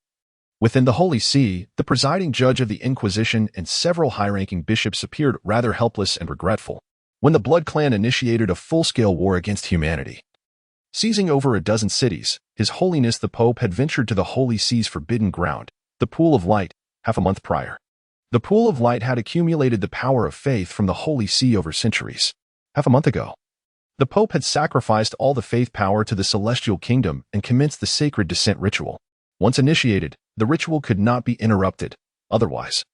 within the Holy See, the presiding judge of the Inquisition and several high-ranking bishops appeared rather helpless and regretful when the Blood Clan initiated a full-scale war against humanity. Seizing over a dozen cities, His Holiness the Pope had ventured to the Holy See's forbidden ground, the Pool of Light, half a month prior. The Pool of Light had accumulated the power of faith from the Holy See over centuries. Half a month ago, the Pope had sacrificed all the faith power to the celestial kingdom and commenced the sacred descent ritual. Once initiated, the ritual could not be interrupted. Otherwise,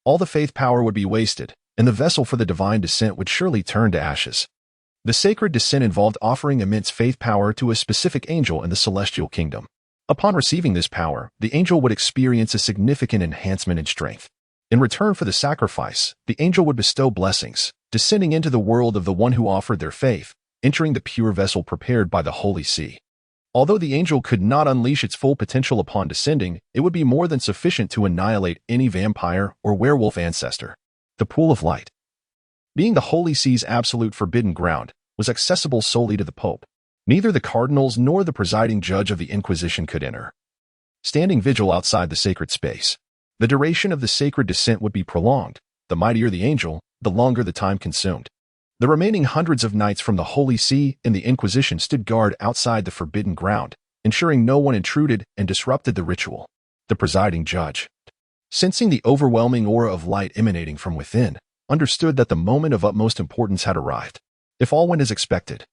all the faith power would be wasted, and the vessel for the divine descent would surely turn to ashes. The sacred descent involved offering immense faith power to a specific angel in the celestial kingdom. Upon receiving this power, the angel would experience a significant enhancement in strength. In return for the sacrifice, the angel would bestow blessings, descending into the world of the one who offered their faith, entering the pure vessel prepared by the Holy See. Although the angel could not unleash its full potential upon descending, it would be more than sufficient to annihilate any vampire or werewolf ancestor. The Pool of Light, being the Holy See's absolute forbidden ground, was accessible solely to the Pope. Neither the cardinals nor the presiding judge of the Inquisition could enter. Standing vigil outside the sacred space, the duration of the sacred descent would be prolonged. The mightier the angel, the longer the time consumed. The remaining hundreds of knights from the Holy See and the Inquisition stood guard outside the forbidden ground, ensuring no one intruded and disrupted the ritual. The presiding judge, sensing the overwhelming aura of light emanating from within, understood that the moment of utmost importance had arrived. If all went as expected,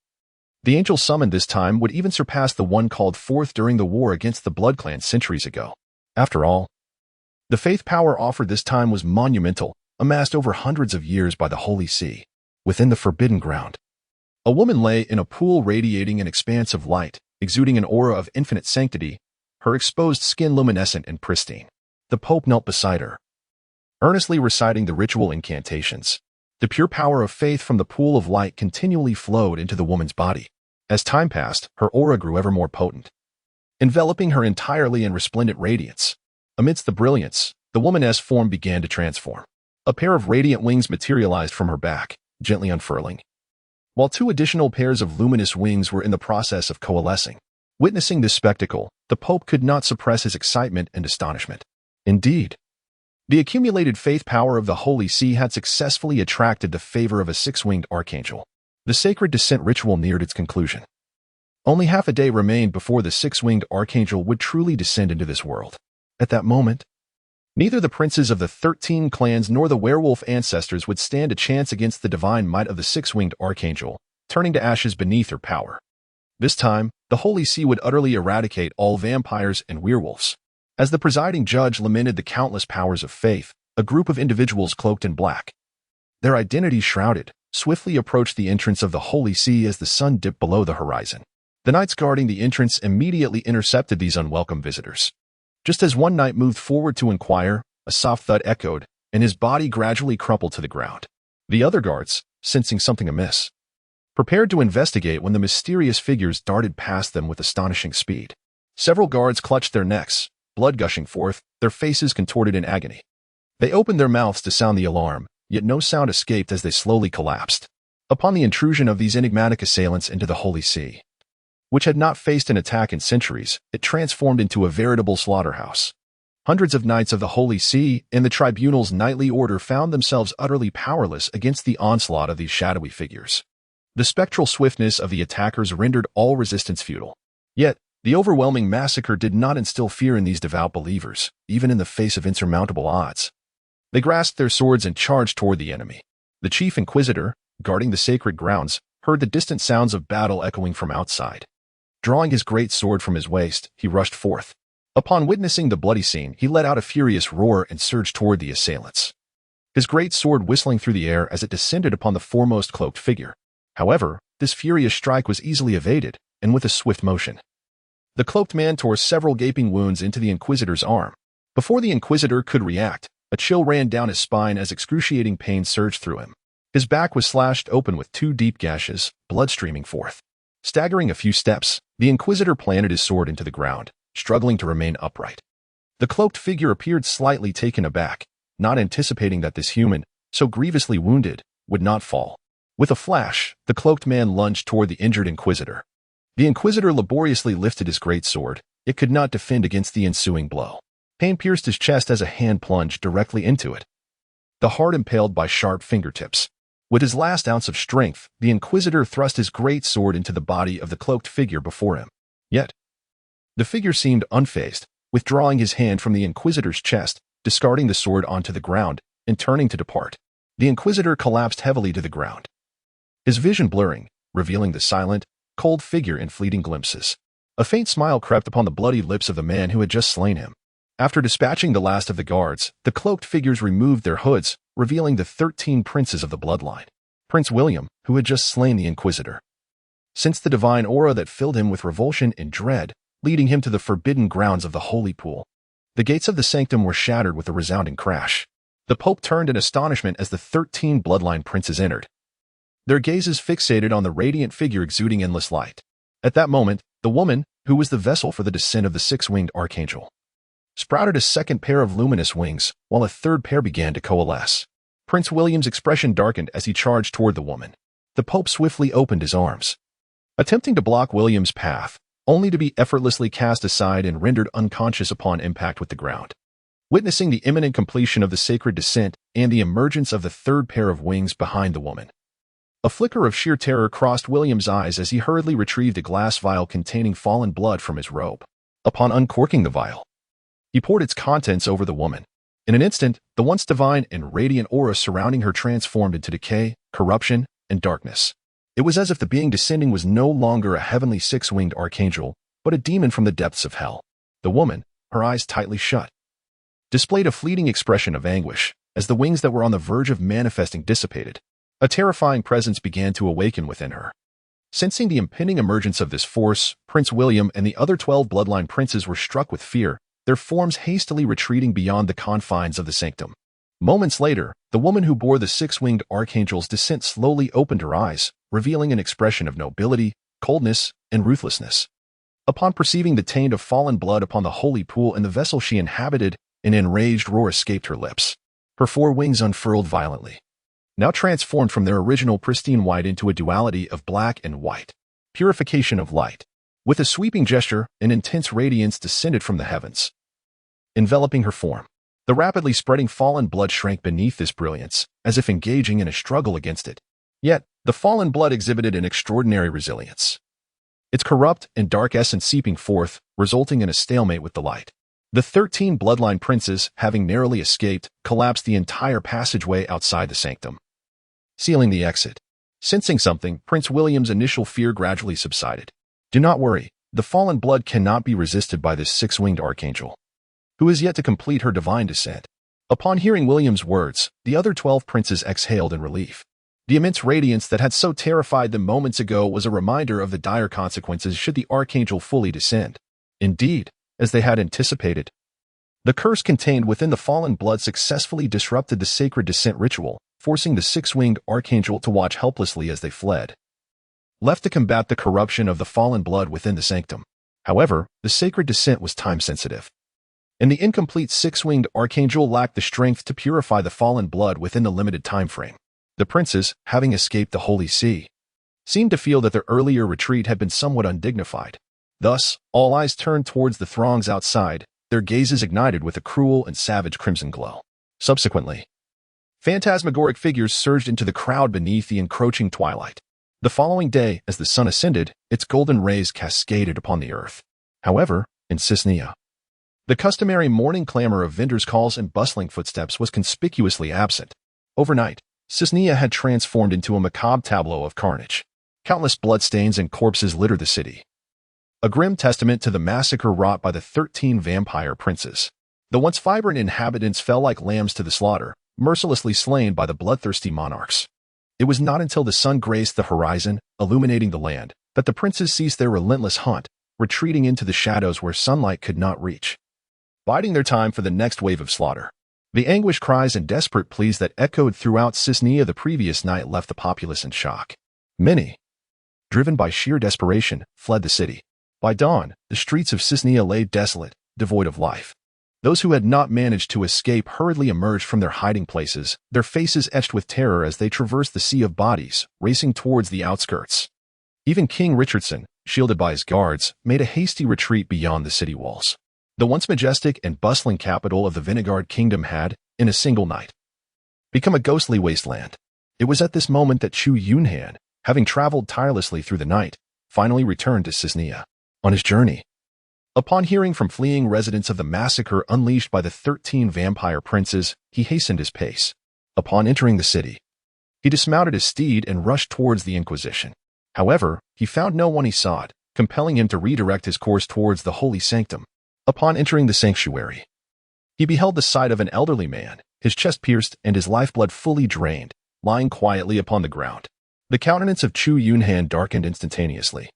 the angel summoned this time would even surpass the one called forth during the war against the Blood Clan centuries ago. After all, the faith power offered this time was monumental, amassed over hundreds of years by the Holy See. Within the forbidden ground, a woman lay in a pool radiating an expanse of light, exuding an aura of infinite sanctity, her exposed skin luminescent and pristine. The Pope knelt beside her, earnestly reciting the ritual incantations. The pure power of faith from the pool of light continually flowed into the woman's body. As time passed, her aura grew ever more potent, enveloping her entirely in resplendent radiance. Amidst the brilliance, the woman's form began to transform. A pair of radiant wings materialized from her back, gently unfurling, while two additional pairs of luminous wings were in the process of coalescing. Witnessing this spectacle, the Pope could not suppress his excitement and astonishment. Indeed, the accumulated faith power of the Holy See had successfully attracted the favor of a six-winged archangel. The sacred descent ritual neared its conclusion. Only half a day remained before the six-winged archangel would truly descend into this world. At that moment, neither the princes of the 13 clans nor the werewolf ancestors would stand a chance against the divine might of the six-winged archangel, turning to ashes beneath her power. This time, the Holy See would utterly eradicate all vampires and werewolves. As the presiding judge lamented the countless powers of faith, a group of individuals cloaked in black, their identities shrouded, swiftly approached the entrance of the Holy See as the sun dipped below the horizon. The knights guarding the entrance immediately intercepted these unwelcome visitors. Just as one knight moved forward to inquire, a soft thud echoed, and his body gradually crumpled to the ground. The other guards, sensing something amiss, prepared to investigate when the mysterious figures darted past them with astonishing speed. Several guards clutched their necks, blood gushing forth, their faces contorted in agony. They opened their mouths to sound the alarm, yet no sound escaped as they slowly collapsed. Upon the intrusion of these enigmatic assailants into the Holy See, which had not faced an attack in centuries, it transformed into a veritable slaughterhouse. Hundreds of knights of the Holy See and the tribunal's knightly order found themselves utterly powerless against the onslaught of these shadowy figures. The spectral swiftness of the attackers rendered all resistance futile. Yet, the overwhelming massacre did not instill fear in these devout believers, even in the face of insurmountable odds. They grasped their swords and charged toward the enemy. The chief inquisitor, guarding the sacred grounds, heard the distant sounds of battle echoing from outside. Drawing his great sword from his waist, he rushed forth. Upon witnessing the bloody scene, he let out a furious roar and surged toward the assailants, his great sword whistling through the air as it descended upon the foremost cloaked figure. However, this furious strike was easily evaded, and with a swift motion, the cloaked man tore several gaping wounds into the Inquisitor's arm. Before the Inquisitor could react, a chill ran down his spine as excruciating pain surged through him. His back was slashed open with two deep gashes, blood streaming forth. Staggering a few steps, the Inquisitor planted his sword into the ground, struggling to remain upright. The cloaked figure appeared slightly taken aback, not anticipating that this human, so grievously wounded, would not fall. With a flash, the cloaked man lunged toward the injured Inquisitor. The Inquisitor laboriously lifted his great sword. It could not defend against the ensuing blow. Pain pierced his chest as a hand plunged directly into it, the heart impaled by sharp fingertips. With his last ounce of strength, the Inquisitor thrust his great sword into the body of the cloaked figure before him. Yet, the figure seemed unfazed, withdrawing his hand from the Inquisitor's chest, discarding the sword onto the ground, and turning to depart. The Inquisitor collapsed heavily to the ground, his vision blurring, revealing the silent, cold figure in fleeting glimpses. A faint smile crept upon the bloody lips of the man who had just slain him. After dispatching the last of the guards, the cloaked figures removed their hoods, revealing the 13 princes of the bloodline. Prince William, who had just slain the Inquisitor, sensed the divine aura that filled him with revulsion and dread, leading him to the forbidden grounds of the holy pool. The gates of the sanctum were shattered with a resounding crash. The Pope turned in astonishment as the 13 bloodline princes entered, their gazes fixated on the radiant figure exuding endless light. At that moment, the woman, who was the vessel for the descent of the six-winged archangel, sprouted a second pair of luminous wings, while a third pair began to coalesce. Prince William's expression darkened as he charged toward the woman. The Pope swiftly opened his arms, attempting to block William's path, only to be effortlessly cast aside and rendered unconscious upon impact with the ground. Witnessing the imminent completion of the sacred descent and the emergence of the third pair of wings behind the woman, a flicker of sheer terror crossed William's eyes as he hurriedly retrieved a glass vial containing fallen blood from his robe. Upon uncorking the vial, he poured its contents over the woman. In an instant, the once divine and radiant aura surrounding her transformed into decay, corruption, and darkness. It was as if the being descending was no longer a heavenly six-winged archangel, but a demon from the depths of hell. The woman, her eyes tightly shut, displayed a fleeting expression of anguish as the wings that were on the verge of manifesting dissipated. A terrifying presence began to awaken within her. Sensing the impending emergence of this force, Prince William and the other 12 bloodline princes were struck with fear, their forms hastily retreating beyond the confines of the sanctum. Moments later, the woman who bore the six-winged archangel's descent slowly opened her eyes, revealing an expression of nobility, coldness, and ruthlessness. Upon perceiving the taint of fallen blood upon the holy pool and the vessel she inhabited, an enraged roar escaped her lips. Her 4 wings unfurled violently, now transformed from their original pristine white into a duality of black and white. Purification of light. With a sweeping gesture, an intense radiance descended from the heavens, enveloping her form. The rapidly spreading fallen blood shrank beneath this brilliance, as if engaging in a struggle against it. Yet, the fallen blood exhibited an extraordinary resilience, its corrupt and dark essence seeping forth, resulting in a stalemate with the light. The 13 bloodline princes, having narrowly escaped, collapsed the entire passageway outside the sanctum, sealing the exit. Sensing something, Prince William's initial fear gradually subsided. Do not worry, the fallen blood cannot be resisted by this six-winged archangel, who is yet to complete her divine descent. Upon hearing William's words, the other 12 princes exhaled in relief. The immense radiance that had so terrified them moments ago was a reminder of the dire consequences should the archangel fully descend. Indeed, as they had anticipated, the curse contained within the fallen blood successfully disrupted the sacred descent ritual, forcing the six-winged archangel to watch helplessly as they fled, left to combat the corruption of the fallen blood within the sanctum. However, the sacred descent was time-sensitive, and the incomplete six-winged archangel lacked the strength to purify the fallen blood within the limited time frame. The princes, having escaped the Holy See, seemed to feel that their earlier retreat had been somewhat undignified. Thus, all eyes turned towards the throngs outside, their gazes ignited with a cruel and savage crimson glow. Subsequently, phantasmagoric figures surged into the crowd beneath the encroaching twilight. The following day, as the sun ascended, its golden rays cascaded upon the earth. However, in Cisnea, the customary morning clamor of vendors' calls and bustling footsteps was conspicuously absent. Overnight, Cisnea had transformed into a macabre tableau of carnage. Countless bloodstains and corpses littered the city, a grim testament to the massacre wrought by the 13 vampire princes. The once vibrant inhabitants fell like lambs to the slaughter, mercilessly slain by the bloodthirsty monarchs. It was not until the sun graced the horizon, illuminating the land, that the princes ceased their relentless hunt, retreating into the shadows where sunlight could not reach, biding their time for the next wave of slaughter. The anguish cries and desperate pleas that echoed throughout Cisnea the previous night left the populace in shock. Many, driven by sheer desperation, fled the city. By dawn, the streets of Cisnea lay desolate, devoid of life. Those who had not managed to escape hurriedly emerged from their hiding places, their faces etched with terror as they traversed the sea of bodies, racing towards the outskirts. Even King Richardson, shielded by his guards, made a hasty retreat beyond the city walls. The once majestic and bustling capital of the Vinegard Kingdom had, in a single night, become a ghostly wasteland. It was at this moment that Chu Yunhan, having traveled tirelessly through the night, finally returned to Cisnea. On his journey, upon hearing from fleeing residents of the massacre unleashed by the 13 vampire princes, he hastened his pace. Upon entering the city, he dismounted his steed and rushed towards the Inquisition. However, he found no one he sought, compelling him to redirect his course towards the holy sanctum. Upon entering the sanctuary, he beheld the sight of an elderly man, his chest pierced and his lifeblood fully drained, lying quietly upon the ground. The countenance of Chu Yunhan darkened instantaneously,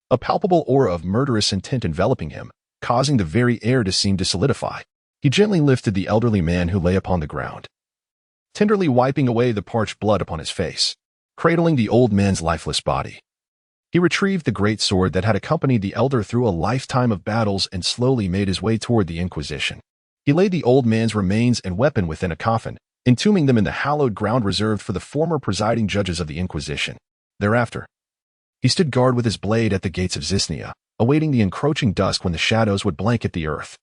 a palpable aura of murderous intent enveloping him, causing the very air to seem to solidify. He gently lifted the elderly man who lay upon the ground, tenderly wiping away the parched blood upon his face, cradling the old man's lifeless body. He retrieved the great sword that had accompanied the elder through a lifetime of battles and slowly made his way toward the Inquisition. He laid the old man's remains and weapon within a coffin, entombing them in the hallowed ground reserved for the former presiding judges of the Inquisition. Thereafter, he stood guard with his blade at the gates of Cisnea, awaiting the encroaching dusk when the shadows would blanket the earth.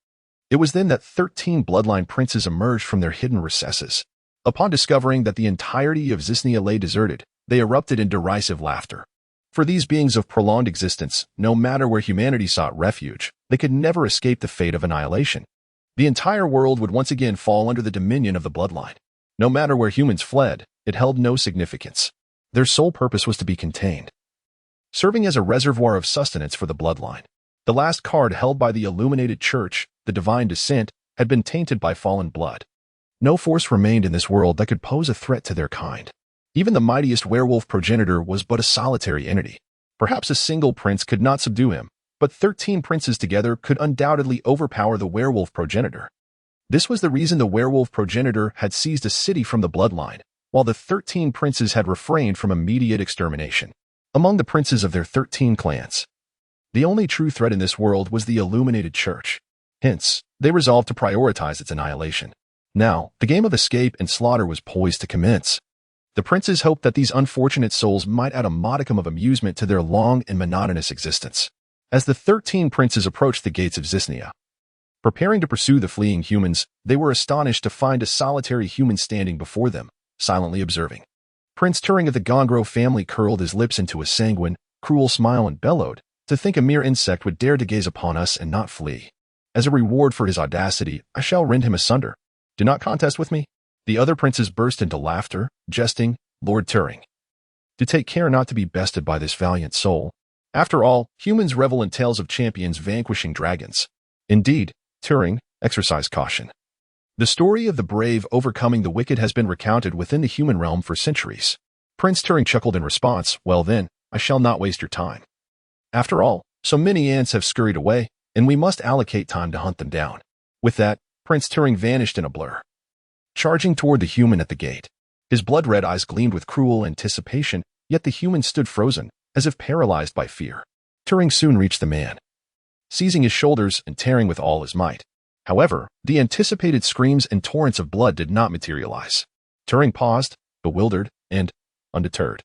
It was then that 13 bloodline princes emerged from their hidden recesses. Upon discovering that the entirety of Cisnea lay deserted, they erupted in derisive laughter. For these beings of prolonged existence, no matter where humanity sought refuge, they could never escape the fate of annihilation. The entire world would once again fall under the dominion of the bloodline. No matter where humans fled, it held no significance. Their sole purpose was to be contained, serving as a reservoir of sustenance for the bloodline. The last card held by the illuminated church, the divine descent, had been tainted by fallen blood. No force remained in this world that could pose a threat to their kind. Even the mightiest werewolf progenitor was but a solitary entity. Perhaps a single prince could not subdue him, but 13 princes together could undoubtedly overpower the werewolf progenitor. This was the reason the werewolf progenitor had seized a city from the bloodline, while the 13 princes had refrained from immediate extermination. Among the princes of their 13 clans, the only true threat in this world was the illuminated church. Hence, they resolved to prioritize its annihilation. Now, the game of escape and slaughter was poised to commence. The princes hoped that these unfortunate souls might add a modicum of amusement to their long and monotonous existence. As the 13 princes approached the gates of Cisnea, preparing to pursue the fleeing humans, they were astonished to find a solitary human standing before them, silently observing. Prince Turing of the Gongro family curled his lips into a sanguine, cruel smile and bellowed, "To think a mere insect would dare to gaze upon us and not flee. As a reward for his audacity, I shall rend him asunder. Do not contest with me." The other princes burst into laughter, jesting, "Lord Turing, do take care not to be bested by this valiant soul. After all, humans revel in tales of champions vanquishing dragons. Indeed, Turing, exercise caution. The story of the brave overcoming the wicked has been recounted within the human realm for centuries." Prince Turing chuckled in response, "Well then, I shall not waste your time. After all, so many ants have scurried away, and we must allocate time to hunt them down." With that, Prince Turing vanished in a blur, charging toward the human at the gate. His blood-red eyes gleamed with cruel anticipation, yet the human stood frozen, as if paralyzed by fear. Turing soon reached the man, seizing his shoulders and tearing with all his might. However, the anticipated screams and torrents of blood did not materialize. Turing paused, bewildered, and undeterred.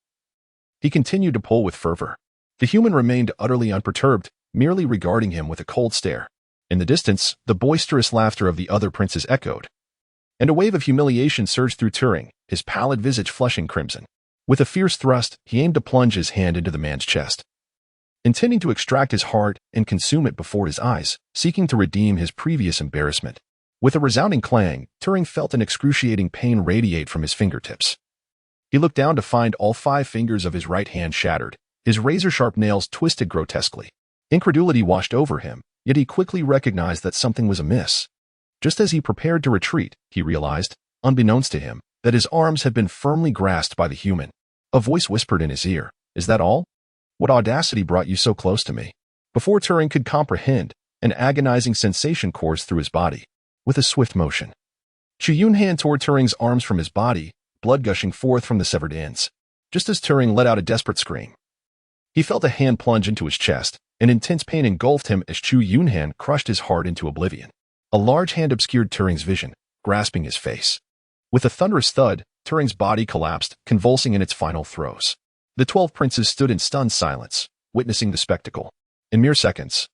He continued to pull with fervor. The human remained utterly unperturbed, merely regarding him with a cold stare. In the distance, the boisterous laughter of the other princes echoed, and a wave of humiliation surged through Turing, his pallid visage flushing crimson. With a fierce thrust, he aimed to plunge his hand into the man's chest, intending to extract his heart and consume it before his eyes, seeking to redeem his previous embarrassment. With a resounding clang, Turing felt an excruciating pain radiate from his fingertips. He looked down to find all 5 fingers of his right hand shattered, his razor-sharp nails twisted grotesquely. Incredulity washed over him, yet he quickly recognized that something was amiss. Just as he prepared to retreat, he realized, unbeknownst to him, that his arms had been firmly grasped by the human. A voice whispered in his ear, "Is that all? What audacity brought you so close to me?" Before Turing could comprehend, an agonizing sensation coursed through his body. With a swift motion, Chu Yunhan tore Turing's arms from his body, blood gushing forth from the severed ends. Just as Turing let out a desperate scream, he felt a hand plunge into his chest, and intense pain engulfed him as Chu Yunhan crushed his heart into oblivion. A large hand obscured Turing's vision, grasping his face. With a thunderous thud, Turing's body collapsed, convulsing in its final throes. The 12 princes stood in stunned silence, witnessing the spectacle. In mere seconds,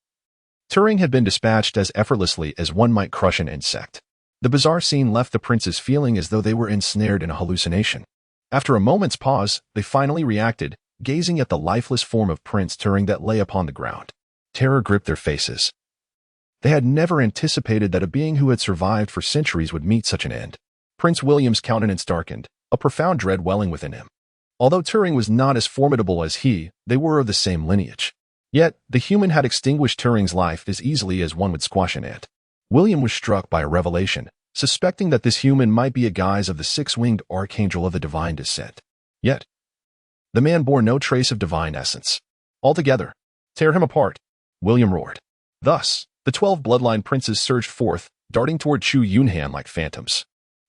Turing had been dispatched as effortlessly as one might crush an insect. The bizarre scene left the princes feeling as though they were ensnared in a hallucination. After a moment's pause, they finally reacted, gazing at the lifeless form of Prince Turing that lay upon the ground. Terror gripped their faces. They had never anticipated that a being who had survived for centuries would meet such an end. Prince William's countenance darkened, a profound dread welling within him. Although Turing was not as formidable as he, they were of the same lineage. Yet, the human had extinguished Turing's life as easily as one would squash an ant. William was struck by a revelation, suspecting that this human might be a guise of the six-winged archangel of the divine descent. Yet, the man bore no trace of divine essence. Altogether, tear him apart, William roared. Thus, the 12 bloodline princes surged forth, darting toward Chu Yunhan like phantoms.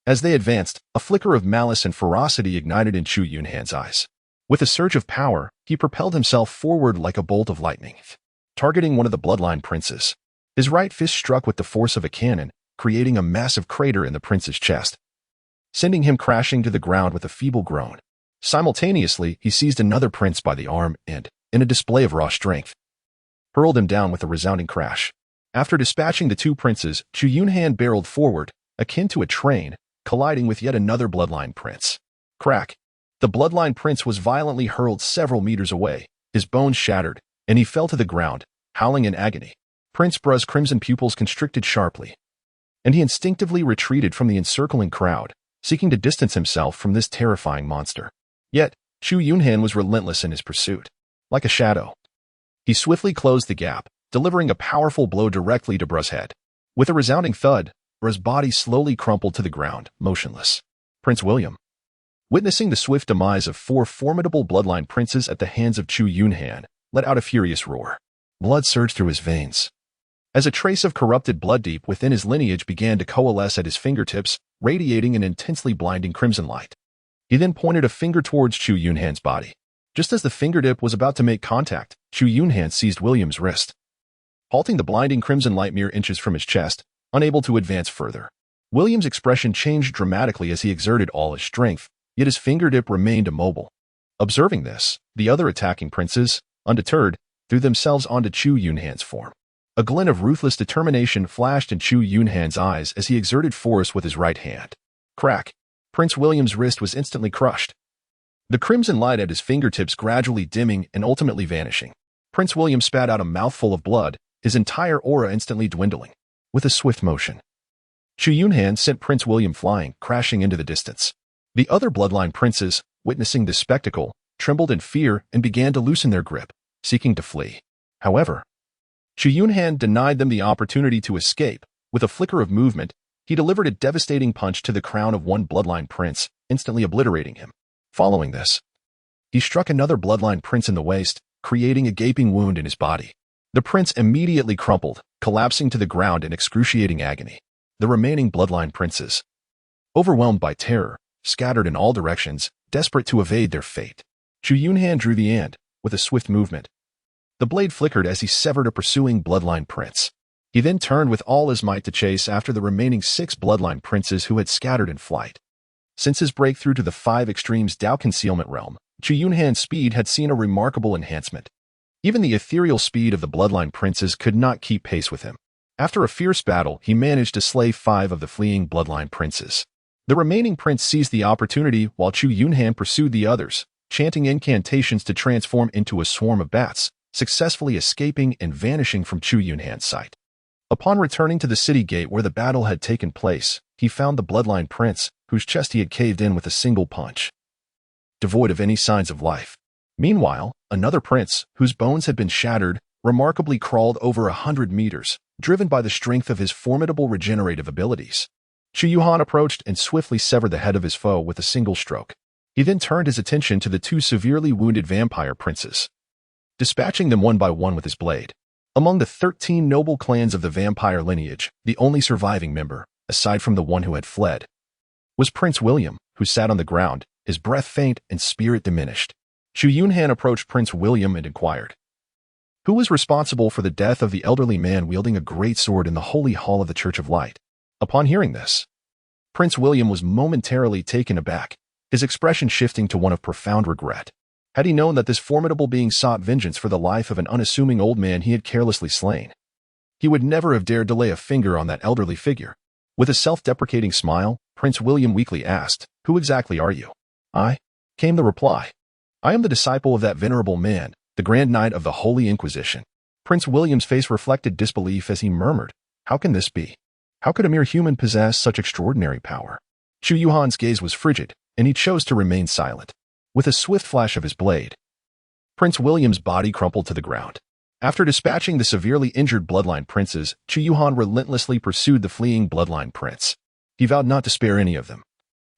As they advanced, a flicker of malice and ferocity ignited in Chu Yunhan's eyes. With a surge of power, he propelled himself forward like a bolt of lightning, targeting one of the bloodline princes. His right fist struck with the force of a cannon, creating a massive crater in the prince's chest, sending him crashing to the ground with a feeble groan. Simultaneously, he seized another prince by the arm and, in a display of raw strength, hurled him down with a resounding crash. After dispatching the two princes, Chu Yunhan barreled forward, akin to a train, colliding with yet another bloodline prince. Crack! The bloodline prince was violently hurled several meters away, his bones shattered, and he fell to the ground, howling in agony. Prince Bruh's crimson pupils constricted sharply, and he instinctively retreated from the encircling crowd, seeking to distance himself from this terrifying monster. Yet, Chu Yunhan was relentless in his pursuit. Like a shadow, he swiftly closed the gap, delivering a powerful blow directly to Bruh's head. With a resounding thud, Bruh's body slowly crumpled to the ground, motionless. Prince William, witnessing the swift demise of 4 formidable bloodline princes at the hands of Chu Yunhan, let out a furious roar. Blood surged through his veins. As a trace of corrupted blood deep within his lineage began to coalesce at his fingertips, radiating an intensely blinding crimson light. He then pointed a finger towards Chu Yunhan's body. Just as the fingertip was about to make contact, Chu Yunhan seized William's wrist, halting the blinding crimson light mere inches from his chest, unable to advance further. William's expression changed dramatically as he exerted all his strength, yet his fingertip remained immobile. Observing this, the other attacking princes, undeterred, threw themselves onto Chu Yunhan's form. A glint of ruthless determination flashed in Chu Yunhan's eyes as he exerted force with his right hand. Crack! Prince William's wrist was instantly crushed, the crimson light at his fingertips gradually dimming and ultimately vanishing. Prince William spat out a mouthful of blood, his entire aura instantly dwindling. With a swift motion, Chu Yunhan sent Prince William flying, crashing into the distance. The other bloodline princes, witnessing this spectacle, trembled in fear and began to loosen their grip, seeking to flee. However, Chu Yunhan denied them the opportunity to escape. With a flicker of movement, he delivered a devastating punch to the crown of one bloodline prince, instantly obliterating him. Following this, he struck another bloodline prince in the waist, creating a gaping wound in his body. The prince immediately crumpled, collapsing to the ground in excruciating agony. The remaining bloodline princes, overwhelmed by terror, scattered in all directions, desperate to evade their fate. Chu Yunhan drew the end, with a swift movement. The blade flickered as he severed a pursuing bloodline prince. He then turned with all his might to chase after the remaining 6 bloodline princes who had scattered in flight. Since his breakthrough to the 5 Extremes Dao concealment realm, Chu Yunhan's speed had seen a remarkable enhancement. Even the ethereal speed of the bloodline princes could not keep pace with him. After a fierce battle, he managed to slay 5 of the fleeing bloodline princes. The remaining prince seized the opportunity while Chu Yunhan pursued the others, chanting incantations to transform into a swarm of bats, successfully escaping and vanishing from Chu Yunhan's sight. Upon returning to the city gate where the battle had taken place, he found the bloodline prince, whose chest he had caved in with a single punch, devoid of any signs of life. Meanwhile, another prince, whose bones had been shattered, remarkably crawled over 100 meters, driven by the strength of his formidable regenerative abilities. Chu Yunhan approached and swiftly severed the head of his foe with a single stroke. He then turned his attention to the 2 severely wounded vampire princes, dispatching them one by one with his blade. Among the 13 noble clans of the vampire lineage, the only surviving member, aside from the one who had fled, was Prince William, who sat on the ground, his breath faint and spirit diminished. Chu Yunhan approached Prince William and inquired, Who was responsible for the death of the elderly man wielding a great sword in the holy hall of the Church of Light? Upon hearing this, Prince William was momentarily taken aback, his expression shifting to one of profound regret. Had he known that this formidable being sought vengeance for the life of an unassuming old man he had carelessly slain, he would never have dared to lay a finger on that elderly figure. With a self-deprecating smile, Prince William weakly asked, "Who exactly are you?" "I," came the reply. "I am the disciple of that venerable man, the Grand Knight of the Holy Inquisition." Prince William's face reflected disbelief as he murmured, "How can this be? How could a mere human possess such extraordinary power?" Chu Yunhan's gaze was frigid, and he chose to remain silent. With a swift flash of his blade, Prince William's body crumpled to the ground. After dispatching the severely injured bloodline princes, Chu Yunhan relentlessly pursued the fleeing bloodline prince. He vowed not to spare any of them,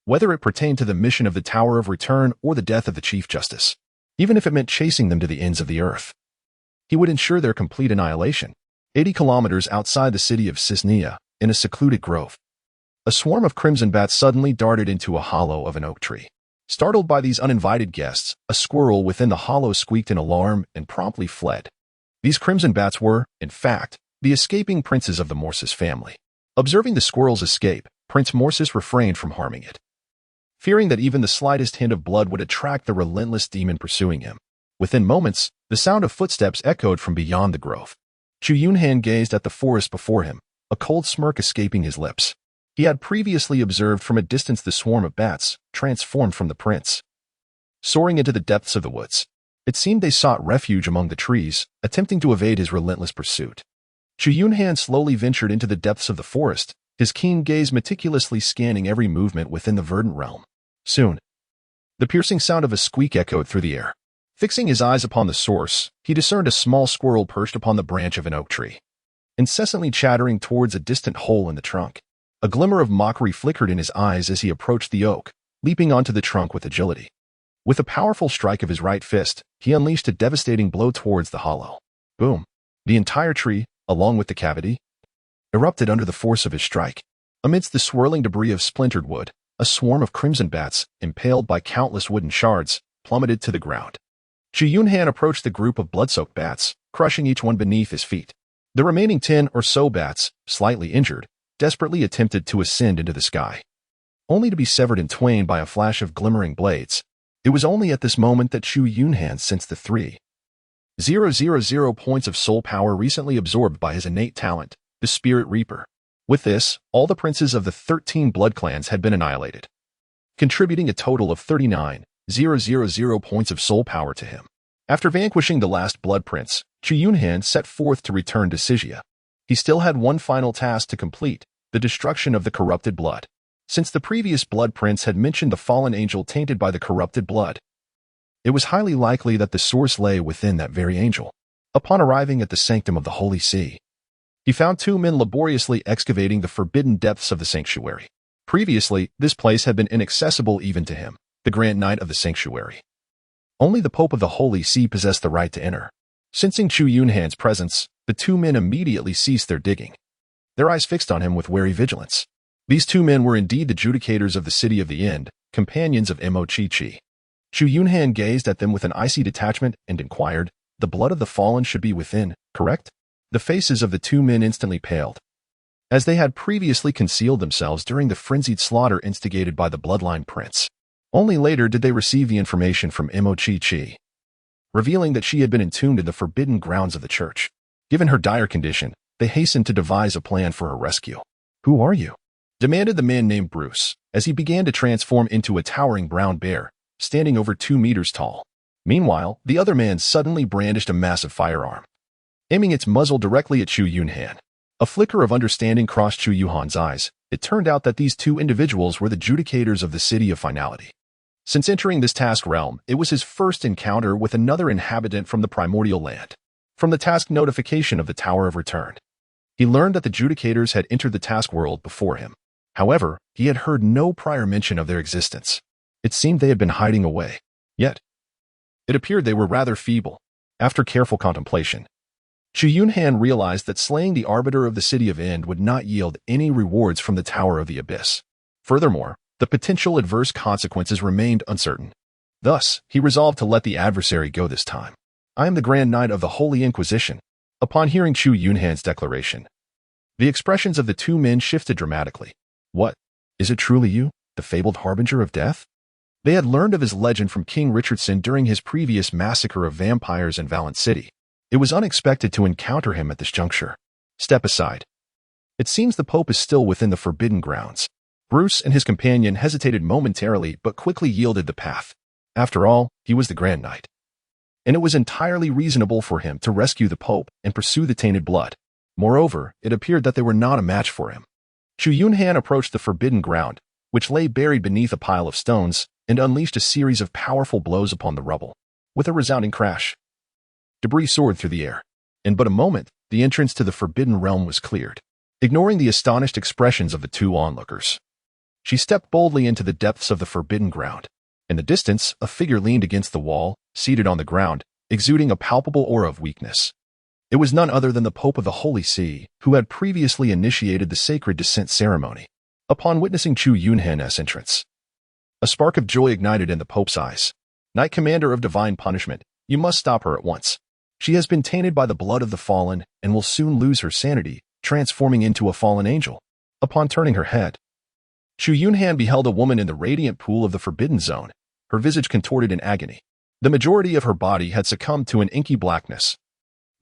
whether it pertained to the mission of the Tower of Return or the death of the Chief Justice. Even if it meant chasing them to the ends of the earth, he would ensure their complete annihilation. 80 kilometers outside the city of Cisnea, in a secluded grove, a swarm of crimson bats suddenly darted into a hollow of an oak tree. Startled by these uninvited guests, a squirrel within the hollow squeaked in alarm and promptly fled. These crimson bats were, in fact, the escaping princes of the Morsis family. Observing the squirrel's escape, Prince Morsis refrained from harming it, fearing that even the slightest hint of blood would attract the relentless demon pursuing him. Within moments, the sound of footsteps echoed from beyond the grove. Chu Yunhan gazed at the forest before him, a cold smirk escaping his lips. He had previously observed from a distance the swarm of bats, transformed from the prince, soaring into the depths of the woods. It seemed they sought refuge among the trees, attempting to evade his relentless pursuit. Chu Yunhan slowly ventured into the depths of the forest, his keen gaze meticulously scanning every movement within the verdant realm. Soon, the piercing sound of a squeak echoed through the air. Fixing his eyes upon the source, he discerned a small squirrel perched upon the branch of an oak tree, incessantly chattering towards a distant hole in the trunk. A glimmer of mockery flickered in his eyes as he approached the oak, leaping onto the trunk with agility. With a powerful strike of his right fist, he unleashed a devastating blow towards the hollow. Boom! The entire tree, along with the cavity, erupted under the force of his strike. Amidst the swirling debris of splintered wood, a swarm of crimson bats, impaled by countless wooden shards, plummeted to the ground. Chu Yunhan approached the group of blood-soaked bats, crushing each one beneath his feet. The remaining 10 or so bats, slightly injured, desperately attempted to ascend into the sky, only to be severed in twain by a flash of glimmering blades. It was only at this moment that Chu Yunhan sensed the 3,000 points of soul power recently absorbed by his innate talent, the Spirit Reaper. With this, all the princes of the 13 blood clans had been annihilated, contributing a total of 39,000 points of soul power to him. After vanquishing the last blood prince, Chu Yunhan set forth to return to Cijia. He still had one final task to complete, the destruction of the corrupted blood. Since the previous blood prince had mentioned the fallen angel tainted by the corrupted blood, it was highly likely that the source lay within that very angel. Upon arriving at the sanctum of the Holy See, he found 2 men laboriously excavating the forbidden depths of the sanctuary. Previously, this place had been inaccessible even to him, the Grand Knight of the sanctuary. Only the Pope of the Holy See possessed the right to enter. Sensing Chu Yunhan's presence, the 2 men immediately ceased their digging, their eyes fixed on him with wary vigilance. These 2 men were indeed the judicators of the City of the End, companions of Mo Chi Chi. Chu Yunhan gazed at them with an icy detachment and inquired, "The blood of the fallen should be within, correct?" The faces of the 2 men instantly paled, as they had previously concealed themselves during the frenzied slaughter instigated by the bloodline prince. Only later did they receive the information from Mo Chi Chi, revealing that she had been entombed in the forbidden grounds of the church. Given her dire condition, they hastened to devise a plan for her rescue. "Who are you?" demanded the man named Bruce, as he began to transform into a towering brown bear, standing over 2 meters tall. Meanwhile, the other man suddenly brandished a massive firearm, aiming its muzzle directly at Chu Yunhan. A flicker of understanding crossed Chu Yunhan's eyes. It turned out that these 2 individuals were the judicators of the City of Finality. Since entering this task realm, it was his first encounter with another inhabitant from the primordial land. From the task notification of the Tower of Return, he learned that the judicators had entered the task world before him. However, he had heard no prior mention of their existence. It seemed they had been hiding away. Yet, it appeared they were rather feeble. After careful contemplation, Chu Yunhan realized that slaying the arbiter of the City of End would not yield any rewards from the Tower of the Abyss. Furthermore, the potential adverse consequences remained uncertain. Thus, he resolved to let the adversary go this time. I am the Grand Knight of the Holy Inquisition. Upon hearing Chu Yunhan's declaration, the expressions of the two men shifted dramatically. What? Is it truly you, the fabled harbinger of death? They had learned of his legend from King Richardson during his previous massacre of vampires in Valent City. It was unexpected to encounter him at this juncture. Step aside. It seems the Pope is still within the forbidden grounds. Bruce and his companion hesitated momentarily but quickly yielded the path. After all, he was the Grand Knight, and it was entirely reasonable for him to rescue the Pope and pursue the tainted blood. Moreover, it appeared that they were not a match for him. Chu Yunhan approached the forbidden ground, which lay buried beneath a pile of stones, and unleashed a series of powerful blows upon the rubble. With a resounding crash, debris soared through the air. In but a moment, the entrance to the forbidden realm was cleared. Ignoring the astonished expressions of the two onlookers, she stepped boldly into the depths of the forbidden ground. In the distance, a figure leaned against the wall, seated on the ground, exuding a palpable aura of weakness. It was none other than the Pope of the Holy See, who had previously initiated the sacred descent ceremony. Upon witnessing Chu Yunhan's entrance, a spark of joy ignited in the Pope's eyes. Knight Commander of Divine Punishment, you must stop her at once. She has been tainted by the blood of the fallen and will soon lose her sanity, transforming into a fallen angel. Upon turning her head, Chu Yunhan beheld a woman in the radiant pool of the forbidden zone, her visage contorted in agony. The majority of her body had succumbed to an inky blackness,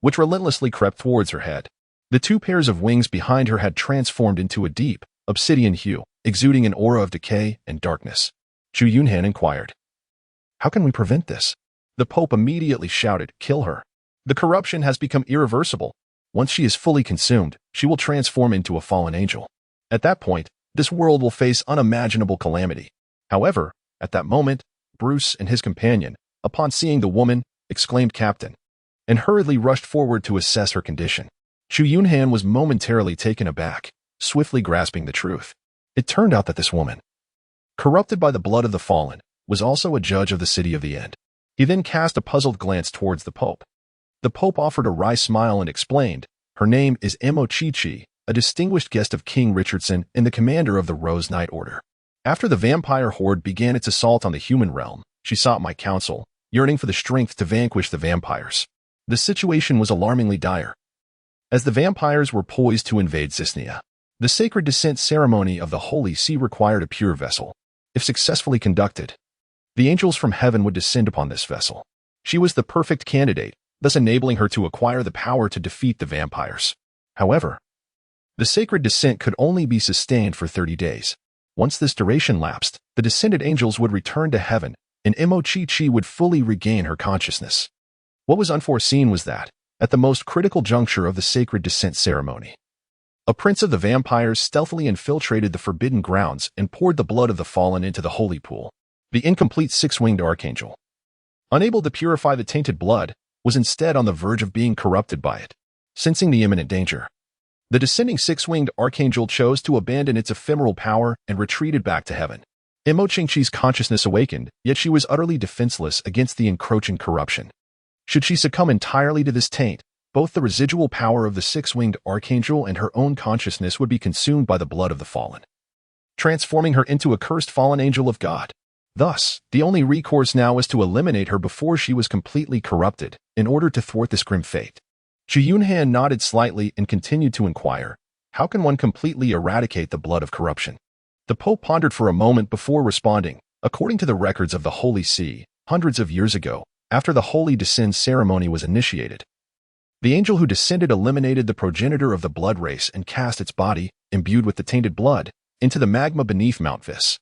which relentlessly crept towards her head. The two pairs of wings behind her had transformed into a deep, obsidian hue, exuding an aura of decay and darkness. Chu Yunhan inquired, "How can we prevent this?" The Pope immediately shouted, "Kill her. The corruption has become irreversible. Once she is fully consumed, she will transform into a fallen angel. At that point, this world will face unimaginable calamity." However, at that moment, Bruce and his companion, upon seeing the woman, exclaimed "Captain," and hurriedly rushed forward to assess her condition. Chu Yunhan was momentarily taken aback, swiftly grasping the truth. It turned out that this woman, corrupted by the blood of the fallen, was also a judge of the City of the End. He then cast a puzzled glance towards the Pope. The Pope offered a wry smile and explained, "Her name is Chi, a distinguished guest of King Richardson and the commander of the Rose Knight Order. After the vampire horde began its assault on the human realm, she sought my counsel, yearning for the strength to vanquish the vampires. The situation was alarmingly dire, as the vampires were poised to invade Cisnia. The sacred descent ceremony of the Holy See required a pure vessel. If successfully conducted, the angels from heaven would descend upon this vessel. She was the perfect candidate, thus enabling her to acquire the power to defeat the vampires. However, the sacred descent could only be sustained for 30 days. Once this duration lapsed, the descended angels would return to heaven, and Chi would fully regain her consciousness. What was unforeseen was that, at the most critical juncture of the sacred descent ceremony, a prince of the vampires stealthily infiltrated the forbidden grounds and poured the blood of the fallen into the holy pool. The incomplete six-winged archangel, unable to purify the tainted blood, was instead on the verge of being corrupted by it. Sensing the imminent danger, the descending six-winged archangel chose to abandon its ephemeral power and retreated back to heaven. Chi's consciousness awakened, yet she was utterly defenseless against the encroaching corruption. Should she succumb entirely to this taint, both the residual power of the six-winged archangel and her own consciousness would be consumed by the blood of the fallen, transforming her into a cursed fallen angel of God. Thus, the only recourse now was to eliminate her before she was completely corrupted, in order to thwart this grim fate. Chu Yunhan nodded slightly and continued to inquire, "How can one completely eradicate the blood of corruption?" The Pope pondered for a moment before responding, "According to the records of the Holy See, hundreds of years ago, after the Holy Descent ceremony was initiated, the angel who descended eliminated the progenitor of the blood race and cast its body, imbued with the tainted blood, into the magma beneath Mount Vis.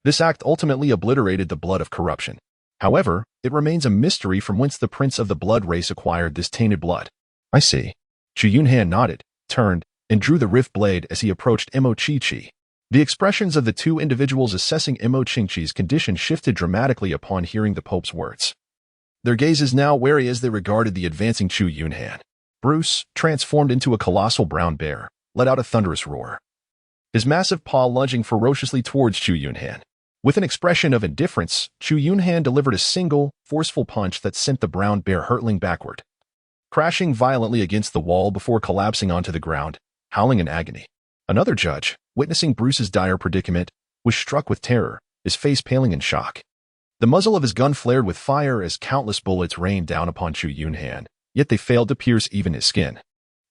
This act ultimately obliterated the blood of corruption. However, it remains a mystery from whence the prince of the blood race acquired this tainted blood." "I see." Chu Yunhan nodded, turned, and drew the rift blade as he approached Chi. The expressions of the two individuals assessing Chi's condition shifted dramatically upon hearing the Pope's words. Their gazes now wary as they regarded the advancing Chu Yunhan. Bruce, transformed into a colossal brown bear, let out a thunderous roar, his massive paw lunging ferociously towards Chu Yunhan. With an expression of indifference, Chu Yunhan delivered a single, forceful punch that sent the brown bear hurtling backward, crashing violently against the wall before collapsing onto the ground, howling in agony. Another judge, witnessing Bruce's dire predicament, was struck with terror, his face paling in shock. The muzzle of his gun flared with fire as countless bullets rained down upon Chu Yunhan, yet they failed to pierce even his skin.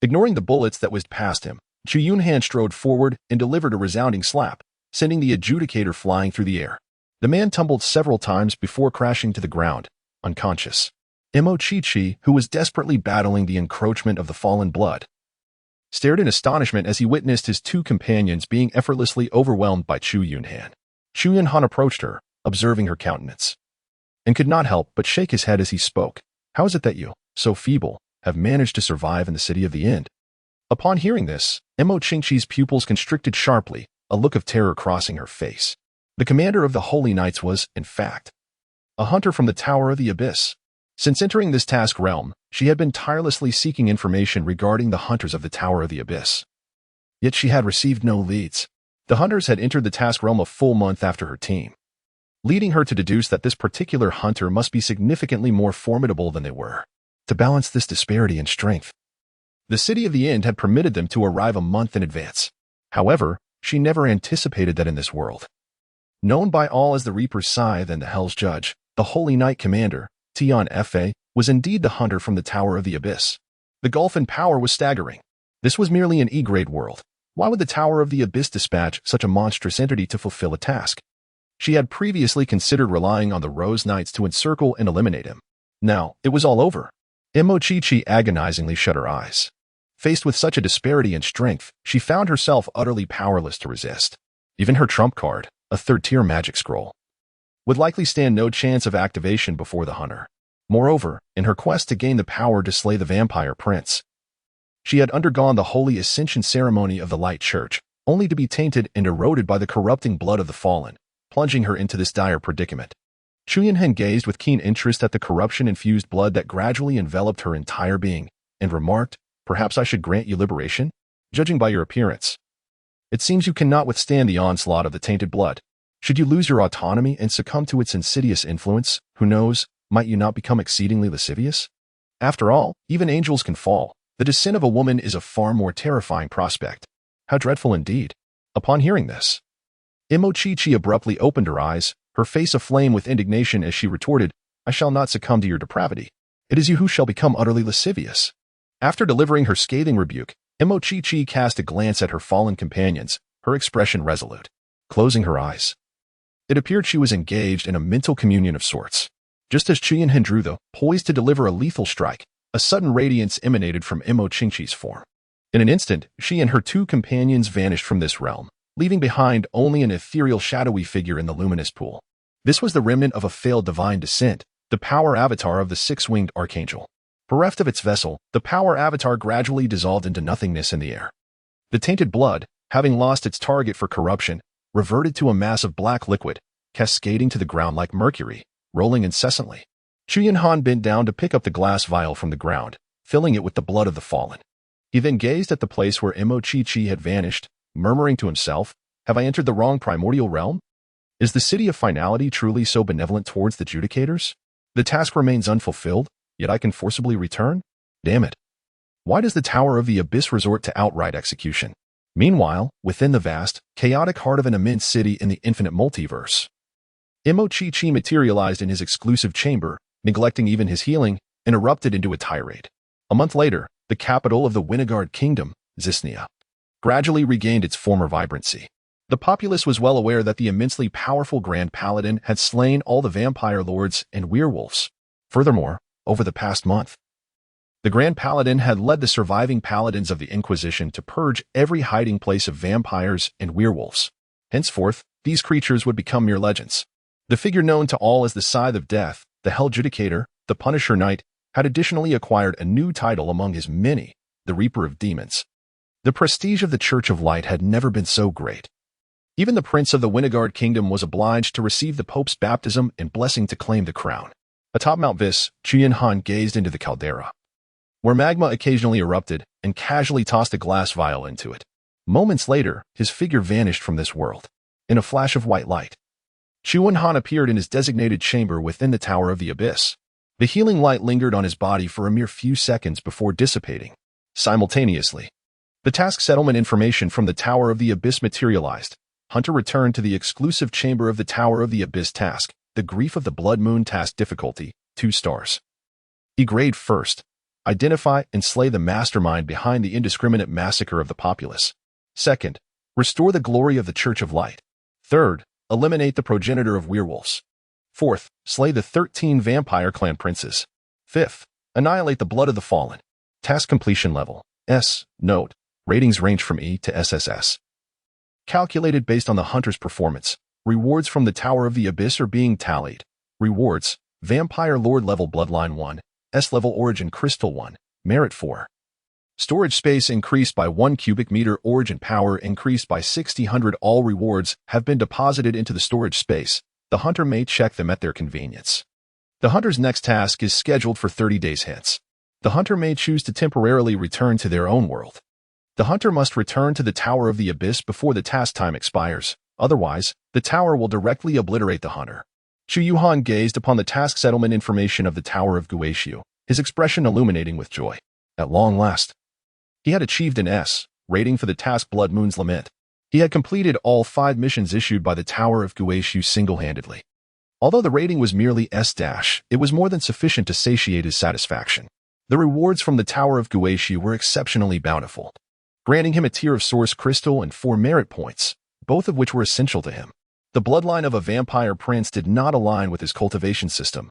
Ignoring the bullets that whizzed past him, Chu Yunhan strode forward and delivered a resounding slap, sending the adjudicator flying through the air. The man tumbled several times before crashing to the ground, unconscious. Chi, who was desperately battling the encroachment of the fallen blood, stared in astonishment as he witnessed his two companions being effortlessly overwhelmed by Chu Yunhan. Chu Yunhan approached her, observing her countenance, and could not help but shake his head as he spoke. How is it that you, so feeble, have managed to survive in the city of the end? Upon hearing this, Chi's pupils constricted sharply, a look of terror crossing her face. The commander of the Holy Knights was, in fact, a hunter from the Tower of the Abyss. Since entering this task realm, she had been tirelessly seeking information regarding the hunters of the Tower of the Abyss. Yet she had received no leads. The hunters had entered the task realm a full month after her team, leading her to deduce that this particular hunter must be significantly more formidable than they were. To balance this disparity in strength, the City of the End had permitted them to arrive a month in advance. However, she never anticipated that in this world, known by all as the Reaper's Scythe and the Hell's Judge, the Holy Knight Commander, Tian Fa, was indeed the hunter from the Tower of the Abyss. The gulf in power was staggering. This was merely an E-grade world. Why would the Tower of the Abyss dispatch such a monstrous entity to fulfill a task? She had previously considered relying on the Rose Knights to encircle and eliminate him. Now, it was all over. Chi agonizingly shut her eyes. Faced with such a disparity in strength, she found herself utterly powerless to resist. Even her trump card, a third-tier magic scroll, would likely stand no chance of activation before the hunter. Moreover, in her quest to gain the power to slay the vampire prince, she had undergone the holy ascension ceremony of the Light Church, only to be tainted and eroded by the corrupting blood of the fallen, plunging her into this dire predicament. Chu Yunhan gazed with keen interest at the corruption-infused blood that gradually enveloped her entire being, and remarked, "Perhaps I should grant you liberation? Judging by your appearance, it seems you cannot withstand the onslaught of the tainted blood. Should you lose your autonomy and succumb to its insidious influence, who knows, might you not become exceedingly lascivious? After all, even angels can fall. The descent of a woman is a far more terrifying prospect." How dreadful indeed. Upon hearing this, Chi abruptly opened her eyes, her face aflame with indignation as she retorted, "I shall not succumb to your depravity. It is you who shall become utterly lascivious." After delivering her scathing rebuke, Chi cast a glance at her fallen companions, her expression resolute. Closing her eyes, it appeared she was engaged in a mental communion of sorts. Just as Chu Yunhan drew the poised to deliver a lethal strike, a sudden radiance emanated from Chi's form. In an instant, she and her two companions vanished from this realm, leaving behind only an ethereal shadowy figure in the luminous pool. This was the remnant of a failed divine descent, the power avatar of the six-winged archangel. Bereft of its vessel, the power avatar gradually dissolved into nothingness in the air. The tainted blood, having lost its target for corruption, reverted to a mass of black liquid, cascading to the ground like mercury, rolling incessantly. Chu Yunhan bent down to pick up the glass vial from the ground, filling it with the blood of the fallen. He then gazed at the place where Chi had vanished, murmuring to himself, "Have I entered the wrong primordial realm? Is the City of Finality truly so benevolent towards the Judicators? The task remains unfulfilled, yet I can forcibly return? Damn it. Why does the Tower of the Abyss resort to outright execution?" Meanwhile, within the vast, chaotic heart of an immense city in the infinite multiverse, Chi materialized in his exclusive chamber, neglecting even his healing, and erupted into a tirade. A month later, the capital of the Winegard Kingdom, Zisnia, gradually regained its former vibrancy. The populace was well aware that the immensely powerful Grand Paladin had slain all the vampire lords and werewolves. Furthermore, over the past month, the Grand Paladin had led the surviving paladins of the Inquisition to purge every hiding place of vampires and werewolves. Henceforth, these creatures would become mere legends. The figure known to all as the Scythe of Death, the Hell Judicator, the Punisher Knight, had additionally acquired a new title among his many, the Reaper of Demons. The prestige of the Church of Light had never been so great. Even the Prince of the Winegard Kingdom was obliged to receive the Pope's baptism and blessing to claim the crown. Atop Mount Vis, Chu Yunhan gazed into the caldera, where magma occasionally erupted, and casually tossed a glass vial into it. Moments later, his figure vanished from this world. In a flash of white light, Chu Yunhan appeared in his designated chamber within the Tower of the Abyss. The healing light lingered on his body for a mere few seconds before dissipating. Simultaneously, the task settlement information from the Tower of the Abyss materialized. Hunter returned to the exclusive chamber of the Tower of the Abyss task. The Grief of the Blood Moon task difficulty, 2 stars. Grade first. Identify and slay the mastermind behind the indiscriminate massacre of the populace. Second, restore the glory of the Church of Light. Third, eliminate the progenitor of werewolves. Fourth, slay the 13 vampire clan princes. Fifth, annihilate the blood of the fallen. Task completion level, S. Note, ratings range from E to SSS. Calculated based on the hunter's performance. Rewards from the Tower of the Abyss are being tallied. Rewards, Vampire Lord level Bloodline 1, S level Origin Crystal 1, Merit 4. Storage space increased by 1 cubic meter. Origin power increased by 60. All rewards have been deposited into the storage space. The hunter may check them at their convenience. The hunter's next task is scheduled for 30 days hence. The hunter may choose to temporarily return to their own world. The hunter must return to the Tower of the Abyss before the task time expires. Otherwise, the tower will directly obliterate the hunter. Chu Yunhan gazed upon the task settlement information of the Tower of Guishu, his expression illuminating with joy. At long last, he had achieved an S rating for the task Blood Moon's Lament. He had completed all 5 missions issued by the Tower of Guishu single-handedly. Although the rating was merely S-, it was more than sufficient to satiate his satisfaction. The rewards from the Tower of Guishu were exceptionally bountiful, granting him a tier of source crystal and 4 merit points, both of which were essential to him. The bloodline of a vampire prince did not align with his cultivation system,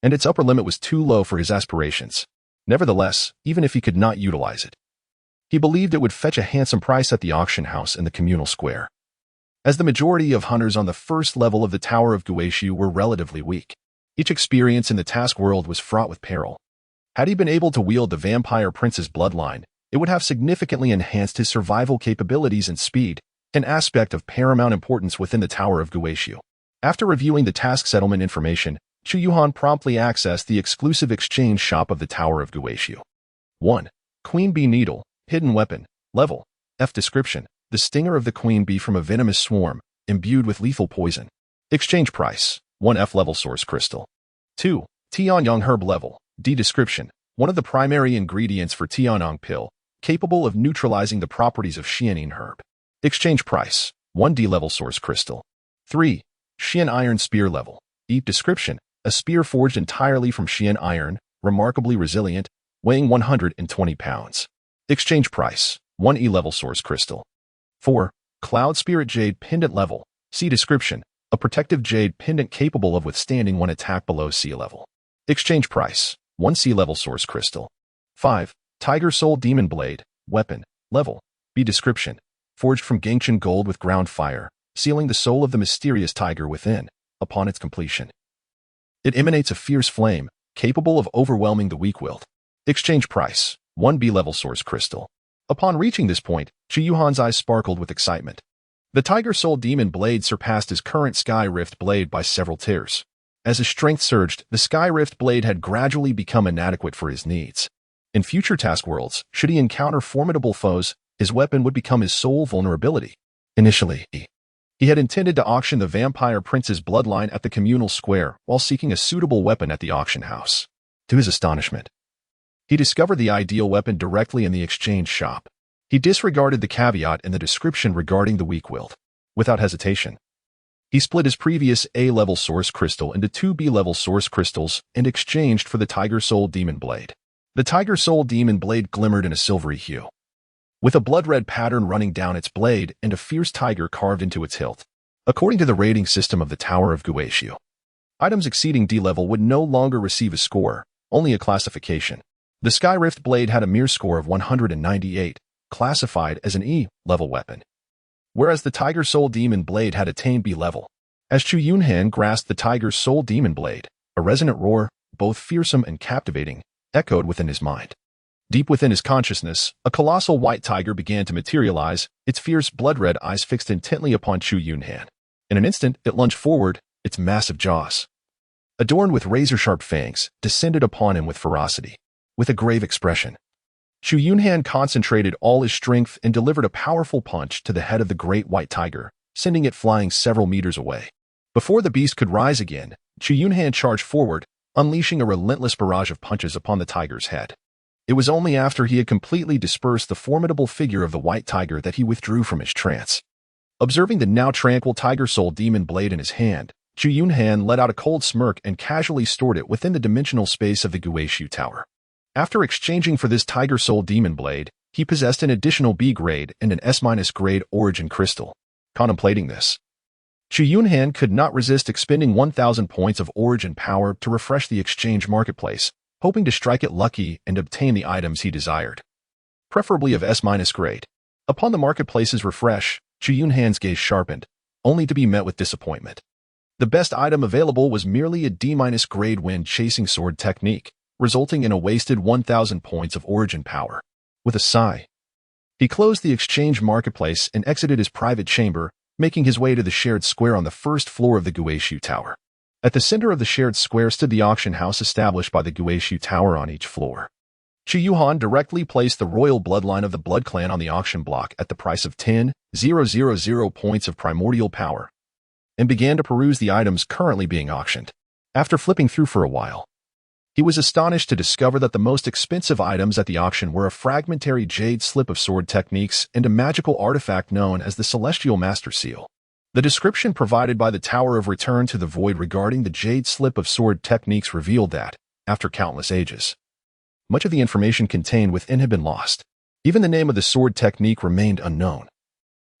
and its upper limit was too low for his aspirations. Nevertheless, even if he could not utilize it, he believed it would fetch a handsome price at the auction house in the communal square. As the majority of hunters on the first level of the Tower of Guishu were relatively weak, each experience in the task world was fraught with peril. Had he been able to wield the vampire prince's bloodline, it would have significantly enhanced his survival capabilities and speed, an aspect of paramount importance within the Tower of Guishu. After reviewing the task settlement information, Chu Yunhan promptly accessed the exclusive exchange shop of the Tower of Guishu. 1. Queen Bee Needle, Hidden Weapon, Level, F. Description, the stinger of the queen bee from a venomous swarm, imbued with lethal poison. Exchange price, 1 F level source crystal. 2. Tianyang herb level, D. Description, one of the primary ingredients for Tianyang pill, capable of neutralizing the properties of Xianin herb. Exchange price, 1 D level source crystal. 3. Xian iron spear level, E. Description, a spear forged entirely from Xian iron, remarkably resilient, weighing 120 pounds. Exchange price, 1 E level source crystal. 4. Cloud Spirit Jade Pendant level, C. Description, a protective jade pendant capable of withstanding one attack below sea level. Exchange price, 1 C level source crystal. 5. Tiger Soul Demon Blade, Weapon, Level, B. Description, forged from Gangchen gold with ground fire, sealing the soul of the mysterious tiger within, upon its completion. It emanates a fierce flame, capable of overwhelming the weak-willed. Exchange price, 1 B level source crystal. Upon reaching this point, Chu Yunhan's eyes sparkled with excitement. The Tiger Soul Demon Blade surpassed his current Sky Rift Blade by several tiers. As his strength surged, the Sky Rift Blade had gradually become inadequate for his needs. In future task worlds, should he encounter formidable foes, his weapon would become his sole vulnerability. Initially, he had intended to auction the vampire prince's bloodline at the communal square while seeking a suitable weapon at the auction house. To his astonishment, he discovered the ideal weapon directly in the exchange shop. He disregarded the caveat in the description regarding the weak-willed. Without hesitation, he split his previous A-level source crystal into 2 B-level source crystals and exchanged for the Tiger Soul Demon Blade. The Tiger Soul Demon Blade glimmered in a silvery hue, with a blood-red pattern running down its blade and a fierce tiger carved into its hilt. According to the rating system of the Tower of Guishu, items exceeding D level would no longer receive a score, only a classification. The Sky Rift Blade had a mere score of 198, classified as an E-level weapon, whereas the Tiger Soul Demon Blade had attained B level. As Chu Yunhan grasped the Tiger Soul Demon Blade, a resonant roar, both fearsome and captivating, echoed within his mind. Deep within his consciousness, a colossal white tiger began to materialize, its fierce blood-red eyes fixed intently upon Chu Yunhan. In an instant, it lunged forward, its massive jaws, adorned with razor-sharp fangs, descended upon him with ferocity. With a grave expression, Chu Yunhan concentrated all his strength and delivered a powerful punch to the head of the great white tiger, sending it flying several meters away. Before the beast could rise again, Chu Yunhan charged forward, unleashing a relentless barrage of punches upon the tiger's head. It was only after he had completely dispersed the formidable figure of the white tiger that he withdrew from his trance. Observing the now tranquil Tiger Soul Demon Blade in his hand, Chu Yunhan let out a cold smirk and casually stored it within the dimensional space of the Guishu Tower. After exchanging for this Tiger Soul Demon Blade, he possessed an additional B grade and an S- grade Origin Crystal. Contemplating this, Chu Yunhan could not resist expending 1,000 points of Origin power to refresh the exchange marketplace, hoping to strike it lucky and obtain the items he desired, preferably of S- grade. Upon the marketplace's refresh, Chu Yunhan's gaze sharpened, only to be met with disappointment. The best item available was merely a D- grade wind-chasing sword technique, resulting in a wasted 1,000 points of Origin power. With a sigh, he closed the exchange marketplace and exited his private chamber, making his way to the shared square on the first floor of the Guishu Tower. At the center of the shared square stood the auction house established by the Guishu Tower on each floor. Chu Yunhan directly placed the royal bloodline of the Blood Clan on the auction block at the price of 10,000 points of primordial power, and began to peruse the items currently being auctioned. After flipping through for a while, he was astonished to discover that the most expensive items at the auction were a fragmentary jade slip of sword techniques and a magical artifact known as the Celestial Master Seal. The description provided by the Tower of Return to the Void regarding the jade slip of sword techniques revealed that, after countless ages, much of the information contained within had been lost. Even the name of the sword technique remained unknown,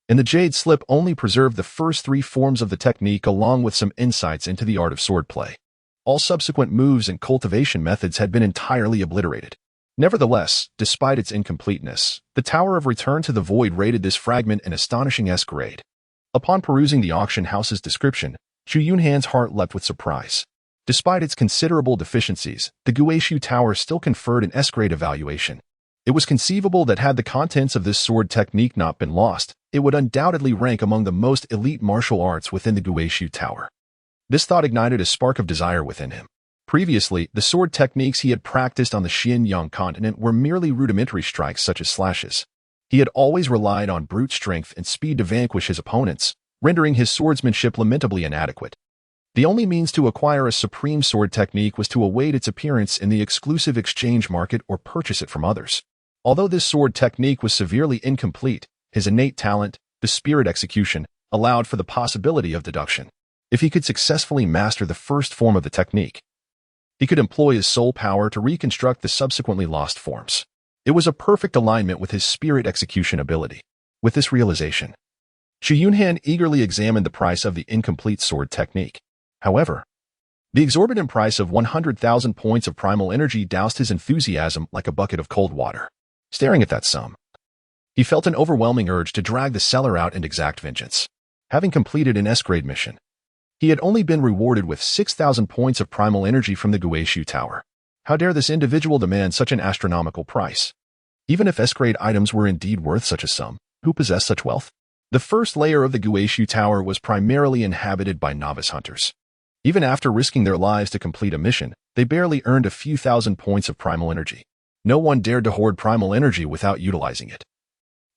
and the jade slip only preserved the first 3 forms of the technique along with some insights into the art of swordplay. All subsequent moves and cultivation methods had been entirely obliterated. Nevertheless, despite its incompleteness, the Tower of Return to the Void rated this fragment an astonishing S grade. Upon perusing the auction house's description, Chu Yunhan's heart leapt with surprise. Despite its considerable deficiencies, the Guishu Tower still conferred an S grade evaluation. It was conceivable that had the contents of this sword technique not been lost, it would undoubtedly rank among the most elite martial arts within the Guishu Tower. This thought ignited a spark of desire within him. Previously, the sword techniques he had practiced on the Xinjiang continent were merely rudimentary strikes such as slashes. He had always relied on brute strength and speed to vanquish his opponents, rendering his swordsmanship lamentably inadequate. The only means to acquire a supreme sword technique was to await its appearance in the exclusive exchange market or purchase it from others. Although this sword technique was severely incomplete, his innate talent, the spirit execution, allowed for the possibility of deduction. If he could successfully master the first form of the technique, he could employ his soul power to reconstruct the subsequently lost forms. It was a perfect alignment with his spirit execution ability. With this realization, Chu Yunhan eagerly examined the price of the incomplete sword technique. However, the exorbitant price of 100,000 points of primal energy doused his enthusiasm like a bucket of cold water. Staring at that sum, he felt an overwhelming urge to drag the seller out and exact vengeance. Having completed an S-grade mission, he had only been rewarded with 6,000 points of primal energy from the Guishu Tower. How dare this individual demand such an astronomical price? Even if S-grade items were indeed worth such a sum, who possessed such wealth? The first layer of the Guishu Tower was primarily inhabited by novice hunters. Even after risking their lives to complete a mission, they barely earned a few thousand points of primal energy. No one dared to hoard primal energy without utilizing it,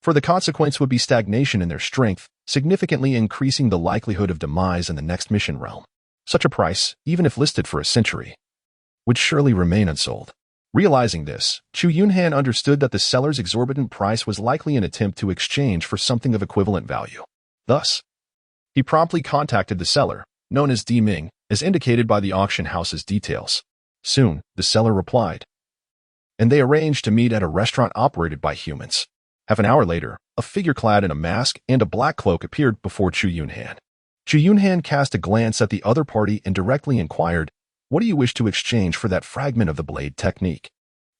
for the consequence would be stagnation in their strength, significantly increasing the likelihood of demise in the next mission realm. Such a price, even if listed for a century, would surely remain unsold. Realizing this, Chu Yunhan understood that the seller's exorbitant price was likely an attempt to exchange for something of equivalent value. Thus, he promptly contacted the seller, known as Di Ming, as indicated by the auction house's details. Soon, the seller replied, and they arranged to meet at a restaurant operated by humans. Half an hour later, a figure clad in a mask and a black cloak appeared before Chu Yunhan. Chu Yunhan cast a glance at the other party and directly inquired, "What do you wish to exchange for that fragment of the blade technique?"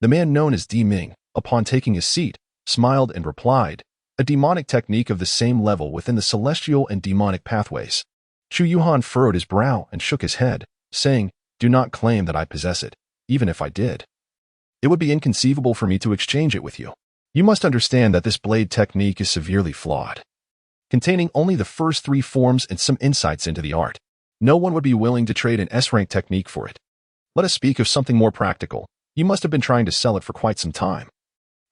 The man known as Di Ming, upon taking his seat, smiled and replied, "A demonic technique of the same level within the celestial and demonic pathways." Chu Yunhan furrowed his brow and shook his head, saying, "Do not claim that I possess it. Even if I did, it would be inconceivable for me to exchange it with you. You must understand that this blade technique is severely flawed, containing only the first 3 forms and some insights into the art. No one would be willing to trade an S-rank technique for it. Let us speak of something more practical. You must have been trying to sell it for quite some time,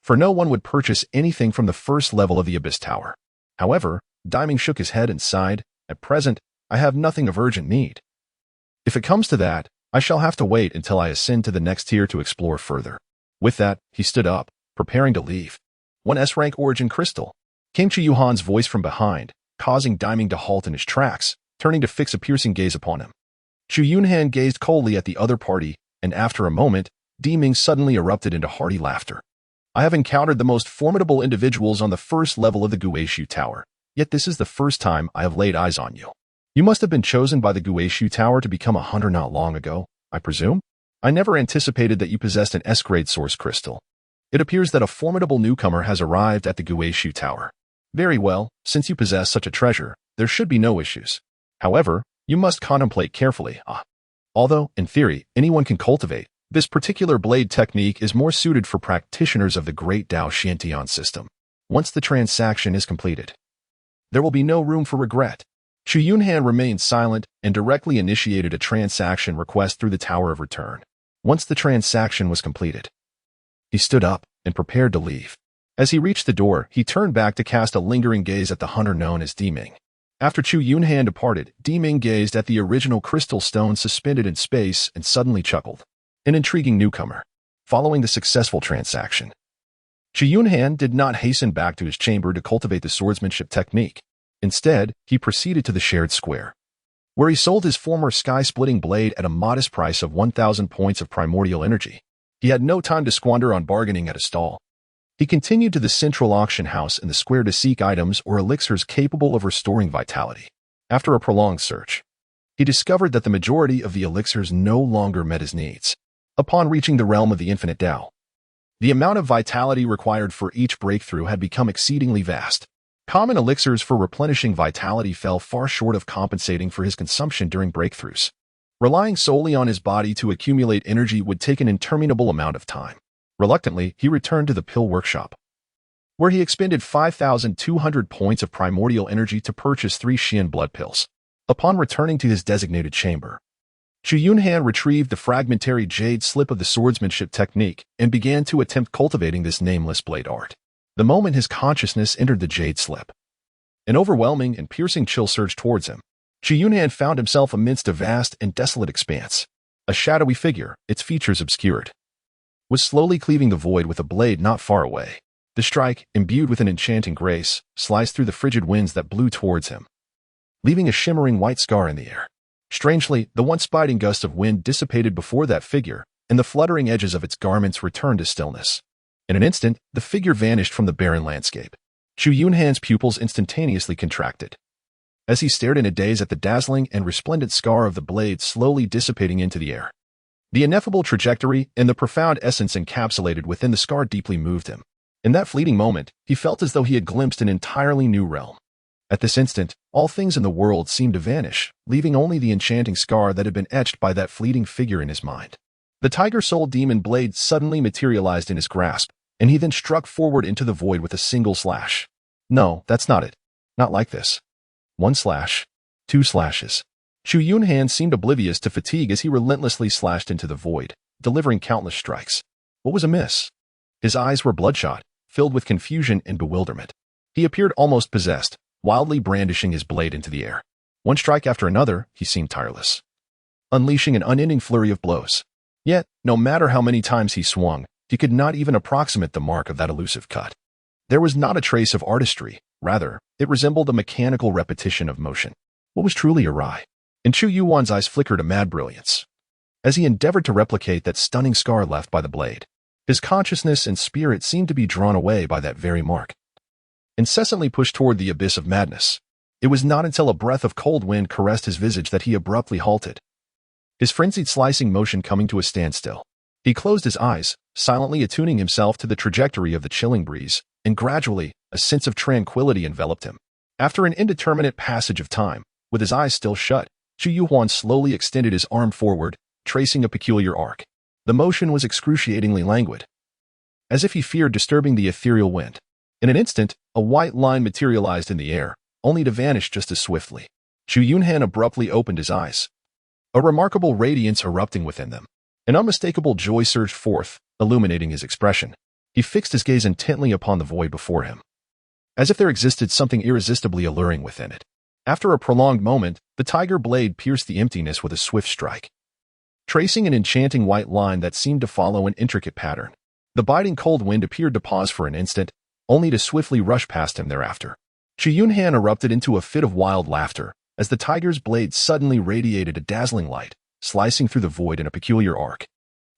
for no one would purchase anything from the first level of the Abyss Tower." However, Diming shook his head and sighed, "At present, I have nothing of urgent need. If it comes to that, I shall have to wait until I ascend to the next tier to explore further." With that, he stood up, preparing to leave. "One S-rank Origin Crystal," came Chu Yunhan's voice from behind, causing Diming to halt in his tracks, turning to fix a piercing gaze upon him. Chu Yunhan gazed coldly at the other party, and after a moment, Deming suddenly erupted into hearty laughter. I have encountered the most formidable individuals on the first level of the Guishu Tower, yet this is the first time I have laid eyes on you. You must have been chosen by the Guishu Tower to become a hunter not long ago, I presume? I never anticipated that you possessed an S-grade source crystal. It appears that a formidable newcomer has arrived at the Guishu Tower. Very well, since you possess such a treasure, there should be no issues. However, you must contemplate carefully. Although, in theory, anyone can cultivate, this particular blade technique is more suited for practitioners of the Great Dao Xiantian system. Once the transaction is completed, there will be no room for regret. Chu Yunhan remained silent and directly initiated a transaction request through the Tower of Return. Once the transaction was completed, he stood up and prepared to leave. As he reached the door, he turned back to cast a lingering gaze at the hunter known as Deming. After Chu Yunhan departed, Deming gazed at the original crystal stone suspended in space and suddenly chuckled. An intriguing newcomer. Following the successful transaction, Chu Yunhan did not hasten back to his chamber to cultivate the swordsmanship technique. Instead, he proceeded to the shared square, where he sold his former sky-splitting blade at a modest price of 1,000 points of primordial energy. He had no time to squander on bargaining at a stall. He continued to the central auction house in the square to seek items or elixirs capable of restoring vitality. After a prolonged search, he discovered that the majority of the elixirs no longer met his needs. Upon reaching the realm of the infinite Tao, the amount of vitality required for each breakthrough had become exceedingly vast. Common elixirs for replenishing vitality fell far short of compensating for his consumption during breakthroughs. Relying solely on his body to accumulate energy would take an interminable amount of time. Reluctantly, he returned to the pill workshop, where he expended 5,200 points of primordial energy to purchase 3 Xian blood pills. Upon returning to his designated chamber, Chu Yunhan retrieved the fragmentary jade slip of the swordsmanship technique and began to attempt cultivating this nameless blade art. The moment his consciousness entered the jade slip, an overwhelming and piercing chill surged towards him. Chu Yunhan found himself amidst a vast and desolate expanse. A shadowy figure, its features obscured, was slowly cleaving the void with a blade not far away. The strike, imbued with an enchanting grace, sliced through the frigid winds that blew towards him, leaving a shimmering white scar in the air. Strangely, the once biting gust of wind dissipated before that figure, and the fluttering edges of its garments returned to stillness. In an instant, the figure vanished from the barren landscape. Chu Yunhan's pupils instantaneously contracted, as he stared in a daze at the dazzling and resplendent scar of the blade slowly dissipating into the air. The ineffable trajectory and the profound essence encapsulated within the scar deeply moved him. In that fleeting moment, he felt as though he had glimpsed an entirely new realm. At this instant, all things in the world seemed to vanish, leaving only the enchanting scar that had been etched by that fleeting figure in his mind. The tiger-soul demon blade suddenly materialized in his grasp, and he then struck forward into the void with a single slash. No, that's not it. Not like this. 1 slash. 2 slashes. Chu Yunhan seemed oblivious to fatigue as he relentlessly slashed into the void, delivering countless strikes. What was amiss? His eyes were bloodshot, filled with confusion and bewilderment. He appeared almost possessed, wildly brandishing his blade into the air. One strike after another, he seemed tireless, unleashing an unending flurry of blows. Yet, no matter how many times he swung, he could not even approximate the mark of that elusive cut. There was not a trace of artistry. Rather, it resembled a mechanical repetition of motion. What was truly awry? And Chu Yuan's eyes flickered a mad brilliance, as he endeavored to replicate that stunning scar left by the blade. His consciousness and spirit seemed to be drawn away by that very mark, incessantly pushed toward the abyss of madness. It was not until a breath of cold wind caressed his visage that he abruptly halted, his frenzied slicing motion coming to a standstill. He closed his eyes, silently attuning himself to the trajectory of the chilling breeze, and gradually, a sense of tranquility enveloped him. After an indeterminate passage of time, with his eyes still shut, Chu Yunhan slowly extended his arm forward, tracing a peculiar arc. The motion was excruciatingly languid, as if he feared disturbing the ethereal wind. In an instant, a white line materialized in the air, only to vanish just as swiftly. Chu Yunhan abruptly opened his eyes, a remarkable radiance erupting within them. An unmistakable joy surged forth, illuminating his expression. He fixed his gaze intently upon the void before him, as if there existed something irresistibly alluring within it. After a prolonged moment, the tiger blade pierced the emptiness with a swift strike, tracing an enchanting white line that seemed to follow an intricate pattern. The biting cold wind appeared to pause for an instant, only to swiftly rush past him thereafter. Chu Yunhan erupted into a fit of wild laughter, as the tiger's blade suddenly radiated a dazzling light, slicing through the void in a peculiar arc.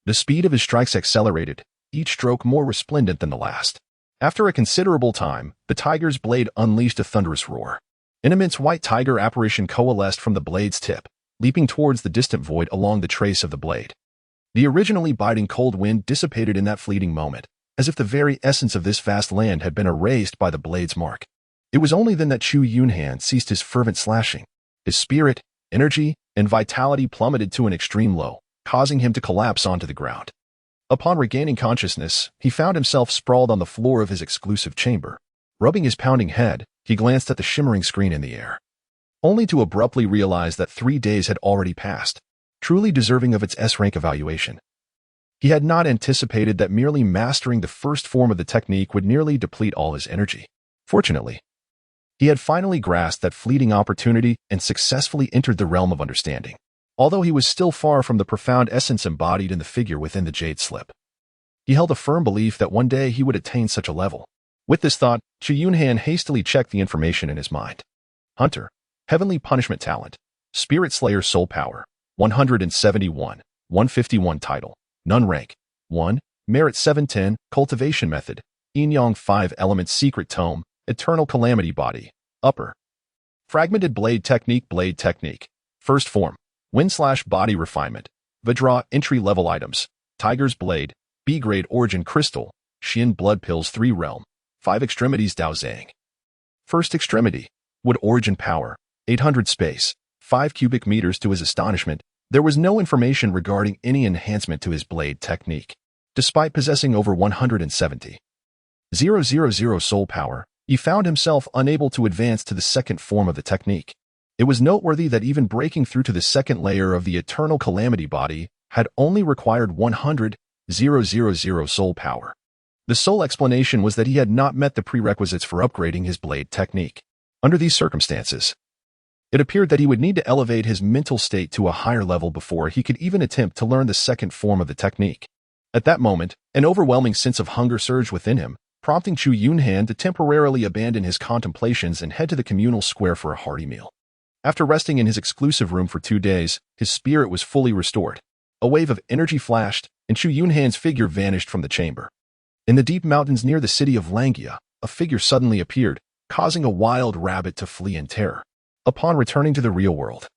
The speed of his strikes accelerated, each stroke more resplendent than the last. After a considerable time, the tiger's blade unleashed a thunderous roar. An immense white tiger apparition coalesced from the blade's tip, leaping towards the distant void along the trace of the blade. The originally biting cold wind dissipated in that fleeting moment, as if the very essence of this vast land had been erased by the blade's mark. It was only then that Chu Yunhan ceased his fervent slashing. His spirit, energy, and vitality plummeted to an extreme low, causing him to collapse onto the ground. Upon regaining consciousness, he found himself sprawled on the floor of his exclusive chamber. Rubbing his pounding head, he glanced at the shimmering screen in the air, only to abruptly realize that 3 days had already passed, truly deserving of its S-rank evaluation. He had not anticipated that merely mastering the first form of the technique would nearly deplete all his energy. Fortunately, he had finally grasped that fleeting opportunity and successfully entered the realm of understanding, although he was still far from the profound essence embodied in the figure within the jade slip. He held a firm belief that one day he would attain such a level. With this thought, Chu Yunhan hastily checked the information in his mind. Hunter, Heavenly Punishment Talent, Spirit Slayer Soul Power, 171, 151 Title, None Rank, 1, Merit 710, Cultivation Method, Yin-Yang 5 Elements Secret Tome, Eternal Calamity Body, Upper. Fragmented Blade Technique, First Form, Wind/Body Refinement, Vajra Entry-Level Items, Tiger's Blade, B-Grade Origin Crystal, Xian Blood Pills 3 Realm, 5 Extremities Dao Zhang. First Extremity, Wood Origin Power, 800 Space, 5 cubic meters. To his astonishment, there was no information regarding any enhancement to his blade technique. Despite possessing over 170,000 soul power, he found himself unable to advance to the second form of the technique. It was noteworthy that even breaking through to the second layer of the Eternal Calamity Body had only required 100,000 soul power. The sole explanation was that he had not met the prerequisites for upgrading his blade technique. Under these circumstances, it appeared that he would need to elevate his mental state to a higher level before he could even attempt to learn the second form of the technique. At that moment, an overwhelming sense of hunger surged within him, prompting Chu Yunhan to temporarily abandon his contemplations and head to the communal square for a hearty meal. After resting in his exclusive room for 2 days, his spirit was fully restored. A wave of energy flashed, and Chu Yunhan's figure vanished from the chamber. In the deep mountains near the city of Langia, a figure suddenly appeared, causing a wild rabbit to flee in terror. Upon returning to the real world,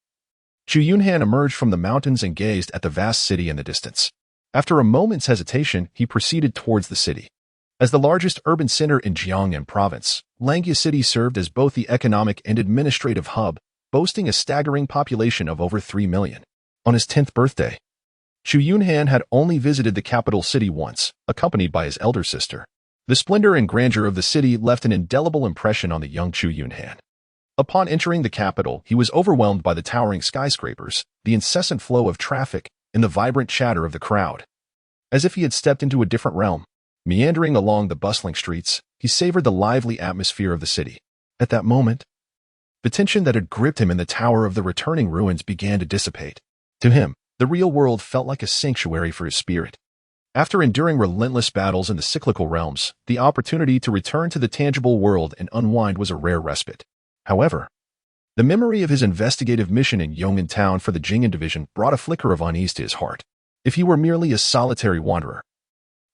Chu Yunhan emerged from the mountains and gazed at the vast city in the distance. After a moment's hesitation, he proceeded towards the city. As the largest urban center in Jiangnan province, Langia City served as both the economic and administrative hub, boasting a staggering population of over 3 million. On his 10th birthday, Chu Yunhan had only visited the capital city once, accompanied by his elder sister. The splendor and grandeur of the city left an indelible impression on the young Chu Yunhan. Upon entering the capital, he was overwhelmed by the towering skyscrapers, the incessant flow of traffic, and the vibrant chatter of the crowd. As if he had stepped into a different realm, meandering along the bustling streets, he savored the lively atmosphere of the city. At that moment, the tension that had gripped him in the Tower of the Returning Ruins began to dissipate. To him, the real world felt like a sanctuary for his spirit. After enduring relentless battles in the cyclical realms, the opportunity to return to the tangible world and unwind was a rare respite. However, the memory of his investigative mission in Yong'an Town for the Jing'an Division brought a flicker of unease to his heart. If he were merely a solitary wanderer,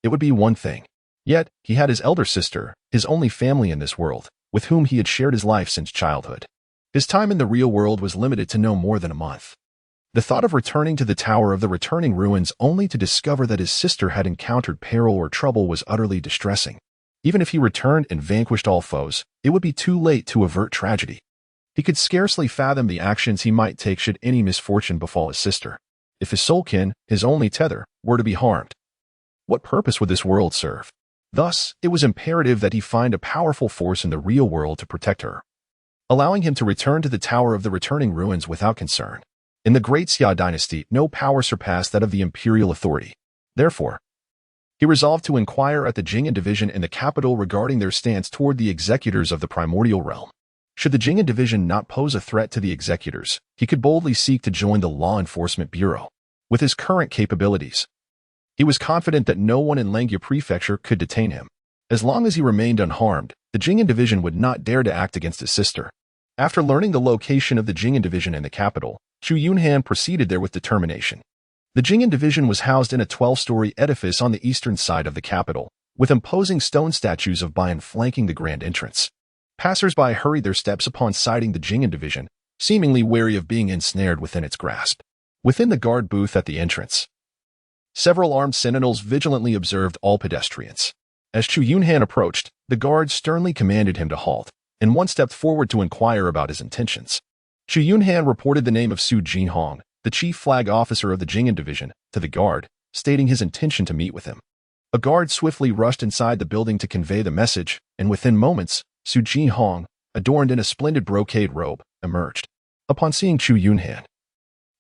it would be one thing. Yet, he had his elder sister, his only family in this world, with whom he had shared his life since childhood. His time in the real world was limited to no more than a month. The thought of returning to the Tower of the Returning Ruins only to discover that his sister had encountered peril or trouble was utterly distressing. Even if he returned and vanquished all foes, it would be too late to avert tragedy. He could scarcely fathom the actions he might take should any misfortune befall his sister. If his soulkin, his only tether, were to be harmed, what purpose would this world serve? Thus, it was imperative that he find a powerful force in the real world to protect her, allowing him to return to the Tower of the Returning Ruins without concern. In the Great Xia dynasty, no power surpassed that of the imperial authority. Therefore, he resolved to inquire at the Jing'an Division in the capital regarding their stance toward the executors of the primordial realm. Should the Jing'an Division not pose a threat to the executors, he could boldly seek to join the Law Enforcement Bureau. With his current capabilities, he was confident that no one in Langia Prefecture could detain him. As long as he remained unharmed, the Jing'an Division would not dare to act against his sister. After learning the location of the Jing'an division in the capital, Chu Yunhan proceeded there with determination. The Jing'an division was housed in a 12-story edifice on the eastern side of the capital, with imposing stone statues of Bian flanking the grand entrance. Passers-by hurried their steps upon sighting the Jing'an division, seemingly wary of being ensnared within its grasp. Within the guard booth at the entrance, several armed sentinels vigilantly observed all pedestrians. As Chu Yunhan approached, the guards sternly commanded him to halt, and one stepped forward to inquire about his intentions. Chu Yunhan reported the name of Su Jinhong, the chief flag officer of the Jing'an division, to the guard, stating his intention to meet with him. A guard swiftly rushed inside the building to convey the message, and within moments, Su Jinhong, adorned in a splendid brocade robe, emerged. Upon seeing Chu Yunhan,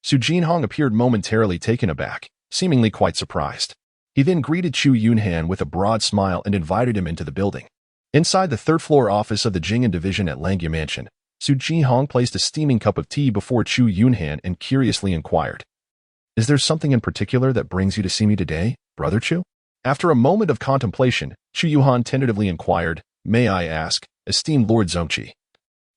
Su Jinhong appeared momentarily taken aback, seemingly quite surprised. He then greeted Chu Yunhan with a broad smile and invited him into the building. Inside the third-floor office of the Jing'an division at Langya Mansion, Su Jinhong placed a steaming cup of tea before Chu Yunhan and curiously inquired, "Is there something in particular that brings you to see me today, Brother Chu?" After a moment of contemplation, Chu Yunhan tentatively inquired, "May I ask, esteemed Lord Zongqi,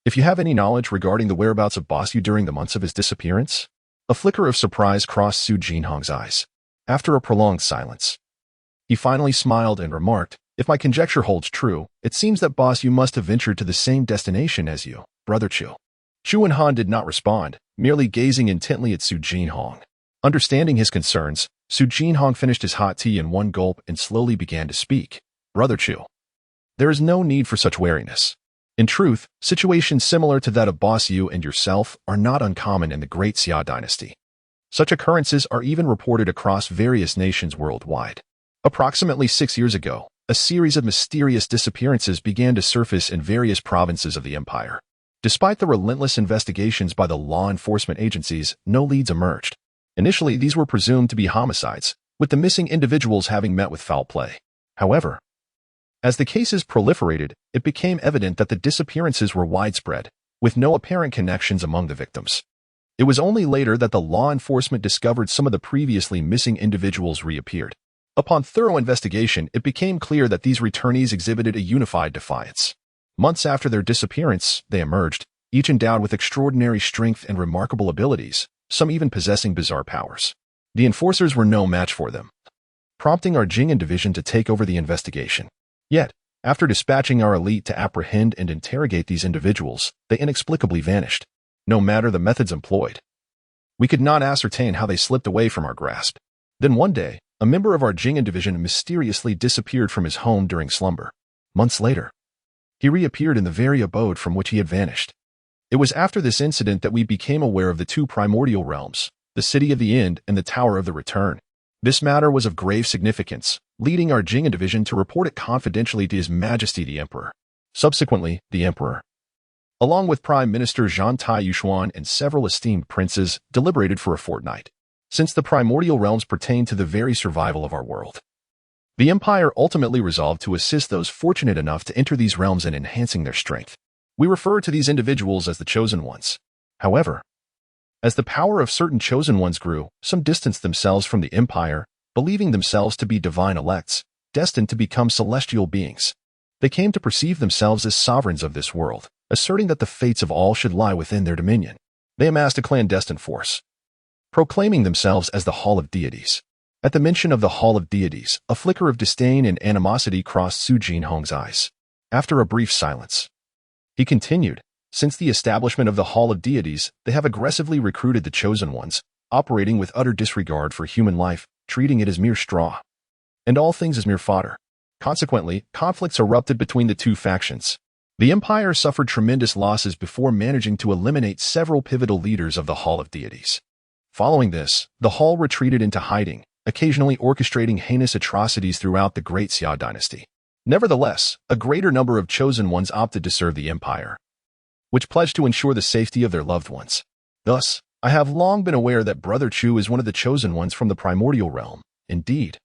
if you have any knowledge regarding the whereabouts of Boss Yu during the months of his disappearance?" A flicker of surprise crossed Su Jinhong's eyes. After a prolonged silence, he finally smiled and remarked, "If my conjecture holds true, it seems that Boss Yu must have ventured to the same destination as you, Brother Chu." Chu Yunhan did not respond, merely gazing intently at Su Jinhong. Understanding his concerns, Su Jinhong finished his hot tea in one gulp and slowly began to speak. "Brother Chu, there is no need for such wariness. In truth, situations similar to that of Boss Yu and yourself are not uncommon in the Great Xia dynasty. Such occurrences are even reported across various nations worldwide. Approximately 6 years ago, a series of mysterious disappearances began to surface in various provinces of the empire. Despite the relentless investigations by the law enforcement agencies, no leads emerged. Initially, these were presumed to be homicides, with the missing individuals having met with foul play. However, as the cases proliferated, it became evident that the disappearances were widespread, with no apparent connections among the victims. It was only later that the law enforcement discovered some of the previously missing individuals reappeared. Upon thorough investigation, it became clear that these returnees exhibited a unified defiance. Months after their disappearance, they emerged, each endowed with extraordinary strength and remarkable abilities, some even possessing bizarre powers. The enforcers were no match for them, prompting our Jing'an division to take over the investigation. Yet, after dispatching our elite to apprehend and interrogate these individuals, they inexplicably vanished. No matter the methods employed, we could not ascertain how they slipped away from our grasp. Then one day, a member of our Jing'an division mysteriously disappeared from his home during slumber. Months later, he reappeared in the very abode from which he had vanished. It was after this incident that we became aware of the two primordial realms, the City of the End and the Tower of the Return. This matter was of grave significance, leading our Jing'an division to report it confidentially to His Majesty the Emperor. Subsequently, the Emperor, along with Prime Minister Zhang Taiyuan and several esteemed princes, deliberated for a fortnight. Since the primordial realms pertain to the very survival of our world, the Empire ultimately resolved to assist those fortunate enough to enter these realms in enhancing their strength. We refer to these individuals as the Chosen Ones. However, as the power of certain Chosen Ones grew, some distanced themselves from the Empire, believing themselves to be divine elects, destined to become celestial beings. They came to perceive themselves as sovereigns of this world, asserting that the fates of all should lie within their dominion. They amassed a clandestine force, proclaiming themselves as the Hall of Deities. At the mention of the Hall of Deities, a flicker of disdain and animosity crossed Su Jinhong's eyes. After a brief silence, he continued, "Since the establishment of the Hall of Deities, they have aggressively recruited the Chosen Ones, operating with utter disregard for human life, treating it as mere straw, and all things as mere fodder. Consequently, conflicts erupted between the two factions. The Empire suffered tremendous losses before managing to eliminate several pivotal leaders of the Hall of Deities. Following this, the Hall retreated into hiding, occasionally orchestrating heinous atrocities throughout the Great Xia dynasty. Nevertheless, a greater number of Chosen Ones opted to serve the Empire, which pledged to ensure the safety of their loved ones. Thus, I have long been aware that Brother Chu is one of the Chosen Ones from the primordial realm. Indeed,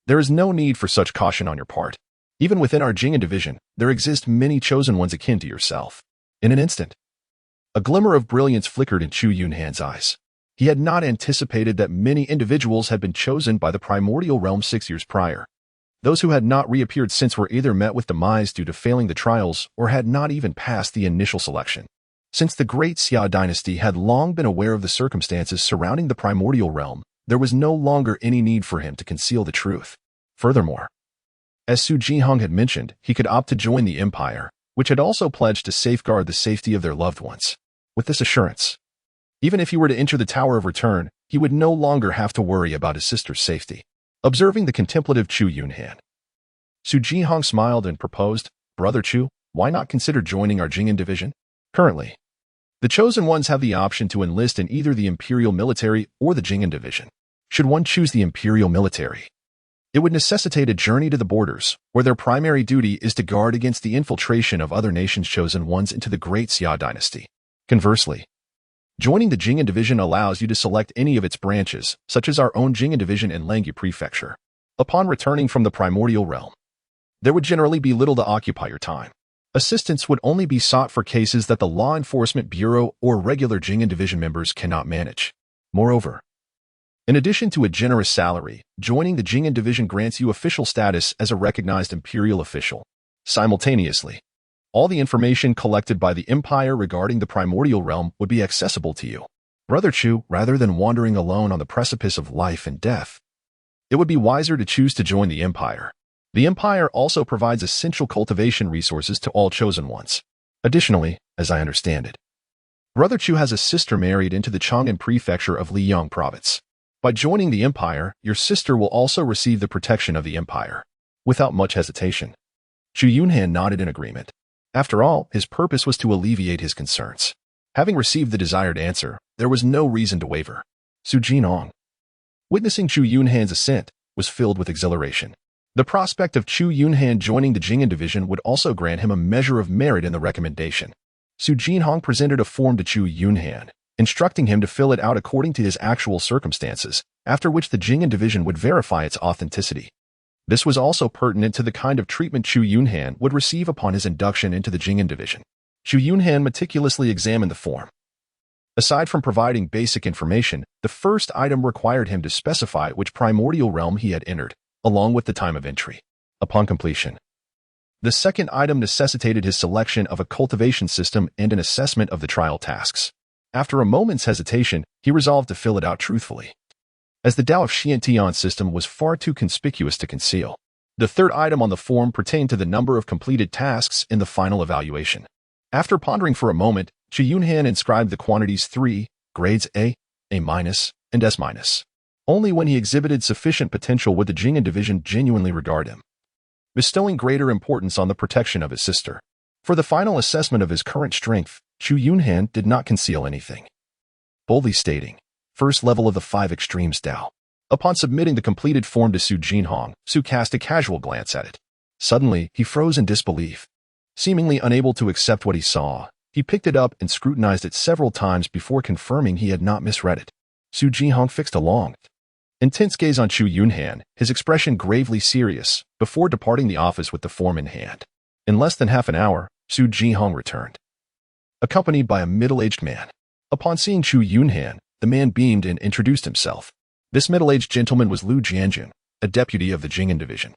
there is no need for such caution on your part. Even within our Jing'an division, there exist many Chosen Ones akin to yourself." In an instant, a glimmer of brilliance flickered in Chu Yunhan's eyes. He had not anticipated that many individuals had been chosen by the primordial realm 6 years prior. Those who had not reappeared since were either met with demise due to failing the trials or had not even passed the initial selection. Since the Great Xia dynasty had long been aware of the circumstances surrounding the primordial realm, there was no longer any need for him to conceal the truth. Furthermore, as Chu Yunhan had mentioned, he could opt to join the empire, which had also pledged to safeguard the safety of their loved ones. With this assurance, even if he were to enter the Tower of Return, he would no longer have to worry about his sister's safety. Observing the contemplative Chu Yunhan, Chu Yunhan smiled and proposed, "Brother Chu, why not consider joining our Jing'an division? Currently, the Chosen Ones have the option to enlist in either the Imperial Military or the Jing'an division. Should one choose the Imperial Military, it would necessitate a journey to the borders, where their primary duty is to guard against the infiltration of other nations' Chosen Ones into the Great Xia dynasty. Conversely, joining the Jing'an division allows you to select any of its branches, such as our own Jing'an division and Langyu Prefecture. Upon returning from the primordial realm, there would generally be little to occupy your time. Assistance would only be sought for cases that the Law Enforcement Bureau or regular Jing'an division members cannot manage. Moreover, in addition to a generous salary, joining the Jing'an division grants you official status as a recognized imperial official. Simultaneously, all the information collected by the Empire regarding the primordial realm would be accessible to you. Brother Chu, rather than wandering alone on the precipice of life and death, it would be wiser to choose to join the Empire. The Empire also provides essential cultivation resources to all Chosen Ones. Additionally, as I understand it, Brother Chu has a sister married into the Chang'an Prefecture of Liang Province. By joining the Empire, your sister will also receive the protection of the Empire. Without much hesitation, Chu Yunhan nodded in agreement. After all, his purpose was to alleviate his concerns. Having received the desired answer, there was no reason to waver. Chu Yunhan, witnessing Chu Yunhan's assent, was filled with exhilaration. The prospect of Chu Yunhan joining the Jing'an division would also grant him a measure of merit in the recommendation. Chu Yunhan presented a form to Chu Yunhan, instructing him to fill it out according to his actual circumstances, after which the Jing'an division would verify its authenticity. This was also pertinent to the kind of treatment Chu Yunhan would receive upon his induction into the Jing'an division. Chu Yunhan meticulously examined the form. Aside from providing basic information, the first item required him to specify which primordial realm he had entered, along with the time of entry. Upon completion, the second item necessitated his selection of a cultivation system and an assessment of the trial tasks. After a moment's hesitation, he resolved to fill it out truthfully, as the Tao of Xiantian system was far too conspicuous to conceal. The third item on the form pertained to the number of completed tasks in the final evaluation. After pondering for a moment, Chu Yunhan inscribed the quantities 3, grades A, A-, and S-. Only when he exhibited sufficient potential would the Jing'an division genuinely regard him, bestowing greater importance on the protection of his sister. For the final assessment of his current strength, Chu Yunhan did not conceal anything, boldly stating, "First level of the 5 extremes Tao." Upon submitting the completed form to Chu Yunhan, Su cast a casual glance at it. Suddenly, he froze in disbelief. Seemingly unable to accept what he saw, he picked it up and scrutinized it several times before confirming he had not misread it. Chu Yunhan fixed a long, intense gaze on Chu Yunhan, his expression gravely serious, before departing the office with the form in hand. In less than half an hour, Chu Yunhan returned, accompanied by a middle-aged man. Upon seeing Chu Yunhan, the man beamed and introduced himself. This middle-aged gentleman was Lu Jianjun, a deputy of the Jing'an division,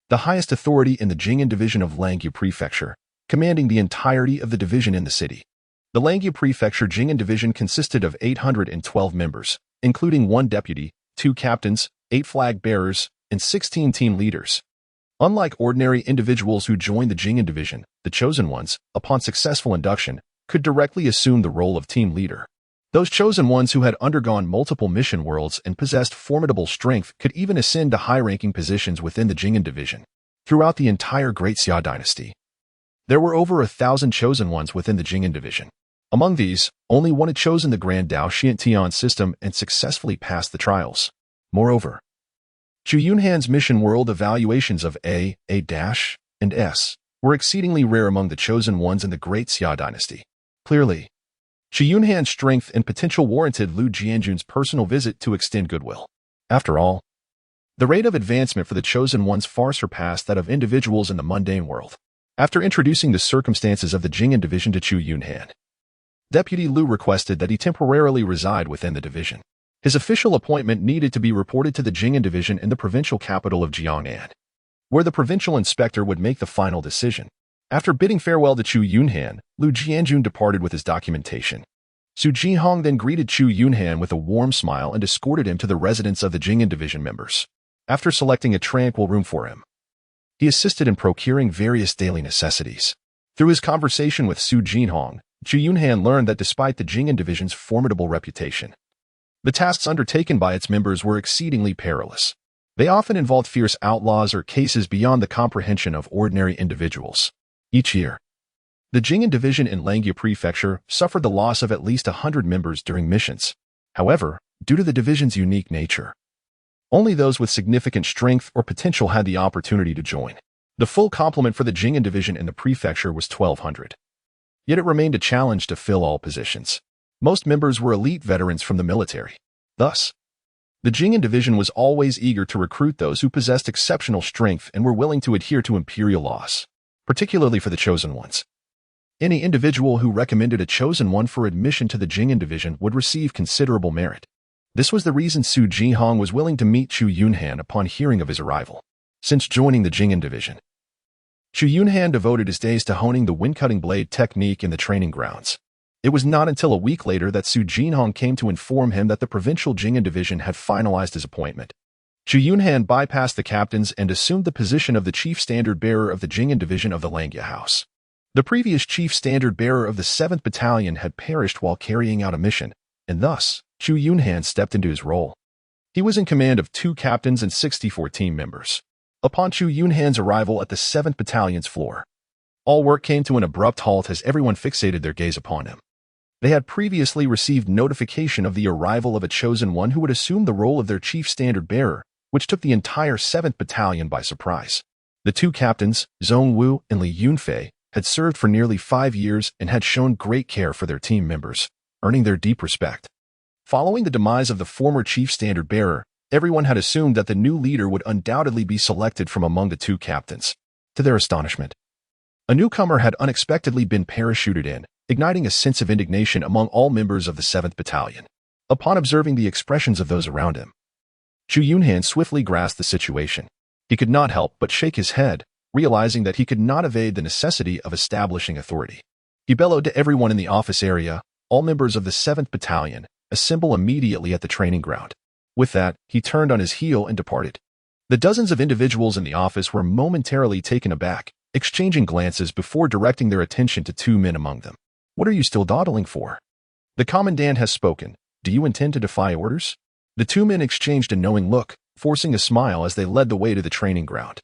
the highest authority in the Jing'an division of Langyu Prefecture, commanding the entirety of the division in the city. The Langyu Prefecture Jing'an division consisted of 812 members, including 1 deputy, 2 captains, 8 flag bearers, and 16 team leaders. Unlike ordinary individuals who joined the Jing'an division, the Chosen Ones, upon successful induction, could directly assume the role of team leader. Those Chosen Ones who had undergone multiple mission worlds and possessed formidable strength could even ascend to high-ranking positions within the Jing'an division. Throughout the entire Great Xia dynasty, there were over 1,000 Chosen Ones within the Jing'an division. Among these, only one had chosen the Grand Tao Xiantian system and successfully passed the trials. Moreover, Chu Yunhan's mission world evaluations of A, A-, and S were exceedingly rare among the Chosen Ones in the Great Xia dynasty. Clearly, Chu Yunhan's strength and potential warranted Lu Jianjun's personal visit to extend goodwill. After all, the rate of advancement for the Chosen Ones far surpassed that of individuals in the mundane world. After introducing the circumstances of the Jing'an division to Chu Yunhan, Deputy Lu requested that he temporarily reside within the division. His official appointment needed to be reported to the Jing'an division in the provincial capital of Jiangnan, where the provincial inspector would make the final decision. After bidding farewell to Chu Yunhan, Lu Jianjun departed with his documentation. Su Jihong then greeted Chu Yunhan with a warm smile and escorted him to the residence of the Jing'an division members. After selecting a tranquil room for him, he assisted in procuring various daily necessities. Through his conversation with Su Jihong, Chu Yunhan learned that despite the Jing'an division's formidable reputation, the tasks undertaken by its members were exceedingly perilous. They often involved fierce outlaws or cases beyond the comprehension of ordinary individuals. Each year, the Jing'an division in Langia Prefecture suffered the loss of at least 100 members during missions. However, due to the division's unique nature, only those with significant strength or potential had the opportunity to join. The full complement for the Jing'an division in the prefecture was 1,200. Yet it remained a challenge to fill all positions. Most members were elite veterans from the military. Thus, the Jing'an division was always eager to recruit those who possessed exceptional strength and were willing to adhere to imperial laws, particularly for the chosen ones. Any individual who recommended a chosen one for admission to the Jing'an division would receive considerable merit. This was the reason Su Jihong was willing to meet Chu Yunhan upon hearing of his arrival. Since joining the Jing'an division, Chu Yunhan devoted his days to honing the wind-cutting blade technique in the training grounds. It was not until a week later that Su Jihong came to inform him that the provincial Jing'an division had finalized his appointment. Chu Yunhan bypassed the captains and assumed the position of the chief standard-bearer of the Jing'an division of the Langia House. The previous chief standard-bearer of the 7th Battalion had perished while carrying out a mission, and thus, Chu Yunhan stepped into his role. He was in command of 2 captains and 64 team members. Upon Chu Yunhan's arrival at the 7th Battalion's floor, all work came to an abrupt halt as everyone fixated their gaze upon him. They had previously received notification of the arrival of a chosen one who would assume the role of their chief standard-bearer, which took the entire 7th Battalion by surprise. The 2 captains, Zhong Wu and Li Yunfei, had served for nearly 5 years and had shown great care for their team members, earning their deep respect. Following the demise of the former chief standard-bearer, everyone had assumed that the new leader would undoubtedly be selected from among the 2 captains. To their astonishment, a newcomer had unexpectedly been parachuted in, igniting a sense of indignation among all members of the 7th Battalion. Upon observing the expressions of those around him, Chu Yunhan swiftly grasped the situation. He could not help but shake his head, realizing that he could not evade the necessity of establishing authority. He bellowed to everyone in the office area, all members of the 7th Battalion, assemble immediately at the training ground. With that, he turned on his heel and departed. The dozens of individuals in the office were momentarily taken aback, exchanging glances before directing their attention to 2 men among them. "What are you still dawdling for? The commandant has spoken. Do you intend to defy orders?" The 2 men exchanged a knowing look, forcing a smile as they led the way to the training ground.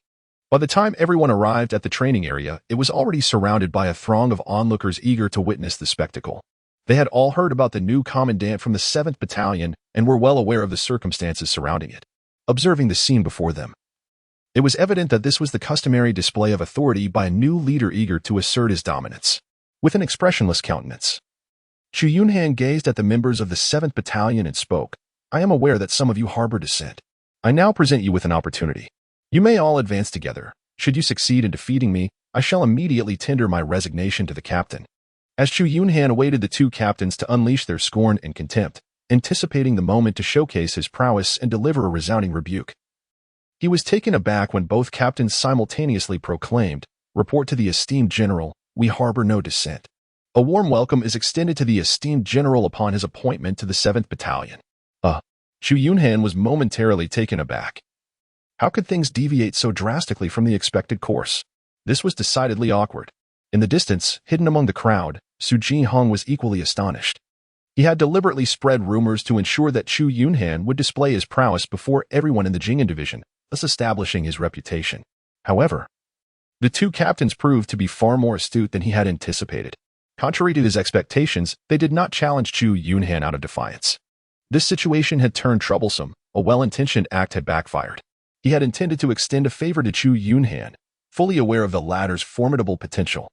By the time everyone arrived at the training area, it was already surrounded by a throng of onlookers eager to witness the spectacle. They had all heard about the new commandant from the 7th Battalion and were well aware of the circumstances surrounding it. Observing the scene before them, it was evident that this was the customary display of authority by a new leader eager to assert his dominance. With an expressionless countenance, Chu Yunhan gazed at the members of the 7th Battalion and spoke, "I am aware that some of you harbor dissent. I now present you with an opportunity. You may all advance together. Should you succeed in defeating me, I shall immediately tender my resignation to the captain." As Chu Yunhan awaited the 2 captains to unleash their scorn and contempt, anticipating the moment to showcase his prowess and deliver a resounding rebuke, he was taken aback when both captains simultaneously proclaimed, "Report to the esteemed general, we harbor no dissent." A warm welcome is extended to the esteemed general upon his appointment to the 7th Battalion. Chu Yunhan was momentarily taken aback. How could things deviate so drastically from the expected course? This was decidedly awkward. In the distance, hidden among the crowd, Su Jihong was equally astonished. He had deliberately spread rumors to ensure that Chu Yunhan would display his prowess before everyone in the Jing'an division, thus establishing his reputation. However, the 2 captains proved to be far more astute than he had anticipated. Contrary to his expectations, they did not challenge Chu Yunhan out of defiance. This situation had turned troublesome. A well-intentioned act had backfired. He had intended to extend a favor to Chu Yunhan, fully aware of the latter's formidable potential.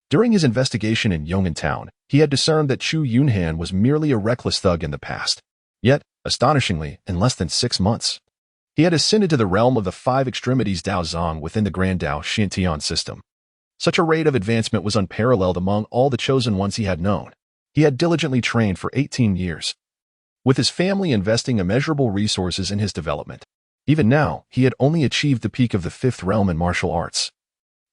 During his investigation in Yong'an Town, he had discerned that Chu Yunhan was merely a reckless thug in the past. Yet, astonishingly, in less than 6 months, he had ascended to the realm of the 5 extremities Dao Zong within the Grand Dao Xintian system. Such a rate of advancement was unparalleled among all the chosen ones he had known. He had diligently trained for 18 years, with his family investing immeasurable resources in his development. Even now, he had only achieved the peak of the 5th realm in martial arts.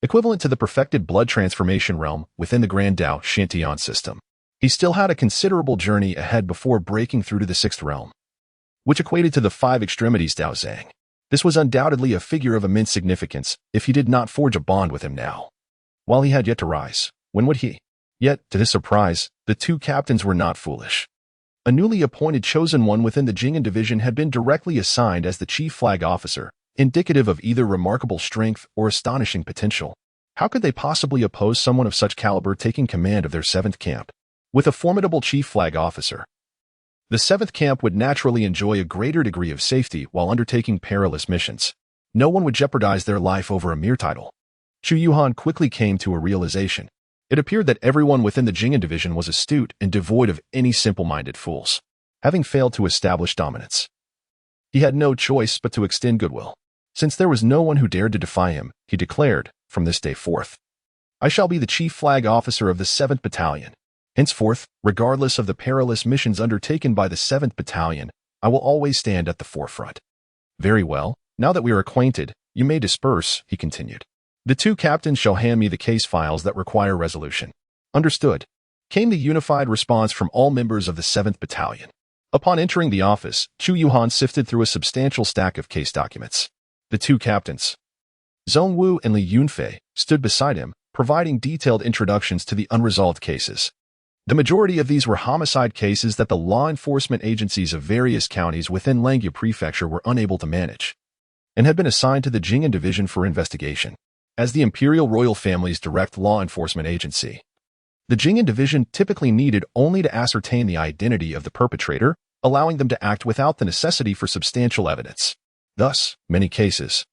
equivalent to the perfected blood transformation realm within the Grand Dao Shantian system. He still had a considerable journey ahead before breaking through to the sixth realm, which equated to the five extremities Dao Zhang. This was undoubtedly a figure of immense significance if he did not forge a bond with him now. While he had yet to rise, when would he? Yet, to his surprise, the two captains were not foolish. A newly appointed chosen one within the Jing'an division had been directly assigned as the chief flag officer, indicative of either remarkable strength or astonishing potential. How could they possibly oppose someone of such caliber taking command of their seventh camp? With a formidable chief flag officer, the seventh camp would naturally enjoy a greater degree of safety while undertaking perilous missions. No one would jeopardize their life over a mere title. Chu Yunhan quickly came to a realization. It appeared that everyone within the Jing'an division was astute and devoid of any simple-minded fools. Having failed to establish dominance, he had no choice but to extend goodwill. Since there was no one who dared to defy him, he declared, from this day forth, I shall be the chief flag officer of the 7th Battalion. Henceforth, regardless of the perilous missions undertaken by the 7th Battalion, I will always stand at the forefront. Very well, now that we are acquainted, you may disperse, he continued. The two captains shall hand me the case files that require resolution. Understood, came the unified response from all members of the 7th Battalion. Upon entering the office, Chu Yunhan sifted through a substantial stack of case documents. The two captains, Zhong Wu and Li Yunfei, stood beside him, providing detailed introductions to the unresolved cases. The majority of these were homicide cases that the law enforcement agencies of various counties within Langya Prefecture were unable to manage, and had been assigned to the Jing'an Division for investigation. As the imperial royal family's direct law enforcement agency, the Jing'an Division typically needed only to ascertain the identity of the perpetrator, allowing them to act without the necessity for substantial evidence. Thus, many cases,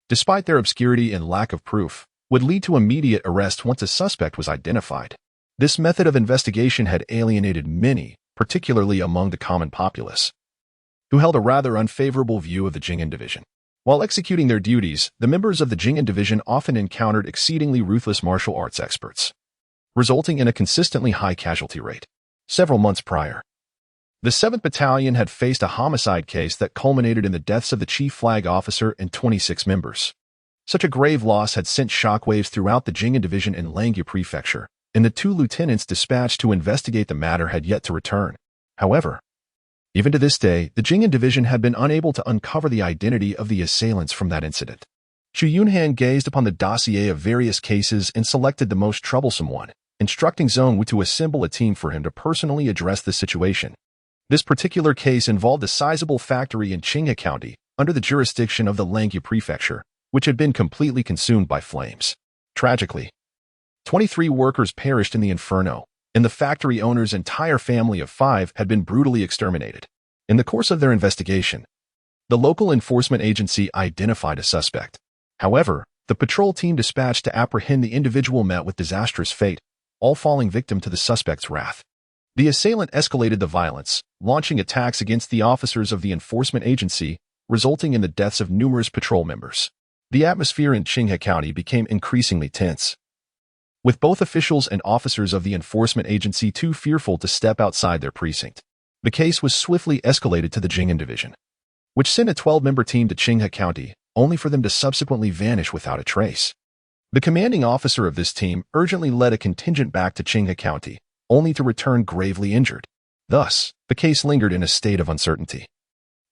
despite their obscurity and lack of proof, would lead to immediate arrest once a suspect was identified. This method of investigation had alienated many, particularly among the common populace, who held a rather unfavorable view of the Jing'an Division. While executing their duties, the members of the Jing'an Division often encountered exceedingly ruthless martial arts experts, resulting in a consistently high casualty rate. Several months prior, the 7th Battalion had faced a homicide case that culminated in the deaths of the chief flag officer and 26 members. Such a grave loss had sent shockwaves throughout the Jing'an Division in Langya Prefecture, and the two lieutenants dispatched to investigate the matter had yet to return. However, even to this day, the Jing'an Division had been unable to uncover the identity of the assailants from that incident. Chu Yunhan gazed upon the dossier of various cases and selected the most troublesome one, instructing Zhong Wu to assemble a team for him to personally address the situation. This particular case involved a sizable factory in Qinghe County, under the jurisdiction of the Langya Prefecture, which had been completely consumed by flames. Tragically, 23 workers perished in the inferno, and the factory owner's entire family of 5 had been brutally exterminated. In the course of their investigation, the local enforcement agency identified a suspect. However, the patrol team dispatched to apprehend the individual met with disastrous fate, all falling victim to the suspect's wrath. The assailant escalated the violence, launching attacks against the officers of the enforcement agency, resulting in the deaths of numerous patrol members. The atmosphere in Qinghe County became increasingly tense, with both officials and officers of the enforcement agency too fearful to step outside their precinct. The case was swiftly escalated to the Jing'an Division, which sent a 12-member team to Qinghe County, only for them to subsequently vanish without a trace. The commanding officer of this team urgently led a contingent back to Qinghe County, only to return gravely injured. Thus, the case lingered in a state of uncertainty,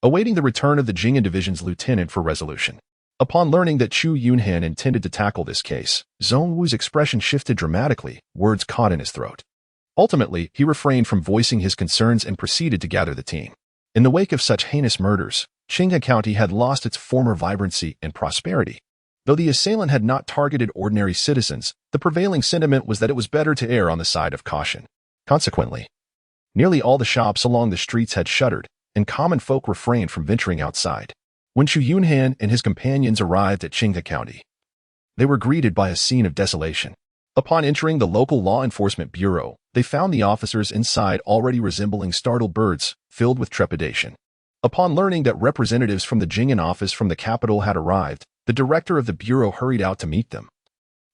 awaiting the return of the Jing'an Division's lieutenant for resolution. Upon learning that Chu Yunhan intended to tackle this case, Zhong Wu's expression shifted dramatically, words caught in his throat. Ultimately, he refrained from voicing his concerns and proceeded to gather the team. In the wake of such heinous murders, Qinghe County had lost its former vibrancy and prosperity. Though the assailant had not targeted ordinary citizens, the prevailing sentiment was that it was better to err on the side of caution. Consequently, nearly all the shops along the streets had shuttered, and common folk refrained from venturing outside. When Chu Yunhan and his companions arrived at Qinghe County, they were greeted by a scene of desolation. Upon entering the local law enforcement bureau, they found the officers inside already resembling startled birds, filled with trepidation. Upon learning that representatives from the Jing'an office from the capital had arrived, the director of the bureau hurried out to meet them,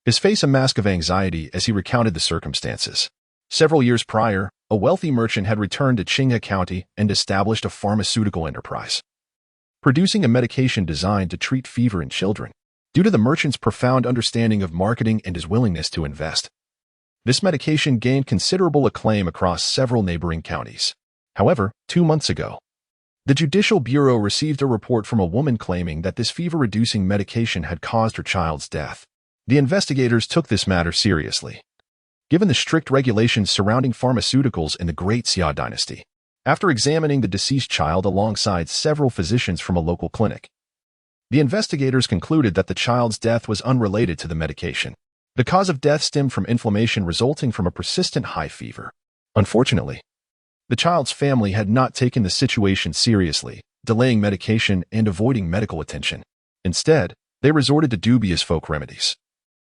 his face a mask of anxiety as he recounted the circumstances. Several years prior, a wealthy merchant had returned to Qinghe County and established a pharmaceutical enterprise, producing a medication designed to treat fever in children. due to the merchant's profound understanding of marketing and his willingness to invest. This medication gained considerable acclaim across several neighboring counties. However, 2 months ago, the Judicial Bureau received a report from a woman claiming that this fever-reducing medication had caused her child's death. The investigators took this matter seriously, given the strict regulations surrounding pharmaceuticals in the Great Xia dynasty. After examining the deceased child alongside several physicians from a local clinic, the investigators concluded that the child's death was unrelated to the medication. The cause of death stemmed from inflammation resulting from a persistent high fever. Unfortunately, the child's family had not taken the situation seriously, delaying medication and avoiding medical attention. Instead, they resorted to dubious folk remedies,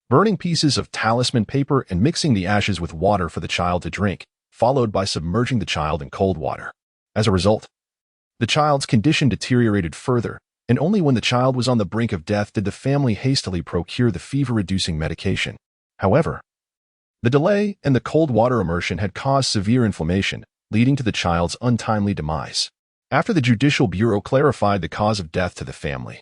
burning pieces of talisman paper and mixing the ashes with water for the child to drink, followed by submerging the child in cold water. As a result, the child's condition deteriorated further, and only when the child was on the brink of death did the family hastily procure the fever-reducing medication. However, the delay and the cold water immersion had caused severe inflammation, leading to the child's untimely demise. After the Judicial Bureau clarified the cause of death to the family,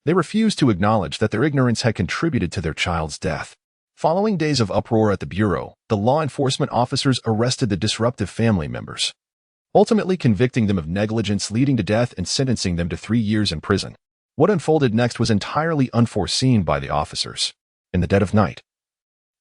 they refused to acknowledge that their ignorance had contributed to their child's death. Following days of uproar at the Bureau, the law enforcement officers arrested the disruptive family members, ultimately convicting them of negligence leading to death and sentencing them to 3 years in prison. What unfolded next was entirely unforeseen by the officers. In the dead of night,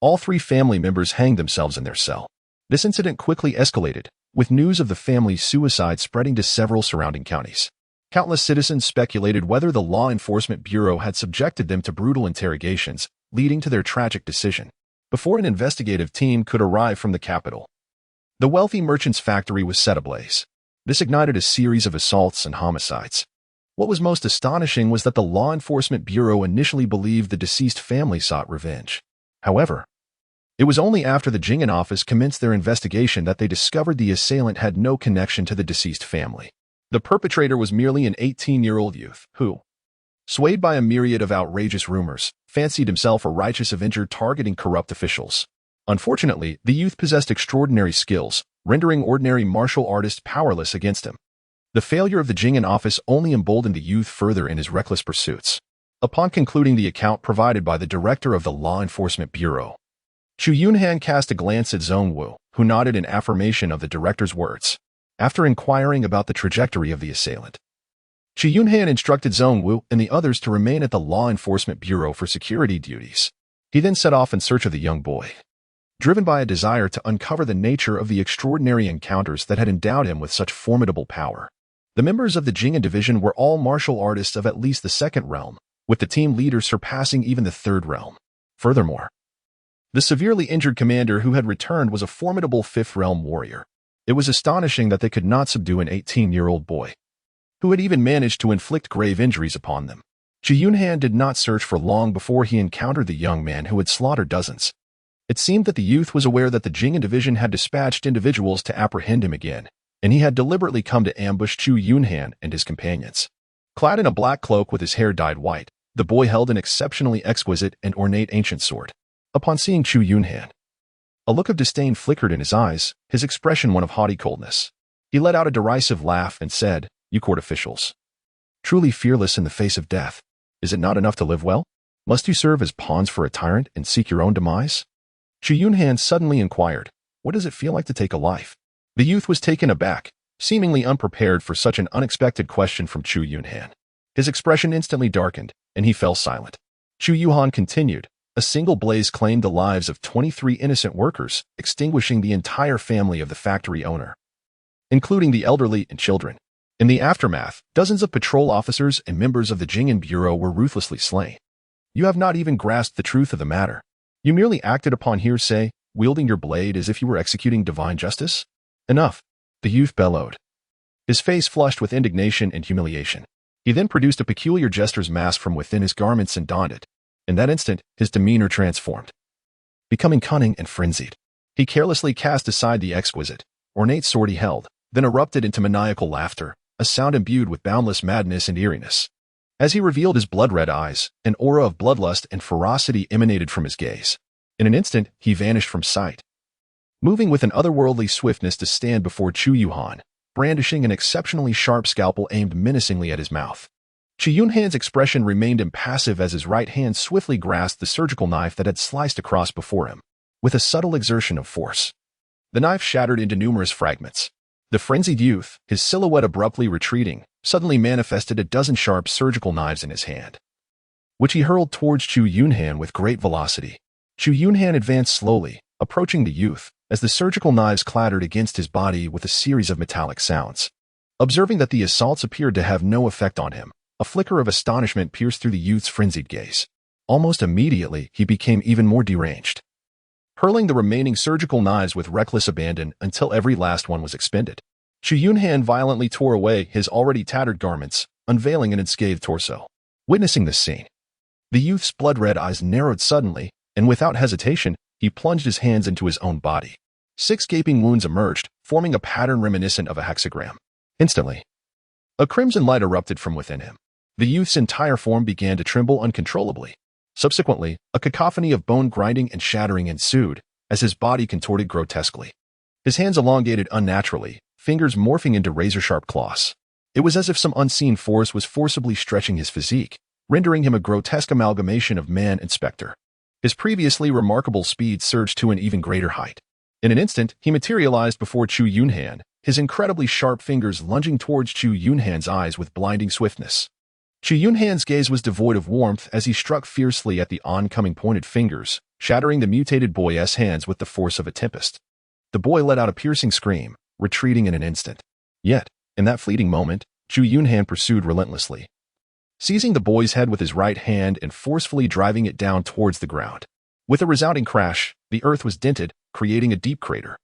all 3 family members hanged themselves in their cell. This incident quickly escalated, with news of the family's suicide spreading to several surrounding counties. Countless citizens speculated whether the Law Enforcement Bureau had subjected them to brutal interrogations, leading to their tragic decision. Before an investigative team could arrive from the capital, the wealthy merchant's factory was set ablaze. This ignited a series of assaults and homicides. What was most astonishing was that the Law Enforcement Bureau initially believed the deceased family sought revenge. However, it was only after the Jing'an office commenced their investigation that they discovered the assailant had no connection to the deceased family. The perpetrator was merely an 18-year-old youth who, swayed by a myriad of outrageous rumors, fancied himself a righteous avenger targeting corrupt officials. Unfortunately, the youth possessed extraordinary skills, rendering ordinary martial artists powerless against him. The failure of the Jing'an office only emboldened the youth further in his reckless pursuits. Upon concluding the account provided by the director of the Law Enforcement Bureau, Chu Yunhan cast a glance at Zhongwu, who nodded in affirmation of the director's words. After inquiring about the trajectory of the assailant, Chu Yunhan instructed Zhongwu and the others to remain at the Law Enforcement Bureau for security duties. He then set off in search of the young boy, driven by a desire to uncover the nature of the extraordinary encounters that had endowed him with such formidable power. The members of the Jing'an division were all martial artists of at least the 2nd realm, with the team leader surpassing even the 3rd realm. Furthermore, the severely injured commander who had returned was a formidable 5th realm warrior. It was astonishing that they could not subdue an 18-year-old boy, who had even managed to inflict grave injuries upon them. Chu Yunhan did not search for long before he encountered the young man who had slaughtered dozens. It seemed that the youth was aware that the Jing'an division had dispatched individuals to apprehend him again, and he had deliberately come to ambush Chu Yunhan and his companions. Clad in a black cloak with his hair dyed white, the boy held an exceptionally exquisite and ornate ancient sword. Upon seeing Chu Yunhan, a look of disdain flickered in his eyes, his expression one of haughty coldness. He let out a derisive laugh and said, "You court officials, truly fearless in the face of death, is it not enough to live well? Must you serve as pawns for a tyrant and seek your own demise?" Chu Yunhan suddenly inquired, "What does it feel like to take a life?" The youth was taken aback, seemingly unprepared for such an unexpected question from Chu Yunhan. His expression instantly darkened, and he fell silent. Chu Yunhan continued, "A single blaze claimed the lives of 23 innocent workers, extinguishing the entire family of the factory owner, including the elderly and children. In the aftermath, dozens of patrol officers and members of the Jing'an Bureau were ruthlessly slain. You have not even grasped the truth of the matter. You merely acted upon hearsay, wielding your blade as if you were executing divine justice." "Enough," the youth bellowed, his face flushed with indignation and humiliation. He then produced a peculiar jester's mask from within his garments and donned it. In that instant, his demeanor transformed, becoming cunning and frenzied. He carelessly cast aside the exquisite, ornate sword he held, then erupted into maniacal laughter, a sound imbued with boundless madness and eeriness. As he revealed his blood-red eyes, an aura of bloodlust and ferocity emanated from his gaze. In an instant, he vanished from sight, moving with an otherworldly swiftness to stand before Chu Yunhan, brandishing an exceptionally sharp scalpel aimed menacingly at his mouth. Chu Yunhan's expression remained impassive as his right hand swiftly grasped the surgical knife that had sliced across before him. With a subtle exertion of force, the knife shattered into numerous fragments. The frenzied youth, his silhouette abruptly retreating, suddenly manifested a dozen sharp surgical knives in his hand, which he hurled towards Chu Yunhan with great velocity. Chu Yunhan advanced slowly, approaching the youth, as the surgical knives clattered against his body with a series of metallic sounds. Observing that the assaults appeared to have no effect on him, a flicker of astonishment pierced through the youth's frenzied gaze. Almost immediately, he became even more deranged, hurling the remaining surgical knives with reckless abandon until every last one was expended. Chu Yunhan violently tore away his already tattered garments, unveiling an unscathed torso. Witnessing this scene, the youth's blood-red eyes narrowed suddenly, and without hesitation, he plunged his hands into his own body. 6 gaping wounds emerged, forming a pattern reminiscent of a hexagram. Instantly, a crimson light erupted from within him. The youth's entire form began to tremble uncontrollably. Subsequently, a cacophony of bone grinding and shattering ensued, as his body contorted grotesquely. His hands elongated unnaturally, fingers morphing into razor-sharp claws. It was as if some unseen force was forcibly stretching his physique, rendering him a grotesque amalgamation of man and specter. His previously remarkable speed surged to an even greater height. In an instant, he materialized before Chu Yunhan, his incredibly sharp fingers lunging towards Chu Yunhan's eyes with blinding swiftness. Chu Yunhan's gaze was devoid of warmth as he struck fiercely at the oncoming pointed fingers, shattering the mutated boy's hands with the force of a tempest. The boy let out a piercing scream, retreating in an instant. Yet, in that fleeting moment, Chu Yunhan pursued relentlessly, seizing the boy's head with his right hand and forcefully driving it down towards the ground. With a resounding crash, the earth was dented, creating a deep crater.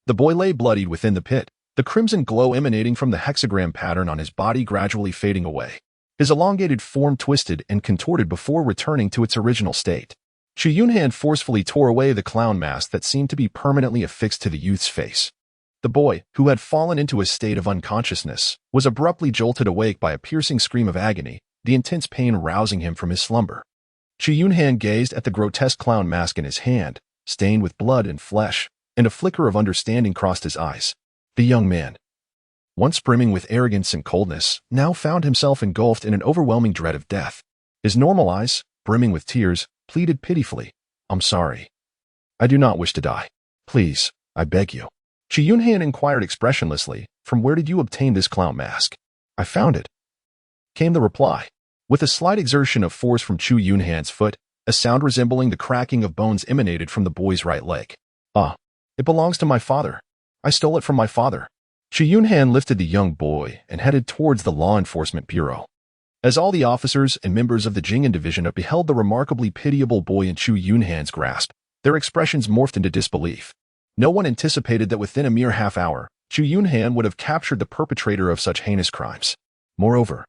The boy lay bloodied within the pit, the crimson glow emanating from the hexagram pattern on his body gradually fading away. His elongated form twisted and contorted before returning to its original state. Chu Yunhan forcefully tore away the clown mask that seemed to be permanently affixed to the youth's face. The boy, who had fallen into a state of unconsciousness, was abruptly jolted awake by a piercing scream of agony, the intense pain rousing him from his slumber. Chu Yunhan gazed at the grotesque clown mask in his hand, stained with blood and flesh, and a flicker of understanding crossed his eyes. The young man, once brimming with arrogance and coldness, now found himself engulfed in an overwhelming dread of death. His normal eyes, brimming with tears, pleaded pitifully, "I'm sorry. I do not wish to die. Please, I beg you." Chu Yunhan inquired expressionlessly, "From where did you obtain this clown mask?" "I found it," came the reply. With a slight exertion of force from Chu Yunhan's foot, a sound resembling the cracking of bones emanated from the boy's right leg. "Ah, it belongs to my father. I stole it from my father." Chu Yunhan lifted the young boy and headed towards the law enforcement bureau. As all the officers and members of the Jing'an division beheld the remarkably pitiable boy in Chu Yunhan's grasp, their expressions morphed into disbelief. No one anticipated that within a mere half hour, Chu Yunhan would have captured the perpetrator of such heinous crimes. Moreover,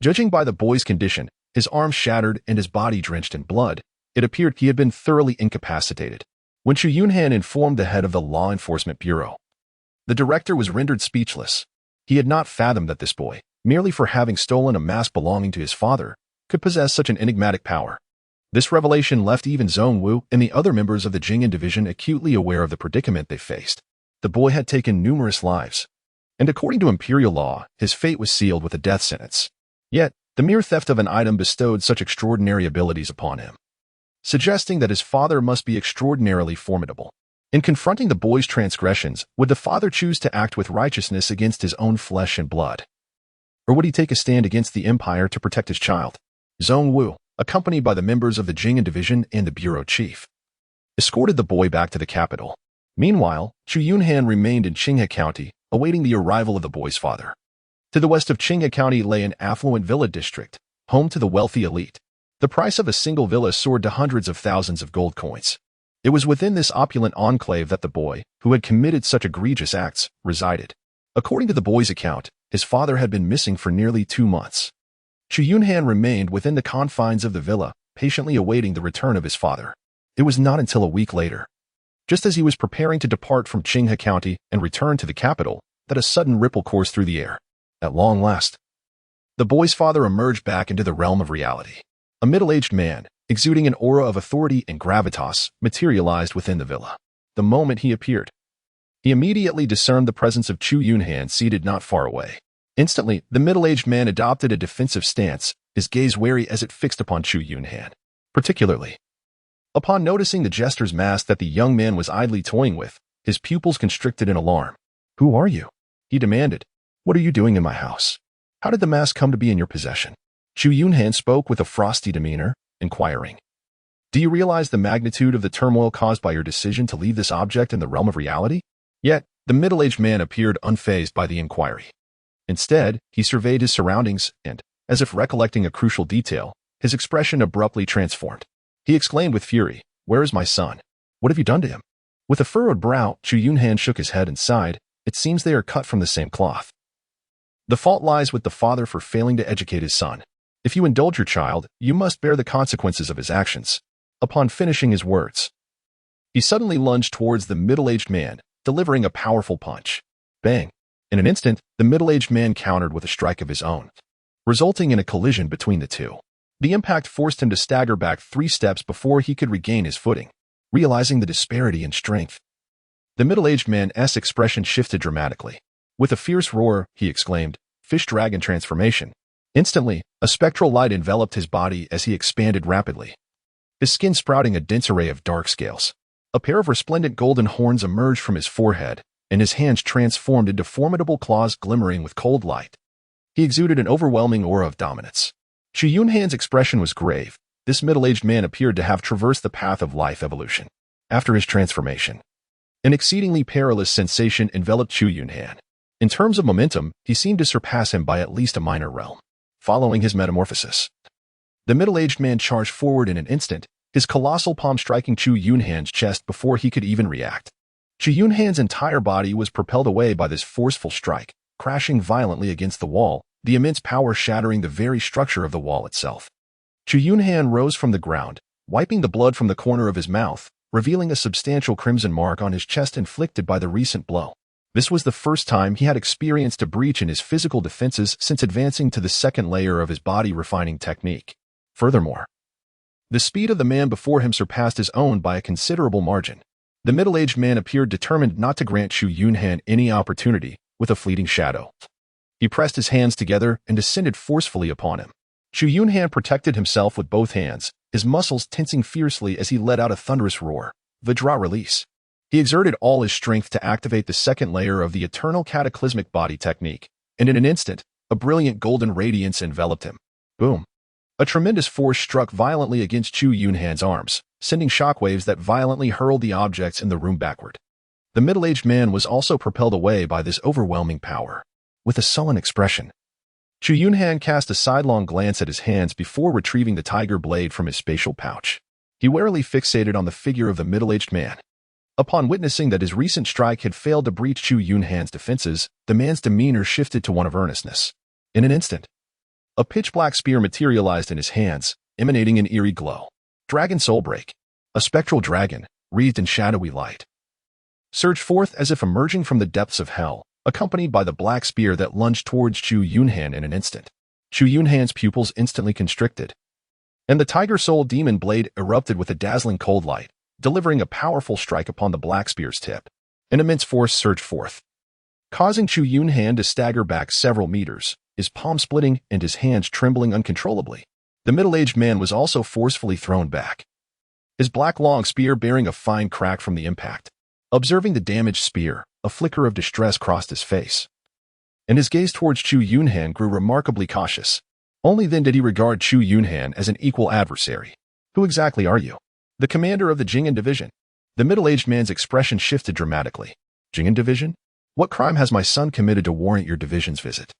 judging by the boy's condition, his arms shattered and his body drenched in blood, it appeared he had been thoroughly incapacitated. When Chu Yunhan informed the head of the Law Enforcement Bureau, the director was rendered speechless. He had not fathomed that this boy, merely for having stolen a mask belonging to his father, could possess such an enigmatic power. This revelation left even Zhong Wu and the other members of the Jing'an division acutely aware of the predicament they faced. The boy had taken numerous lives, and according to imperial law, his fate was sealed with a death sentence. Yet, the mere theft of an item bestowed such extraordinary abilities upon him, suggesting that his father must be extraordinarily formidable. In confronting the boy's transgressions, would the father choose to act with righteousness against his own flesh and blood? Or would he take a stand against the empire to protect his child? Zhong Wu, accompanied by the members of the Jing'an division and the bureau chief, escorted the boy back to the capital. Meanwhile, Chu Yunhan remained in Qinghe County, awaiting the arrival of the boy's father. To the west of Qinghe County lay an affluent villa district, home to the wealthy elite. The price of a single villa soared to hundreds of thousands of gold coins. It was within this opulent enclave that the boy, who had committed such egregious acts, resided. According to the boy's account, his father had been missing for nearly 2 months. Chu Yunhan remained within the confines of the villa, patiently awaiting the return of his father. It was not until a week later, just as he was preparing to depart from Qinghe County and return to the capital, that a sudden ripple coursed through the air. At long last, the boy's father emerged back into the realm of reality. A middle-aged man, exuding an aura of authority and gravitas, materialized within the villa. The moment he appeared, he immediately discerned the presence of Chu Yunhan seated not far away. Instantly, the middle-aged man adopted a defensive stance, his gaze wary as it fixed upon Chu Yunhan. Particularly, upon noticing the jester's mask that the young man was idly toying with, his pupils constricted in alarm. "Who are you?" he demanded. "What are you doing in my house? How did the mask come to be in your possession?" Chu Yunhan spoke with a frosty demeanor, inquiring. "Do you realize the magnitude of the turmoil caused by your decision to leave this object in the realm of reality?" Yet, the middle-aged man appeared unfazed by the inquiry. Instead, he surveyed his surroundings and, as if recollecting a crucial detail, his expression abruptly transformed. He exclaimed with fury, "Where is my son? What have you done to him?" With a furrowed brow, Chu Yunhan shook his head and sighed. "It seems they are cut from the same cloth. The fault lies with the father for failing to educate his son. If you indulge your child, you must bear the consequences of his actions." Upon finishing his words, he suddenly lunged towards the middle-aged man, delivering a powerful punch. Bang! In an instant, the middle-aged man countered with a strike of his own, resulting in a collision between the two. The impact forced him to stagger back 3 steps before he could regain his footing. Realizing the disparity in strength, the middle-aged man's expression shifted dramatically. With a fierce roar, he exclaimed, "Fish dragon transformation." Instantly, a spectral light enveloped his body as he expanded rapidly, his skin sprouting a dense array of dark scales. A pair of resplendent golden horns emerged from his forehead, and his hands transformed into formidable claws glimmering with cold light. He exuded an overwhelming aura of dominance. Chu Yunhan's expression was grave. This middle-aged man appeared to have traversed the path of life evolution. After his transformation, an exceedingly perilous sensation enveloped Chu Yunhan. In terms of momentum, he seemed to surpass him by at least a minor realm. Following his metamorphosis, the middle-aged man charged forward in an instant, his colossal palm striking Chu Yunhan's chest before he could even react. Chu Yunhan's entire body was propelled away by this forceful strike, crashing violently against the wall, the immense power shattering the very structure of the wall itself. Chu Yunhan rose from the ground, wiping the blood from the corner of his mouth, revealing a substantial crimson mark on his chest inflicted by the recent blow. This was the first time he had experienced a breach in his physical defenses since advancing to the second layer of his body-refining technique. Furthermore, the speed of the man before him surpassed his own by a considerable margin. The middle-aged man appeared determined not to grant Chu Yunhan any opportunity. With a fleeting shadow, he pressed his hands together and descended forcefully upon him. Chu Yunhan protected himself with both hands, his muscles tensing fiercely as he let out a thunderous roar. Vajra release. He exerted all his strength to activate the second layer of the eternal cataclysmic body technique, and in an instant, a brilliant golden radiance enveloped him. Boom! A tremendous force struck violently against Chu Yunhan's arms, sending shockwaves that violently hurled the objects in the room backward. The middle-aged man was also propelled away by this overwhelming power. With a sullen expression, Chu Yunhan cast a sidelong glance at his hands before retrieving the tiger blade from his spatial pouch. He warily fixated on the figure of the middle-aged man. Upon witnessing that his recent strike had failed to breach Chu Yunhan's defenses, the man's demeanor shifted to one of earnestness. In an instant, a pitch-black spear materialized in his hands, emanating an eerie glow. Dragon Soulbreak. A spectral dragon, wreathed in shadowy light, surged forth as if emerging from the depths of hell, accompanied by the black spear that lunged towards Chu Yunhan in an instant. Chu Yunhan's pupils instantly constricted, and the Tiger Soul Demon Blade erupted with a dazzling cold light, delivering a powerful strike upon the black spear's tip. An immense force surged forth, causing Chu Yunhan to stagger back several meters, his palm splitting and his hands trembling uncontrollably. The middle-aged man was also forcefully thrown back, his black long spear bearing a fine crack from the impact. Observing the damaged spear, a flicker of distress crossed his face, and his gaze towards Chu Yunhan grew remarkably cautious. Only then did he regard Chu Yunhan as an equal adversary. "Who exactly are you?" "The commander of the Jing'an division." The middle-aged man's expression shifted dramatically. "Jing'an division? What crime has my son committed to warrant your division's visit?"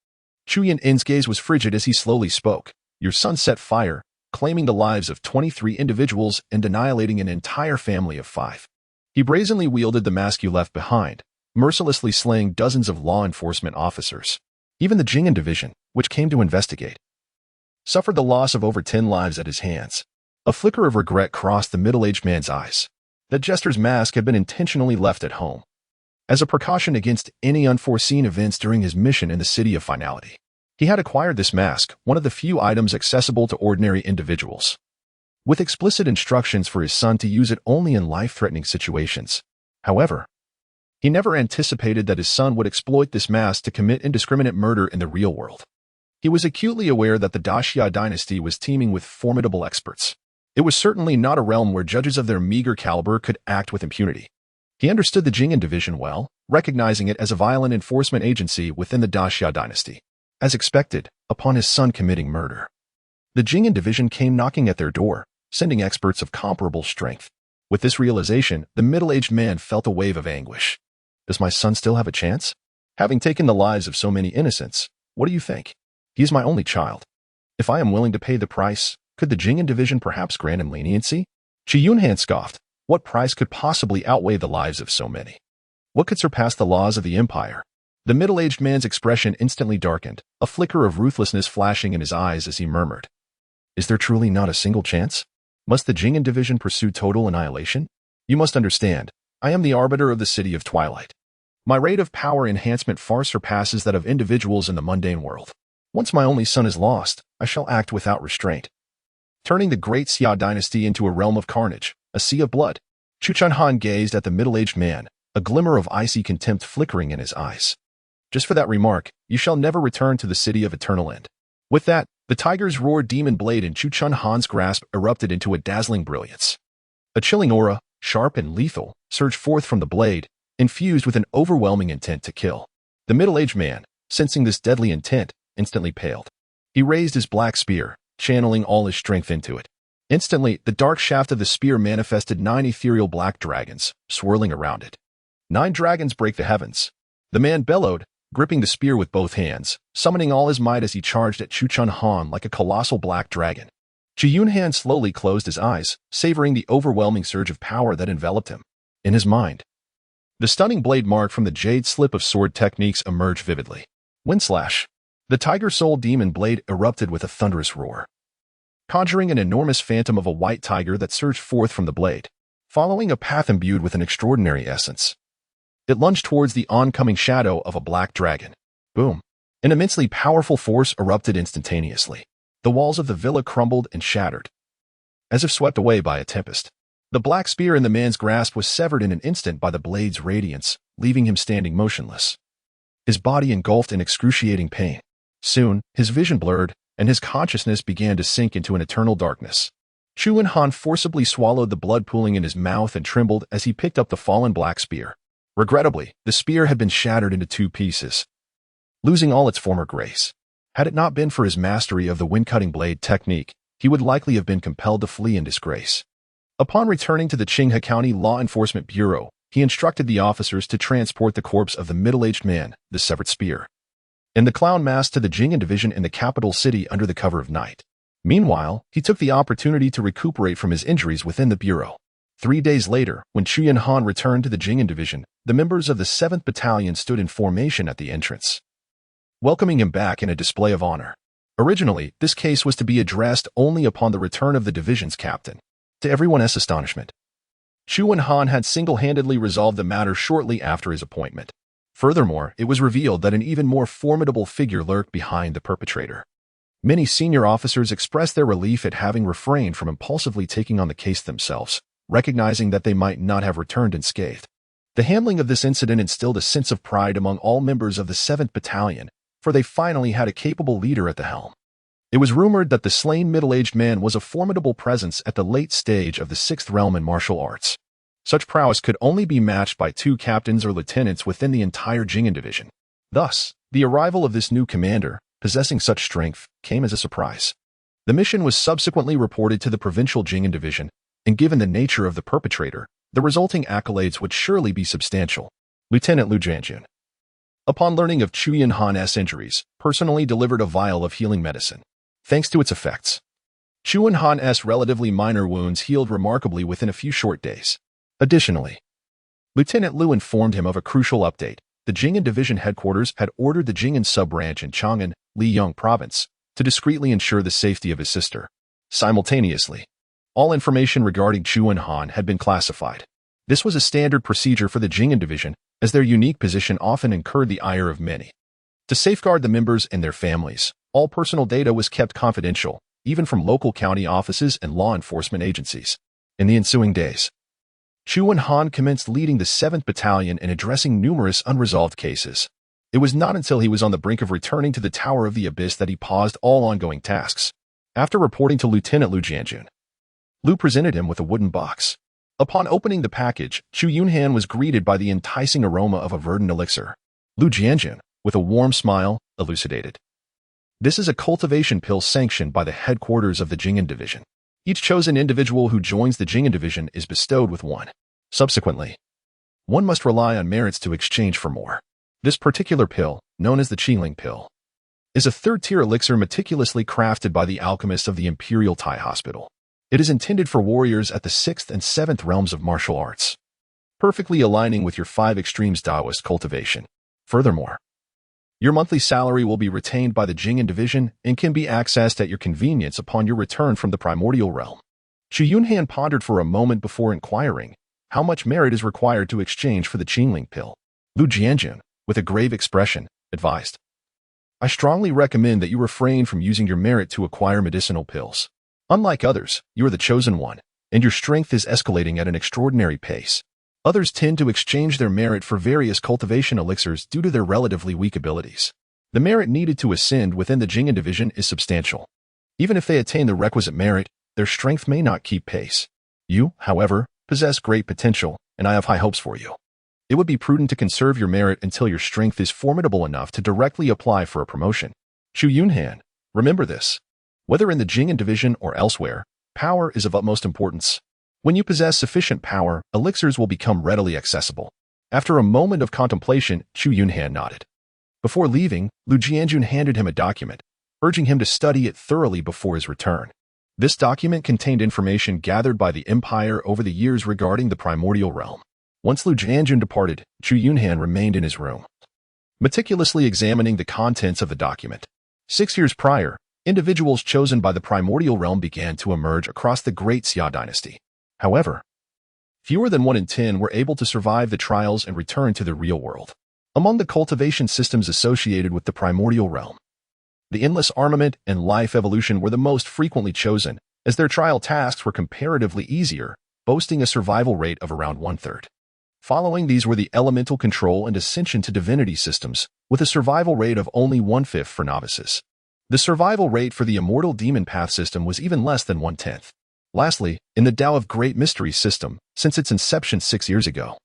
Chu Yunhan's gaze was frigid as he slowly spoke. "Your son set fire, claiming the lives of 23 individuals and annihilating an entire family of 5. He brazenly wielded the mask you left behind, mercilessly slaying dozens of law enforcement officers. Even the Jing'an division, which came to investigate, suffered the loss of over 10 lives at his hands." A flicker of regret crossed the middle-aged man's eyes. The jester's mask had been intentionally left at home, as a precaution against any unforeseen events during his mission in the City of Finality. He had acquired this mask, one of the few items accessible to ordinary individuals, with explicit instructions for his son to use it only in life-threatening situations. However, He never anticipated that his son would exploit this mass to commit indiscriminate murder in the real world. He was acutely aware that the Daxia dynasty was teeming with formidable experts. It was certainly not a realm where judges of their meager caliber could act with impunity. He understood the Jing'an division well, recognizing it as a violent enforcement agency within the Daxia dynasty. As expected, upon his son committing murder, the Jing'an division came knocking at their door, sending experts of comparable strength. With this realization, the middle-aged man felt a wave of anguish. Does my son still have a chance? Having taken the lives of so many innocents, what do you think? He is my only child. If I am willing to pay the price, could the Jing'an division perhaps grant him leniency? Chu Yunhan scoffed. What price could possibly outweigh the lives of so many? What could surpass the laws of the empire? The middle-aged man's expression instantly darkened, a flicker of ruthlessness flashing in his eyes as he murmured. Is there truly not a single chance? Must the Jing'an division pursue total annihilation? You must understand, I am the arbiter of the city of Twilight. My rate of power enhancement far surpasses that of individuals in the mundane world. Once my only son is lost, I shall act without restraint, turning the great Xia dynasty into a realm of carnage, a sea of blood. Chu Yunhan gazed at the middle-aged man, a glimmer of icy contempt flickering in his eyes. Just for that remark, you shall never return to the city of eternal end. With that, the tiger's roared demon blade in Chu Yunhan's grasp erupted into a dazzling brilliance. A chilling aura, sharp and lethal, surged forth from the blade, infused with an overwhelming intent to kill. The middle-aged man, sensing this deadly intent, instantly paled. He raised his black spear, channeling all his strength into it. Instantly, the dark shaft of the spear manifested 9 ethereal black dragons, swirling around it. 9 dragons break the heavens. The man bellowed, gripping the spear with both hands, summoning all his might as he charged at Chu Yunhan like a colossal black dragon. Chu Yunhan slowly closed his eyes, savoring the overwhelming surge of power that enveloped him. In his mind, the stunning blade mark from the jade slip of sword techniques emerged vividly. Windslash. The tiger soul demon blade erupted with a thunderous roar, conjuring an enormous phantom of a white tiger that surged forth from the blade, following a path imbued with an extraordinary essence. It lunged towards the oncoming shadow of a black dragon. Boom. An immensely powerful force erupted instantaneously. The walls of the villa crumbled and shattered, as if swept away by a tempest. The black spear in the man's grasp was severed in an instant by the blade's radiance, leaving him standing motionless, his body engulfed in excruciating pain. Soon, his vision blurred, and his consciousness began to sink into an eternal darkness. Chu Yunhan forcibly swallowed the blood pooling in his mouth and trembled as he picked up the fallen black spear. Regrettably, the spear had been shattered into 2 pieces, losing all its former grace. Had it not been for his mastery of the wind-cutting blade technique, he would likely have been compelled to flee in disgrace. Upon returning to the Qinghe County Law Enforcement Bureau, he instructed the officers to transport the corpse of the middle-aged man, the severed spear, and the clown mask to the Jing'an division in the capital city under the cover of night. Meanwhile, he took the opportunity to recuperate from his injuries within the bureau. 3 days later, when Chu Yunhan returned to the Jing'an division, the members of the 7th Battalion stood in formation at the entrance, welcoming him back in a display of honor. Originally, this case was to be addressed only upon the return of the division's captain. To everyone's astonishment, Chu Yunhan had single-handedly resolved the matter shortly after his appointment. Furthermore, it was revealed that an even more formidable figure lurked behind the perpetrator. Many senior officers expressed their relief at having refrained from impulsively taking on the case themselves, recognizing that they might not have returned unscathed. The handling of this incident instilled a sense of pride among all members of the 7th Battalion, for they finally had a capable leader at the helm. It was rumored that the slain middle-aged man was a formidable presence at the late stage of the 6th realm in martial arts. Such prowess could only be matched by 2 captains or lieutenants within the entire Jing'an division. Thus, the arrival of this new commander, possessing such strength, came as a surprise. The mission was subsequently reported to the provincial Jing'an division, and given the nature of the perpetrator, the resulting accolades would surely be substantial. Lieutenant Lu Jianjun, upon learning of Chu Yunhan's injuries, personally delivered a vial of healing medicine. Thanks to its effects, Chu Yunhan's relatively minor wounds healed remarkably within a few short days. Additionally, Lieutenant Lu informed him of a crucial update. The Jing'an Division headquarters had ordered the Jing'an sub-branch in Chang'an, Liang Province, to discreetly ensure the safety of his sister. Simultaneously, all information regarding Chu Yunhan had been classified. This was a standard procedure for the Jing'an Division, as their unique position often incurred the ire of many. To safeguard the members and their families, all personal data was kept confidential, even from local county offices and law enforcement agencies. In the ensuing days, Chu Yunhan commenced leading the 7th Battalion and addressing numerous unresolved cases. It was not until he was on the brink of returning to the Tower of the Abyss that he paused all ongoing tasks. After reporting to Lieutenant Lu Jianjun, Lu presented him with a wooden box. Upon opening the package, Chu Yunhan was greeted by the enticing aroma of a verdant elixir. Lu Jianjun, with a warm smile, elucidated. This is a cultivation pill sanctioned by the headquarters of the Jing'an Division. Each chosen individual who joins the Jing'an Division is bestowed with one. Subsequently, one must rely on merits to exchange for more. This particular pill, known as the Qingling pill, is a third-tier elixir meticulously crafted by the alchemists of the Imperial Tai Hospital. It is intended for warriors at the 6th and 7th realms of martial arts, perfectly aligning with your 5 extremes Taoist cultivation. Furthermore, your monthly salary will be retained by the Jing'an Division and can be accessed at your convenience upon your return from the primordial realm. Chu Yunhan pondered for a moment before inquiring how much merit is required to exchange for the Qingling pill. Lu Jianjun, with a grave expression, advised, I strongly recommend that you refrain from using your merit to acquire medicinal pills. Unlike others, you are the chosen one, and your strength is escalating at an extraordinary pace. Others tend to exchange their merit for various cultivation elixirs due to their relatively weak abilities. The merit needed to ascend within the Jing'an Division is substantial. Even if they attain the requisite merit, their strength may not keep pace. You, however, possess great potential, and I have high hopes for you. It would be prudent to conserve your merit until your strength is formidable enough to directly apply for a promotion. Chu Yunhan, remember this. Whether in the Jing'an Division or elsewhere, power is of utmost importance. When you possess sufficient power, elixirs will become readily accessible. After a moment of contemplation, Chu Yunhan nodded. Before leaving, Lu Jianjun handed him a document, urging him to study it thoroughly before his return. This document contained information gathered by the Empire over the years regarding the primordial realm. Once Lu Jianjun departed, Chu Yunhan remained in his room, meticulously examining the contents of the document. 6 years prior, individuals chosen by the primordial realm began to emerge across the Great Xia dynasty. However, fewer than 1 in 10 were able to survive the trials and return to the real world. Among the cultivation systems associated with the primordial realm, the endless armament and life evolution were the most frequently chosen, as their trial tasks were comparatively easier, boasting a survival rate of around 1/3. Following these were the elemental control and ascension to divinity systems, with a survival rate of only 1/5 for novices. The survival rate for the immortal demon path system was even less than 1/10. Lastly, in the Tao of Great Mysteries system, since its inception 6 years ago,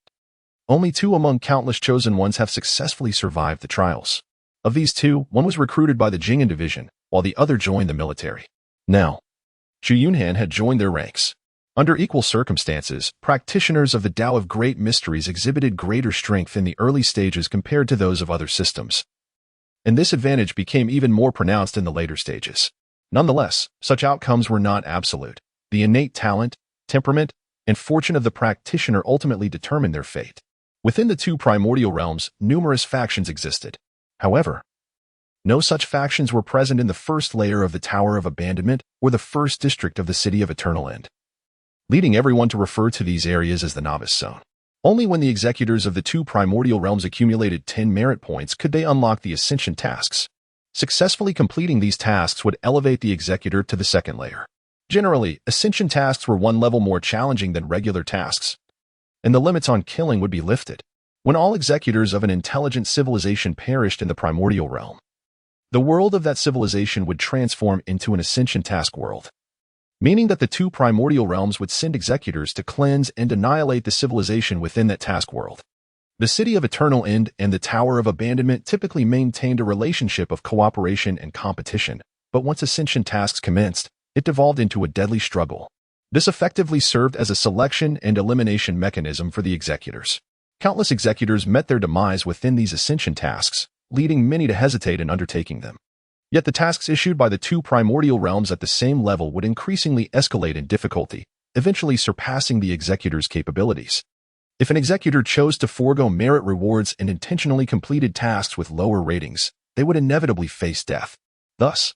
only 2 among countless chosen ones have successfully survived the trials. Of these 2, one was recruited by the Jing'an Division, while the other joined the military. Now, Chu Yunhan had joined their ranks. Under equal circumstances, practitioners of the Tao of Great Mysteries exhibited greater strength in the early stages compared to those of other systems, and this advantage became even more pronounced in the later stages. Nonetheless, such outcomes were not absolute. The innate talent, temperament, and fortune of the practitioner ultimately determined their fate. Within the 2 primordial realms, numerous factions existed. However, no such factions were present in the first layer of the Tower of Abandonment or the first district of the City of Eternal End, leading everyone to refer to these areas as the Novice Zone. Only when the executors of the 2 primordial realms accumulated 10 merit points could they unlock the ascension tasks. Successfully completing these tasks would elevate the executor to the 2nd layer. Generally, ascension tasks were 1 level more challenging than regular tasks, and the limits on killing would be lifted. When all executors of an intelligent civilization perished in the primordial realm, the world of that civilization would transform into an ascension task world, meaning that the 2 primordial realms would send executors to cleanse and annihilate the civilization within that task world. The City of Eternal End and the Tower of Abandonment typically maintained a relationship of cooperation and competition, but once ascension tasks commenced, it devolved into a deadly struggle. This effectively served as a selection and elimination mechanism for the executors. Countless executors met their demise within these ascension tasks, leading many to hesitate in undertaking them. Yet the tasks issued by the 2 primordial realms at the same level would increasingly escalate in difficulty, eventually surpassing the executor's capabilities. If an executor chose to forego merit rewards and intentionally completed tasks with lower ratings, they would inevitably face death. Thus,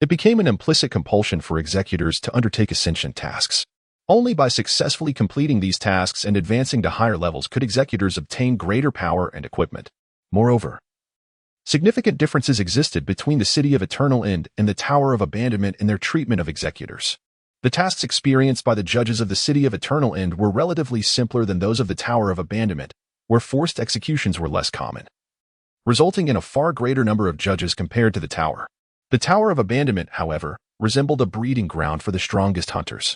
it became an implicit compulsion for executors to undertake ascension tasks. Only by successfully completing these tasks and advancing to higher levels could executors obtain greater power and equipment. Moreover, significant differences existed between the City of Eternal End and the Tower of Abandonment in their treatment of executors. The tasks experienced by the judges of the City of Eternal End were relatively simpler than those of the Tower of Abandonment, where forced executions were less common, resulting in a far greater number of judges compared to the Tower. The Tower of Abandonment, however, resembled a breeding ground for the strongest hunters,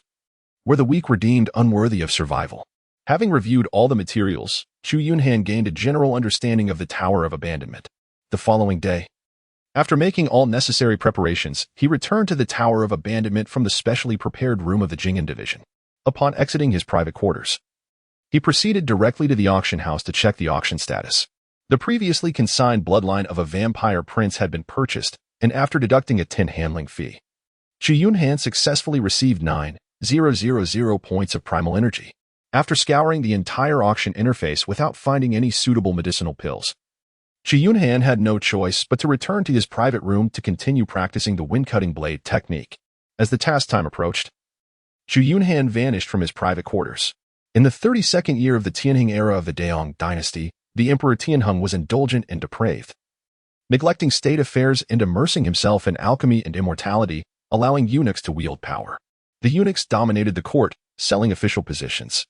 where the weak were deemed unworthy of survival. Having reviewed all the materials, Chu Yunhan gained a general understanding of the Tower of Abandonment. The following day, after making all necessary preparations, he returned to the Tower of Abandonment from the specially prepared room of the Jing'an Division. Upon exiting his private quarters, he proceeded directly to the auction house to check the auction status. The previously consigned bloodline of a vampire prince had been purchased, and after deducting a 10 handling fee, Chu Yunhan successfully received 9,000 points of primal energy. After scouring the entire auction interface without finding any suitable medicinal pills, Chu Yunhan had no choice but to return to his private room to continue practicing the wind-cutting blade technique. As the task time approached, Chu Yunhan vanished from his private quarters. In the 32nd year of the Tianheng era of the Daong dynasty, the Emperor Tianheng was indulgent and depraved, neglecting state affairs and immersing himself in alchemy and immortality, allowing eunuchs to wield power. The eunuchs dominated the court, selling official positions,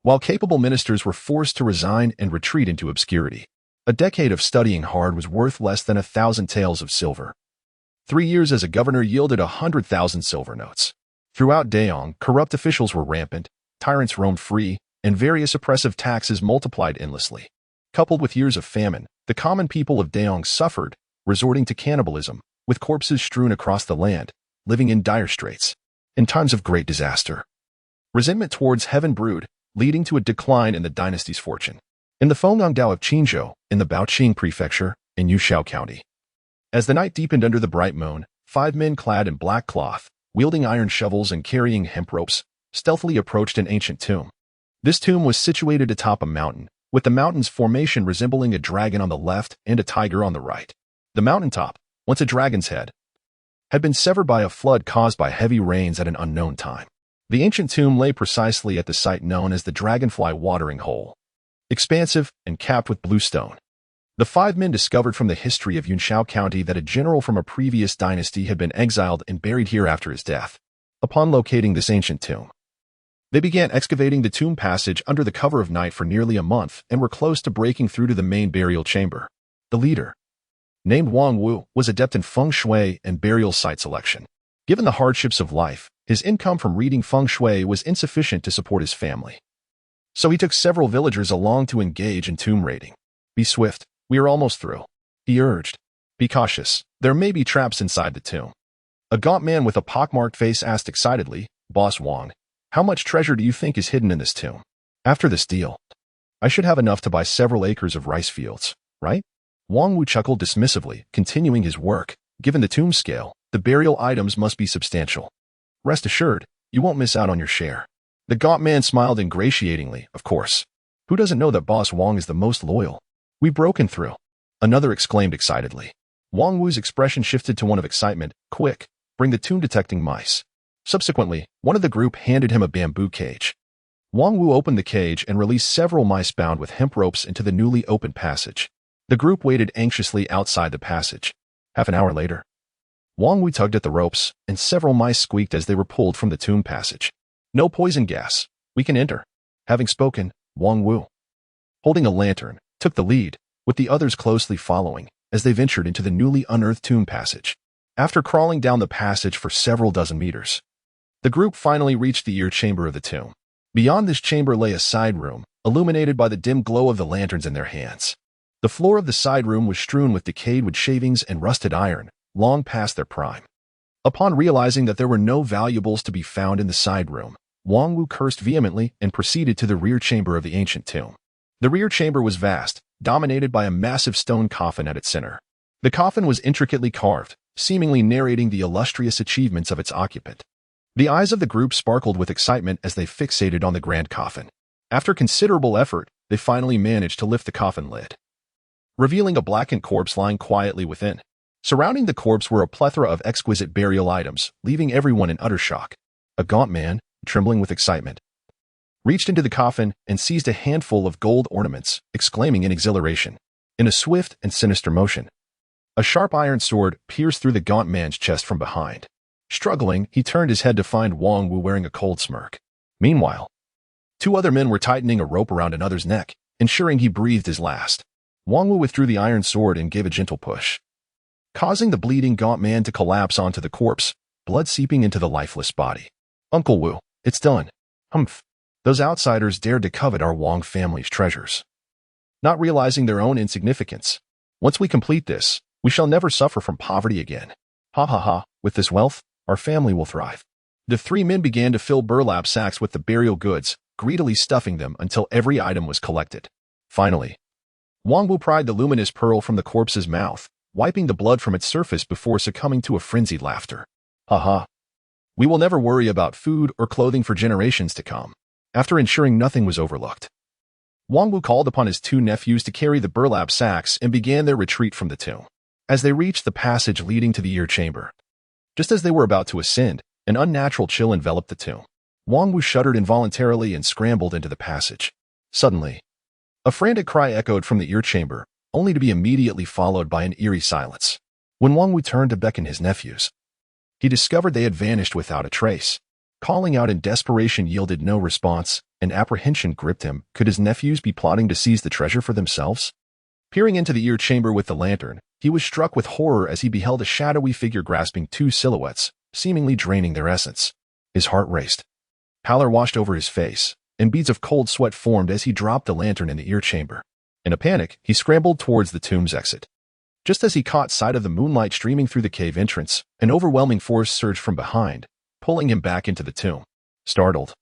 while capable ministers were forced to resign and retreat into obscurity. A decade of studying hard was worth less than 1,000 taels of silver. 3 years as a governor yielded 100,000 silver notes. Throughout Daong, corrupt officials were rampant, tyrants roamed free, and various oppressive taxes multiplied endlessly. Coupled with years of famine, the common people of Daong suffered, resorting to cannibalism, with corpses strewn across the land, living in dire straits. In times of great disaster, resentment towards heaven brewed, leading to a decline in the dynasty's fortune. In the Fengangdao of Qinzhou, in the Baoqing prefecture, in Yuxiao County, as the night deepened under the bright moon, 5 men clad in black cloth, wielding iron shovels and carrying hemp ropes, stealthily approached an ancient tomb. This tomb was situated atop a mountain, with the mountain's formation resembling a dragon on the left and a tiger on the right. The mountaintop, once a dragon's head, had been severed by a flood caused by heavy rains at an unknown time. The ancient tomb lay precisely at the site known as the Dragonfly Watering Hole, expansive and capped with blue stone. The 5 men discovered from the history of Yunshan County that a general from a previous dynasty had been exiled and buried here after his death. Upon locating this ancient tomb, they began excavating the tomb passage under the cover of night for nearly a month and were close to breaking through to the main burial chamber. The leader, named Wang Wu, was adept in feng shui and burial site selection. Given the hardships of life, his income from reading feng shui was insufficient to support his family. So he took several villagers along to engage in tomb raiding. "Be swift, we are almost through," he urged. "Be cautious, there may be traps inside the tomb." A gaunt man with a pockmarked face asked excitedly, "Boss Wang, how much treasure do you think is hidden in this tomb? After this deal, I should have enough to buy several acres of rice fields, right?" Wang Wu chuckled dismissively, continuing his work. Given the tomb scale, the burial items must be substantial. "Rest assured, you won't miss out on your share." The gaunt man smiled ingratiatingly. "Of course. Who doesn't know that Boss Wang is the most loyal? We've broken through," another exclaimed excitedly. Wang Wu's expression shifted to one of excitement. "Quick, bring the tomb-detecting mice." Subsequently, one of the group handed him a bamboo cage. Wang Wu opened the cage and released several mice bound with hemp ropes into the newly opened passage. The group waited anxiously outside the passage. Half an hour later, Wang Wu tugged at the ropes, and several mice squeaked as they were pulled from the tomb passage. "No poison gas. We can enter." Having spoken, Wang Wu, holding a lantern, took the lead, with the others closely following, as they ventured into the newly unearthed tomb passage. After crawling down the passage for several dozen meters, the group finally reached the ear chamber of the tomb. Beyond this chamber lay a side room, illuminated by the dim glow of the lanterns in their hands. The floor of the side room was strewn with decayed wood shavings and rusted iron, long past their prime. Upon realizing that there were no valuables to be found in the side room, Wang Wu cursed vehemently and proceeded to the rear chamber of the ancient tomb. The rear chamber was vast, dominated by a massive stone coffin at its center. The coffin was intricately carved, seemingly narrating the illustrious achievements of its occupant. The eyes of the group sparkled with excitement as they fixated on the grand coffin. After considerable effort, they finally managed to lift the coffin lid, revealing a blackened corpse lying quietly within. Surrounding the corpse were a plethora of exquisite burial items, leaving everyone in utter shock. A gaunt man, trembling with excitement, reached into the coffin and seized a handful of gold ornaments, exclaiming in exhilaration. In a swift and sinister motion, a sharp iron sword pierced through the gaunt man's chest from behind. Struggling, he turned his head to find Wang Wu wearing a cold smirk. Meanwhile, two other men were tightening a rope around another's neck, ensuring he breathed his last. Wang Wu withdrew the iron sword and gave a gentle push, causing the bleeding gaunt man to collapse onto the corpse, blood seeping into the lifeless body. Uncle Wu, it's done. Humph. Those outsiders dared to covet our Wang family's treasures, not realizing their own insignificance. Once we complete this, we shall never suffer from poverty again. Ha ha ha, with this wealth, our family will thrive. The three men began to fill burlap sacks with the burial goods, greedily stuffing them until every item was collected. Finally, Wang Wu pried the luminous pearl from the corpse's mouth, wiping the blood from its surface before succumbing to a frenzied laughter. Ha ha. We will never worry about food or clothing for generations to come. After ensuring nothing was overlooked, Wang Wu called upon his two nephews to carry the burlap sacks and began their retreat from the tomb. As they reached the passage leading to the ear chamber, just as they were about to ascend, an unnatural chill enveloped the tomb. Wang Wu shuddered involuntarily and scrambled into the passage. Suddenly, a frantic cry echoed from the ear chamber, only to be immediately followed by an eerie silence. When Wang Wu turned to beckon his nephews, he discovered they had vanished without a trace. Calling out in desperation yielded no response, and apprehension gripped him. Could his nephews be plotting to seize the treasure for themselves? Peering into the ear chamber with the lantern, he was struck with horror as he beheld a shadowy figure grasping two silhouettes, seemingly draining their essence. His heart raced. Pallor washed over his face, and beads of cold sweat formed as he dropped the lantern in the ear chamber. In a panic, he scrambled towards the tomb's exit. Just as he caught sight of the moonlight streaming through the cave entrance, an overwhelming force surged from behind, pulling him back into the tomb. Startled,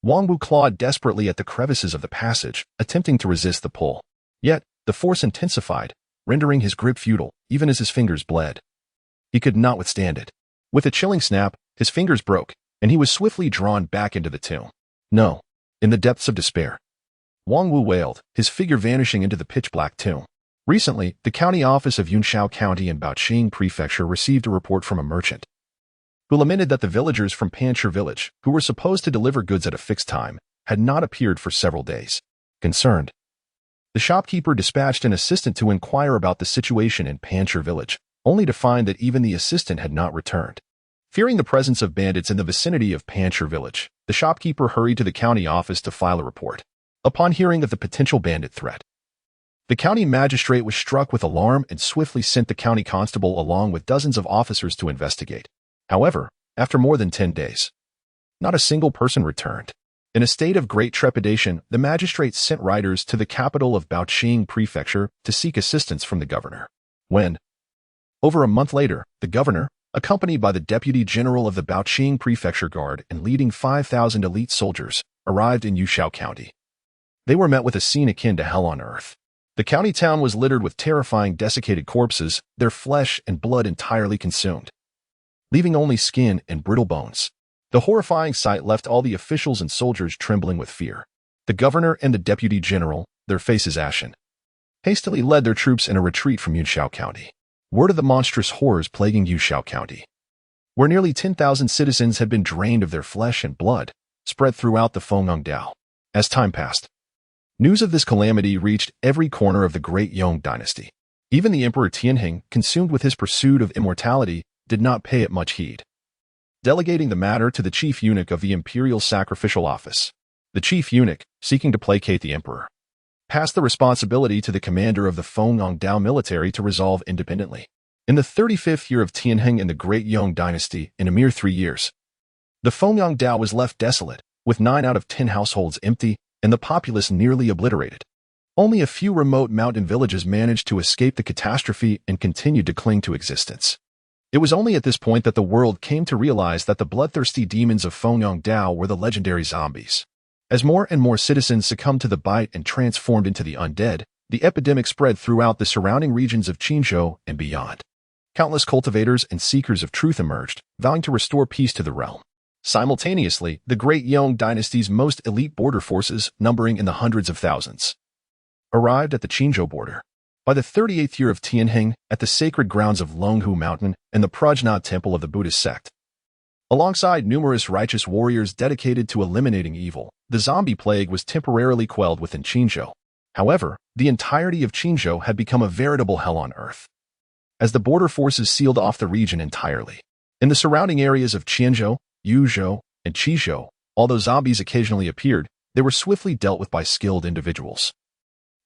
Wang Wu clawed desperately at the crevices of the passage, attempting to resist the pull. Yet, the force intensified, rendering his grip futile, even as his fingers bled. He could not withstand it. With a chilling snap, his fingers broke, and he was swiftly drawn back into the tomb. No. In the depths of despair, Wang Wu wailed, his figure vanishing into the pitch-black tomb. Recently, the county office of Yunshao County in Baoqing Prefecture received a report from a merchant who lamented that the villagers from Panchur village, who were supposed to deliver goods at a fixed time, had not appeared for several days. Concerned, the shopkeeper dispatched an assistant to inquire about the situation in Panchur village, only to find that even the assistant had not returned. Fearing the presence of bandits in the vicinity of Panchur village, the shopkeeper hurried to the county office to file a report. Upon hearing of the potential bandit threat, the county magistrate was struck with alarm and swiftly sent the county constable along with dozens of officers to investigate. However, after more than 10 days, not a single person returned. In a state of great trepidation, the magistrate sent riders to the capital of Baoqing Prefecture to seek assistance from the governor. When, over a month later, the governor, accompanied by the deputy general of the Baoqing Prefecture Guard and leading 5,000 elite soldiers, arrived in Yushao County, they were met with a scene akin to hell on earth. The county town was littered with terrifying desiccated corpses, their flesh and blood entirely consumed, leaving only skin and brittle bones. The horrifying sight left all the officials and soldiers trembling with fear. The governor and the deputy general, their faces ashen, hastily led their troops in a retreat from Yunshao County. Word of the monstrous horrors plaguing Yushao County, where nearly 10,000 citizens had been drained of their flesh and blood, spread throughout the Fengdao. As time passed, news of this calamity reached every corner of the Great Yong dynasty. Even the Emperor Tianheng, consumed with his pursuit of immortality, did not pay it much heed. Delegating the matter to the chief eunuch of the imperial sacrificial office, the chief eunuch, seeking to placate the emperor, passed the responsibility to the commander of the Fengdao military to resolve independently. In the 35th year of Tianheng in the Great Yong dynasty, in a mere 3 years, the Fengdao was left desolate, with 9 out of 10 households empty and the populace nearly obliterated. Only a few remote mountain villages managed to escape the catastrophe and continued to cling to existence. It was only at this point that the world came to realize that the bloodthirsty demons of Fengdao were the legendary zombies. As more and more citizens succumbed to the bite and transformed into the undead, the epidemic spread throughout the surrounding regions of Qinzhou and beyond. Countless cultivators and seekers of truth emerged, vowing to restore peace to the realm. Simultaneously, the Great Yong dynasty's most elite border forces, numbering in the hundreds of thousands, arrived at the Qinzhou border. By the 38th year of Tianheng, at the sacred grounds of Longhu Mountain and the Prajna Temple of the Buddhist sect, alongside numerous righteous warriors dedicated to eliminating evil, the zombie plague was temporarily quelled within Qinzhou. However, the entirety of Qinzhou had become a veritable hell on earth, as the border forces sealed off the region entirely. In the surrounding areas of Qianzhou, Yuzhou, and Qizhou, although zombies occasionally appeared, they were swiftly dealt with by skilled individuals,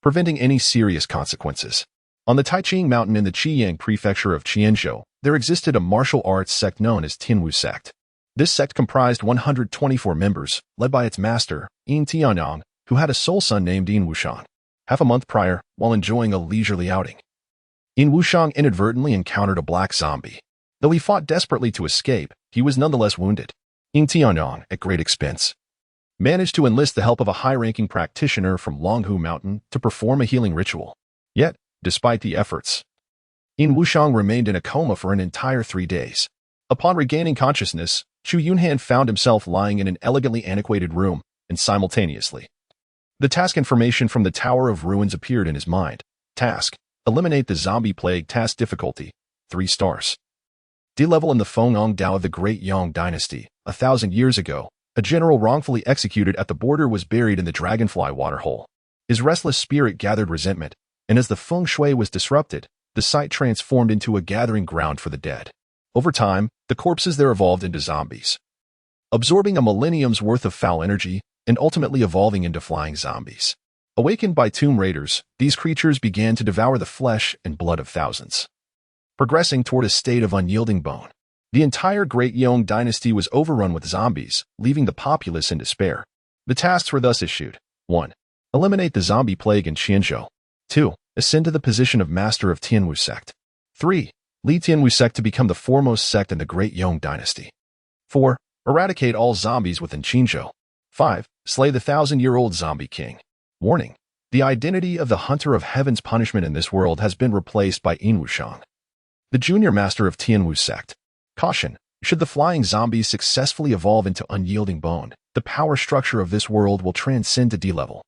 preventing any serious consequences. On the Taiqing Mountain in the Qiyang prefecture of Qianzhou, there existed a martial arts sect known as Tianwu sect. This sect comprised 124 members, led by its master, Yin Tianyang, who had a sole son named Yin Wushang. Half a month prior, while enjoying a leisurely outing, Yin Wushang inadvertently encountered a black zombie. Though he fought desperately to escape, he was nonetheless wounded. Yin Tianyang, at great expense, managed to enlist the help of a high-ranking practitioner from Longhu Mountain to perform a healing ritual. Yet, despite the efforts, Yin Wushang remained in a coma for an entire 3 days. Upon regaining consciousness, Chu Yunhan found himself lying in an elegantly antiquated room, and simultaneously, the task information from the Tower of Ruins appeared in his mind. Task: eliminate the zombie plague. Task difficulty: 3 stars. D-level. In the Fengong Dao of the Great Yang Dynasty, 1,000 years ago, a general wrongfully executed at the border was buried in the dragonfly waterhole. His restless spirit gathered resentment, and as the feng shui was disrupted, the site transformed into a gathering ground for the dead. Over time, the corpses there evolved into zombies, absorbing a millennium's worth of foul energy and ultimately evolving into flying zombies. Awakened by tomb raiders, these creatures began to devour the flesh and blood of thousands, progressing toward a state of unyielding bone. The entire Great Yang Dynasty was overrun with zombies, leaving the populace in despair. The tasks were thus issued. 1. Eliminate the zombie plague in Qianzhou. 2. Ascend to the position of Master of Tianwu sect. 3. Lead Tianwu sect to become the foremost sect in the Great Yang Dynasty. 4. Eradicate all zombies within Qianzhou. 5. Slay the 1,000-year-old zombie king. Warning: the identity of the Hunter of Heaven's punishment in this world has been replaced by Yin Wushang, the junior master of Tianwu sect. Caution: should the flying zombies successfully evolve into unyielding bone, the power structure of this world will transcend to D-level.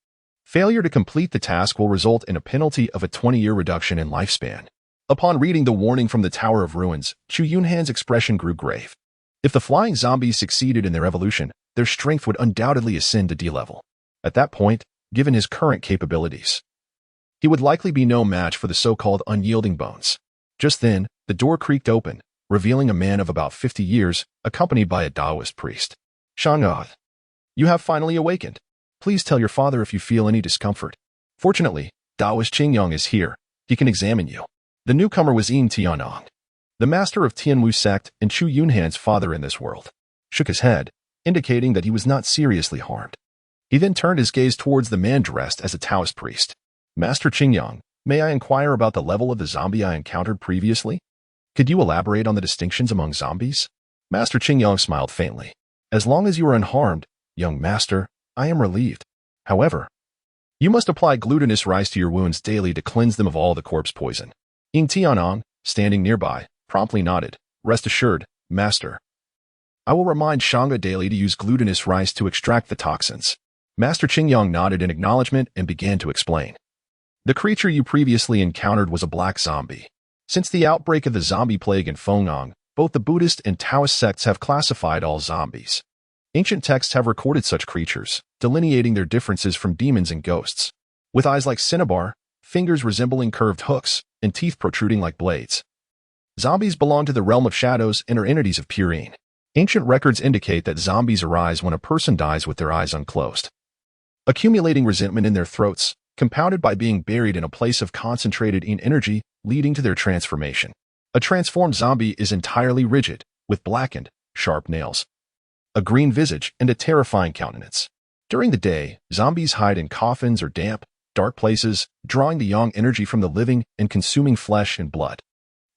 Failure to complete the task will result in a penalty of a 20-year reduction in lifespan. Upon reading the warning from the Tower of Ruins, Chu Yunhan's expression grew grave. If the flying zombies succeeded in their evolution, their strength would undoubtedly ascend to D-level. At that point, given his current capabilities, he would likely be no match for the so-called unyielding bones. Just then, the door creaked open, revealing a man of about 50 years, accompanied by a Taoist priest. Shang'ad, you have finally awakened. Please tell your father if you feel any discomfort. Fortunately, Taoist Qingyang is here. He can examine you. The newcomer was Yin Tianyang, the master of Tianwu sect and Chu Yunhan's father in this world, shook his head, indicating that he was not seriously harmed. He then turned his gaze towards the man dressed as a Taoist priest. Master Qingyang, may I inquire about the level of the zombie I encountered previously? Could you elaborate on the distinctions among zombies? Master Qingyang smiled faintly. As long as you are unharmed, young master, I am relieved. However, you must apply glutinous rice to your wounds daily to cleanse them of all the corpse poison. Yin Tianyang, standing nearby, promptly nodded. Rest assured, master. I will remind Shanga daily to use glutinous rice to extract the toxins. Master Qingyang nodded in acknowledgement and began to explain. The creature you previously encountered was a black zombie. Since the outbreak of the zombie plague in Fengong, both the Buddhist and Taoist sects have classified all zombies. Ancient texts have recorded such creatures, delineating their differences from demons and ghosts. With eyes like cinnabar, fingers resembling curved hooks, and teeth protruding like blades, zombies belong to the realm of shadows and are entities of purine. Ancient records indicate that zombies arise when a person dies with their eyes unclosed, accumulating resentment in their throats, compounded by being buried in a place of concentrated energy, leading to their transformation. A transformed zombie is entirely rigid, with blackened, sharp nails, a green visage, and a terrifying countenance. During the day, zombies hide in coffins or damp, dark places, drawing the yang energy from the living and consuming flesh and blood.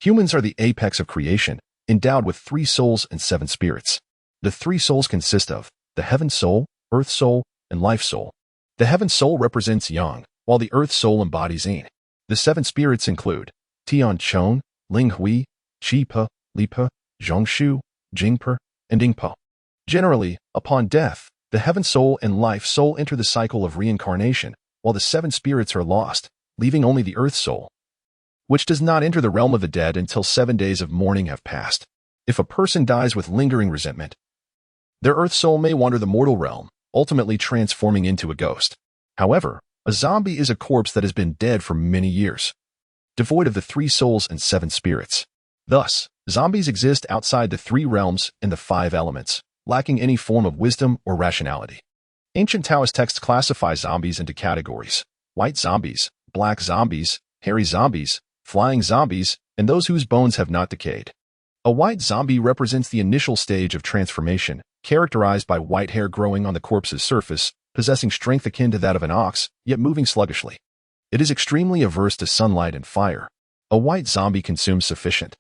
Humans are the apex of creation, endowed with 3 souls and 7 spirits. The 3 souls consist of the heaven soul, earth soul, and life soul. The heaven soul represents yang, while the earth soul embodies yin. The 7 spirits include Tian Chong, Ling Hui, Qi Pe, Li Pe, Zhong Shu, Jing Pe, and Ding Po. Generally, upon death, the heaven soul and life soul enter the cycle of reincarnation, while the 7 spirits are lost, leaving only the earth soul, which does not enter the realm of the dead until 7 days of mourning have passed. If a person dies with lingering resentment, their earth soul may wander the mortal realm, ultimately transforming into a ghost. However, a zombie is a corpse that has been dead for many years, devoid of the 3 souls and 7 spirits. Thus, zombies exist outside the three realms and the five elements, lacking any form of wisdom or rationality. Ancient Taoist texts classify zombies into categories: white zombies, black zombies, hairy zombies, flying zombies, and those whose bones have not decayed. A white zombie represents the initial stage of transformation, characterized by white hair growing on the corpse's surface, possessing strength akin to that of an ox, yet moving sluggishly. It is extremely averse to sunlight and fire. A white zombie consumes sufficient